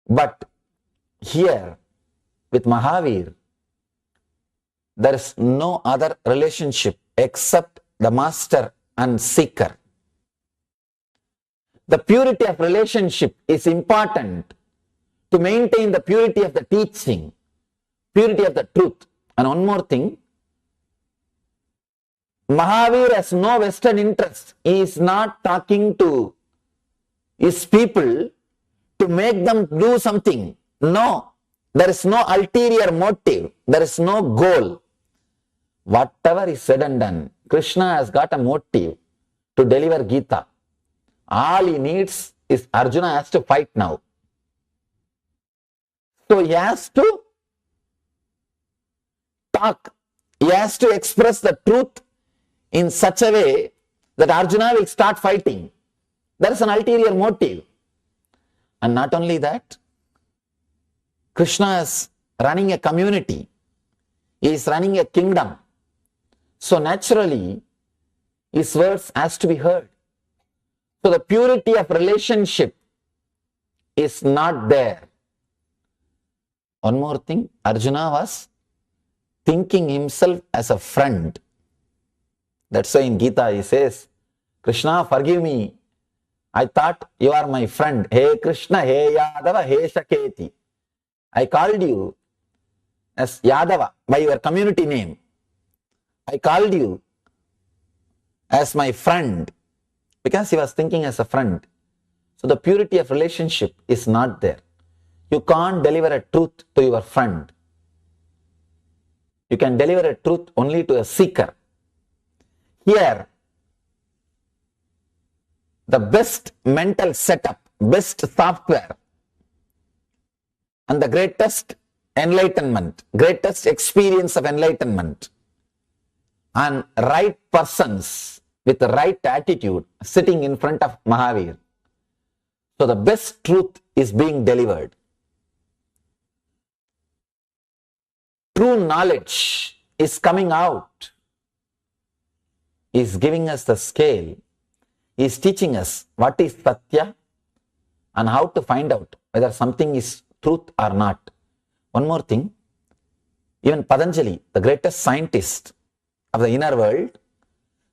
But here with Mahavir, there is no other relationship except the master and seeker. The purity of relationship is important to maintain the purity of the teaching, purity of the truth. And one more thing, Mahavir has no vested interest. He is not talking to his people to make them do something. No, there is no ulterior motive. There is no goal. Whatever is said and done, Krishna has got a motive to deliver Gita. All he needs is Arjuna has to fight now. So he has to talk. He has to express the truth in such a way that Arjuna will start fighting. There is an ulterior motive. And not only that, Krishna is running a community. He is running a kingdom. So naturally, his words has to be heard. So the purity of relationship is not there. One more thing, Arjuna was thinking himself as a friend. That's why in Gita he says, Krishna, forgive me. I thought you are my friend. Hey Krishna, hey Yadava, hey Shaketi. I called you as Yadava by your community name. I called you as my friend because he was thinking as a friend. So the purity of relationship is not there. You can't deliver a truth to your friend. You can deliver a truth only to a seeker. Here, the best mental setup, best software, and the greatest enlightenment, greatest experience of enlightenment, and right persons with the right attitude sitting in front of Mahavir. So the best truth is being delivered. True knowledge is coming out. He is giving us the scale. He is teaching us what is Satya and how to find out whether something is truth or not. One more thing, even Patanjali, the greatest scientist of the inner world,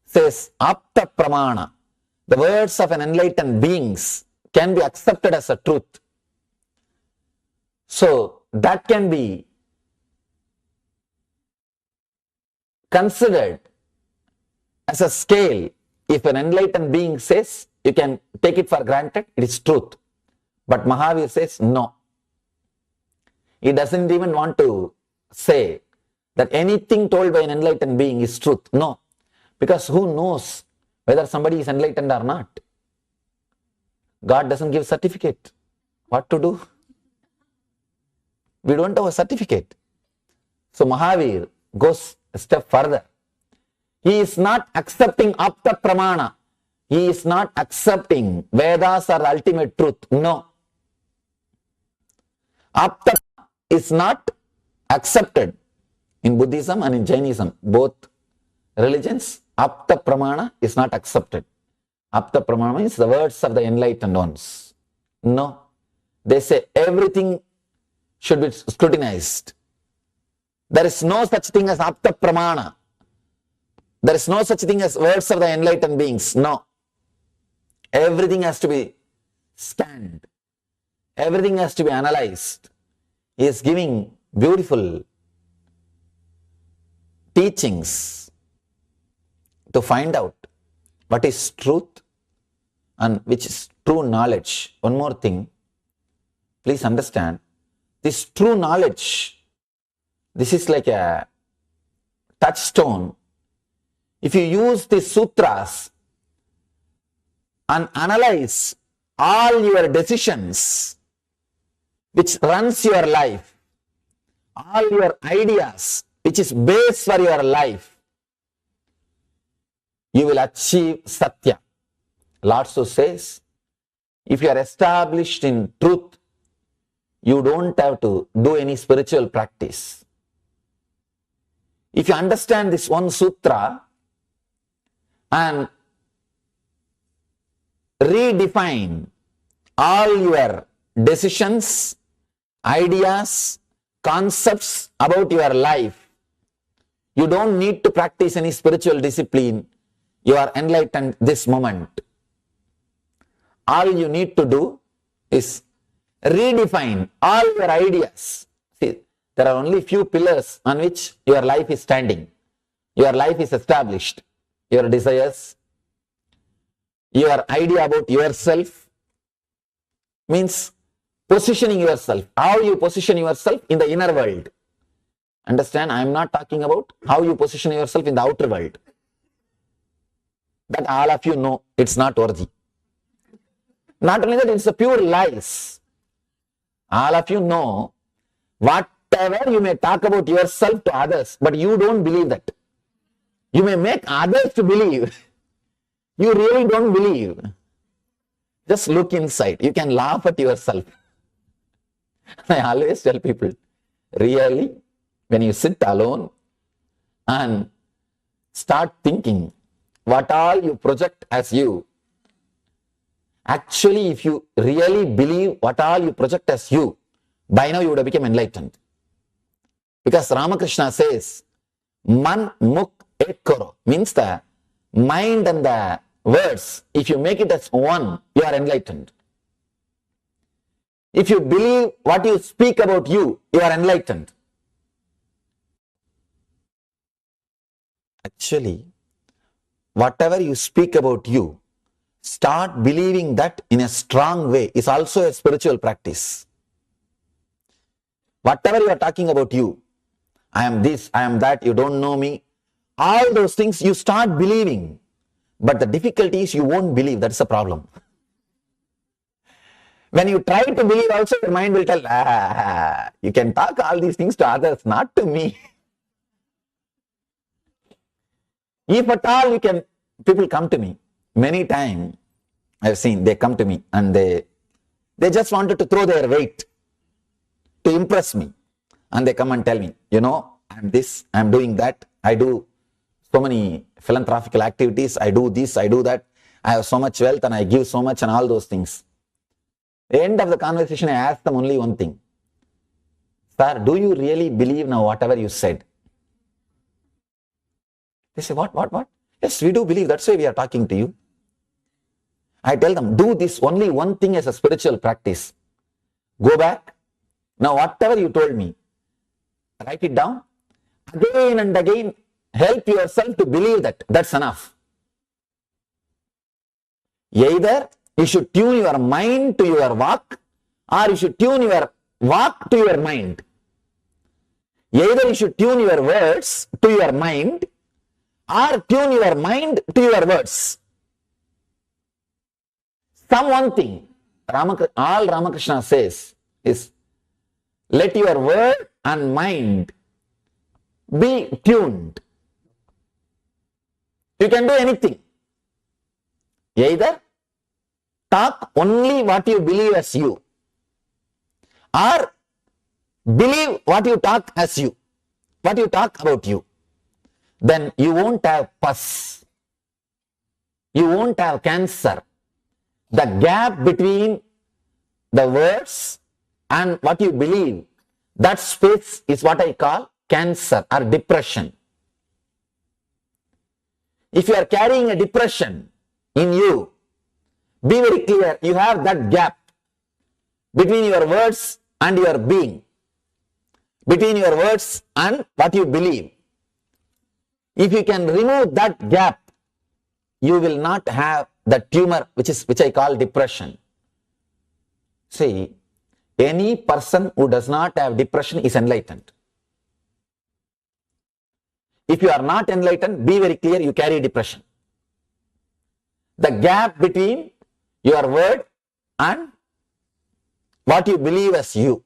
says Apta Pramana. The words of an enlightened beings can be accepted as a truth. So that can be considered as a scale. If an enlightened being says, you can take it for granted, it is truth. But Mahavir says no. He doesn't even want to say that anything told by an enlightened being is truth. No. Because who knows whether somebody is enlightened or not? God doesn't give certificate. What to do? We don't have a certificate. So Mahavir goes a step further. He is not accepting Apta Pramana. He is not accepting Vedas are the ultimate truth. No. Apta is not accepted in Buddhism and in Jainism. Both religions, Apta Pramana is not accepted. Apta Pramana means the words of the enlightened ones. No. They say everything should be scrutinized. There is no such thing as Apta Pramana. There is no such thing as words of the enlightened beings. No. Everything has to be scanned. Everything has to be analyzed. He is giving beautiful teachings to find out what is truth and which is true knowledge. One more thing, please understand, this true knowledge, this is like a touchstone. If you use the sutras and analyze all your decisions which runs your life, all your ideas which is base for your life, you will achieve Satya. Lord so says, if you are established in truth, you don't have to do any spiritual practice. If you understand this one sutra and redefine all your decisions, ideas, concepts about your life, you don't need to practice any spiritual discipline. You are enlightened this moment. All you need to do is redefine all your ideas. See, there are only few pillars on which your life is standing. Your life is established. Your desires, your idea about yourself, means positioning yourself. How you position yourself in the inner world. Understand, I am not talking about how you position yourself in the outer world. That all of you know it's not worthy. Not only that, it's a pure lies. All of you know whatever you may talk about yourself to others, but you don't believe that. You may make others to believe. You really don't believe. Just look inside. You can laugh at yourself. I always tell people, really, when you sit alone and start thinking what all you project as you, actually, if you really believe what all you project as you, by now you would have become enlightened. Because Ramakrishna says, Man Muk Ek Karo, means the mind and the words, if you make it as one, you are enlightened. If you believe what you speak about you, you are enlightened. Actually, whatever you speak about you, start believing that in a strong way is also a spiritual practice. Whatever you are talking about you, I am this, I am that, you don't know me, all those things you start believing. But the difficulty is you won't believe. That's the problem. When you try to believe also, your mind will tell, you can talk all these things to others, not to me. If at all you can, people come to me. Many times I've seen, they come to me and they just wanted to throw their weight to impress me. And they come and tell me, you know, I'm this, I'm doing that, I do so many philanthropical activities, I do this, I do that, I have so much wealth and I give so much and all those things. At the end of the conversation, I ask them only one thing. Sir, do you really believe now whatever you said? They say, what? Yes, we do believe. That's why we are talking to you. I tell them, do this only one thing as a spiritual practice. Go back. Now, whatever you told me, write it down. Again and again, help yourself to believe that. That's enough. Either you should tune your mind to your walk, or you should tune your walk to your mind. Either you should tune your words to your mind, or tune your mind to your words. Some one thing, all Ramakrishna says is, let your word and mind be tuned. You can do anything. Either talk only what you believe as you, or believe what you talk as you, what you talk about you. Then you won't have pus. You won't have cancer. The gap between the words and what you believe, that space is what I call cancer or depression. If you are carrying a depression in you, be very clear, you have that gap between your words and your being, between your words and what you believe. If you can remove that gap, you will not have the tumor which I call depression. See, any person who does not have depression is enlightened. If you are not enlightened, be very clear, you carry depression. The gap between your word and what you believe as you.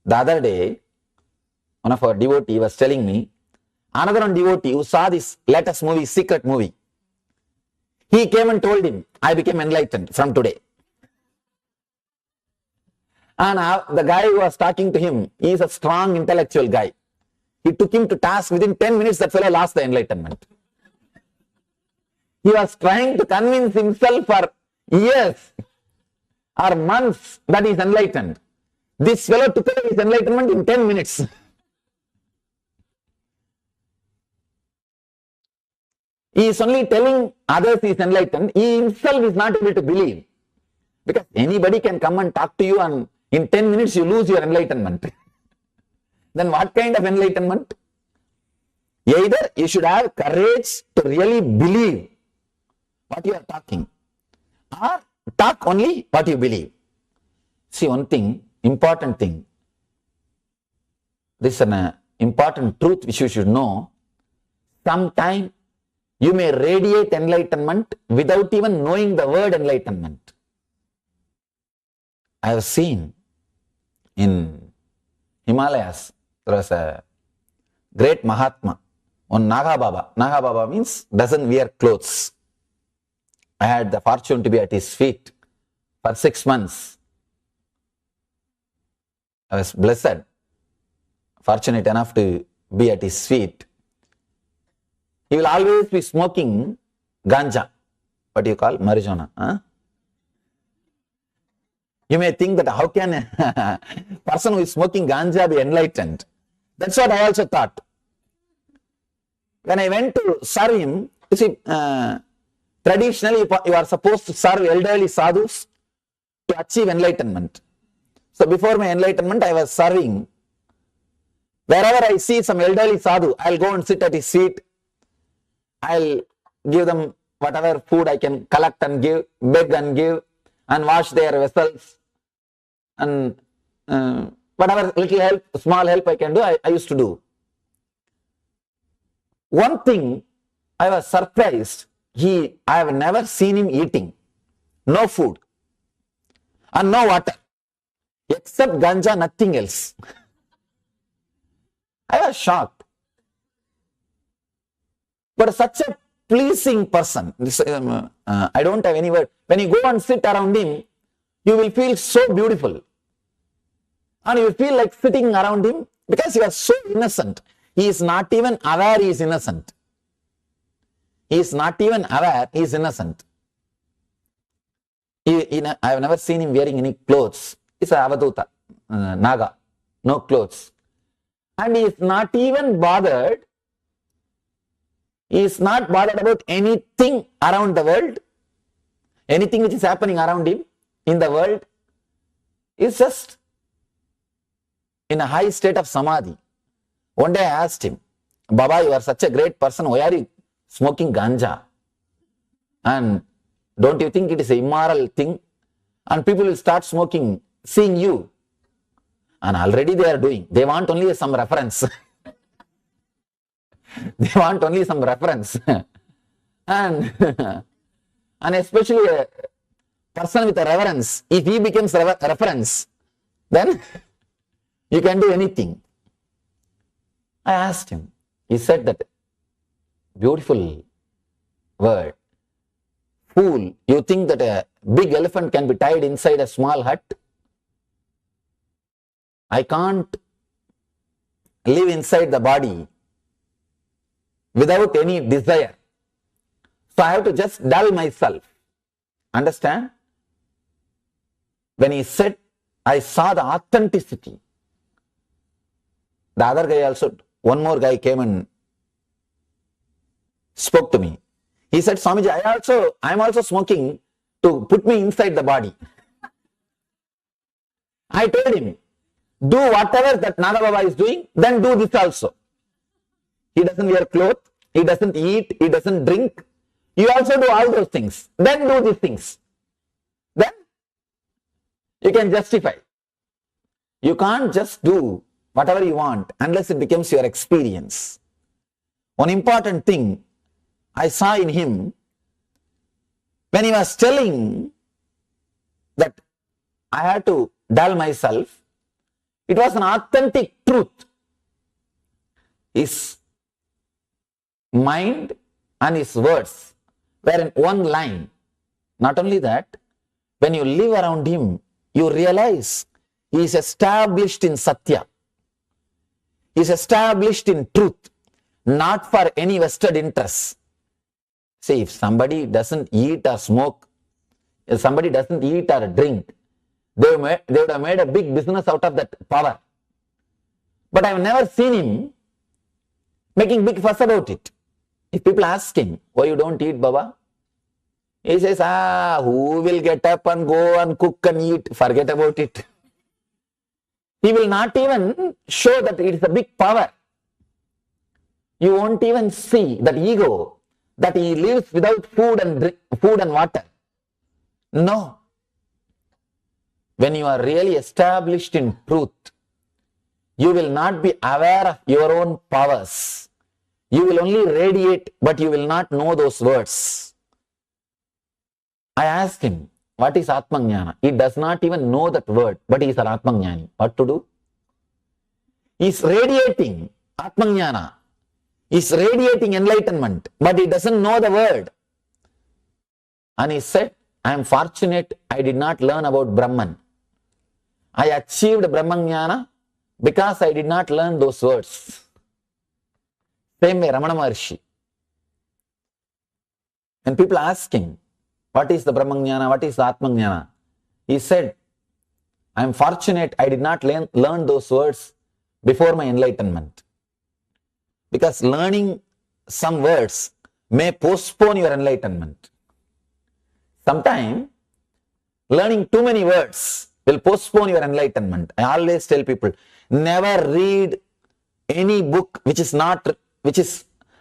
The other day, one of our devotees was telling me, another one devotee who saw this latest movie, secret movie, he came and told him, I became enlightened from today. And the guy who was talking to him, he is a strong intellectual guy. He took him to task. Within 10 minutes, that fellow lost the enlightenment. He was trying to convince himself for years or months that he is enlightened. This fellow took away his enlightenment in 10 minutes. He is only telling others he is enlightened. He himself is not able to believe. Because anybody can come and talk to you and in 10 minutes you lose your enlightenment. Then what kind of enlightenment? Either you should have courage to really believe what you are talking, or talk only what you believe. See, one thing, important thing, this is an important truth which you should know. Sometime you may radiate enlightenment without even knowing the word enlightenment. I have seen in Himalayas, there was a great Mahatma, one Naga Baba. Naga Baba means doesn't wear clothes. I had the fortune to be at his feet for 6 months. I was blessed, fortunate enough to be at his feet. He will always be smoking ganja. What do you call? Marijuana. Huh? You may think that how can a person who is smoking ganja be enlightened? That's what I also thought. When I went to serve him, you see, traditionally you are supposed to serve elderly sadhus to achieve enlightenment. So before my enlightenment, I was serving. Wherever I see some elderly sadhu, I'll go and sit at his feet. I'll give them whatever food I can collect and give, beg and give, and wash their vessels. And whatever little help, small help I can do, I used to do. One thing, I was surprised. I have never seen him eating. No food. And no water. Except ganja, nothing else. I was shocked. But such a pleasing person. I don't have any word. When you go and sit around him, you will feel so beautiful. And you will feel like sitting around him because you are so innocent. He is not even aware he is innocent. He is not even aware he is innocent. I have never seen him wearing any clothes. He's an avaduta, Naga, no clothes. And he is not even bothered. He is not bothered about anything around the world. Anything which is happening around him in the world is just in a high state of samadhi. One day I asked him, Baba, you are such a great person, why are you smoking ganja? And don't you think it is an immoral thing? And people will start smoking, seeing you. And already they are doing. They want only some reference. They want only some reference. And especially a person with a reverence, if he becomes a reference, then you can do anything. I asked him. He said that beautiful word. Fool, you think that a big elephant can be tied inside a small hut? I can't live inside the body without any desire. So I have to just dull myself. Understand? When he said, I saw the authenticity. The other guy also, one more guy came and spoke to me. He said, Swamiji, I am also smoking to put me inside the body. I told him, do whatever that Nada Baba is doing, then do this also. He doesn't wear clothes, he doesn't eat, he doesn't drink. You also do all those things. Then do these things. Then you can justify. You can't just do whatever you want unless it becomes your experience. One important thing I saw in him, when he was telling that I had to dull myself, it was an authentic truth. His mind and his words were in one line. Not only that, when you live around him, you realize he is established in Satya. He is established in truth, not for any vested interests. See, if somebody doesn't eat or smoke, if somebody doesn't eat or drink, they would have made a big business out of that power. But I've never seen him making big fuss about it. If people ask him, why you don't eat, Baba? He says, who will get up and go and cook and eat? Forget about it. He will not even show that it is a big power. You won't even see that ego, that he lives without food and water. No. When you are really established in truth, you will not be aware of your own powers. You will only radiate, but you will not know those words. I asked him, what is Atmajnana? He does not even know that word, but he is an Atmajnani. What to do? He is radiating Atmajnana. He is radiating enlightenment, but he doesn't know the word. And he said, I am fortunate I did not learn about Brahman. I achieved Brahmajnana because I did not learn those words. Same way, Ramana Maharshi. When people ask him, what is the Brahmajnana, what is the Atmajnana? He said, I am fortunate I did not learn those words before my enlightenment. Because learning some words may postpone your enlightenment. Sometimes, learning too many words will postpone your enlightenment. I always tell people, never read any book which is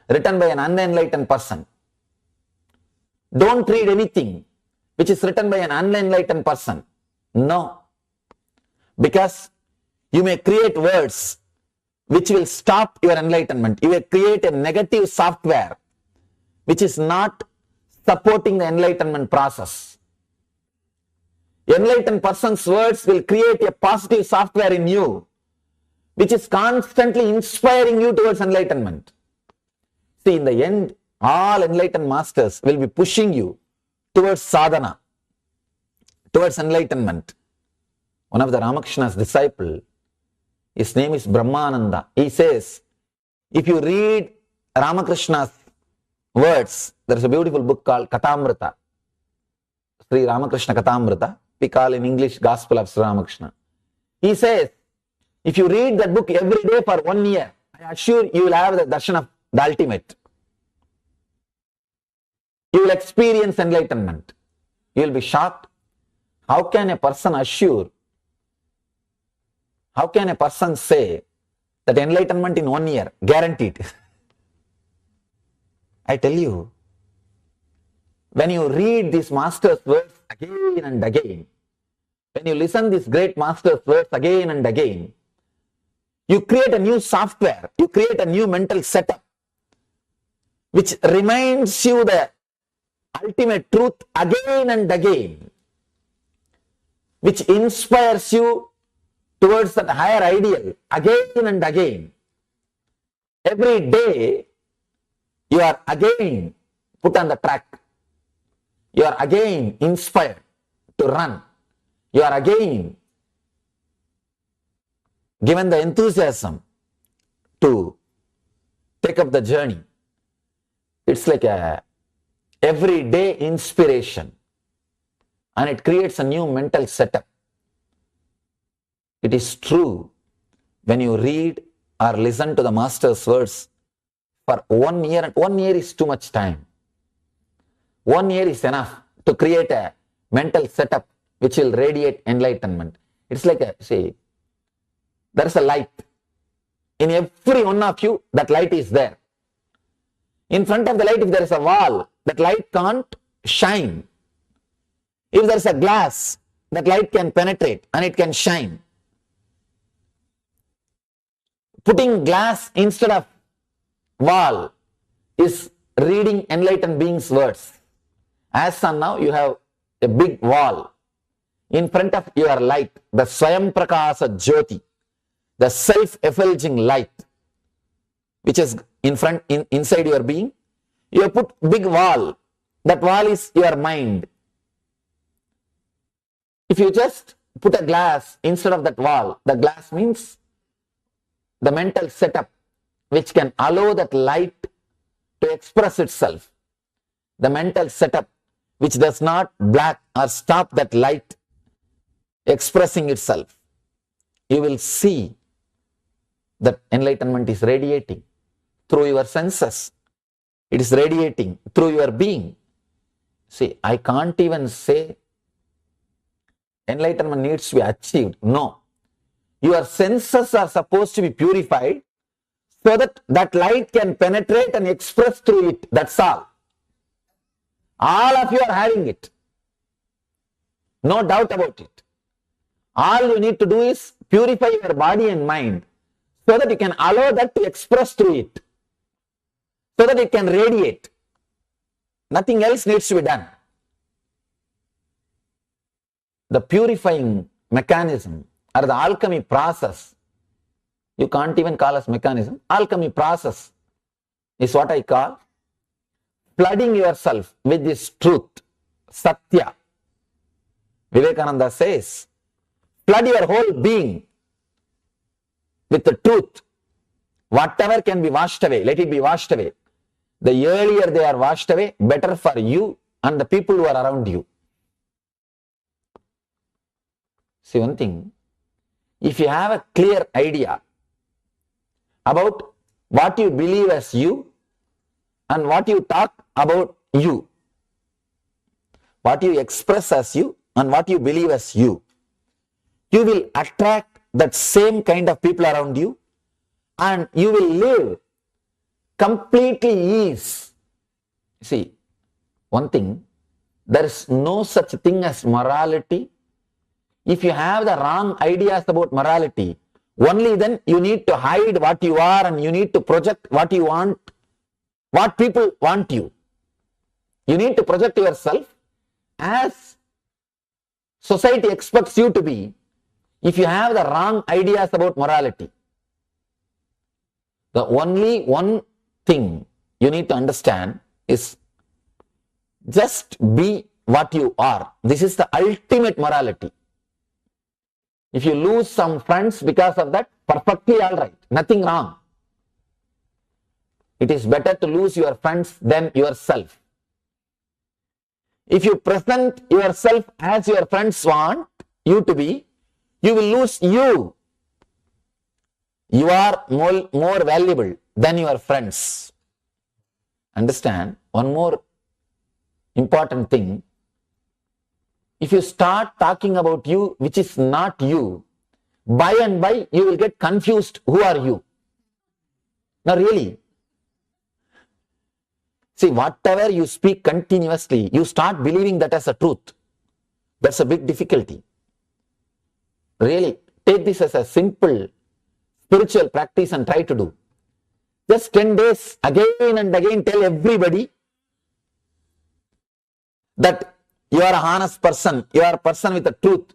written by an unenlightened person. Don't read anything which is written by an unenlightened person. No. Because you may create words which will stop your enlightenment. You will create a negative software which is not supporting the enlightenment process. Enlightened person's words will create a positive software in you which is constantly inspiring you towards enlightenment. See, in the end, all enlightened masters will be pushing you towards sadhana, towards enlightenment. One of the Ramakrishna's disciples, his name is Brahmananda. He says, if you read Ramakrishna's words, there is a beautiful book called Kathamrita, Sri Ramakrishna Kathamrita, we call in English Gospel of Sri Ramakrishna. He says, if you read that book every day for 1 year, I assure you will have the darshan of the ultimate. You will experience enlightenment. You will be shocked. How can a person assure? How can a person say that enlightenment in 1 year, guaranteed? I tell you, when you read these master's words again and again, when you listen these great master's words again and again, you create a new software, you create a new mental setup, which reminds you the ultimate truth again and again, which inspires you towards that higher ideal again and again. Every day, you are again put on the track. You are again inspired to run. You are again given the enthusiasm to take up the journey. It's like a everyday inspiration, and it creates a new mental setup. It is true, when you read or listen to the master's words for 1 year, and 1 year is too much time. 1 year is enough to create a mental setup which will radiate enlightenment. It's like there is a light. In every one of you, that light is there. In front of the light, if there is a wall, that light can't shine. If there is a glass, that light can penetrate and it can shine. Putting glass instead of wall is reading enlightened beings' words. As of now, you have a big wall. In front of your light, the Swayam Prakasa Jyoti, the self-effulging light, which is inside your being, you have put big wall. That wall is your mind. If you just put a glass instead of that wall, the glass means the mental setup which can allow that light to express itself. The mental setup which does not block or stop that light expressing itself. You will see that enlightenment is radiating through your senses. It is radiating through your being. See, I can't even say enlightenment needs to be achieved. No. Your senses are supposed to be purified so that that light can penetrate and express through it. That's all. All of you are having it. No doubt about it. All you need to do is purify your body and mind so that you can allow that to express through it, so that it can radiate. Nothing else needs to be done. The purifying mechanism or the alchemy process, you can't even call as mechanism, alchemy process is what I call flooding yourself with this truth, Satya. Vivekananda says, flood your whole being with the truth. Whatever can be washed away, let it be washed away. The earlier they are washed away, better for you and the people who are around you. See one thing, if you have a clear idea about what you believe as you and what you talk about you, what you express as you and what you believe as you will attract that same kind of people around you and you will live completely ease. See, one thing, there is no such thing as morality. If you have the wrong ideas about morality, only then you need to hide what you are and you need to project what you want, what people want you. You need to project yourself as society expects you to be if you have the wrong ideas about morality. The only one thing you need to understand is just be what you are. This is the ultimate morality. If you lose some friends because of that, perfectly all right, nothing wrong. It is better to lose your friends than yourself. If you present yourself as your friends want you to be, you will lose you. You are more valuable than your friends. Understand one more important thing. If you start talking about you which is not you, by and by you will get confused. Who are you? Now really, see, whatever you speak continuously, you start believing that as a truth. That's a big difficulty. Really, take this as a simple spiritual practice and try to do. Just 10 days, again and again tell everybody that you are a honest person, you are a person with the truth,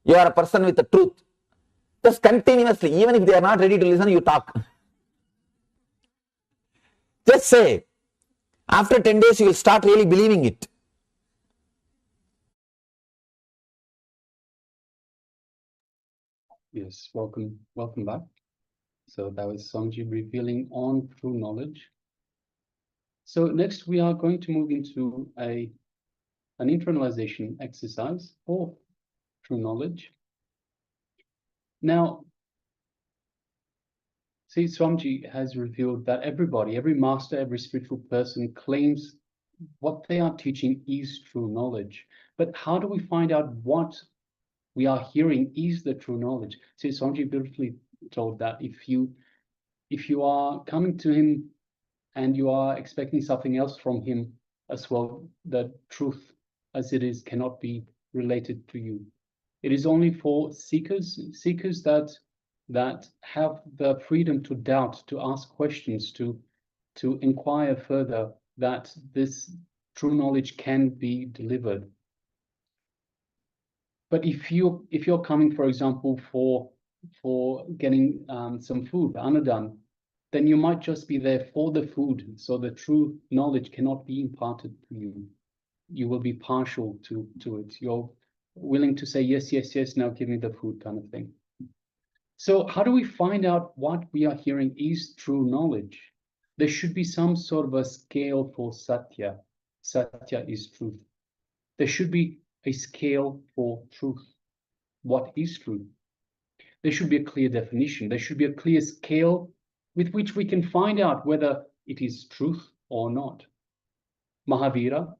you are a person with the truth. Just continuously, even if they are not ready to listen, you talk. Just say, after 10 days you will start really believing it. Yes, welcome back. So that was Songji revealing on true knowledge. So next we are going to move into an internalization exercise for true knowledge. Now, See, Swamiji has revealed that everybody, every master, every spiritual person claims what they are teaching is true knowledge. But how do we find out what we are hearing is the true knowledge? See, Swamiji beautifully told that if you are coming to him and you are expecting something else from him as well, the truth as it is cannot be related to you. It is only for seekers that have the freedom to doubt, to ask questions, to inquire further, that this true knowledge can be delivered. But if you're coming, for example, for getting some food, anadan, then you might just be there for the food, so the true knowledge cannot be imparted to you. You will be partial to it. You're willing to say yes, yes, yes, now give me the food kind of thing. So how do we find out what we are hearing is true knowledge? There should be some sort of a scale for satya. Satya is truth. There should be a scale for truth. What is truth? There should be a clear definition. There should be a clear scale with which we can find out whether it is truth or not. Mahavira,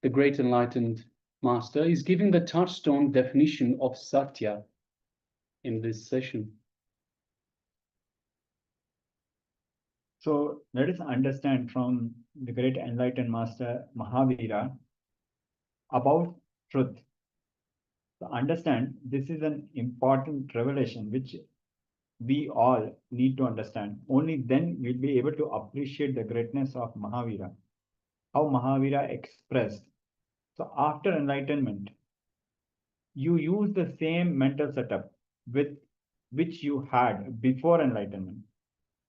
the great enlightened master, is giving the touchstone definition of satya in this session. So let us understand from the great enlightened master Mahavira about truth. To understand, this is an important revelation which we all need to understand. Only then we'll be able to appreciate the greatness of Mahavira, how Mahavira expressed. So after enlightenment, you use the same mental setup with which you had before enlightenment.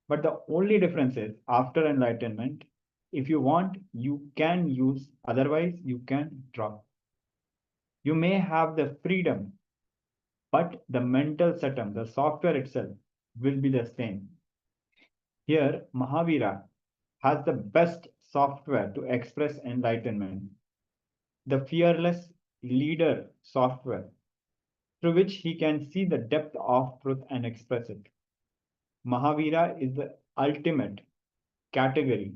But the only difference is after enlightenment, if you want, you can use, otherwise you can drop. You may have the freedom, but the mental setup, the software itself will be the same. Here, Mahavira has the best software to express enlightenment, the fearless leader software, through which he can see the depth of truth and express it. Mahavira is the ultimate category.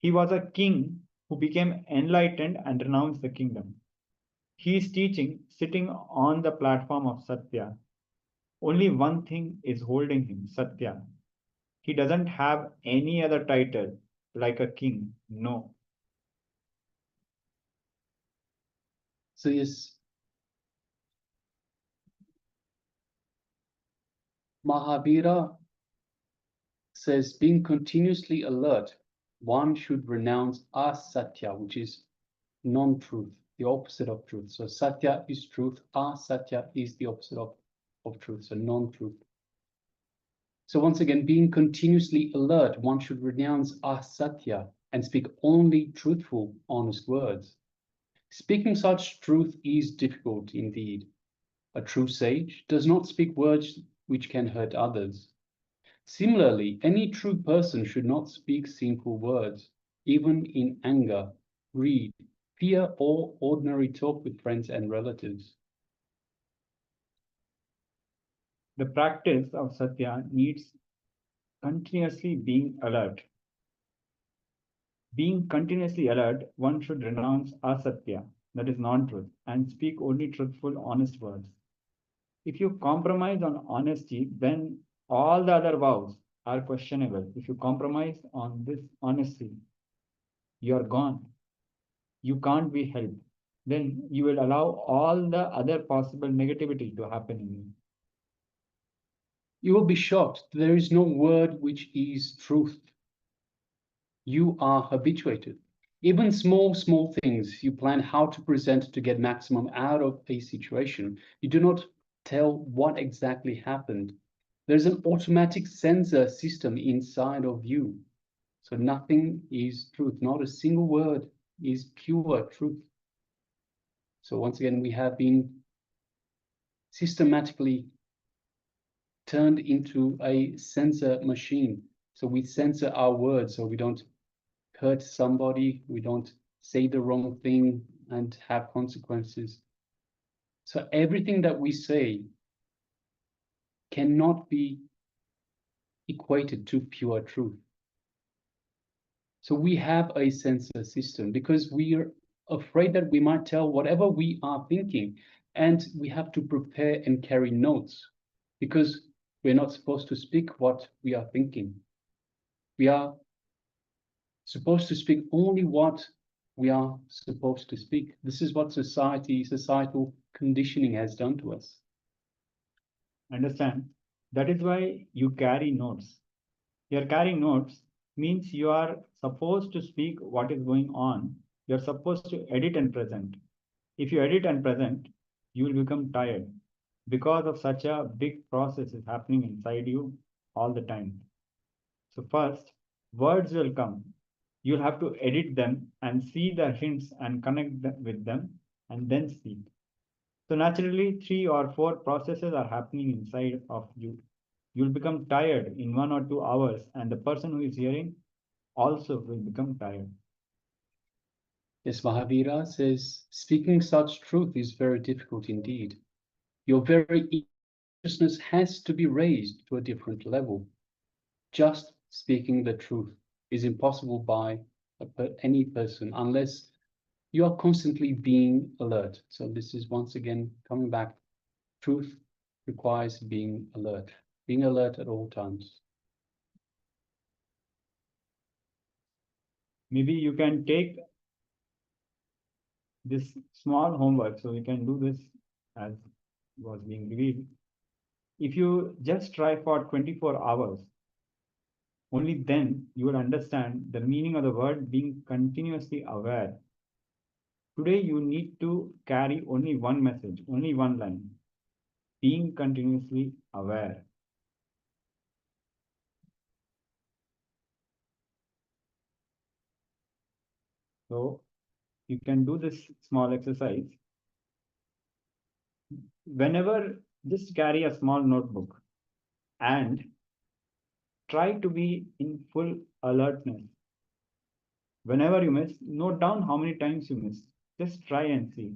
He was a king who became enlightened and renounced the kingdom. He is teaching sitting on the platform of Satya. Only one thing is holding him, Satya. He doesn't have any other title like a king, no. So yes, Mahavira says, being continuously alert, one should renounce asatya, which is non-truth, the opposite of truth. So satya is truth, asatya is the opposite of truth, so non-truth. So once again, being continuously alert, one should renounce asatya and speak only truthful, honest words. Speaking such truth is difficult indeed. A true sage does not speak words which can hurt others. Similarly, any true person should not speak sinful words, even in anger, greed, fear, or ordinary talk with friends and relatives. The practice of Satya needs continuously being alert. Being continuously alert, one should renounce asatya, that is non-truth, and speak only truthful, honest words. If you compromise on honesty, then all the other vows are questionable. If you compromise on this honesty, you are gone. You can't be helped. Then you will allow all the other possible negativity to happen in you. You will be shocked. There is no word which is truth. You are habituated. Even small things, you plan how to present to get maximum out of a situation. You do not tell what exactly happened. There's an automatic censor system inside of you. So nothing is truth. Not a single word is pure truth. So once again, we have been systematically turned into a censor machine. So we censor our words so we don't hurt somebody, we don't say the wrong thing and have consequences. So everything that we say cannot be equated to pure truth. So we have a sensor system because we are afraid that we might tell whatever we are thinking, and we have to prepare and carry notes because we're not supposed to speak what we are thinking. We are supposed to speak only what we are supposed to speak. This is what societal conditioning has done to us. Understand? That is why you carry notes. Your carrying notes means you are supposed to speak what is going on. You're supposed to edit and present. If you edit and present, you will become tired because of such a big process is happening inside you all the time. So first, words will come. You'll have to edit them and see the hints and connect with them and then speak. So naturally, 3 or 4 processes are happening inside of you. You'll become tired in 1 or 2 hours, and the person who is hearing also will become tired. Yes, Mahavira says, speaking such truth is very difficult indeed. Your very consciousness has to be raised to a different level. Just speaking the truth is impossible by any person unless you are constantly being alert. So this is once again coming back. Truth requires being alert at all times. Maybe you can take this small homework, so you can do this as was being revealed. If you just try for 24 hours, only then you will understand the meaning of the word being continuously aware. Today you need to carry only one message, only one line, being continuously aware. So you can do this small exercise. Whenever, just carry a small notebook and try to be in full alertness. Whenever you miss, note down how many times you miss. Just try and see.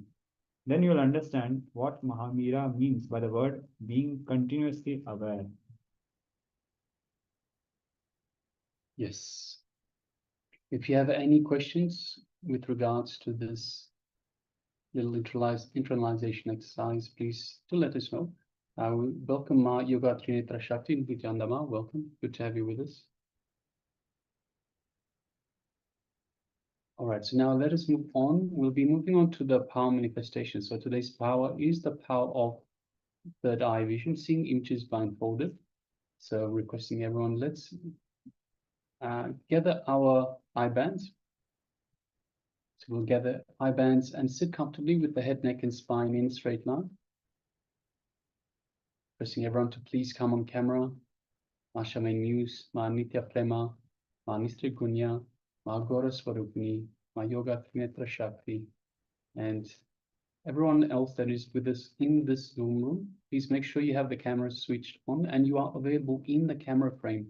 Then you will understand what Mahamira means by the word being continuously aware. Yes. If you have any questions with regards to this little internalization exercise, please do let us know. Welcome, Yoga Trinetra Shakti Nityananda. Welcome. Good to have you with us. All right, so now let us move on. We'll be moving on to the power manifestation. So today's power is the power of third eye vision, seeing images blindfolded. So requesting everyone, let's gather our eye bands. So we'll gather eye bands and sit comfortably with the head, neck, and spine in a straight line. Requesting everyone to please come on camera. Ma Shame News, Ma Nitya Prema, Ma Nistri Gunya, Ma Gora Swarupini, Ma Yoga Trinetra Shakti, and everyone else that is with us in this Zoom room. Please make sure you have the cameras switched on and you are available in the camera frame.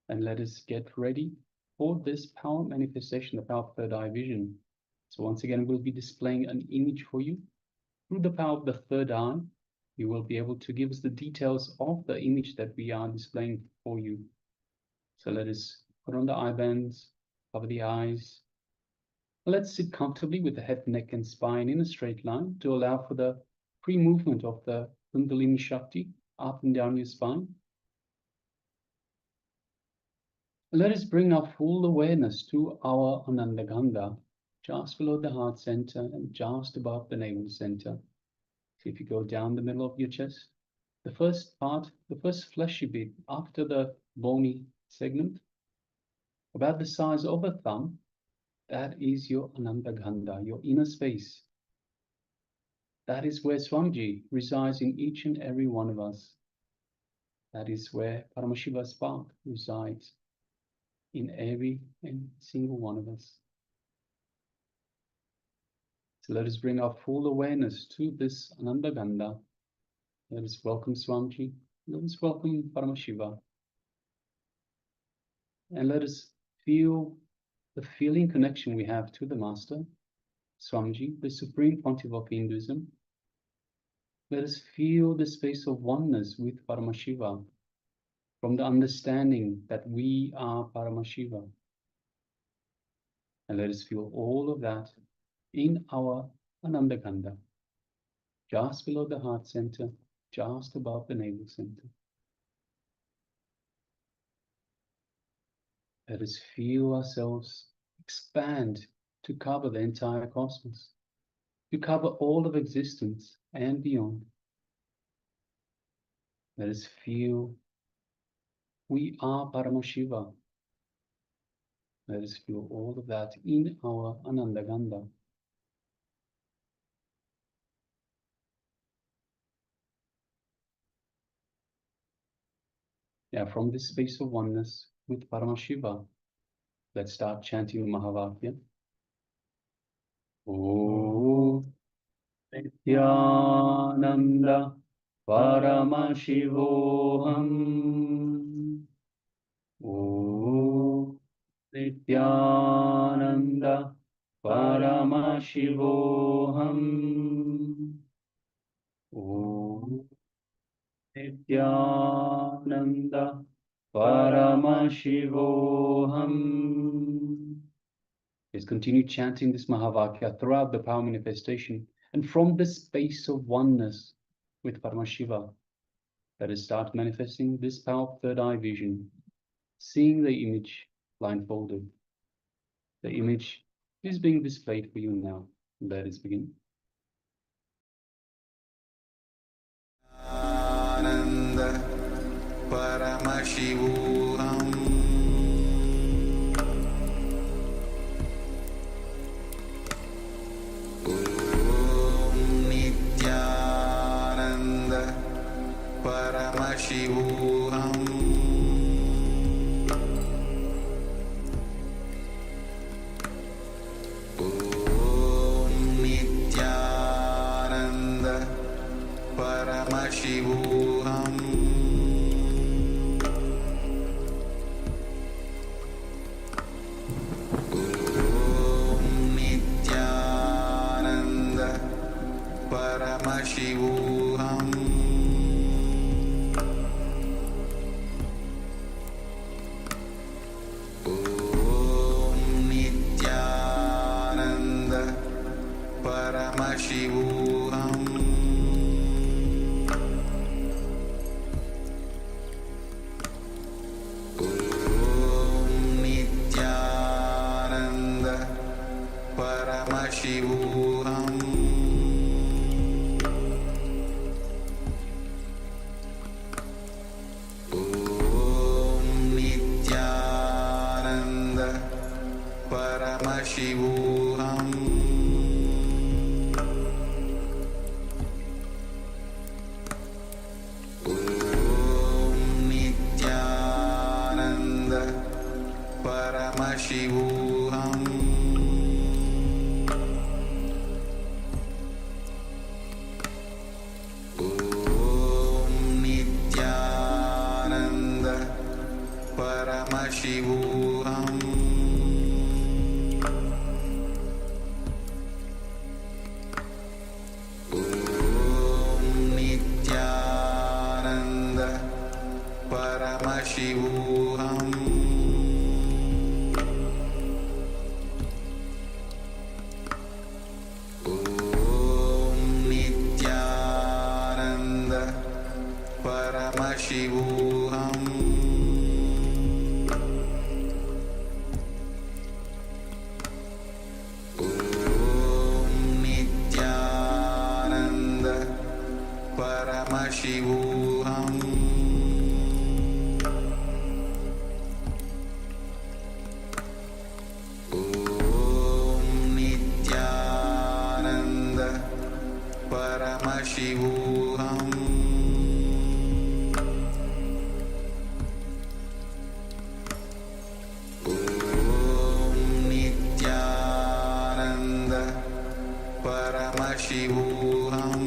And let us get ready for this power manifestation, the power of third eye vision. So once again, we'll be displaying an image for you. Through the power of the third eye, you will be able to give us the details of the image that we are displaying for you. So let us put on the eye bands, cover the eyes. Let's sit comfortably with the head, neck, and spine in a straight line to allow for the free movement of the Kundalini Shakti up and down your spine. Let us bring our full awareness to our Ananda Gandha, just below the heart center and just above the navel center. So if you go down the middle of your chest, the first part, the first fleshy bit after the bony segment, about the size of a thumb, that is your Ananda Gandha, your inner space. That is where Swamiji resides in each and every one of us. That is where Paramashiva spark resides in every and single one of us. So let us bring our full awareness to this Ananda Gandha. Let us welcome Swamiji. Let us welcome Paramashiva. And let us feel the feeling connection we have to the Master, Swamiji, the Supreme Pontiff of Hinduism. Let us feel the space of oneness with Paramashiva. from the understanding that we are Paramashiva. And let us feel all of that in our Anandagandha, just below the heart center, just above the navel center. Let us feel ourselves expand to cover the entire cosmos, to cover all of existence and beyond. Let us feel we are Paramashiva. Let us feel all of that in our Anandagandha. Yeah, from this space of oneness with Paramashiva, let's start chanting the Mahavakya. Om Nityananda Paramashivoham. Om Nityananda Paramashivoham. Om Nityananda Paramashivoham. Let's continue chanting this Mahavakya throughout the power manifestation. And from the space of oneness with Paramashiva, let us start manifesting this power of third eye vision, seeing the image blindfolded. The image is being displayed for you now. Let us begin. Ananda Paramashivoham. Om Nityananda Paramashivoham. Om Nityananda Paramashivoham. Om Nityananda Paramashivoham. Om Nityananda Paramashivoham. Om Nityananda Paramashivoham. Om Nityananda Paramashivoham. Om Nityananda Paramashivoham. Om Nityananda Paramashivoham. Om Nityananda Paramashivoham. Om Nityananda Paramashivoham. Om Nityananda Paramashivoham. Om Nityananda Paramashivoham. Om Nityananda Paramashivoham.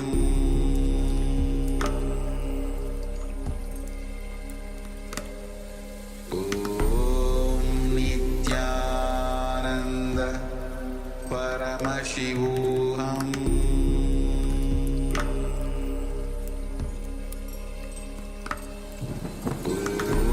Om Nityananda Paramashivoham. Om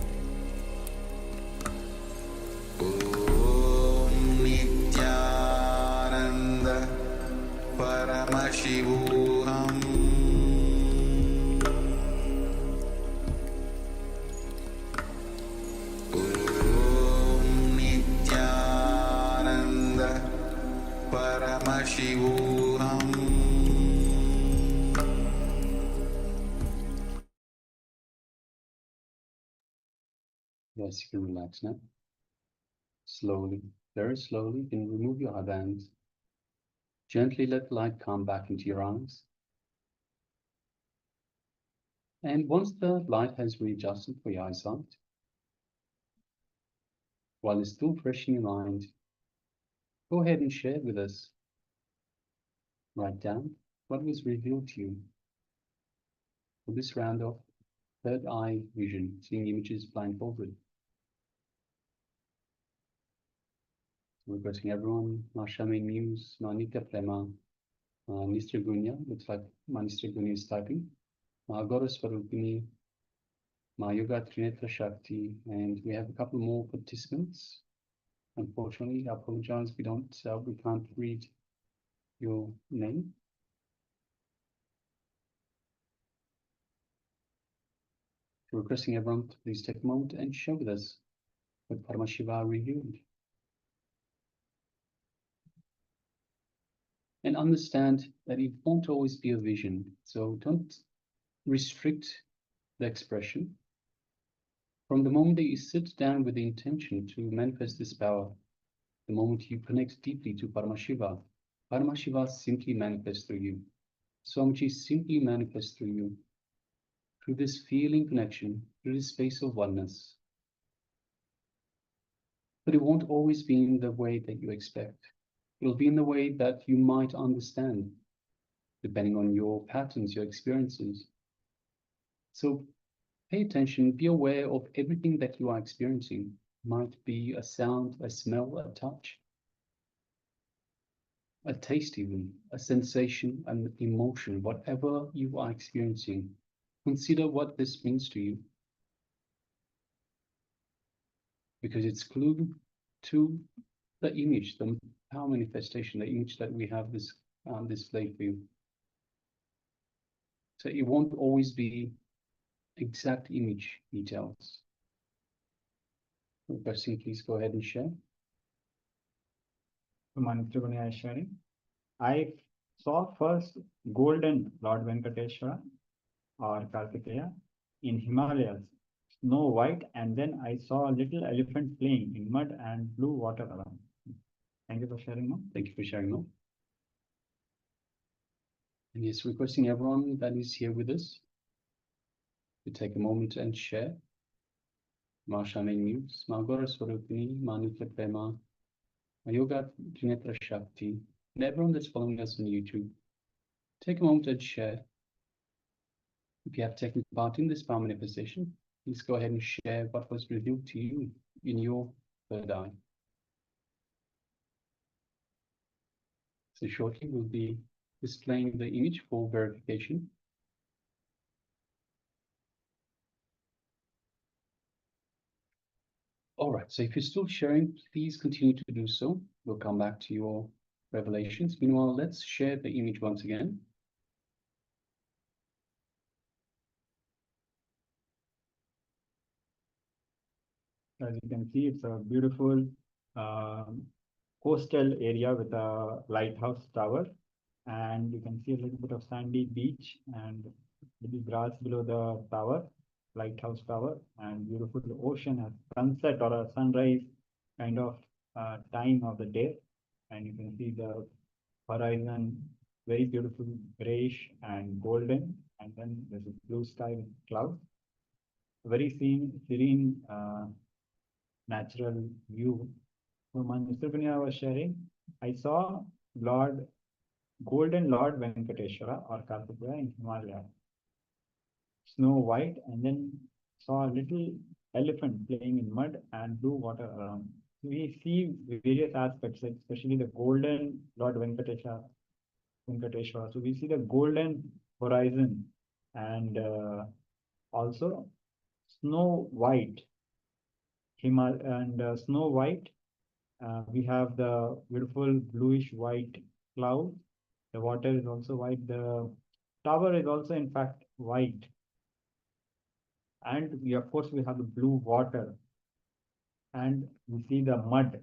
Paramashivoham. Yes, you can relax now. Slowly, very slowly, you can remove your eyelids. Gently let the light come back into your eyes. And once the light has readjusted for your eyesight, while it's still fresh in your mind, go ahead and share with us. Write down what was revealed to you for this round of third eye vision, seeing images blindfolded. Requesting everyone, Mashami News, Manika Prema, Mr. Gunya, looks like Mr. Gunya is typing, Goddess Swarupini, Yoga Trinetra Shakti, and we have a couple more participants. Unfortunately, I apologize, we can't read your name. Requesting everyone to please take a moment and share with us what Paramashiva revealed. And understand that it won't always be a vision, so don't restrict the expression. From the moment that you sit down with the intention to manifest this power, the moment you connect deeply to Paramashiva, Paramashiva simply manifests through you. Swamiji simply manifests through you, through this feeling connection, through this space of oneness. But it won't always be in the way that you expect. It'll be in the way that you might understand, depending on your patterns, your experiences. So pay attention, be aware of everything that you are experiencing. It might be a sound, a smell, a touch, a taste even, a sensation, an emotion, whatever you are experiencing. Consider what this means to you, because it's clue to the image, the power manifestation, the image that we have this displayed for you. So it won't always be exact image details. Requesting, please go ahead and share. Manitraguni is sharing. I saw first golden Lord Venkateshwara or Kartikeya in Himalayas, snow white, and then I saw a little elephant playing in mud and blue water around. Thank you for sharing, Mom. Thank you for sharing, Mom. And yes, requesting everyone that is here with us to take a moment and share. Mashami News, Magora Swarupini, Manitra Prema, Yoga Trinetra Shakti, and everyone that's following us on YouTube. Take a moment and share. If you have taken part in this power manifestation, please go ahead and share what was revealed to you in your third eye. So shortly we'll be displaying the image for verification. All right, so if you're still sharing, please continue to do so. We'll come back to your revelations. Meanwhile, let's share the image once again. As you can see, it's a beautiful coastal area with a lighthouse tower, and you can see a little bit of sandy beach and little grass below the tower, lighthouse tower, and beautiful ocean at sunset or a sunrise kind of time of the day. And you can see the horizon, very beautiful grayish and golden, and then there's a blue sky with clouds. Very serene natural view. So Mr. Punya was sharing, I saw Golden Lord Venkateshwara or Kartikeya in Himalaya, snow white, and then saw a little elephant playing in mud and blue water around. We see various aspects, especially the golden Lord Venkateshwara. So we see the golden horizon and also snow white. Snow white. We have the beautiful bluish white cloud. The water is also white. The tower is also in fact white. And we, of course, we have the blue water. And we see the mud.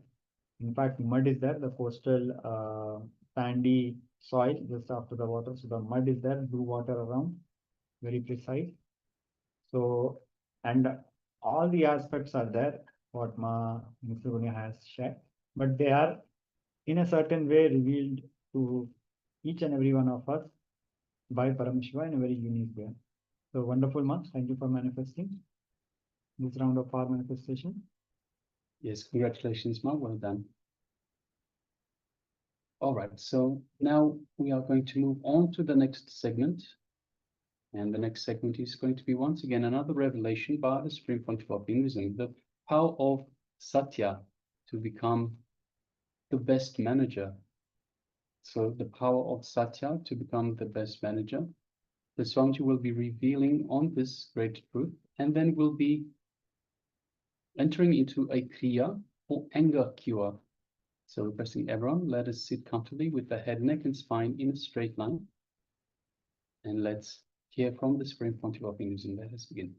In fact, mud is there, the coastal sandy soil just after the water. So the mud is there, blue water around, very precise. So, and all the aspects are there, what Mr. Gunya has shared, but they are in a certain way revealed to each and every one of us by Paramashiva in a very unique way. So wonderful, Ma. Thank you for manifesting this round of our manifestation. Yes, congratulations, Ma. Well done. All right, so now we are going to move on to the next segment. And the next segment is going to be once again another revelation by the Supreme Pontiff of Hinduism, the power of Satya to become the best manager. So the power of Satya to become the best manager. The Swamiji will be revealing on this great truth, and then we'll be entering into a Kriya or anger cure. So requesting everyone, let us sit comfortably with the head, neck, and spine in a straight line. And let's hear from the Supreme Pontiff of Hinduism. Let us begin.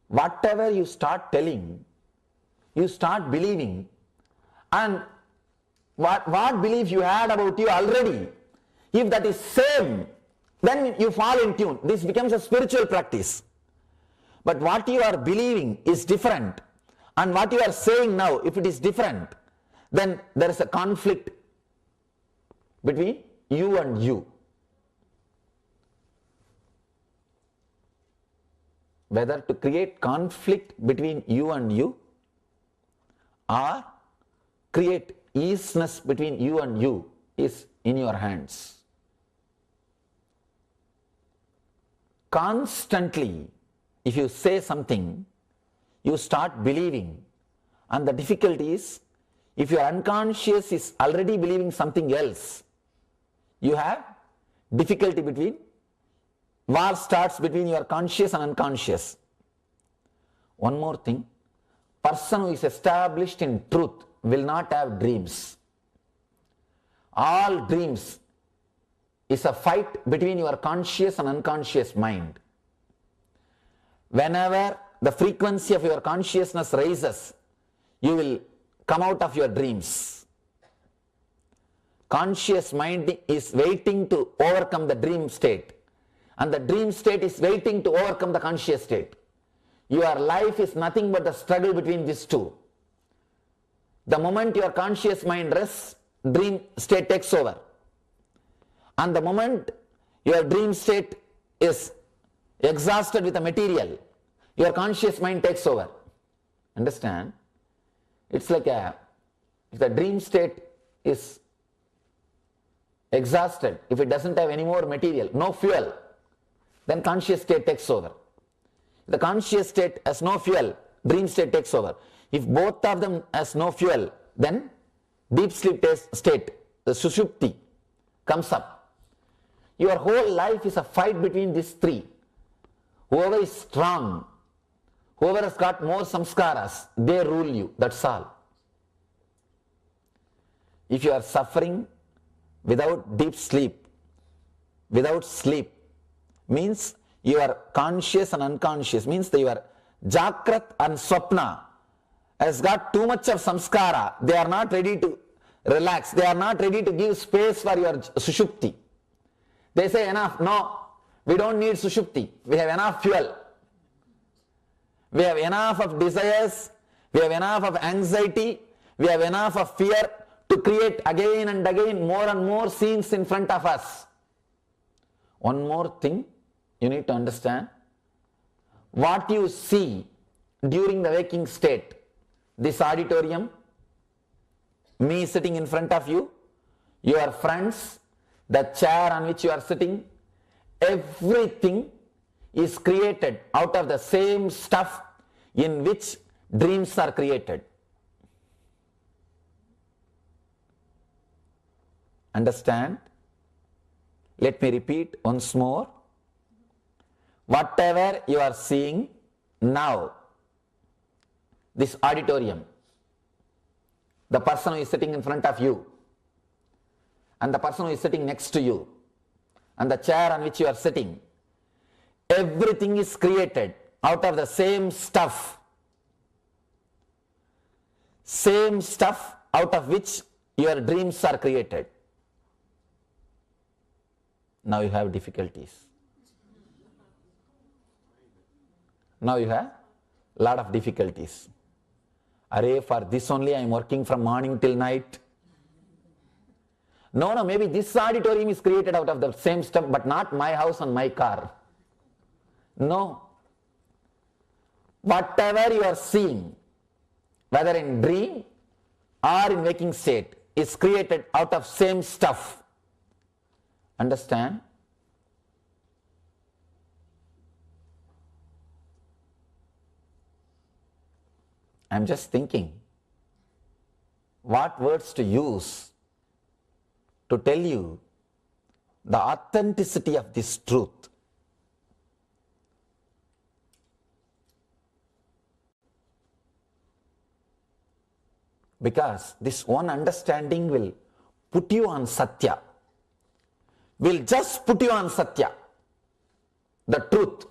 Whatever you start telling, you start believing, and what belief you had about you already, if that is same, then you fall in tune. This becomes a spiritual practice. But what you are believing is different, and what you are saying now, if it is different, then there is a conflict between you and you. Whether to create conflict between you and you, or create easiness between you and you, is in your hands. Constantly, if you say something, you start believing, and the difficulty is, if your unconscious is already believing something else, you have difficulty between, war starts between your conscious and unconscious. One more thing, person who is established in truth will not have dreams. All dreams is a fight between your conscious and unconscious mind. Whenever the frequency of your consciousness rises, you will come out of your dreams. Conscious mind is waiting to overcome the dream state, and the dream state is waiting to overcome the conscious state. Your life is nothing but a struggle between these two. The moment your conscious mind rests, dream state takes over. And the moment your dream state is exhausted with the material, your conscious mind takes over. Understand? It's like if the dream state is exhausted, if it doesn't have any more material, no fuel, then conscious state takes over. If the conscious state has no fuel, dream state takes over. If both of them has no fuel, then deep sleep state, the sushupti, comes up. Your whole life is a fight between these three. Whoever is strong, whoever has got more samskaras, they rule you, that's all. If you are suffering without deep sleep, without sleep, means you are conscious and unconscious, means that your Jakrat and Swapna has got too much of samskara. They are not ready to relax. They are not ready to give space for your Sushupti. They say enough. No, we don't need Sushupti. We have enough fuel. We have enough of desires. We have enough of anxiety. We have enough of fear to create again and again more and more scenes in front of us. One more thing you need to understand. What you see during the waking state, this auditorium, me sitting in front of you, your friends, the chair on which you are sitting, everything is created out of the same stuff in which dreams are created. Understand? Let me repeat once more. Whatever you are seeing now, this auditorium, the person who is sitting in front of you, and the person who is sitting next to you, and the chair on which you are sitting, everything is created out of the same stuff. same stuff out of which your dreams are created. Now you have difficulties. Now you have a lot of difficulties. Array, for this only I am working from morning till night. No, maybe this auditorium is created out of the same stuff, but not my house and my car. No. Whatever you are seeing, whether in dream or in waking state, is created out of same stuff. Understand? I am just thinking what words to use to tell you the authenticity of this truth. Because this one understanding will put you on Satya, will just put you on Satya, the truth.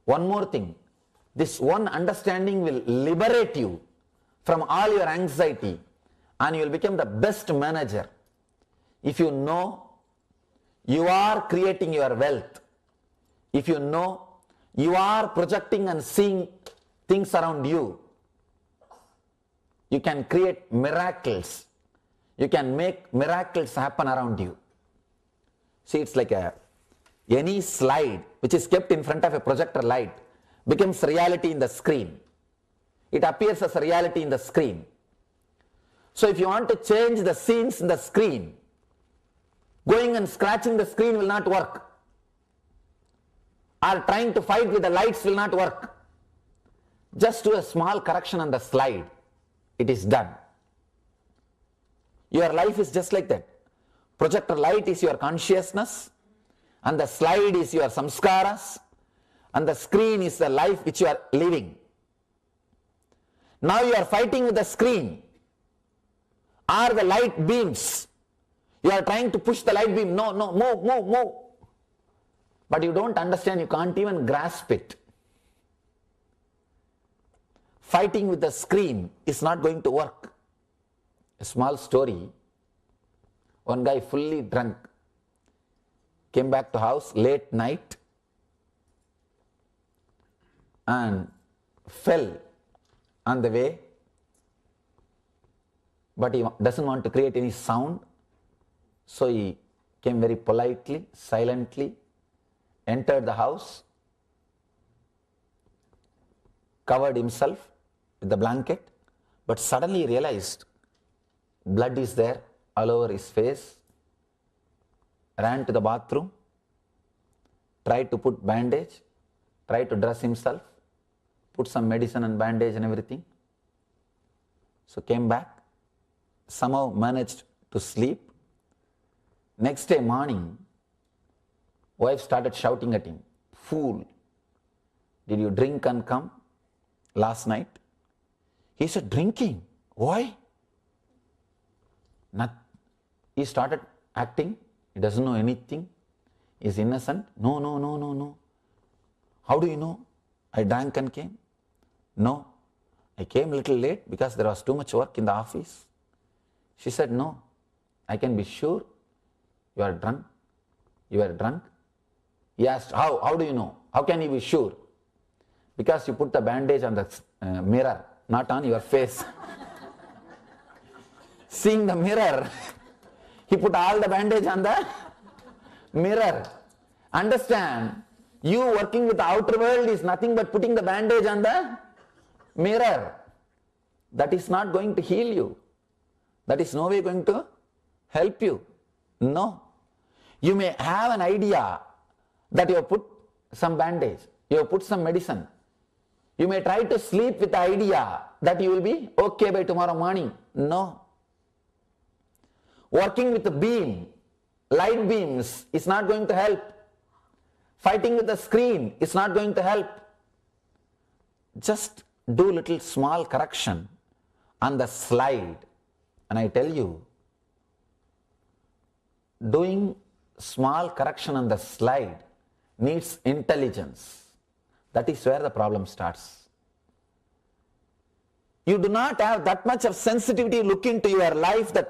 One more thing, this one understanding will liberate you from all your anxiety and you will become the best manager. If you know you are creating your wealth, if you know you are projecting and seeing things around you, you can create miracles. You can make miracles happen around you. See, it's like any slide which is kept in front of a projector light becomes reality in the screen. It appears as a reality in the screen. So if you want to change the scenes in the screen, going and scratching the screen will not work. Or trying to fight with the lights will not work. Just do a small correction on the slide. It is done. Your life is just like that. Projector light is your consciousness, and the slide is your samskaras, and the screen is the life which you are living. Now you are fighting with the screen or the light beams. You are trying to push the light beam. No, move. But you don't understand, you can't even grasp it. Fighting with the screen is not going to work. A small story. One guy fully drunk came back to house late night and fell on the way, but he doesn't want to create any sound, so he came very politely, silently, entered the house, covered himself with the blanket, but suddenly he realized blood is there all over his face, ran to the bathroom, tried to put bandage, tried to dress himself, put some medicine and bandage and everything. So came back, somehow managed to sleep. Next day morning, wife started shouting at him, "Fool, did you drink and come last night?" He said, "Drinking? Why?" He started acting, he doesn't know anything, he's innocent. No. How do you know? I drank and came. No, I came a little late because there was too much work in the office. She said, "No, I can be sure you are drunk. You are drunk." He asked, how do you know? How can you be sure? Because you put the bandage on the mirror, not on your face. Seeing the mirror, he put all the bandage on the mirror. Understand, you working with the outer world is nothing but putting the bandage on the mirror. That is not going to heal you. That is no way going to help you. No. You may have an idea that you have put some bandage, you have put some medicine. You may try to sleep with the idea that you will be okay by tomorrow morning. No. Working with the beam, light beams, is not going to help. Fighting with the screen is not going to help. Just do little small correction on the slide. And I tell you, doing small correction on the slide needs intelligence. That is where the problem starts. you do not have that much of sensitivity look into your life that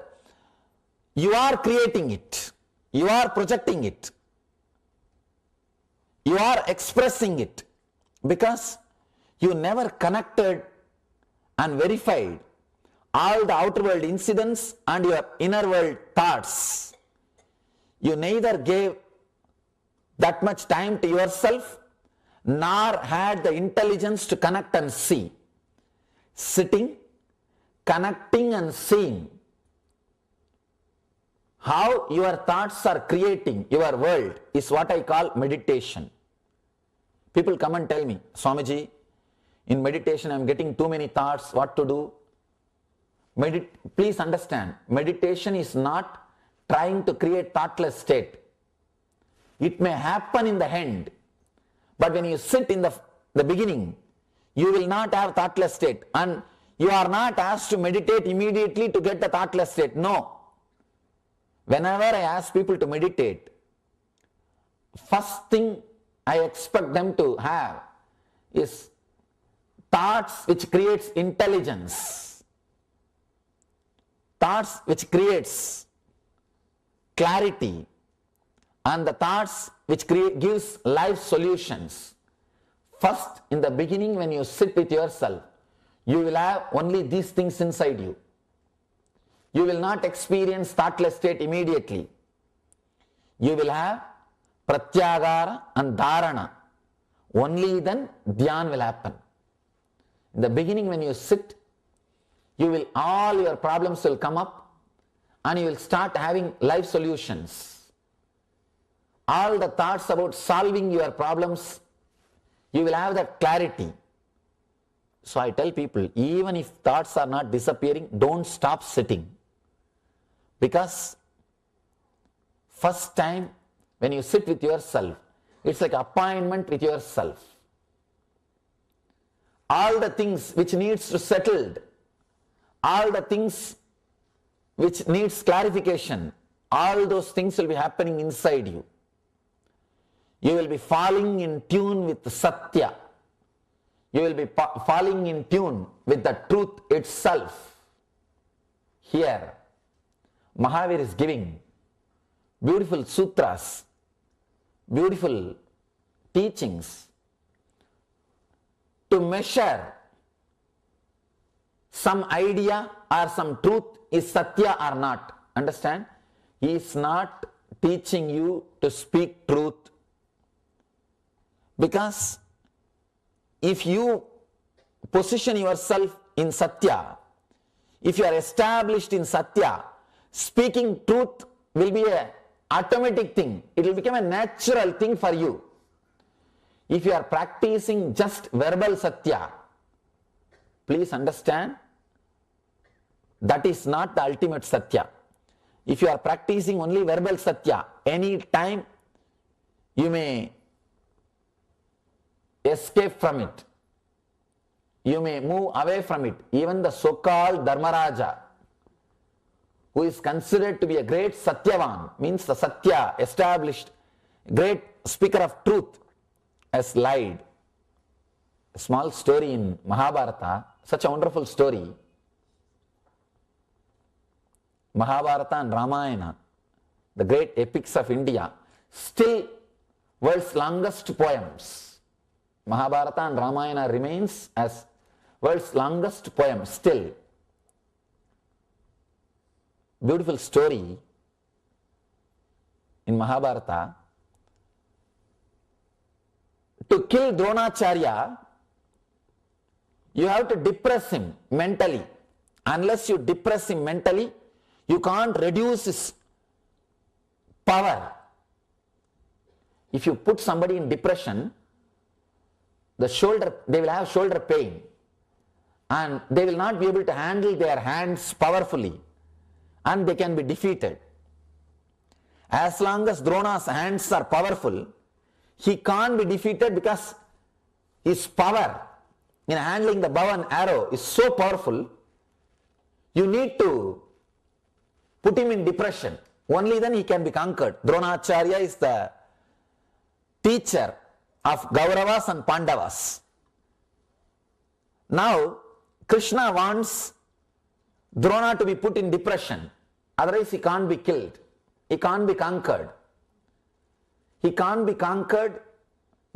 you are creating it, you are projecting it, you are expressing it, because you never connected and verified all the outer world incidents and your inner world thoughts. You neither gave that much time to yourself nor had the intelligence to connect and see. Sitting, connecting and seeing how your thoughts are creating your world is what I call meditation. People come and tell me, Swamiji, in meditation I am getting too many thoughts, what to do? Please understand, meditation is not trying to create thoughtless state. It may happen in the end, but when you sit in the beginning, you will not have thoughtless state, and you are not asked to meditate immediately to get the thoughtless state. No. Whenever I ask people to meditate, first thing I expect them to have is thoughts which creates intelligence, thoughts which creates clarity, and the thoughts which gives life solutions. First, in the beginning, when you sit with yourself, you will have only these things inside you. You will not experience thoughtless state immediately. You will have pratyagara and dharana. Only then dhyan will happen. In the beginning, when you sit, all your problems will come up and you will start having life solutions. All the thoughts about solving your problems, you will have that clarity. So I tell people, even if thoughts are not disappearing, don't stop sitting. Because first time when you sit with yourself, it's like appointment with yourself. All the things which needs to settled, all the things which needs clarification, all those things will be happening inside you. You will be falling in tune with Satya. You will be falling in tune with the truth itself. Here, Mahavir is giving beautiful sutras, beautiful teachings to measure some idea or some truth is Satya or not. Understand? He is not teaching you to speak truth. Because if you position yourself in Satya, if you are established in Satya, speaking truth will be an automatic thing. It will become a natural thing for you. If you are practicing just verbal Satya, please understand, that is not the ultimate Satya. If you are practicing only verbal Satya, any time you may escape from it. You may move away from it. Even the so-called Dharmaraja, who is considered to be a great Satyavan, means the Satya, established, great speaker of truth, has lied. A small story in Mahabharata, such a wonderful story. Mahabharata and Ramayana, the great epics of India, still world's longest poems. Mahabharata and Ramayana remains as world's longest poem still. Beautiful story in Mahabharata. To kill Dronacharya, you have to depress him mentally. Unless you depress him mentally, you can't reduce his power. If you put somebody in depression, they will have shoulder pain, and they will not be able to handle their hands powerfully, and they can be defeated. As long as Drona's hands are powerful, he can't be defeated because his power in handling the bow and arrow is so powerful. You need to put him in depression. Only then he can be conquered. Dronacharya is the teacher of Kauravas and Pandavas. Now, Krishna wants Drona to be put in depression. Otherwise, he can't be killed. He can't be conquered. He can't be conquered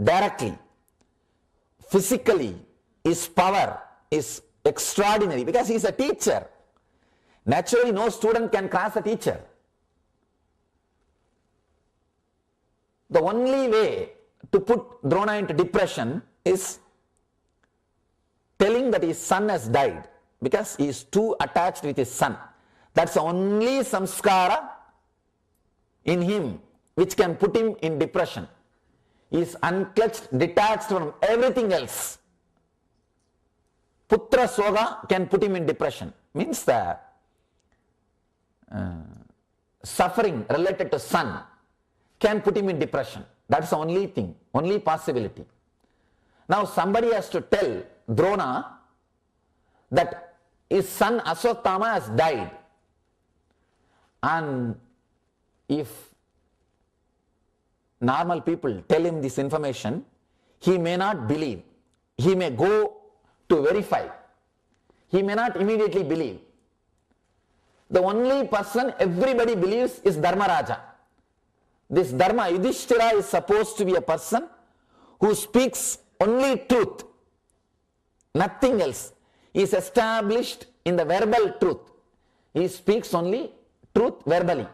directly. Physically, his power is extraordinary because he is a teacher. Naturally, no student can cross a teacher. The only way to put Drona into depression is telling that his son has died because he is too attached with his son. That's the only samskara in him which can put him in depression. He is unclutched, detached from everything else. Putra soga can put him in depression. Means the suffering related to son can put him in depression. That's the only thing, only possibility. Now somebody has to tell Drona that his son Ashwatthama has died. And if normal people tell him this information, he may not believe. He may go to verify. He may not immediately believe. The only person everybody believes is Dharmaraja. This Dharma, Yudhishthira, is supposed to be a person who speaks only truth, nothing else. He is established in the verbal truth. He speaks only truth verbally.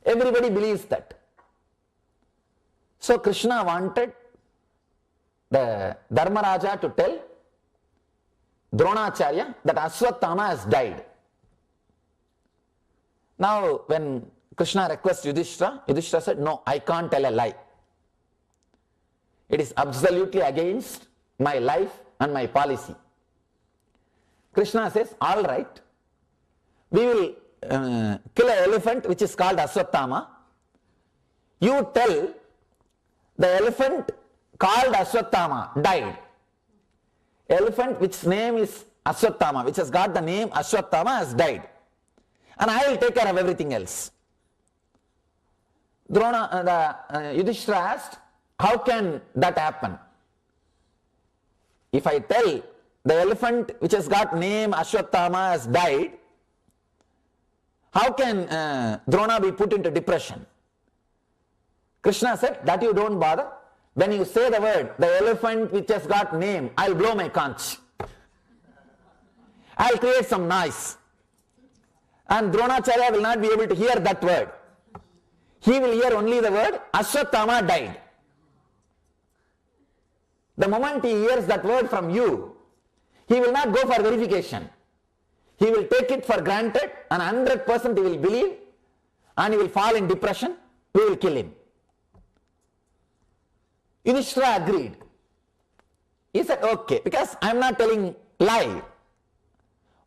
Everybody believes that. So Krishna wanted the Dharmaraja to tell Dronacharya that Ashwatthama has died. Now when Krishna requests Yudhishthira, Yudhishthira said, no, I can't tell a lie. It is absolutely against my life and my policy. Krishna says, all right, we will kill an elephant which is called Ashwatthama. You tell the elephant called Ashwatthama died. Elephant which name is Ashwatthama, which has got the name Ashwatthama, has died. And I will take care of everything else. Yudhishthira asked, how can that happen? If I tell the elephant which has got name Ashwatthama has died, how can Drona be put into depression? Krishna said, that you don't bother. When you say the word, the elephant which has got name, I'll blow my conch. I'll create some noise. And Dronacharya will not be able to hear that word. He will hear only the word Ashwatthama died. The moment he hears that word from you, he will not go for verification. He will take it for granted and 100% he will believe and he will fall in depression. We will kill him. Yudhishthira agreed. He said, okay, because I am not telling lie.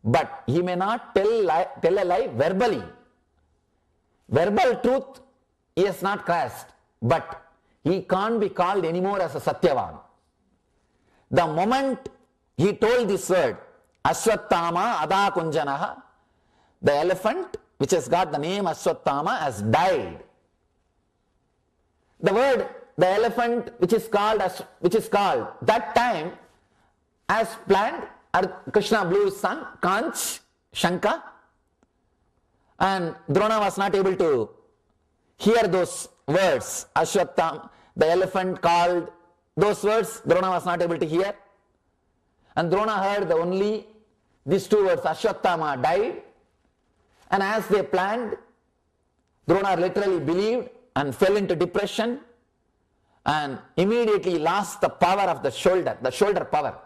But he may not tell a lie verbally. Verbal truth he has not grasped, but he can't be called anymore as a Satyavan. The moment he told this word, Ashwatthama Ada Kunjanaha, the elephant which has got the name Ashwatthama has died. The word, the elephant which is called that time as planned, Krishna blew his son, Kanch, Shanka, and Drona was not able to hear those words. Ashwatthama, the elephant called, those words Drona was not able to hear. And Drona heard only these two words, Ashwatthama died. And as they planned, Drona literally believed and fell into depression and immediately lost the power of the shoulder power.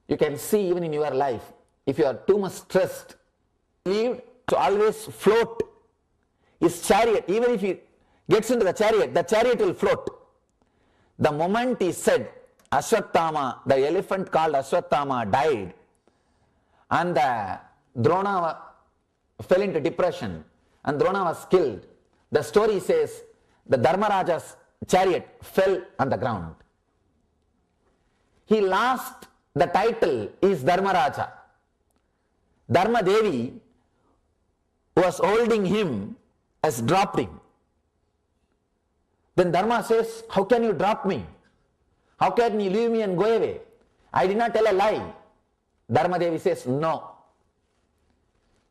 You can see even in your life, if you are too much stressed, believed to always float his chariot. Even if he gets into the chariot will float. The moment he said, Ashwatthama, the elephant called Ashwatthama died, and Drona fell into depression, and Drona was killed. The story says the Dharmaraja's chariot fell on the ground. He lost the title is Dharmaraja. Dharma Devi, who was holding him, has dropped him. Then Dharma says, how can you drop me? How can you leave me and go away? I did not tell a lie. Dharmadevi says, no.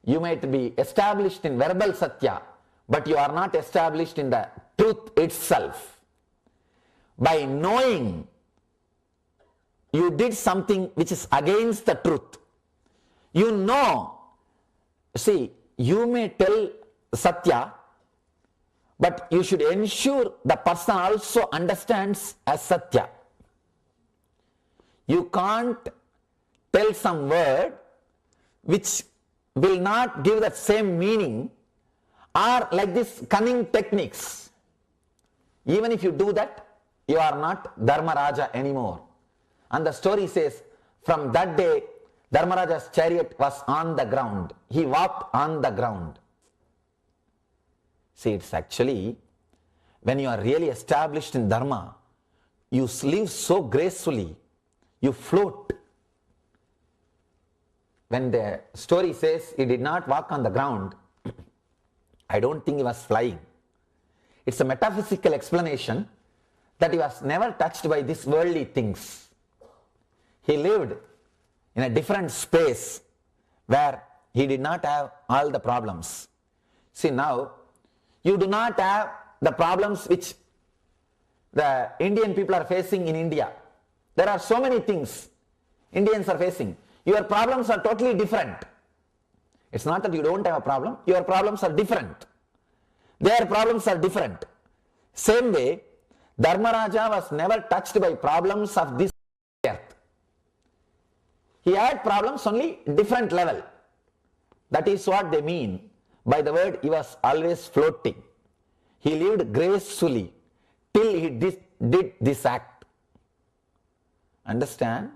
You might be established in verbal satya, but you are not established in the truth itself. By knowing you did something which is against the truth, you know, see, you may tell satya, but you should ensure the person also understands as satya. You can't tell some word which will not give the same meaning, or like this cunning techniques. Even if you do that, you are not Dharmaraja anymore. And the story says, from that day, Dharmaraja's chariot was on the ground. He walked on the ground. See, it's actually, when you are really established in Dharma, you live so gracefully, you float. When the story says he did not walk on the ground, I don't think he was flying. It's a metaphysical explanation that he was never touched by these worldly things. He lived in a different space where he did not have all the problems. See, now, you do not have the problems which the Indian people are facing in India. There are so many things Indians are facing. Your problems are totally different. It's not that you don't have a problem, your problems are different. Their problems are different. Same way, Dharmaraja was never touched by problems of this earth. He had problems only different level. That is what they mean by the word he was always floating. He lived gracefully till he did this act. Understand?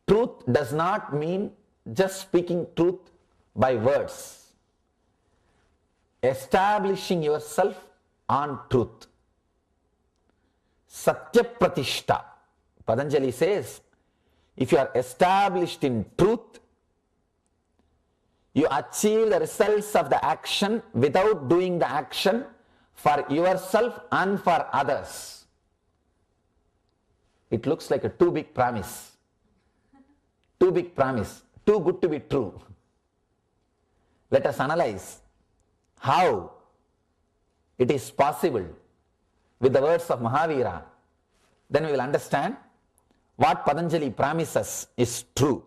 Truth does not mean just speaking truth by words. Establishing yourself on truth. Satya Pratishta. Patanjali says, if you are established in truth, you achieve the results of the action without doing the action for yourself and for others. It looks like a too big promise. Too big promise. Too good to be true. Let us analyze how it is possible with the words of Mahavira. Then we will understand what Patanjali promises is true.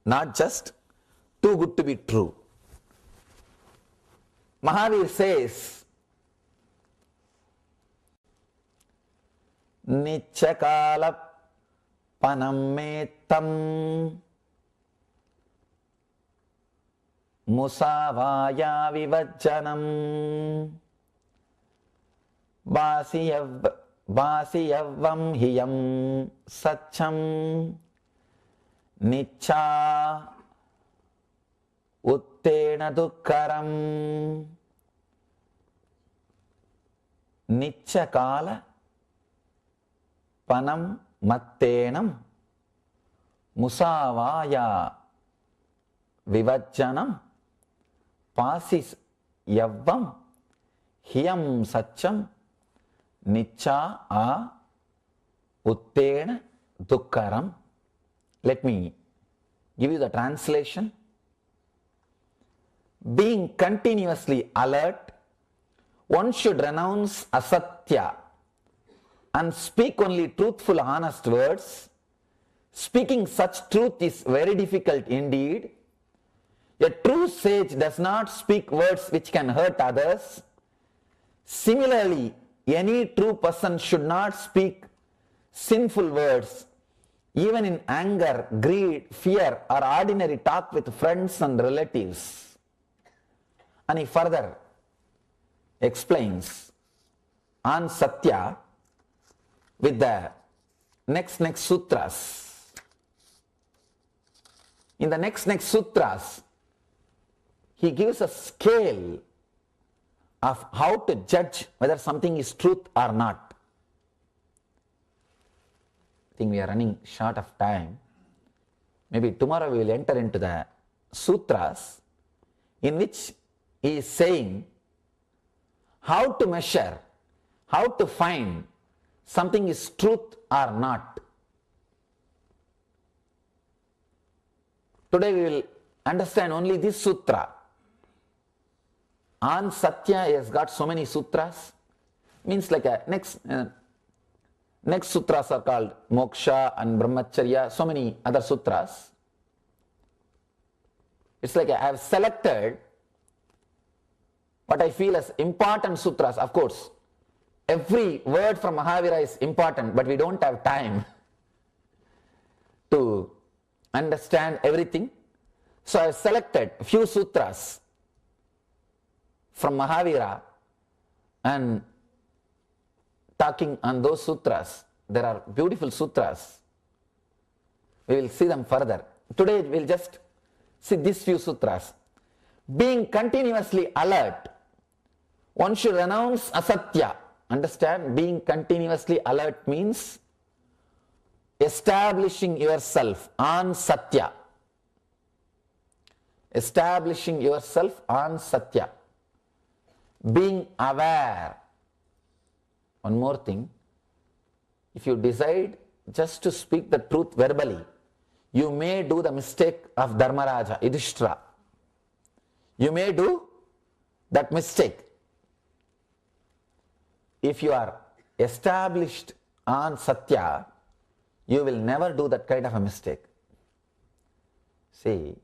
Not just too good to be true. Mahavir says, Nichakala Panammetam Musavaya Vivajjanam Vasiyavam Hiyam Satcham Nicha Uttena Dukkaram Nichakala Panam Mattenam Musavaya Vivajjanam Pasis Yavam Hiyam Satcham Nicha A Uttena Dukkaram. Let me give you the translation. Being continuously alert, one should renounce asatya and speak only truthful, honest words. Speaking such truth is very difficult indeed. A true sage does not speak words which can hurt others. Similarly, any true person should not speak sinful words, even in anger, greed, fear, or ordinary talk with friends and relatives. And he further explains on Satya with the next sutras. In the next sutras, he gives a scale of how to judge whether something is truth or not. I think we are running short of time. Maybe tomorrow we will enter into the sutras in which he is saying how to measure, how to find something is truth or not. Today we will understand only this sutra. On Satya has got so many sutras. Means like a next sutras are called Moksha and Brahmacharya, so many other sutras. It's like I have selected what I feel as important sutras. Of course, every word from Mahavira is important, but we don't have time to understand everything. So I have selected a few sutras from Mahavira and talking on those sutras. There are beautiful sutras. We will see them further. Today we will just see these few sutras. Being continuously alert, one should renounce asatya. Understand? Being continuously alert means establishing yourself on satya. Establishing yourself on satya. Being aware. One more thing. If you decide just to speak the truth verbally, you may do the mistake of Dharmaraja, Yudhishthira. You may do that mistake. If you are established on Satya, you will never do that kind of a mistake. See,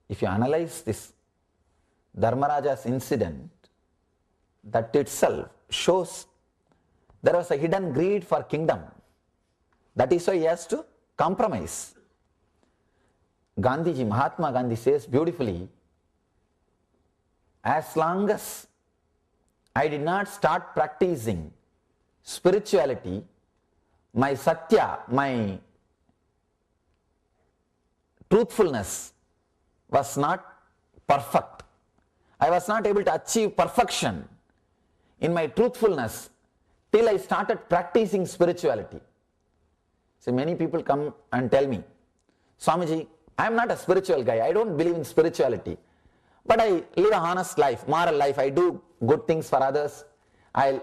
if you analyze this Dharmaraja's incident, that itself shows there was a hidden greed for kingdom. That is why he has to compromise. Gandhiji, Mahatma Gandhi says beautifully, as long as I did not start practicing spirituality, my satya, my truthfulness was not perfect. I was not able to achieve perfection in my truthfulness till I started practicing spirituality. So many people come and tell me, Swamiji, I am not a spiritual guy. I don't believe in spirituality. But I live a honest life, moral life. I do good things for others. I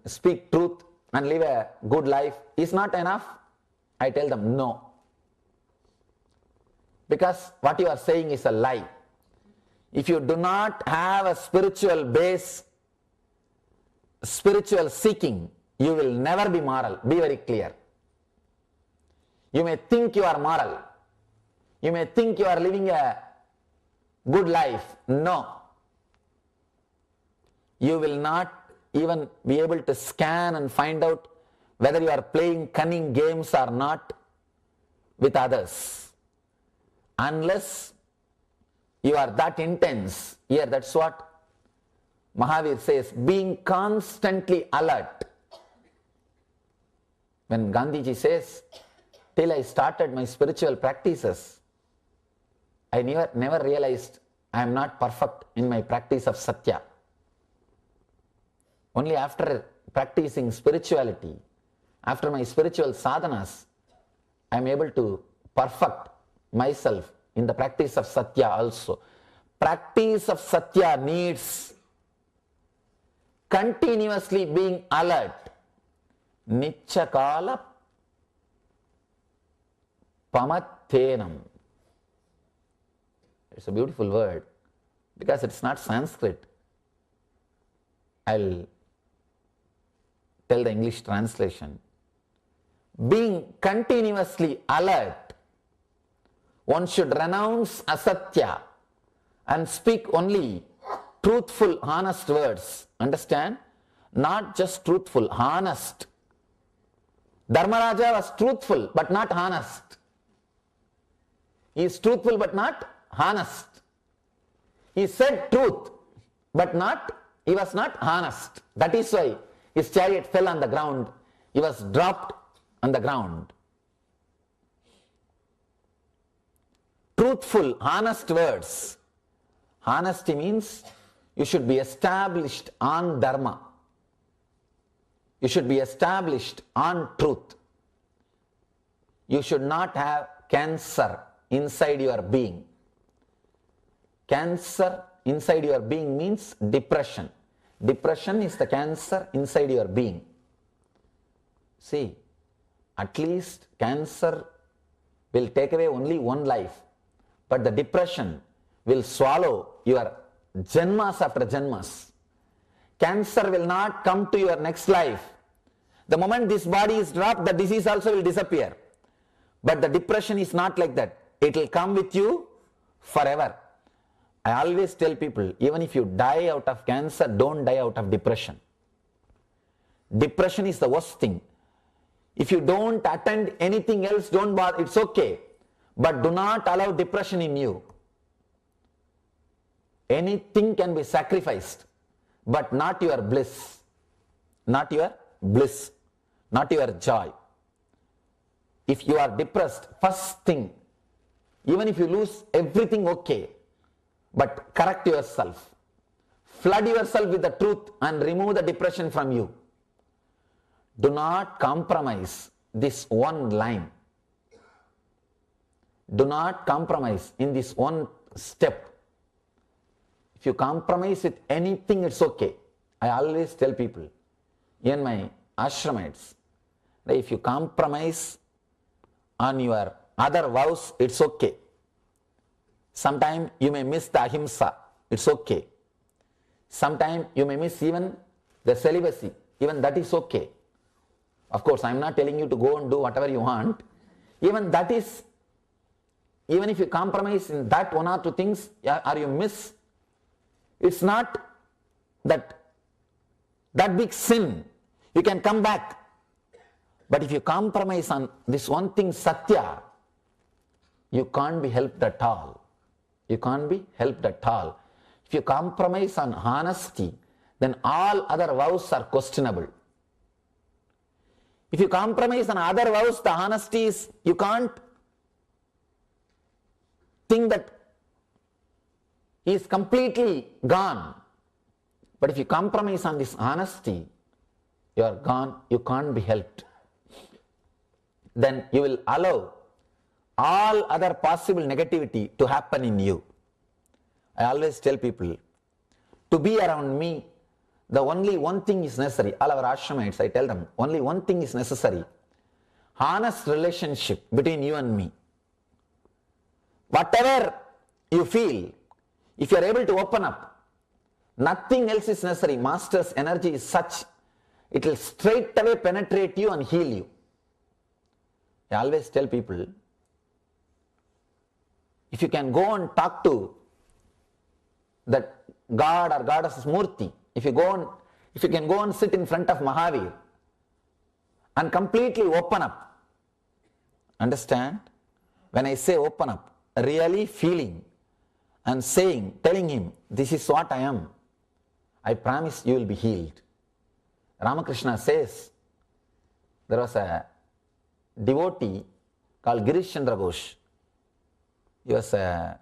speak truth and live a good life. Is not enough? I tell them no. Because what you are saying is a lie. If you do not have a spiritual base, spiritual seeking, you will never be moral. Be very clear. You may think you are moral. You may think you are living a good life. No. You will not even be able to scan and find out whether you are playing cunning games or not with others. Unless you are that intense. Here, that's what Mahavir says, being constantly alert. When Gandhiji says, till I started my spiritual practices, I never realized I am not perfect in my practice of Satya. Only after practicing spirituality, after my spiritual sadhanas, I am able to perfect myself in the practice of Satya also. Practice of Satya needs continuously being alert. Nichakala pamathenam. It's a beautiful word because it's not Sanskrit. I'll tell the English translation. Being continuously alert, one should renounce asatya and speak only truthful, honest words. Understand? Not just truthful, honest. Dharmaraja was truthful but not honest. He is truthful but not honest. He said truth but he was not honest. That is why his chariot fell on the ground. He was dropped on the ground. Truthful, honest words. Honesty means you should be established on dharma. You should be established on truth. You should not have cancer inside your being. Cancer inside your being means depression. Depression is the cancer inside your being. See, at least cancer will take away only one life, but the depression will swallow your janmas after janmas. Cancer will not come to your next life. The moment this body is dropped, the disease also will disappear. But the depression is not like that. It will come with you forever. I always tell people, even if you die out of cancer, don't die out of depression. Depression is the worst thing. If you don't attend anything else, don't bother, it's okay. But do not allow depression in you. Anything can be sacrificed, but not your bliss. Not your bliss. Not your joy. If you are depressed, first thing, even if you lose everything, okay, but correct yourself. Flood yourself with the truth and remove the depression from you. Do not compromise this one line. Do not compromise in this one step. If you compromise with anything, it's okay. I always tell people, in my ashramites, that if you compromise on your other vows, it's okay. Sometimes you may miss the ahimsa, it's okay. Sometimes you may miss even the celibacy, even that is okay. Of course, I am not telling you to go and do whatever you want. Even that is, even if you compromise in that one or two things, or you miss, it's not that big sin. You can come back. But if you compromise on this one thing, satya, you can't be helped at all. You can't be helped at all. If you compromise on honesty, then all other vows are questionable. If you compromise on other vows, the honesty is, you can't think that he is completely gone. But if you compromise on this honesty, you are gone, you can't be helped. Then you will allow all other possible negativity to happen in you. I always tell people, to be around me, the only one thing is necessary. All our ashramites, I tell them, only one thing is necessary. Honest relationship between you and me. Whatever you feel, if you are able to open up, nothing else is necessary. Master's energy is such, it will straight away penetrate you and heal you. I always tell people, if you can go and talk to that God or Goddess Murti, if you can go and sit in front of Mahavir and completely open up, understand? When I say open up, really feeling and saying, telling him, this is what I am, I promise you will be healed. Ramakrishna says, there was a devotee called Girish Chandra Ghosh. He was a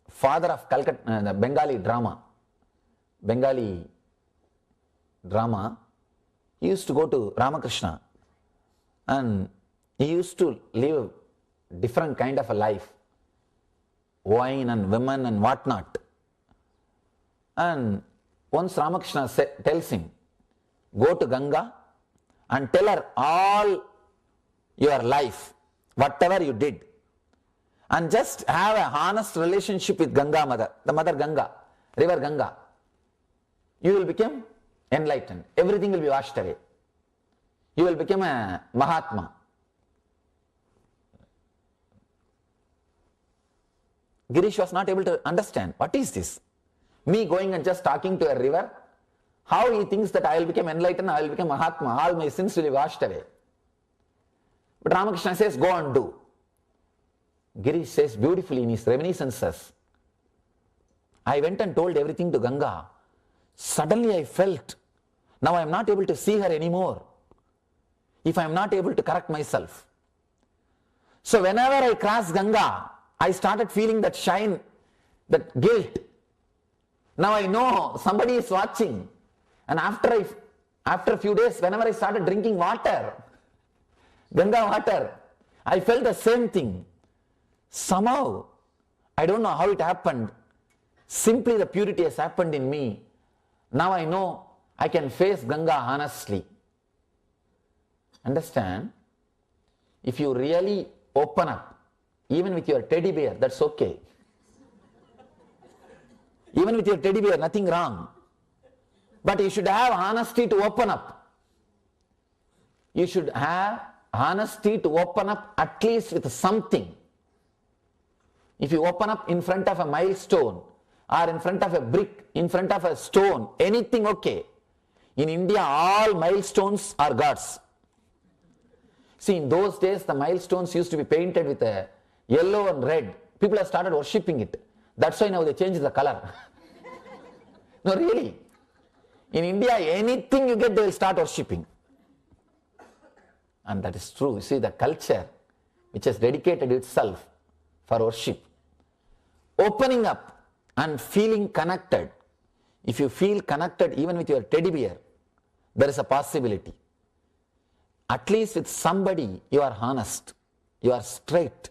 father of Calcutta, the Bengali drama. He used to go to Ramakrishna and he used to live different kind of a life, wine and women and whatnot. And once Ramakrishna tells him, go to Ganga and tell her all your life, whatever you did, and just have a honest relationship with Ganga Mother, the Mother Ganga, River Ganga. You will become enlightened. Everything will be washed away. You will become a Mahatma. Girish was not able to understand, what is this? Me going and just talking to a river? How he thinks that I will become enlightened, I will become Mahatma, all my sins will be washed away. But Ramakrishna says, go and do. Girish says beautifully in his reminiscences, I went and told everything to Ganga. Suddenly I felt, now I am not able to see her anymore if I am not able to correct myself. So whenever I cross Ganga, I started feeling that shine, that guilt. Now I know somebody is watching. And after a few days, whenever I started drinking water, Ganga water, I felt the same thing. Somehow, I don't know how it happened. Simply the purity has happened in me. Now I know I can face Ganga honestly. Understand? If you really open up even with your teddy bear, that's okay. Even with your teddy bear, nothing wrong. But you should have honesty to open up. You should have honesty to open up at least with something. If you open up in front of a milestone, or in front of a brick, in front of a stone, anything okay. In India, all milestones are gods. See, in those days, the milestones used to be painted with a yellow and red. People have started worshipping it. That's why now they changed the color. No, really. In India, anything you get, they will start worshipping. And that is true. You see, the culture which has dedicated itself for worship. Opening up and feeling connected. If you feel connected even with your teddy bear, there is a possibility. At least with somebody, you are honest. You are straight.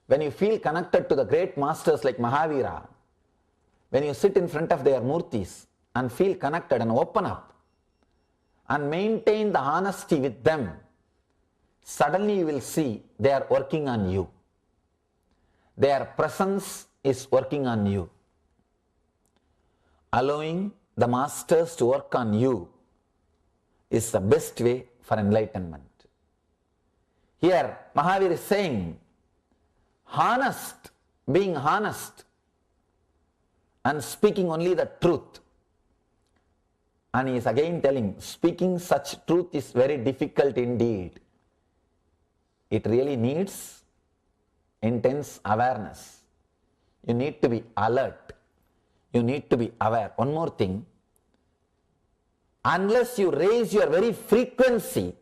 When you feel connected to the great masters like Mahavira, when you sit in front of their murtis and feel connected and open up and maintain the honesty with them, suddenly you will see they are working on you. Their presence is working on you. Allowing the masters to work on you is the best way for enlightenment. Here, Mahavir is saying, being honest and speaking only the truth. And he is again telling, speaking such truth is very difficult indeed. It really needs intense awareness. You need to be alert. You need to be aware. One more thing, unless you raise your very frequency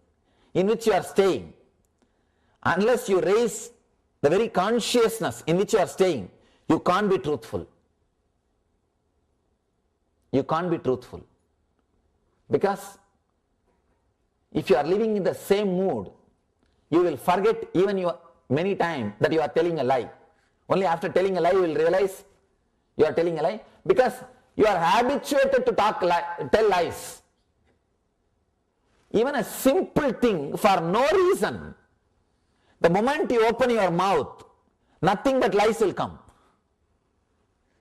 in which you are staying, unless you raise the very consciousness in which you are staying, you can't be truthful. You can't be truthful. Because if you are living in the same mood, you will forget even many times that you are telling a lie. Only after telling a lie you will realize you are telling a lie, because you are habituated to tell lies. Even a simple thing for no reason, the moment you open your mouth, nothing but lies will come.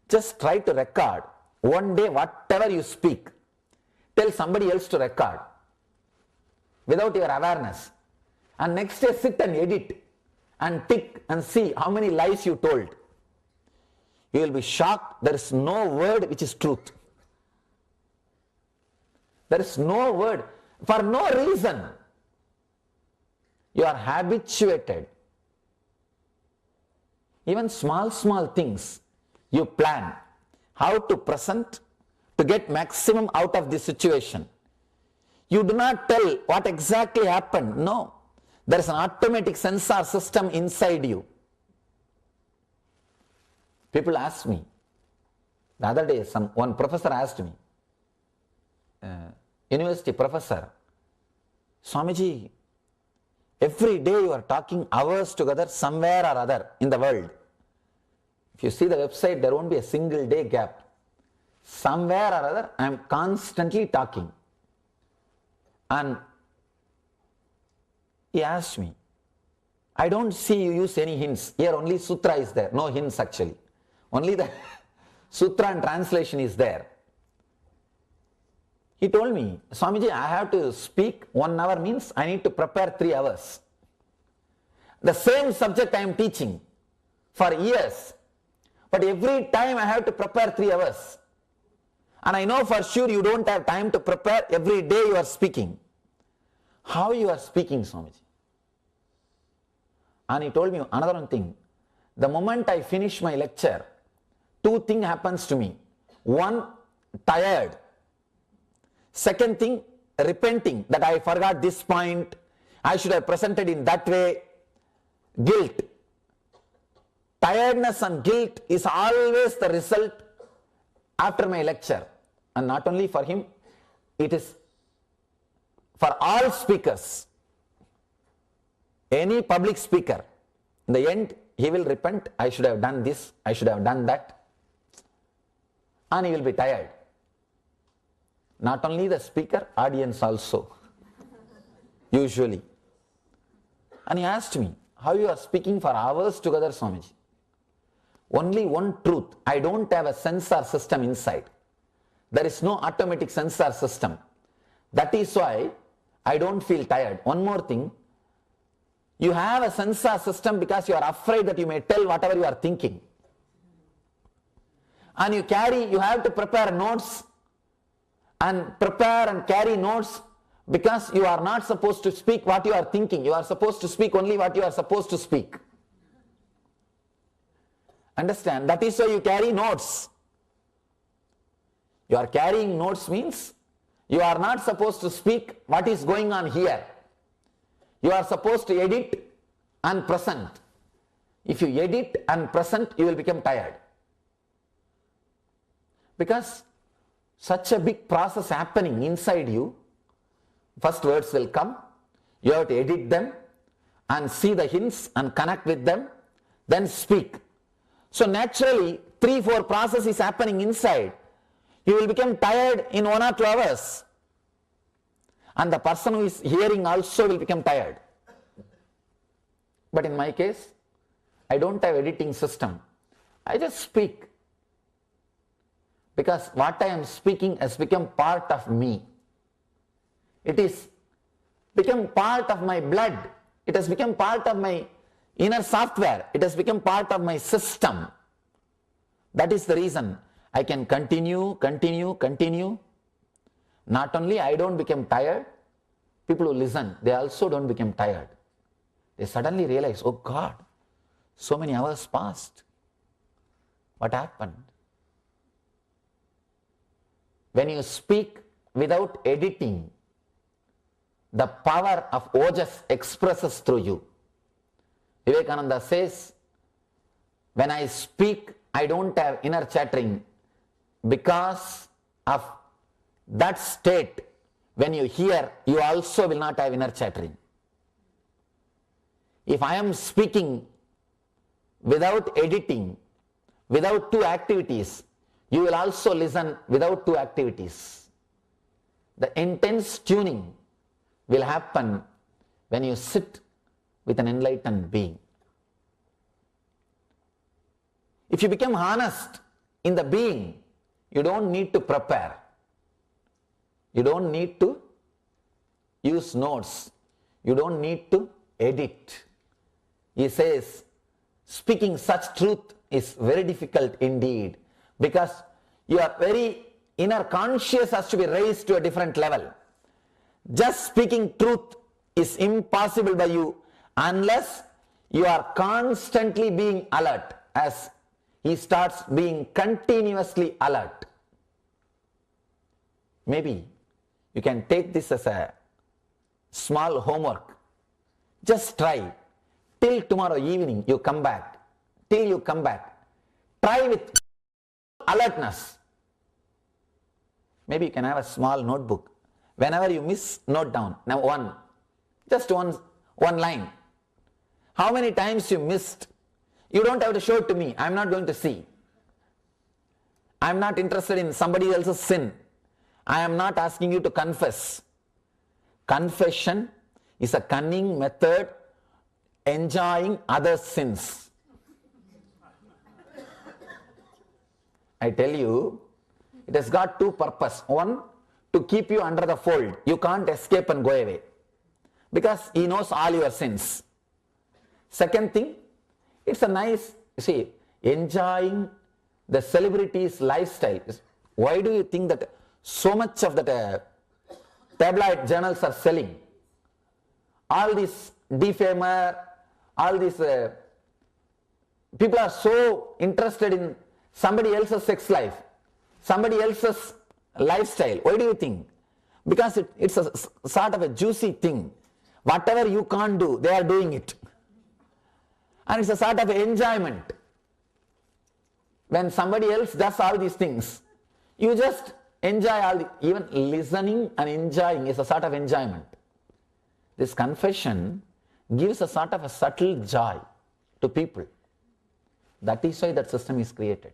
Just try to record. One day, whatever you speak, tell somebody else to record without your awareness. And next day, sit and edit and tick and see how many lies you told. You will be shocked. There is no word which is truth. There is no word for no reason. You are habituated. Even small things you plan. How to present to get maximum out of this situation. You do not tell what exactly happened. No. There is an automatic sensor system inside you. People ask me, the other day one professor asked me, university professor, Swamiji, every day you are talking hours together somewhere or other in the world. If you see the website, there won't be a single day gap. Somewhere or other, I am constantly talking. And he asked me, I don't see you use any hints. Here only sutra is there. No hints actually. Only the sutra and translation is there. He told me, Swamiji, I have to speak 1 hour means I need to prepare 3 hours. The same subject I am teaching for years. But every time I have to prepare 3 hours. And I know for sure you don't have time to prepare. Every day you are speaking. How you are speaking, Swamiji? And he told me another one thing. The moment I finish my lecture, 2 things happens to me. One, tired. Second thing, repenting that I forgot this point. I should have presented in that way. Guilt. Tiredness and guilt is always the result after my lecture. And not only for him, it is for all speakers. Any public speaker, in the end, he will repent. I should have done this, I should have done that. And he will be tired. Not only the speaker, audience also. Usually. And he asked me, how you are speaking for hours together, Swamiji. Only one truth. I don't have a sensor system inside. There is no automatic sensor system. That is why I don't feel tired. One more thing. You have a sensor system because you are afraid that you may tell whatever you are thinking. And you have to prepare notes and prepare and carry notes because you are not supposed to speak what you are thinking. You are supposed to speak only what you are supposed to speak. Understand? That is why you carry notes. You are carrying notes means you are not supposed to speak what is going on here. You are supposed to edit and present. If you edit and present, you will become tired. Because such a big process happening inside you, first words will come, you have to edit them and see the hints and connect with them, then speak. So naturally, 3-4 process is happening inside. You will become tired in 1 or 2 hours. And the person who is hearing also will become tired. But in my case, I don't have editing system. I just speak. Because what I am speaking has become part of me. It is become part of my blood. It has become part of my inner software. It has become part of my system. That is the reason I can continue. Not only I don't become tired, people who listen, they also don't become tired. They suddenly realize, oh God, so many hours passed. What happened? When you speak without editing, the power of Ojas expresses through you. Vivekananda says, when I speak, I don't have inner chattering because of that state. When you hear, you also will not have inner chattering. If I am speaking without editing, without 2 activities, you will also listen without 2 activities. The intense tuning will happen when you sit with an enlightened being. If you become honest in the being, you don't need to prepare. You don't need to use notes. You don't need to edit. He says, speaking such truth is very difficult indeed, because your very inner conscious has to be raised to a different level. Just speaking truth is impossible by you unless you are constantly being alert, as he starts being continuously alert. Maybe you can take this as a small homework. Just try. Till tomorrow evening you come back. Till you come back. Try with alertness. Maybe you can have a small notebook. Whenever you miss, note down. Now just one line. How many times you missed? You don't have to show it to me. I'm not going to see. I'm not interested in somebody else's sin. I am not asking you to confess. Confession is a cunning method enjoying others' sins. I tell you, it has got 2 purposes. One, to keep you under the fold. You can't escape and go away, because he knows all your sins. Second thing, it's a nice, enjoying the celebrity's lifestyle. Why do you think that so much of that tabloid journals are selling? All these defamer, all these people are so interested in somebody else's sex life, somebody else's lifestyle. Why do you think? Because it's a sort of a juicy thing. Whatever you can't do, they are doing it. And it's a sort of enjoyment. When somebody else does all these things, you just enjoy even listening and enjoying is a sort of enjoyment. This confession gives a sort of a subtle joy to people. That is why that system is created.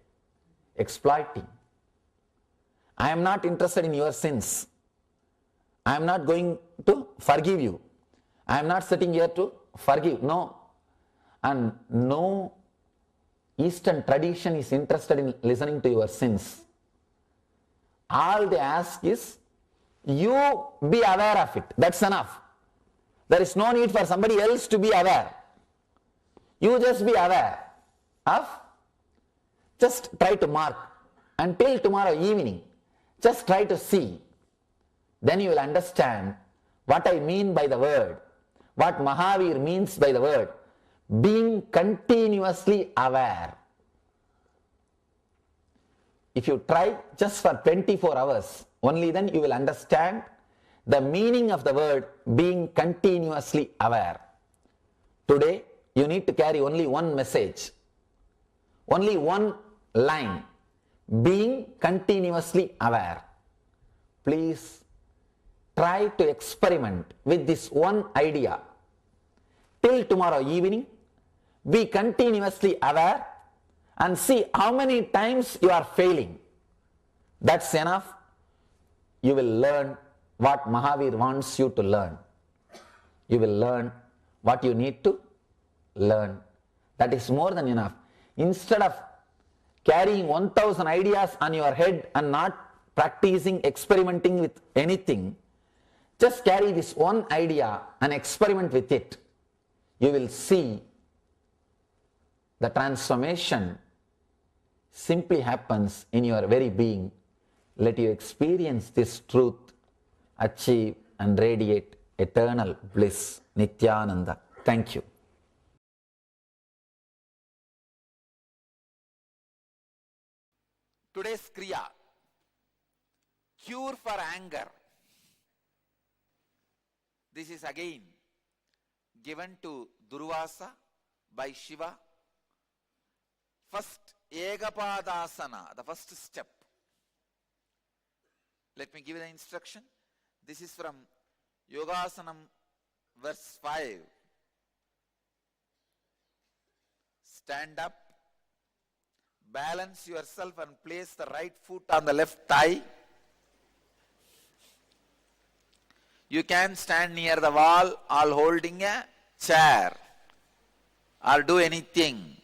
Exploiting. I am not interested in your sins. I am not going to forgive you. I am not sitting here to forgive. No. and no Eastern tradition is interested in listening to your sins. All they ask is, you be aware of it. That's enough. There is no need for somebody else to be aware. You just be aware of, just try to mark until tomorrow evening. Just try to see. Then you will understand what I mean by the word, what Mahavir means by the word, being continuously aware. If you try just for 24 hours, only then you will understand the meaning of the word being continuously aware. Today, you need to carry only one message, only one line, being continuously aware. Please try to experiment with this one idea. Till tomorrow evening, be continuously aware and see how many times you are failing. That's enough. You will learn what Mahavir wants you to learn. You will learn what you need to learn. That is more than enough. Instead of carrying 1000 ideas on your head and not practicing, experimenting with anything, just carry this one idea and experiment with it. You will see the transformation simply happens in your very being. Let you experience this truth, achieve and radiate eternal bliss, Nithyananda. Thank you. Today's Kriya, cure for anger. This is again given to Durvasa by Shiva. First, Egapadasana, the first step. Let me give you the instruction. This is from Yogasanam verse 5. Stand up, balance yourself and place the right foot on the left thigh. You can stand near the wall or holding a chair or do anything.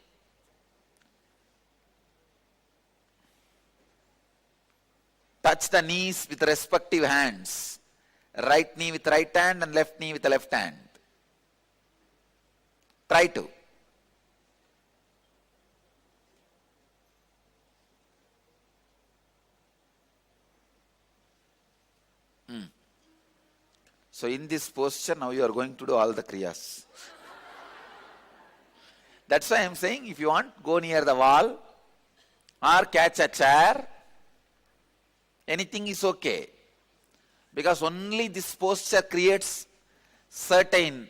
Touch the knees with respective hands. Right knee with right hand and left knee with the left hand. Try to. So in this posture, now you are going to do all the kriyas. That's why I am saying, if you want, go near the wall or catch a chair. Anything is okay. Because only this posture creates certain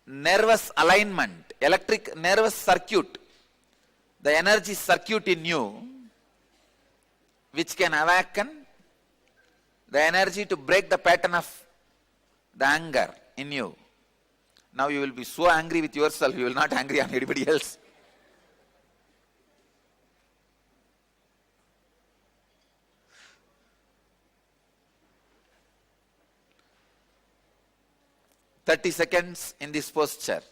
nervous alignment, electric nervous circuit, the energy circuit in you, which can awaken the energy to break the pattern of the anger in you. Now you will be so angry with yourself, you will not angry on anybody else. "30 seconds in this posture.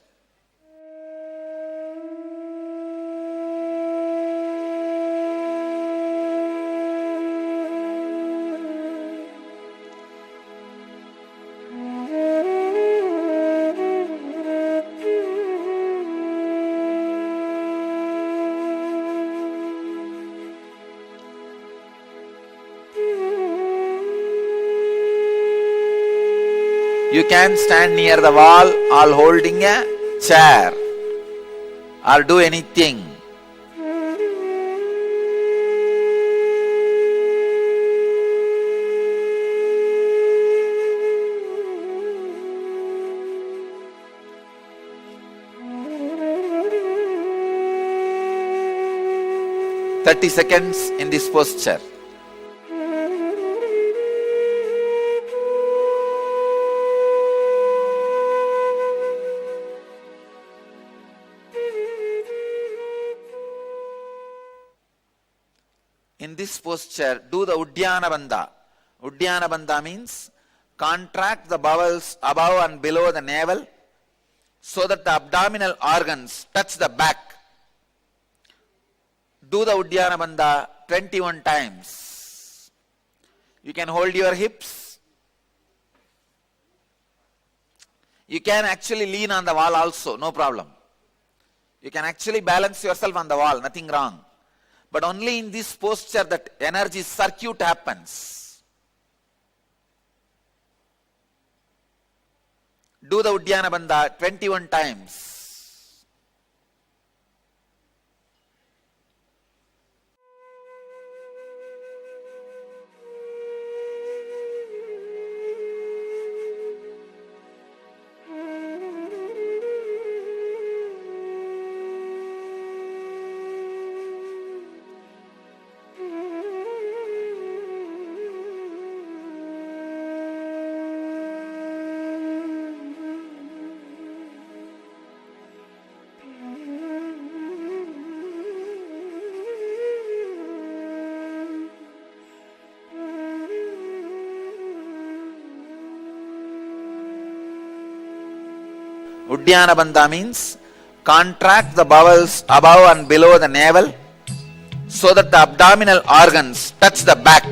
You can stand near the wall or holding a chair or do anything. "30 seconds in this posture. In this posture, do the Uddiyana Bandha. Uddiyana Bandha means contract the bowels above and below the navel, so that the abdominal organs touch the back. Do the Uddiyana Bandha 21 times. You can hold your hips. You can actually lean on the wall also, no problem. You can actually balance yourself on the wall, nothing wrong. But only in this posture that energy circuit happens. Do the Uddiyana Bandha 21 times. Uddiyana Bandha means contract the bowels above and below the navel so that the abdominal organs touch the back.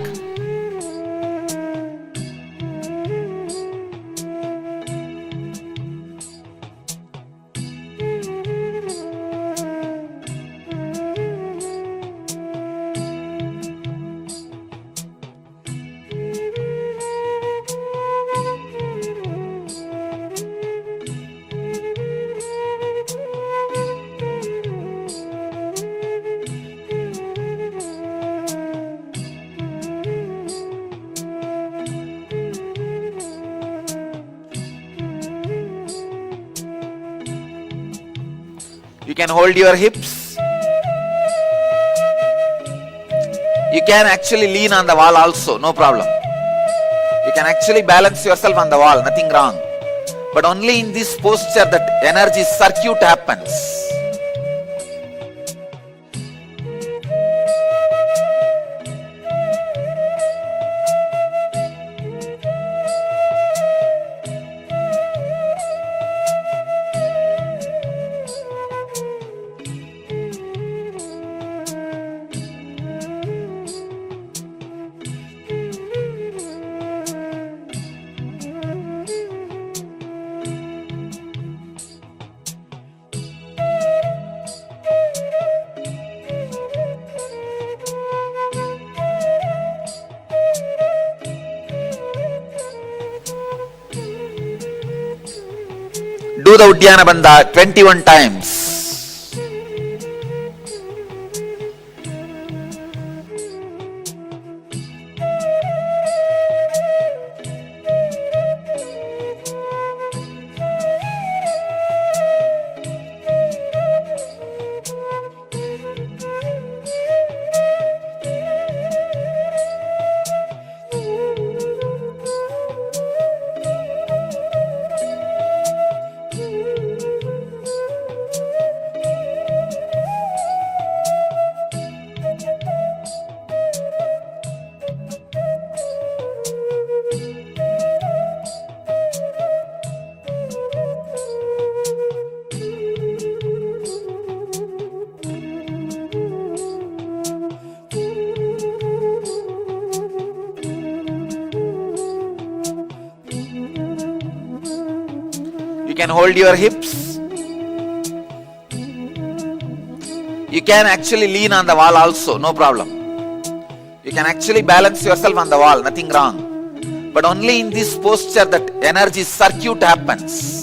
You can hold your hips. You can actually lean on the wall also, no problem. You can actually balance yourself on the wall, nothing wrong. But only in this posture that energy circuit happens. Do the Uddiyana Bandha 21 times. You can hold your hips. You can actually lean on the wall also, no problem. You can actually balance yourself on the wall, nothing wrong. But only in this posture that energy circuit happens.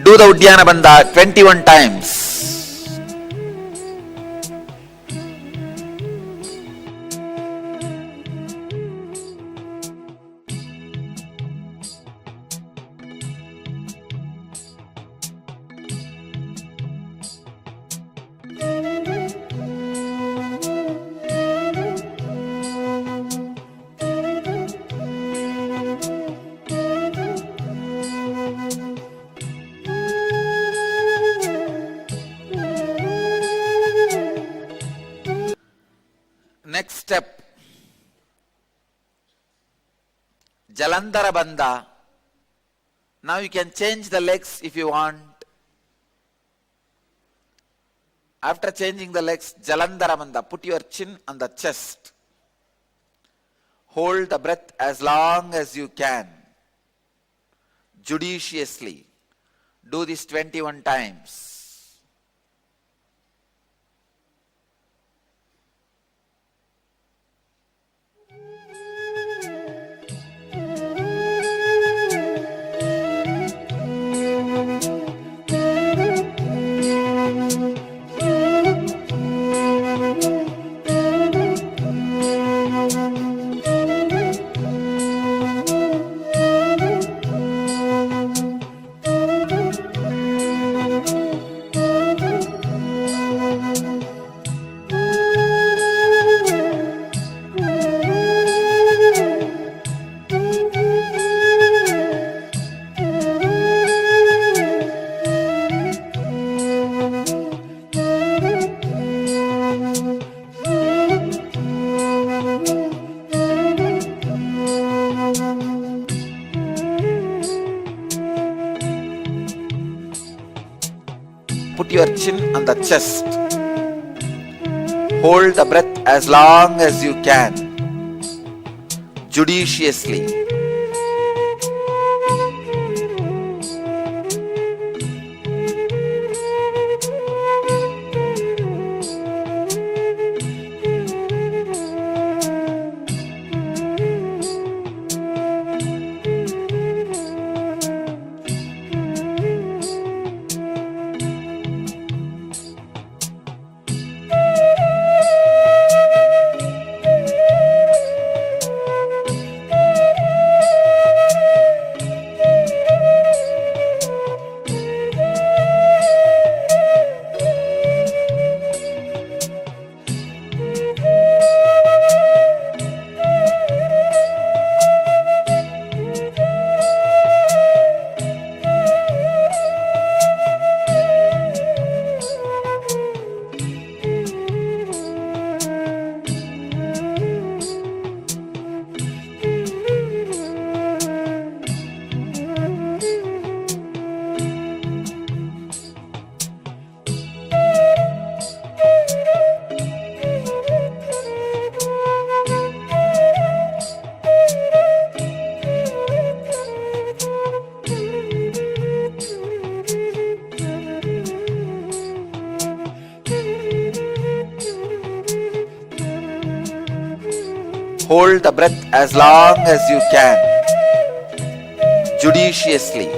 Do the Uddiyana Bandha 21 times. Next step, Jalandhara Bandha. Now you can change the legs if you want. After changing the legs, Jalandhara Bandha, put your chin on the chest. Hold the breath as long as you can, judiciously. Do this 21 times. Put your chin on the chest. Hold the breath as long as you can, judiciously. Hold the breath as long as you can, judiciously.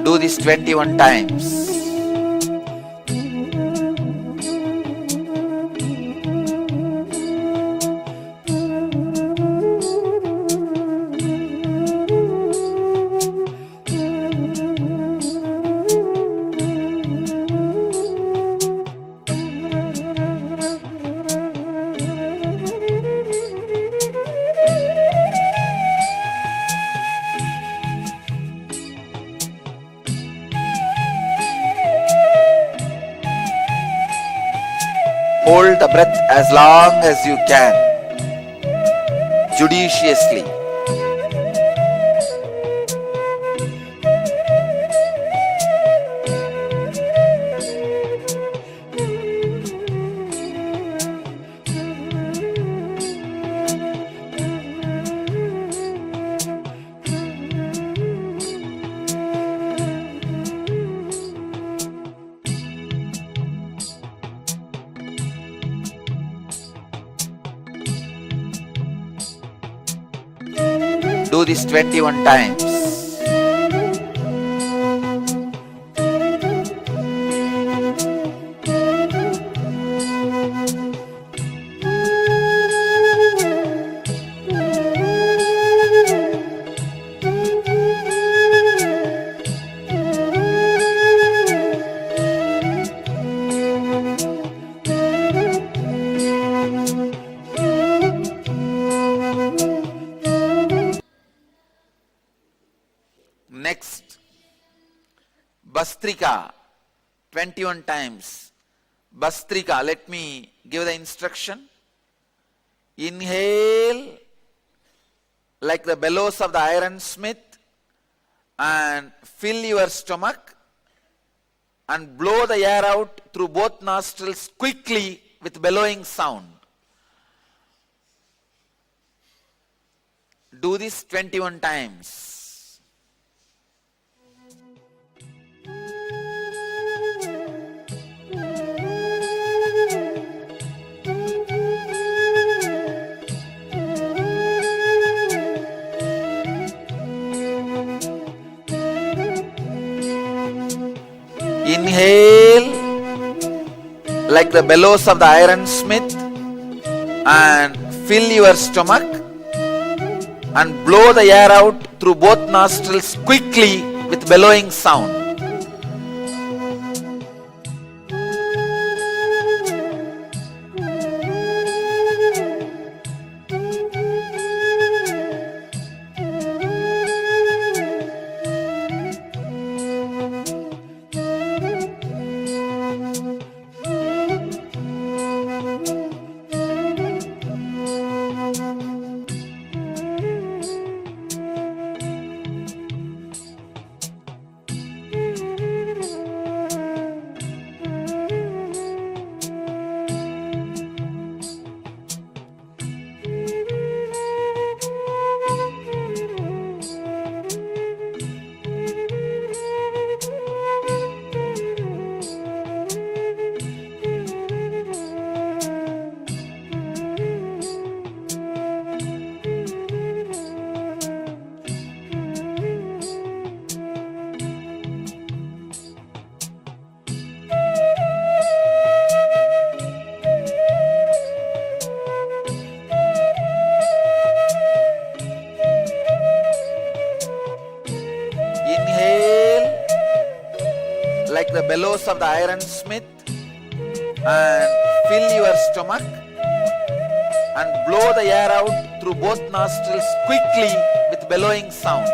Do this 21 times. Hold the breath as long as you can, judiciously. Do this 21 times. Next, Bastrika, 21 times. Bastrika, let me give the instruction. Inhale like the bellows of the ironsmith and fill your stomach and blow the air out through both nostrils quickly with bellowing sound. Do this 21 times. Inhale like the bellows of the ironsmith and fill your stomach and blow the air out through both nostrils quickly with bellowing sound. Like the bellows of the ironsmith and fill your stomach and blow the air out through both nostrils quickly with bellowing sound.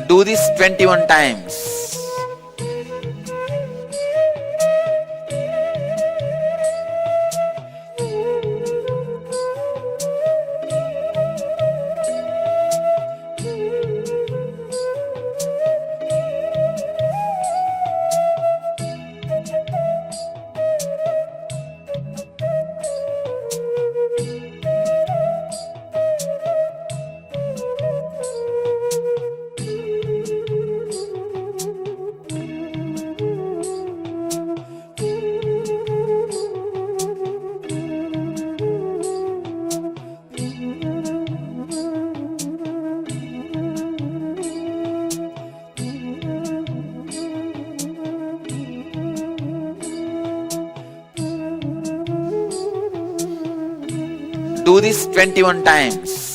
Do this 21 times. Do this 21 times.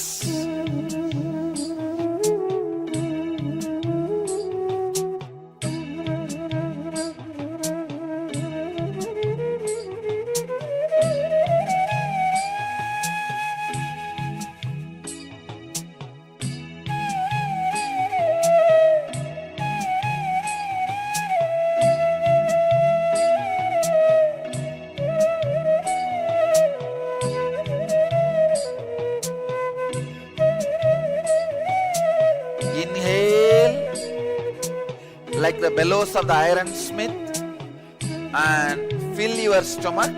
bellows of the ironsmith and fill your stomach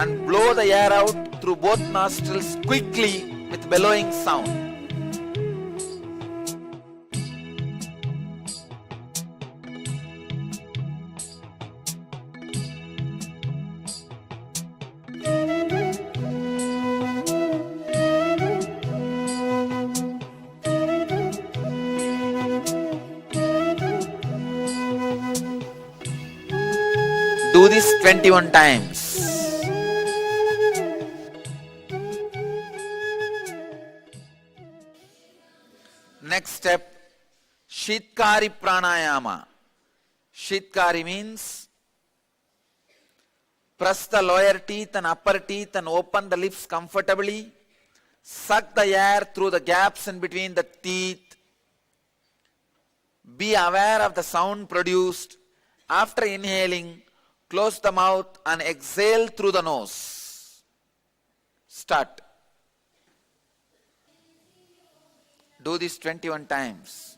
and blow the air out through both nostrils quickly with bellowing sound. Do this 21 times. Next step, Shitkari Pranayama. Shitkari means press the lower teeth and upper teeth and open the lips comfortably. Suck the air through the gaps in between the teeth. Be aware of the sound produced. After inhaling, close the mouth and exhale through the nose. Start. Do this 21 times.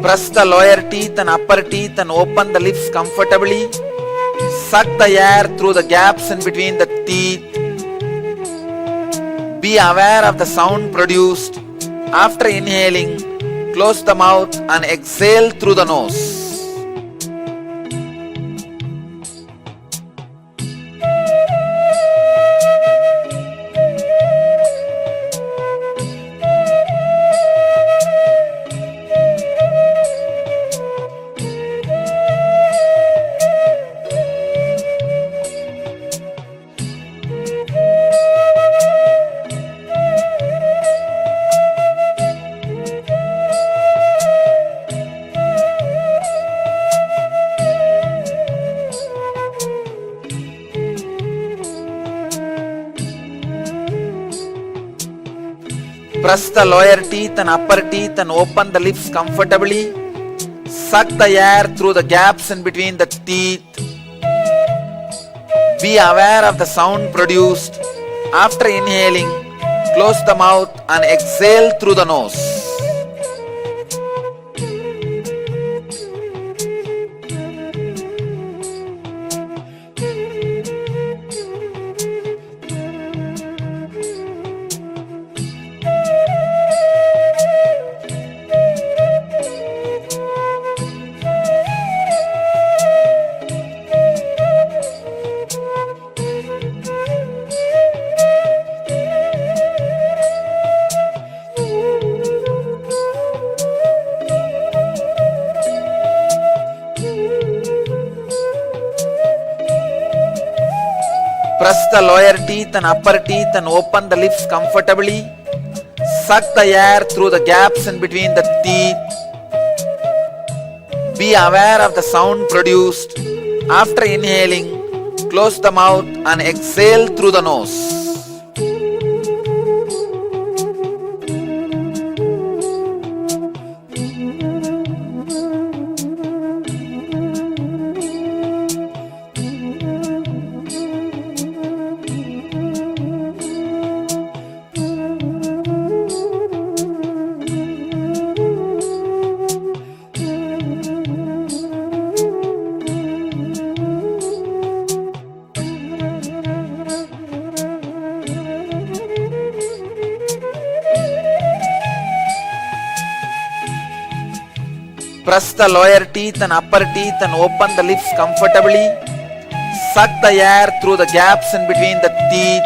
Press the lower teeth and upper teeth and open the lips comfortably. Suck the air through the gaps in between the teeth. Be aware of the sound produced. After inhaling, close the mouth and exhale through the nose. Press the lower teeth and upper teeth and open the lips comfortably. Suck the air through the gaps in between the teeth. Be aware of the sound produced. After inhaling, close the mouth and exhale through the nose. Press the lower teeth and upper teeth and open the lips comfortably. Suck the air through the gaps in between the teeth. Be aware of the sound produced. After inhaling, close the mouth and exhale through the nose. Press the lower teeth and upper teeth and open the lips comfortably. Suck the air through the gaps in between the teeth.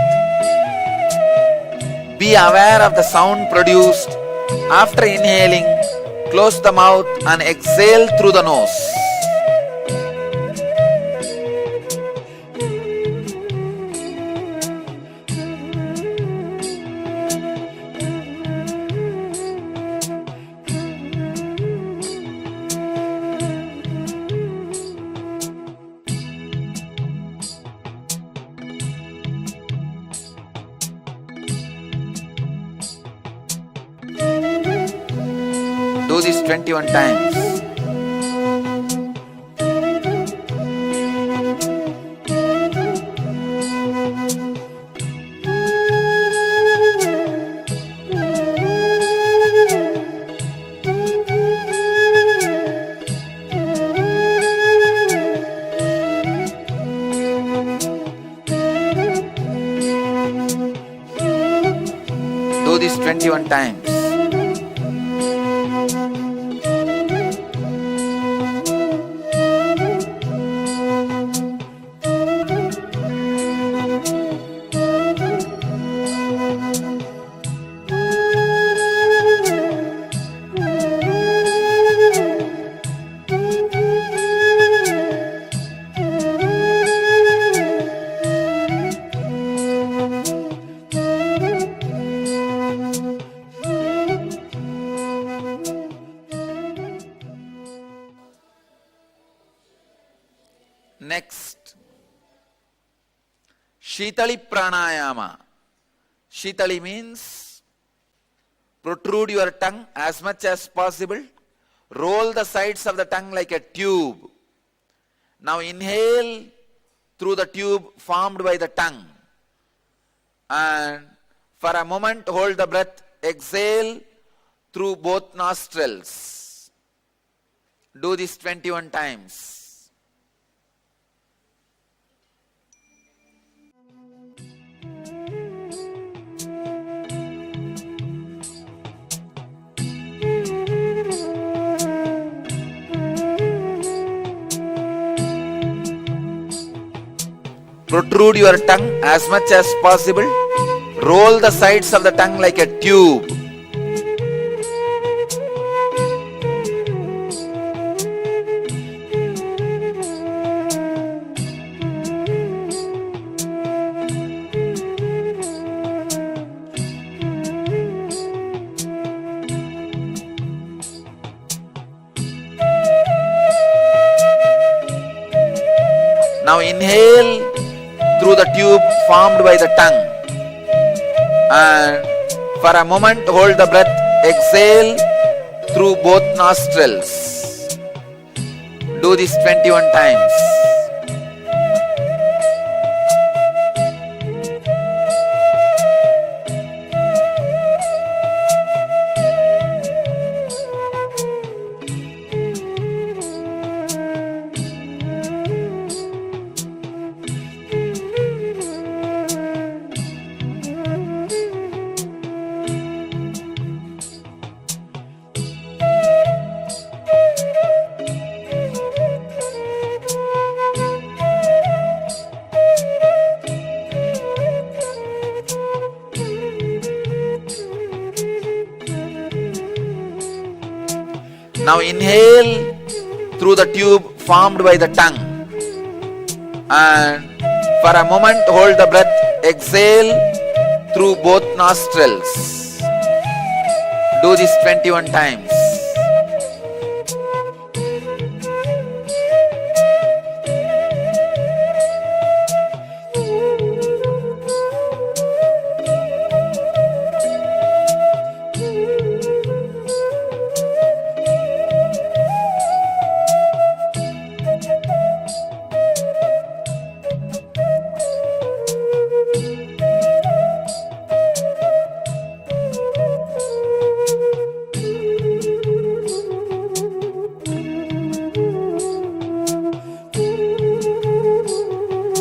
Be aware of the sound produced. After inhaling, close the mouth and exhale through the nose. Do this 21 times. Do this 21 times. Next, Shitali Pranayama. Shitali means protrude your tongue as much as possible. Roll the sides of the tongue like a tube. Now inhale through the tube formed by the tongue. And for a moment hold the breath. Exhale through both nostrils. Do this 21 times. Protrude your tongue as much as possible. Roll the sides of the tongue like a tube. Now inhale through the tube formed by the tongue. And for a moment hold the breath. Exhale through both nostrils. Do this 21 times. Now inhale through the tube formed by the tongue. And for a moment hold the breath. Exhale through both nostrils. Do this 21 times.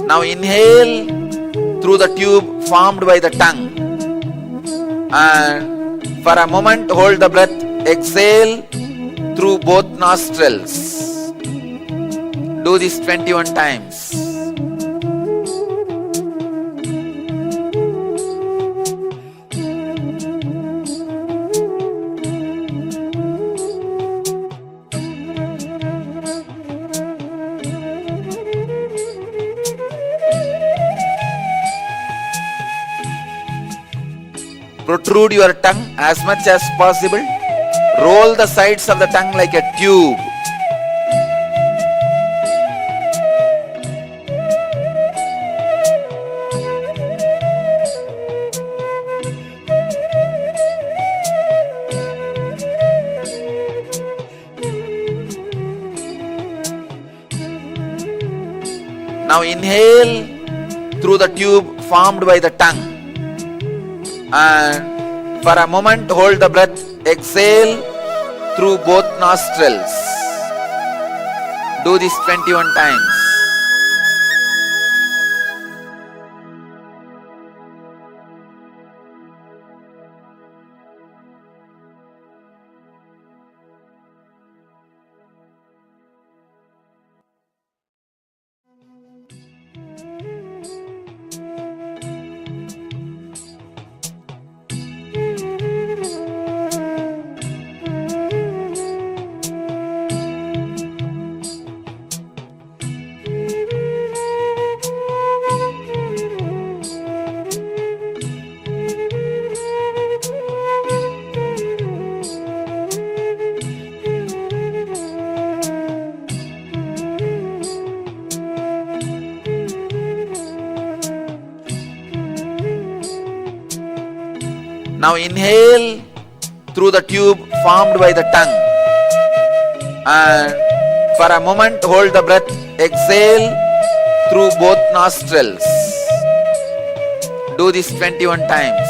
Now inhale through the tube formed by the tongue. And for a moment hold the breath. Exhale through both nostrils. Do this 21 times. Protrude your tongue as much as possible. Roll the sides of the tongue like a tube. Now inhale through the tube formed by the tongue. And for a moment hold the breath. Exhale through both nostrils. Do this 21 times. Now inhale through the tube formed by the tongue. And for a moment hold the breath. Exhale through both nostrils. Do this 21 times.